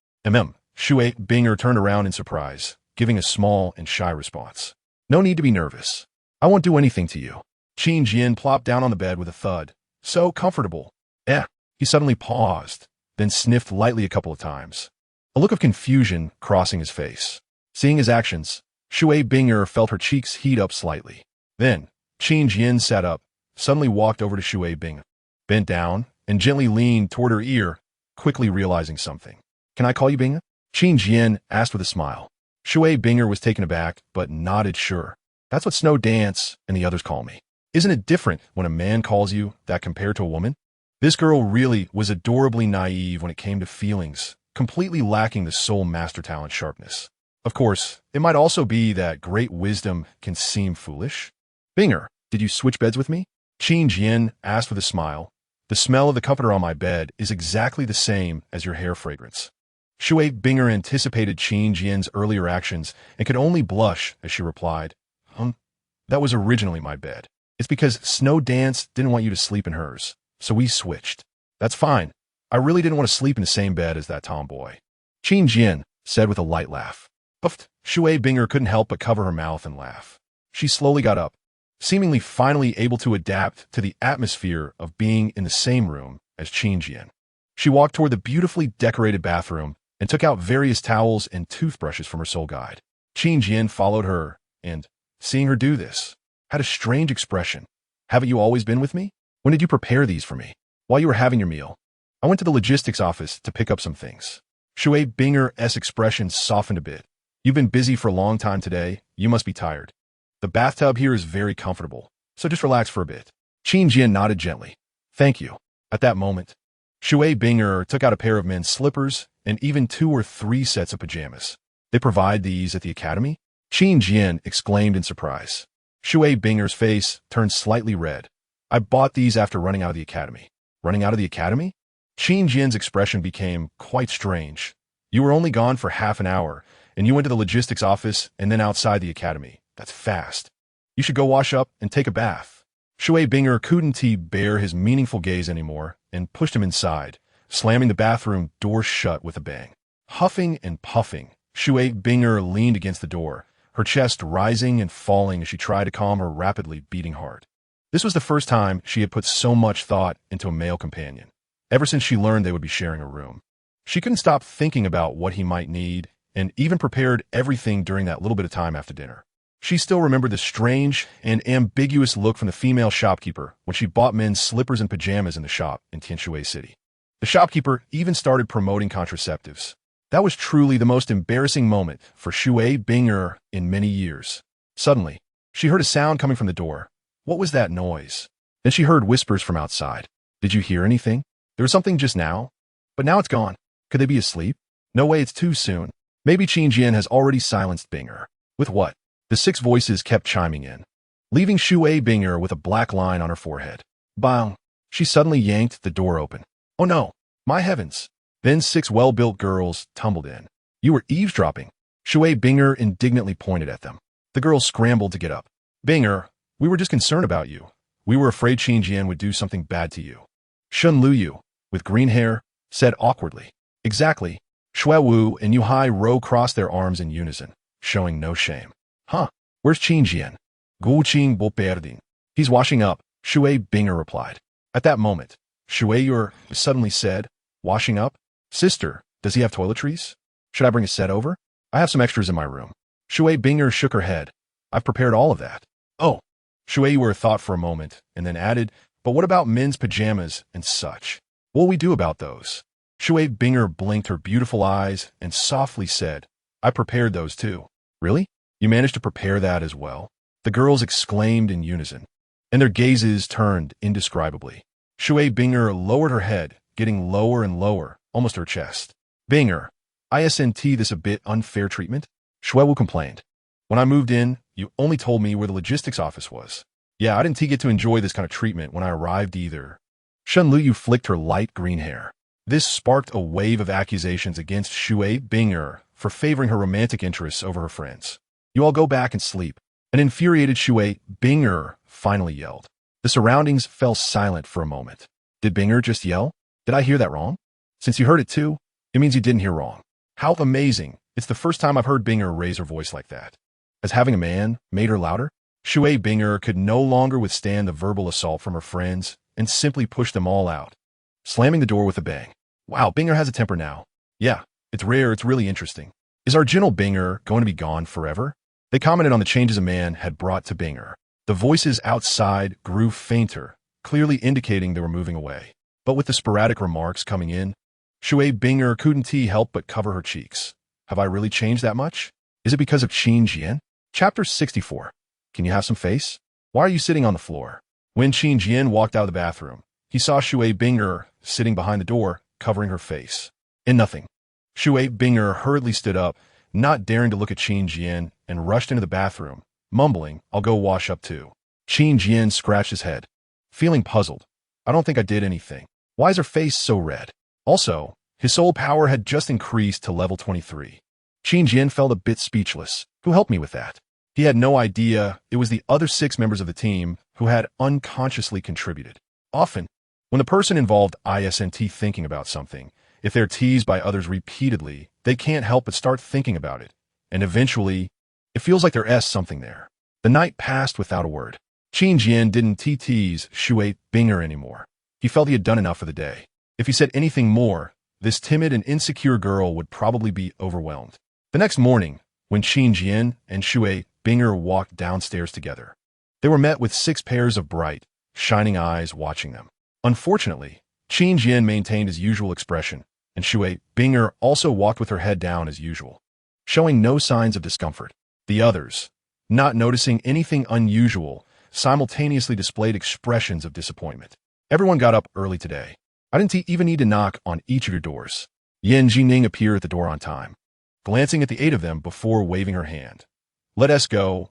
Shui Binger turned around in surprise, giving a small and shy response. No need to be nervous. I won't do anything to you. Qin Jian plopped down on the bed with a thud. So comfortable. He suddenly paused, then sniffed lightly a couple of times, a look of confusion crossing his face. Seeing his actions, Shui Binger felt her cheeks heat up slightly. Then, Qin Jian sat up, suddenly walked over to Shui Binger, bent down, and gently leaned toward her ear, quickly realizing something. Can I call you Binger? Qin Jian asked with a smile. Shui Binger was taken aback, but nodded sure. That's what Snow Dance and the others call me. Isn't it different when a man calls you that compared to a woman? This girl really was adorably naive when it came to feelings, completely lacking the soul master talent sharpness. Of course, it might also be that great wisdom can seem foolish. Binger, did you switch beds with me? Qin Jian asked with a smile. The smell of the comforter on my bed is exactly the same as your hair fragrance. Shui Binger anticipated Qin Jian's earlier actions and could only blush as she replied, That was originally my bed. It's because Snow Dance didn't want you to sleep in hers, so we switched. That's fine. I really didn't want to sleep in the same bed as that tomboy. Qin Jian said with a light laugh. Puffed. Shui Binger couldn't help but cover her mouth and laugh. She slowly got up, seemingly finally able to adapt to the atmosphere of being in the same room as Qin Jian. She walked toward the beautifully decorated bathroom and took out various towels and toothbrushes from her soul guide. Qin Jian followed her and, seeing her do this, had a strange expression. Haven't you always been with me? When did you prepare these for me? While you were having your meal. I went to the logistics office to pick up some things. Shui Binger's expression softened a bit. You've been busy for a long time today. You must be tired. The bathtub here is very comfortable, so just relax for a bit. Qin Jian nodded gently. Thank you. At that moment, Shui Binger took out a pair of men's slippers and even 2 or 3 sets of pajamas. They provide these at the academy? Qin Jian exclaimed in surprise. Shui Binger's face turned slightly red. I bought these after running out of the academy. Running out of the academy? Qin Jian's expression became quite strange. You were only gone for half an hour, and you went to the logistics office and then outside the academy. That's fast. You should go wash up and take a bath. Shui Binger couldn't bear his meaningful gaze anymore and pushed him inside, slamming the bathroom door shut with a bang. Huffing and puffing, Shui Binger leaned against the door, her chest rising and falling as she tried to calm her rapidly beating heart. This was the first time she had put so much thought into a male companion, ever since she learned they would be sharing a room. She couldn't stop thinking about what he might need, and even prepared everything during that little bit of time after dinner. She still remembered the strange and ambiguous look from the female shopkeeper when she bought men's slippers and pajamas in the shop in Tianshui City. The shopkeeper even started promoting contraceptives. That was truly the most embarrassing moment for Shui Binger in many years. Suddenly, she heard a sound coming from the door. What was that noise? Then she heard whispers from outside. Did you hear anything? There was something just now, but now it's gone. Could they be asleep? No way, it's too soon. Maybe Qin Jian has already silenced Binger. With what? The 6 voices kept chiming in, leaving Shui Binger with a black line on her forehead. Bang! She suddenly yanked the door open. Oh no! My heavens! Then 6 well-built girls tumbled in. You were eavesdropping. Shui Binger indignantly pointed at them. The girls scrambled to get up. Binger, we were just concerned about you. We were afraid Qin Jian would do something bad to you. Shun Luyu, with green hair, said awkwardly. Exactly. Shui Wu and Yu Hai Ro crossed their arms in unison, showing no shame. Huh, where's Qin Jian? Gu Qing Bo Perding. He's washing up, Shui Binger replied. At that moment, Shui Yu suddenly said, washing up? Sister, does he have toiletries? Should I bring a set over? I have some extras in my room. Shui Binger shook her head. I've prepared all of that. Oh. Shui Yu thought for a moment, and then added, but what about men's pajamas and such? What will we do about those? Shui Binger blinked her beautiful eyes and softly said, I prepared those too. Really? You managed to prepare that as well? The girls exclaimed in unison, and their gazes turned indescribably. Shui Binger lowered her head, getting lower and lower, almost to her chest. Binger, isn't this a bit unfair treatment? Shui Wu complained. When I moved in, you only told me where the logistics office was. Yeah, I didn't get to enjoy this kind of treatment when I arrived either. Shun Luyu flicked her light green hair. This sparked a wave of accusations against Shui Binger for favoring her romantic interests over her friends. You all go back and sleep. An infuriated Shui Binger finally yelled. The surroundings fell silent for a moment. Did Binger just yell? Did I hear that wrong? Since you heard it too, it means you didn't hear wrong. How amazing. It's the first time I've heard Binger raise her voice like that. As having a man made her louder? Shui Binger could no longer withstand the verbal assault from her friends and simply pushed them all out, slamming the door with a bang. Wow, Binger has a temper now. Yeah, it's rare, it's really interesting. Is our General Binger going to be gone forever? They commented on the changes a man had brought to Binger. The voices outside grew fainter, clearly indicating they were moving away. But with the sporadic remarks coming in, Shui Binger couldn't help but cover her cheeks. Have I really changed that much? Is it because of Qin Jian? Chapter 64. Can you have some face? Why are you sitting on the floor? When Qin Jian walked out of the bathroom, he saw Shui Binger sitting behind the door, covering her face. In nothing. Shui Binger hurriedly stood up, not daring to look at Qin Jian, and rushed into the bathroom, mumbling, I'll go wash up too. Qin Jian scratched his head, feeling puzzled. I don't think I did anything. Why is her face so red? Also, his soul power had just increased to level 23. Qin Jian felt a bit speechless. Who helped me with that? He had no idea it was the other 6 members of the team who had unconsciously contributed. Often, when the person involved isn't thinking about something, if they're teased by others repeatedly, they can't help but start thinking about it. And eventually, it feels like there's something there. The night passed without a word. Qin Jian didn't tease Shui Binger anymore. He felt he had done enough for the day. If he said anything more, this timid and insecure girl would probably be overwhelmed. The next morning, when Qin Jian and Shui Binger walked downstairs together, they were met with 6 pairs of bright, shining eyes watching them. Unfortunately, Qin Jian maintained his usual expression, and Shui Binger also walked with her head down as usual, showing no signs of discomfort. The others, not noticing anything unusual, simultaneously displayed expressions of disappointment. Everyone got up early today. I didn't even need to knock on each of your doors. Yan Jining appeared at the door on time, glancing at the 8 of them before waving her hand. Let us go,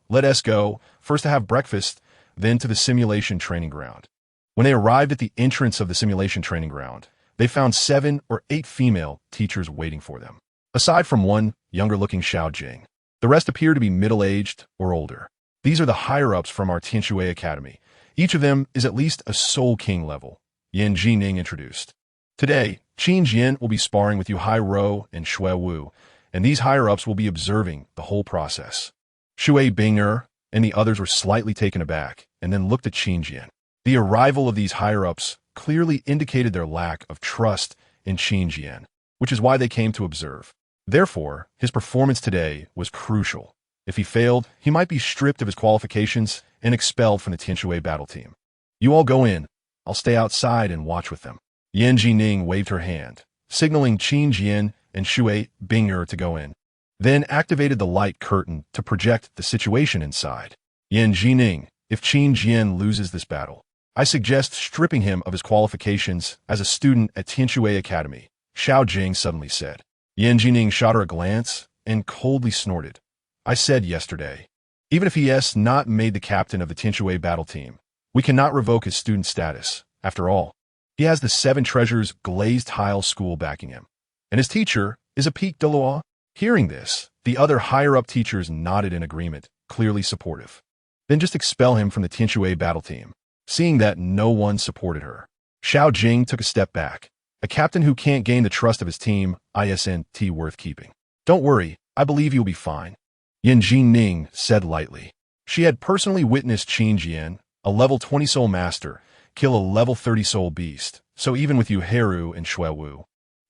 first to have breakfast, then to the simulation training ground. When they arrived at the entrance of the simulation training ground, they found 7 or 8 female teachers waiting for them. Aside from one younger-looking Xiao Jing, the rest appear to be middle-aged or older. These are the higher-ups from our Tianshui Academy. Each of them is at least a Soul King level, Yan Jining introduced. Today, Qin Jian will be sparring with Yu Hai Ro and Shui Wu, and these higher-ups will be observing the whole process. Shui Binger and the others were slightly taken aback and then looked at Qin Jian. The arrival of these higher-ups clearly indicated their lack of trust in Qin Jian, which is why they came to observe. Therefore, his performance today was crucial. If he failed, he might be stripped of his qualifications and expelled from the Tianshui battle team. You all go in. I'll stay outside and watch with them. Yan Jining waved her hand, signaling Qin Jian and Shui Binger to go in, then activated the light curtain to project the situation inside. Yan Jining, if Qin Jian loses this battle, I suggest stripping him of his qualifications as a student at Tianshui Academy, Xiao Jing suddenly said. Yan Jining shot her a glance and coldly snorted. I said yesterday. Even if he has not made the captain of the Tianxue battle team, we cannot revoke his student status. After all, he has the 7 treasures glazed tile school backing him. And his teacher is a Pique de Loire. Hearing this, the other higher-up teachers nodded in agreement, clearly supportive. Then just expel him from the Tianxue battle team. Seeing that no one supported her, Xiao Jing took a step back. A captain who can't gain the trust of his team isn't worth keeping. Don't worry, I believe you'll be fine, Yan Jining said lightly. She had personally witnessed Qin Jian, a level 20 soul master, kill a level 30 soul beast, so even with Yu Heru and Shui Wu,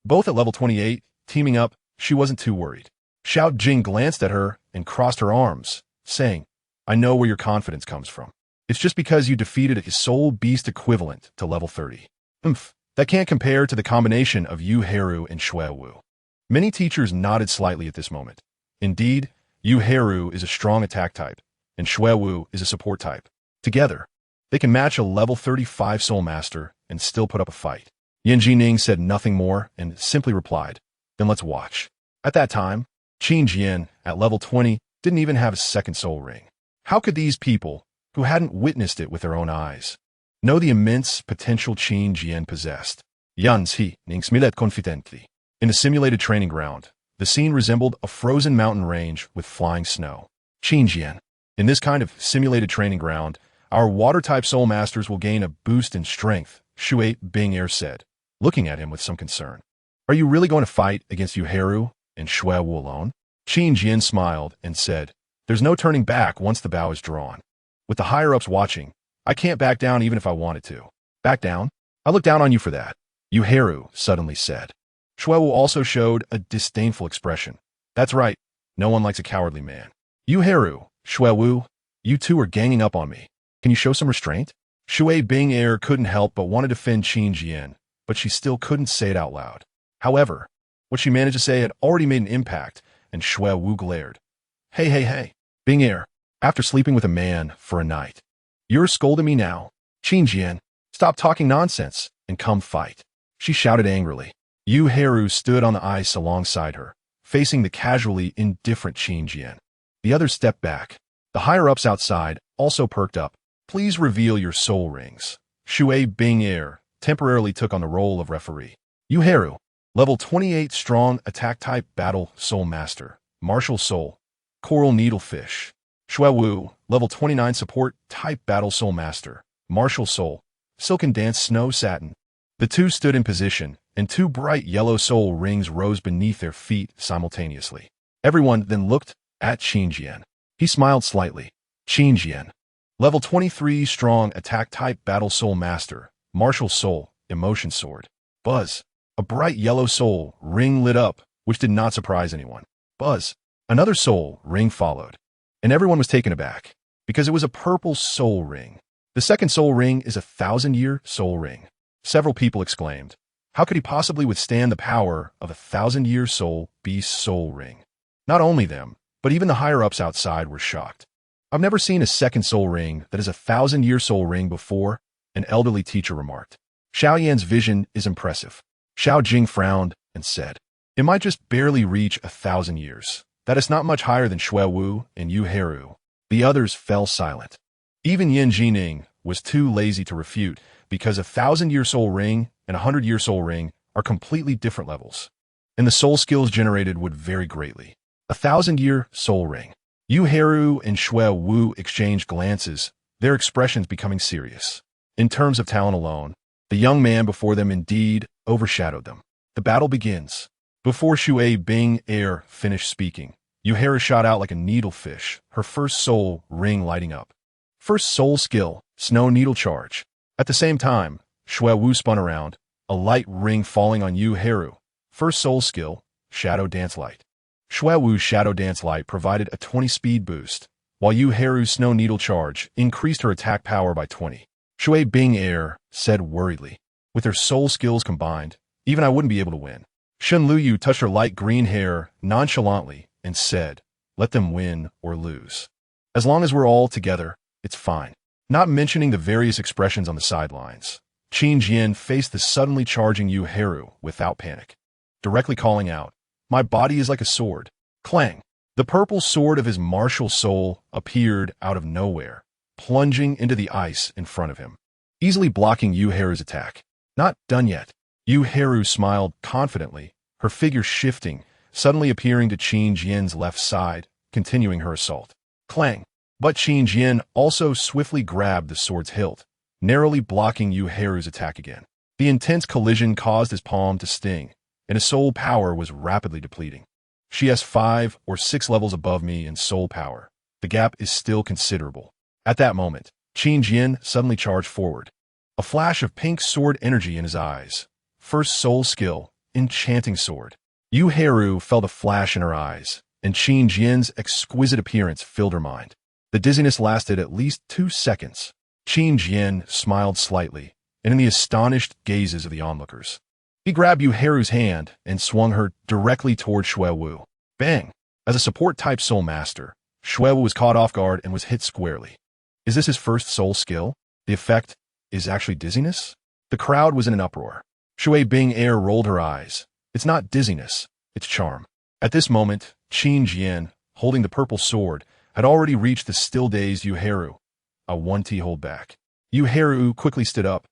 both at level 28, teaming up, she wasn't too worried. Xiao Jing glanced at her and crossed her arms, saying, I know where your confidence comes from. It's just because you defeated a soul beast equivalent to level 30. That can't compare to the combination of Yu Heru and Shui Wu. Many teachers nodded slightly at this moment. Indeed, Yu Heru is a strong attack type, and Shui Wu is a support type. Together, they can match a level 35 soul master and still put up a fight. Yan Jining said nothing more and simply replied, then let's watch. At that time, Qin Jian, at level 20, didn't even have a second soul ring. How could these people, who hadn't witnessed it with their own eyes, know the immense potential Qin Jian possessed? Yan Zi smilet confidently. In the simulated training ground, the scene resembled a frozen mountain range with flying snow. Qin Jian. In this kind of simulated training ground, our water-type soul masters will gain a boost in strength, Shui Bing'er said, looking at him with some concern. Are you really going to fight against Yu Heru and Shui Wu alone? Qin Jian smiled and said, there's no turning back once the bow is drawn. With the higher-ups watching, I can't back down even if I wanted to. Back down? I look down on you for that, Yu Heru suddenly said. Shui Wu also showed a disdainful expression. That's right, no one likes a cowardly man. Yu Heru, Shui Wu, you two are ganging up on me. Can you show some restraint? Shui Bing'er couldn't help but want to defend Qin Jian, but she still couldn't say it out loud. However, what she managed to say had already made an impact, and Shui Wu glared. Hey, Bing'er, after sleeping with a man for a night, you're scolding me now? Qin Jian, stop talking nonsense and come fight, she shouted angrily. Yu Heru stood on the ice alongside her, facing the casually indifferent Qin Jian. The others stepped back. The higher-ups outside also perked up. Please reveal your soul rings. Shui Bing'er temporarily took on the role of referee. Yu Heru, level 28 strong attack-type battle soul master, martial soul, coral needlefish. Shui Wu, level 29 support type battle soul master, martial soul, silken dance snow satin. The two stood in position, and 2 bright yellow soul rings rose beneath their feet simultaneously. Everyone then looked at Qin Jian. He smiled slightly. Qin Jian, level 23 strong attack-type battle soul master, martial soul, emotion sword. Buzz. A bright yellow soul ring lit up, which did not surprise anyone. Buzz. Another soul ring followed. And everyone was taken aback, because it was a purple soul ring. The second soul ring is a 1,000-year soul ring. Several people exclaimed, how could he possibly withstand the power of a 1,000-year soul beast soul ring? Not only them, but even the higher-ups outside were shocked. I've never seen a second soul ring that is a 1,000-year soul ring before, an elderly teacher remarked. Xiao Yan's vision is impressive. Xiao Jing frowned and said, it might just barely reach 1,000 years. That is not much higher than Shui Wu and Yu Heru. The others fell silent. Even Yan Jining was too lazy to refute, because a 1,000-year soul ring and a 100-year soul ring are completely different levels, and the soul skills generated would vary greatly. A 1,000-year soul ring. Yu Heru and Shui Wu exchanged glances, their expressions becoming serious. In terms of talent alone, the young man before them indeed overshadowed them. The battle begins. Before Shui Bing'er finished speaking, Yu Heru shot out like a needlefish, her first soul ring lighting up. First soul skill, snow needle charge. At the same time, Shui Wu spun around, a light ring falling on Yu Heru. First soul skill, shadow dance light. Shui Wu's shadow dance light provided a 20 speed boost, while Yu Heru's snow needle charge increased her attack power by 20. Shui Bing'er said worriedly, with her soul skills combined, even I wouldn't be able to win. Shen Luyu touched her light green hair nonchalantly and said, let them win or lose. As long as we're all together, it's fine. Not mentioning the various expressions on the sidelines, Qin Jian faced the suddenly charging Yu Heru without panic, directly calling out, my body is like a sword. Clang! The purple sword of his martial soul appeared out of nowhere, plunging into the ice in front of him, easily blocking Yu Haru's attack. Not done yet. Yu Haru smiled confidently, her figure shifting, suddenly appearing to Qin Jian's left side, continuing her assault. Clang! But Qin Jian also swiftly grabbed the sword's hilt, narrowly blocking Yu Haru's attack again. The intense collision caused his palm to sting, and his soul power was rapidly depleting. She is 5 or 6 levels above me in soul power. The gap is still considerable. At that moment, Qin Jian suddenly charged forward. A flash of pink sword energy in his eyes. First soul skill, enchanting sword. Yu Haru felt a flash in her eyes, and Qin Jian's exquisite appearance filled her mind. The dizziness lasted at least 2 seconds. Qin Jian smiled slightly, and in the astonished gazes of the onlookers, he grabbed Yu Haru's hand and swung her directly toward Shui Wu. Bang! As a support-type soul master, Shui Wu was caught off guard and was hit squarely. Is this his first soul skill? The effect is actually dizziness? The crowd was in an uproar. Shui Bing Air rolled her eyes. It's not dizziness, it's charm. At this moment, Qin Jian, holding the purple sword, had already reached the still-dazed Yu Haru. A 1T hold back. Yu Haru quickly stood up,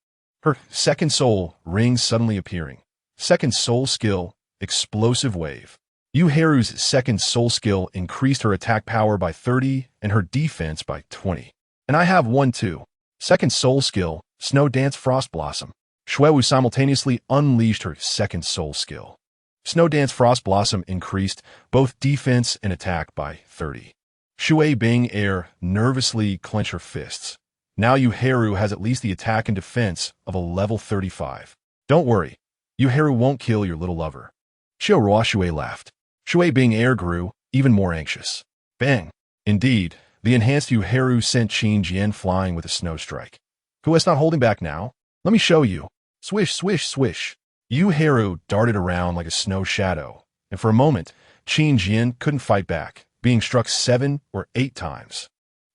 her second soul ring suddenly appearing. Second soul skill, explosive wave. Yu Haru's second soul skill increased her attack power by 30 and her defense by 20. And I have one too. Second soul skill, Snow Dance Frost Blossom. Shui Wu simultaneously unleashed her second soul skill. Snow Dance Frost Blossom increased both defense and attack by 30. Shui Bing Air nervously clenched her fists. Now Yu Haru has at least the attack and defense of a level 35. Don't worry, Yu Haru won't kill your little lover. Xiao Rua Shui laughed. Shui Bing Air grew even more anxious. Bang! Indeed, the enhanced Yu Haru sent Qin Jian flying with a snow strike. Who is not holding back now? Let me show you. Swish, swish, swish. Yu Haru darted around like a snow shadow, and for a moment, Qin Jian couldn't fight back, being struck 7 or 8 times.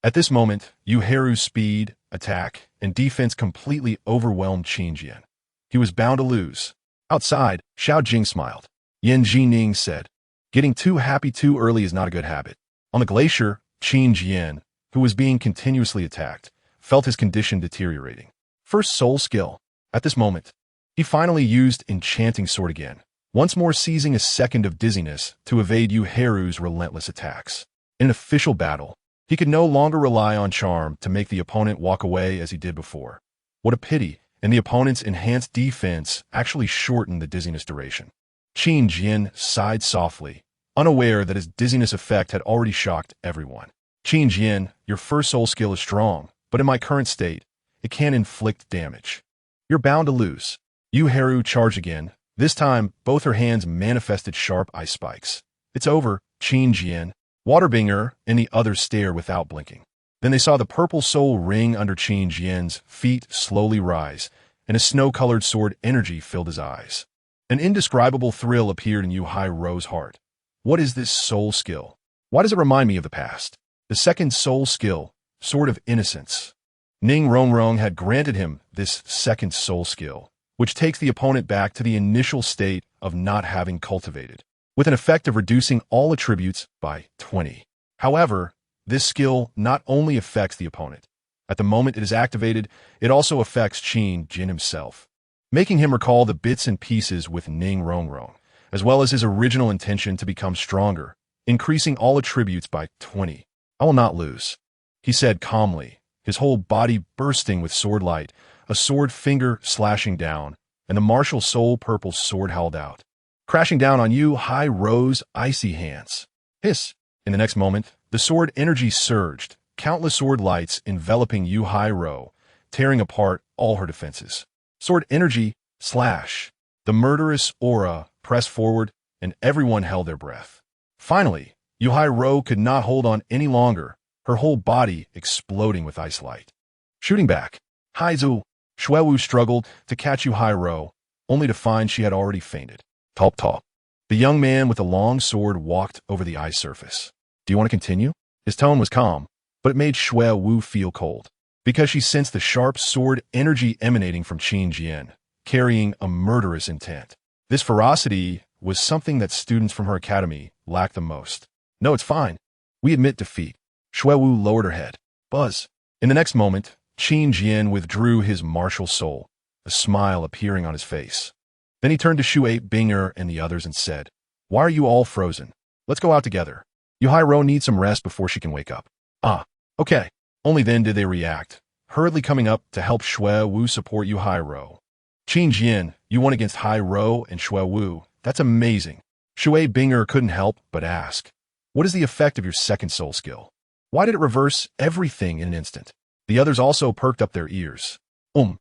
At this moment, Yu Haru's speed, attack, and defense completely overwhelmed Qin Jian. He was bound to lose. Outside, Xiao Jing smiled. Yan Jining said, "Getting too happy too early is not a good habit." On the glacier, Qin Jian, who was being continuously attacked, felt his condition deteriorating. First soul skill. At this moment, he finally used Enchanting Sword again, once more seizing a second of dizziness to evade Yu Haru's relentless attacks. In an official battle, he could no longer rely on charm to make the opponent walk away as he did before. What a pity, and the opponent's enhanced defense actually shortened the dizziness duration. Qin Jian sighed softly, unaware that his dizziness effect had already shocked everyone. Qin Jian, your first soul skill is strong, but in my current state, it can inflict damage. You're bound to lose. Yu Haru charged again. This time, both her hands manifested sharp ice spikes. It's over, Qin Jian. Waterbinger and the others stared without blinking. Then they saw the purple soul ring under Qin Jian's feet slowly rise, and a snow-colored sword energy filled his eyes. An indescribable thrill appeared in Yu Haru's heart. What is this soul skill? Why does it remind me of the past? The second soul skill, Sword of Innocence. Ning Rongrong had granted him this second soul skill, which takes the opponent back to the initial state of not having cultivated, with an effect of reducing all attributes by 20. However, this skill not only affects the opponent. At the moment it is activated, it also affects Qin Jian himself, making him recall the bits and pieces with Ning Rongrong, as well as his original intention to become stronger, increasing all attributes by 20. I will not lose, he said calmly, his whole body bursting with sword light, a sword finger slashing down, and the martial soul purple sword held out, crashing down on Yu Haru's icy hands. Hiss! In the next moment, the sword energy surged, countless sword lights enveloping Yu Haru, tearing apart all her defenses. Sword energy, slash. The murderous aura pressed forward, and everyone held their breath. Finally, Yu Haru could not hold on any longer, her whole body exploding with ice light. Shooting back. Haizu! Shui Wu struggled to catch Yu Haru, only to find she had already fainted. Top top. The young man with the long sword walked over the ice surface. Do you want to continue? His tone was calm, but it made Shui Wu feel cold, because she sensed the sharp sword energy emanating from Qin Jian, carrying a murderous intent. This ferocity was something that students from her academy lacked the most. No, it's fine. We admit defeat. Shui Wu lowered her head. Buzz. In the next moment, Qin Jian withdrew his martial soul, a smile appearing on his face. Then he turned to Shui Binger and the others and said, "Why are you all frozen? Let's go out together. Yuhairo needs some rest before she can wake up." Ah, okay. Only then did they react, hurriedly coming up to help Shui Wu support Yuhairo. Qin Jian, you won against Hai Ro and Shui Wu. That's amazing. Shui Binger couldn't help but ask, "What is the effect of your second soul skill? Why did it reverse everything in an instant?" The others also perked up their ears. Qin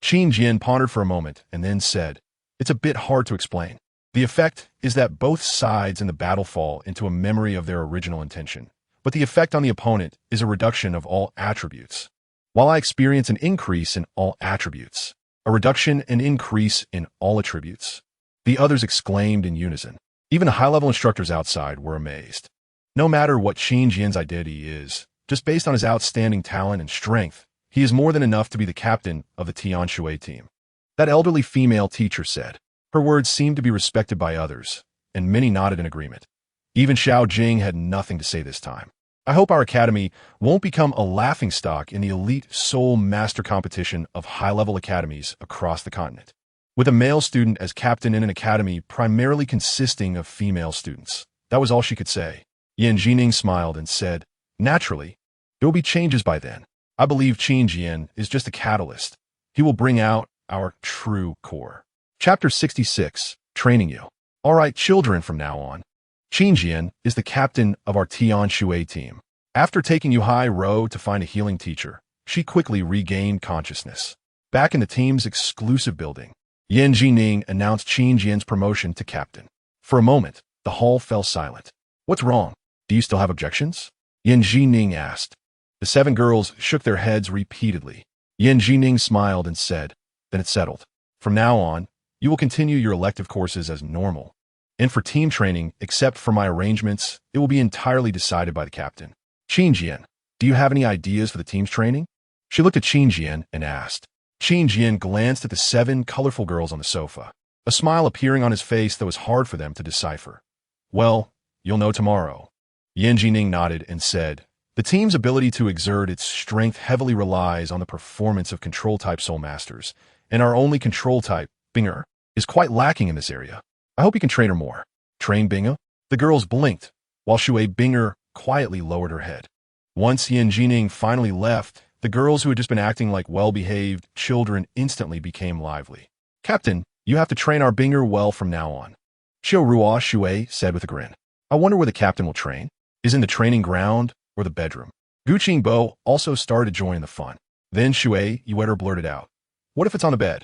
Jian pondered for a moment and then said, "It's a bit hard to explain. The effect is that both sides in the battle fall into a memory of their original intention, but the effect on the opponent is a reduction of all attributes, while I experience an increase in all attributes, a reduction and increase in all attributes." The others exclaimed in unison. Even high-level instructors outside were amazed. No matter what Qin Jian's identity is, just based on his outstanding talent and strength, he is more than enough to be the captain of the Tian Shui team. That elderly female teacher said. Her words seemed to be respected by others, and many nodded in agreement. Even Xiao Jing had nothing to say this time. I hope our academy won't become a laughingstock in the elite soul master competition of high-level academies across the continent, with a male student as captain in an academy primarily consisting of female students. That was all she could say. Yan Jining smiled and said, "Naturally, there will be changes by then. I believe Qin Jian is just a catalyst. He will bring out our true core." Chapter 66, Training You. All right, children, from now on, Qin Jian is the captain of our Tian Shui team. After taking Yuhairo to find a healing teacher, she quickly regained consciousness. Back in the team's exclusive building, Yan Jining announced Qin Jian's promotion to captain. For a moment, the hall fell silent. "What's wrong? Do you still have objections?" Yan Jining asked. The 7 girls shook their heads repeatedly. Yan Jining smiled and said, "Then it's settled. From now on, you will continue your elective courses as normal. And for team training, except for my arrangements, it will be entirely decided by the captain." Qin Jian, do you have any ideas for the team's training? She looked at Qin Jian and asked. Qin Jian glanced at the 7 colorful girls on the sofa, a smile appearing on his face that was hard for them to decipher. "Well, you'll know tomorrow." Yan Jining nodded and said, "The team's ability to exert its strength heavily relies on the performance of control-type soul masters, and our only control-type, Binger, is quite lacking in this area. I hope you can train her more." "Train Binger?" The girls blinked, while Shui Binger quietly lowered her head. Once Yan Jining finally left, the girls who had just been acting like well-behaved children instantly became lively. "Captain, you have to train our Binger well from now on," Xiao Ruo Shui said with a grin. "I wonder where the captain will train. Is in the training ground or the bedroom?" Gu Qingbo also started joining the fun. Then Shui Yuer blurted out, "What if it's on the bed?"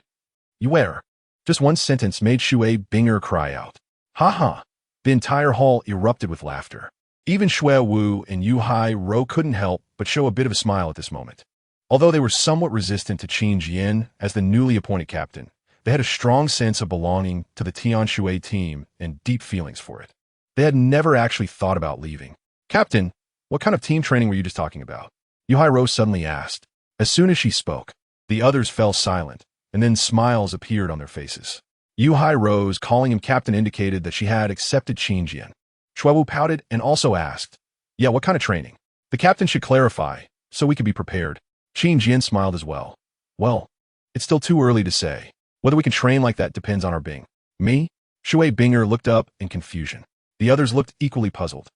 "Yuer." Just one sentence made Shui Binger cry out. "Ha ha!" The entire hall erupted with laughter. Even Shui Wu and Yuhairo couldn't help but show a bit of a smile at this moment. Although they were somewhat resistant to Qin Jian as the newly appointed captain, they had a strong sense of belonging to the Tian Shui team and deep feelings for it. They had never actually thought about leaving. "Captain, what kind of team training were you just talking about?" Yuhairo suddenly asked. As soon as she spoke, the others fell silent, and then smiles appeared on their faces. Yuhairo's calling him captain indicated that she had accepted Qin Jian. Shui Wu pouted and also asked, "Yeah, what kind of training? The captain should clarify, so we can be prepared." Qin Jian smiled as well. "Well, it's still too early to say. Whether we can train like that depends on our Bing." "Me?" Shui Binger looked up in confusion. The others looked equally puzzled.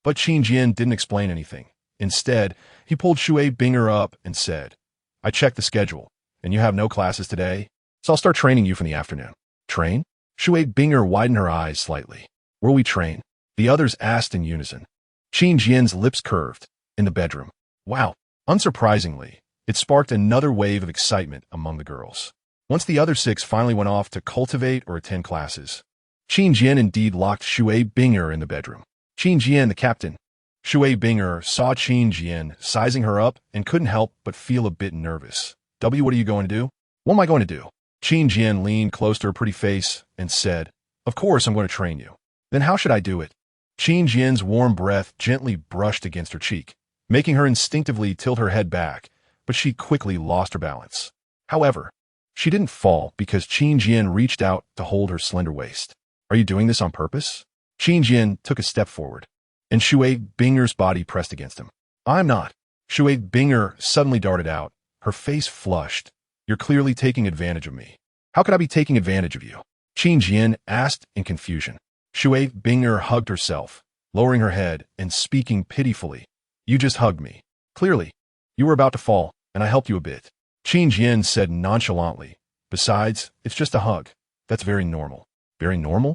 But Qin Jian didn't explain anything. Instead, he pulled Shui Binger up and said, "I checked the schedule, and you have no classes today, so I'll start training you from the afternoon." "Train?" Shui Binger widened her eyes slightly. "Where we train?" The others asked in unison. Qin Jian's lips curved. "In the bedroom." Wow. Unsurprisingly, it sparked another wave of excitement among the girls. Once the other 6 finally went off to cultivate or attend classes, Qin Jian indeed locked Shui Binger in the bedroom. "Qin Jian, the captain." Shui Binger saw Qin Jian sizing her up and couldn't help but feel a bit nervous. What are you going to do?" "What am I going to do?" Qin Jian leaned close to her pretty face and said, "Of course I'm going to train you." "Then how should I do it?" Qin Jian's warm breath gently brushed against her cheek, making her instinctively tilt her head back, but she quickly lost her balance. However, she didn't fall because Qin Jian reached out to hold her slender waist. "Are you doing this on purpose?" Qin Jian took a step forward. and Shui Binger's body pressed against him. I'm not. Shui Binger suddenly darted out, her face flushed. You're clearly taking advantage of me. How could I be taking advantage of you? Qin Jian asked in confusion. Shui Binger hugged herself, lowering her head and speaking pitifully. You just hugged me. Clearly, you were about to fall, and I helped you a bit. Qin Jian said nonchalantly. Besides, it's just a hug. That's very normal. Very normal?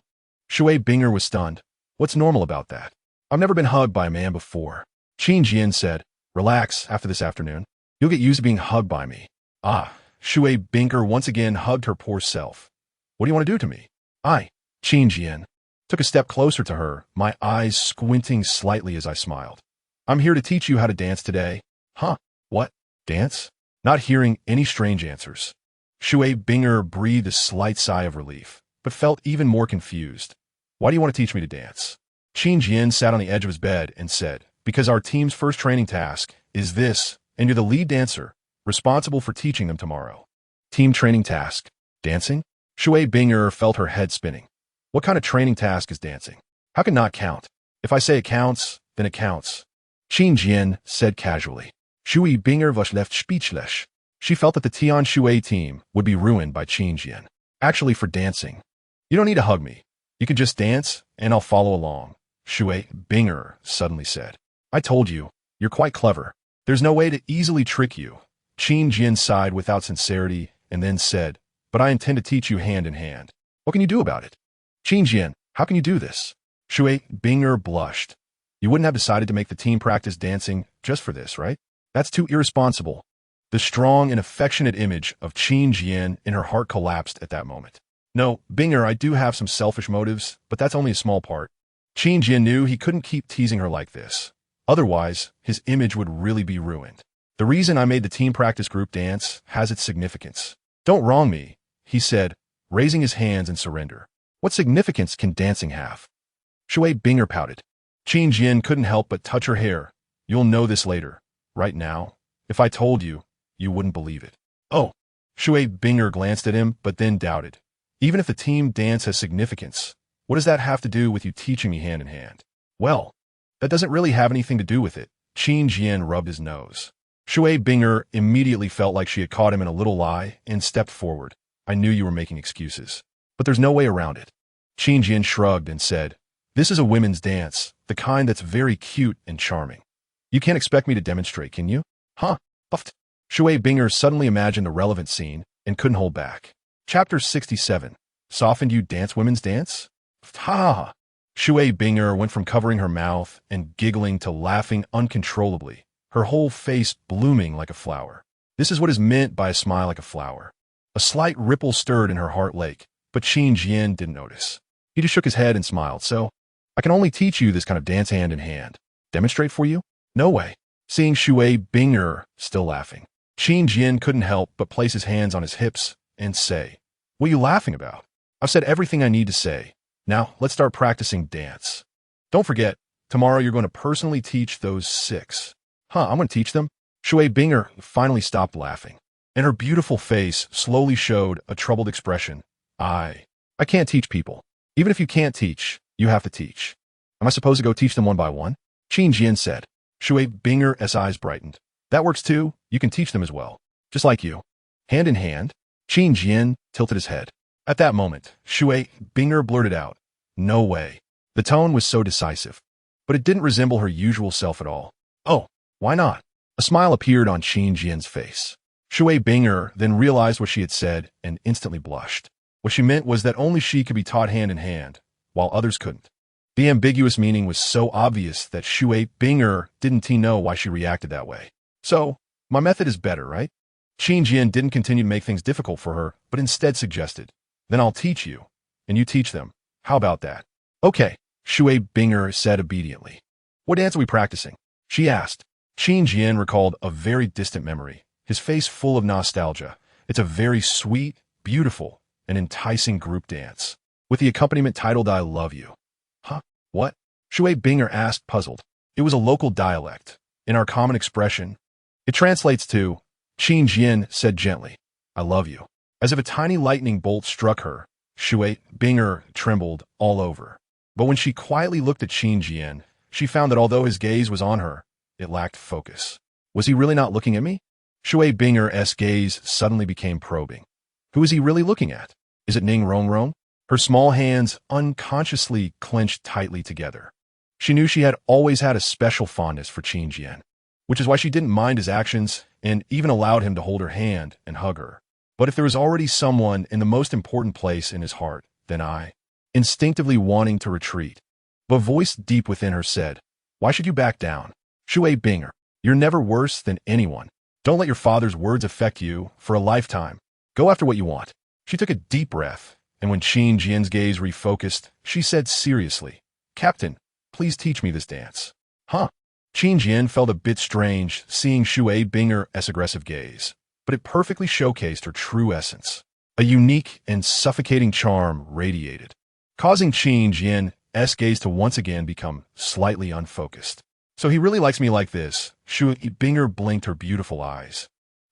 Shui Binger was stunned. What's normal about that? I've never been hugged by a man before. Qin Jian said, relax after this afternoon. You'll get used to being hugged by me. Ah, Shui Binger once again hugged her poor self. What do you want to do to me? I, Qin Jian, took a step closer to her, my eyes squinting slightly as I smiled. I'm here to teach you how to dance today. Huh? What? Dance? Not hearing any strange answers. Shui Binger breathed a slight sigh of relief, but felt even more confused. Why do you want to teach me to dance? Qin Jian sat on the edge of his bed and said, because our team's first training task is this, and you're the lead dancer, responsible for teaching them tomorrow. Team training task. Dancing? Shui Binger felt her head spinning. What kind of training task is dancing? How can not count? If I say it counts, then it counts. Qin Jian said casually. Shui Binger was left speechless. She felt that the Tian Shui team would be ruined by Qin Jian. Actually, for dancing. You don't need to hug me. You can just dance, and I'll follow along, Shui Binger suddenly said. I told you, you're quite clever. There's no way to easily trick you. Qin Jian sighed without sincerity and then said, but I intend to teach you hand in hand. What can you do about it? Qin Jian, how can you do this? Shui Binger blushed. You wouldn't have decided to make the team practice dancing just for this, right? That's too irresponsible. The strong and affectionate image of Qin Jian in her heart collapsed at that moment. No, Binger, I do have some selfish motives, but that's only a small part. Qin Jian knew he couldn't keep teasing her like this. Otherwise, his image would really be ruined. The reason I made the team practice group dance has its significance. Don't wrong me, he said, raising his hands in surrender. What significance can dancing have? Shui Binger pouted. Qin Jian couldn't help but touch her hair. You'll know this later. Right now, if I told you, you wouldn't believe it. Oh, Shui Binger glanced at him, but then doubted. Even if the team dance has significance, what does that have to do with you teaching me hand in hand? Well, that doesn't really have anything to do with it. Qin Jian rubbed his nose. Shui Binger immediately felt like she had caught him in a little lie and stepped forward. I knew you were making excuses, but there's no way around it. Qin Jian shrugged and said, this is a women's dance, the kind that's very cute and charming. You can't expect me to demonstrate, can you? Huh? Puffed. Shui Binger suddenly imagined the relevant scene and couldn't hold back. Chapter 67. So often do you dance women's dance? Ha ha ha. Shui Binger went from covering her mouth and giggling to laughing uncontrollably, her whole face blooming like a flower. This is what is meant by a smile like a flower. A slight ripple stirred in her heart lake, but Qin Jian didn't notice. He just shook his head and smiled. So, I can only teach you this kind of dance hand in hand. Demonstrate for you? No way. Seeing Shui Binger still laughing, Qin Jian couldn't help but place his hands on his hips and say, what are you laughing about? I've said everything I need to say. Now, let's start practicing dance. Don't forget, tomorrow you're going to personally teach those 6. Huh, I'm going to teach them? Shui Binger finally stopped laughing, and her beautiful face slowly showed a troubled expression. I can't teach people. Even if you can't teach, you have to teach. Am I supposed to go teach them one by one? Qin Jian said. Shui Binger's eyes brightened. That works too. You can teach them as well. Just like you. Hand in hand? Qin Jian tilted his head. At that moment, Shui Binger blurted out, no way. The tone was so decisive, but it didn't resemble her usual self at all. Oh, why not? A smile appeared on Qin Jian's face. Shui Binger then realized what she had said and instantly blushed. What she meant was that only she could be taught hand in hand, while others couldn't. The ambiguous meaning was so obvious that Shui Binger didn't know why she reacted that way. So, my method is better, right? Qin Jian didn't continue to make things difficult for her, but instead suggested, then I'll teach you, and you teach them. How about that? Okay, Shui Binger said obediently. What dance are we practicing? She asked. Qin Jian recalled a very distant memory, his face full of nostalgia. It's a very sweet, beautiful, and enticing group dance, with the accompaniment titled I Love You. Huh? What? Shui Binger asked, puzzled. It was a local dialect. In our common expression, it translates to, Qin Jian said gently, I love you. As if a tiny lightning bolt struck her, Shui Binger trembled all over. But when she quietly looked at Qin Jian, she found that although his gaze was on her, it lacked focus. Was he really not looking at me? Shui Binger's gaze suddenly became probing. Who is he really looking at? Is it Ning Rongrong? Her small hands unconsciously clenched tightly together. She knew she had always had a special fondness for Qin Jian, which is why she didn't mind his actions and even allowed him to hold her hand and hug her. But if there was already someone in the most important place in his heart, then I, instinctively wanting to retreat. But a voice deep within her said, "Why should you back down? Shui Binger, you're never worse than anyone. Don't let your father's words affect you for a lifetime. Go after what you want." She took a deep breath, and when Qin Jian's gaze refocused, she said seriously, "Captain, please teach me this dance." Huh? Qin Jian felt a bit strange seeing Shui Binger's aggressive gaze, but it perfectly showcased her true essence. A unique and suffocating charm radiated, causing Qin Jian's gaze to once again become slightly unfocused. So he really likes me like this. Shui Binger blinked her beautiful eyes,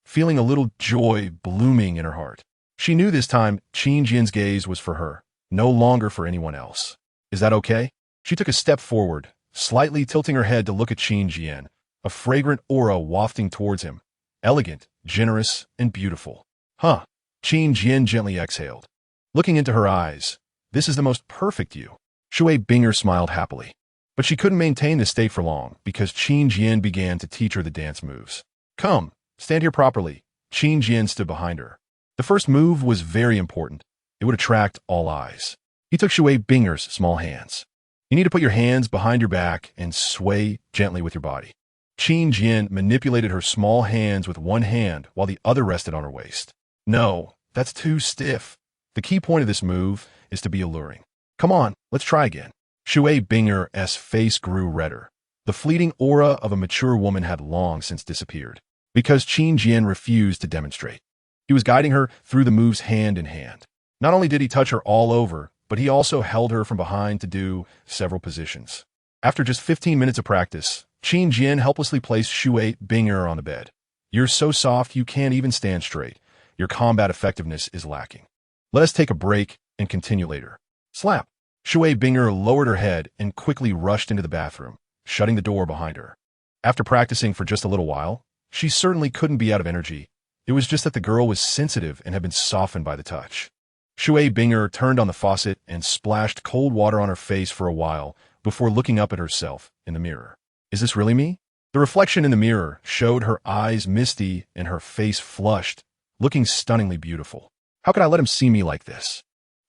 feeling a little joy blooming in her heart. She knew this time Qin Jian's gaze was for her, no longer for anyone else. Is that okay? She took a step forward, slightly tilting her head to look at Qin Jian, a fragrant aura wafting towards him, elegant, generous, and beautiful. Huh? Qin Jian gently exhaled, looking into her eyes. This is the most perfect you. Shui Binger smiled happily. But she couldn't maintain this state for long because Qin Jian began to teach her the dance moves. Come, stand here properly. Qin Jian stood behind her. The first move was very important. It would attract all eyes. He took Shui Binger's small hands. You need to put your hands behind your back and sway gently with your body. Qin Jian manipulated her small hands with one hand while the other rested on her waist. No, that's too stiff. The key point of this move is to be alluring. Come on, let's try again. Shui Binger's face grew redder. The fleeting aura of a mature woman had long since disappeared, because Qin Jian refused to demonstrate. He was guiding her through the moves hand in hand. Not only did he touch her all over, but he also held her from behind to do several positions. After just 15 minutes of practice, Qin Jian helplessly placed Shui Binger on the bed. You're so soft you can't even stand straight. Your combat effectiveness is lacking. Let us take a break and continue later. Slap. Shui Binger lowered her head and quickly rushed into the bathroom, shutting the door behind her. After practicing for just a little while, she certainly couldn't be out of energy. It was just that the girl was sensitive and had been softened by the touch. Shui Binger turned on the faucet and splashed cold water on her face for a while before looking up at herself in the mirror. Is this really me? The reflection in the mirror showed her eyes misty and her face flushed, looking stunningly beautiful. How could I let him see me like this?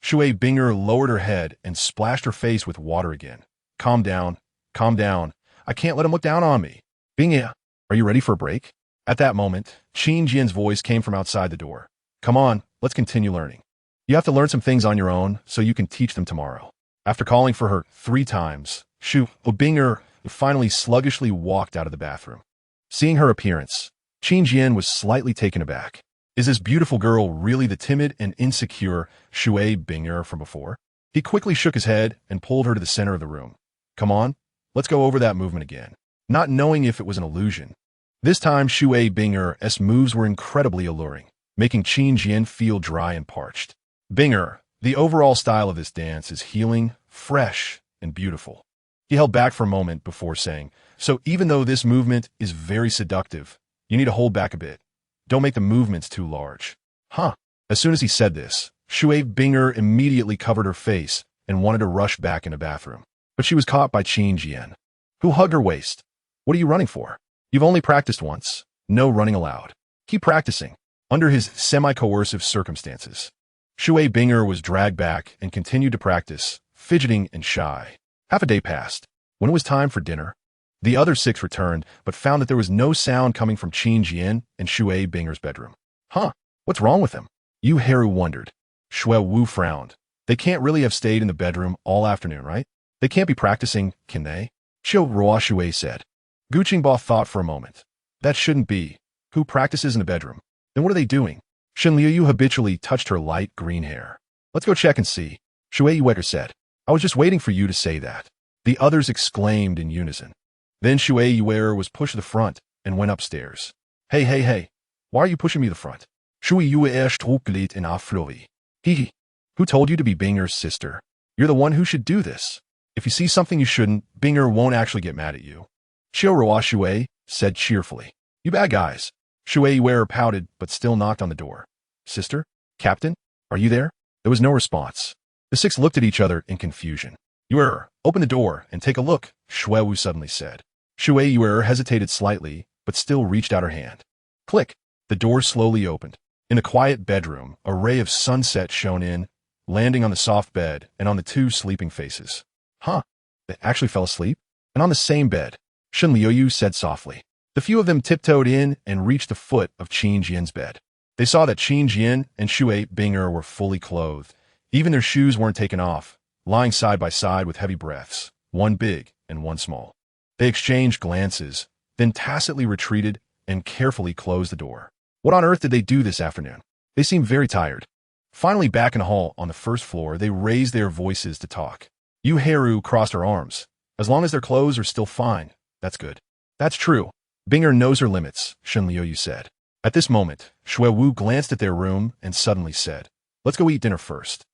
Shui Binger lowered her head and splashed her face with water again. Calm down. Calm down. I can't let him look down on me. Binger, are you ready for a break? At that moment, Qin Jian's voice came from outside the door. Come on, let's continue learning. You have to learn some things on your own so you can teach them tomorrow. After calling for her 3 times, Shui Binger finally sluggishly walked out of the bathroom. Seeing her appearance, Qin Jian was slightly taken aback. Is this beautiful girl really the timid and insecure Shui Binger from before? He quickly shook his head and pulled her to the center of the room. Come on, let's go over that movement again. Not knowing if it was an illusion. This time Shui Binger's moves were incredibly alluring, making Qin Jian feel dry and parched. Binger, the overall style of this dance is healing, fresh, and beautiful. He held back for a moment before saying, so even though this movement is very seductive, you need to hold back a bit. Don't make the movements too large. Huh. As soon as he said this, Shui Binger immediately covered her face and wanted to rush back in the bathroom. But she was caught by Qin Jian, who hugged her waist. What are you running for? You've only practiced once. No running allowed. Keep practicing. Under his semi-coercive circumstances, Shui Binger was dragged back and continued to practice, fidgeting and shy. Half a day passed. When it was time for dinner, the other 6 returned, but found that there was no sound coming from Qin Jian and Shui Binger's bedroom. Huh, what's wrong with them? Yu Haru wondered. Shui Wu frowned. They can't really have stayed in the bedroom all afternoon, right? They can't be practicing, can they? Qiu Ruo Shui said. Gu Qingbo thought for a moment. That shouldn't be. Who practices in the bedroom? Then what are they doing? Shen Liu habitually touched her light green hair. Let's go check and see. Shui Yueker said. I was just waiting for you to say that. The others exclaimed in unison. Then Shui Yueker was pushed to the front and went upstairs. Hey. Why are you pushing me to the front? Shui Yueker struckelt in a flurry. Hee. Who told you to be Binger's sister? You're the one who should do this. If you see something you shouldn't, Binger won't actually get mad at you. Xiao Shui said cheerfully. You bad guys. Shui wearer pouted, but still knocked on the door. Sister? Captain? Are you there? There was no response. The six looked at each other in confusion. Yuer, open the door and take a look, Shuewu suddenly said. Shui Yuer hesitated slightly, but still reached out her hand. Click. The door slowly opened. In a quiet bedroom, a ray of sunset shone in, landing on the soft bed and on the two sleeping faces. Huh? They actually fell asleep? And on the same bed, Shen Liuyu said softly. The few of them tiptoed in and reached the foot of Qin Jian's bed. They saw that Qin Jian and Shui Binger were fully clothed. Even their shoes weren't taken off, lying side by side with heavy breaths, one big and one small. They exchanged glances, then tacitly retreated and carefully closed the door. What on earth did they do this afternoon? They seemed very tired. Finally, back in the hall on the first floor, they raised their voices to talk. Yu Heru crossed her arms. As long as their clothes are still fine, that's good. That's true. Binger knows her limits, Shen Liuyu said. At this moment, Shui Wu glanced at their room and suddenly said, let's go eat dinner first.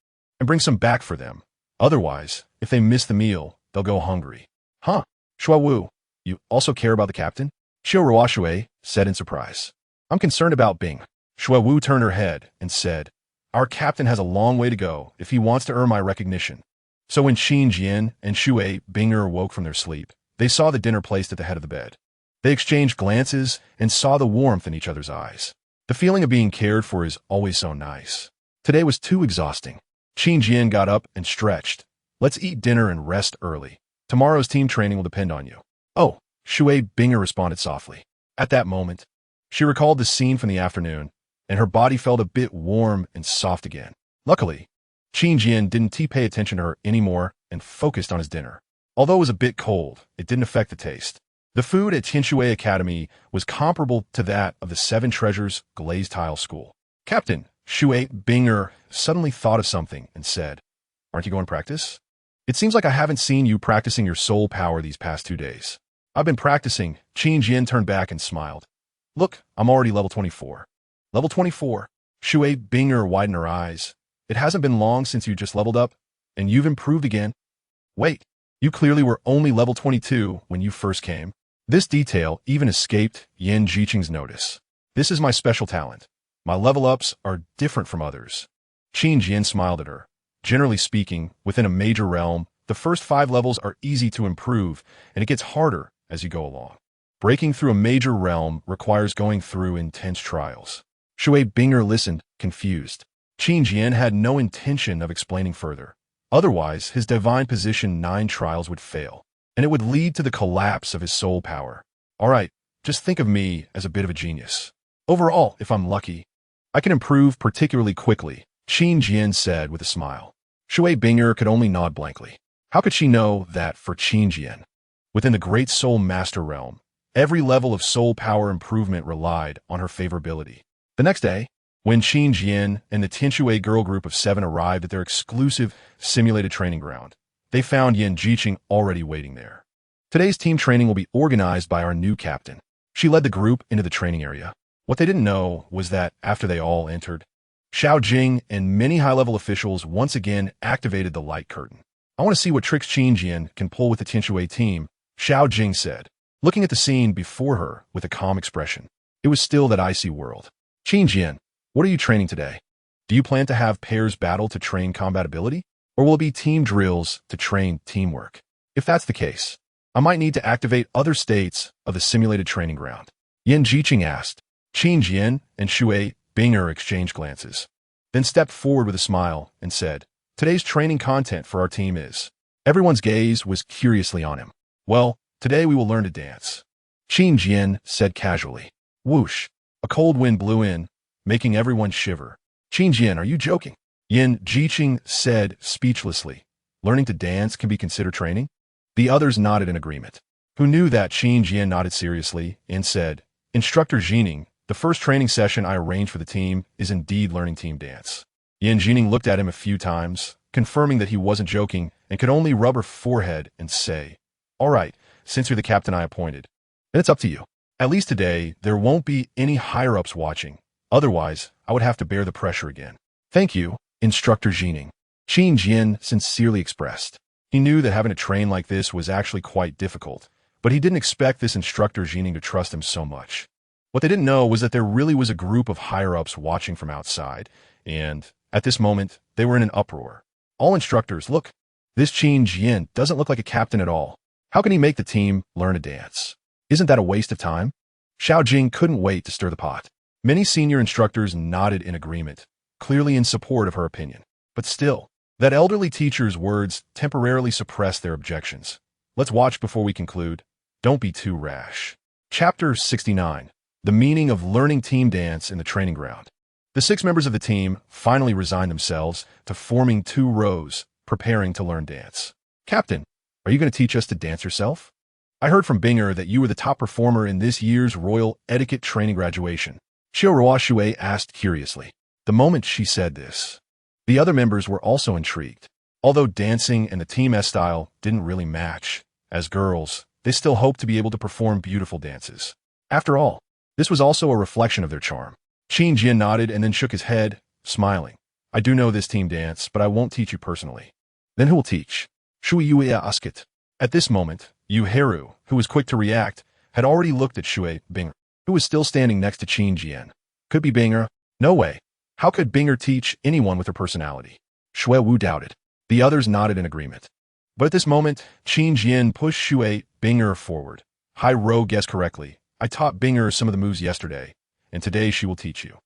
And bring some back for them. Otherwise, if they miss the meal, they'll go hungry. Huh? Shui Wu, you also care about the captain? Xiao Shui said in surprise. I'm concerned about Bing. Shui Wu turned her head and said, our captain has a long way to go if he wants to earn my recognition. So when Qin Jian and Shui Binger woke from their sleep, they saw the dinner placed at the head of the bed. They exchanged glances and saw the warmth in each other's eyes. The feeling of being cared for is always so nice. Today was too exhausting. Qin Jian got up and stretched. Let's eat dinner and rest early. Tomorrow's team training will depend on you. Oh, Shui Binger responded softly. At that moment, she recalled the scene from the afternoon, and her body felt a bit warm and soft again. Luckily, Qin Jian didn't pay attention to her anymore and focused on his dinner. Although it was a bit cold, it didn't affect the taste. The food at Tianshui Academy was comparable to that of the Seven Treasures glazed tile school. Captain, Shui Binger suddenly thought of something and said, aren't you going to practice? It seems like I haven't seen you practicing your soul power these past 2 days. I've been practicing. Qin Jian turned back and smiled. Look, I'm already level 24. Level 24. Shui Binger widened her eyes. It hasn't been long since you just leveled up, and you've improved again. Wait, you clearly were only level 22 when you first came. This detail even escaped Yan Jiqing's notice. This is my special talent. My level-ups are different from others. Qin Jian smiled at her. Generally speaking, within a major realm, the first 5 levels are easy to improve, and it gets harder as you go along. Breaking through a major realm requires going through intense trials. Shui Binger listened, confused. Qin Jian had no intention of explaining further. Otherwise, his divine position 9 trials would fail, and it would lead to the collapse of his soul power. All right, just think of me as a bit of a genius. Overall, if I'm lucky, I can improve particularly quickly, Qin Jian said with a smile. Shui Binger could only nod blankly. How could she know that for Qin Jian? Within the Great Soul Master realm, every level of soul power improvement relied on her favorability. The next day, when Qin Jian and the Tianshui girl group of 7 arrived at their exclusive simulated training ground, they found Yan Jiqing already waiting there. Today's team training will be organized by our new captain. She led the group into the training area. What they didn't know was that after they all entered, Xiao Jing and many high-level officials once again activated the light curtain. I want to see what tricks Qin Jian can pull with the Tianshui team, Xiao Jing said, looking at the scene before her with a calm expression. It was still that icy world. Qin Jian, what are you training today? Do you plan to have pairs battle to train combatability? Or will it be team drills to train teamwork? If that's the case, I might need to activate other states of the simulated training ground. Yan Jiqing asked. Qin Jian and Shui Binger exchanged glances, then stepped forward with a smile and said, today's training content for our team is. Everyone's gaze was curiously on him. Well, today we will learn to dance. Qin Jian said casually. Whoosh. A cold wind blew in, making everyone shiver. Qin Jian, are you joking? Yan Jiqing said speechlessly. Learning to dance can be considered training? The others nodded in agreement. Who knew that Qin Jian nodded seriously and said, Instructor Jining, the first training session I arranged for the team is indeed learning team dance. Yan Jining looked at him a few times, confirming that he wasn't joking and could only rub her forehead and say, all right, since you're the captain I appointed, then it's up to you. At least today, there won't be any higher-ups watching. Otherwise, I would have to bear the pressure again. Thank you, Instructor Jining. Qin Jian sincerely expressed. He knew that having to train like this was actually quite difficult, but he didn't expect this instructor Jining to trust him so much. What they didn't know was that there really was a group of higher-ups watching from outside, and at this moment, they were in an uproar. All instructors, look, this Qin Jian doesn't look like a captain at all. How can he make the team learn a dance? Isn't that a waste of time? Xiao Jing couldn't wait to stir the pot. Many senior instructors nodded in agreement, clearly in support of her opinion. But still, that elderly teacher's words temporarily suppressed their objections. Let's watch before we conclude. Don't be too rash. Chapter 69. The meaning of learning team dance in the training ground. The 6 members of the team finally resigned themselves to forming 2 rows, preparing to learn dance. Captain, are you going to teach us to dance yourself? I heard from Binger that you were the top performer in this year's Royal Etiquette Training graduation. Xiao Ruoshui asked curiously. The moment she said this, the other members were also intrigued. Although dancing and the Team S style didn't really match, as girls, they still hoped to be able to perform beautiful dances. After all, this was also a reflection of their charm. Qin Jian nodded and then shook his head, smiling. I do know this team dance, but I won't teach you personally. Then who will teach? Shui Yue Askit. At this moment, Yu Heru, who was quick to react, had already looked at Shui Binger, who was still standing next to Qin Jian. Could be Binger. No way. How could Binger teach anyone with her personality? Shui Wu doubted. The others nodded in agreement. But at this moment, Qin Jian pushed Shui Binger forward. Hai Ro guessed correctly. I taught Binger some of the moves yesterday, and today she will teach you.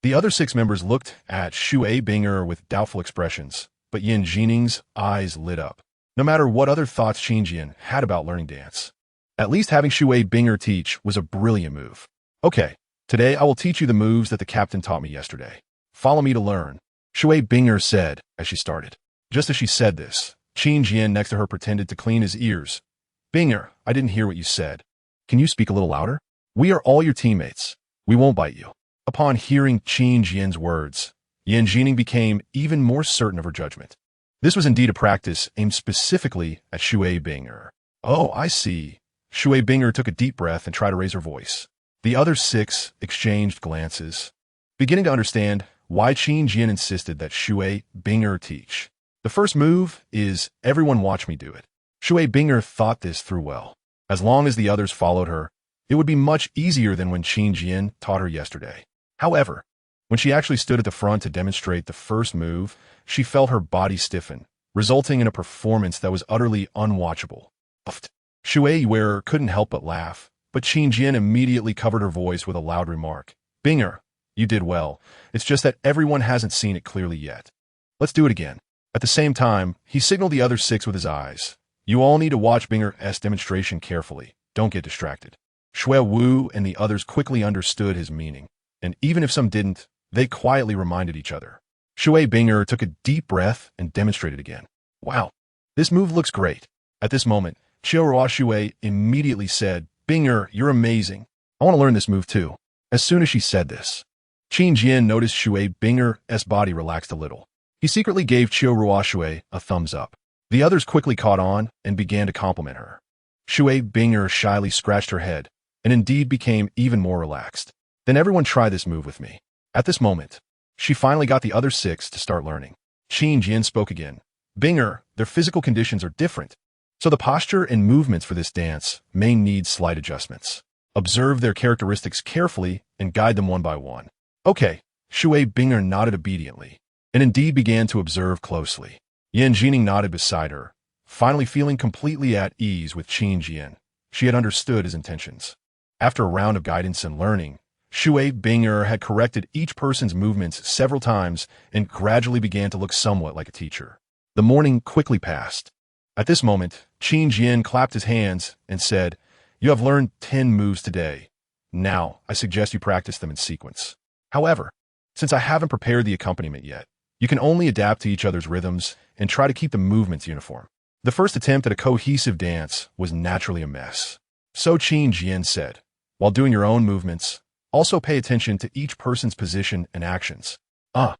The other 6 members looked at Shui Binger with doubtful expressions, but Yin Jining's eyes lit up. No matter what other thoughts Qin Jian had about learning dance, at least having Shui Binger teach was a brilliant move. Okay, today I will teach you the moves that the captain taught me yesterday. Follow me to learn, Shui Binger said as she started. Just as she said this, Qin Jian next to her pretended to clean his ears. Binger, I didn't hear what you said. Can you speak a little louder? We are all your teammates. We won't bite you. Upon hearing Qin Jian's words, Yin Jining became even more certain of her judgment. This was indeed a practice aimed specifically at Shui Binger. Oh, I see. Shui Binger took a deep breath and tried to raise her voice. The other 6 exchanged glances, beginning to understand why Qin Jian insisted that Shui Binger teach. The first move is, everyone watch me do it. Shui Binger thought this through well. As long as the others followed her, it would be much easier than when Qin Jian taught her yesterday. However, when she actually stood at the front to demonstrate the first move, she felt her body stiffen, resulting in a performance that was utterly unwatchable. Shui Wearer couldn't help but laugh, but Qin Jian immediately covered her voice with a loud remark. Binger, you did well. It's just that everyone hasn't seen it clearly yet. Let's do it again. At the same time, he signaled the other 6 with his eyes. You all need to watch Binger's demonstration carefully. Don't get distracted. Shui Wu and the others quickly understood his meaning, and even if some didn't, they quietly reminded each other. Shui Binger took a deep breath and demonstrated again. Wow, this move looks great. At this moment, Qiu Ruoshui immediately said, Binger, you're amazing. I want to learn this move too. As soon as she said this, Qin Jian noticed Shui Binger's body relaxed a little. He secretly gave Qiu Ruoshui a thumbs up. The others quickly caught on and began to compliment her. Shui Binger shyly scratched her head and indeed became even more relaxed. Then everyone try this move with me. At this moment, she finally got the other 6 to start learning. Qin Jian spoke again. Binger, their physical conditions are different, so the posture and movements for this dance may need slight adjustments. Observe their characteristics carefully and guide them one by one. Okay, Shui Binger nodded obediently, and indeed began to observe closely. Yin Jining nodded beside her, finally feeling completely at ease with Qin Jian. She had understood his intentions. After a round of guidance and learning, Shui Binger had corrected each person's movements several times and gradually began to look somewhat like a teacher. The morning quickly passed. At this moment, Qin Jian clapped his hands and said, You have learned 10 moves today. Now, I suggest you practice them in sequence. However, since I haven't prepared the accompaniment yet, you can only adapt to each other's rhythms and try to keep the movements uniform. The first attempt at a cohesive dance was naturally a mess. So Qin Jian said, while doing your own movements, also pay attention to each person's position and actions. How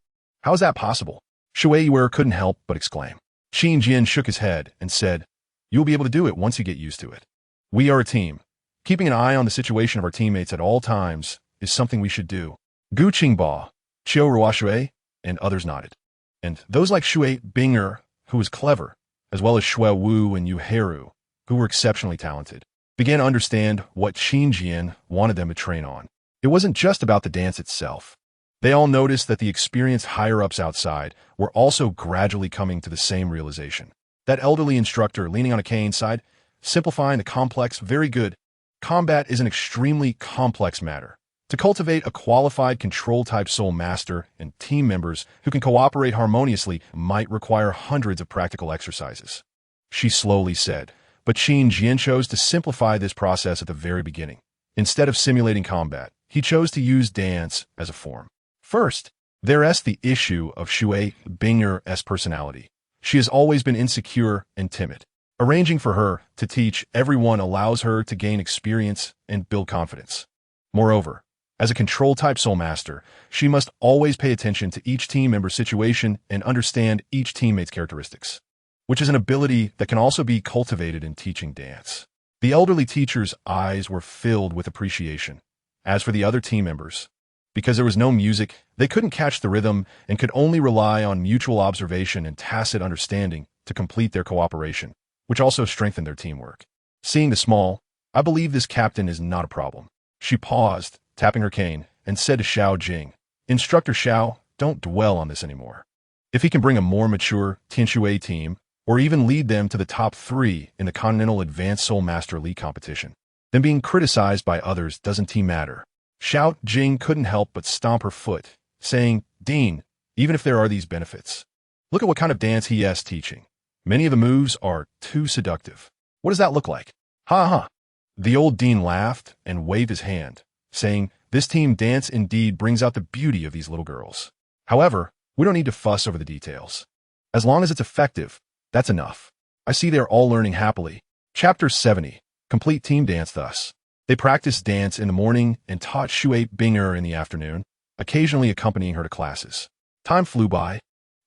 is that possible? Shui Yuer couldn't help but exclaim. Qin Jian shook his head and said, You'll be able to do it once you get used to it. We are a team. Keeping an eye on the situation of our teammates at all times is something we should do. Gu Qingba, Qiu Ruoshui, and others nodded. And those like Shui Binger, who was clever, as well as Shui Wu and Yu Heru, who were exceptionally talented, began to understand what Qin Jian wanted them to train on. It wasn't just about the dance itself. They all noticed that the experienced higher-ups outside were also gradually coming to the same realization. That elderly instructor leaning on a cane sighed, simplifying the complex, very good. Combat is an extremely complex matter. To cultivate a qualified control-type soul master and team members who can cooperate harmoniously might require hundreds of practical exercises. She slowly said, but Qin Jian chose to simplify this process at the very beginning. Instead of simulating combat, he chose to use dance as a form. First, there's the issue of Shui Bing'er's personality. She has always been insecure and timid. Arranging for her to teach everyone allows her to gain experience and build confidence. Moreover, as a control-type soul master, she must always pay attention to each team member's situation and understand each teammate's characteristics, which is an ability that can also be cultivated in teaching dance. The elderly teacher's eyes were filled with appreciation. As for the other team members, because there was no music, they couldn't catch the rhythm and could only rely on mutual observation and tacit understanding to complete their cooperation, which also strengthened their teamwork. Seeing the small, I believe this captain is not a problem. She paused, tapping her cane, and said to Xiao Jing, Instructor Xiao, don't dwell on this anymore. If he can bring a more mature Tianshui team, or even lead them to the top 3 in the Continental Advanced Soul Master League competition, then being criticized by others doesn't matter. Xiao Jing couldn't help but stomp her foot, saying, Dean, even if there are these benefits, look at what kind of dance he is teaching. Many of the moves are too seductive. What does that look like? Ha ha. The old dean laughed and waved his hand, saying, this team dance indeed brings out the beauty of these little girls. However, we don't need to fuss over the details. As long as it's effective, that's enough. I see they're all learning happily. Chapter 70. Complete team dance thus. They practiced dance in the morning and taught Shui Bing'er in the afternoon, occasionally accompanying her to classes. Time flew by,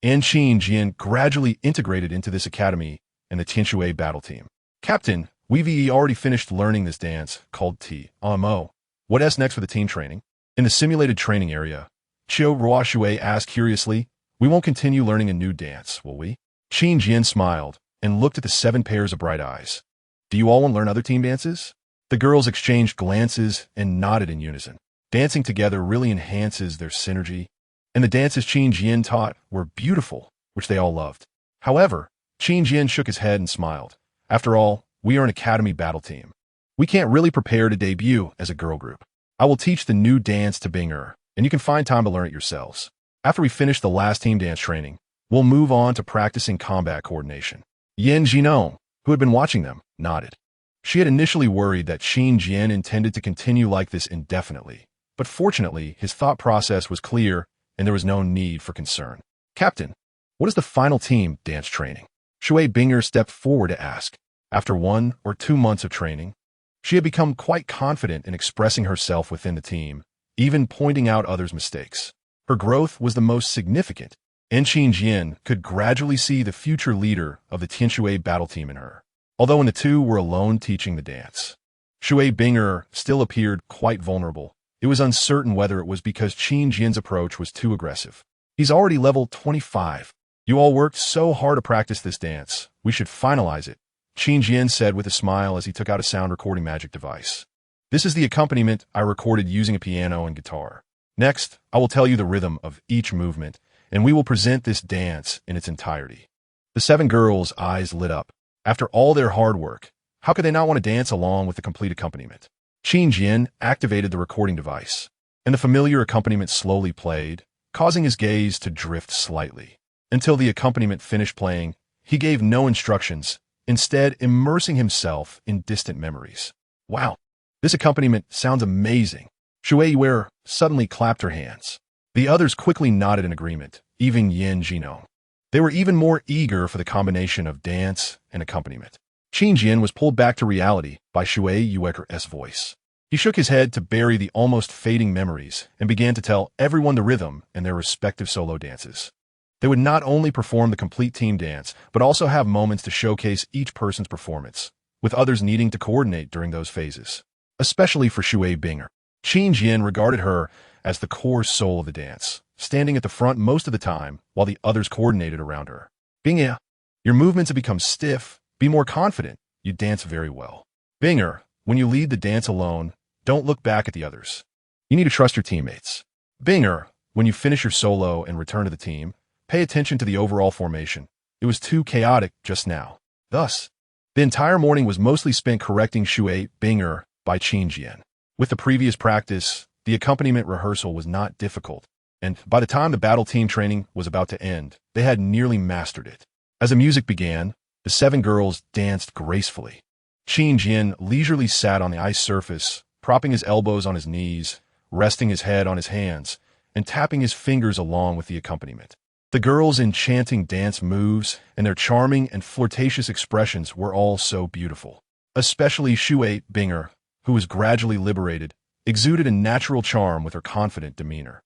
and Qin Jian gradually integrated into this academy and the Tianshui battle team. Captain, we've already finished learning this dance, called T.M.O. What's next for the team training? In the simulated training area, Qiu Ruoshui asked curiously, we won't continue learning a new dance, will we? Qin Jian smiled and looked at the 7 pairs of bright eyes. Do you all want to learn other team dances? The girls exchanged glances and nodded in unison. Dancing together really enhances their synergy, and the dances Qin Jian taught were beautiful, which they all loved. However, Qin Jian shook his head and smiled. After all, we are an academy battle team. We can't really prepare to debut as a girl group. I will teach the new dance to Bing'er, and you can find time to learn it yourselves. After we finish the last team dance training, we'll move on to practicing combat coordination. Yan Jinon, who had been watching them, nodded. She had initially worried that Qin Jian intended to continue like this indefinitely, but fortunately, his thought process was clear and there was no need for concern. Captain, what is the final team dance training? Shui Bing'er stepped forward to ask. After 1 or 2 months of training, she had become quite confident in expressing herself within the team, even pointing out others' mistakes. Her growth was the most significant, and Qin Jian could gradually see the future leader of the Tianshui battle team in her. Although when the two were alone teaching the dance, Shui Bing'er still appeared quite vulnerable. It was uncertain whether it was because Qin Jian's approach was too aggressive. He's already level 25. You all worked so hard to practice this dance. We should finalize it, Qin Jian said with a smile as he took out a sound recording magic device. This is the accompaniment I recorded using a piano and guitar. Next, I will tell you the rhythm of each movement, and we will present this dance in its entirety. The 7 girls' eyes lit up. After all their hard work, how could they not want to dance along with the complete accompaniment? Qin Jian activated the recording device, and the familiar accompaniment slowly played, causing his gaze to drift slightly. Until the accompaniment finished playing, he gave no instructions, instead immersing himself in distant memories. Wow, this accompaniment sounds amazing. Shui Bing'er suddenly clapped her hands. The others quickly nodded in agreement, even Yan Jinon. They were even more eager for the combination of dance and accompaniment. Qin Jian was pulled back to reality by Shui Bing'er's voice. He shook his head to bury the almost fading memories and began to tell everyone the rhythm and their respective solo dances. They would not only perform the complete team dance, but also have moments to showcase each person's performance, with others needing to coordinate during those phases. Especially for Shui Bing'er. Qin Jian regarded her as the core soul of the dance, standing at the front most of the time while the others coordinated around her. Bing'er, Your movements have become stiff. Be more confident. You dance very well. Binger, when you lead the dance alone, don't look back at the others. You need to trust your teammates. Binger, when you finish your solo and return to the team, pay attention to the overall formation. It was too chaotic just now. Thus, the entire morning was mostly spent correcting Shui Binger by Qin Jian. With the previous practice, the accompaniment rehearsal was not difficult, and by the time the battle team training was about to end, they had nearly mastered it. As the music began, the 7 girls danced gracefully. Qin Jian leisurely sat on the ice surface, propping his elbows on his knees, resting his head on his hands, and tapping his fingers along with the accompaniment. The girls' enchanting dance moves and their charming and flirtatious expressions were all so beautiful. Especially Shui Binger, who was gradually liberated, exuded a natural charm with her confident demeanor,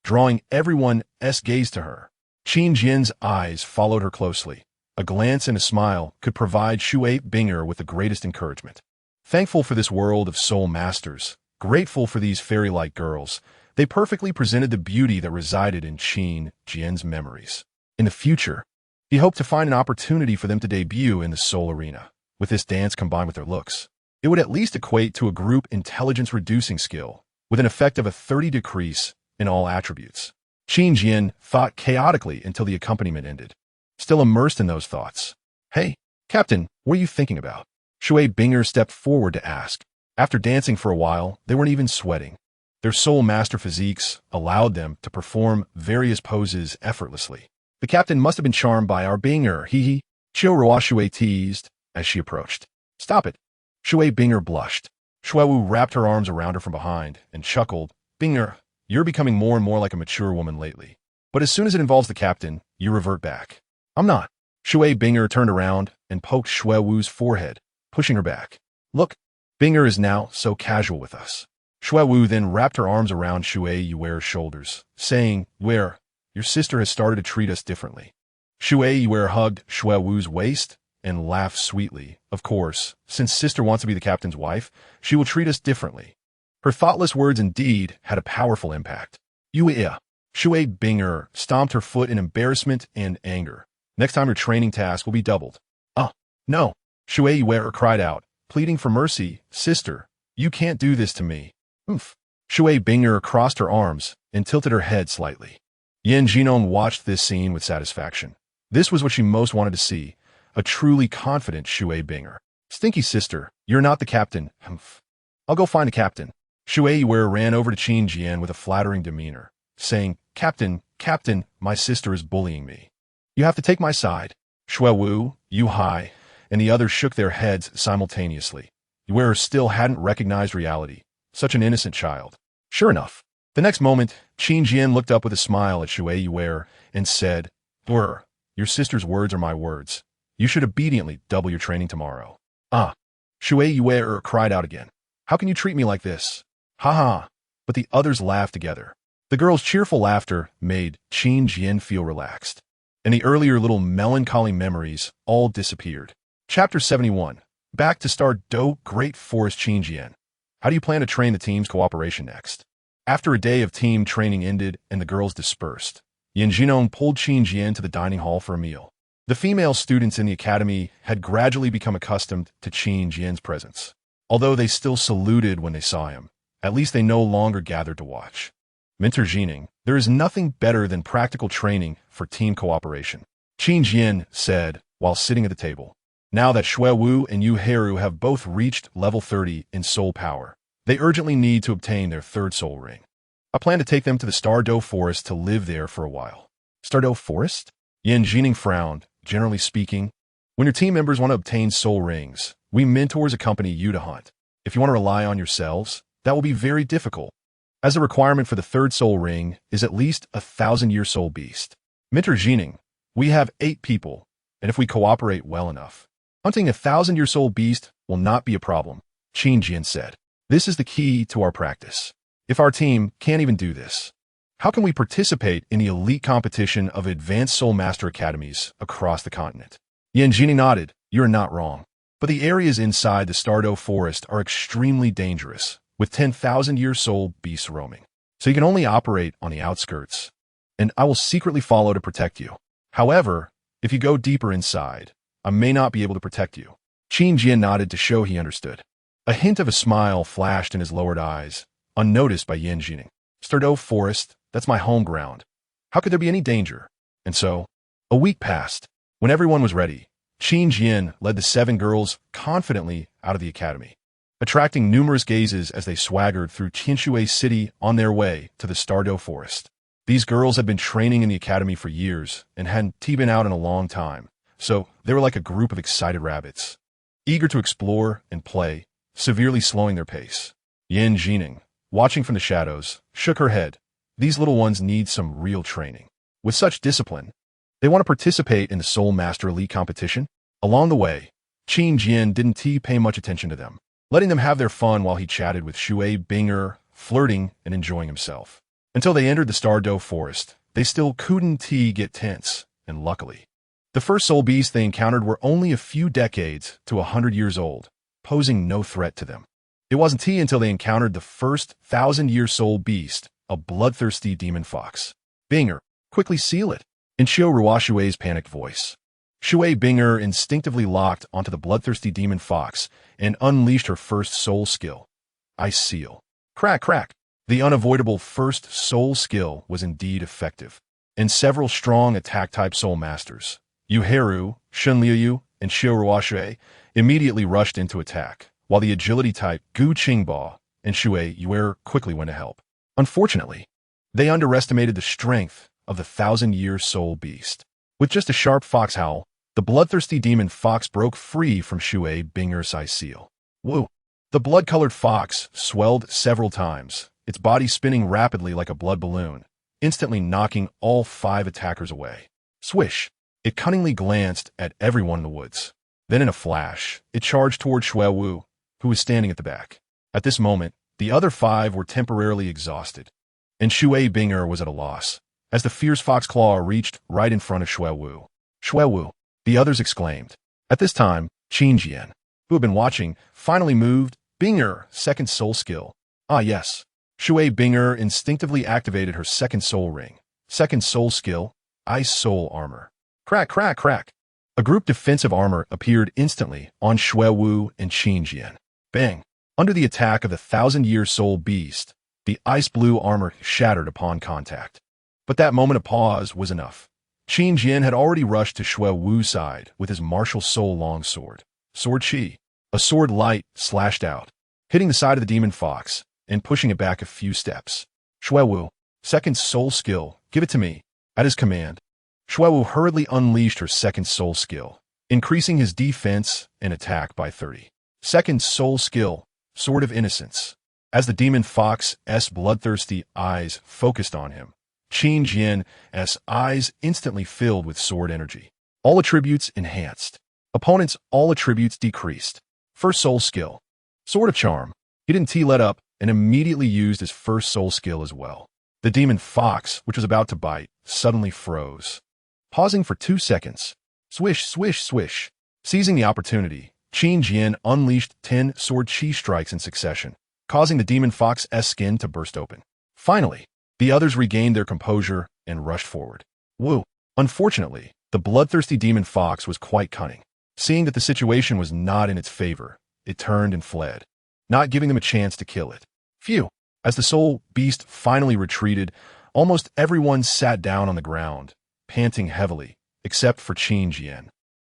drawing everyone's gaze to her. Qin Jian's eyes followed her closely. A glance and a smile could provide Shui Binger with the greatest encouragement. Thankful for this world of soul masters, grateful for these fairy-like girls, they perfectly presented the beauty that resided in Qin Jian's memories. In the future, he hoped to find an opportunity for them to debut in the soul arena. With this dance combined with their looks, it would at least equate to a group intelligence-reducing skill, with an effect of a 30 decrease in all attributes. Qin Jian thought chaotically until the accompaniment ended. Still immersed in those thoughts. Hey, Captain, what are you thinking about? Shui Binger stepped forward to ask. After dancing for a while, they weren't even sweating. Their soul master physiques allowed them to perform various poses effortlessly. The captain must have been charmed by our Binger, hee. Chiu Ruo Shui teased as she approached. Stop it. Shui Binger blushed. Shuewu wrapped her arms around her from behind and chuckled. Binger, you're becoming more and more like a mature woman lately. But as soon as it involves the captain, you revert back. I'm not. Shui Binger turned around and poked Shuewu's forehead, pushing her back. Look, Binger is now so casual with us. Shuewu then wrapped her arms around Shui Yuer's shoulders, saying, Yuer, your sister has started to treat us differently. Shui Yuer hugged Shuewu's waist and laughed sweetly. Of course, since sister wants to be the captain's wife, she will treat us differently. Her thoughtless words indeed had a powerful impact. Yuer. Shui Binger stomped her foot in embarrassment and anger. Next time your training task will be doubled. No. Shui Yuer cried out, pleading for mercy. Sister, you can't do this to me. Oof. Shui Binger crossed her arms and tilted her head slightly. Yan Jinong watched this scene with satisfaction. This was what she most wanted to see, a truly confident Shui Binger. Stinky sister, you're not the captain. Humph. I'll go find a captain. Shui Yuer ran over to Qin Jian with a flattering demeanor, saying, Captain, my sister is bullying me. You have to take my side. Shuewu, Yu Hai, and the others shook their heads simultaneously. Yuer still hadn't recognized reality. Such an innocent child. Sure enough, the next moment, Qin Jian looked up with a smile at Shui Yuer and said, Yuer, your sister's words are my words. You should obediently double your training tomorrow. Shui Yuer cried out again. How can you treat me like this? Ha ha. But the others laughed together. The girls' cheerful laughter made Qin Jian feel relaxed, and the earlier little melancholy memories all disappeared. Chapter 71. Back to Star Do Great Forest Qin Jian. How do you plan to train the team's cooperation next? After a day of team training ended and the girls dispersed, Yan Jinong pulled Qin Jian to the dining hall for a meal. The female students in the academy had gradually become accustomed to Qin Jian's presence. Although they still saluted when they saw him, at least they no longer gathered to watch. Mentor Jining, there is nothing better than practical training for team cooperation, Qin Jian said while sitting at the table. Now that Shuewu and Yu Heru have both reached level 30 in soul power, they urgently need to obtain their 3rd soul ring. I plan to take them to the Stardow Forest to live there for a while. Stardow Forest? Yan Jining frowned. Generally speaking, when your team members want to obtain soul rings, we mentors accompany you to hunt. If you want to rely on yourselves, that will be very difficult, as the requirement for the 3rd soul ring is at least a 1,000-year soul beast. Mentor Jining, we have 8 people, and if we cooperate well enough, hunting a 1,000-year soul beast will not be a problem, Qin Jian said. This is the key to our practice. If our team can't even do this, how can we participate in the elite competition of advanced soul master academies across the continent? Yan Jining nodded. You're not wrong. But the areas inside the Stardow Forest are extremely dangerous, with 10,000-year soul beasts roaming. So you can only operate on the outskirts, and I will secretly follow to protect you. However, If you go deeper inside, I may not be able to protect you. Qin Jian nodded to show he understood. A hint of a smile flashed in his lowered eyes, unnoticed by Yan Jining. Stardo Forest, that's my home ground. How could there be any danger? And so, a week passed. When everyone was ready, Qin Jian led the 7 girls confidently out of the academy, attracting numerous gazes as they swaggered through Qinshui City on their way to the Stardo Forest. These girls had been training in the academy for years and hadn't been out in a long time, so they were like a group of excited rabbits, eager to explore and play, severely slowing their pace. Yan Jining, watching from the shadows, shook her head. These little ones need some real training. With such discipline, they want to participate in the Soul Master Elite competition. Along the way, Qin Jian didn't pay much attention to them, letting them have their fun while he chatted with Shui Binger, flirting and enjoying himself. Until they entered the Stardo Forest, they still couldn't get tense, and luckily, the first soul beasts they encountered were only a few decades to 100 years old, posing no threat to them. It wasn't until they encountered the first 1,000-year soul beast, a bloodthirsty demon fox. Binger, quickly seal it, in Xiao Ruoshui's panicked voice. Shui Binger instinctively locked onto the bloodthirsty demon fox and unleashed her first soul skill. Ice Seal. Crack, crack. The unavoidable first soul skill was indeed effective, and several strong attack-type soul masters, Yu Heru, Shun Liu, and Xiao Ruoshui, immediately rushed into attack, while the agility-type Gu Qingba and Shui Yuer quickly went to help. Unfortunately, they underestimated the strength of the 1,000-year soul beast. With just a sharp fox howl, the bloodthirsty demon fox broke free from Shui Binger's Ice Seal. Woo! The blood-colored fox swelled several times, its body spinning rapidly like a blood balloon, instantly knocking all 5 attackers away. Swish! It cunningly glanced at everyone in the woods. Then in a flash, it charged toward Shui Wu, who was standing at the back. At this moment, the other 5 were temporarily exhausted, and Shui Binger was at a loss, as the fierce fox claw reached right in front of Shui Wu. Shui Wu, the others exclaimed. At this time, Qin Jian, who had been watching, finally moved. Binger, second soul skill. Ah yes. Shui Binger instinctively activated her second soul ring. Second soul skill, Ice Soul Armor. Crack, crack, crack. A group defensive armor appeared instantly on Shui Wu and Qin Jian. Bang! Under the attack of the 1,000-year soul beast, the ice blue armor shattered upon contact. But that moment of pause was enough. Qin Jian had already rushed to Shui Wu's side with his martial soul longsword, Sword Qi. A sword light slashed out, hitting the side of the demon fox and pushing it back a few steps. Shui Wu, second soul skill, give it to me. At his command, Shui Wu hurriedly unleashed her second soul skill, increasing his defense and attack by 30. Second soul skill, Sword of Innocence. As the demon fox's bloodthirsty eyes focused on him, Qin Jian's eyes instantly filled with sword energy. All attributes enhanced. Opponents' all attributes decreased. First soul skill, Sword of Charm. He didn't let up and immediately used his first soul skill as well. The demon fox, which was about to bite, suddenly froze. Pausing for 2 seconds. Swish, swish, swish. Seizing the opportunity, Qin Jian unleashed 10 sword chi strikes in succession, causing the demon fox's skin to burst open. Finally, the others regained their composure and rushed forward. Woo! Unfortunately, the bloodthirsty demon fox was quite cunning. Seeing that the situation was not in its favor, it turned and fled, not giving them a chance to kill it. Phew! As the soul beast finally retreated, almost everyone sat down on the ground, panting heavily, except for Qin Jian,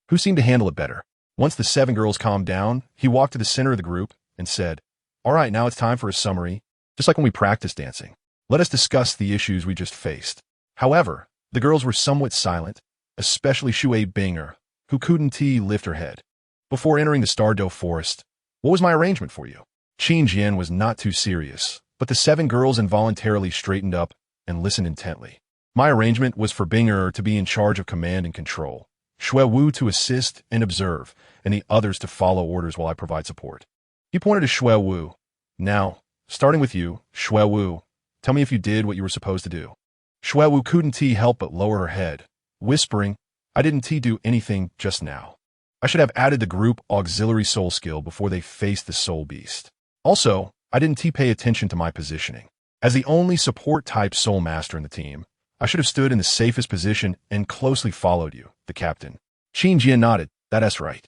who seemed to handle it better. Once the 7 girls calmed down, he walked to the center of the group and said, "All right, now it's time for a summary, just like when we practiced dancing. Let us discuss the issues we just faced." However, the girls were somewhat silent, especially Shui Binger, who couldn't lift her head. Before entering the Stardo Forest, what was my arrangement for you? Qin Jian was not too serious, but the 7 girls involuntarily straightened up and listened intently. My arrangement was for Binger to be in charge of command and control, Shui Wu to assist and observe, and the others to follow orders while I provide support. He pointed to Shui Wu. Now, starting with you, Shui Wu, tell me if you did what you were supposed to do. Shui Wu couldn't help but lower her head, whispering, I didn't do anything just now. I should have added the group auxiliary soul skill before they faced the soul beast. Also, I didn't pay attention to my positioning. As the only support-type soul master in the team, I should have stood in the safest position and closely followed you, the captain. Qin Jian nodded. That's right.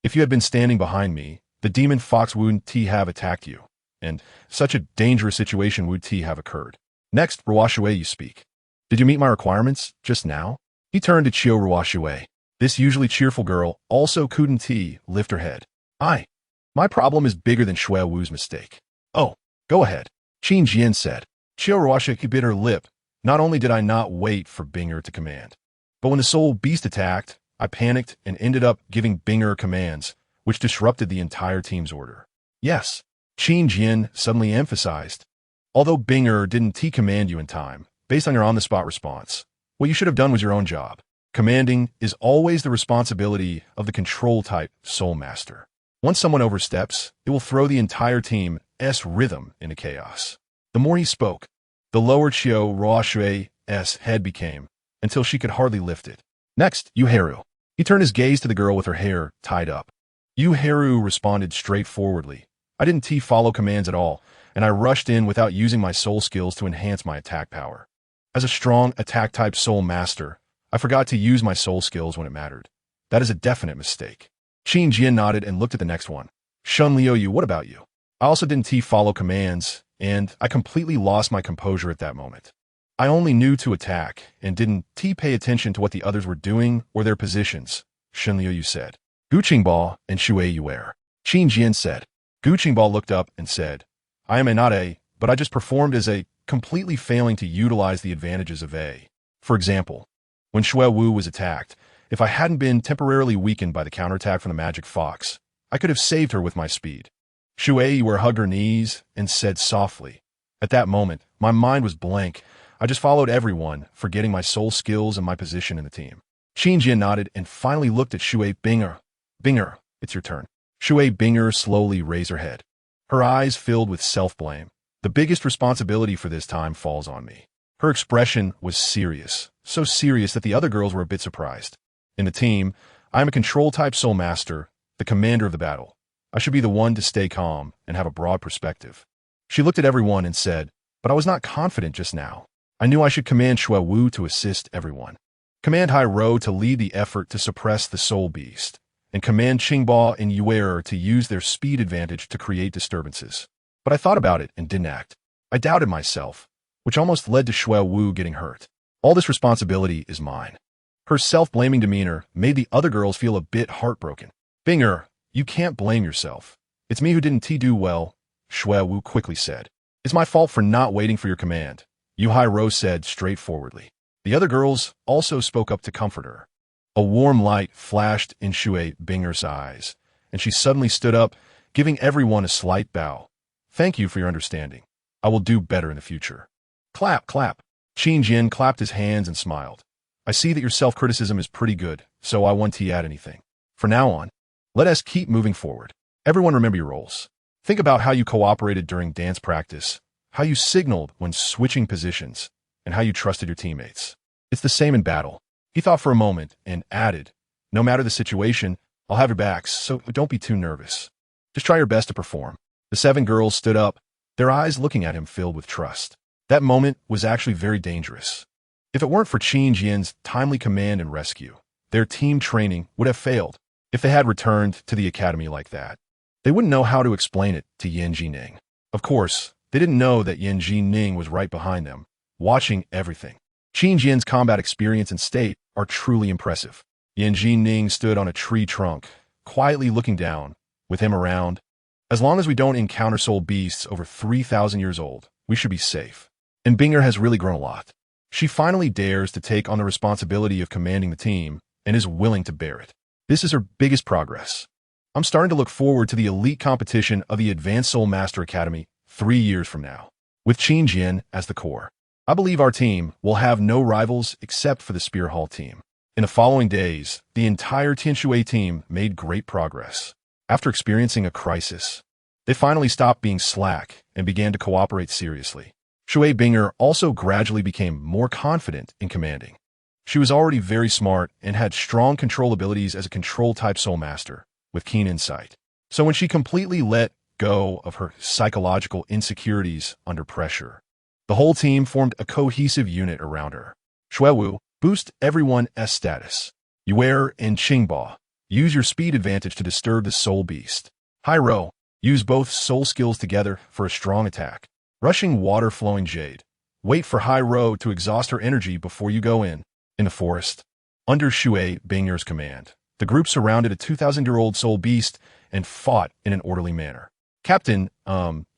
If you had been standing behind me, the demon fox wouldn't have attacked you, and such a dangerous situation would have occurred. Next, Ruoshui, you speak. Did you meet my requirements just now? He turned to Chiu Ruoshui. This usually cheerful girl also couldn't lift her head. My problem is bigger than Shui Wu's mistake. Oh, go ahead, Qin Jian said. Chiu Ruoshui bit her lip. Not only did I not wait for Binger to command, but when the soul beast attacked, I panicked and ended up giving Binger commands, which disrupted the entire team's order. Yes, Qin Jian suddenly emphasized. Although Binger didn't command you in time, based on your on-the-spot response, what you should have done was your own job. Commanding is always the responsibility of the control-type soul master. Once someone oversteps, it will throw the entire team's rhythm into chaos. The more he spoke, the lower Chiu Ruoshui's head became, until she could hardly lift it. Next, Yuharu. He turned his gaze to the girl with her hair tied up. Yuharu responded straightforwardly. I didn't follow commands at all, and I rushed in without using my soul skills to enhance my attack power. As a strong attack-type soul master, I forgot to use my soul skills when it mattered. That is a definite mistake. Qin Jian nodded and looked at the next one. Shun Liuyu, what about you? I also didn't follow commands, and I completely lost my composure at that moment. I only knew to attack, and didn't pay attention to what the others were doing or their positions, Shun Liuyu said. Gu Qingbo and Shui Yuer. Qin Jian said. Gu Qingbo looked up and said, I am not a, but I just performed as a, completely failing to utilize the advantages of a. For example, when Shui Wu was attacked, if I hadn't been temporarily weakened by the counterattack from the magic fox, I could have saved her with my speed. Shui Yuer hugged her knees and said softly. At that moment, my mind was blank. I just followed everyone, forgetting my soul skills and my position in the team. Qin Jian nodded and finally looked at Shui Binger. Binger, it's your turn. Shui Binger slowly raised her head. Her eyes filled with self-blame. The biggest responsibility for this time falls on me. Her expression was serious, so serious that the other girls were a bit surprised. In the team, I am a control-type soul master, the commander of the battle. I should be the one to stay calm and have a broad perspective. She looked at everyone and said, but I was not confident just now. I knew I should command Shui Wu to assist everyone. Command Hai Ro to lead the effort to suppress the soul beast, and command Qingbo and Yuer to use their speed advantage to create disturbances. But I thought about it and didn't act. I doubted myself, which almost led to Shui Wu getting hurt. All this responsibility is mine. Her self-blaming demeanor made the other girls feel a bit heartbroken. Binger, you can't blame yourself. It's me who didn't do well, Shui Wu quickly said. It's my fault for not waiting for your command, Yu Hai Ro said straightforwardly. The other girls also spoke up to comfort her. A warm light flashed in Shui Binger's eyes, and she suddenly stood up, giving everyone a slight bow. Thank you for your understanding. I will do better in the future. Clap, clap. Qin Jian clapped his hands and smiled. I see that your self-criticism is pretty good, so I won't add anything. For now on, let us keep moving forward. Everyone remember your roles. Think about how you cooperated during dance practice, how you signaled when switching positions, and how you trusted your teammates. It's the same in battle. He thought for a moment and added, no matter the situation, I'll have your backs, so don't be too nervous. Just try your best to perform. The 7 girls stood up, their eyes looking at him filled with trust. That moment was actually very dangerous. If it weren't for Qin Jian's timely command and rescue, their team training would have failed. If they had returned to the academy like that, they wouldn't know how to explain it to Yan Jining. Of course, they didn't know that Yan Jining was right behind them, watching everything. Qin Jian's combat experience and state are truly impressive. Yan Jining stood on a tree trunk, quietly looking down, with him around. As long as we don't encounter soul beasts over 3,000 years old, we should be safe. And Binger has really grown a lot. She finally dares to take on the responsibility of commanding the team and is willing to bear it. This is her biggest progress. I'm starting to look forward to the elite competition of the Advanced Soul Master Academy 3 years from now, with Qin Jian as the core. I believe our team will have no rivals except for the Spear Hall team. In the following days, the entire Tianshui team made great progress. After experiencing a crisis, they finally stopped being slack and began to cooperate seriously. Shui Binger also gradually became more confident in commanding. She was already very smart and had strong control abilities as a control-type soul master, with keen insight. So when she completely let go of her psychological insecurities under pressure, the whole team formed a cohesive unit around her. Shui Wu boosted everyone's status. Yue and Qingba, use your speed advantage to disturb the soul beast. Hai-Ro, use both soul skills together for a strong attack. Rushing water flowing jade. Wait for Hai-Ro to exhaust her energy before you go in. In the forest, under Shui Bing'er's command, the group surrounded a 2,000-year-old soul beast and fought in an orderly manner. Captain,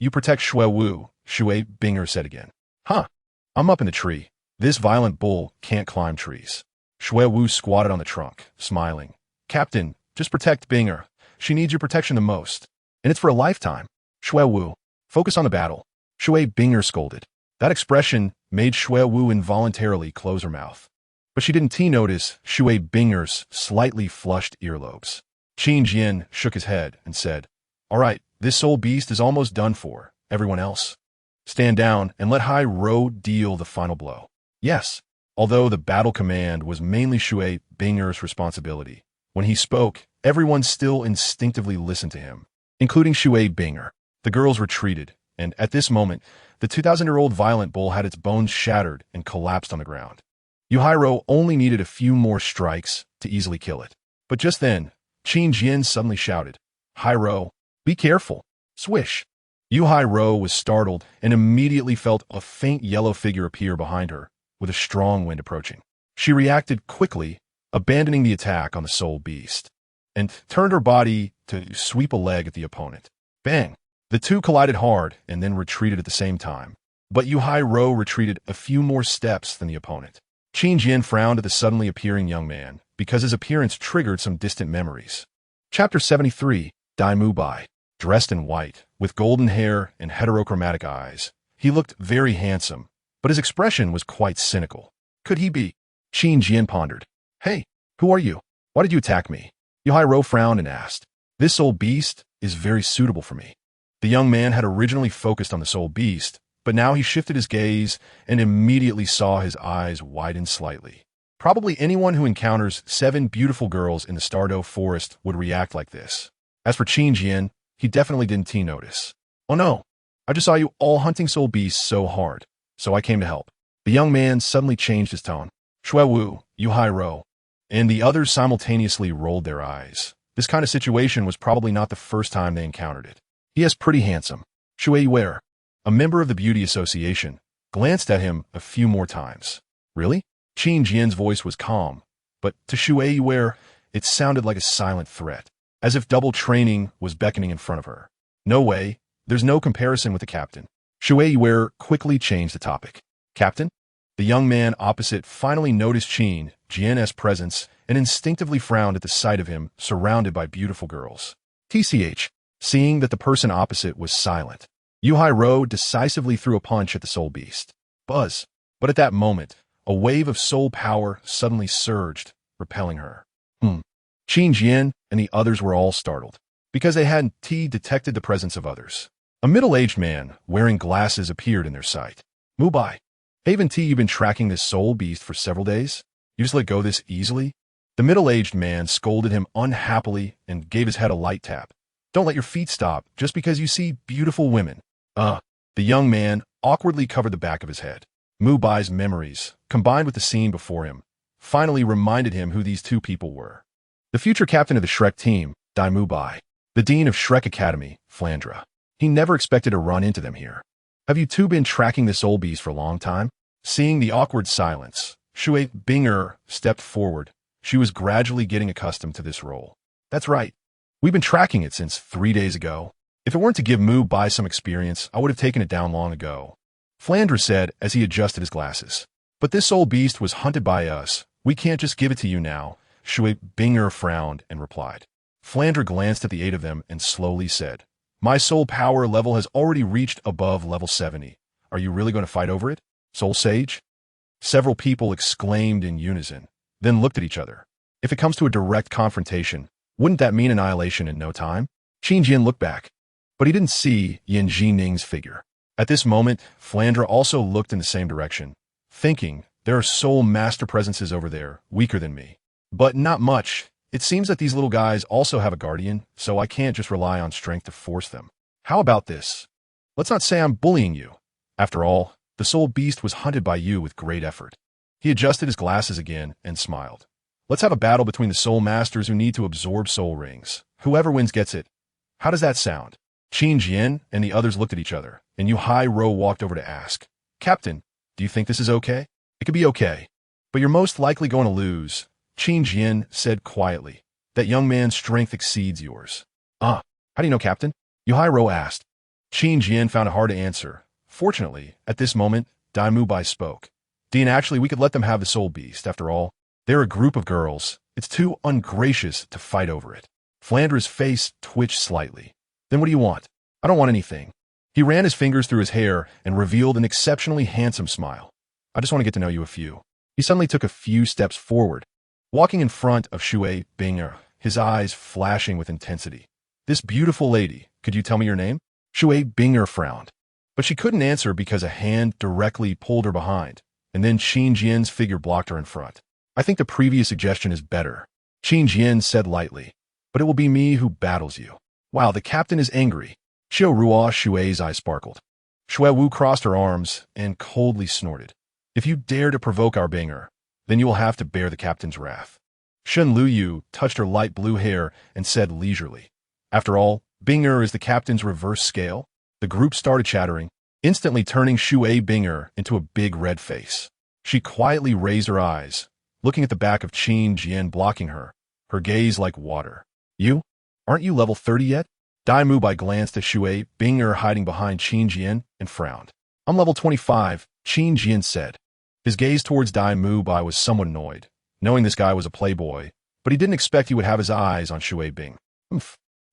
you protect Shui Wu, Shui Bing'er said again. Huh, I'm up in the tree. This violent bull can't climb trees. Shui Wu squatted on the trunk, smiling. Captain, just protect Bing'er. She needs your protection the most. And it's for a lifetime. Shui Wu, focus on the battle. Shui Bing'er scolded. That expression made Shui Wu involuntarily close her mouth. But she didn't notice Shui Bing'er's slightly flushed earlobes. Qin Jian shook his head and said, All right, this soul beast is almost done for. Everyone else, stand down and let Hai-Ro deal the final blow. Yes, although the battle command was mainly Shui Bing'er's responsibility, when he spoke, everyone still instinctively listened to him, including Shui Bing'er. The girls retreated, and at this moment, the 2,000-year-old violent bull had its bones shattered and collapsed on the ground. Hai-Ro only needed a few more strikes to easily kill it. But just then, Qin Jian suddenly shouted, Hai-Ro, be careful. Swish. Hai-Ro was startled and immediately felt a faint yellow figure appear behind her, with a strong wind approaching. She reacted quickly, abandoning the attack on the soul beast, and turned her body to sweep a leg at the opponent. Bang! The two collided hard and then retreated at the same time. But Hai-Ro retreated a few more steps than the opponent. Qin Jian frowned at the suddenly appearing young man, because his appearance triggered some distant memories. Chapter 73, Dai Mu Bai. Dressed in white, with golden hair and heterochromatic eyes, he looked very handsome, but his expression was quite cynical. Could he be? Qin Jian pondered. Hey, who are you? Why did you attack me? Hai-Ro frowned and asked. This soul beast is very suitable for me. The young man had originally focused on the soul beast, but now he shifted his gaze and immediately saw his eyes widen slightly. Probably anyone who encounters 7 beautiful girls in the Stardew Forest would react like this. As for Qin Jian, he definitely didn't notice. Oh no, I just saw you all hunting soul beasts so hard, so I came to help. The young man suddenly changed his tone. Shui Wu, Hai-Ro, and the others simultaneously rolled their eyes. This kind of situation was probably not the first time they encountered it. He is pretty handsome. Shui Yue, a member of the Beauty Association, glanced at him a few more times. Really? Qin Jian's voice was calm, but to Shui Yue, it sounded like a silent threat, as if double training was beckoning in front of her. No way, there's no comparison with the captain. Shui Yue quickly changed the topic. Captain? The young man opposite finally noticed Qin Jian's presence and instinctively frowned at the sight of him surrounded by beautiful girls. TCH, seeing that the person opposite was silent, Hai-Ro decisively threw a punch at the soul beast. Buzz. But at that moment, a wave of soul power suddenly surged, repelling her. Qin Jian and the others were all startled, because they hadn't detected the presence of others. A middle-aged man wearing glasses appeared in their sight. Mu Bai. Haven't you been tracking this soul beast for several days? You just let go this easily? The middle-aged man scolded him unhappily and gave his head a light tap. Don't let your feet stop just because you see beautiful women. The young man awkwardly covered the back of his head. Mu Bai's memories, combined with the scene before him, finally reminded him who these two people were. The future captain of the Shrek team, Dai Mu Bai. The dean of Shrek Academy, Flandra. He never expected to run into them here. Have you two been tracking this old beast for a long time? Seeing the awkward silence, Shui Bing'er stepped forward. She was gradually getting accustomed to this role. That's right. We've been tracking it since 3 days ago. If it weren't to give Mu Bai some experience, I would have taken it down long ago. Flandra said as he adjusted his glasses. But this old beast was hunted by us. We can't just give it to you now. Shui Bing'er frowned and replied. Flandra glanced at the 8 of them and slowly said, My soul power level has already reached above level 70. Are you really going to fight over it, Soul Sage? Several people exclaimed in unison, then looked at each other. If it comes to a direct confrontation, wouldn't that mean annihilation in no time? Qin Jian looked back, but he didn't see Yan Jining's figure. At this moment, Flandra also looked in the same direction, thinking, there are soul master presences over there, weaker than me. But not much. It seems that these little guys also have a guardian, so I can't just rely on strength to force them. How about this? Let's not say I'm bullying you. After all, the soul beast was hunted by you with great effort. He adjusted his glasses again and smiled. Let's have a battle between the soul masters who need to absorb soul rings. Whoever wins gets it. How does that sound? Qin Jian and the others looked at each other, and Yu-Hai-Ro walked over to ask, Captain, do you think this is okay? It could be okay, but you're most likely going to lose, Qin Jian said quietly. That young man's strength exceeds yours. How do you know, Captain? Yu-Hai-Ro asked. Qin Jian found it hard to answer. Fortunately, at this moment, Dai Mubai spoke. Dean, actually, we could let them have the soul beast. After all, they're a group of girls. It's too ungracious to fight over it. Flandra's face twitched slightly. Then what do you want? I don't want anything. He ran his fingers through his hair and revealed an exceptionally handsome smile. I just want to get to know you a few. He suddenly took a few steps forward, walking in front of Shui Binger, his eyes flashing with intensity. This beautiful lady, could you tell me your name? Shui Binger frowned, but she couldn't answer because a hand directly pulled her behind, and then Qin Jian's figure blocked her in front. I think the previous suggestion is better, Qin Jian said lightly, but it will be me who battles you. Wow, the captain is angry. Xiao Ruo Shui's eyes sparkled. Shui Wu crossed her arms and coldly snorted. If you dare to provoke our Binger, then you will have to bear the captain's wrath. Shen Luyu touched her light blue hair and said leisurely, After all, Binger is the captain's reverse scale. The group started chattering, instantly turning Shui Binger into a big red face. She quietly raised her eyes, looking at the back of Qin Jian blocking her, her gaze like water. You? Aren't you level 30 yet? Dai Mubai glanced at Shui Binger hiding behind Qin Jian and frowned. I'm level 25, Qin Jian said. His gaze towards Dai Mubai was somewhat annoyed, knowing this guy was a playboy, but he didn't expect he would have his eyes on Shui Bing.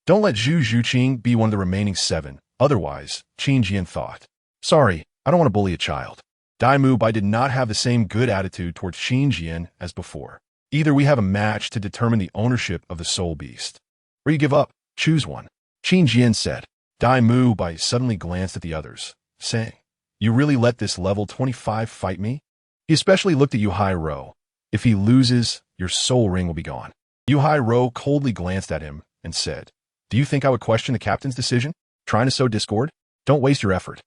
Don't let Zhu Zhuqing be one of the remaining 7, otherwise, Qin Jian thought. Sorry, I don't want to bully a child. Dai Mubai did not have the same good attitude towards Qin Jian as before. Either we have a match to determine the ownership of the soul beast, or you give up, choose one. Qin Jian said. Dai Mubai suddenly glanced at the others, saying, You really let this level 25 fight me? He especially looked at Yu-Hai-Ro. If he loses, your soul ring will be gone. Yu-Hai-Ro coldly glanced at him and said, Do you think I would question the captain's decision? Trying to sow discord? Don't waste your effort.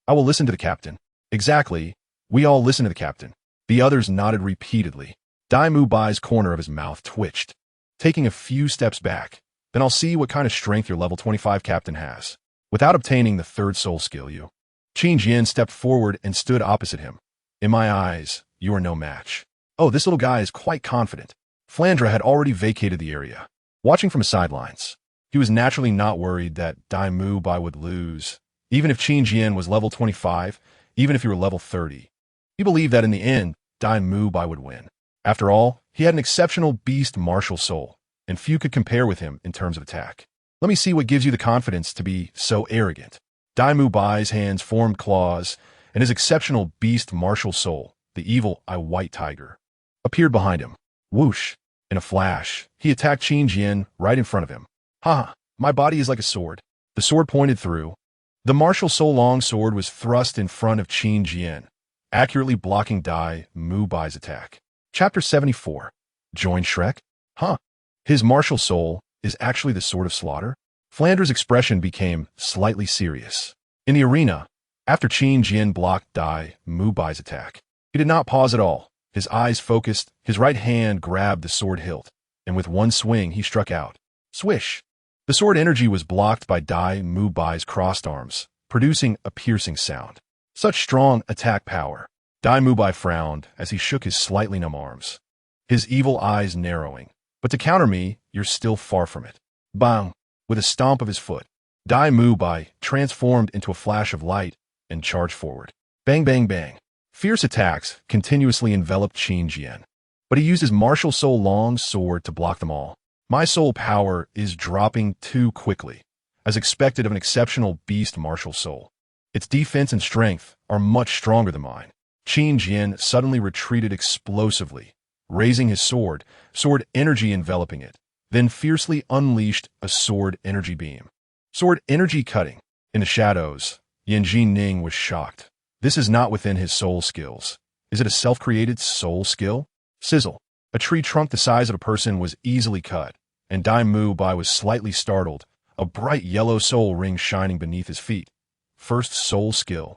I will listen to the captain. Exactly. We all listen to the captain. The others nodded repeatedly. Dai Mubai's corner of his mouth twitched, taking a few steps back. Then I'll see what kind of strength your level 25 captain has. Without obtaining the third soul skill, you. Qin Jian stepped forward and stood opposite him. In my eyes, you are no match. Oh, this little guy is quite confident. Flandra had already vacated the area, watching from the sidelines. He was naturally not worried that Dai Mubai would lose, even if Qin Jian was level 25, even if he were level 30. He believed that in the end, Dai Mubai would win. After all, he had an exceptional beast martial soul, and few could compare with him in terms of attack. Let me see what gives you the confidence to be so arrogant. Dai Mubai's hands formed claws, and his exceptional beast martial soul, the evil eye white tiger, appeared behind him. Whoosh! In a flash, he attacked Qin Jian right in front of him. Ha! My body is like a sword. The sword pointed through. The martial soul long sword was thrust in front of Qin Jian, accurately blocking Dai Mubai's attack. Chapter 74. Join Shrek? Huh. His martial soul is actually the sword of slaughter? Flandra's expression became slightly serious. In the arena, after Qin Jian blocked Dai Mubai's attack, he did not pause at all. His eyes focused, his right hand grabbed the sword hilt, and with one swing he struck out. Swish! The sword energy was blocked by Dai Mubai's crossed arms, producing a piercing sound. Such strong attack power. Dai Mubai frowned as he shook his slightly numb arms, his evil eyes narrowing. But to counter me, you're still far from it. Bang! With a stomp of his foot, Dai Mubai transformed into a flash of light and charged forward. Bang, bang, bang. Fierce attacks continuously enveloped Qin Jian, but he used his martial soul long sword to block them all. My soul power is dropping too quickly, as expected of an exceptional beast martial soul. Its defense and strength are much stronger than mine. Qin Jian suddenly retreated explosively, raising his sword energy enveloping it, then fiercely unleashed a sword energy beam. Sword energy cutting. In the shadows, Yanji Ning was shocked. This is not within his soul skills. Is it a self-created soul skill? Sizzle. A tree trunk the size of a person was easily cut, and Dai Mubai was slightly startled, a bright yellow soul ring shining beneath his feet. First soul skill.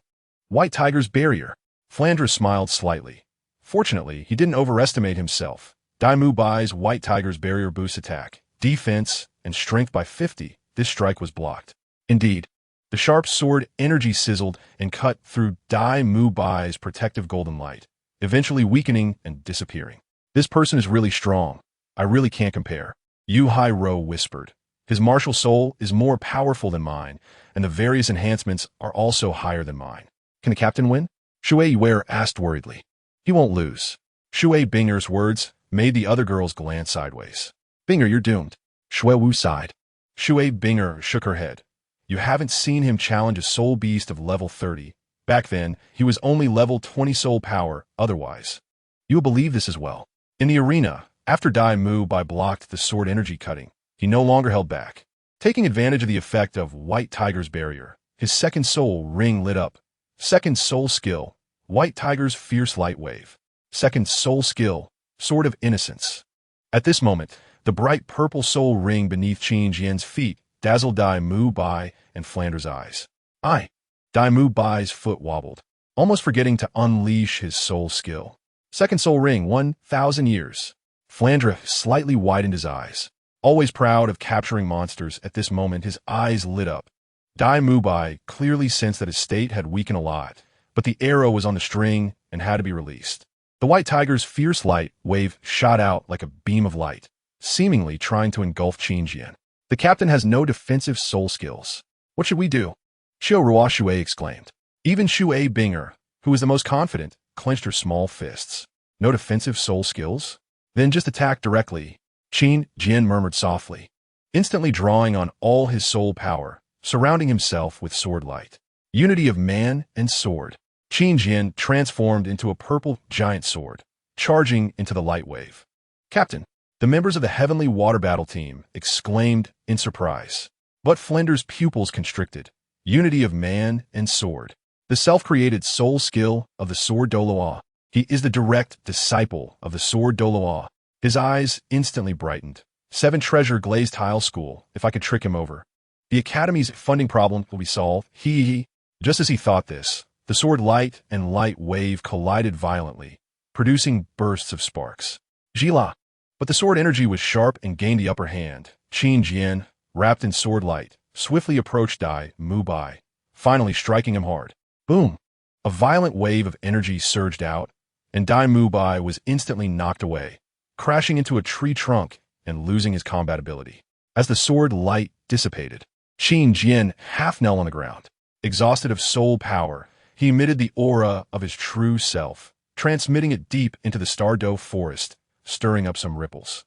White Tiger's Barrier. Flandra smiled slightly. Fortunately, he didn't overestimate himself, Dai Mu Bai's White Tiger's barrier boost attack, defense, and strength by 50. This strike was blocked. Indeed, the sharp sword energy sizzled and cut through Dai Mu Bai's protective golden light, eventually weakening and disappearing. This person is really strong. I really can't compare. Yu Hai-ro whispered. His martial soul is more powerful than mine, and the various enhancements are also higher than mine. Can the captain win? Shui Yuer asked worriedly. He won't lose. Shui Binger's words made the other girls glance sideways. Binger, you're doomed. Shui Wu sighed. Shui Binger shook her head. You haven't seen him challenge a soul beast of level 30. Back then, he was only level 20 soul power, otherwise. You'll believe this as well. In the arena, after Dai Mu Bai blocked the sword energy cutting, he no longer held back. Taking advantage of the effect of White Tiger's barrier, his second soul ring lit up. Second soul skill, White Tiger's fierce light wave. Second soul skill, Sword of Innocence. At this moment, the bright purple soul ring beneath Qin Jian's feet dazzled Dai Mu Bai and Flandre's eyes. Dai Mu Bai's foot wobbled, almost forgetting to unleash his soul skill. Second soul ring, 1,000 years. Flandre slightly widened his eyes. Always proud of capturing monsters, at this moment his eyes lit up. Dai Mu Bai clearly sensed that his state had weakened a lot, but the arrow was on the string and had to be released. The White Tiger's fierce light wave shot out like a beam of light, seemingly trying to engulf Qin Jian. The captain has no defensive soul skills. What should we do? Xiao Ruo Shui exclaimed. Even Shui Binger, who was the most confident, clenched her small fists. No defensive soul skills? Then just attack directly, Qin Jian murmured softly, instantly drawing on all his soul power, surrounding himself with sword light. Unity of man and sword. Qin Jian transformed into a purple giant sword, charging into the light wave. Captain, the members of the Heavenly Water Battle Team exclaimed in surprise. But Flender's pupils constricted. Unity of man and sword. The self-created soul skill of the Sword Doloa. He is the direct disciple of the Sword Doloa. His eyes instantly brightened. 7 treasure glazed tile school, if I could trick him over. The Academy's funding problem will be solved. Just as he thought this, the sword light and light wave collided violently, producing bursts of sparks. Gila! But the sword energy was sharp and gained the upper hand. Qin Jian, wrapped in sword light, swiftly approached Dai Mu Bai, finally striking him hard. Boom! A violent wave of energy surged out, and Dai Mu Bai was instantly knocked away, crashing into a tree trunk and losing his combat ability. As the sword light dissipated, Qin Jian half knelt on the ground. Exhausted of soul power, he emitted the aura of his true self, transmitting it deep into the Stardow forest, stirring up some ripples.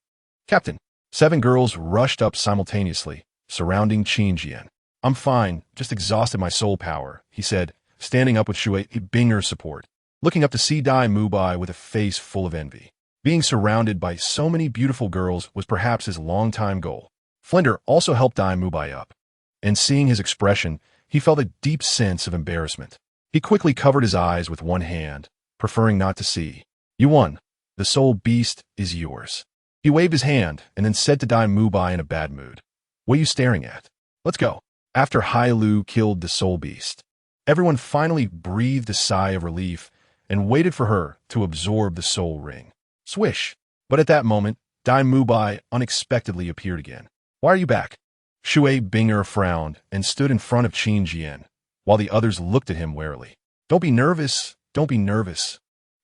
Captain, 7 girls rushed up simultaneously, surrounding Qin Jian. I'm fine, just exhausted my soul power, he said, standing up with Shui Binger's support, looking up to see Dai Mu Bai with a face full of envy. Being surrounded by so many beautiful girls was perhaps his long-time goal. Flender also helped Dai Mu Bai up, and seeing his expression, he felt a deep sense of embarrassment. He quickly covered his eyes with one hand, preferring not to see. You won. The soul beast is yours. He waved his hand and then said to Dai Mu Bai in a bad mood, What are you staring at? Let's go. After Hai Lu killed the soul beast, everyone finally breathed a sigh of relief and waited for her to absorb the soul ring. Swish! But at that moment, Dai Mu Bai unexpectedly appeared again. Why are you back? Shui Binger frowned and stood in front of Qin Jian, while the others looked at him warily. Don't be nervous, don't be nervous.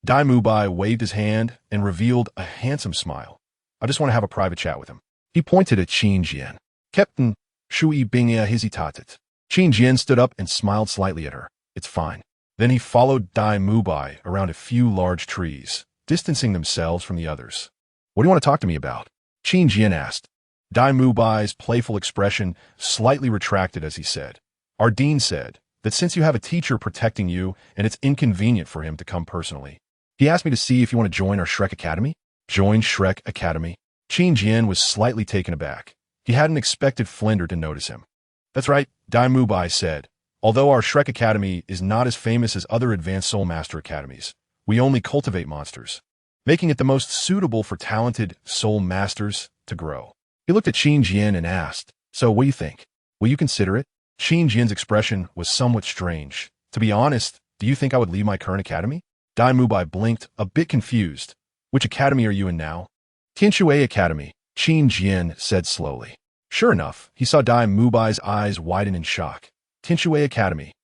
Dai Mu Bai waved his hand and revealed a handsome smile. I just want to have a private chat with him. He pointed at Qin Jian. Captain, Shui Binger hesitated. Qin Jian stood up and smiled slightly at her. It's fine. Then he followed Dai Mu Bai around a few large trees, distancing themselves from the others. What do you want to talk to me about? Qin Jian asked. Dai Mu Bai's playful expression slightly retracted as he said, Our dean said that since you have a teacher protecting you and it's inconvenient for him to come personally, he asked me to see if you want to join our Shrek Academy. Join Shrek Academy? Qin Jian was slightly taken aback. He hadn't expected Flender to notice him. That's right, Dai Mu Bai said. Although our Shrek Academy is not as famous as other advanced Soul Master Academies, we only cultivate monsters, making it the most suitable for talented Soul Masters to grow. He looked at Qin Jian and asked, So what do you think? Will you consider it? Qin Jian's expression was somewhat strange. To be honest, do you think I would leave my current academy? Dai Mu Bai blinked, a bit confused. Which academy are you in now? Tianxue Academy, Qin Jian said slowly. Sure enough, he saw Dai Mubai's eyes widen in shock. Tianxue Academy.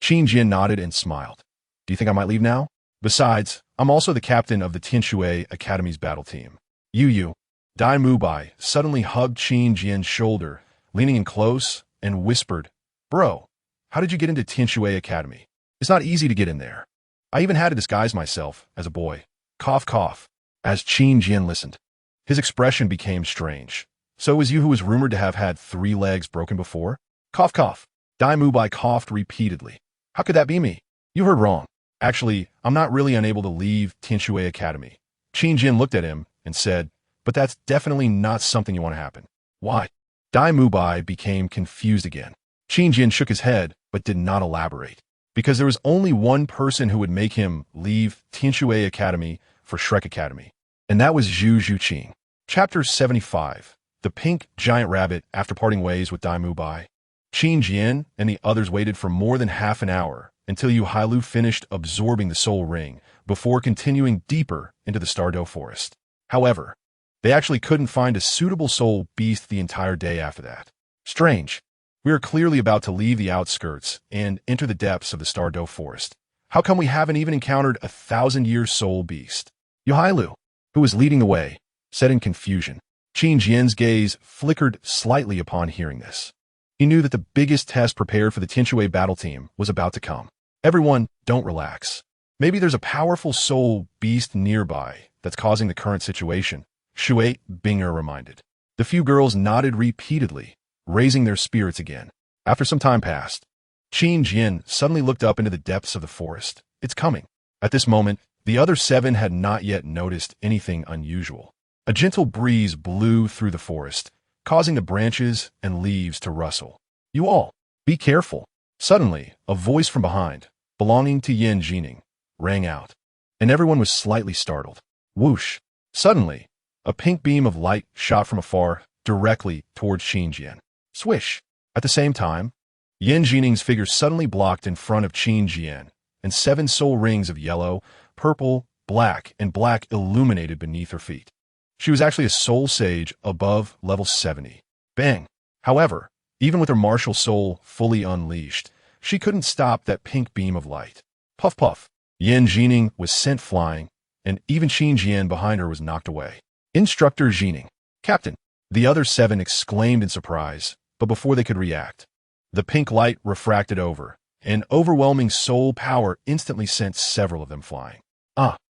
Qin Jian nodded and smiled. Do you think I might leave now? Besides, I'm also the captain of the Tianxue Academy's battle team. You. Dai Mubai suddenly hugged Qin Jian's shoulder, leaning in close, and whispered, Bro, how did you get into Tianxue Academy? It's not easy to get in there. I even had to disguise myself as a boy. Cough, cough. As Qin Jian listened, his expression became strange. So it was you who was rumored to have had 3 legs broken before? Cough, cough. Dai Mubai coughed repeatedly. How could that be me? You heard wrong. Actually, I'm not really unable to leave Tianxue Academy. Qin Jian looked at him and said, but that's definitely not something you want to happen. Why? Dai Mubai became confused again. Qin Jian shook his head, but did not elaborate. Because there was only one person who would make him leave Tianxue Academy for Shrek Academy. And that was Zhu Zhuqing. Chapter 75. The Pink Giant Rabbit after parting ways with Dai Mubai. Qin Jian and the others waited for more than half an hour until Yu Hailu finished absorbing the soul ring before continuing deeper into the Stardow Forest. However, they actually couldn't find a suitable soul beast the entire day after that. Strange. We are clearly about to leave the outskirts and enter the depths of the Stardow Forest. How come we haven't even encountered a 1,000-year soul beast? Yu Hailu, who was leading the way, said in confusion. Qin Jian's gaze flickered slightly upon hearing this. He knew that the biggest test prepared for the Tianxue battle team was about to come. Everyone, don't relax. Maybe there's a powerful soul beast nearby that's causing the current situation, Shui Binger reminded. The few girls nodded repeatedly, raising their spirits again. After some time passed, Qin Jian suddenly looked up into the depths of the forest. It's coming. At this moment, the other 7 had not yet noticed anything unusual. A gentle breeze blew through the forest, causing the branches and leaves to rustle. You all, be careful. Suddenly, a voice from behind, belonging to Yin Jining, rang out, and everyone was slightly startled. Whoosh! Suddenly, a pink beam of light shot from afar directly towards Qin Jian. Swish! At the same time, Yin Jining's figure suddenly blocked in front of Qin Jian, and 7 soul rings of yellow, purple, black, and black illuminated beneath her feet. She was actually a soul sage above level 70. Bang! However, even with her martial soul fully unleashed, she couldn't stop that pink beam of light. Puff puff! Yin Jining was sent flying, and even Qin Jian behind her was knocked away. Instructor Jining. Captain! The other 7 exclaimed in surprise, but before they could react, the pink light refracted over, and overwhelming soul power instantly sent several of them flying.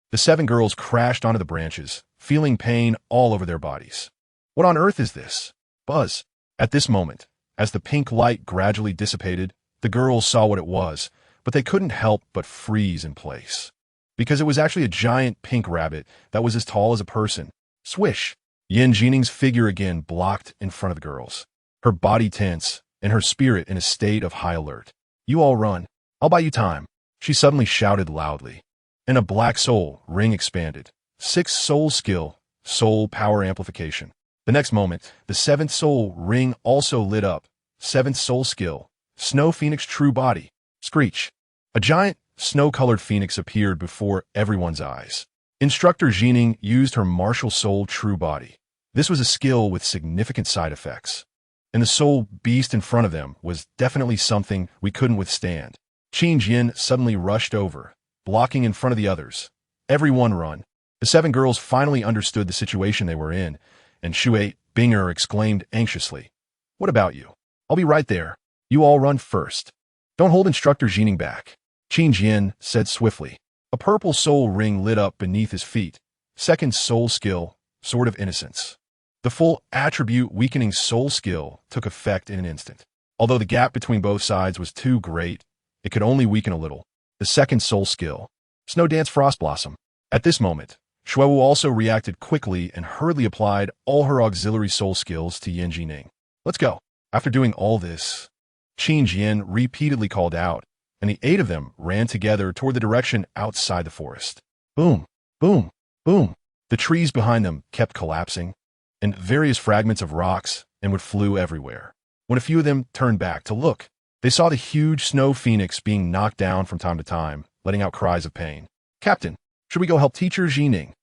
The 7 girls crashed onto the branches, feeling pain all over their bodies. What on earth is this? Buzz. At this moment, as the pink light gradually dissipated, the girls saw what it was, but they couldn't help but freeze in place. Because it was actually a giant pink rabbit that was as tall as a person. Swish! Yin Jining's figure again blocked in front of the girls, her body tense and her spirit in a state of high alert. You all run. I'll buy you time. She suddenly shouted loudly, and a black soul ring expanded. 6 soul skill, soul power amplification. The next moment, the 7th soul ring also lit up. 7th soul skill, snow phoenix true body. Screech. A giant, snow-colored phoenix appeared before everyone's eyes. Instructor Jining used her martial soul true body. This was a skill with significant side effects. And the soul beast in front of them was definitely something we couldn't withstand. Qin Jian suddenly rushed over, blocking in front of the others. Everyone run. The 7 girls finally understood the situation they were in, and Shui Binger exclaimed anxiously, What about you? I'll be right there. You all run first. Don't hold Instructor Jining back. Qin Jian said swiftly. A purple soul ring lit up beneath his feet. 2nd soul skill, Sword of Innocence. The full attribute weakening soul skill took effect in an instant. Although the gap between both sides was too great, it could only weaken a little. The 2nd soul skill, Snow Dance Frost Blossom. At this moment, Shuewu also reacted quickly and hurriedly applied all her auxiliary soul skills to Yin Jining. Let's go. After doing all this, Qin Jian repeatedly called out, and the 8 of them ran together toward the direction outside the forest. Boom, boom, boom. The trees behind them kept collapsing, and various fragments of rocks and wood flew everywhere. When a few of them turned back to look, they saw the huge snow phoenix being knocked down from time to time, letting out cries of pain. Captain, should we go help Teacher Jining?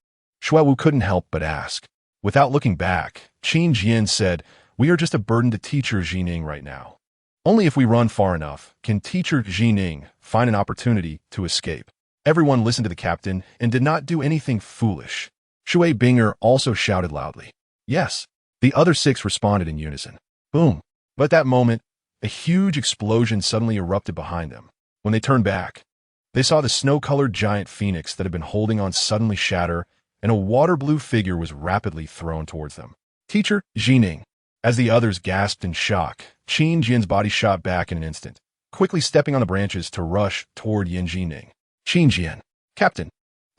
Shuewu couldn't help but ask. Without looking back, Qin Jian said, "We are just a burden to teacher Jining right now. Only if we run far enough can teacher Jining find an opportunity to escape." Everyone listened to the captain and did not do anything foolish. Shui Binger also shouted loudly, "Yes." The other 6 responded in unison. Boom. But at that moment, a huge explosion suddenly erupted behind them. When they turned back, they saw the snow-colored giant phoenix that had been holding on suddenly shatter, and a water-blue figure was rapidly thrown towards them. Teacher Jining. As the others gasped in shock, Qin Jian's body shot back in an instant, quickly stepping on the branches to rush toward Yin Jining. Qin Jian. Captain.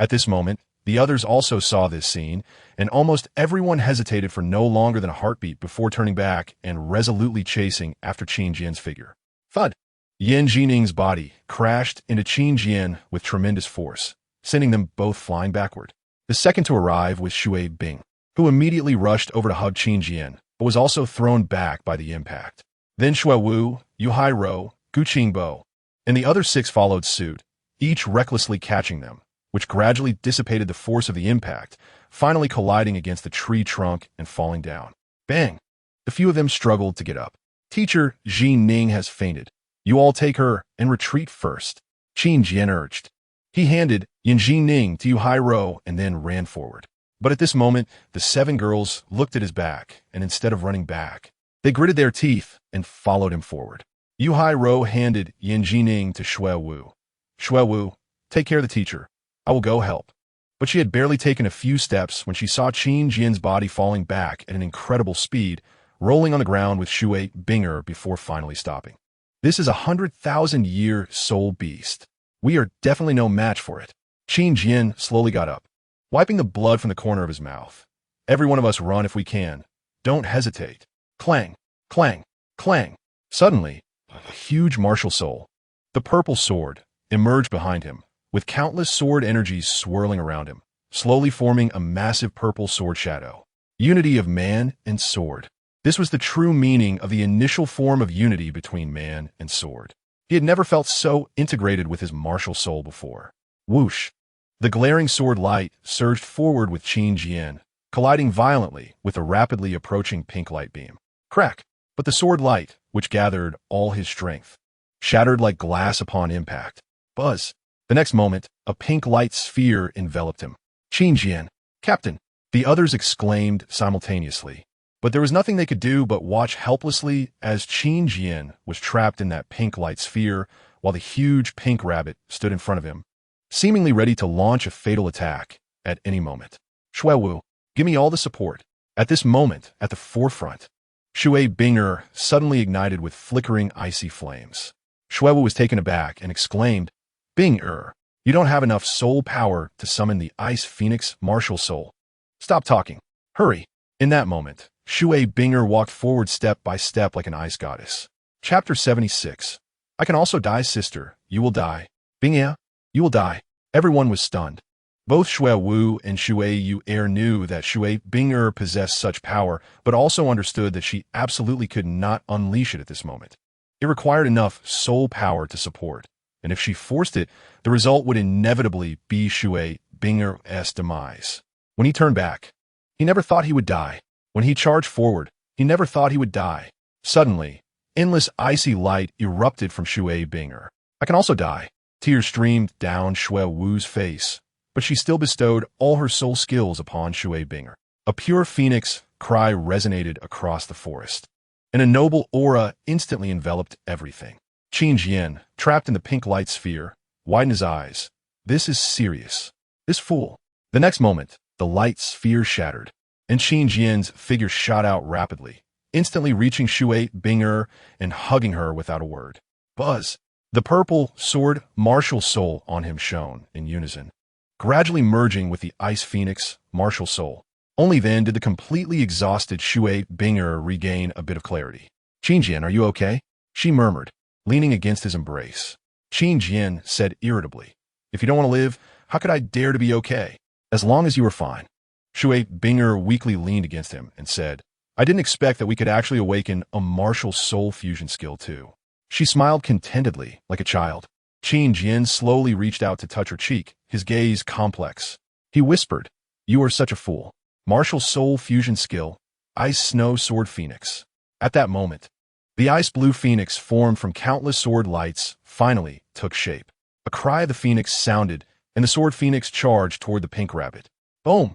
At this moment, the others also saw this scene, and almost everyone hesitated for no longer than a heartbeat before turning back and resolutely chasing after Qin Jian's figure. Thud! Yin Jining's body crashed into Qin Jian with tremendous force, sending them both flying backward. The second to arrive was Shui Bing, who immediately rushed over to hug Qin Jian, but was also thrown back by the impact. Then Shui Wu, Yu Hai Rou, Gu Qingbo, and the other 6 followed suit, each recklessly catching them, which gradually dissipated the force of the impact, finally colliding against the tree trunk and falling down. Bang! The few of them struggled to get up. Teacher Jining has fainted. You all take her and retreat first, Qin Jian urged. He handed Yin Jining to Yu Hai Rou and then ran forward. But at this moment, the 7 girls looked at his back, and instead of running back, they gritted their teeth and followed him forward. Yu Hai Rou handed Yin Jining to Shui Wu. Shui Wu, take care of the teacher. I will go help. But she had barely taken a few steps when she saw Qin Jian's body falling back at an incredible speed, rolling on the ground with Shui Binger before finally stopping. This is a 100,000-year soul beast. We are definitely no match for it. Qin Jian slowly got up, wiping the blood from the corner of his mouth. Every one of us run if we can. Don't hesitate. Clang, clang, clang. Suddenly, a huge martial soul, the purple sword, emerged behind him, with countless sword energies swirling around him, slowly forming a massive purple sword shadow. Unity of man and sword. This was the true meaning of the initial form of unity between man and sword. He had never felt so integrated with his martial soul before. Whoosh! The glaring sword light surged forward with Qin Jian, colliding violently with a rapidly approaching pink light beam. Crack! But the sword light, which gathered all his strength, shattered like glass upon impact. Buzz! The next moment, a pink light sphere enveloped him. Qin Jian, Captain! The others exclaimed simultaneously. But there was nothing they could do but watch helplessly as Qin Jian was trapped in that pink light sphere while the huge pink rabbit stood in front of him, seemingly ready to launch a fatal attack at any moment. Shui Wu, give me all the support. At this moment, at the forefront, Shui Binger suddenly ignited with flickering icy flames. Shui Wu was taken aback and exclaimed, Binger, you don't have enough soul power to summon the Ice Phoenix Martial Soul. Stop talking. Hurry. In that moment, Shui Binger walked forward step by step like an ice goddess. Chapter 76. I can also die, sister. You will die. Bingya, you will die. Everyone was stunned. Both Shui Wu and Shui Yu knew that Shui Binger possessed such power, but also understood that she absolutely could not unleash it at this moment. It required enough soul power to support, and if she forced it, the result would inevitably be Shui Binger's demise. When he turned back, he never thought he would die. When he charged forward, he never thought he would die. Suddenly, endless icy light erupted from Shui Binger. I can also die. Tears streamed down Shui Wu's face, but she still bestowed all her soul skills upon Shui Binger. A pure phoenix cry resonated across the forest, and a noble aura instantly enveloped everything. Qin Jian, trapped in the pink light sphere, widened his eyes. This is serious. This fool. The next moment, the light sphere shattered, and Qin Jian's figure shot out rapidly, instantly reaching Shui Binger and hugging her without a word. Buzz! The purple sword martial soul on him shone in unison, gradually merging with the Ice Phoenix martial soul. Only then did the completely exhausted Shui Binger regain a bit of clarity. Qin Jian, are you okay? She murmured, leaning against his embrace. Qin Jian said irritably, If you don't want to live, how could I dare to be okay? As long as you are fine. Shui Binger weakly leaned against him and said, I didn't expect that we could actually awaken a martial soul fusion skill too. She smiled contentedly, like a child. Qin Jian slowly reached out to touch her cheek, his gaze complex. He whispered, You are such a fool. Martial Soul Fusion Skill, Ice Snow Sword Phoenix. At that moment, the ice blue phoenix formed from countless sword lights finally took shape. A cry of the phoenix sounded, and the sword phoenix charged toward the pink rabbit. Boom!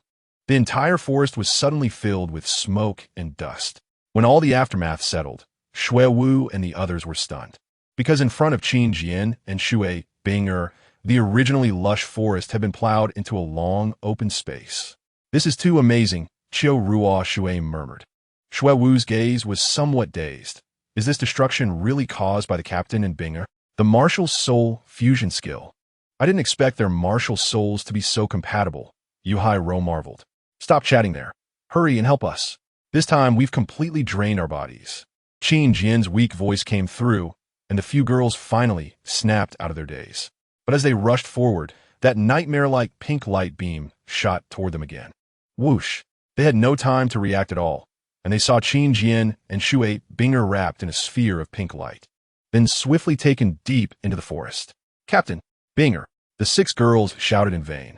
The entire forest was suddenly filled with smoke and dust. When all the aftermath settled, Shui Wu and the others were stunned. Because in front of Qin Jian and Shui Binger, the originally lush forest had been plowed into a long, open space. This is too amazing, Qiu Ruo Shui murmured. Shui Wu's gaze was somewhat dazed. Is this destruction really caused by the captain and Binger? The martial soul fusion skill. I didn't expect their martial souls to be so compatible, Yuhai Ro marveled. Stop chatting there. Hurry and help us. This time we've completely drained our bodies. Qin Jian's weak voice came through, and the few girls finally snapped out of their daze. But as they rushed forward, that nightmare-like pink light beam shot toward them again. Whoosh! They had no time to react at all, and they saw Qin Jian and Shui Binger wrapped in a sphere of pink light, then swiftly taken deep into the forest. Captain, Binger, the 6 girls shouted in vain.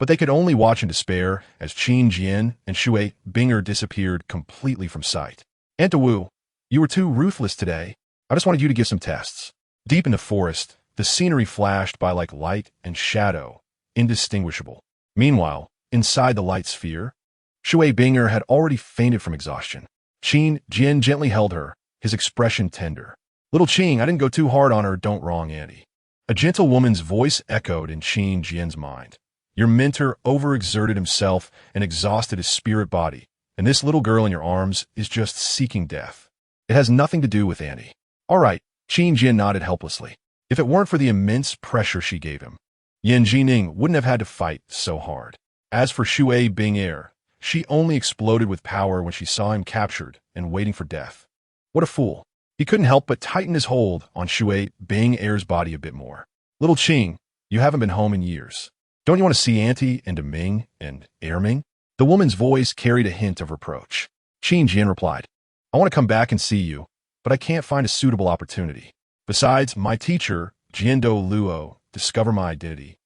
But they could only watch in despair as Qin Jian and Shui Binger disappeared completely from sight. Anta Wu, you were too ruthless today. I just wanted you to give some tests. Deep in the forest, the scenery flashed by like light and shadow, indistinguishable. Meanwhile, inside the light sphere, Shui Binger had already fainted from exhaustion. Qin Jian gently held her, his expression tender. Little Qing, I didn't go too hard on her, don't wrong Auntie. A gentle woman's voice echoed in Qin Jian's mind. Your mentor overexerted himself and exhausted his spirit body, and this little girl in your arms is just seeking death. It has nothing to do with Auntie. All right, Qin Jian nodded helplessly. If it weren't for the immense pressure she gave him, Yan Jining wouldn't have had to fight so hard. As for Shui Binger, she only exploded with power when she saw him captured and waiting for death. What a fool. He couldn't help but tighten his hold on Shui Binger's body a bit more. Little Qing, you haven't been home in years. Don't you want to see Auntie and Ming and Erming? The woman's voice carried a hint of reproach. Qin Jian replied, I want to come back and see you, but I can't find a suitable opportunity. Besides, my teacher, Jiando Luo, discovered my identity,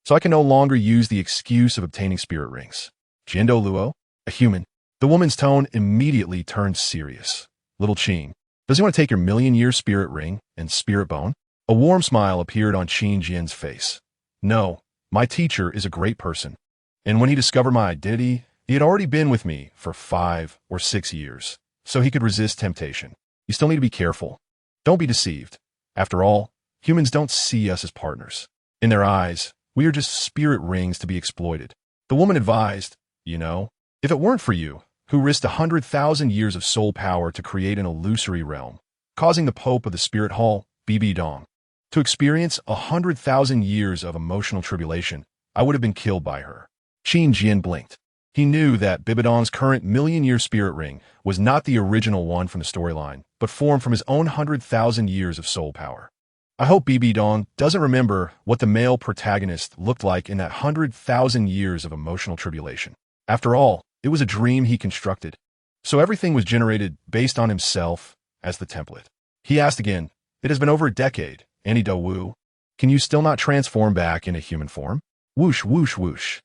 so I can no longer use the excuse of obtaining spirit rings. Jiando Luo? A human. The woman's tone immediately turned serious. Little Qing, does he want to take your million-year spirit ring and spirit bone? A warm smile appeared on Qin Jian's face. No, my teacher is a great person, and when he discovered my identity, he had already been with me for 5 or 6 years, so he could resist temptation. You still need to be careful. Don't be deceived. After all, humans don't see us as partners. In their eyes, we are just spirit rings to be exploited. The woman advised, you know, if it weren't for you, who risked 100,000 years of soul power to create an illusory realm, causing the Pope of the Spirit Hall, Bibi Dong, to experience 100,000 years of emotional tribulation, I would have been killed by her. Qin Jian blinked. He knew that Bibidong's current million-year spirit ring was not the original one from the storyline, but formed from his own 100,000 years of soul power. I hope Bibi Dong doesn't remember what the male protagonist looked like in that 100,000 years of emotional tribulation. After all, it was a dream he constructed, so everything was generated based on himself as the template. He asked again, it has been over a decade, Annie Do Wu, can you still not transform back into human form? Whoosh, whoosh, whoosh.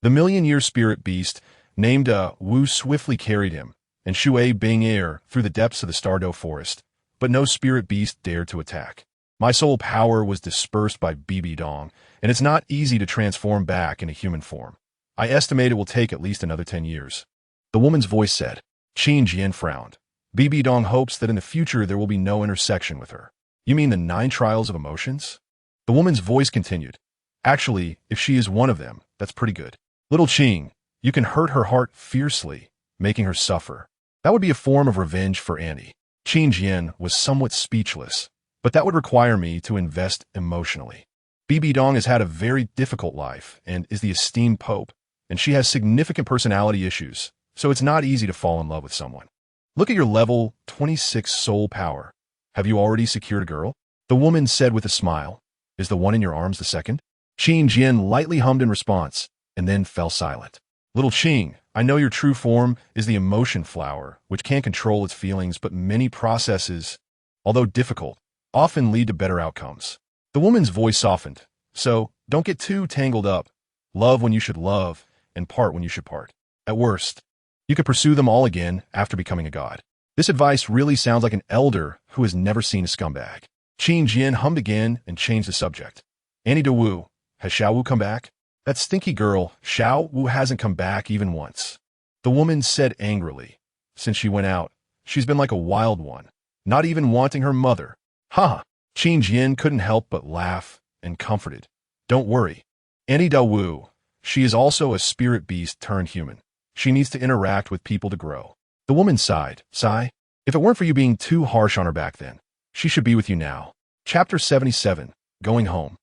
The million-year spirit beast, named Wu, swiftly carried him, and Shui Binger through the depths of the Stardow forest, but no spirit beast dared to attack. My soul power was dispersed by Bibi Dong, and it's not easy to transform back into human form. I estimate it will take at least another 10 years. The woman's voice said. Qin Jian frowned. Bibi Dong hopes that in the future there will be no intersection with her. You mean the 9 trials of emotions? The woman's voice continued. Actually, if she is one of them, that's pretty good. Little Qing, you can hurt her heart fiercely, making her suffer. That would be a form of revenge for Annie. Qin Jian was somewhat speechless, but that would require me to invest emotionally. Bibi Dong has had a very difficult life and is the esteemed pope, and she has significant personality issues, so it's not easy to fall in love with someone. Look at your level 26 soul power. Have you already secured a girl? The woman said with a smile. Is the one in your arms the second? Qin Jian lightly hummed in response, and then fell silent. Little Qing, I know your true form is the emotion flower, which can't control its feelings, but many processes, although difficult, often lead to better outcomes. The woman's voice softened. So, don't get too tangled up. Love when you should love, and part when you should part. At worst, You could pursue them all again after becoming a god. This advice really sounds like an elder who has never seen a scumbag. Qin Jian hummed again and changed the subject. Annie De Wu, has Xiao Wu come back? That stinky girl, Xiao Wu, hasn't come back even once. The woman said angrily. Since she went out, she's been like a wild one, not even wanting her mother. Ha! Qin Jian couldn't help but laugh and comforted. Don't worry. Annie De Wu, she is also a spirit beast turned human. She needs to interact with people to grow. The woman sighed. Sigh. If it weren't for you being too harsh on her back then, she should be with you now. Chapter 77. Going home.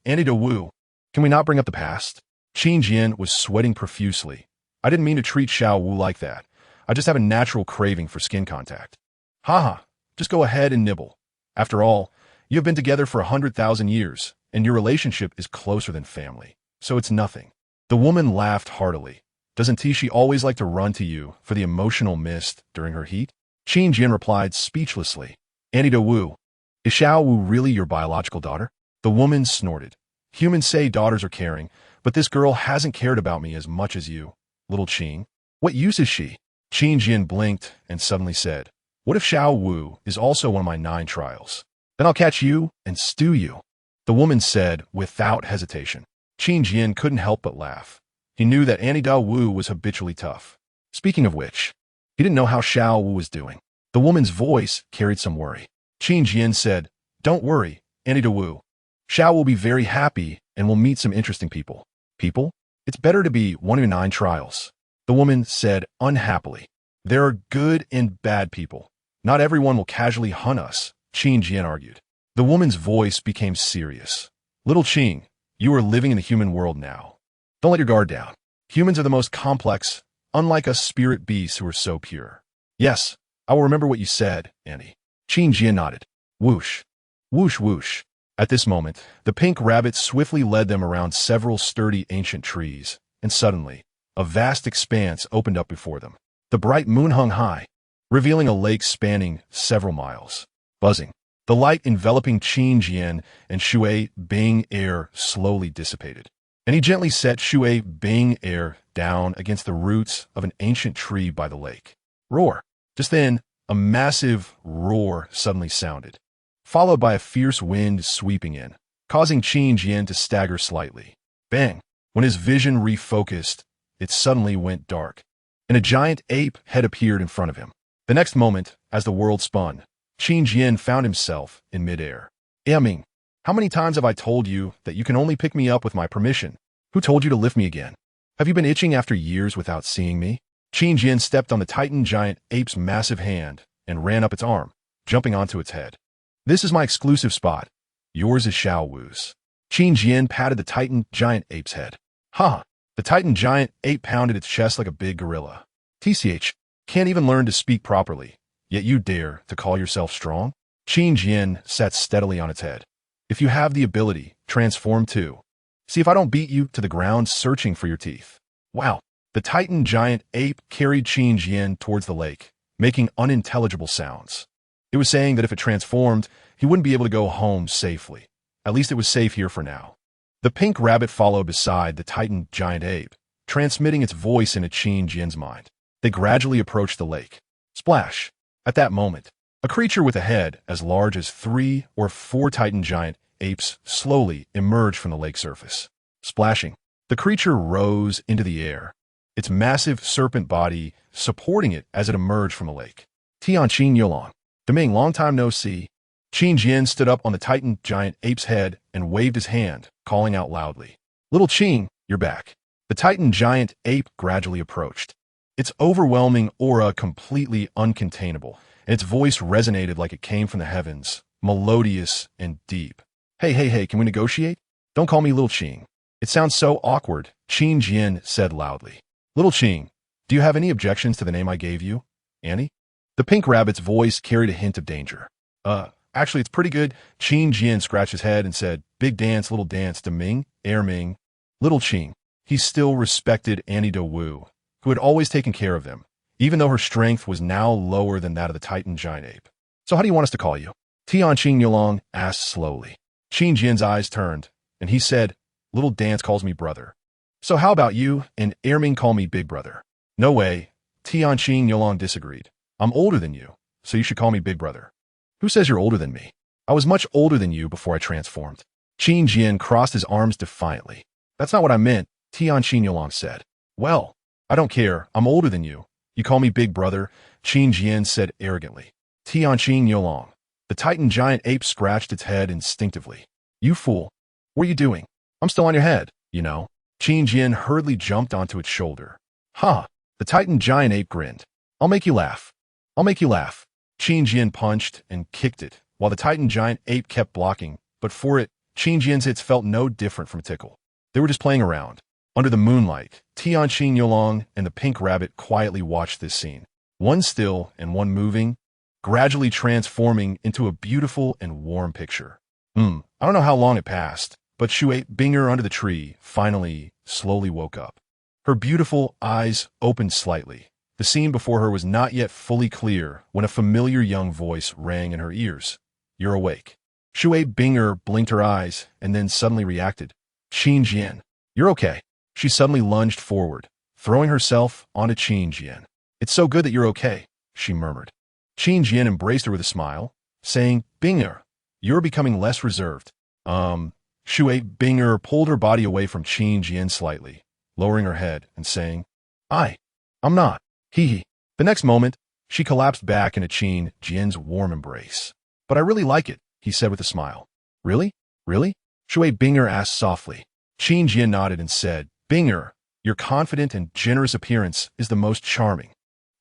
Annie De Wu, can we not bring up the past? Qin Jian was sweating profusely. I didn't mean to treat Xiao Wu like that. I just have a natural craving for skin contact. Haha, just go ahead and nibble. After all, you have been together for 100,000 years, and your relationship is closer than family, so it's nothing. The woman laughed heartily. Doesn't Tishi always like to run to you for the emotional mist during her heat? Qin Jian replied speechlessly. Annie De Wu, is Xiao Wu really your biological daughter? The woman snorted. Humans say daughters are caring, but this girl hasn't cared about me as much as you, little Qin. What use is she? Qin Jian blinked and suddenly said, what if Xiao Wu is also one of my 9 trials? Then I'll catch you and stew you. The woman said without hesitation. Qin Jian couldn't help but laugh. He knew that Annie De Wu was habitually tough. Speaking of which, he didn't know how Xiao Wu was doing. The woman's voice carried some worry. Qin Jian said, don't worry, Annie De Wu. Xiao will be very happy and will meet some interesting people. People? It's better to be one of your 9 trials. The woman said unhappily. There are good and bad people. Not everyone will casually hunt us, Qin Jian argued. The woman's voice became serious. Little Qin, you are living in the human world now. Don't let your guard down. Humans are the most complex, unlike us spirit beasts who are so pure. Yes, I will remember what you said, Annie. Qin Jian nodded. Whoosh. Whoosh whoosh. At this moment, the pink rabbit swiftly led them around several sturdy ancient trees, and suddenly, a vast expanse opened up before them. The bright moon hung high, revealing a lake spanning several miles. Buzzing, the light enveloping Qin Jian and Shui Bing air slowly dissipated, and he gently set Shui Bing air down against the roots of an ancient tree by the lake. Roar. Just then, a massive roar suddenly sounded, followed by a fierce wind sweeping in, causing Qin Jian to stagger slightly. Bang! When his vision refocused, it suddenly went dark, and a giant ape head appeared in front of him. The next moment, as the world spun, Qin Jian found himself in midair. Ming, how many times have I told you that you can only pick me up with my permission? Who told you to lift me again? Have you been itching after years without seeing me? Qin Jian stepped on the Titan giant ape's massive hand and ran up its arm, jumping onto its head. This is my exclusive spot. Yours is Xiao Wu's. Qin Jian patted the Titan giant ape's head. Ha! The Titan giant ape pounded its chest like a big gorilla. TCH, can't even learn to speak properly, yet you dare to call yourself strong? Qin Jian sat steadily on its head. If you have the ability, transform too. See if I don't beat you to the ground searching for your teeth. Wow! The Titan giant ape carried Qin Jian towards the lake, making unintelligible sounds. It was saying that if it transformed, he wouldn't be able to go home safely. At least it was safe here for now. The pink rabbit followed beside the Titan giant ape, transmitting its voice into Qin Jian's mind. They gradually approached the lake. Splash! At that moment, a creature with a head as large as 3 or 4 Titan giant apes slowly emerged from the lake surface. Splashing, the creature rose into the air, its massive serpent body supporting it as it emerged from the lake. Tianqin Yolong, Deming, long time no see. Qin Jian stood up on the Titan giant ape's head and waved his hand, calling out loudly. Little Qin, you're back. The Titan giant ape gradually approached, its overwhelming aura completely uncontainable, and its voice resonated like it came from the heavens, melodious and deep. Hey, can we negotiate? Don't call me Little Qin. It sounds so awkward, Qin Jian said loudly. Little Qin, do you have any objections to the name I gave you? Annie? The pink rabbit's voice carried a hint of danger. Actually, it's pretty good. Qin Jian scratched his head and said, big dance, little dance, to Ming, Ming. Little Qin. He still respected Annie De Wu, who had always taken care of them, even though her strength was now lower than that of the Titan giant ape. So how do you want us to call you? Tianqin Yolong asked slowly. Qin Jian's eyes turned, and he said, Little Dance calls me brother. So how about you and Ming call me big brother? No way. Tianqing Yolong disagreed. I'm older than you, so you should call me big brother. Who says you're older than me? I was much older than you before I transformed. Qin Jian crossed his arms defiantly. That's not what I meant, Tianqing Yolong said. Well, I don't care. I'm older than you. You call me big brother, Qin Jian said arrogantly. Tianqing Yolong. The Titan giant ape scratched its head instinctively. You fool. What are you doing? I'm still on your head, you know. Qin Jian hurriedly jumped onto its shoulder. Ha! The Titan giant ape grinned. I'll make you laugh. I'll make you laugh. Qin Jian punched and kicked it, while the Titan giant ape kept blocking, but for it, Qin Jian's hits felt no different from a tickle. They were just playing around. Under the moonlight, Tianqing Yolong and the pink rabbit quietly watched this scene. One still and one moving, gradually transforming into a beautiful and warm picture. I don't know how long it passed, but Shui Binger under the tree finally slowly woke up. Her beautiful eyes opened slightly. The scene before her was not yet fully clear when a familiar young voice rang in her ears. You're awake. Shui Binger blinked her eyes and then suddenly reacted. Qin Jian. You're okay. She suddenly lunged forward, throwing herself onto Qin Jian. It's so good that you're okay, she murmured. Qin Jian embraced her with a smile, saying, Binger, you're becoming less reserved. Shui Binger pulled her body away from Qin Jian slightly, lowering her head and saying, I'm not. Hee hee. The next moment, she collapsed back into Qin Jian's warm embrace. But I really like it, he said with a smile. Really? Really? Shui Binger asked softly. Qin Jian nodded and said, Binger, your confident and generous appearance is the most charming.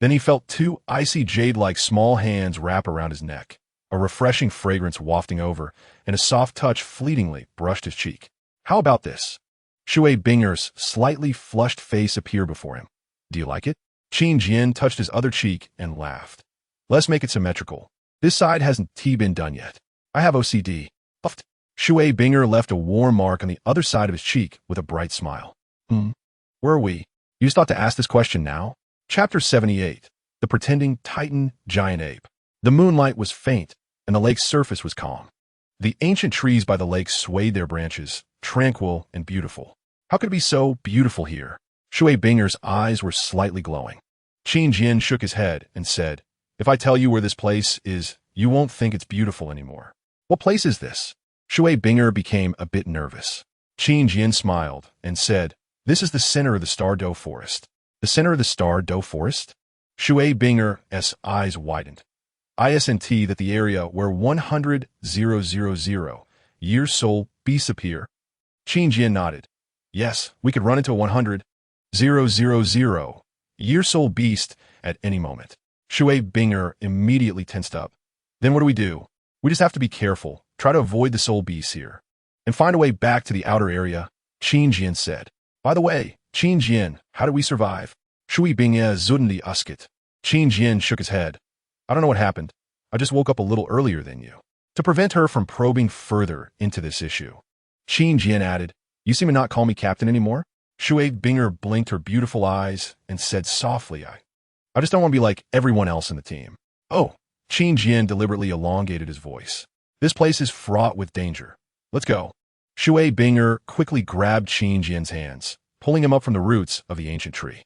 Then he felt two icy jade-like small hands wrap around his neck, a refreshing fragrance wafting over, and a soft touch fleetingly brushed his cheek. How about this? Shui Binger's slightly flushed face appeared before him. Do you like it? Qin Jian touched his other cheek and laughed. Let's make it symmetrical. This side hasn't been done yet. I have OCD. Puffed. Shui Binger left a warm mark on the other side of his cheek with a bright smile. Where are we? You just thought to ask this question now? Chapter 78. The Pretending Titan Giant Ape. The moonlight was faint, and the lake's surface was calm. The ancient trees by the lake swayed their branches, tranquil and beautiful. How could it be so beautiful here? Shui Binger's eyes were slightly glowing. Qin Jian shook his head and said, If I tell you where this place is, you won't think it's beautiful anymore. What place is this? Shui Binger became a bit nervous. Qin Jian smiled and said, This is the center of the Star Doe Forest. The center of the Star Doe Forest? Shui Binger's eyes widened. ISNT that the area where 100,000 years soul beasts appear? Qin Jian nodded. Yes, we could run into a 100,000 year soul beast at any moment. Shui Binger immediately tensed up. Then what do? We just have to be careful, try to avoid the soul beasts here, and find a way back to the outer area, Qin Jian said. By the way, Qin Jian, how did we survive? Shui Binger zudende usket. Qin Jian shook his head. I don't know what happened. I just woke up a little earlier than you. To prevent her from probing further into this issue, Qin Jian added, You seem to not call me captain anymore? Shui Binger blinked her beautiful eyes and said softly, I just don't want to be like everyone else in the team. Oh, Qin Jian deliberately elongated his voice. This place is fraught with danger. Let's go. Shui Binger quickly grabbed Qin Jian's hands, pulling him up from the roots of the ancient tree.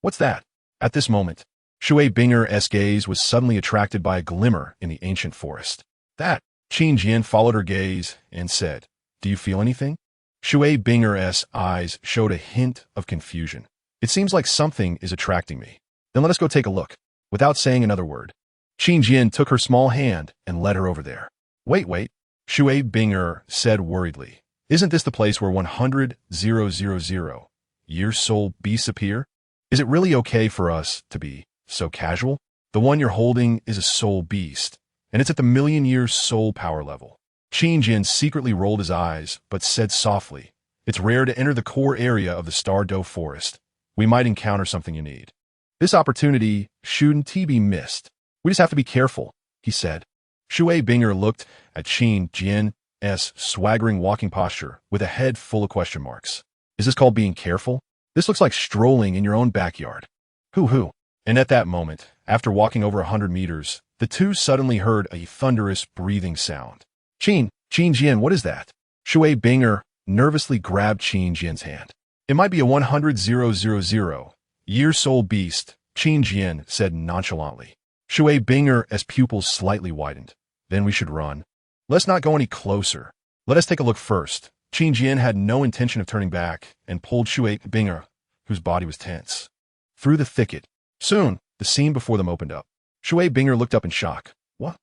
What's that? At this moment, Shui Binger's gaze was suddenly attracted by a glimmer in the ancient forest. That, Qin Jian followed her gaze and said, Do you feel anything? Shui Binger's eyes showed a hint of confusion. It seems like something is attracting me. Then let us go take a look. Without saying another word, Qin Jian took her small hand and led her over there. Wait, Shui Binger said worriedly. Isn't this the place where 100,000 year soul beasts appear? Is it really okay for us to be so casual? The one you're holding is a soul beast, and it's at the million-year soul power level. Qin Jian secretly rolled his eyes, but said softly, It's rare to enter the core area of the Star Doe Forest. We might encounter something you need. This opportunity shouldn't be missed. We just have to be careful, he said. Shui Binger looked at Qin Jian's swaggering walking posture with a head full of question marks. Is this called being careful? This looks like strolling in your own backyard. Hoo. And at that moment, after walking over 100 meters, the two suddenly heard a thunderous breathing sound. Qin Jian, what is that? Shui Binger nervously grabbed Qin Jian's hand. It might be a 100,000 year soul beast, Qin Jian said nonchalantly. Shui Binger's pupils slightly widened. Then we should run. Let's not go any closer. Let us take a look first. Qin Jian had no intention of turning back and pulled Shui Binger, whose body was tense, through the thicket. Soon, the scene before them opened up. Shui Binger looked up in shock. What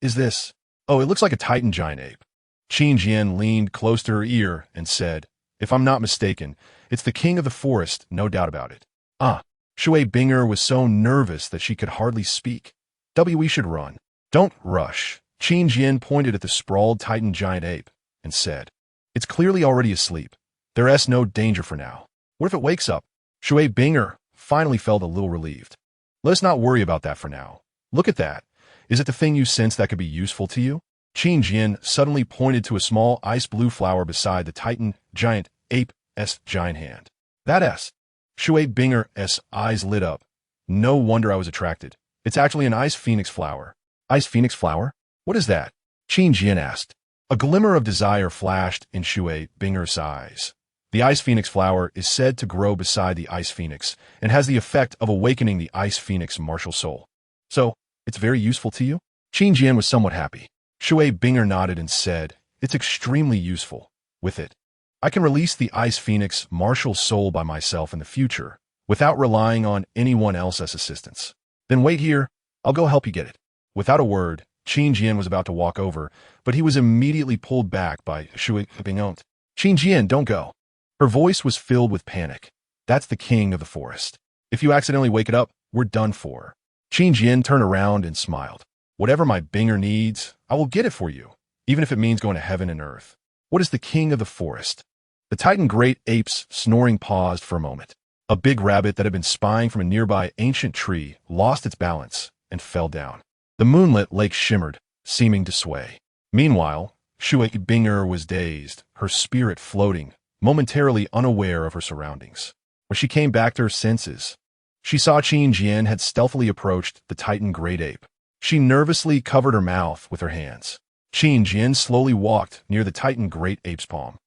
is this? Oh, it looks like a Titan giant ape. Qin Jian leaned close to her ear and said, if I'm not mistaken, it's the king of the forest, no doubt about it. Ah. Shui Binger was so nervous that she could hardly speak. We should run. Don't rush. Qin Jian pointed at the sprawled Titan giant ape and said, it's clearly already asleep. There's no danger for now. What if it wakes up? Shui Binger finally felt a little relieved. Let's not worry about that for now. Look at that. Is it the thing you sense that could be useful to you? Qin Jian suddenly pointed to a small ice blue flower beside the Titan giant ape's giant hand. That's Shui Binger's eyes lit up. No wonder I was attracted. It's actually an ice phoenix flower. Ice phoenix flower? What is that? Qin Jian asked. A glimmer of desire flashed in Shui Binger's eyes. The ice phoenix flower is said to grow beside the ice phoenix and has the effect of awakening the ice phoenix martial soul. So, it's very useful to you? Qin Jian was somewhat happy. Shui Binger nodded and said, it's extremely useful. With it, I can release the Ice Phoenix martial soul by myself in the future, without relying on anyone else's assistance. Then wait here, I'll go help you get it. Without a word, Qin Jian was about to walk over, but he was immediately pulled back by Shui Binger. Qin Jian, don't go. Her voice was filled with panic. That's the king of the forest. If you accidentally wake it up, we're done for. Qin Jian turned around and smiled. Whatever my Binger needs, I will get it for you, even if it means going to heaven and earth. What is the king of the forest? The Titan great ape's snoring paused for a moment. A big rabbit that had been spying from a nearby ancient tree lost its balance and fell down. The moonlit lake shimmered, seeming to sway. Meanwhile, Shui Binger was dazed, her spirit floating, momentarily unaware of her surroundings. When she came back to her senses, she saw Qin Jian had stealthily approached the Titan great ape. She nervously covered her mouth with her hands. Qin Jian slowly walked near the Titan great ape's palm,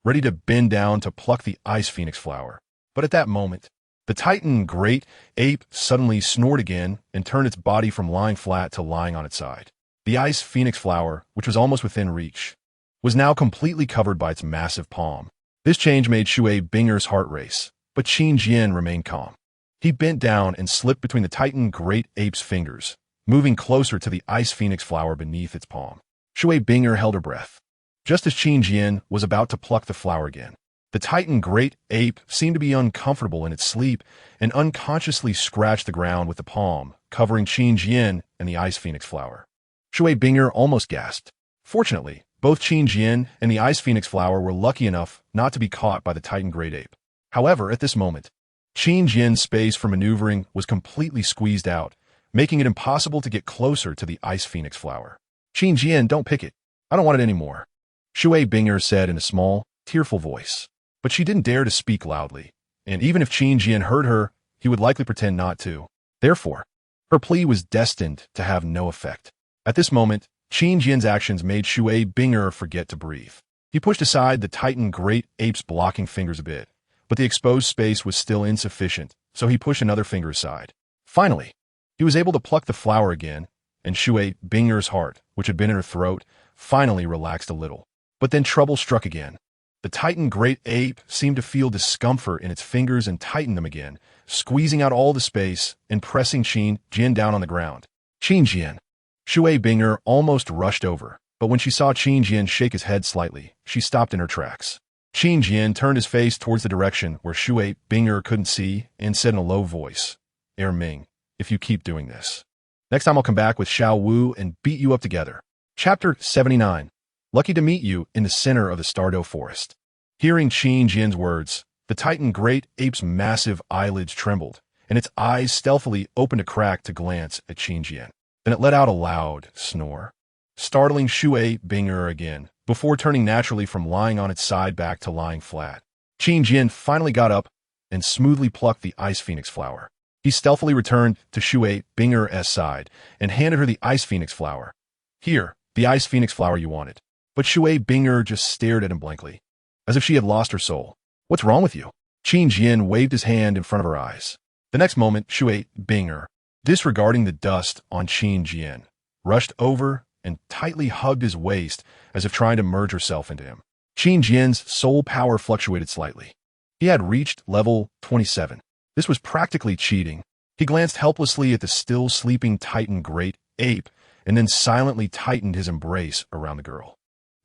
ready to bend down to pluck the ice phoenix flower. But at that moment, the Titan great ape suddenly snored again and turned its body from lying flat to lying on its side. The ice phoenix flower, which was almost within reach, was now completely covered by its massive palm. This change made Shui Binger's heart race, but Qin Jian remained calm. He bent down and slipped between the Titan great ape's fingers, moving closer to the ice phoenix flower beneath its palm. Shui Binger held her breath. Just as Qin Jian was about to pluck the flower again, the Titan great ape seemed to be uncomfortable in its sleep and unconsciously scratched the ground with the palm, covering Qin Jian and the ice phoenix flower. Shui Binger almost gasped. Fortunately, both Qin Jian and the ice phoenix flower were lucky enough not to be caught by the Titan great ape. However, at this moment, Qin Jian's space for maneuvering was completely squeezed out, making it impossible to get closer to the ice phoenix flower. Qin Jian, don't pick it. I don't want it anymore, Shui Binger said in a small, tearful voice. But she didn't dare to speak loudly, and even if Qin Jian heard her, he would likely pretend not to. Therefore, her plea was destined to have no effect. At this moment, Qin Jian's actions made Shui Binger forget to breathe. He pushed aside the Titan great ape's blocking fingers a bit, but the exposed space was still insufficient, so he pushed another finger aside. Finally, he was able to pluck the flower again, and Shui Binger's heart, which had been in her throat, finally relaxed a little. But then trouble struck again. The Titan great ape seemed to feel discomfort in its fingers and tightened them again, squeezing out all the space and pressing Qin Jian down on the ground. Qin Jian. Shui Binger almost rushed over, but when she saw Qin Jian shake his head slightly, she stopped in her tracks. Qin Jian turned his face towards the direction where Shui Binger couldn't see and said in a low voice, Ming, if you keep doing this, next time I'll come back with Xiao Wu and beat you up together. Chapter 79. Lucky to meet you in the center of the Stardew Forest. Hearing Qin Jian's words, the Titan great ape's massive eyelids trembled, and its eyes stealthily opened a crack to glance at Qin Jian. Then it let out a loud snore, startling Shui Binger again, before turning naturally from lying on its side back to lying flat. Qin Jian finally got up and smoothly plucked the ice phoenix flower. He stealthily returned to Shui Binger's side and handed her the ice phoenix flower. Here, the ice phoenix flower you wanted. But Shui Binger just stared at him blankly, as if she had lost her soul. What's wrong with you? Qin Jian waved his hand in front of her eyes. The next moment, Shui Binger, disregarding the dust on Qin Jian, rushed over and tightly hugged his waist as if trying to merge herself into him. Qin Jian's soul power fluctuated slightly. He had reached level 27. This was practically cheating. He glanced helplessly at the still sleeping Titan Great Ape and then silently tightened his embrace around the girl.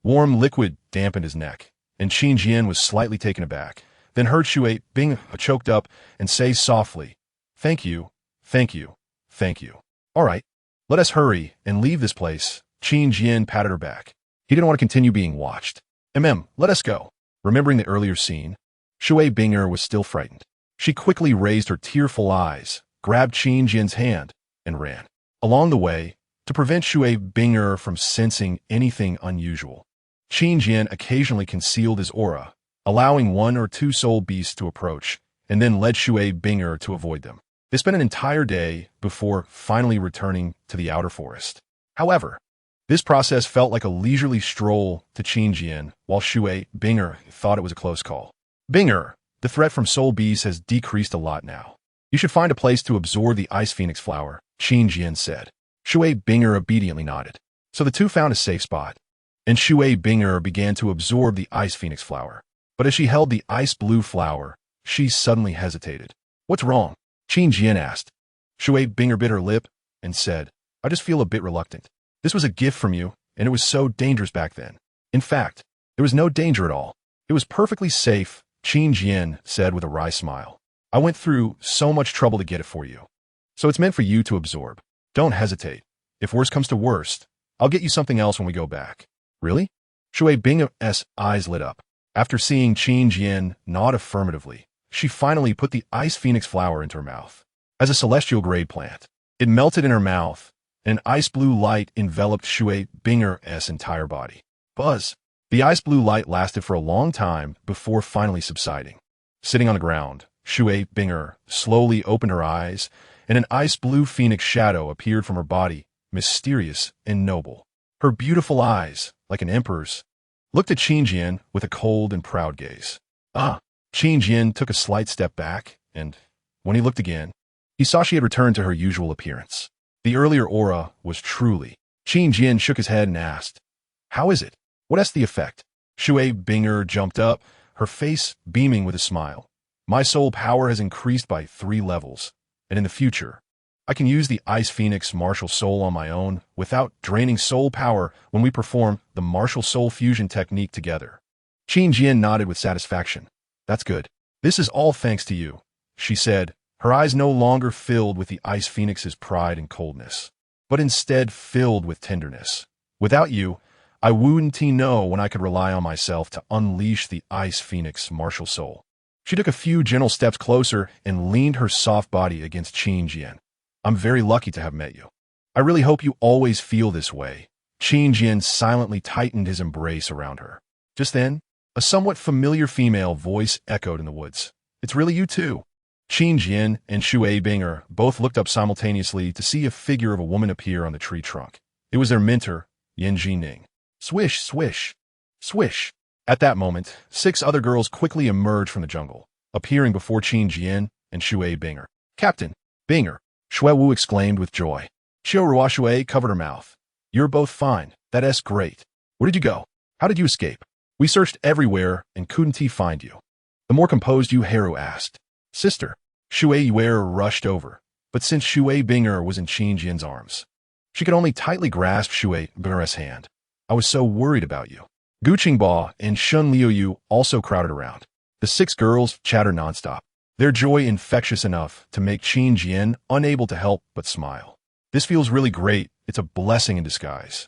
Warm liquid dampened his neck, and Qin Jian was slightly taken aback, then heard Shui Bing choked up and say softly, "Thank you, thank you, thank you. All right, let us hurry and leave this place." Qin Jian patted her back. He didn't want to continue being watched. Let us go." Remembering the earlier scene, Shui Binger was still frightened. She quickly raised her tearful eyes, grabbed Qin Jian's hand, and ran. Along the way, to prevent Shui Binger from sensing anything unusual, Qin Jian occasionally concealed his aura, allowing one or two soul beasts to approach, and then led Shui Binger to avoid them. They spent an entire day before finally returning to the outer forest. However, this process felt like a leisurely stroll to Qin Jian, while Shui Binger thought it was a close call. "Binger, the threat from soul beasts has decreased a lot now. You should find a place to absorb the ice phoenix flower," Qin Jian said. Shui Binger obediently nodded. So the two found a safe spot, and Shui Binger began to absorb the ice phoenix flower. But as she held the ice blue flower, she suddenly hesitated. "What's wrong?" Qin Jian asked. Shui Binger bit her lip and said, "I just feel a bit reluctant. This was a gift from you, and it was so dangerous back then. In fact, there was no danger at all. It was perfectly safe," Qin Jian said with a wry smile. "I went through so much trouble to get it for you. So it's meant for you to absorb. Don't hesitate. If worst comes to worst, I'll get you something else when we go back." "Really?" Shui Bing's eyes lit up. After seeing Qin Jian nod affirmatively, she finally put the ice phoenix flower into her mouth. As a celestial grade plant, it melted in her mouth, and an ice blue light enveloped Shui Binger's entire body. Buzz! The ice blue light lasted for a long time before finally subsiding. Sitting on the ground, Shui Binger slowly opened her eyes, and an ice blue phoenix shadow appeared from her body, mysterious and noble. Her beautiful eyes, like an emperor's, looked at Qin Jian with a cold and proud gaze. Qin Jian took a slight step back, and when he looked again, he saw she had returned to her usual appearance. The earlier aura was truly. Qin Jian shook his head and asked, "How is it? What has the effect?" Shui Binger jumped up, her face beaming with a smile. "My soul power has increased by 3 levels, and in the future, I can use the Ice Phoenix Martial Soul on my own without draining soul power when we perform the Martial Soul Fusion technique together." Qin Jian nodded with satisfaction. "That's good. This is all thanks to you," she said, her eyes no longer filled with the Ice Phoenix's pride and coldness, but instead filled with tenderness. "Without you, I wouldn't know when I could rely on myself to unleash the Ice Phoenix Martial Soul." She took a few gentle steps closer and leaned her soft body against Qin Jian. "I'm very lucky to have met you. I really hope you always feel this way." Qin Jian silently tightened his embrace around her. Just then, a somewhat familiar female voice echoed in the woods. "It's really you too." Qin Jian and Shui Binger both looked up simultaneously to see a figure of a woman appear on the tree trunk. It was their mentor, Yan Jining. Swish, swish, swish. At that moment, 6 other girls quickly emerged from the jungle, appearing before Qin Jian and Shui Binger. "Captain Binger!" Shui Wu exclaimed with joy. Xiao Ruoshui covered her mouth. "You're both fine. That's great. Where did you go? How did you escape? We searched everywhere and couldn't find you." The more composed Yu Haru asked. "Sister." Shui Yuer rushed over, but since Shui Binger was in Qin Jian's arms, she could only tightly grasp Shui Binger's hand. "I was so worried about you." Gu Qingba and Shun Liuyu also crowded around. The 6 girls chattered nonstop, their joy infectious enough to make Qin Jian unable to help but smile. "This feels really great. It's a blessing in disguise.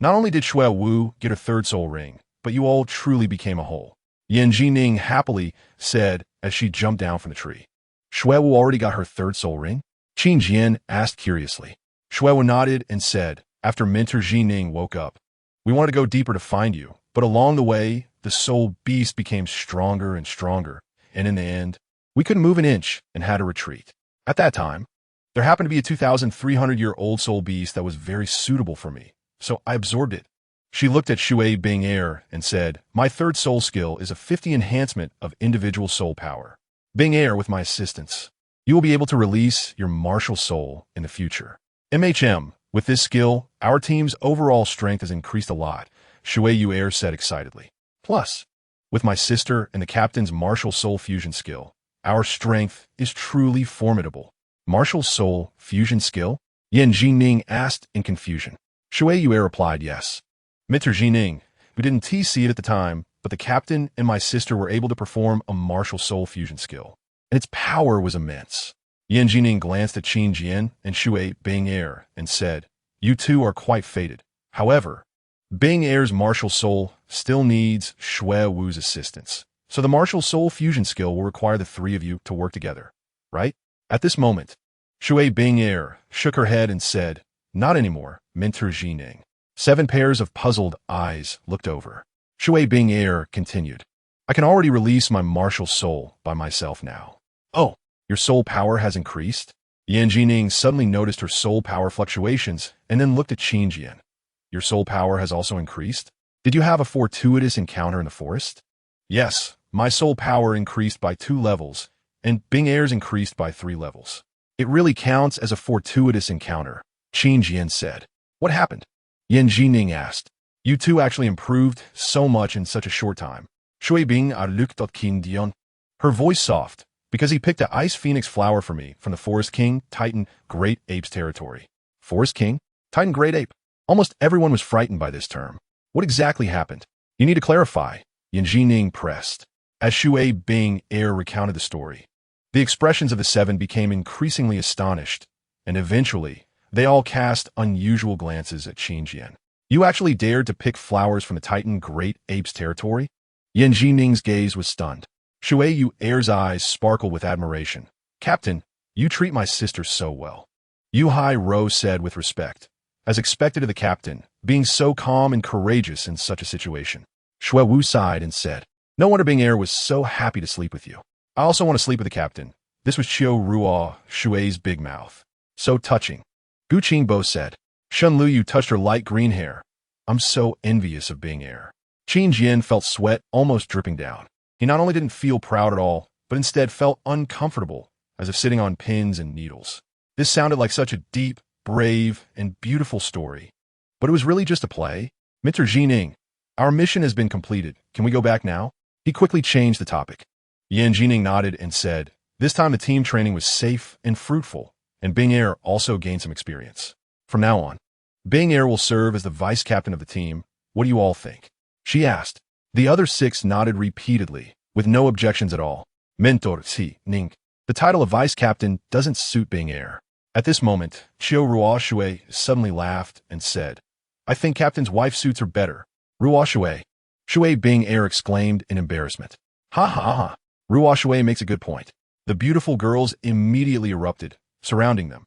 Not only did Shui Wu get her 3rd soul ring, but you all truly became a whole," Yan Jining happily said as she jumped down from the tree. "Shui Wu already got her 3rd soul ring?" Qin Jian asked curiously. Shui Wu nodded and said, after Mentor Jining woke up, "We wanted to go deeper to find you, but along the way, the soul beast became stronger and stronger, and in the end, we couldn't move an inch and had to retreat. At that time, there happened to be a 2,300-year-old soul beast that was very suitable for me, so I absorbed it." She looked at Shui Binger and said, "My 3rd soul skill is a 50 enhancement of individual soul power. Binger with my assistance." You will be able to release your martial soul in the future. With this skill, our team's overall strength has increased a lot, Shui Yu'er said excitedly. Plus, with my sister and the captain's martial soul fusion skill, our strength is truly formidable. Martial soul fusion skill? Yan Jining asked in confusion. Shui Yu'er replied yes. Mr. Jining, we didn't see it at the time, but the captain and my sister were able to perform a martial soul fusion skill, and its power was immense. Yan Jining glanced at Qin Jian and Shui Bing-er and said, you two are quite fated. However, Bing-er's martial soul still needs Shui Wu's assistance, so the martial soul fusion skill will require the three of you to work together, right? At this moment, Shui Bing-er shook her head and said, not anymore, Mr. Jining. 7 pairs of puzzled eyes looked over. Shui Bing-er continued, I can already release my martial soul by myself now. Oh, your soul power has increased? Yan Jining suddenly noticed her soul power fluctuations and then looked at Qin Jian. Your soul power has also increased? Did you have a fortuitous encounter in the forest? Yes, my soul power increased by 2 levels, and Bing-er's increased by 3 levels. It really counts as a fortuitous encounter, Qin Jian said. What happened? Yan Jining asked. You two actually improved so much in such a short time. Shui Bing-er looked at Qin Jian. Her voice soft, because he picked a ice phoenix flower for me from the Forest King, Titan, Great Ape's territory. Forest King? Titan Great Ape? Almost everyone was frightened by this term. What exactly happened? You need to clarify, Yan Jining pressed. As Shui Bing-er recounted the story, the expressions of the 7 became increasingly astonished, and eventually, they all cast unusual glances at Qin Jian. You actually dared to pick flowers from the Titan Great Ape's territory? Yan Jining's gaze was stunned. Shui Yu'er's eyes sparkled with admiration. Captain, you treat my sister so well. Yu Hai Ro said with respect, as expected of the captain, being so calm and courageous in such a situation. Shui Wu sighed and said, no wonder Bing-er was so happy to sleep with you. I also want to sleep with the captain. This was Chiu Ruo, Shui's big mouth. So touching. Gu Qingbo said, Shun Lu, you touched her light green hair. I'm so envious of Bing-er. Qin Jian felt sweat almost dripping down. He not only didn't feel proud at all, but instead felt uncomfortable, as if sitting on pins and needles. This sounded like such a deep, brave, and beautiful story. But it was really just a play. Mr. Jining, our mission has been completed. Can we go back now? He quickly changed the topic. Yan Jining nodded and said, this time the team training was safe and fruitful, and Bing-er also gained some experience. From now on, Bing-er will serve as the vice captain of the team. What do you all think? She asked. The other 6 nodded repeatedly, with no objections at all. Mentor Si Ning. The title of vice captain doesn't suit Bing-er. At this moment, Chiu Ruo Shui suddenly laughed and said, I think captain's wife suits her better. Ruo Shui. Shui Bing-er exclaimed in embarrassment. Ha ha ha. Ruo Shui makes a good point. The beautiful girls immediately erupted, surrounding them.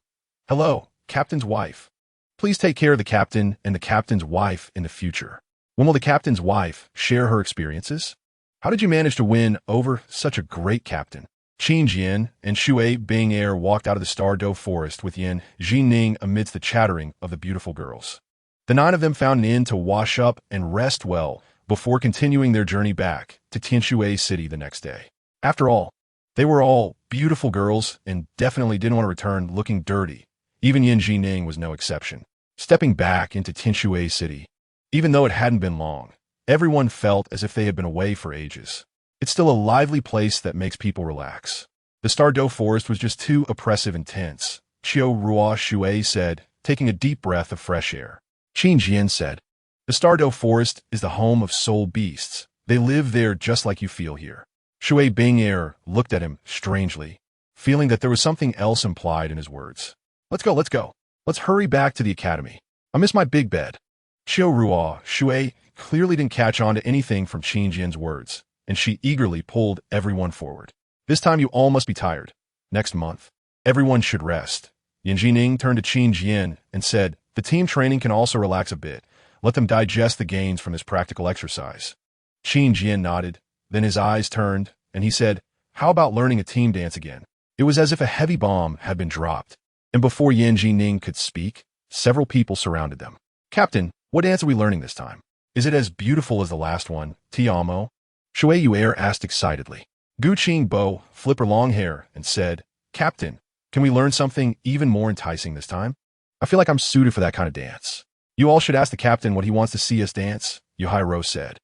Hello, captain's wife. Please take care of the captain and the captain's wife in the future. When will the captain's wife share her experiences? How did you manage to win over such a great captain? Qin Jian and Shui Bing-er walked out of the Star-Doe forest with Yan Jining amidst the chattering of the beautiful girls. The 9 of them found an inn to wash up and rest well before continuing their journey back to Tianshui City the next day. After all, they were all beautiful girls and definitely didn't want to return looking dirty. Even Yan Jining was no exception. Stepping back into Tianshui City, even though it hadn't been long, everyone felt as if they had been away for ages. It's still a lively place that makes people relax. The Star-Doe forest was just too oppressive and tense, Chiu Ruo Shui said, taking a deep breath of fresh air. Qin Jian said, the Star-Doe forest is the home of soul beasts. They live there just like you feel here. Shui Bing-er looked at him strangely, feeling that there was something else implied in his words. Let's go. Let's hurry back to the academy. I miss my big bed. Chiu Ruo Shui clearly didn't catch on to anything from Qin Jian's words, and she eagerly pulled everyone forward. This time you all must be tired. Next month, everyone should rest. Yan Jining turned to Qin Jian and said, the team training can also relax a bit. Let them digest the gains from this practical exercise. Qin Jian nodded, then his eyes turned, and he said, how about learning a team dance again? It was as if a heavy bomb had been dropped, and before Yan Jining could speak, several people surrounded them. Captain, what dance are we learning this time? Is it as beautiful as the last one, Ti Amo? Shui Yu'er asked excitedly. Gu Qingbo flipped her long hair and said, Captain, can we learn something even more enticing this time? I feel like I'm suited for that kind of dance. You all should ask the captain what he wants to see us dance, Yu-Hai-Ro said.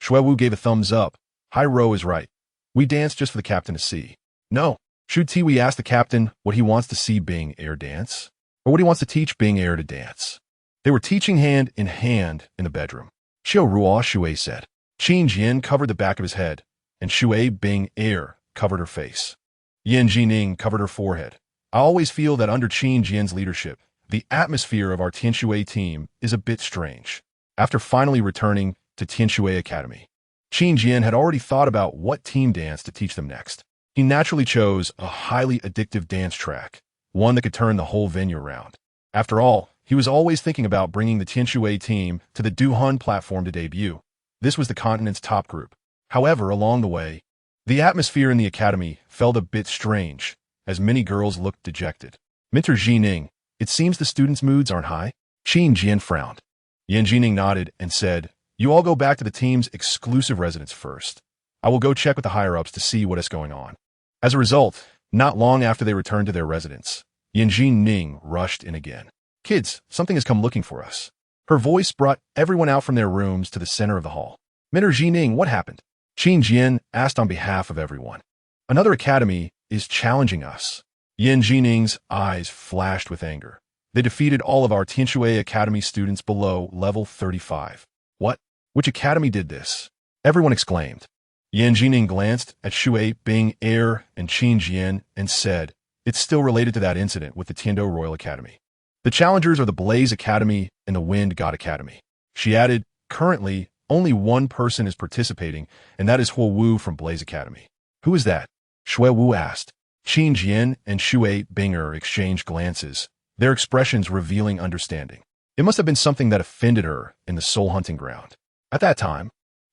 Shuewu gave a thumbs up. Hai-Ro is right. We dance just for the captain to see. No. Should we ask the captain what he wants to see Bing Air dance? Or what he wants to teach Bing Air to dance? They were teaching hand in the bedroom. Xiao Ruo Shui said. Qin Jian covered the back of his head, and Shui Bing Air covered her face. Yan Jining covered her forehead. I always feel that under Qin Jian's leadership, the atmosphere of our Tianshui team is a bit strange. After finally returning to Tianshui Academy, Qin Jian had already thought about what team dance to teach them next. He naturally chose a highly addictive dance track, one that could turn the whole venue around. After all, he was always thinking about bringing the Tianshui team to the Duhun platform to debut. This was the continent's top group. However, along the way, the atmosphere in the academy felt a bit strange, as many girls looked dejected. Mentor Jining, it seems the students' moods aren't high. Qin Jian frowned. Yan Jining nodded and said, you all go back to the team's exclusive residence first. I will go check with the higher-ups to see what is going on. As a result, not long after they returned to their residence, Yan Jining rushed in again. Kids, something has come looking for us. Her voice brought everyone out from their rooms to the center of the hall. Mentor Jining, what happened? Qin Jian asked on behalf of everyone. Another academy is challenging us. Yan Jining's eyes flashed with anger. They defeated all of our Tianshui Academy students below level 35. What? Which academy did this? Everyone exclaimed. Yan Jining glanced at Shui Bing Air and Qin Jian and said, it's still related to that incident with the Tiando Royal Academy. The challengers are the Blaze Academy and the Wind God Academy. She added, currently, only one person is participating, and that is Huo Wu from Blaze Academy. Who is that? Shui Wu asked. Qin Jian and Shui Binger exchanged glances, their expressions revealing understanding. It must have been something that offended her in the soul hunting ground. At that time,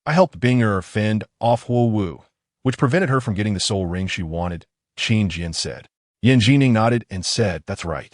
I helped Binger fend off Huo Wu, which prevented her from getting the soul ring she wanted, Qin Jian said. Yan Jining nodded and said, that's right.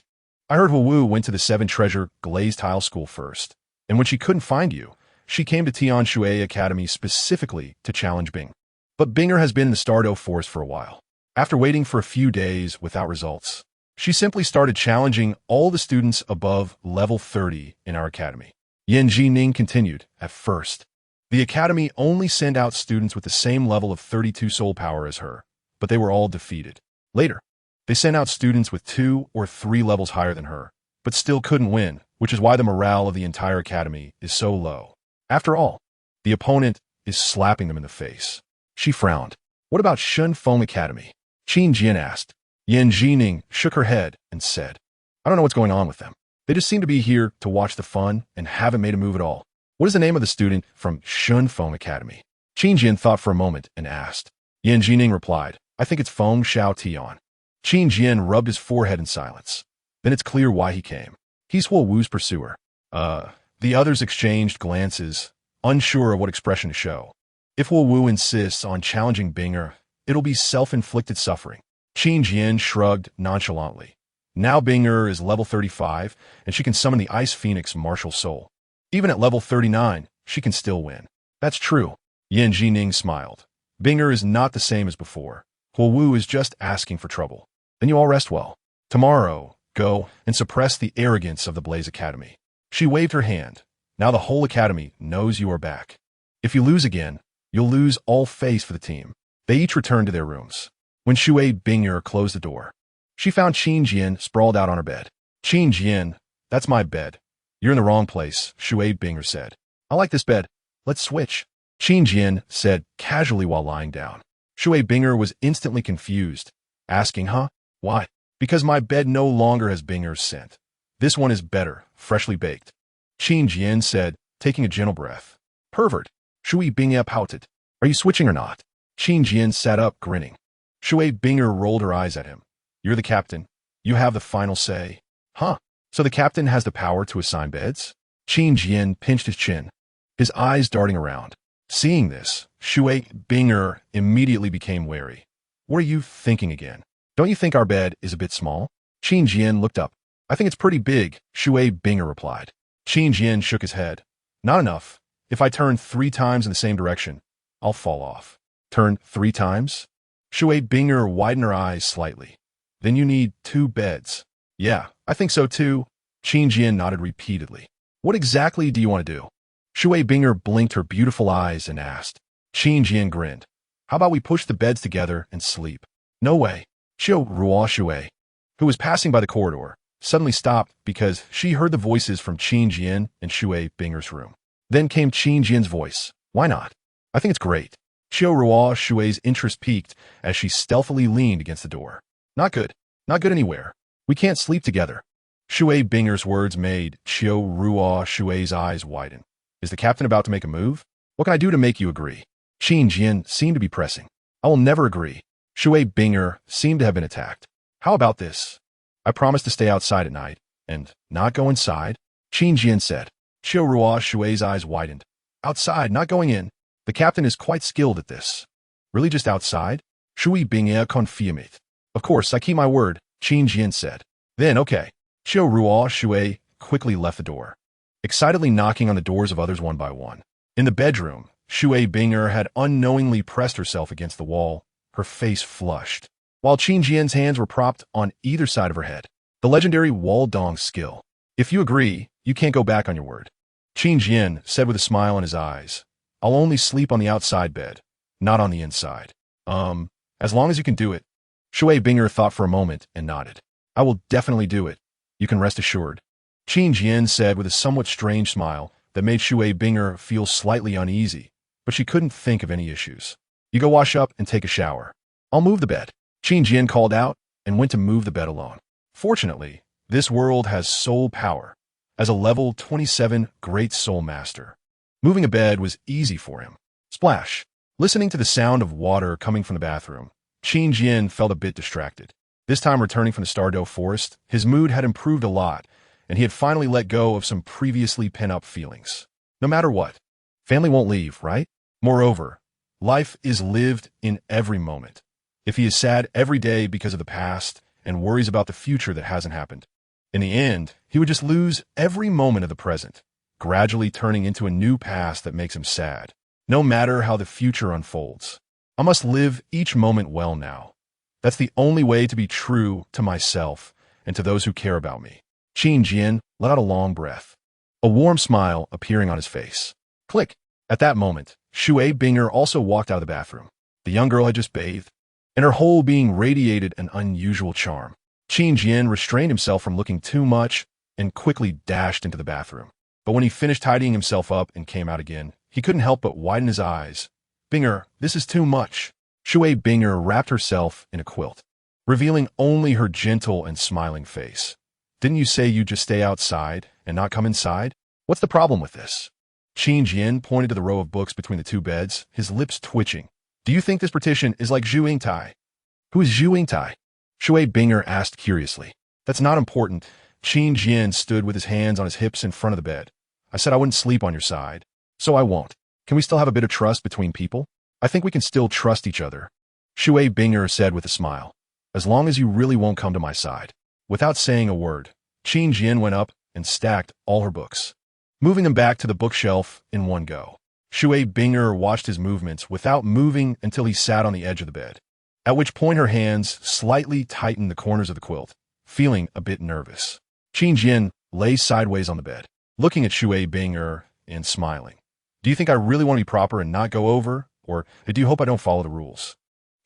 I heard Huo Wu went to the 7 Treasure Glazed Tile School first, and when she couldn't find you, she came to Tianshui Academy specifically to challenge Bing. But Binger has been in the Stardo Forest for a while. After waiting for a few days without results, she simply started challenging all the students above level 30 in our academy. Yan Jining continued, at first, the academy only sent out students with the same level of 32 soul power as her, but they were all defeated. Later, they sent out students with 2 or 3 levels higher than her, but still couldn't win, which is why the morale of the entire academy is so low. After all, the opponent is slapping them in the face. She frowned. What about Shun Feng Academy? Qin Jian asked. Yan Jining shook her head and said, I don't know what's going on with them. They just seem to be here to watch the fun and haven't made a move at all. What is the name of the student from Shun Feng Academy? Qin Jian thought for a moment and asked. Yan Jining replied, I think it's Feng Xiao Tian. Qin Jian rubbed his forehead in silence. Then it's clear why he came. He's Huo Wu's pursuer. The others exchanged glances, unsure of what expression to show. If Huo Wu insists on challenging Binger, it'll be self-inflicted suffering. Qin Jian shrugged nonchalantly. Now Binger is level 35, and she can summon the Ice Phoenix Martial Soul. Even at level 39, she can still win. That's true. Yan Jining smiled. Binger is not the same as before. Huo Wu is just asking for trouble. Then you all rest well. Tomorrow, go and suppress the arrogance of the Blaze Academy. She waved her hand. Now the whole academy knows you are back. If you lose again, you'll lose all face for the team. They each returned to their rooms. When Shui Binger closed the door, she found Qin Jian sprawled out on her bed. Qin Jian, that's my bed. You're in the wrong place, Shui Binger said. I like this bed. Let's switch. Qin Jian said casually while lying down. Shui Binger was instantly confused, asking, huh? Why? Because my bed no longer has Binger's scent. This one is better, freshly baked. Qin Jian said, taking a gentle breath. Pervert. Shui Binger pouted. Are you switching or not? Qin Jian sat up, grinning. Shui Binger rolled her eyes at him. You're the captain. You have the final say. Huh? So the captain has the power to assign beds? Qin Jian pinched his chin, his eyes darting around. Seeing this, Shui Binger immediately became wary. What are you thinking again? Don't you think our bed is a bit small? Qin Jian looked up. I think it's pretty big, Shui Binger replied. Qin Jian shook his head. Not enough. If I turn 3 times in the same direction, I'll fall off. Turn 3 times? Shui Binger widened her eyes slightly. Then you need 2 beds. Yeah, I think so too. Qin Jian nodded repeatedly. What exactly do you want to do? Shui Binger blinked her beautiful eyes and asked. Qin Jian grinned. How about we push the beds together and sleep? No way. Xiao Ruo Shui, who was passing by the corridor, suddenly stopped because she heard the voices from Qin Jian and Shui Binger's room. Then came Qin Jian's voice. Why not? I think it's great. Xiao Ruo Shui's interest peaked as she stealthily leaned against the door. Not good. Not good anywhere. We can't sleep together. Shui Binger's words made Xiao Ruo Shui's eyes widen. Is the captain about to make a move? What can I do to make you agree? Qin Jian seemed to be pressing. I will never agree. Shui Binger seemed to have been attacked. How about this? I promise to stay outside at night and not go inside, Qin Jian said. Xiao Ruo Shui's eyes widened. Outside, not going in. The captain is quite skilled at this. Really just outside? Shui Binger confirmed. Of course, I keep my word, Qin Jian said. Then, okay. Xiao Ruo Shui quickly left the door, excitedly knocking on the doors of others one by one. In the bedroom, Shui Binger had unknowingly pressed herself against the wall, her face flushed, while Qin Jian's hands were propped on either side of her head. The legendary Wall Dong skill. If you agree, you can't go back on your word. Qin Jian said with a smile in his eyes. I'll only sleep on the outside bed, not on the inside. As long as you can do it. Shui Binger thought for a moment and nodded. I will definitely do it. You can rest assured. Qin Jian said with a somewhat strange smile that made Shui Binger feel slightly uneasy, but she couldn't think of any issues. You go wash up and take a shower. I'll move the bed. Qin Jian called out and went to move the bed alone. Fortunately, this world has soul power. As a level 27 Great Soul Master, moving a bed was easy for him. Splash. Listening to the sound of water coming from the bathroom, Qin Jian felt a bit distracted. This time returning from the Stardow Forest, his mood had improved a lot, and he had finally let go of some previously pent-up feelings. No matter what, family won't leave, right? Moreover, life is lived in every moment. If he is sad every day because of the past and worries about the future that hasn't happened, in the end, he would just lose every moment of the present, gradually turning into a new past that makes him sad, no matter how the future unfolds. I must live each moment well now. That's the only way to be true to myself and to those who care about me. Qin Jian let out a long breath, a warm smile appearing on his face. Click. At that moment, Shui Binger also walked out of the bathroom. The young girl had just bathed, and her whole being radiated an unusual charm. Qin Jian restrained himself from looking too much and quickly dashed into the bathroom. But when he finished tidying himself up and came out again, he couldn't help but widen his eyes. Binger, this is too much. Shui Binger wrapped herself in a quilt, revealing only her gentle and smiling face. Didn't you say you'd just stay outside and not come inside? What's the problem with this? Qin Jian pointed to the row of books between the 2 beds, his lips twitching. Do you think this partition is like Zhu Yingtai? Who is Zhu Yingtai? Shui Binger asked curiously. That's not important. Qin Jian stood with his hands on his hips in front of the bed. I said I wouldn't sleep on your side, so I won't. Can we still have a bit of trust between people? I think we can still trust each other. Shui Binger said with a smile. As long as you really won't come to my side. Without saying a word, Qin Jian went up and stacked all her books, moving them back to the bookshelf in one go. Shui Binger watched his movements without moving until he sat on the edge of the bed, at which point her hands slightly tightened the corners of the quilt, feeling a bit nervous. Qin Jian lay sideways on the bed, looking at Shui Binger and smiling. Do you think I really want to be proper and not go over, or do you hope I don't follow the rules?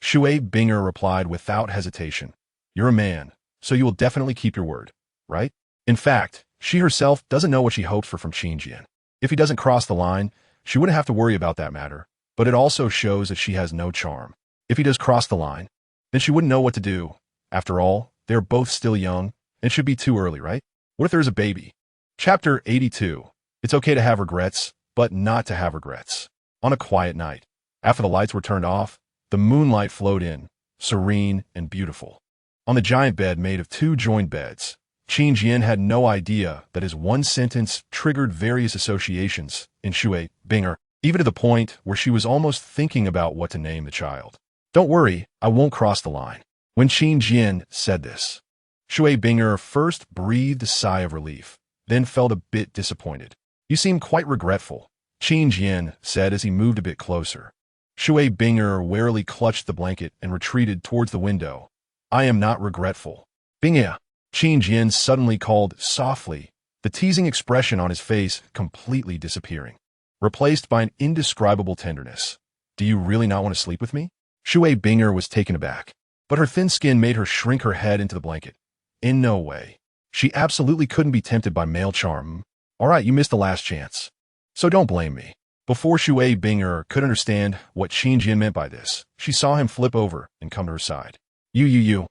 Shui Binger replied without hesitation. You're a man, so you will definitely keep your word, right? In fact, she herself doesn't know what she hopes for from Qin Jian. If he doesn't cross the line, she wouldn't have to worry about that matter, but it also shows that she has no charm. If he does cross the line, then she wouldn't know what to do. After all, they are both still young, and it should be too early, right? What if there's a baby? Chapter 82. It's okay to have regrets, but not to have regrets. On a quiet night, after the lights were turned off, the moonlight flowed in, serene and beautiful. On the giant bed made of 2 joined beds, Qin Jian had no idea that his one sentence triggered various associations in Shui Binger, even to the point where she was almost thinking about what to name the child. Don't worry, I won't cross the line. When Qin Jian said this, Shui Binger first breathed a sigh of relief, then felt a bit disappointed. You seem quite regretful, Qin Jian said as he moved a bit closer. Shui Binger warily clutched the blanket and retreated towards the window, I am not regretful. Bing-ya, Qin Jian suddenly called softly, the teasing expression on his face completely disappearing, replaced by an indescribable tenderness. Do you really not want to sleep with me? Shui Binger was taken aback, but her thin skin made her shrink her head into the blanket. In no way. She absolutely couldn't be tempted by male charm. All right, you missed the last chance. So don't blame me. Before Shui Binger could understand what Qin Jian meant by this, she saw him flip over and come to her side. You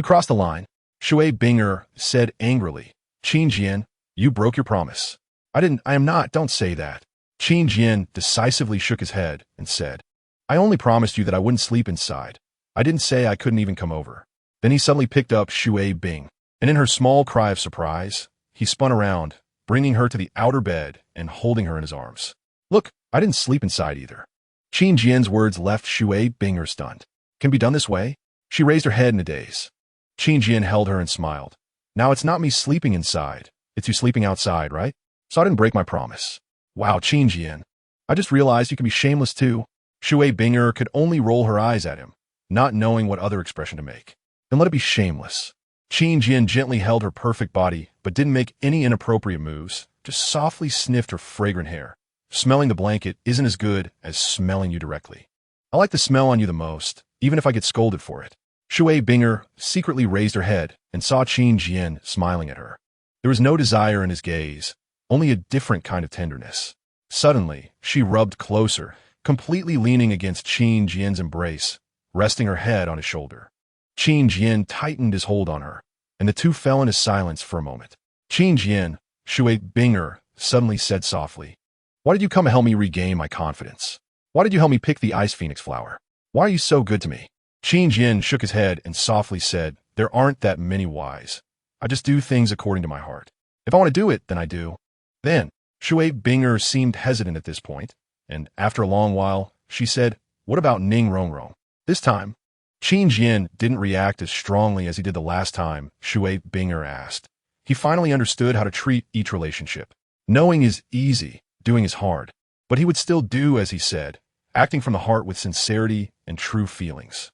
crossed the line, Shui Binger said angrily. Qin Jian, you broke your promise. I am not, don't say that. Qin Jian decisively shook his head and said, I only promised you that I wouldn't sleep inside. I didn't say I couldn't even come over. Then he suddenly picked up Shui Bing, and in her small cry of surprise, he spun around, bringing her to the outer bed and holding her in his arms. Look, I didn't sleep inside either. Qin Jian's words left Shui Binger stunned. Can be done this way? She raised her head in a daze. Qin Jian held her and smiled. Now it's not me sleeping inside. It's you sleeping outside, right? So I didn't break my promise. Wow, Qin Jian. I just realized you can be shameless too. Shui Binger could only roll her eyes at him, not knowing what other expression to make. Then let it be shameless. Qin Jian gently held her perfect body, but didn't make any inappropriate moves, just softly sniffed her fragrant hair. Smelling the blanket isn't as good as smelling you directly. I like the smell on you the most, even if I get scolded for it. Shui Binger secretly raised her head and saw Qin Jian smiling at her. There was no desire in his gaze, only a different kind of tenderness. Suddenly, she rubbed closer, completely leaning against Qin Jian's embrace, resting her head on his shoulder. Qin Jian tightened his hold on her, and the two fell into silence for a moment. Qin Jian, Shui Binger suddenly said softly, why did you come to help me regain my confidence? Why did you help me pick the ice phoenix flower? Why are you so good to me? Qin Jian shook his head and softly said, there aren't that many whys. I just do things according to my heart. If I want to do it, then I do. Then, Shui Binger seemed hesitant at this point, and after a long while, she said, what about Ning Rongrong? This time, Qin Jian didn't react as strongly as he did the last time Shui Binger asked. He finally understood how to treat each relationship. Knowing is easy, doing is hard, but he would still do as he said, acting from the heart with sincerity and true feelings.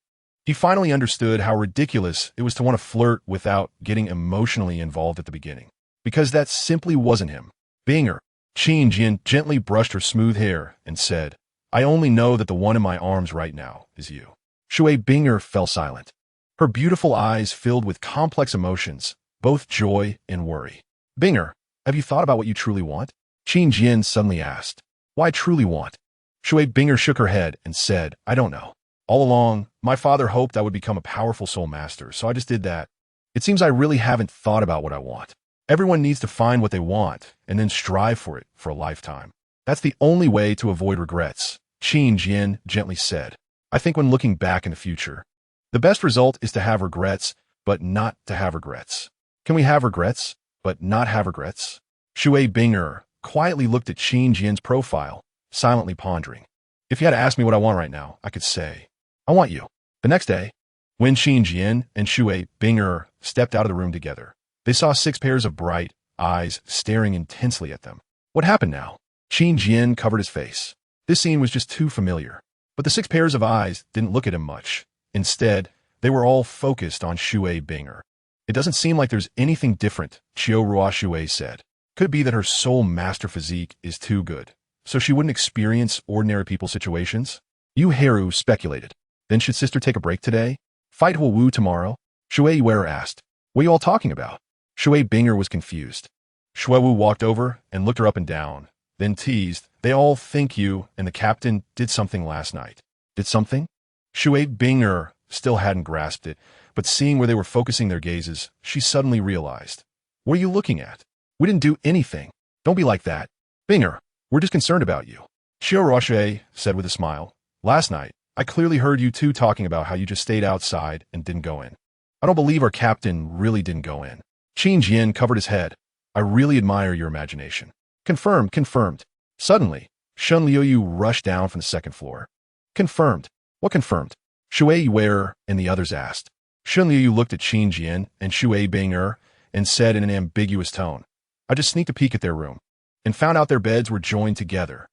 He finally understood how ridiculous it was to want to flirt without getting emotionally involved at the beginning, because that simply wasn't him. Binger, Qin Jian gently brushed her smooth hair and said, I only know that the one in my arms right now is you. Shui Binger fell silent. Her beautiful eyes filled with complex emotions, both joy and worry. Binger, have you thought about what you truly want? Qin Jian suddenly asked. Why truly want? Shui Binger shook her head and said, I don't know. All along, my father hoped I would become a powerful soul master, so I just did that. It seems I really haven't thought about what I want. Everyone needs to find what they want and then strive for it for a lifetime. That's the only way to avoid regrets, Qin Jian gently said. I think when looking back in the future, the best result is to have regrets, but not to have regrets. Can we have regrets, but not have regrets? Shui Binger quietly looked at Qin Jian's profile, silently pondering. If you had to ask me what I want right now, I could say, I want you. The next day, when Qin Jian and Shui Binger stepped out of the room together, they saw 6 pairs of bright eyes staring intensely at them. What happened now? Qin Jian covered his face. This scene was just too familiar. But the 6 pairs of eyes didn't look at him much. Instead, they were all focused on Shui Binger. It doesn't seem like there's anything different, Qiu Rua Shui said. Could it be that her soul master physique is too good, so she wouldn't experience ordinary people situations? Yu Heru speculated. Then should sister take a break today? Fight Hua Wu tomorrow? Shui Yuer asked. What are you all talking about? Shui Binger was confused. Shui Wu walked over and looked her up and down, then teased, they all think you and the captain did something last night. Did something? Shui Binger still hadn't grasped it, but seeing where they were focusing their gazes, she suddenly realized. What are you looking at? We didn't do anything. Don't be like that. Binger, we're just concerned about you. Qiu Roche said with a smile. Last night, I clearly heard you two talking about how you just stayed outside and didn't go in. I don't believe our captain really didn't go in. Qin Jian covered his head. I really admire your imagination. Confirmed, confirmed. Suddenly, Shun Liuyu rushed down from the 2nd floor. Confirmed. What confirmed? Shui Yuer and the others asked. Shun Liuyu looked at Qin Jian and Shui Binger and said in an ambiguous tone, I just sneaked a peek at their room and found out their beds were joined together.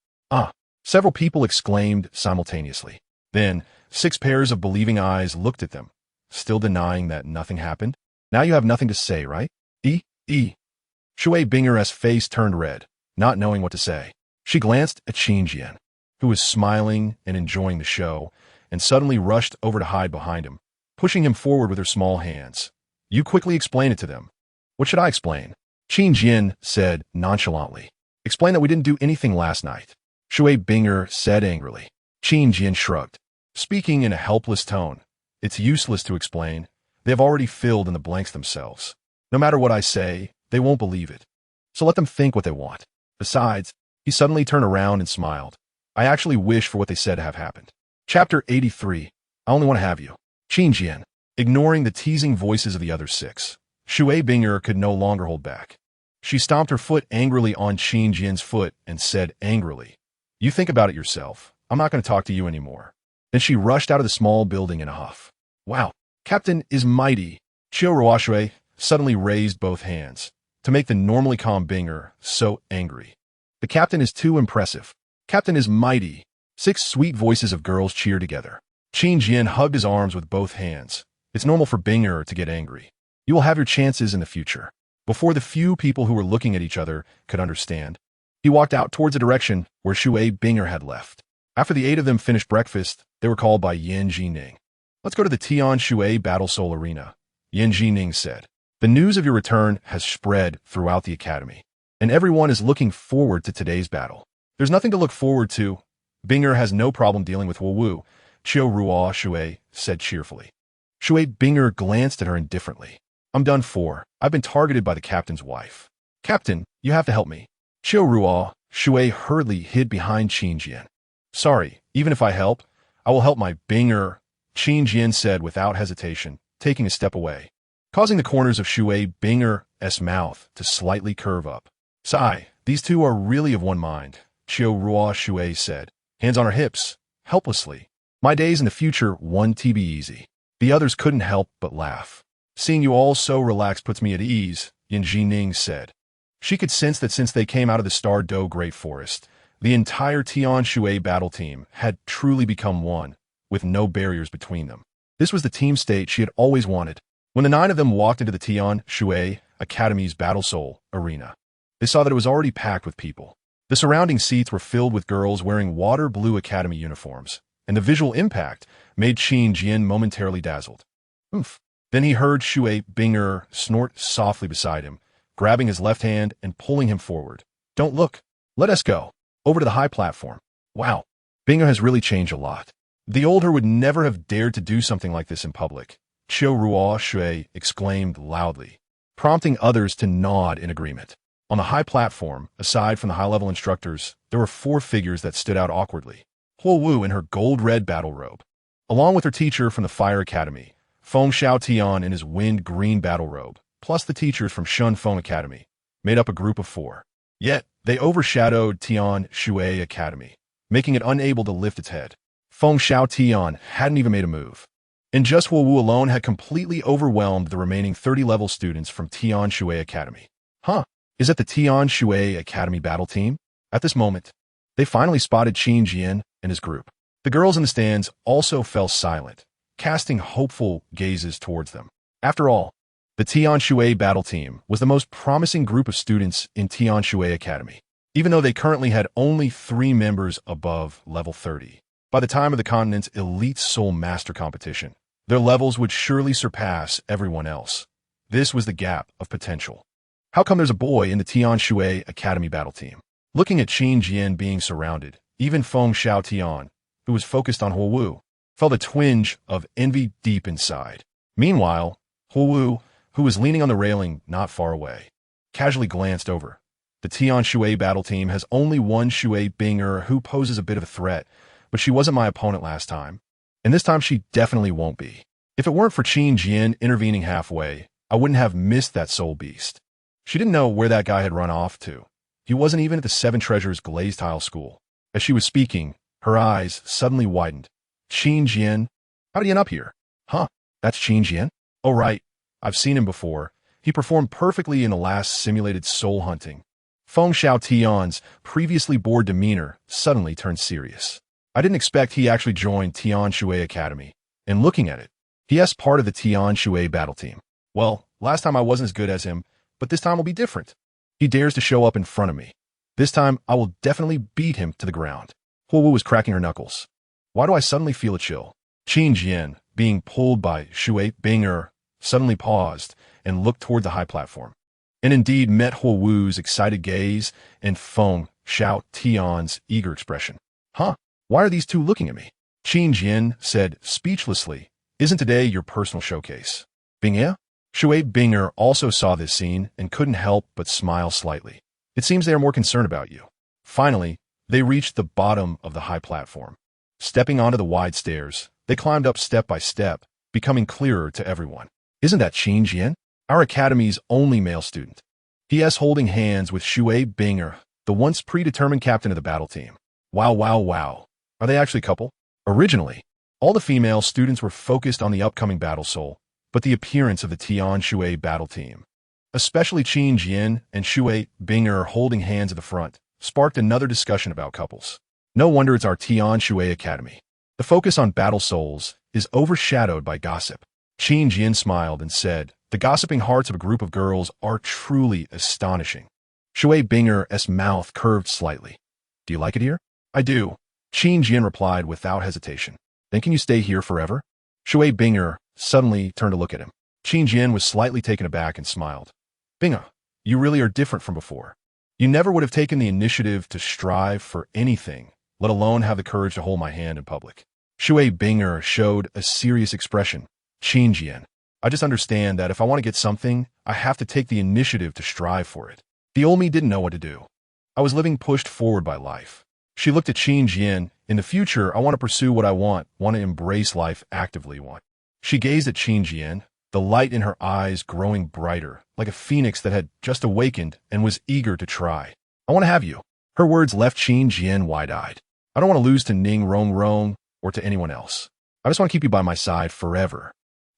Several people exclaimed simultaneously. Then, 6 pairs of believing eyes looked at them, still denying that nothing happened. Now you have nothing to say, right? Shui Binger's face turned red, not knowing what to say. She glanced at Qin Jian, who was smiling and enjoying the show, and suddenly rushed over to hide behind him, pushing him forward with her small hands. You quickly explain it to them. What should I explain? Qin Jian said nonchalantly. Explain that we didn't do anything last night. Shui Binger said angrily. Qin Jian shrugged, speaking in a helpless tone. It's useless to explain. They have already filled in the blanks themselves. No matter what I say, they won't believe it. So let them think what they want. Besides, he suddenly turned around and smiled. I actually wish for what they said to have happened. Chapter 83. I only want to have you. Qin Jian, ignoring the teasing voices of the other six. Shui Binger could no longer hold back. She stomped her foot angrily on Qin Jian's foot and said angrily, You think about it yourself. I'm not going to talk to you anymore. Then she rushed out of the small building in a huff. Wow, Captain is mighty. Qiu Ruoshui suddenly raised both hands to make the normally calm Binger so angry. The captain is too impressive. Captain is mighty. 6 sweet voices of girls cheered together. Qin Jian hugged his arms with both hands. It's normal for Binger to get angry. You will have your chances in the future. Before the few people who were looking at each other could understand, he walked out towards the direction where Shui Binger had left. After the 8 of them finished breakfast, they were called by Yan Jining. Let's go to the Tian Shui Battle Soul Arena, Yan Jining said. The news of your return has spread throughout the academy, and everyone is looking forward to today's battle. There's nothing to look forward to. Binger has no problem dealing with Wu Wu, Qiu Ruoshui said cheerfully. Shui Binger glanced at her indifferently. I'm done for. I've been targeted by the captain's wife. Captain, you have to help me. Qiu Ruoshui hurriedly hid behind Qin Jian. Sorry, even if I help, I will help my Binger, Qin Jian said without hesitation, taking a step away, causing the corners of Shui Binger's mouth to slightly curve up. Sigh, these two are really of one mind, Qiu Ruoshui said, hands on her hips, helplessly. My days in the future won't be easy. The others couldn't help but laugh. Seeing you all so relaxed puts me at ease, Yan Jining said. She could sense that since they came out of the Star Do Great Forest, the entire Tian Shui battle team had truly become one, with no barriers between them. This was the team state she had always wanted. When the 9 of them walked into the Tian Shui Academy's Battle Soul Arena, they saw that it was already packed with people. The surrounding seats were filled with girls wearing water blue academy uniforms, and the visual impact made Qin Jian momentarily dazzled. Oomph. Then he heard Shui Binger snort softly beside him, grabbing his left hand and pulling him forward. Don't look. Let us go. Over to the high platform. Wow. Binger has really changed a lot. The older would never have dared to do something like this in public, Qiu Ruoshui exclaimed loudly, prompting others to nod in agreement. On the high platform, aside from the high-level instructors, there were 4 figures that stood out awkwardly. Hu Wu in her gold-red battle robe, along with her teacher from the Fire Academy, Feng Xiaotian in his wind-green battle robe, plus the teachers from Shun Feng Academy, made up a group of 4. Yet, they overshadowed Tian Shui Academy, making it unable to lift its head. Feng Xiaotian hadn't even made a move. And just Hu Wu alone had completely overwhelmed the remaining 30-level students from Tian Shui Academy. Huh, is that the Tian Shui Academy battle team? At this moment, they finally spotted Qin Jian and his group. The girls in the stands also fell silent, casting hopeful gazes towards them. After all, the Tian Shui battle team was the most promising group of students in Tian Shui Academy, even though they currently had only 3 members above level 30. By the time of the continent's elite soul master competition, their levels would surely surpass everyone else. This was the gap of potential. How come there's a boy in the Tian Shui Academy battle team? Looking at Qin Jian being surrounded, even Feng Xiaotian, who was focused on Hu Wu, felt a twinge of envy deep inside. Meanwhile, Hu Wu, who was leaning on the railing not far away, casually glanced over. The Tian Shui battle team has only one Shui Binger who poses a bit of a threat, but she wasn't my opponent last time, and this time she definitely won't be. If it weren't for Qin Jian intervening halfway, I wouldn't have missed that soul beast. She didn't know where that guy had run off to. He wasn't even at the 7 Treasures glazed tile school. As she was speaking, her eyes suddenly widened. Qin Jian? How did he end up here? Huh, that's Qin Jian? Oh right, I've seen him before. He performed perfectly in the last simulated soul hunting. Feng Xiaotian's previously bored demeanor suddenly turned serious. I didn't expect he actually joined Tian Shui Academy, and looking at it, He is part of the Tian Shui battle team. Well, last time I wasn't as good as him, but this time will be different. He dares to show up in front of me. This time, I will definitely beat him to the ground. Huo Wu was cracking her knuckles. Why do I suddenly feel a chill? Qin Jian, being pulled by Shui Binger, suddenly paused and looked toward the high platform, and indeed met Huo Wu's excited gaze and Feng Xiao Tian's eager expression. Huh? Why are these two looking at me? Qin Jian said speechlessly, isn't today your personal showcase? Bingya? Shui Binger also saw this scene and couldn't help but smile slightly. It seems they are more concerned about you. Finally, they reached the bottom of the high platform. Stepping onto the wide stairs, they climbed up step by step, becoming clearer to everyone. Isn't that Qin Jian? Our academy's only male student. He is holding hands with Shui Binger, the once predetermined captain of the battle team. Wow, wow, wow. Are they actually a couple? Originally, all the female students were focused on the upcoming battle soul, but the appearance of the Tian Shui battle team, especially Qin Jian and Shui Binger holding hands at the front, sparked another discussion about couples. No wonder it's our Tian Shui Academy. The focus on battle souls is overshadowed by gossip. Qin Jian smiled and said, the gossiping hearts of a group of girls are truly astonishing. Shui Binger's mouth curved slightly. Do you like it here? I do. Qin Jian replied without hesitation. Then can you stay here forever? Shui Binger suddenly turned to look at him. Qin Jian was slightly taken aback and smiled. Binger, you really are different from before. You never would have taken the initiative to strive for anything, let alone have the courage to hold my hand in public. Shui Binger showed a serious expression. Qin Jian, I just understand that if I want to get something, I have to take the initiative to strive for it. The old me didn't know what to do. I was living pushed forward by life. She looked at Qin Jian. In the future, I want to pursue what I want to embrace life actively. She gazed at Qin Jian, the light in her eyes growing brighter, like a phoenix that had just awakened and was eager to try. I want to have you. Her words left Qin Jian wide-eyed. I don't want to lose to Ning Rong Rong or to anyone else. I just want to keep you by my side forever.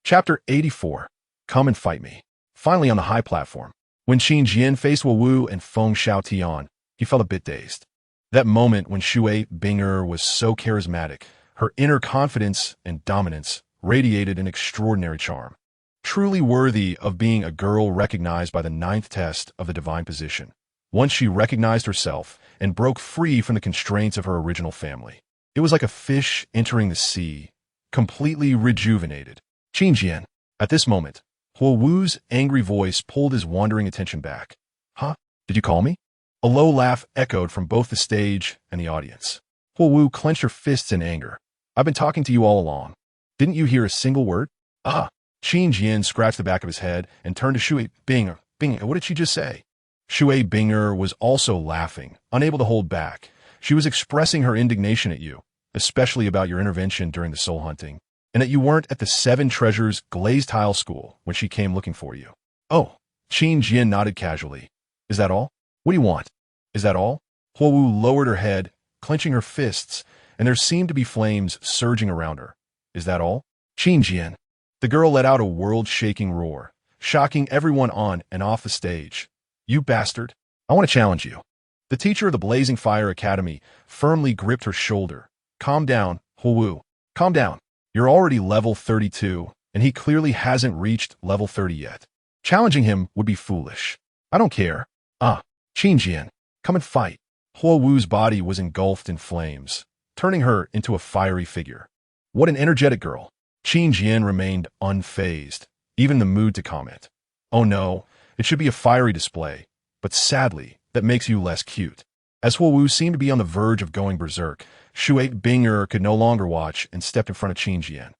Chapter 84. Come and fight me. Finally on the high platform, when Qin Jian faced Huo Wu and Feng Xiao Tian, he felt a bit dazed. That moment when Shui Binger was so charismatic, her inner confidence and dominance radiated an extraordinary charm. Truly worthy of being a girl recognized by the 9th test of the divine position. Once she recognized herself and broke free from the constraints of her original family. It was like a fish entering the sea, completely rejuvenated. Qin Jian. At this moment, Huo Wu's angry voice pulled his wandering attention back. Huh? Did you call me? A low laugh echoed from both the stage and the audience. Huo Wu clenched her fists in anger. I've been talking to you all along. Didn't you hear a single word? Ah! Qin Jian scratched the back of his head and turned to Shui Binger. Binger, what did she just say? Shui Binger was also laughing, unable to hold back. She was expressing her indignation at you, especially about your intervention during the soul hunting, and that you weren't at the 7 Treasures glazed tile school when she came looking for you. Oh, Qin Jian nodded casually. Is that all? What do you want? Is that all? Huo Wu lowered her head, clenching her fists, and there seemed to be flames surging around her. Is that all? Qin Jian. The girl let out a world-shaking roar, shocking everyone on and off the stage. You bastard. I want to challenge you. The teacher of the Blazing Fire Academy firmly gripped her shoulder. Calm down, Huo Wu. Calm down. You're already level 32, and he clearly hasn't reached level 30 yet. Challenging him would be foolish. I don't care. Qin Jian, come and fight. Huo Wu's body was engulfed in flames, turning her into a fiery figure. What an energetic girl. Qin Jian remained unfazed, even in the mood to comment. Oh no, it should be a fiery display, but sadly, that makes you less cute. As Huo Wu seemed to be on the verge of going berserk, Shui Binger could no longer watch and stepped in front of Qin Jian.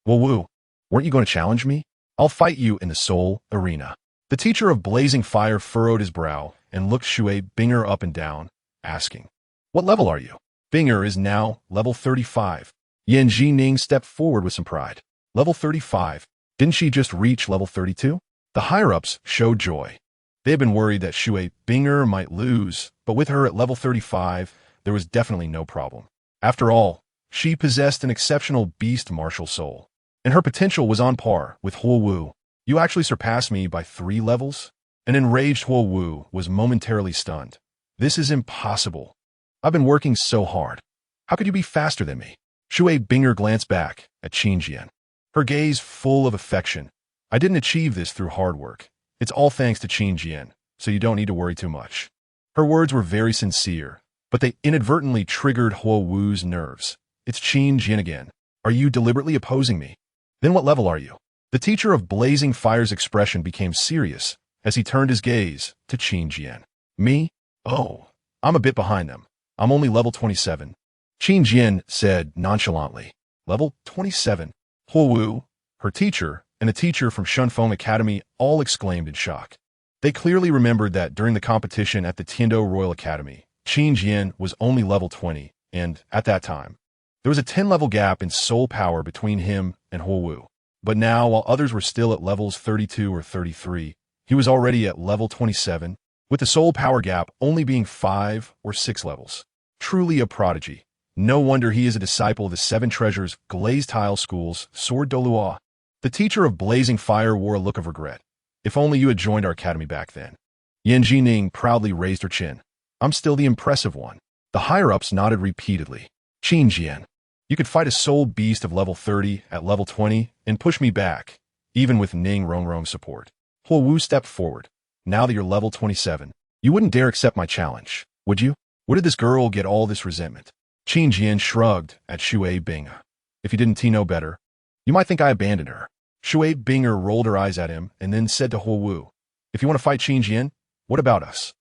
Huo Wu, weren't you going to challenge me? I'll fight you in the soul arena. The teacher of Blazing Fire furrowed his brow and looked Shui Binger up and down, asking, what level are you? Binger is now level 35. Yan Jining stepped forward with some pride. Level 35. Didn't she just reach level 32? The higher-ups showed joy. They had been worried that Shui Binger might lose, but with her at level 35, there was definitely no problem. After all, she possessed an exceptional beast martial soul, and her potential was on par with Huo Wu. You actually surpassed me by 3 levels? An enraged Huo Wu was momentarily stunned. This is impossible. I've been working so hard. How could you be faster than me? Shui Binger glanced back at Qin Jian. her gaze full of affection. I didn't achieve this through hard work. It's all thanks to Qin Jian, so you don't need to worry too much. Her words were very sincere, but they inadvertently triggered Huo Wu's nerves. It's Qin Jian again. Are you deliberately opposing me? Then what level are you? The teacher of Blazing Fire's expression became serious as he turned his gaze to Qin Jian. Me? Oh, I'm a bit behind them. I'm only level 27. Qin Jian said nonchalantly. Level 27. Huo Wu, her teacher, and a teacher from Shunfeng Academy all exclaimed in shock. They clearly remembered that during the competition at the Tiando Royal Academy, Qin Jian was only level 20, and at that time, there was a 10-level gap in soul power between him and Huo Wu. But now, while others were still at levels 32 or 33, he was already at level 27, with the soul power gap only being 5 or 6 levels. Truly a prodigy. No wonder he is a disciple of the Seven Treasures Glazed Tile School's Sword Dolua. The teacher of Blazing Fire wore a look of regret. If only you had joined our academy back then. Yan Jining proudly raised her chin. I'm still the impressive one. The higher-ups nodded repeatedly. Qin Jian, you could fight a soul beast of level 30 at level 20 and push me back, even with Ning Rongrong's support. Huo Wu stepped forward. Now that you're level 27, you wouldn't dare accept my challenge, would you? Where did this girl get all this resentment? Qin Jian shrugged at Shui Binga. If you didn't know better, you might think I abandoned her. Shui Binger rolled her eyes at him and then said to Huo Wu, if you want to fight Qin Jian, what about us?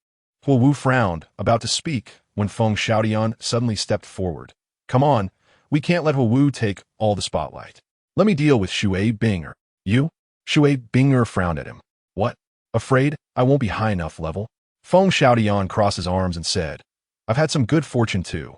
Huo Wu frowned, about to speak, when Feng Xiaotian suddenly stepped forward. Come on, we can't let Huo Wu take all the spotlight. Let me deal with Shui Binger. You? Shui Binger frowned at him. What? Afraid I won't be high enough level? Feng Xiaotian crossed his arms and said, I've had some good fortune too.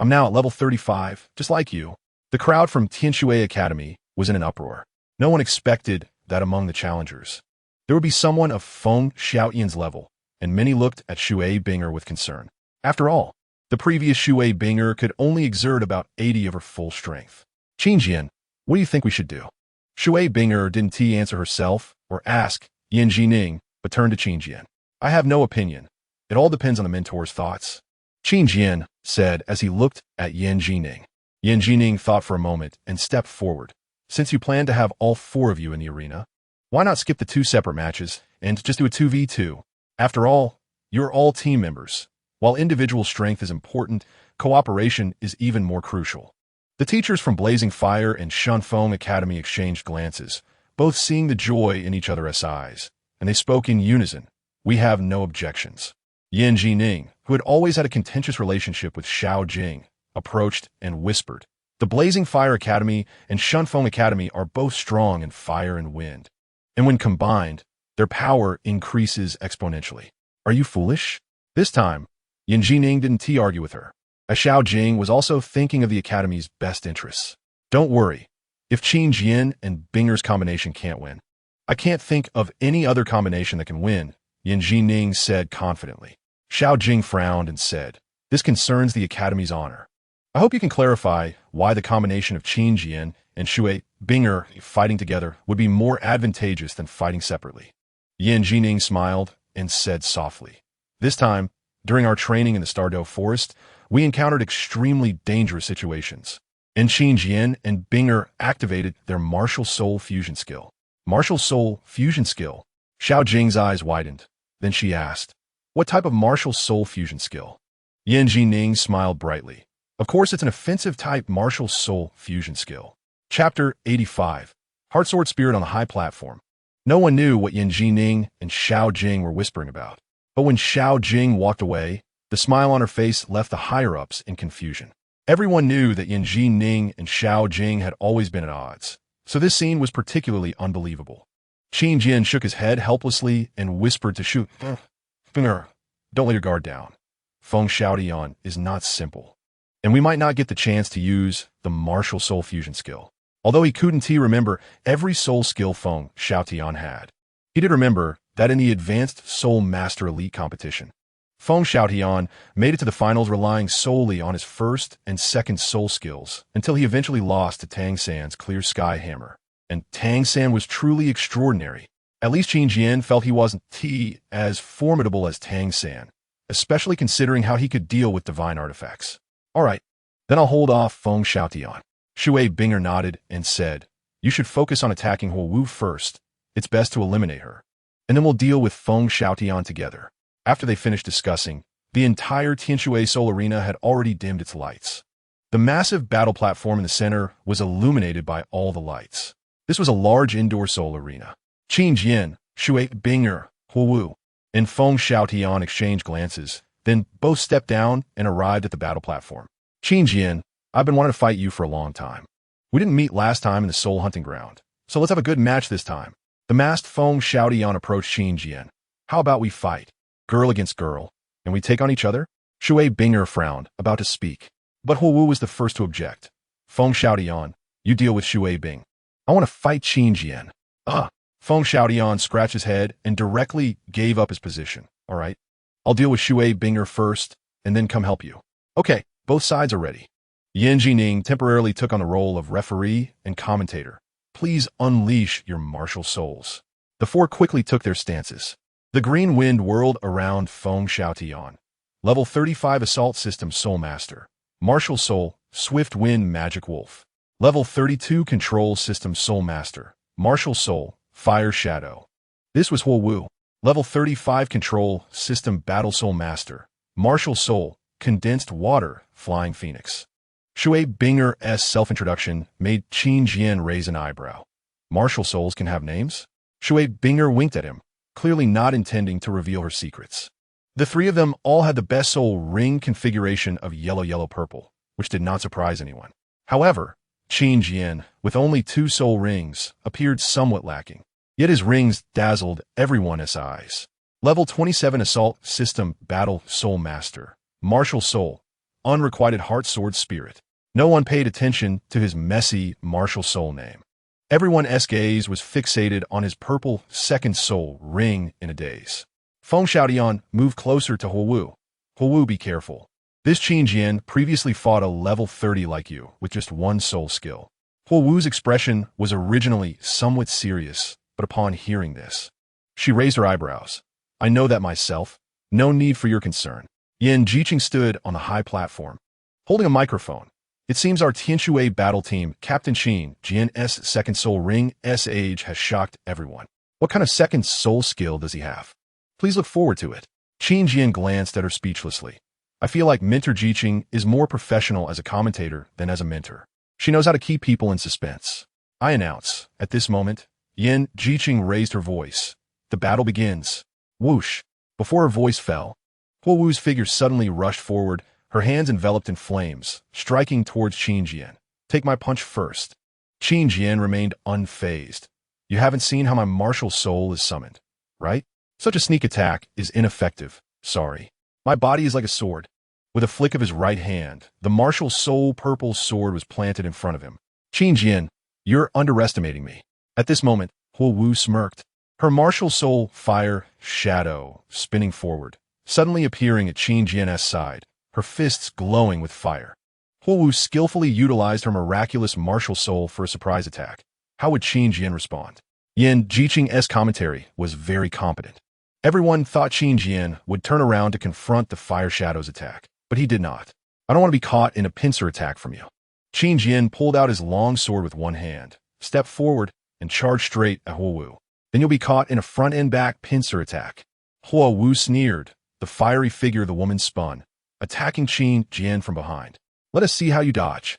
I'm now at level 35, just like you. The crowd from Tianshui Academy was in an uproar. No one expected that among the challengers there would be someone of Feng Xiaotian's level, and many looked at Shui Binger with concern. After all, the previous Shui Binger could only exert about 80 of her full strength. Qin Jian, what do you think we should do? Shui Binger didn't answer herself or ask Yan Jining, but turned to Qin Jian. I have no opinion. It all depends on the mentor's thoughts. Qin Jian said as he looked at Yan Jining. Yan Jining thought for a moment and stepped forward. Since you plan to have all 4 of you in the arena, why not skip the 2 separate matches and just do a 2v2? After all, you're all team members. While individual strength is important, cooperation is even more crucial. The teachers from Blazing Fire and Shunfeng Academy exchanged glances, both seeing the joy in each other's eyes, and they spoke in unison. We have no objections. Yan Jining, who had always had a contentious relationship with Xiao Jing, approached and whispered, the Blazing Fire Academy and Shunfeng Academy are both strong in fire and wind, and when combined, their power increases exponentially. Are you foolish? This time, Yan Jining didn't argue with her, as Xiao Jing was also thinking of the Academy's best interests. Don't worry. If Qin Jian and Binger's combination can't win, I can't think of any other combination that can win, Yan Jining said confidently. Xiao Jing frowned and said, this concerns the Academy's honor. I hope you can clarify why the combination of Qin Jian and Shui Binger fighting together would be more advantageous than fighting separately. Yan Jining smiled and said softly, this time, during our training in the Stardow Forest, we encountered extremely dangerous situations, and Qin Jian and Binger activated their martial soul fusion skill. Martial soul fusion skill? Xiao Jing's eyes widened. Then she asked, what type of martial soul fusion skill? Yan Jining smiled brightly. Of course, it's an offensive-type martial soul fusion skill. Chapter 85. Heartsword Spirit on the High Platform. No one knew what Yan Jining and Xiao Jing were whispering about. But when Xiao Jing walked away, the smile on her face left the higher-ups in confusion. Everyone knew that Yan Jining and Xiao Jing had always been at odds, so this scene was particularly unbelievable. Qin Jian shook his head helplessly and whispered to Shu Binger, don't let your guard down. Feng Xiaotian is not simple, and we might not get the chance to use the martial soul fusion skill. Although he couldn't remember every soul skill Feng Xiaotian had, he did remember that in the Advanced Soul Master Elite competition, Feng Xiaotian made it to the finals relying solely on his first and second soul skills until he eventually lost to Tang San's Clear Sky Hammer. And Tang San was truly extraordinary. At least Qin Jian felt he wasn't as formidable as Tang San, especially considering how he could deal with divine artifacts. All right, then I'll hold off Feng Xiaotian. Shui Binger nodded and said, You should focus on attacking Huo Wu first. It's best to eliminate her. And then we'll deal with Feng Xiaotian together. After they finished discussing, the entire Tianshui Soul Arena had already dimmed its lights. The massive battle platform in the center was illuminated by all the lights. This was a large indoor soul arena. Qin Jian, Shui Binger, Huo Wu, and Feng Xiaotian exchanged glances, then both stepped down and arrived at the battle platform. Qin Jian, I've been wanting to fight you for a long time. We didn't meet last time in the soul hunting ground, so let's have a good match this time. The masked Feng Xiaotian approached Qin Jian. How about we fight, girl against girl, and we take on each other? Shui Binger frowned, about to speak. But Huo Wu was the first to object. Feng Xiaotian, you deal with Shui Bing. I want to fight Qin Jian. Feng Xiaotian scratched his head and directly gave up his position. All right, I'll deal with Shui Binger first, and then come help you. Okay, both sides are ready. Yan Jining temporarily took on the role of referee and commentator. Please unleash your martial souls. The four quickly took their stances. The green wind whirled around Feng Xiaotian. Level 35 Assault System Soul Master. Martial Soul, Swift Wind Magic Wolf. Level 32 Control System Soul Master. Martial Soul, Fire Shadow. This was Huo Wu. Level 35 Control System Battle Soul Master. Martial Soul, Condensed Water, Flying Phoenix. Shui Binger's self-introduction made Qin Jian raise an eyebrow. Martial souls can have names? Shui Binger winked at him, clearly not intending to reveal her secrets. The three of them all had the best soul ring configuration of yellow-yellow-purple, which did not surprise anyone. However, Qin Jian, with only 2 soul rings, appeared somewhat lacking. Yet his rings dazzled everyone's eyes. Level 27 Assault System Battle Soul Master. Martial Soul. Unrequited Heart Sword Spirit. No one paid attention to his messy martial soul name. Everyone's gaze was fixated on his purple second soul ring in a daze. Feng Xiaotian moved closer to Huo Wu. Huo Wu, be careful. This Qin Jian previously fought a level 30 like you, with just 1 soul skill. Huo Wu's expression was originally somewhat serious, but upon hearing this, she raised her eyebrows. I know that myself. No need for your concern. Yan Jiqing stood on the high platform, holding a microphone. It seems our Tianshui battle team, Captain Qin Jian's second soul ring's age has shocked everyone. What kind of second soul skill does he have? Please look forward to it. Qin Jian glanced at her speechlessly. I feel like Mentor Jiqing is more professional as a commentator than as a mentor. She knows how to keep people in suspense. I announce, at this moment, Yan Jiqing raised her voice. The battle begins. Whoosh. Before her voice fell, Huo Wu's figure suddenly rushed forward, her hands enveloped in flames, striking towards Qin Jian. Take my punch first. Qin Jian remained unfazed. You haven't seen how my martial soul is summoned, right? Such a sneak attack is ineffective. Sorry. My body is like a sword. With a flick of his right hand, the martial soul purple sword was planted in front of him. Qin Jian, you're underestimating me. At this moment, Huo Wu smirked. Her martial soul fire shadow spinning forward, suddenly appearing at Qin Jian's side, her fists glowing with fire. Huo Wu skillfully utilized her miraculous martial soul for a surprise attack. How would Qin Jian respond? Yan Jiqing's commentary was very competent. Everyone thought Qin Jian would turn around to confront the fire shadow's attack, but he did not. I don't want to be caught in a pincer attack from you. Qin Jian pulled out his long sword with one hand, stepped forward, and charged straight at Huo Wu. Then you'll be caught in a front and back pincer attack. Huo Wu sneered. The fiery figure of the woman spun, attacking Qin Jian from behind. Let us see how you dodge.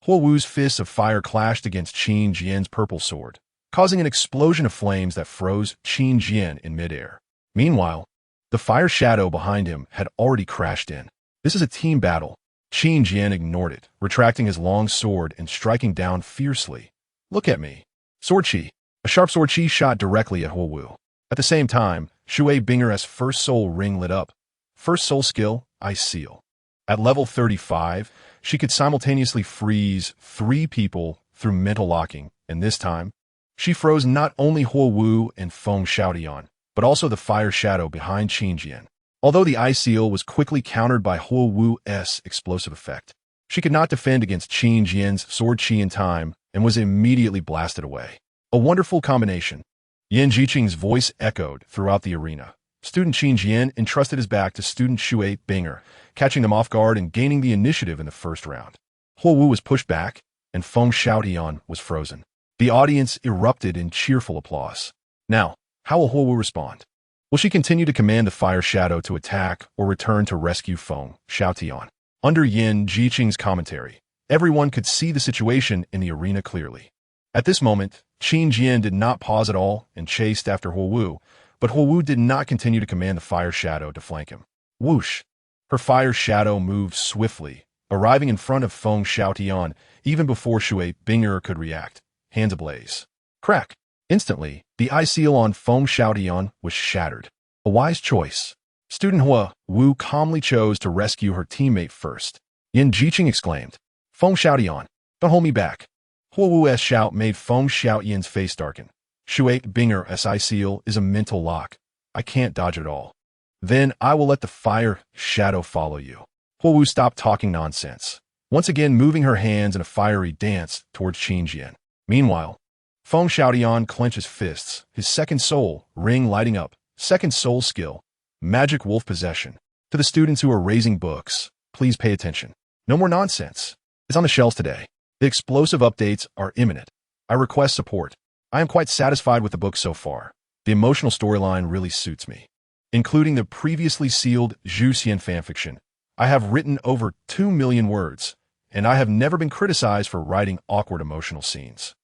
Huo Wu's fists of fire clashed against Qin Jian's purple sword, causing an explosion of flames that froze Qin Jian in midair. Meanwhile, the fire shadow behind him had already crashed in. This is a team battle. Qin Jian ignored it, retracting his long sword and striking down fiercely. Look at me. Sword chi. A sharp sword chi shot directly at Huo Wu. At the same time, Shui Binger's first soul ring lit up. First soul skill, Ice Seal. At level 35, she could simultaneously freeze 3 people through mental locking, and this time, she froze not only Huo Wu and Feng Xiaotian, but also the fire shadow behind Qin Jian. Although the Ice Seal was quickly countered by Huo Wu's explosive effect, she could not defend against Qin Jian's sword chi in time and was immediately blasted away. A wonderful combination. Yan Jiqing's voice echoed throughout the arena. Student Qin Jian entrusted his back to student Shui Binger, catching them off guard and gaining the initiative in the first round. Huo Wu was pushed back, and Feng Xiaotian was frozen. The audience erupted in cheerful applause. Now, how will Huowu respond? Will she continue to command the fire shadow to attack or return to rescue Feng Xiaotian? Under Yin Jiqing's commentary, everyone could see the situation in the arena clearly. At this moment, Qin Jian did not pause at all and chased after Huowu, but Huowu did not continue to command the fire shadow to flank him. Whoosh! Her fire shadow moved swiftly, arriving in front of Feng Xiaotian even before Shui Binger could react, hands ablaze. Crack! Instantly, the eye seal on Feng Xiaotian was shattered. A wise choice. Student Hua Wu calmly chose to rescue her teammate first. Yin Jiqing exclaimed, Feng Xiaotian, don't hold me back. Hua Wu's shout made Feng Xiaotian's face darken. Shui Binger's eye seal is a mental lock. I can't dodge it all. Then I will let the fire shadow follow you. Hua Wu stopped talking nonsense, once again moving her hands in a fiery dance towards Qin Jian. Meanwhile, Feng Xiaotian clenches fists, his second soul ring lighting up. Second soul skill, magic wolf possession. To the students who are raising books, please pay attention. No more nonsense. It's on the shelves today. The explosive updates are imminent. I request support. I am quite satisfied with the book so far. The emotional storyline really suits me. Including the previously sealed Zhu Xian fanfiction, I have written over 2 million words, and I have never been criticized for writing awkward emotional scenes.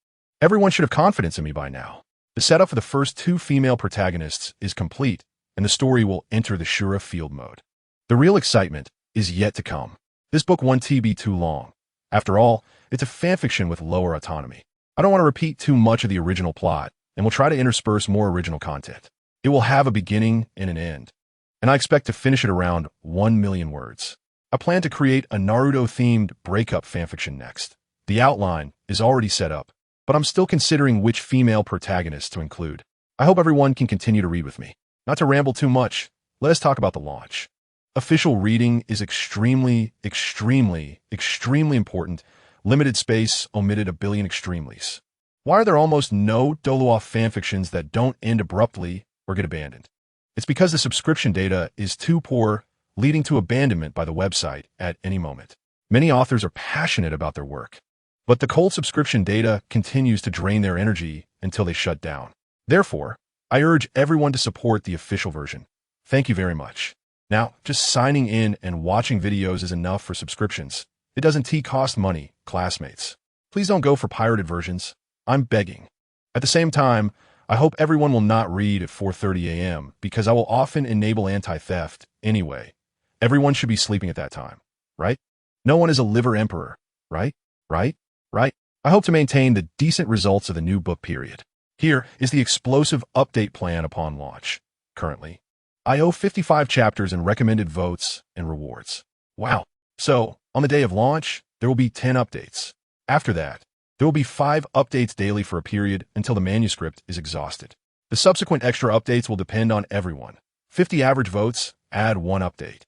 Everyone should have confidence in me by now. The setup for the first 2 female protagonists is complete, and the story will enter the Shura field mode. The real excitement is yet to come. This book won't be too long. After all, it's a fanfiction with lower autonomy. I don't want to repeat too much of the original plot, and will try to intersperse more original content. It will have a beginning and an end, and I expect to finish it around 1 million words. I plan to create a Naruto-themed breakup fanfiction next. The outline is already set up, but I'm still considering which female protagonists to include. I hope everyone can continue to read with me. Not to ramble too much, let us talk about the launch. Official reading is extremely important. Limited space omitted a billion extremelies. Why are there almost no Doluoff fanfictions that don't end abruptly or get abandoned? It's because the subscription data is too poor, leading to abandonment by the website at any moment. Many authors are passionate about their work, but the cold subscription data continues to drain their energy until they shut down. Therefore, I urge everyone to support the official version. Thank you very much. Now, just signing in and watching videos is enough for subscriptions. It doesn't cost money, classmates. Please don't go for pirated versions. I'm begging. At the same time, I hope everyone will not read at 4:30 a.m. because I will often enable anti-theft anyway. Everyone should be sleeping at that time, right? No one is a liver emperor, right? Right? I hope to maintain the decent results of the new book period. Here is the explosive update plan upon launch. Currently, I owe 55 chapters in recommended votes and rewards. Wow. So, on the day of launch, there will be 10 updates. After that, there will be 5 updates daily for a period until the manuscript is exhausted. The subsequent extra updates will depend on everyone. 50 average votes, add 1 update.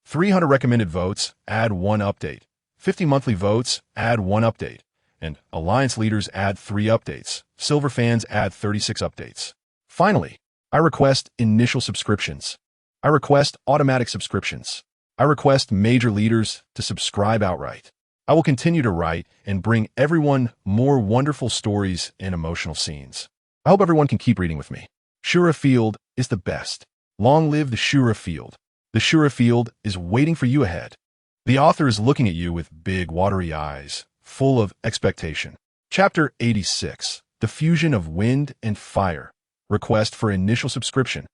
300 recommended votes, add 1 update. 50 monthly votes, add 1 update. And Alliance leaders add 3 updates. Silver fans add 36 updates. Finally, I request initial subscriptions. I request automatic subscriptions. I request major leaders to subscribe outright. I will continue to write and bring everyone more wonderful stories and emotional scenes. I hope everyone can keep reading with me. Shura Field is the best. Long live the Shura Field. The Shura Field is waiting for you ahead. The author is looking at you with big, watery eyes, full of expectation. Chapter 86, The Fusion of Wind and Fire. Request for initial subscription.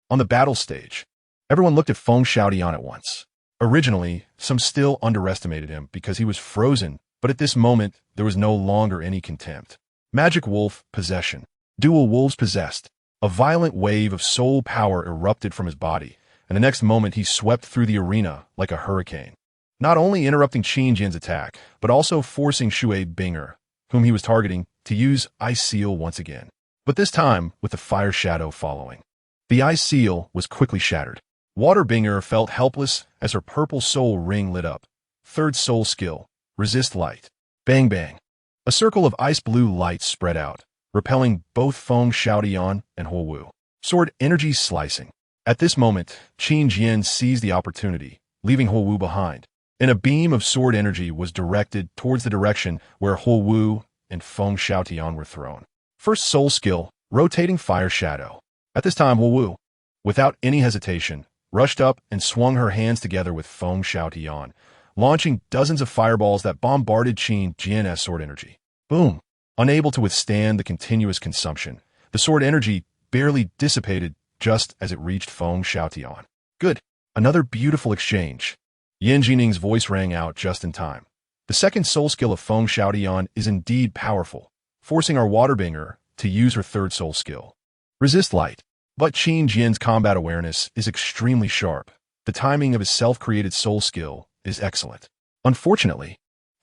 On the battle stage, everyone looked at Feng Xiaotian at once. Originally, some still underestimated him because he was frozen, but at this moment, there was no longer any contempt. Magic wolf possession. Dual wolves possessed. A violent wave of soul power erupted from his body, and the next moment he swept through the arena like a hurricane. Not only interrupting Qin Jian's attack, but also forcing Shui Binger, whom he was targeting, to use Ice Seal once again. But this time, with the fire shadow following. The Ice Seal was quickly shattered. Water Binger felt helpless as her purple soul ring lit up. Third soul skill, resist light. Bang bang. A circle of ice blue light spread out, repelling both Feng Xiaotian and Huowu. Sword energy slicing. At this moment, Qin Jian seized the opportunity, leaving Huowu behind. And a beam of sword energy was directed towards the direction where Huowu and Feng Xiaotian were thrown. First soul skill, rotating fire shadow. At this time, Huowu, without any hesitation, rushed up and swung her hands together with Feng Xiaotian, launching dozens of fireballs that bombarded Qin Jian's sword energy. Boom! Unable to withstand the continuous consumption, the sword energy barely dissipated just as it reached Feng Xiaotian. Good. Another beautiful exchange. Yan Jining's voice rang out just in time. The second soul skill of Feng Xiaotian is indeed powerful, forcing our waterbringer to use her third soul skill. Resist light. But Qin Jian's combat awareness is extremely sharp. The timing of his self-created soul skill is excellent. Unfortunately,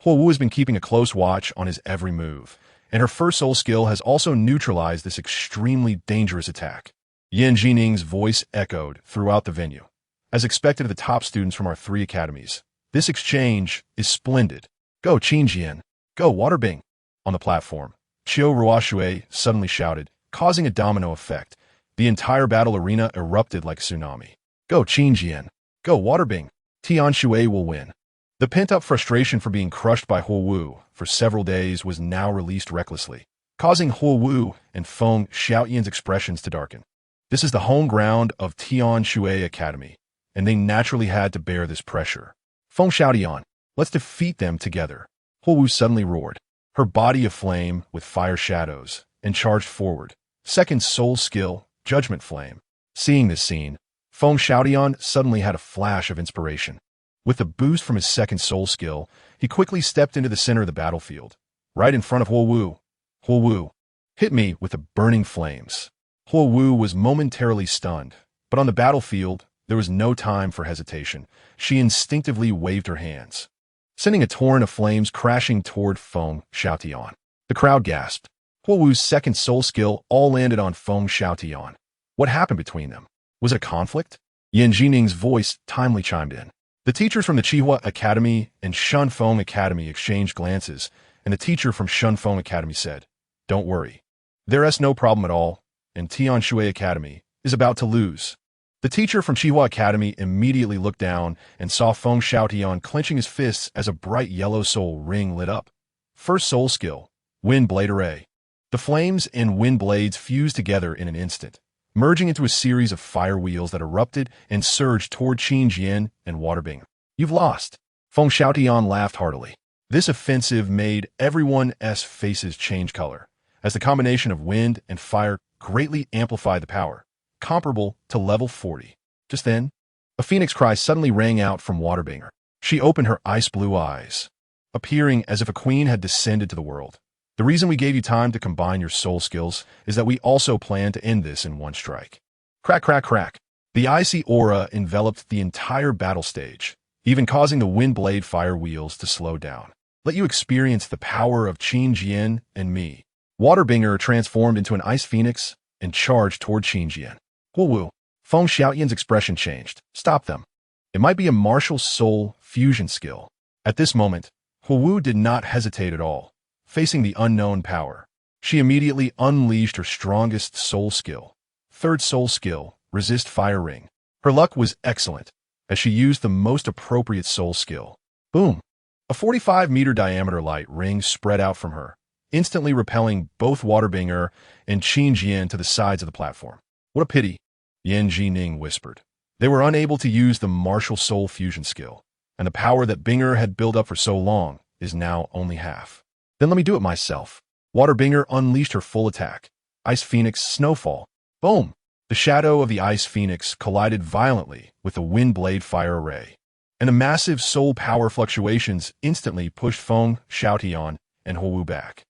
Huowu has been keeping a close watch on his every move, and her first soul skill has also neutralized this extremely dangerous attack. Yan Jining's voice echoed throughout the venue. As expected of the top students from our 3 academies, this exchange is splendid. Go, Qin Jian. Go, Waterbing. On the platform, Qiu Ruoxue suddenly shouted, causing a domino effect. The entire battle arena erupted like a tsunami. Go, Qin Jian. Go, Waterbing. Tian Shui will win. The pent-up frustration for being crushed by Huowu for several days was now released recklessly, causing Huowu and Feng Xiaotian's expressions to darken. This is the home ground of Tian Shui Academy, and they naturally had to bear this pressure. Feng Xiaotian, let's defeat them together. Huowu suddenly roared, her body aflame with fire shadows, and charged forward. Second soul skill, Judgment Flame. Seeing this scene, Feng Xiaotian suddenly had a flash of inspiration. With a boost from his second soul skill, he quickly stepped into the center of the battlefield, right in front of Huowu. Huowu, hit me with the burning flames. Huowu was momentarily stunned, but on the battlefield, there was no time for hesitation. She instinctively waved her hands, sending a torrent of flames crashing toward Feng Xiaotian. The crowd gasped. Huowu's second soul skill all landed on Feng Xiaotian. What happened between them? Was it a conflict? Yan Jining's voice timely chimed in. The teachers from the Qihua Academy and Shunfeng Academy exchanged glances, and the teacher from Shunfeng Academy said, "Don't worry. There's no problem at all, and Tian Shui Academy is about to lose." The teacher from Qihua Academy immediately looked down and saw Feng Xiaotian clenching his fists as a bright yellow soul ring lit up. First soul skill, Wind Blade Array. The flames and wind blades fused together in an instant, merging into a series of fire wheels that erupted and surged toward Qin Jian and Waterbing. You've lost. Feng Xiaotian laughed heartily. This offensive made everyone's faces change color, as the combination of wind and fire greatly amplified the power, comparable to level 40. Just then, a phoenix cry suddenly rang out from Waterbinger. She opened her ice-blue eyes, appearing as if a queen had descended to the world. The reason we gave you time to combine your soul skills is that we also plan to end this in one strike. Crack, crack, crack. The icy aura enveloped the entire battle stage, even causing the wind blade fire wheels to slow down. Let you experience the power of Qin Jian and me. Waterbinger transformed into an ice phoenix and charged toward Qin Jian. Huowu. Feng Xiaotian's expression changed. Stop them. It might be a martial soul fusion skill. At this moment, Huowu did not hesitate at all. Facing the unknown power, she immediately unleashed her strongest soul skill. Third soul skill, Resist Fire Ring. Her luck was excellent, as she used the most appropriate soul skill. Boom! A 45-meter diameter light ring spread out from her, instantly repelling both Waterbinger and Qin Jian to the sides of the platform. What a pity, Yan Jining whispered. They were unable to use the martial soul fusion skill, and the power that Binger had built up for so long is now only half. Then let me do it myself. Waterbinger unleashed her full attack. Ice Phoenix Snowfall. Boom! The shadow of the Ice Phoenix collided violently with the Wind Blade Fire Array, and the massive soul power fluctuations instantly pushed Feng Xiaotian and Huowu back.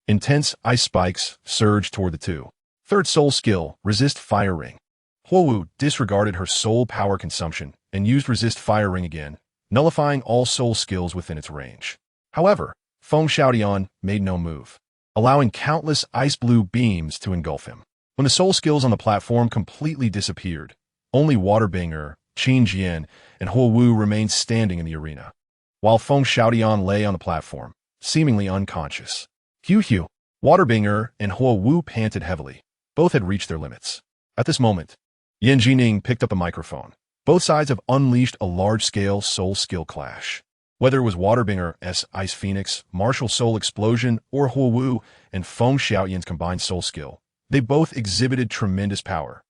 Intense ice spikes surged toward the two. Third soul skill, Resist Fire Ring. Huowu disregarded her soul power consumption and used Resist Fire Ring again, nullifying all soul skills within its range. However, Feng Xiaotian made no move, allowing countless ice-blue beams to engulf him. When the soul skills on the platform completely disappeared, only Waterbinger, Qin Jian, and Huowu remained standing in the arena, while Feng Xiaotian lay on the platform, seemingly unconscious. Hew. Waterbinger and Huowu panted heavily. Both had reached their limits. At this moment, Yan Jining picked up the microphone. Both sides have unleashed a large-scale soul skill clash. Whether it was Waterbinger's Ice Phoenix, Martial Soul Explosion, or Huowu and Feng Xiaoyan's combined soul skill, they both exhibited tremendous power.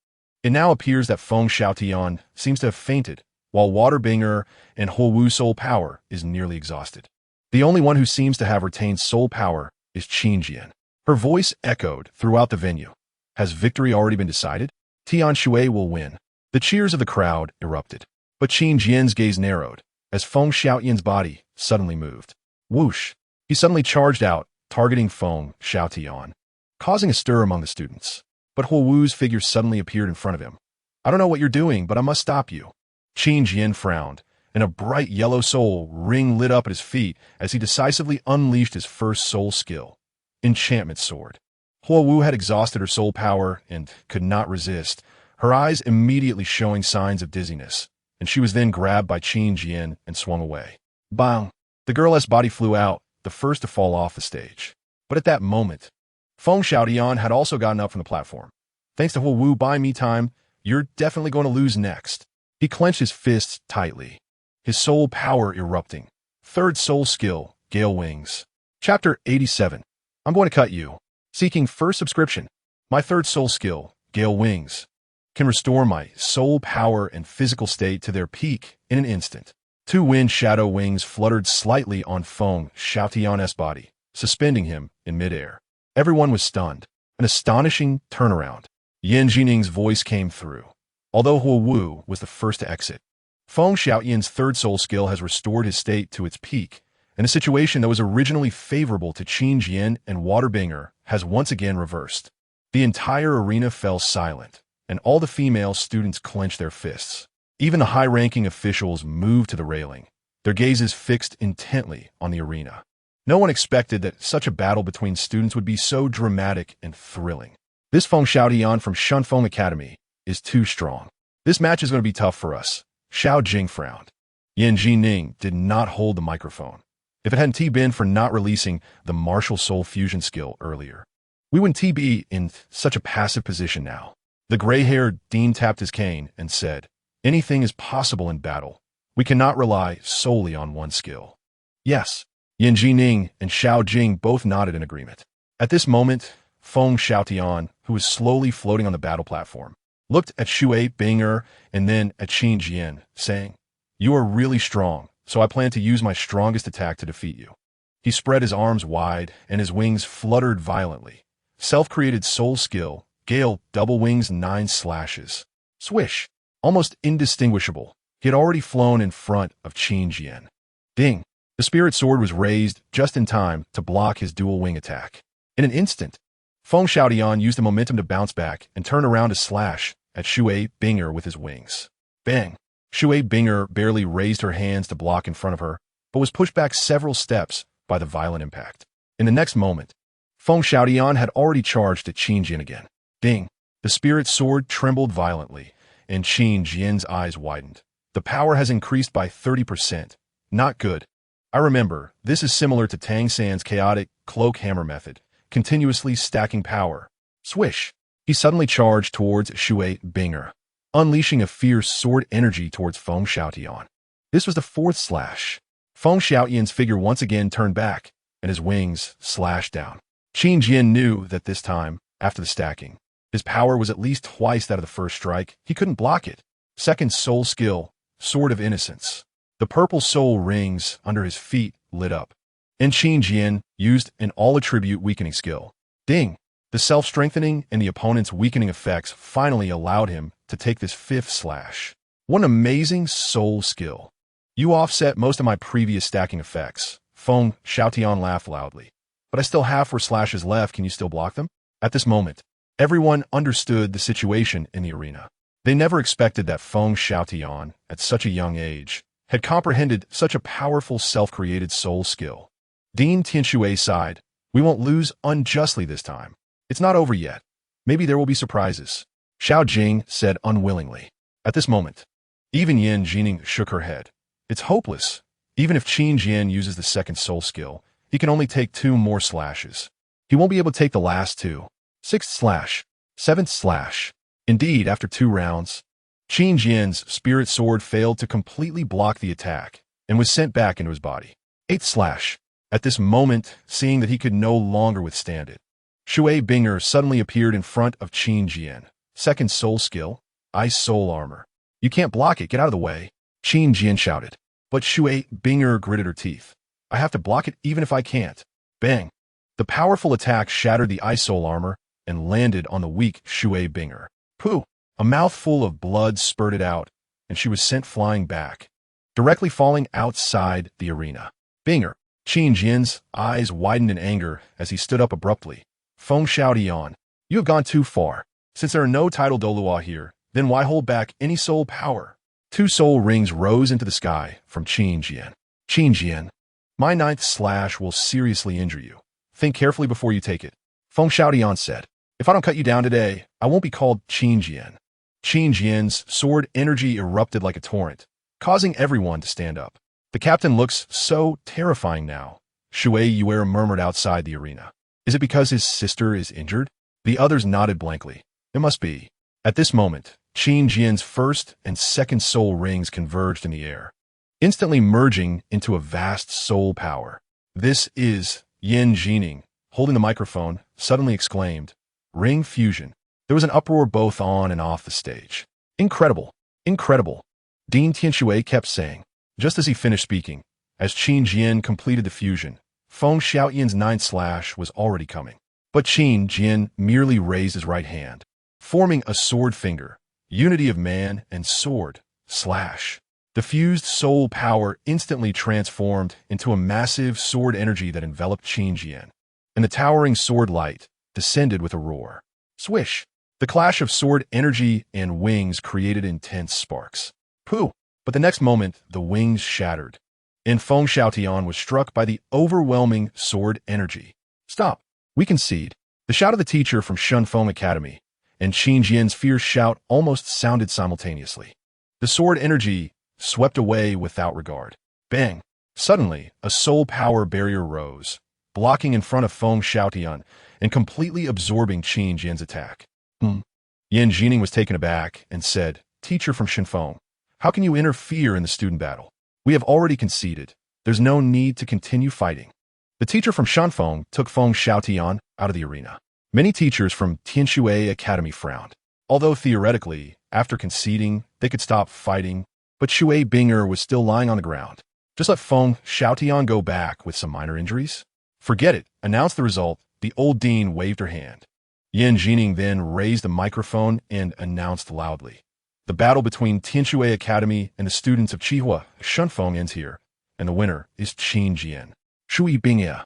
It now appears that Feng Xiaotian seems to have fainted, while Waterbinger and Huowu's soul power is nearly exhausted. The only one who seems to have retained soul power is Qin Jian. Her voice echoed throughout the venue. Has victory already been decided? Tian Shui will win. The cheers of the crowd erupted. But Qin Jian's gaze narrowed as Feng Xiaoyan's body suddenly moved. Whoosh! He suddenly charged out, targeting Feng Xiaotian, causing a stir among the students. But Huowu's figure suddenly appeared in front of him. I don't know what you're doing, but I must stop you. Qin Jian frowned, and a bright yellow soul ring lit up at his feet as he decisively unleashed his first soul skill, Enchantment Sword. Huowu had exhausted her soul power and could not resist, her eyes immediately showing signs of dizziness, and she was then grabbed by Qin Jian and swung away. Bang! The girl's body flew out, the first to fall off the stage. But at that moment, Feng Xiaotian had also gotten up from the platform. Thanks to Huowu, buy me time, you're definitely going to lose next. He clenched his fists tightly, his soul power erupting. Third soul skill, Gale Wings. Chapter 87. I'm going to cut you. Seeking first subscription. My third soul skill, Gale Wings, can restore my soul power and physical state to their peak in an instant. Two wind shadow wings fluttered slightly on Feng Xiaotian's body, suspending him in midair. Everyone was stunned. An astonishing turnaround. Yan Jining's voice came through. Although Huowu was the first to exit, Feng Xiaoyan's third soul skill has restored his state to its peak, and a situation that was originally favorable to Qin Jian and Waterbinger has once again reversed. The entire arena fell silent, and all the female students clenched their fists. Even the high-ranking officials moved to the railing, their gazes fixed intently on the arena. No one expected that such a battle between students would be so dramatic and thrilling. This Feng Xiaotian from Shunfeng Academy is too strong. This match is going to be tough for us. Xiao Jing frowned. Yan Jining did not hold the microphone. If it hadn't been for not releasing the martial soul fusion skill earlier, we wouldn't be in such a passive position now. The gray-haired dean tapped his cane and said, anything is possible in battle. We cannot rely solely on one skill. Yes. Yan Jining and Xiao Jing both nodded in agreement. At this moment, Feng Xiaotian, who was slowly floating on the battle platform, looked at Shui Binger and then at Qin Jian, saying, you are really strong, so I plan to use my strongest attack to defeat you. He spread his arms wide and his wings fluttered violently. Self-created soul skill, Gale Double Wings 9 slashes. Swish! Almost indistinguishable, he had already flown in front of Qin Jian. Ding! The spirit sword was raised just in time to block his dual wing attack. In an instant, Feng Xiaotian used the momentum to bounce back and turn around to slash at Shui Binger with his wings. Bang! Shui Binger barely raised her hands to block in front of her, but was pushed back several steps by the violent impact. In the next moment, Feng Xiaotian had already charged at Qin Jian again. Ding! The spirit sword trembled violently, and Qin Jian's eyes widened. The power has increased by 30%. Not good. I remember, this is similar to Tang San's chaotic cloak hammer method, continuously stacking power. Swish! He suddenly charged towards Shui Binger, unleashing a fierce sword energy towards Feng Xiaotian. This was the fourth slash. Feng Xiaotian's figure once again turned back, and his wings slashed down. Qin Jian knew that this time, after the stacking, his power was at least twice that of the first strike. He couldn't block it. Second soul skill, Sword of Innocence. The purple soul rings under his feet lit up, and Qin Jian used an all-attribute weakening skill. Ding! The self-strengthening and the opponent's weakening effects finally allowed him to take this fifth slash. What an amazing soul skill. You offset most of my previous stacking effects. Feng Xiaotian laughed loudly. But I still have 4 slashes left. Can you still block them? At this moment, everyone understood the situation in the arena. They never expected that Feng Xiaotian, at such a young age, had comprehended such a powerful self-created soul skill. Dean Tianshui sighed. We won't lose unjustly this time. It's not over yet. Maybe there will be surprises. Xiao Jing said unwillingly. At this moment, even Yan Jining shook her head. It's hopeless. Even if Qin Jian uses the second soul skill, he can only take 2 more slashes. He won't be able to take the last 2. 6th slash. 7th slash. Indeed, after 2 rounds, Qin Jian's spirit sword failed to completely block the attack, and was sent back into his body. 8 slash. At this moment, seeing that he could no longer withstand it, Shui Binger suddenly appeared in front of Qin Jian. Second soul skill, Ice Soul Armor. You can't block it, get out of the way, Qin Jian shouted. But Shui Binger gritted her teeth. I have to block it even if I can't. Bang. The powerful attack shattered the Ice Soul Armor and landed on the weak Shui Binger. Pooh! A mouthful of blood spurted out, and she was sent flying back, directly falling outside the arena. Binger. Qin Jian's eyes widened in anger as he stood up abruptly. Feng Xiaotian, you have gone too far. Since there are no title Dolua here, then why hold back any soul power? 2 soul rings rose into the sky from Qin Jian. Qin Jian, my 9th slash will seriously injure you. Think carefully before you take it. Feng Xiaotian said, if I don't cut you down today, I won't be called Qin Jian. Qin Jian's sword energy erupted like a torrent, causing everyone to stand up. The captain looks so terrifying now, Shui Yuer murmured outside the arena. Is it because his sister is injured? The others nodded blankly. It must be. At this moment, Qin Jian's first and second soul rings converged in the air, instantly merging into a vast soul power. This is Yin Jining, holding the microphone, suddenly exclaimed, Ring fusion. There was an uproar both on and off the stage. Incredible. Incredible. Dean Tianxue kept saying. Just as he finished speaking, as Qin Jian completed the fusion, Feng Xiaotian's 9th slash was already coming. But Qin Jian merely raised his right hand, forming a sword finger, unity of man and sword, slash. The fused soul power instantly transformed into a massive sword energy that enveloped Qin Jian, and the towering sword light descended with a roar. Swish! The clash of sword energy and wings created intense sparks. Pooh! But the next moment, the wings shattered, and Feng Xiaotian was struck by the overwhelming sword energy. Stop! We concede. The shout of the teacher from Shunfeng Academy and Qin Jian's fierce shout almost sounded simultaneously. The sword energy swept away without regard. Bang! Suddenly, a soul power barrier rose, blocking in front of Feng Xiaotian and completely absorbing Qin Jian's attack. Yin Jining was taken aback and said, Teacher from Shunfeng, how can you interfere in the student battle? We have already conceded. There's no need to continue fighting. The teacher from Shunfeng took Feng Xiaotian out of the arena. Many teachers from Tianxue Academy frowned. Although theoretically, after conceding, they could stop fighting, but Shui Binger was still lying on the ground. Just let Feng Xiaotian go back with some minor injuries? Forget it. Announce the result. The old dean waved her hand. Yin Jining then raised the microphone and announced loudly. The battle between Tianxue Academy and the students of Qihua Shunfeng ends here, and the winner is Qin Jian. Shui Bingya.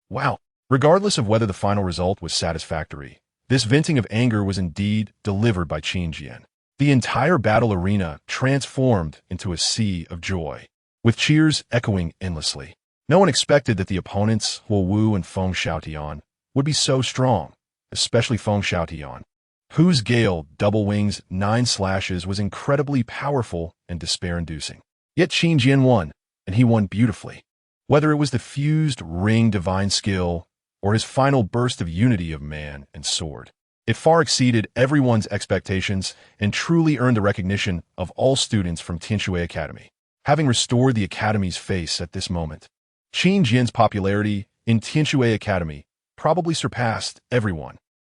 Wow. Regardless of whether the final result was satisfactory, this venting of anger was indeed delivered by Qin Jian. The entire battle arena transformed into a sea of joy, with cheers echoing endlessly. No one expected that the opponents, Huo Wu and Feng Xiaotian, would be so strong, especially Feng Xiaotian, whose Gale Double Wings 9 slashes was incredibly powerful and despair-inducing. Yet Qin Jian won, and he won beautifully. Whether it was the fused ring divine skill or his final burst of unity of man and sword, it far exceeded everyone's expectations and truly earned the recognition of all students from Tianxue Academy. Having restored the Academy's face at this moment, Qin Jian's popularity in Tianxue Academy probably surpassed everyone.